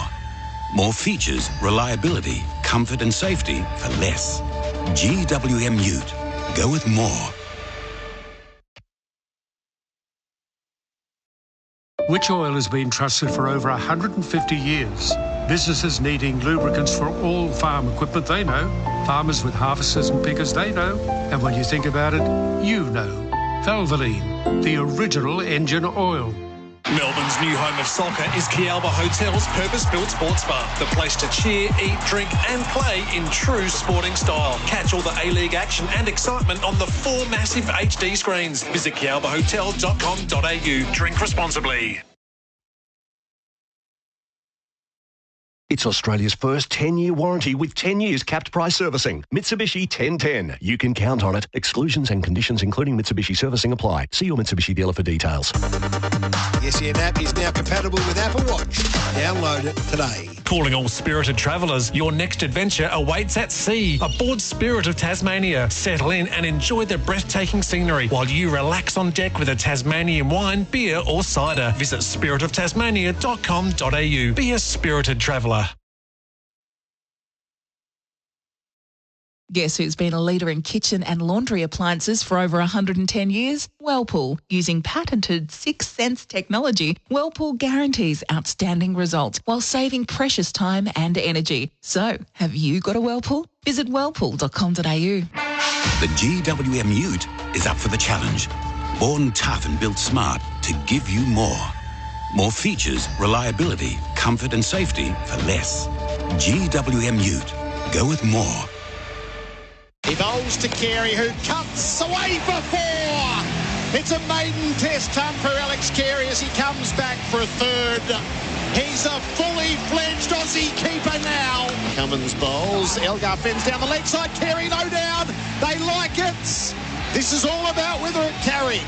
More features, reliability, comfort and safety for less. GWM Ute. Go with more. Which Oil has been trusted for over 150 years. Businesses needing lubricants for all farm equipment, they know. Farmers with harvesters and pickers, they know. And when you think about it, you know. Valvoline, the original engine oil. Melbourne's new home of soccer is Kialba Hotel's purpose-built sports bar. The place to cheer, eat, drink and play in true sporting style. Catch all the A-League action and excitement on the 4 massive HD screens. Visit kialbahotel.com.au. Drink responsibly. It's Australia's first 10-year warranty with 10 years capped price servicing. Mitsubishi 1010. You can count on it. Exclusions and conditions including Mitsubishi servicing apply. See your Mitsubishi dealer for details. The SEN app is now compatible with Apple Watch. Download it today. Calling all spirited travellers, your next adventure awaits at sea. Aboard Spirit of Tasmania. Settle in and enjoy the breathtaking scenery while you relax on deck with a Tasmanian wine, beer or cider. Visit spiritoftasmania.com.au. Be a spirited traveller. Guess who's been a leader in kitchen and laundry appliances for over 110 years? Whirlpool. Using patented 6 Sense technology, Whirlpool guarantees outstanding results while saving precious time and energy. So, have you got a Whirlpool? Visit whirlpool.com.au. The GWM Ute is up for the challenge. Born tough and built smart to give you more. More features, reliability, comfort and safety for less. GWM Ute. Go with more. He bowls to Carey, who cuts away for 4. It's a maiden test ton for Alex Carey as he comes back for a third. He's a fully fledged Aussie keeper now. Cummins bowls. Elgar fends down the leg side. Carey, no down. They like it. This is all about whether it carry.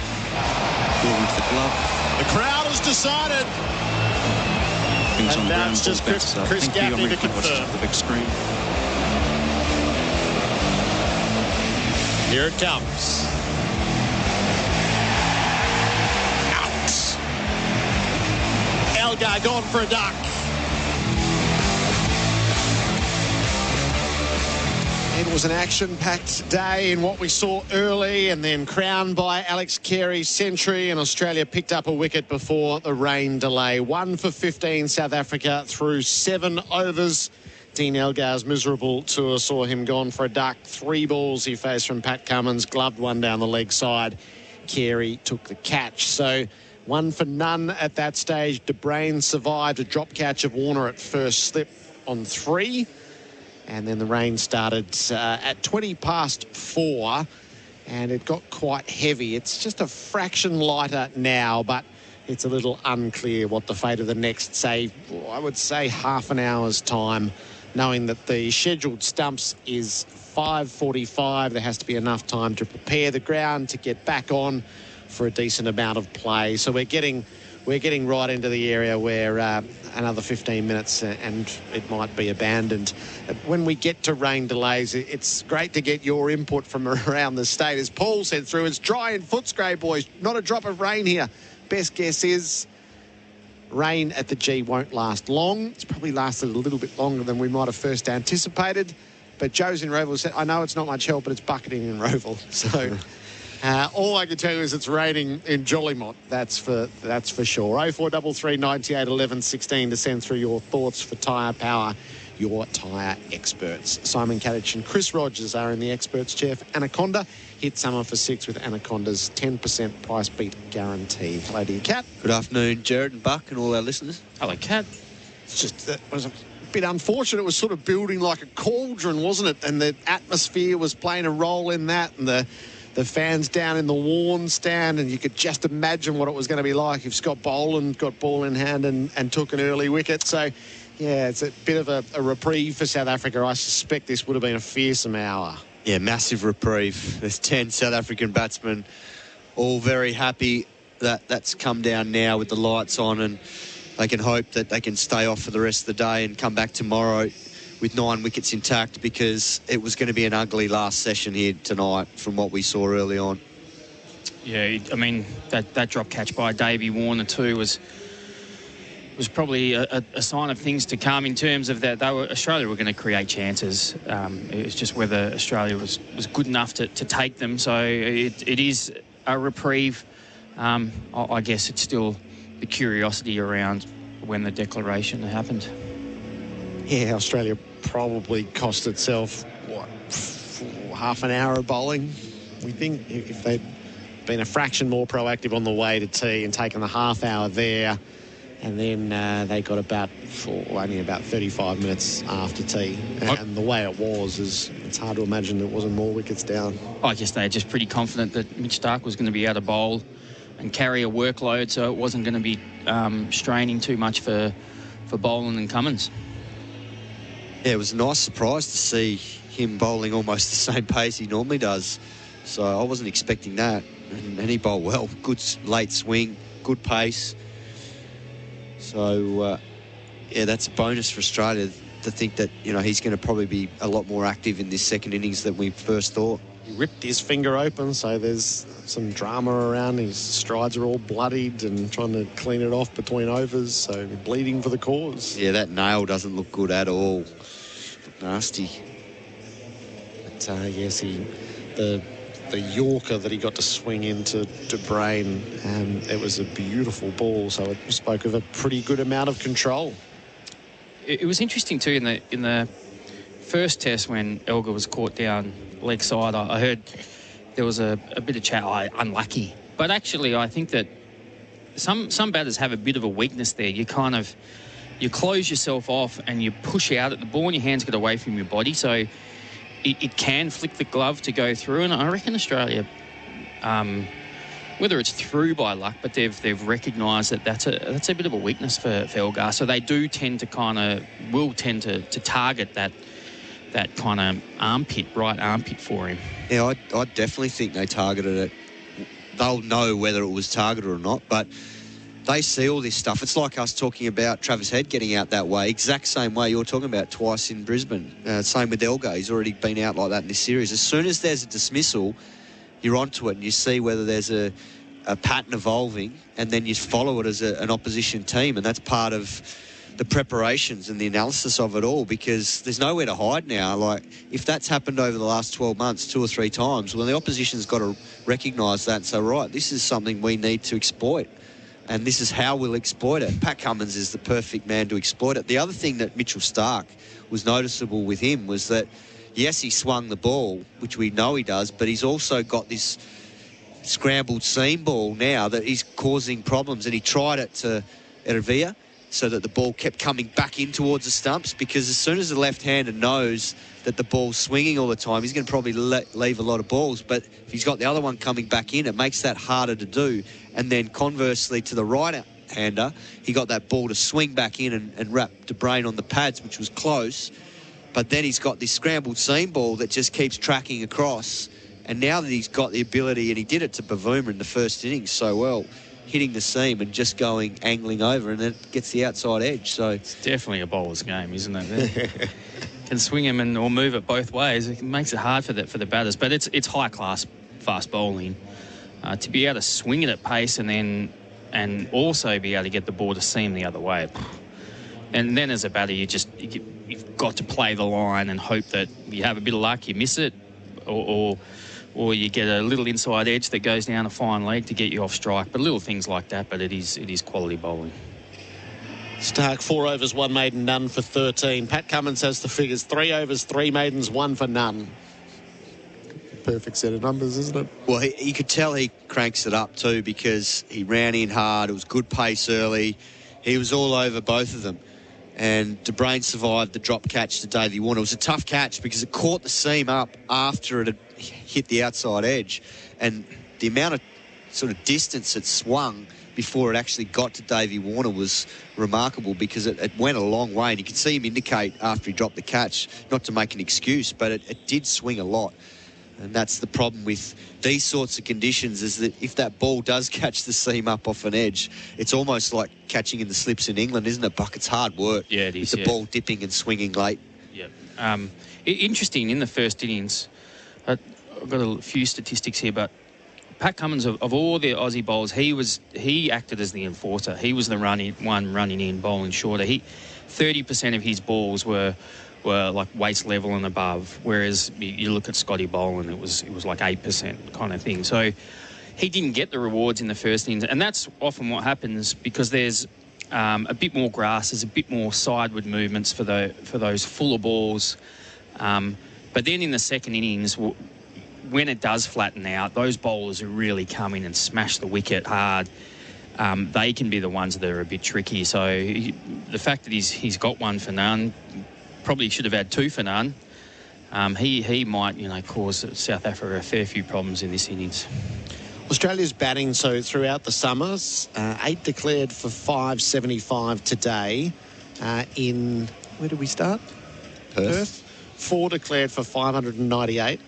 Going to the glove. The crowd has decided. Things and on the now ground. it's just Chris Gaffney to confirm. The big screen. Here it comes. Elgar gone for a duck. It was an action-packed day in what we saw early, and then crowned by Alex Carey's century, and Australia picked up a wicket before the rain delay. 1 for 15 South Africa through 7 overs. Dean Elgar's miserable tour saw him gone for a duck. 3 balls he faced from Pat Cummins, gloved one down the leg side. Carey took the catch. So 1 for none at that stage. Dwayne survived a drop catch of Warner at first slip on 3. And then the rain started at 20 past 4, and it got quite heavy. It's just a fraction lighter now, but it's a little unclear what the fate of the next, say, I would say half an hour's time, knowing that the scheduled stumps is 5:45. There has to be enough time to prepare the ground to get back on for a decent amount of play. So we're getting right into the area where another 15 minutes and it might be abandoned. When we get to rain delays, it's great to get your input from around the state. As Paul said through, it's dry in Footscray, boys. Not a drop of rain here. Best guess is rain at the G won't last long. It's probably lasted a little bit longer than we might have first anticipated. But Joe's in Roval said, I know it's not much help, but it's bucketing in Roval. So all I can tell you is it's raining in Jollymont. That's for sure. 0433 98 11 16 to send through your thoughts for Tyre Power, your tyre experts. Simon Katich and Chris Rogers are in the experts chair for Anaconda. Hit summer for 6 with Anaconda's 10% price beat guarantee. Hello to you, Kat. Good afternoon, Gerard and Buck and all our listeners. Hello, Kat. It's just it was a bit unfortunate. It was sort of building like a cauldron, wasn't it? And the atmosphere was playing a role in that, and the fans down in the Warren stand, and you could just imagine what it was going to be like if Scott Boland got ball in hand and took an early wicket. So, yeah, it's a bit of a reprieve for South Africa. I suspect this would have been a fearsome hour. Yeah, massive reprieve. There's 10 South African batsmen, all very happy that that's come down now with the lights on, and they can hope that they can stay off for the rest of the day and come back tomorrow with 9 wickets intact, because it was going to be an ugly last session here tonight from what we saw early on. Yeah, I mean, that drop catch by Davey Warner too was probably a sign of things to come in terms of that Australia were going to create chances. It was just whether Australia was good enough to take them. So it is a reprieve. I guess it's still the curiosity around when the declaration happened. Yeah, Australia probably cost itself, half an hour of bowling. We think if they'd been a fraction more proactive on the way to tee and taken the half hour there, and then they got only about 35 minutes after tea. And the way it was, it's hard to imagine there wasn't more wickets down. I guess they're just pretty confident that Mitch Starc was going to be able to bowl and carry a workload, so it wasn't going to be straining too much for Boland and Cummins. Yeah, it was a nice surprise to see him bowling almost the same pace he normally does. So I wasn't expecting that. And he bowled well. Good late swing, good pace. So, yeah, that's a bonus for Australia to think that, he's going to probably be a lot more active in this second innings than we first thought. He ripped his finger open, so there's some drama around. His strides are all bloodied and trying to clean it off between overs, so bleeding for the cause. Yeah, that nail doesn't look good at all. Nasty. But, yes, the Yorker that he got to swing into Dwayne, it was a beautiful ball, so it spoke of a pretty good amount of control. It was interesting too in the first test when Elgar was caught down leg side. I heard there was a bit of chat, unlucky. But actually, I think that some batters have a bit of a weakness there. You close yourself off and you push out at the ball and your hands get away from your body. So it can flick the glove to go through. And I reckon Australia, whether it's through by luck, but they've recognised that that's a bit of a weakness for Elgar. So they do tend to will tend to target that kind of right armpit for him. Yeah, I definitely think they targeted it. They'll know whether it was targeted or not, but they see all this stuff. It's like us talking about Travis Head getting out that way, exact same way you're talking about twice in Brisbane. Same with Elgar. He's already been out like that in this series. As soon as there's a dismissal, you're onto it and you see whether there's a a pattern evolving, and then you follow it as an opposition team, and that's part of the preparations and the analysis of it all, because there's nowhere to hide now. Like, if that's happened over the last 12 months 2 or 3 times, well, the opposition's got to recognise that and say, right, this is something we need to exploit, and this is how we'll exploit it. Pat Cummins is the perfect man to exploit it. The other thing that Mitchell Starc was noticeable with him was that, yes, he swung the ball, which we know he does, but he's also got this scrambled seam ball now that is causing problems, and he tried it to Ervia so that the ball kept coming back in towards the stumps, because as soon as the left-hander knows that the ball's swinging all the time, he's going to probably leave a lot of balls. But if he's got the other one coming back in, it makes that harder to do. And then conversely to the right-hander, he got that ball to swing back in and wrap Dwayne on the pads, which was close. But then he's got this scrambled seam ball that just keeps tracking across. And now that he's got the ability, and he did it to Bavuma in the first innings so well, hitting the seam and just angling over, and then it gets the outside edge. So it's definitely a bowler's game, isn't it? Can swing him or move it both ways. It makes it hard for the batters, but it's high class fast bowling. To be able to swing it at pace and also be able to get the ball to seam the other way. And then as a batter, you've got to play the line and hope that you have a bit of luck, you miss it, or you get a little inside edge that goes down a fine leg to get you off strike. But little things like that, but it is quality bowling. Starc, 4 overs, 1 maiden, none for 13. Pat Cummins has the figures: 3 overs, 3 maidens, 1 for none. Perfect set of numbers, isn't it? Well, you could tell he cranks it up too, because he ran in hard. It was good pace early. He was all over both of them. And Dwayne survived the drop catch to Davey Warner. It was a tough catch because it caught the seam up after it had hit the outside edge. And the amount of sort of distance it swung before it actually got to Davey Warner was remarkable, because it went a long way. And you could see him indicate after he dropped the catch, not to make an excuse, but it did swing a lot. And that's the problem with these sorts of conditions, is that if that ball does catch the seam up off an edge, it's almost like catching in the slips in England, isn't it, Buck? It's hard work. Yeah, it is. With the ball dipping and swinging late. Yeah. Interesting, in the first innings, I've got a few statistics here, but Pat Cummins, of all the Aussie bowlers, he acted as the enforcer. He was the running in, bowling shorter. 30% of his balls were like waist level and above, whereas you look at Scotty Boland, it was like 8% kind of thing. So he didn't get the rewards in the first innings, and that's often what happens, because there's a bit more grass, there's a bit more sideward movements for those fuller balls. But then in the second innings, when it does flatten out, those bowlers who really come in and smash the wicket hard, they can be the ones that are a bit tricky. So the fact that he's got 1 for none, probably should have had 2 for none. He might, cause South Africa a fair few problems in this innings. Australia's batting, so throughout the summers, 8 declared for 575 today. Where did we start? Perth. 4 declared for 598.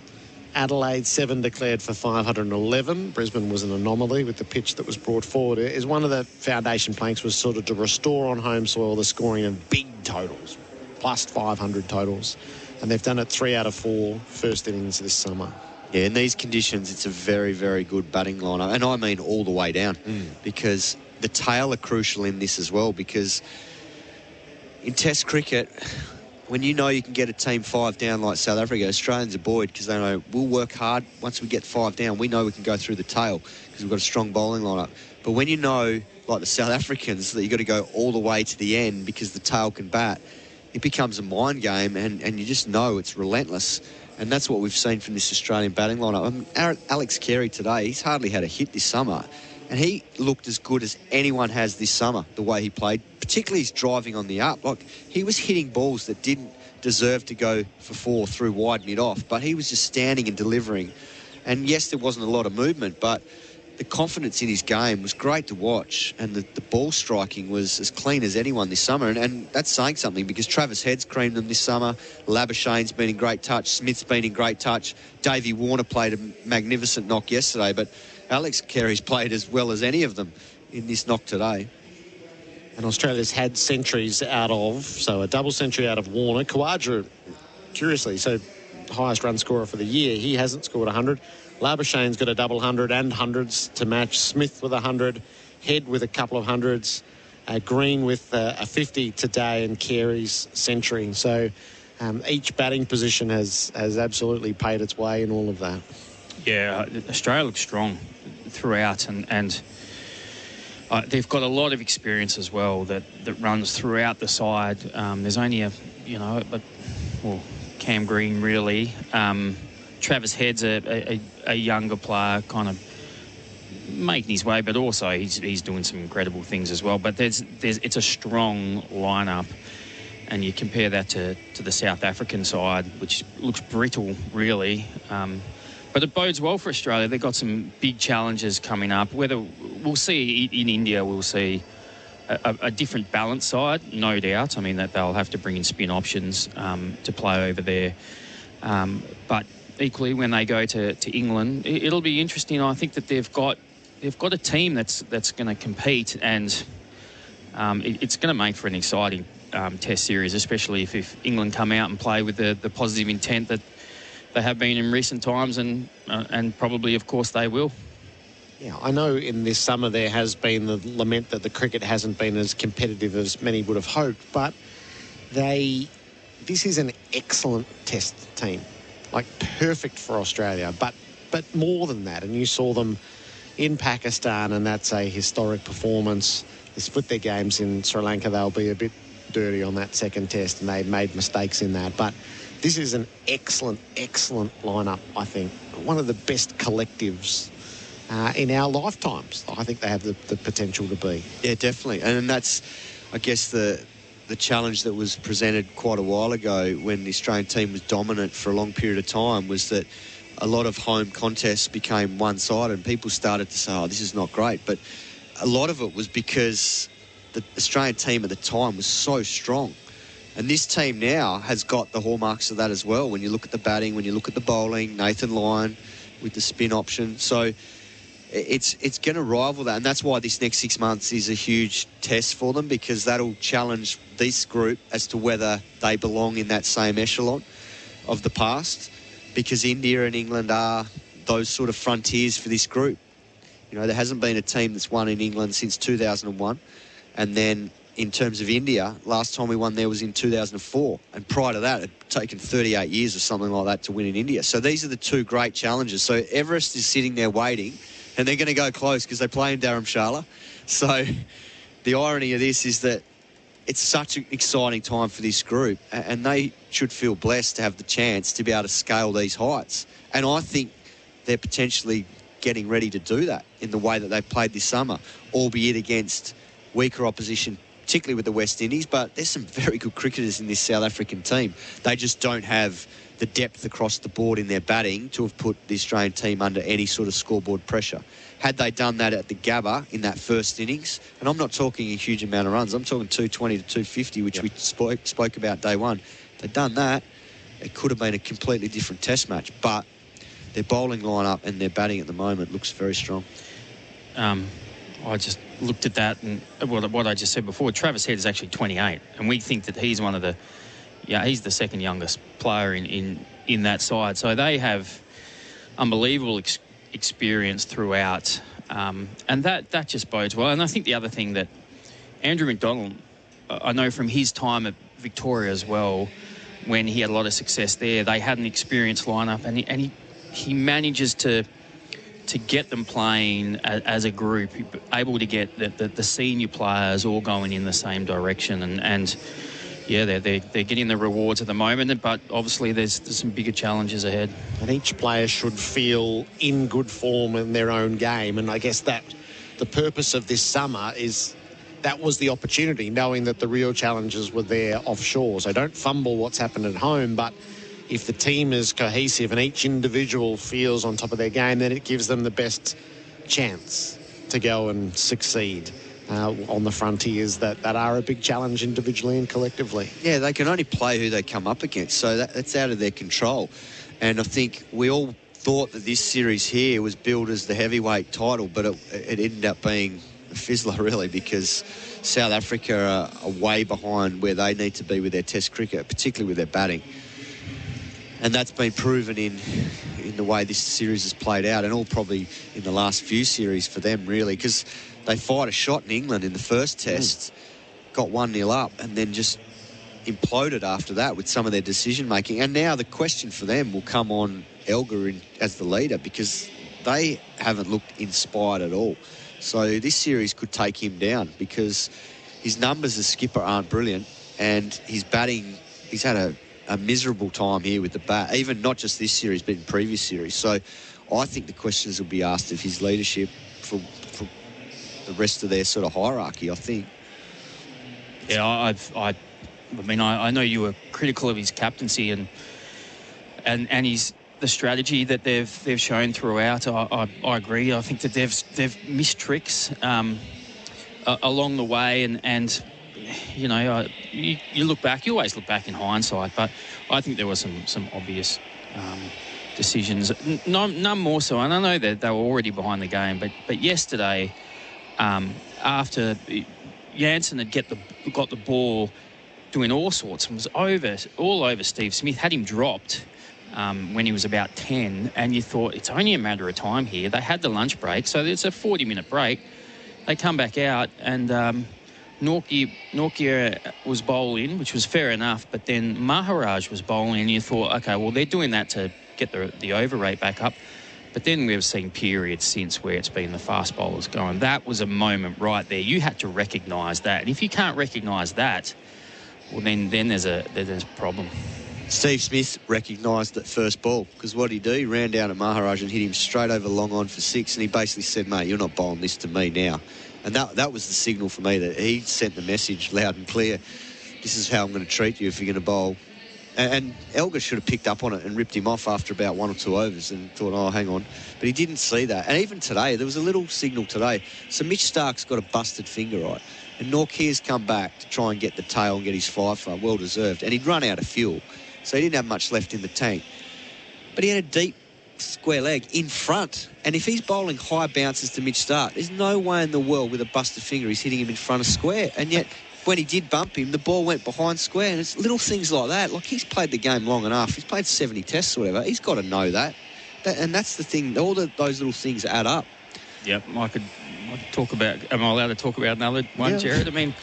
Adelaide, 7 declared for 511. Brisbane was an anomaly with the pitch that was brought forward. Is one of the foundation planks was sort of to restore on home soil the scoring of big totals, plus 500 totals. And they've done it 3 out of 4 first innings this summer. Yeah, in these conditions, it's a very, very good batting lineup. And I mean all the way down, because the tail are crucial in this as well, because in Test cricket, when you know you can get a team 5 down like South Africa, Australians are buoyed because they know we'll work hard. Once we get 5 down, we know we can go through the tail because we've got a strong bowling lineup. But when you know, like the South Africans, that you've got to go all the way to the end because the tail can bat, it becomes a mind game, and you just know it's relentless. And that's what we've seen from this Australian batting lineup. I mean, Alex Carey today, he's hardly had a hit this summer, and he looked as good as anyone has this summer, the way he played, particularly his driving on the up. Like, he was hitting balls that didn't deserve to go for 4 through wide mid-off, but he was just standing and delivering. And yes, there wasn't a lot of movement, but the confidence in his game was great to watch, and the ball striking was as clean as anyone this summer, and that's saying something, because Travis Head's creamed them this summer, Labuschagne's been in great touch, Smith's been in great touch, Davey Warner played a magnificent knock yesterday, but Alex Carey's played as well as any of them in this knock today. And Australia's had centuries out of, so a double century out of Warner. Khawaja, curiously, so highest run scorer for the year, he hasn't scored 100. Labuschagne's got a double 100 and hundreds to match. Smith with 100, Head with a couple of hundreds, Green with a 50 today, and Carey's century. So each batting position has absolutely paid its way in all of that. Yeah, Australia looks strong throughout, and they've got a lot of experience as well that runs throughout the side. There's only Cam Green really. Travis Head's a younger player, kind of making his way, but also he's doing some incredible things as well. But it's a strong lineup, and you compare that to the South African side, which looks brittle really. But it bodes well for Australia. They've got some big challenges coming up. Whether we'll see in India, we'll see a different balance side, no doubt. I mean, that they'll have to bring in spin options to play over there. But equally, when they go to England, it'll be interesting. I think that they've got a team that's going to compete, and it's going to make for an exciting Test series, especially if England come out and play with the positive intent that they have been in recent times, and probably, of course, they will. Yeah, I know in this summer there has been the lament that the cricket hasn't been as competitive as many would have hoped, but this is an excellent Test team, like perfect for Australia, but more than that. And you saw them in Pakistan, and that's a historic performance. They split their games in Sri Lanka. They'll be a bit dirty on that second Test, and they made mistakes in that. But this is an excellent, excellent lineup, I think. One of the best collectives in our lifetimes. I think they have the potential to be. Yeah, definitely. And that's, I guess, the challenge that was presented quite a while ago when the Australian team was dominant for a long period of time, was that a lot of home contests became one-sided, and people started to say, oh, this is not great. But a lot of it was because the Australian team at the time was so strong. And this team now has got the hallmarks of that as well. When you look at the batting, when you look at the bowling, Nathan Lyon with the spin option. So it's going to rival that. And that's why this next 6 months is a huge test for them, because that'll challenge this group as to whether they belong in that same echelon of the past, because India and England are those sort of frontiers for this group. You know, there hasn't been a team that's won in England since 2001. And then in terms of India, last time we won there was in 2004. And prior to that, it had taken 38 years or something like that to win in India. So these are the two great challenges. So Everest is sitting there waiting, and they're going to go close because they play in Dharamshala. So the irony of this is that it's such an exciting time for this group, and they should feel blessed to have the chance to be able to scale these heights. And I think they're potentially getting ready to do that in the way that they played this summer, albeit against weaker opposition, particularly with the West Indies. But there's some very good cricketers in this South African team. They just don't have the depth across the board in their batting to have put the Australian team under any sort of scoreboard pressure. Had they done that at the Gabba in that first innings, and I'm not talking a huge amount of runs, I'm talking 220 to 250, which we spoke about day one. If they'd done that, it could have been a completely different Test match. But their bowling lineup and their batting at the moment looks very strong. I just looked at that, and what I just said before, Travis Head is actually 28, and we think that he's one of the, he's the second youngest player in that side. So they have unbelievable experience throughout, and that just bodes well. And I think the other thing that Andrew McDonald, I know from his time at Victoria as well, when he had a lot of success there, they had an experienced lineup, and he manages to get them playing as a group, able to get the senior players all going in the same direction, and they're getting the rewards at the moment, but obviously there's some bigger challenges ahead. And each player should feel in good form in their own game, and I guess that the purpose of this summer is that was the opportunity, knowing that the real challenges were there offshore. So don't fumble what's happened at home, but if the team is cohesive and each individual feels on top of their game, then it gives them the best chance to go and succeed on the frontiers that are a big challenge individually and collectively. Yeah, they can only play who they come up against, so that's out of their control. And I think we all thought that this series here was billed as the heavyweight title, but it ended up being a fizzler, really, because South Africa are way behind where they need to be with their Test cricket, particularly with their batting. And that's been proven in the way this series has played out, and all probably in the last few series for them, really, because they fired a shot in England in the first test, got 1-0 up, and then just imploded after that with some of their decision-making. And now the question for them will come on Elgar as the leader, because they haven't looked inspired at all. So this series could take him down, because his numbers as skipper aren't brilliant, and his batting, he's had a miserable time here with the bat, even not just this series, but in previous series. So I think the questions will be asked of his leadership for the rest of their sort of hierarchy, I think. Yeah, I mean, I know you were critical of his captaincy and the strategy that they've shown throughout. I agree. I think that they've missed tricks along the way, and you know, you look back. You always look back in hindsight, but I think there were some obvious decisions. None more so. And I know that they were already behind the game, but yesterday, after Jansen had got the ball doing all sorts and was all over Steve Smith, had him dropped when he was about 10, and you thought it's only a matter of time here. They had the lunch break, so it's a 40-minute break. They come back out, and Nortje was bowling, which was fair enough, but then Maharaj was bowling, and you thought, okay, well, they're doing that to get the over rate back up. But then we've seen periods since where it's been the fast bowlers going. That was a moment right there. You had to recognise that. And if you can't recognise that, well, then there's a problem. Steve Smith recognised that first ball, because what did he do? He ran down at Maharaj and hit him straight over long on for 6, and he basically said, mate, you're not bowling this to me now. And that was the signal for me that he sent the message loud and clear. This is how I'm going to treat you if you're going to bowl. And Elgar should have picked up on it and ripped him off after about 1 or 2 overs and thought, oh, hang on. But he didn't see that. And even today, there was a little signal today. So Mitch Stark's got a busted finger, right? And Nortje's come back to try and get the tail and get his 5-for, well-deserved. And he'd run out of fuel, so he didn't have much left in the tank. But he had a deep square leg in front. And if he's bowling high bounces to Mitch Stark, there's no way in the world with a busted finger he's hitting him in front of square. And yet, when he did bump him, the ball went behind square. And it's little things like that. Like, he's played the game long enough. He's played 70 tests or whatever. He's got to know that. And that's the thing. All those little things add up. Yep, I could talk about... Am I allowed to talk about another one, Gerard? I mean,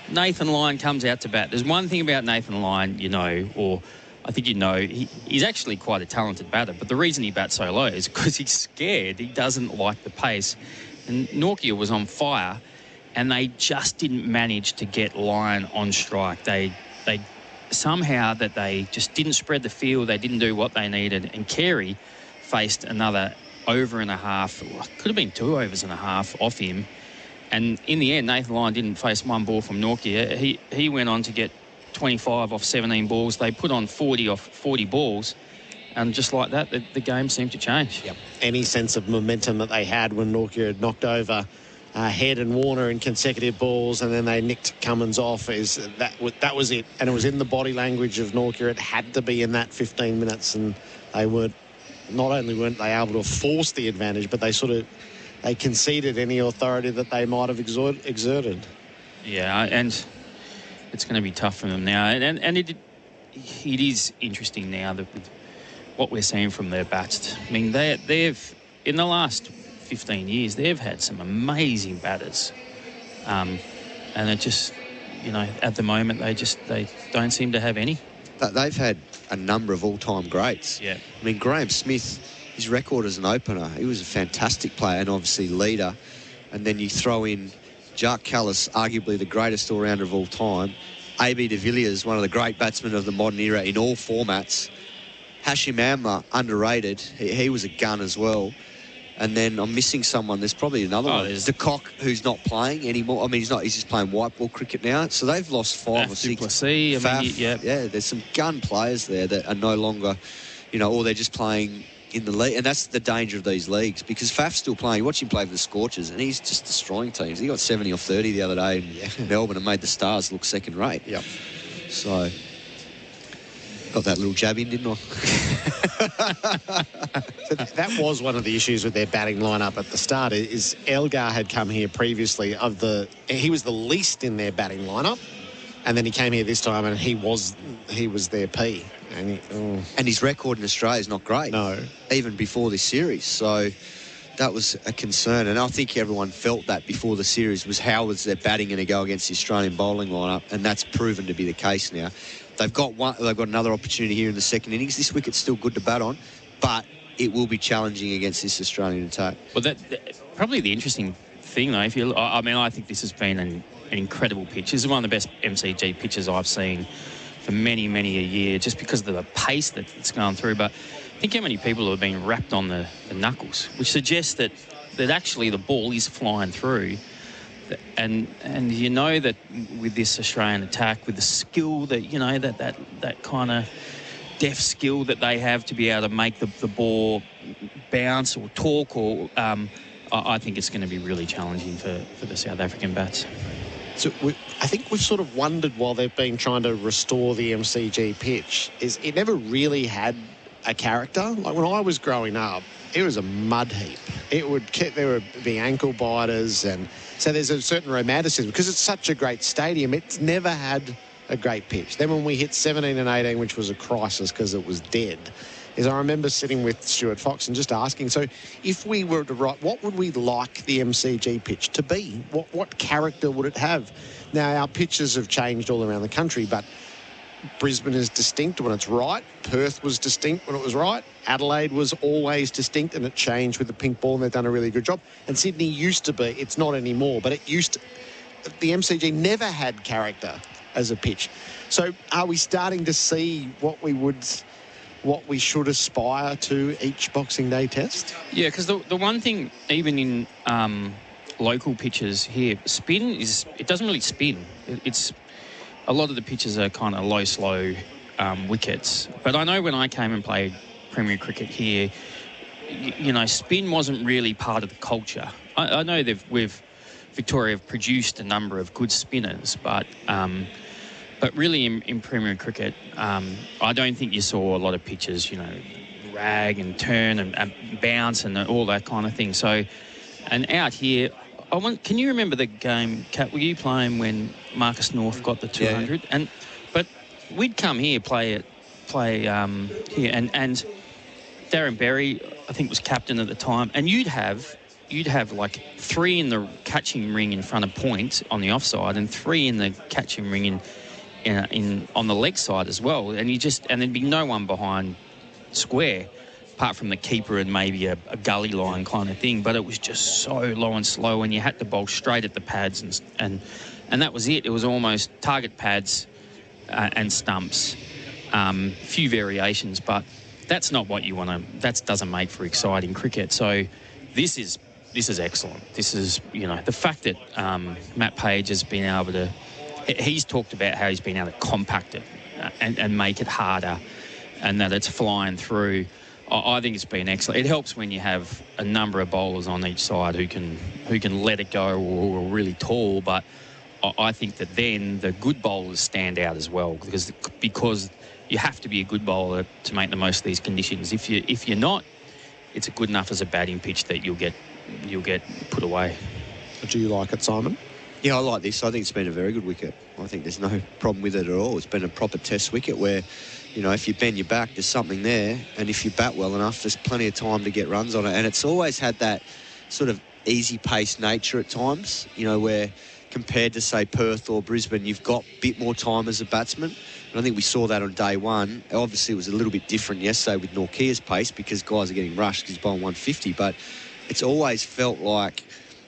Nathan Lyon comes out to bat. There's one thing about Nathan Lyon, you know, or I think you know, he's actually quite a talented batter. But the reason he bats so low is because he's scared. He doesn't like the pace. And Nortje was on fire, and they just didn't manage to get Lyon on strike. They somehow that they just didn't spread the field. They didn't do what they needed. And Carey faced another over and a half, could have been 2 overs and a half off him. And in the end, Nathan Lyon didn't face one ball from Nortje. He went on to get 25 off 17 balls. They put on 40 off 40 balls. And just like that, the game seemed to change. Yep. Any sense of momentum that they had when Nortje had knocked over Head and Warner in consecutive balls, and then they nicked Cummins off, that was it. And it was in the body language of Nortje. It had to be in that 15 minutes, and they weren't they able to force the advantage, but they conceded any authority that they might have exerted. Yeah, and it's going to be tough for them now. And it is interesting now that with what we're seeing from their bats. I mean, they've in the last 15 years, they've had some amazing batters. And it just, you know, at the moment, they don't seem to have any. They've had a number of all-time greats. Yeah. I mean, Graham Smith, his record as an opener, he was a fantastic player and obviously leader. And then you throw in Jacques Kallis, arguably the greatest all-rounder of all time. A.B. de Villiers, one of the great batsmen of the modern era in all formats. Hashim Amla, underrated. He was a gun as well. And then I'm missing someone. There's probably another one. There's De Kock, who's not playing anymore. I mean, he's just playing white ball cricket now. So they've lost 5 or 6. Faf, yeah, there's some gun players there that are no longer, you know, or they're just playing in the league. And that's the danger of these leagues, because Faf's still playing. You watch him play for the Scorchers, and he's just destroying teams. He got 70 off 30 the other day in Melbourne and made the Stars look second rate. Yep. So... got that little jab in, didn't I? So that was one of the issues with their batting lineup at the start. Is Elgar had come here previously. He was the least in their batting lineup, And then he came here this time and he was their P. And his record in Australia is not great. No. Even before this series. So that was a concern. And I think everyone felt that before the series was how was their batting going to go against the Australian bowling lineup. And that's proven to be the case now. They've got another opportunity here in the second innings. This wicket's still good to bat on, but it will be challenging against this Australian attack. Well, that probably the interesting thing, though, I think this has been an incredible pitch. This is one of the best MCG pitches I've seen for many, many a year, just because of the pace that it's gone through. But think how many people have been wrapped on the knuckles, which suggests that actually the ball is flying through. And you know that with this Australian attack, with the skill that, you know, that kind of deft skill that they have to be able to make the ball bounce or talk, or I think it's going to be really challenging for the South African bats. So I think we've sort of wondered while they've been trying to restore the MCG pitch, is it never really had a character. Like when I was growing up, it was a mud heap. There would be ankle biters, and so there's a certain romanticism because it's such a great stadium. It's never had a great pitch. Then when we hit 17 and 18, which was a crisis because it was dead, I remember sitting with Stuart Fox and just asking, so if we were to write, what would we like the MCG pitch to be? What character would it have? Now, our pitches have changed all around the country, but Brisbane is distinct when it's right. Perth was distinct when it was right. Adelaide was always distinct, and it changed with the pink ball, and they've done a really good job. And Sydney used to be, it's not anymore, but it used to, the MCG never had character as a pitch. So are we starting to see what we should aspire to each Boxing Day test? Yeah, because the one thing, even in local pitches here, it doesn't really spin. It's a lot of the pitches are kind of low, slow wickets. But I know when I came and played Premier Cricket here, you know, spin wasn't really part of the culture. I know Victoria have produced a number of good spinners, but really in Premier Cricket, I don't think you saw a lot of pitches, you know, rag and turn and bounce and all that kind of thing. So, and out here, can you remember the game, Kat, were you playing when Marcus North got the 200? Yeah. But we'd come here, play here, and Darren Berry, I think, was captain at the time, and you'd have like 3 in the catching ring in front of point on the offside and 3 in the catching ring on the leg side as well, and there'd be no one behind square apart from the keeper and maybe a gully line kind of thing, but it was just so low and slow, and you had to bowl straight at the pads, and that was it. It was almost target pads and stumps, few variations, but that's not what you want to. That doesn't make for exciting cricket. So this is excellent. This is, you know, the fact that Matt Page has been able to. He's talked about how he's been able to compact it and make it harder, and that it's flying through. I think it's been excellent. It helps when you have a number of bowlers on each side who can let it go or are really tall. But I think that then the good bowlers stand out as well, because you have to be a good bowler to make the most of these conditions. If you're not, it's good enough as a batting pitch that you'll get put away. Do you like it, Simon? Yeah, I like this. I think it's been a very good wicket. I think there's no problem with it at all. It's been a proper test wicket where, you know, if you bend your back, there's something there. And if you bat well enough, there's plenty of time to get runs on it. And it's always had that sort of easy-paced nature at times, you know, where compared to, say, Perth or Brisbane, you've got a bit more time as a batsman. And I think we saw that on day one. Obviously, it was a little bit different yesterday with Norkia's pace because guys are getting rushed because he's bowling 150. But it's always felt like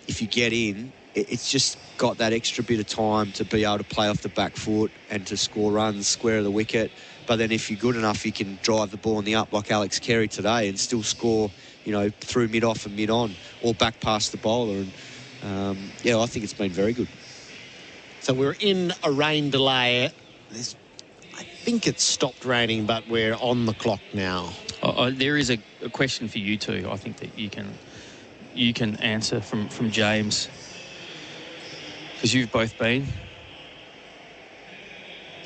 if you get in, it's just got that extra bit of time to be able to play off the back foot and to score runs square of the wicket. But then if you're good enough, you can drive the ball in the up like Alex Carey today and still score, you know, through mid-off and mid-on or back past the bowler. And, I think it's been very good. So we're in a rain delay. I think it's stopped raining, but we're on the clock now. There is a question for you two. I think that you can answer from James, because you've both been. Do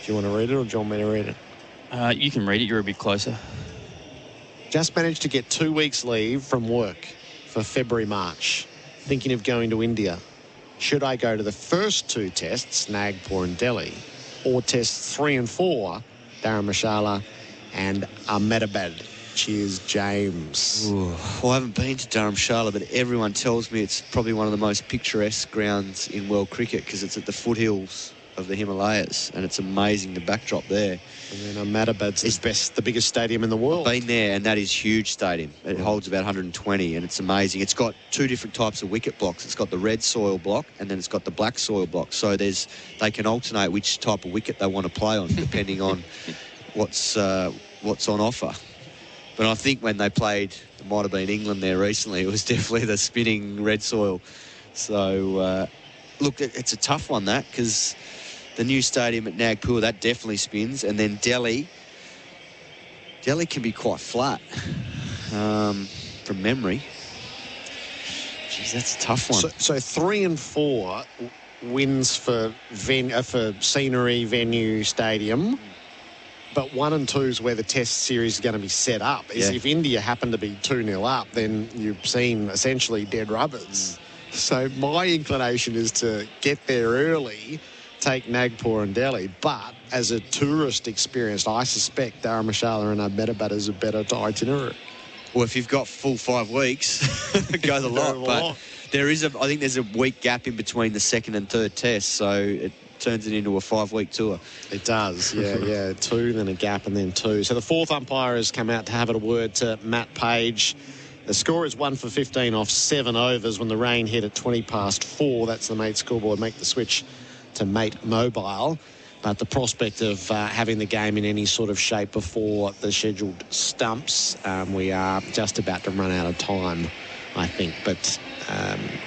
you want to read it or do you want me to read it? You can read it. You're a bit closer. Just managed to get 2 weeks leave from work for February, March. Thinking of going to India. Should I go to the first 2 tests, Nagpur and Delhi, or tests 3 and 4, Dharamshala and Ahmedabad. Cheers, James. Ooh, well, I haven't been to Dharamshala, but everyone tells me it's probably one of the most picturesque grounds in world cricket because it's at the foothills of the Himalayas, and it's amazing, the backdrop there. And then Ahmedabad's the biggest stadium in the world. I've been there, and that is a huge stadium. It holds about 120, and it's amazing. It's got 2 different types of wicket blocks. It's got the red soil block, and then it's got the black soil block. So they can alternate which type of wicket they want to play on, depending on what's on offer. But I think when they played, it might have been England there recently, it was definitely the spinning red soil. So, look, it's a tough one, that, because the new stadium at Nagpur, that definitely spins. And then Delhi can be quite flat from memory. Jeez, that's a tough one. So 3 and 4 wins for scenery, venue, stadium. But 1 and 2 is where the test series is going to be set up. Yeah. If India happen to be 2-0 up, then you've seen essentially dead rubbers. So my inclination is to get there early, take Nagpur and Delhi. But as a tourist experience, I suspect Dharamshala and Ahmedabad is a better itinerary. Well, if you've got full 5 weeks, go the lot. But I think there's a week gap in between the second and third test, so it turns it into a 5-week tour. It does, yeah. 2, then a gap, and then 2. So the 4th umpire has come out to have a word to Matt Page. The score is 1 for 15 off 7 overs when the rain hit at 20 past 4. That's the Mate scoreboard. Make the switch to Mate Mobile. But the prospect of having the game in any sort of shape before the scheduled stumps, we are just about to run out of time, I think. But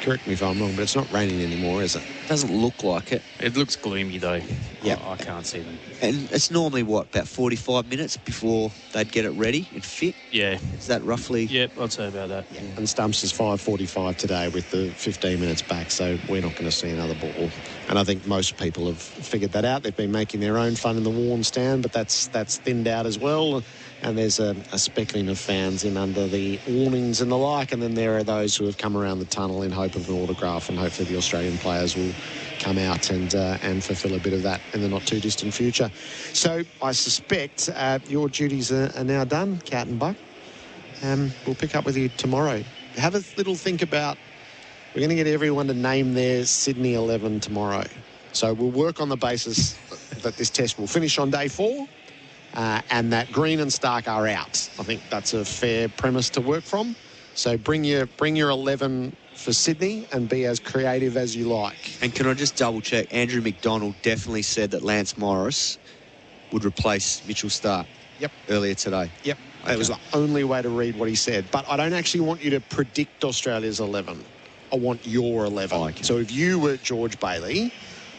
correct me if I'm wrong, but it's not raining anymore, is it? Doesn't look like it. It looks gloomy, though. Yeah, I can't see them. And it's normally, about 45 minutes before they'd get it ready and fit? Yeah. Is that roughly? Yep, I'd say about that. Yeah. And stumps is 5:45 today with the 15 minutes back, so we're not going to see another ball. And I think most people have figured that out. They've been making their own fun in the warm stand, but that's thinned out as well. And there's a speckling of fans in under the awnings and the like. And then there are those who have come around the tunnel in hope of an autograph, and hopefully the Australian players will come out and fulfil a bit of that in the not-too-distant future. So I suspect your duties are now done, Cat and Buck. We'll pick up with you tomorrow. Have a little think about... We're going to get everyone to name their Sydney 11 tomorrow. So we'll work on the basis that this test will finish on day 4. And that Green and Stark are out. I think that's a fair premise to work from. So bring your 11 for Sydney and be as creative as you like. And can I just double check? Andrew McDonald definitely said that Lance Morris would replace Mitchell Stark. Yep. Earlier today. Yep. Okay. That was the only way to read what he said. But I don't actually want you to predict Australia's 11. I want your 11. Oh, okay. So if you were George Bailey,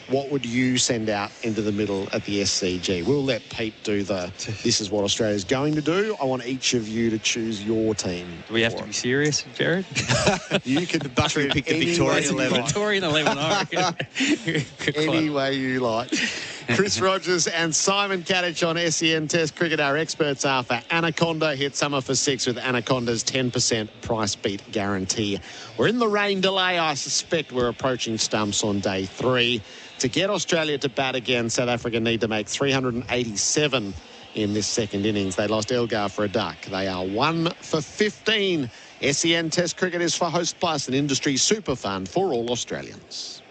what would you send out into the middle at the SCG? We'll let Pete do this is what Australia's going to do. I want each of you to choose your team. Do we have to be serious, Gerard? You can pick the Victorian 11. Victorian 11, I reckon. Any way you like. Chris Rogers and Simon Katich on SEN Test Cricket. Our experts are for Anaconda. Hit summer for 6 with Anaconda's 10% price beat guarantee. We're in the rain delay. I suspect we're approaching stumps on day 3. To get Australia to bat again, South Africa need to make 387 in this second innings. They lost Elgar for a duck. They are 1 for 15. SEN Test Cricket is for Host Plus, an industry super fund for all Australians.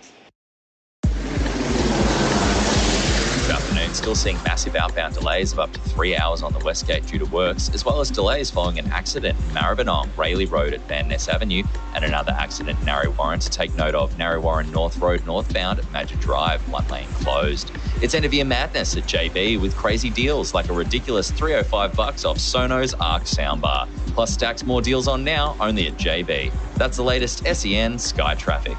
Still seeing massive outbound delays of up to 3 hours on the West Gate due to works, as well as delays following an accident in Maribyrnong, Rayleigh Road at Van Ness Avenue, and another accident in Narre Warren to take note of. Narre Warren North Road northbound at Madger Drive, 1 lane closed. It's end of year madness at JB with crazy deals like a ridiculous $305 off Sonos Arc soundbar. Plus stacks more deals on now, only at JB. That's the latest SEN Sky Traffic.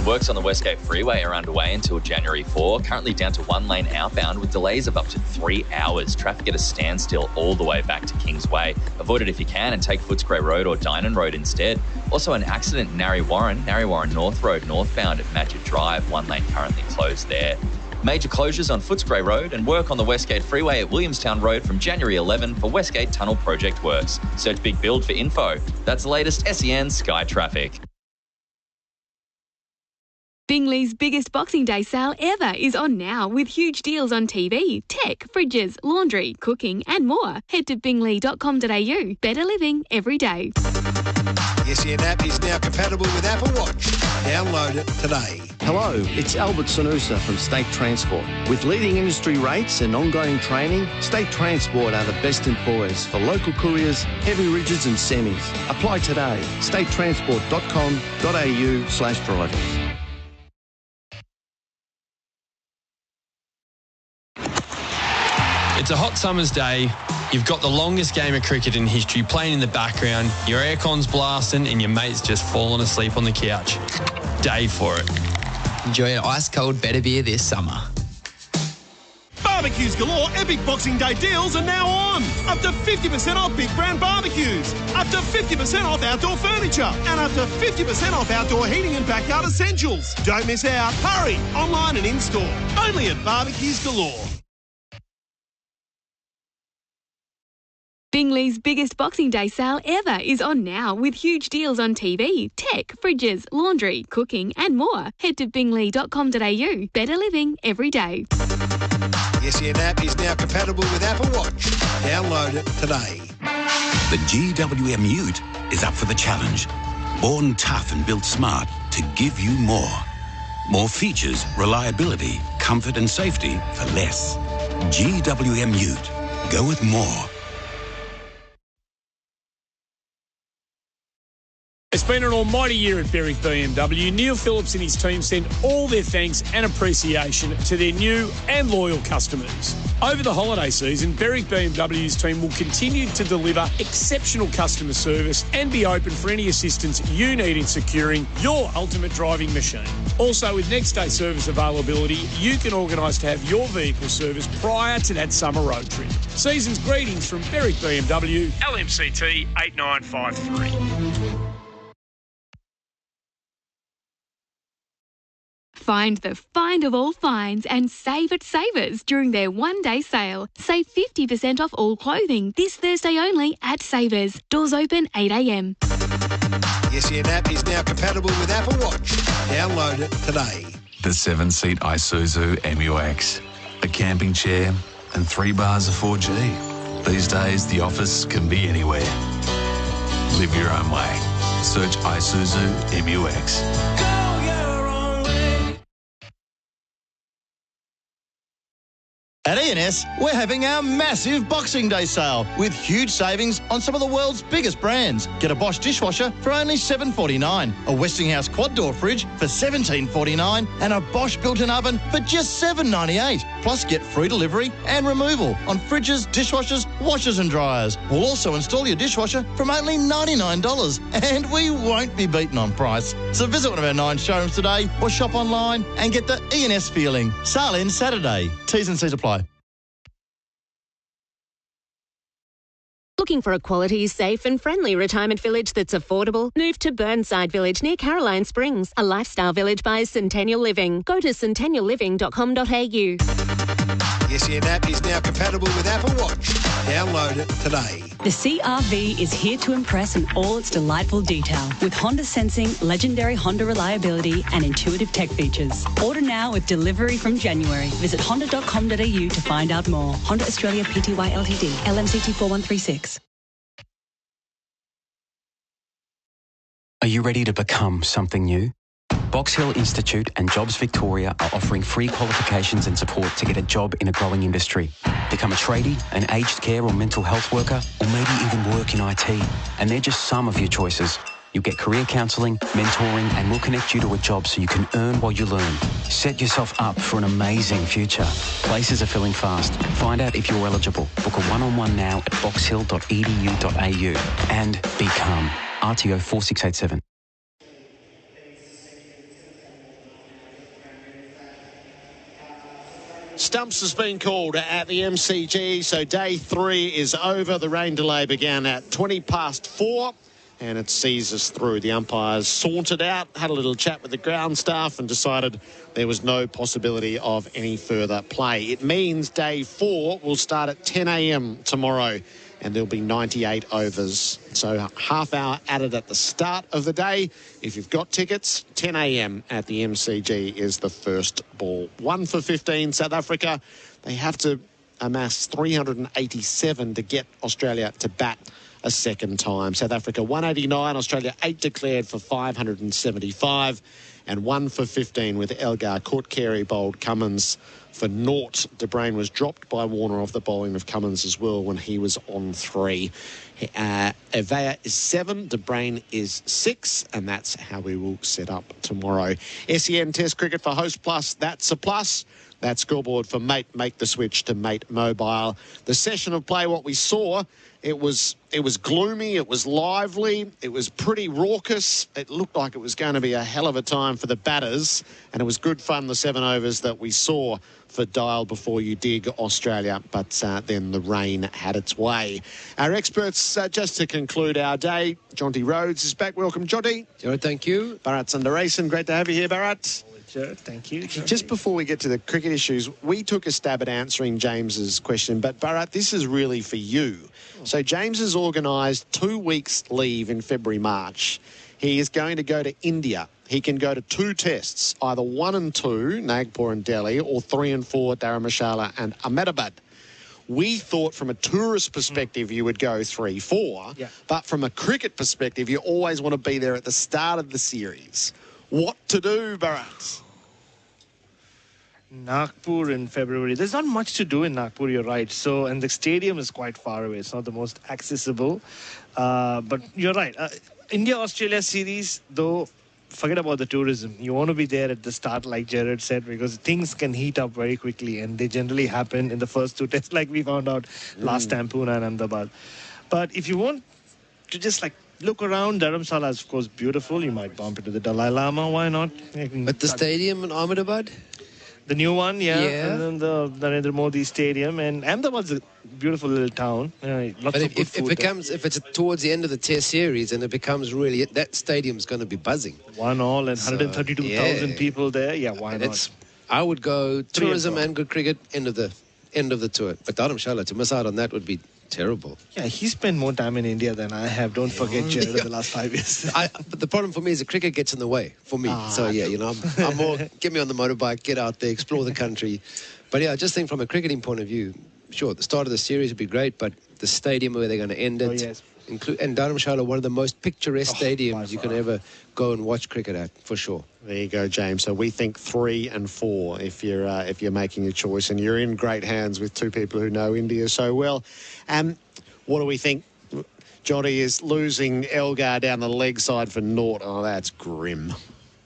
Works on the Westgate Freeway are underway until January 4, currently down to 1 lane outbound with delays of up to 3 hours. Traffic at a standstill all the way back to Kingsway. Avoid it if you can and take Footscray Road or Dynon Road instead. Also an accident in Narre Warren North Road northbound at Madger Drive, 1 lane currently closed there. Major closures on Footscray Road and work on the Westgate Freeway at Williamstown Road from January 11 for Westgate Tunnel project works. Search Big Build for info. That's the latest SEN Sky traffic. Bingley's biggest Boxing Day sale ever is on now with huge deals on TV, tech, fridges, laundry, cooking and more. Head to bingley.com.au. Better living every day. The SEN app is now compatible with Apple Watch. Download it today. Hello, it's Albert Sanusa from State Transport. With leading industry rates and ongoing training, State Transport are the best employers for local couriers, heavy rigids and semis. Apply today. statetransport.com.au/drivers. It's a hot summer's day. You've got the longest game of cricket in history playing in the background. Your aircon's blasting and your mate's just fallen asleep on the couch. Day for it. Enjoy an ice-cold better beer this summer. Barbecues Galore Epic Boxing Day deals are now on. Up to 50% off big brand barbecues. Up to 50% off outdoor furniture. And up to 50% off outdoor heating and backyard essentials. Don't miss out. Hurry. Online and in-store. Only at Barbecues Galore. Bingley's biggest Boxing Day sale ever is on now with huge deals on TV, tech, fridges, laundry, cooking and more. Head to bingley.com.au. Better living every day. The SEN app is now compatible with Apple Watch. Download it today. The GWM Ute is up for the challenge. Born tough and built smart to give you more. More features, reliability, comfort and safety for less. GWM Ute. Go with more. It's been an almighty year at Berwick BMW. Neil Phillips and his team send all their thanks and appreciation to their new and loyal customers. Over the holiday season, Berwick BMW's team will continue to deliver exceptional customer service and be open for any assistance you need in securing your ultimate driving machine. Also, with next day service availability, you can organise to have your vehicle serviced prior to that summer road trip. Season's greetings from Berwick BMW, LMCT 8953. Find the find of all finds and save at Savers during their one-day sale. Save 50% off all clothing this Thursday only at Savers. Doors open 8 a.m. The SEN app is now compatible with Apple Watch. Download it today. The 7-seat Isuzu MUX, a camping chair and 3 bars of 4G. These days, the office can be anywhere. Live your own way. Search Isuzu MUX. At E&S, we're having our massive Boxing Day sale with huge savings on some of the world's biggest brands. Get a Bosch dishwasher for only $7.49, a Westinghouse quad door fridge for $17.49 and a Bosch built-in oven for just $7.98. Plus get free delivery and removal on fridges, dishwashers, washers and dryers. We'll also install your dishwasher from only $99 and we won't be beaten on price. So visit one of our 9 showrooms today or shop online and get the E&S feeling. Sale ends Saturday. T's and C's apply. Looking for a quality, safe and friendly retirement village that's affordable? Move to Burnside Village near Caroline Springs, a lifestyle village by Centennial Living. Go to centennialliving.com.au. The SEN app is now compatible with Apple Watch. Download it today. The CR-V is here to impress in all its delightful detail with Honda sensing, legendary Honda reliability and intuitive tech features. Order now with delivery from January. Visit honda.com.au to find out more. Honda Australia Pty Ltd. LMCT 4136. Are you ready to become something new? Box Hill Institute and Jobs Victoria are offering free qualifications and support to get a job in a growing industry. Become a tradie, an aged care or mental health worker, or maybe even work in IT. And they're just some of your choices. You'll get career counselling, mentoring, and we'll connect you to a job so you can earn while you learn. Set yourself up for an amazing future. Places are filling fast. Find out if you're eligible. Book a one-on-one now at boxhill.edu.au and become RTO 4687. Stumps has been called at the MCG, so day 3 is over. The rain delay began at 4:20. and it sees us through. The umpires sauntered out, had a little chat with the ground staff and decided there was no possibility of any further play. It means day 4 will start at 10 a.m. tomorrow, and there'll be 98 overs. So half hour added at the start of the day. If you've got tickets, 10 a.m. at the MCG is the first ball. 1 for 15, South Africa. They have to amass 387 to get Australia to bat a second time. South Africa 189, Australia 8 declared for 575, and 1 for 15 with Elgar. Court-Carey bowled Cummins for naught. Dwayne was dropped by Warner off the bowling of Cummins as well when he was on 3. Avea is 7, Dwayne is 6, and that's how we will set up tomorrow. SEN Test Cricket for Host Plus, that's a plus. That scoreboard for Mate, make the switch to Mate Mobile. The session of play, what we saw, it was gloomy, it was lively, it was pretty raucous. It looked like it was going to be a hell of a time for the batters, and it was good fun, the 7 overs that we saw for Dial Before You Dig Australia, but then the rain had its way. Our experts, just to conclude our day, Jonty Rhodes is back. Welcome, Jonty. Gerard, thank you. Bharat Sundaresan, great to have you here, Bharat. Sure, thank you. Just before we get to the cricket issues, we took a stab at answering James's question, but Bharat, this is really for you. So James has organised 2 weeks leave in February, March. He is going to go to India. He can go to 2 tests, either 1 and 2, Nagpur and Delhi, or 3 and 4, Dharamshala and Ahmedabad. We thought from a tourist perspective you would go 3-4, but from a cricket perspective you always want to be there at the start of the series. What to do, Bharat? Nagpur in February. There's not much to do in Nagpur, you're right. So, and the stadium is quite far away. It's not the most accessible. But you're right. India-Australia series, though, forget about the tourism. You want to be there at the start, like Gerard said, because things can heat up very quickly, and they generally happen in the first 2 tests, like we found out last time, Pune and Ahmedabad. But if you want to just look around, Dharamshala is, of course, beautiful. You might bump into the Dalai Lama. Why not? But the stadium in Ahmedabad? The new one, and then the Narendra Modi Stadium, and Ahmedabad's a beautiful little town. Lots of good food if it's towards the end of the Test series and it becomes really, that stadium's going to be buzzing. 1-1 and 132,000 people there. Yeah, why not? I would go tourism and good cricket, end of the tour. But Dharamshala, to miss out on that would be terrible. Yeah, he spent more time in India than I have. Don't forget, Gerard, in the last 5 years. But the problem for me is the cricket gets in the way for me. So, I'm more, get me on the motorbike, get out there, explore the country. But, I just think from a cricketing point of view, sure, the start of the series would be great, but the stadium where they're going to end it, and Dharamshala, one of the most picturesque stadiums you can ever go and watch cricket at, for sure. There you go, James. So we think 3 and 4 if you're making a choice, and you're in great hands with 2 people who know India so well. What do we think? Jonty is losing Elgar down the leg side for naught. Oh, that's grim.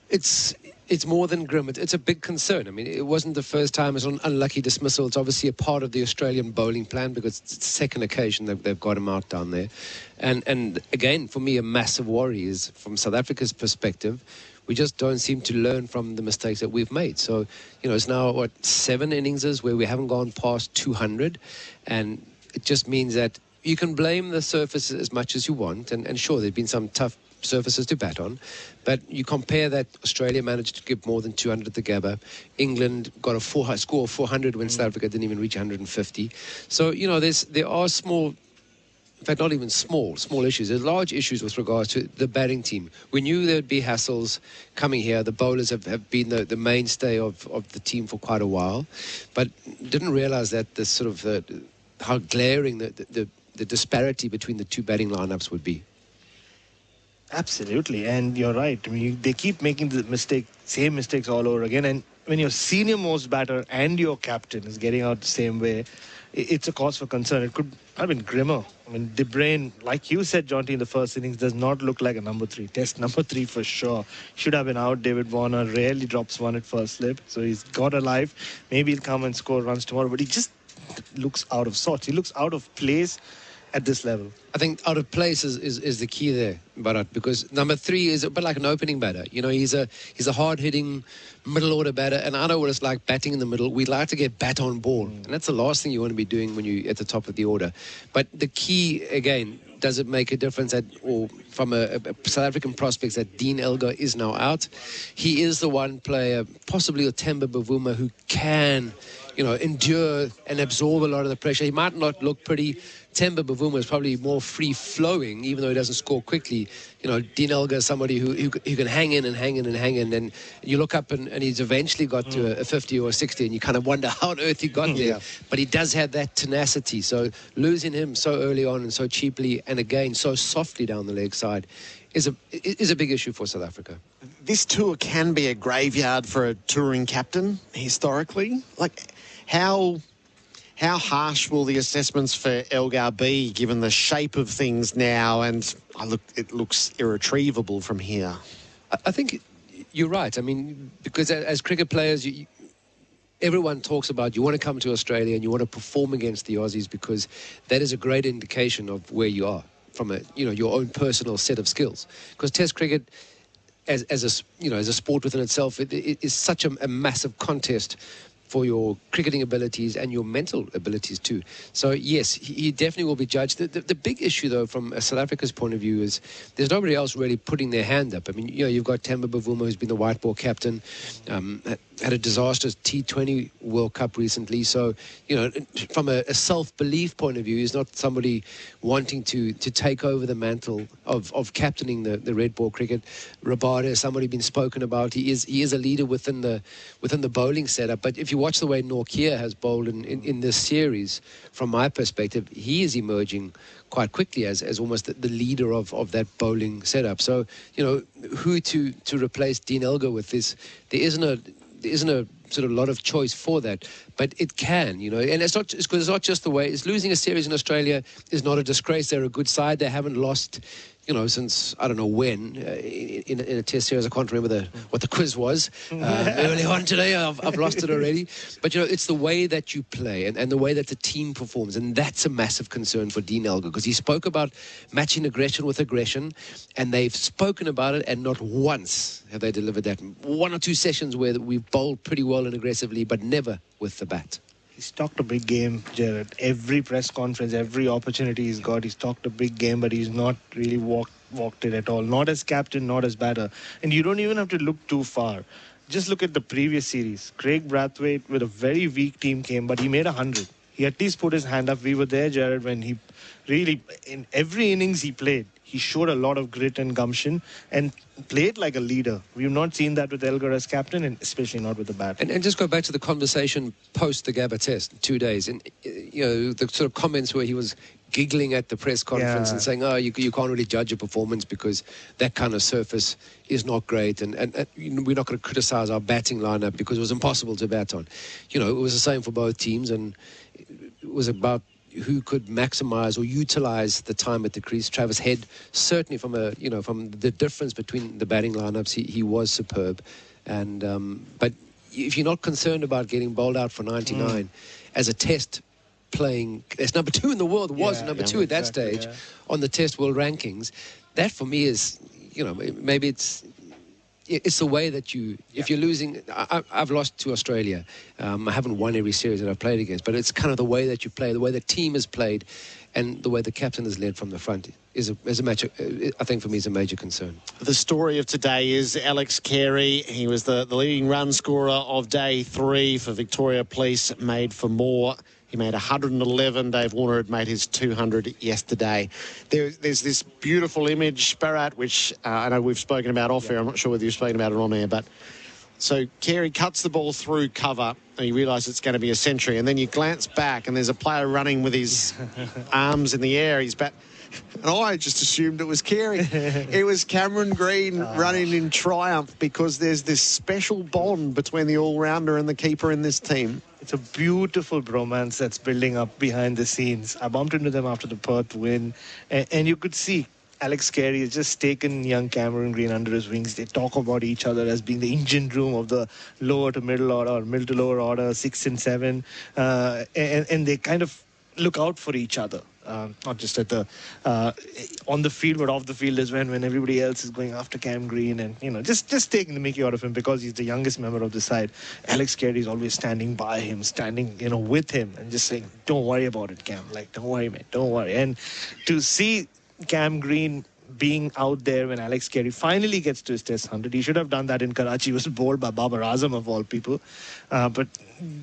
It's more than grim. It's a big concern. I mean, it wasn't the first time. It's an unlucky dismissal. It's obviously a part of the Australian bowling plan because it's the second occasion they've got him out down there. And again, for me, a massive worry is from South Africa's perspective, we just don't seem to learn from the mistakes that we've made. So, it's now, 7 innings where we haven't gone past 200. And it just means that you can blame the surface as much as you want. And sure, there've been some tough surfaces to bat on, but you compare that Australia managed to give more than 200 at the Gabba. England got a score of 400 when South Africa didn't even reach 150. So there are small, in fact not even small issues. There's large issues with regards to the batting team. We knew there'd be hassles coming here. The bowlers have been the mainstay of the team for quite a while, but didn't realise that the sort of how glaring the disparity between the 2 batting lineups would be. Absolutely, and you're right. I mean, they keep making the same mistakes all over again. And when your senior most batter and your captain is getting out the same way, it's a cause for concern. It could have been grimmer. I mean, Dwayne, like you said, Jonty, in the first innings, does not look like a number 3. Test number 3 for sure. Should have been out. David Warner rarely drops one at first slip, so he's got a life. Maybe he'll come and score runs tomorrow, but he just looks out of sorts. He looks out of place at this level. I think out of place is the key there, Bharat, because number 3 is a bit like an opening batter. He's a hard-hitting middle order batter, and I know what it's like batting in the middle. We'd like to get bat on ball, and that's the last thing you want to be doing when you're at the top of the order. But the key, again, does it make a difference or from a South African prospects that Dean Elgar is now out? He is the one player, possibly with Themba Bavuma, who can, endure and absorb a lot of the pressure. He might not look pretty. Themba Bavuma is probably more free-flowing, even though he doesn't score quickly. Dean Elgar is somebody who can hang in. And you look up and he's eventually got to a 50 or a 60, and you kind of wonder how on earth he got there. Yeah. But he does have that tenacity. So losing him so early on and so cheaply, and again so softly down the leg side, is a big issue for South Africa. This tour can be a graveyard for a touring captain, historically. Like, how harsh will the assessments for Elgar be, given the shape of things now? And it looks irretrievable from here. I think you're right. I mean, because as cricket players, everyone talks about you want to come to Australia and you want to perform against the Aussies, because that is a great indication of where you are from your own personal set of skills. Because Test cricket, as a sport within itself, it is such a massive contest for your cricketing abilities and your mental abilities too. So yes, he definitely will be judged. The big issue though, from South Africa's point of view, is there's nobody else really putting their hand up. I mean, you've got Themba Bavuma, who's been the white ball captain, had a disastrous T20 World Cup recently. So, from a self-belief point of view, he's not somebody wanting to take over the mantle of captaining the red ball cricket. Rabada is somebody been spoken about. He is a leader within the bowling setup. But if you watch the way Nortje has bowled in this series, from my perspective, he is emerging quite quickly as almost the leader of that bowling setup. So, who to replace Dean Elgar with this? There isn't a sort of lot of choice for that, but it can, and it's not just the way. It's losing a series in Australia is not a disgrace. They're a good side. They haven't lost, since I don't know when in a Test series. I can't remember what the quiz was early on today. I've lost it already. But it's the way that you play and the way that the team performs, and that's a massive concern for Dean Elgar, because he spoke about matching aggression with aggression, and they've spoken about it, and not once have they delivered that. One or two sessions where we've bowled pretty well and aggressively, but never with the bat. He's talked a big game, Gerard. Every press conference, every opportunity he's got, he's talked a big game, but he's not really walked it at all. Not as captain, not as batter. And you don't even have to look too far. Just look at the previous series. Craig Brathwaite with a very weak team came, but he made 100. He at least put his hand up. We were there, Gerard, when he really, in every innings he played, he showed a lot of grit and gumption and played like a leader. We've not seen that with Elgar as captain, and especially not with the bat. And just go back to the conversation post the Gabba Test, 2 days, and the sort of comments where he was giggling at the press conference and saying, you can't really judge a performance because that kind of surface is not great, and we're not going to criticize our batting lineup because it was impossible to bat on. It was the same for both teams, and it was about who could maximise or utilise the time at the crease. Travis Head, certainly from the difference between the batting lineups, he was superb. And but if you're not concerned about getting bowled out for 99 as a Test playing, as number 2 in the world, was number 2 at that stage on the Test world rankings, that for me is, maybe it's the way that if you're losing. I've lost to Australia. I haven't won every series that I've played against, but it's kind of the way that you play, the way the team has played, and the way the captain has led from the front is a major, I think for me, is a major concern. The story of today is Alex Carey. He was the leading run scorer of day 3 for Victoria Police, made for more. He made 111. Dave Warner had made his 200 yesterday. There's this beautiful image, Bharat, which I know we've spoken about off air. I'm not sure whether you've spoken about it on air, but so Carey cuts the ball through cover and you realise it's going to be a century, and then you glance back and there's a player running with his arms in the air. He's back. And I just assumed it was Carey. It was Cameron Green running in triumph, because there's this special bond between the all-rounder and the keeper in this team. It's a beautiful bromance that's building up behind the scenes. I bumped into them after the Perth win, and you could see Alex Carey has just taken young Cameron Green under his wings. They talk about each other as being the engine room of the lower to middle order, or middle to lower order, 6 and 7, and they kind of look out for each other. Not just at the on the field, but off the field as well, when everybody else is going after Cam Green, and just taking the mickey out of him because he's the youngest member of the side. Alex Carey is always standing by him, standing with him, and just saying, "Don't worry about it, Cam. Like, don't worry, man, don't worry." And to see Cam Green being out there when Alex Carey finally gets to his Test 100. He should have done that in Karachi. He was bowled by Babar Azam of all people. But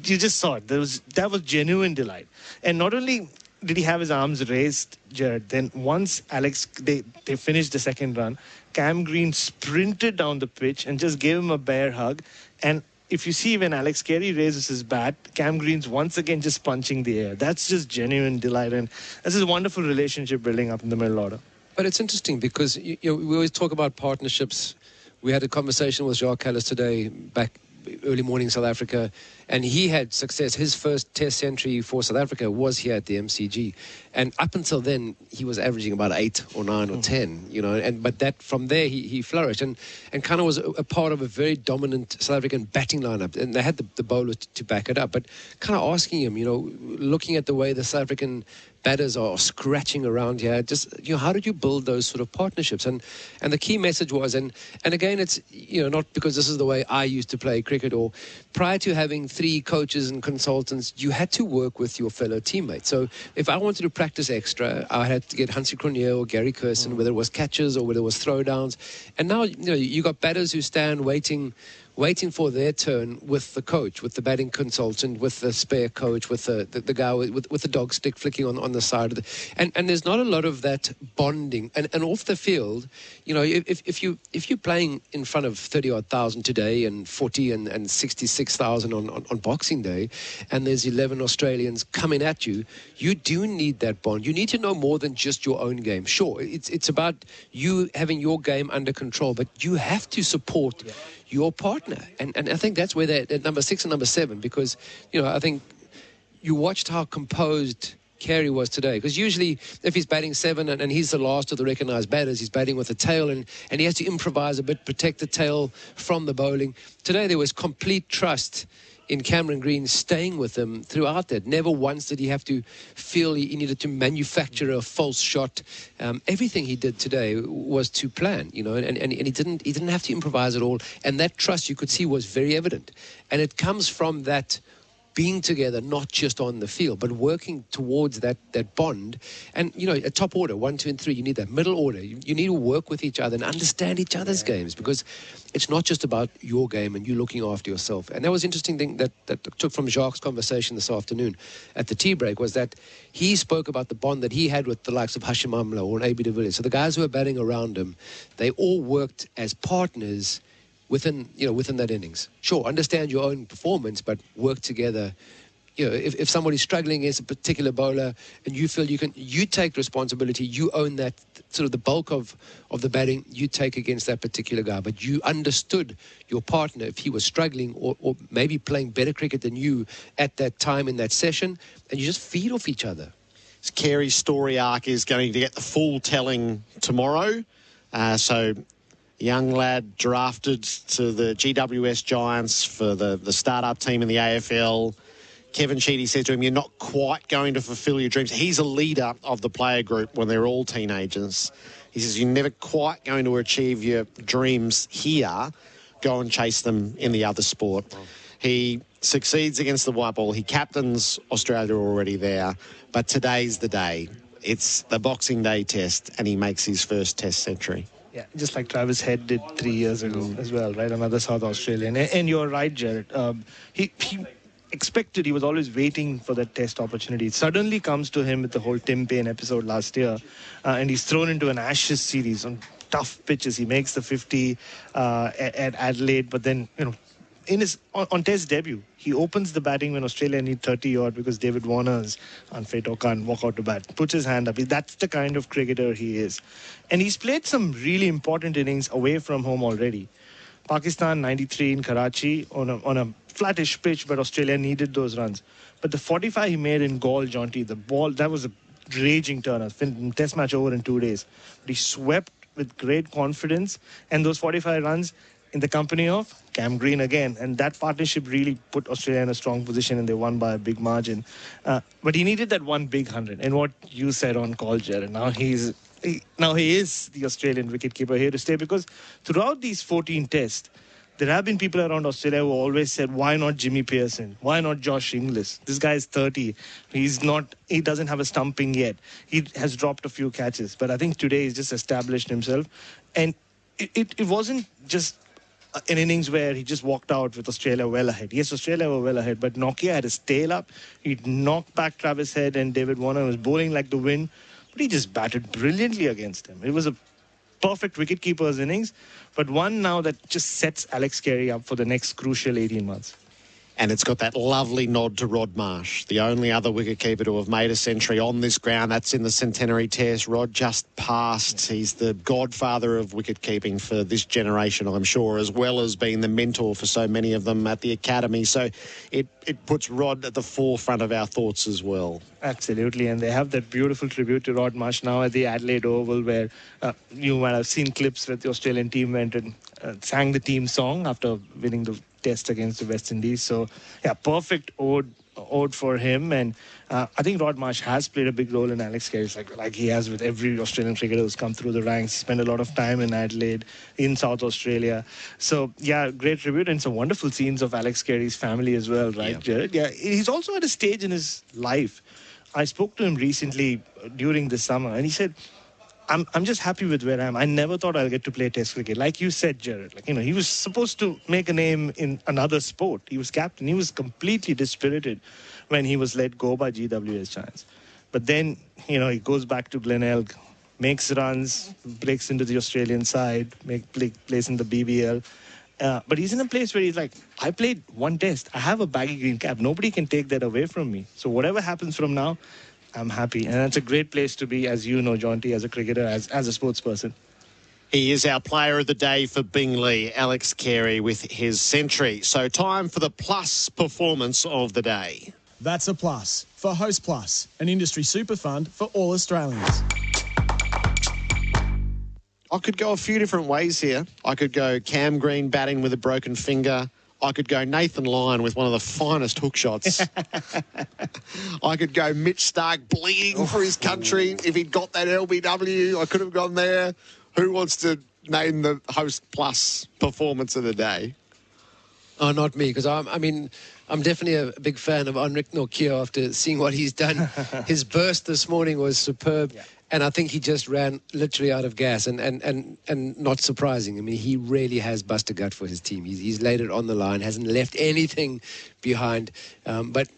you just saw it. That was genuine delight. And not only did he have his arms raised, Gerard, then once they finished the second run, Cam Green sprinted down the pitch and just gave him a bear hug. And if you see when Alex Carey raises his bat, Cam Green's once again just punching the air. That's just genuine delight. And this is a wonderful relationship building up in the middle order. But it's interesting because we always talk about partnerships. We had a conversation with Jacques Callis today, back early morning South Africa, and he had success. His first Test century for South Africa was here at the MCG, and up until then he was averaging about 8 or 9 or 10, but that from there he flourished and kind of was a part of a very dominant South African batting lineup, and they had the bowlers to back it up. But kind of asking him, looking at the way the South African batters are scratching around here, just how did you build those sort of partnerships? And the key message was, and again, it's not because this is the way I used to play cricket, or prior to having 3 coaches and consultants, you had to work with your fellow teammates. So if I wanted to practice extra, I had to get Hansie Cronje or Gary Kirsten, whether it was catches or whether it was throwdowns. And now you got batters who stand waiting for their turn with the coach, with the batting consultant, with the spare coach, with the guy with the dog stick flicking on the side of and there's not a lot of that bonding. And off the field, if you're playing in front of 30,000 today and 40 and 66,000 on Boxing Day, and there's 11 Australians coming at you, you do need that bond. You need to know more than just your own game. Sure, it's about you having your game under control, but you have to support your partner. And I think that's where they're at number 6 and number 7, because, I think you watched how composed Carey was today. Because usually if he's batting 7 and he's the last of the recognised batters, he's batting with the tail and he has to improvise a bit, protect the tail from the bowling. Today there was complete trust in Cameron Green staying with him throughout that. Never once did he have to feel he needed to manufacture a false shot. Everything he did today was to plan, and he didn't have to improvise at all. And that trust, you could see, was very evident. And it comes from that being together, not just on the field, but working towards that bond. And, a top order, 1, 2, and 3, you need that middle order. You need to work with each other and understand each other's games, because it's not just about your game and you looking after yourself. And that was an interesting thing that took from Jacques' conversation this afternoon at the tea break, was that he spoke about the bond that he had with the likes of Hashim Amla or AB de Villiers. So the guys who were batting around him, they all worked as partners within that innings. Sure, understand your own performance, but work together. If somebody's struggling against a particular bowler and you feel you take responsibility, you own that sort of the bulk of the batting, you take against that particular guy. But you understood your partner if he was struggling or maybe playing better cricket than you at that time in that session, and you just feed off each other. Carey's story arc is going to get the full telling tomorrow. So young lad drafted to the GWS Giants for the startup team in the AFL. Kevin Sheedy said to him, "You're not quite going to fulfil your dreams." He's a leader of the player group when they're all teenagers. He says, "You're never quite going to achieve your dreams here. Go and chase them in the other sport." He succeeds against the white ball. He captains Australia already there. But today's the day. It's the Boxing Day test, and he makes his first test century. Yeah, just like Travis Head did 3 years ago as well, right? Another South Australian. And you're right, Gerard. He expected, he was always waiting for that test opportunity. It suddenly comes to him with the whole Tim Payne episode last year. And he's thrown into an Ashes series on tough pitches. He makes the 50 at Adelaide, but then, in his on test debut, he opens the batting when Australia need 30 odd because David Warner's unfit or can't walk out to bat. Puts his hand up. That's the kind of cricketer he is. And he's played some really important innings away from home already. Pakistan 93 in Karachi on a flattish pitch, but Australia needed those runs. But the 45 he made in Gaul, Jonty, the ball, that was a raging turner. Test match over in 2 days. But he swept with great confidence, and those 45 runs in the company of Cam Green again. And that partnership really put Australia in a strong position, and they won by a big margin. But he needed that one big 100. And what you said on call, Gerard, now he is the Australian wicketkeeper here to stay, because throughout these 14 tests, there have been people around Australia who always said, why not Jimmy Pearson? Why not Josh Inglis? This guy is 30. He doesn't have a stumping yet. He has dropped a few catches. But I think today he's just established himself. And it wasn't just an innings where he just walked out with Australia well ahead. Yes, Australia were well ahead, but Nokia had his tail up. He knocked back Travis Head and David Warner was bowling like the wind. But he just batted brilliantly against him. It was a perfect wicketkeeper's innings, but one now that just sets Alex Carey up for the next crucial 18 months. And it's got that lovely nod to Rod Marsh, the only other wicketkeeper to have made a century on this ground. That's in the Centenary Test. Rod just passed. He's the godfather of wicketkeeping for this generation, I'm sure, as well as being the mentor for so many of them at the academy. So it puts Rod at the forefront of our thoughts as well. Absolutely, and they have that beautiful tribute to Rod Marsh now at the Adelaide Oval, where you might have seen clips where the Australian team went and sang the team song after winning the Test against the West Indies. So, yeah, perfect ode for him. And I think Rod Marsh has played a big role in Alex Carey, like he has with every Australian cricketer who's come through the ranks. He spent a lot of time in Adelaide, in South Australia. So, yeah, great tribute, and some wonderful scenes of Alex Carey's family as well, right, Gerard? Yeah, he's also at a stage in his life. I spoke to him recently during the summer, and he said, I'm just happy with where I am. I never thought I'll get to play Test cricket. Like you said, Gerard, he was supposed to make a name in another sport. He was captain. He was completely dispirited when he was let go by GWS Giants. But then, he goes back to Glenelg, makes runs, breaks into the Australian side, plays in the BBL. But he's in a place where he's like, I played one Test. I have a baggy green cap. Nobody can take that away from me. So whatever happens from now, I'm happy. And that's a great place to be, as you know, Jonty, as a cricketer, as a sports person. He is our player of the day for Bingley, Alex Carey, with his century. So time for the plus performance of the day. That's a plus for Host Plus, an industry super fund for all Australians. I could go a few different ways here. I could go Cam Green batting with a broken finger. I could go Nathan Lyon with one of the finest hook shots. I could go Mitch Stark bleeding for his country. If he'd got that LBW, I could have gone there. Who wants to name the Host Plus performance of the day? Oh, not me, because I'm definitely a big fan of Enric Nokia after seeing what he's done. His burst this morning was superb. Yeah. And I think he just ran literally out of gas and not surprising. I mean, he really has bust a gut for his team. He's laid it on the line, hasn't left anything behind. But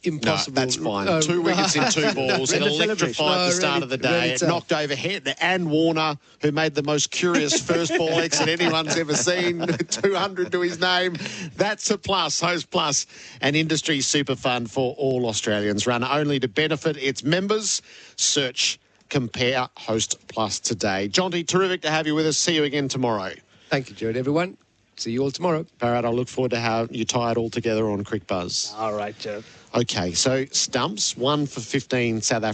impossible. No, that's fine. 2 wickets in 2 balls. It electrified the start of the day. It knocked over Head and Warner, who made the most curious first ball exit anyone's ever seen. 200 to his name. That's a plus. Host Plus, an industry super fund for all Australians. Run only to benefit its members. Search Compare Host Plus today. Jonty, terrific to have you with us. See you again tomorrow. Thank you, Gerard. Everyone, see you all tomorrow. Bharat, I look forward to how you tie it all together on Crick Buzz. All right, Gerard. Okay, so stumps, 1 for 15 South Africa.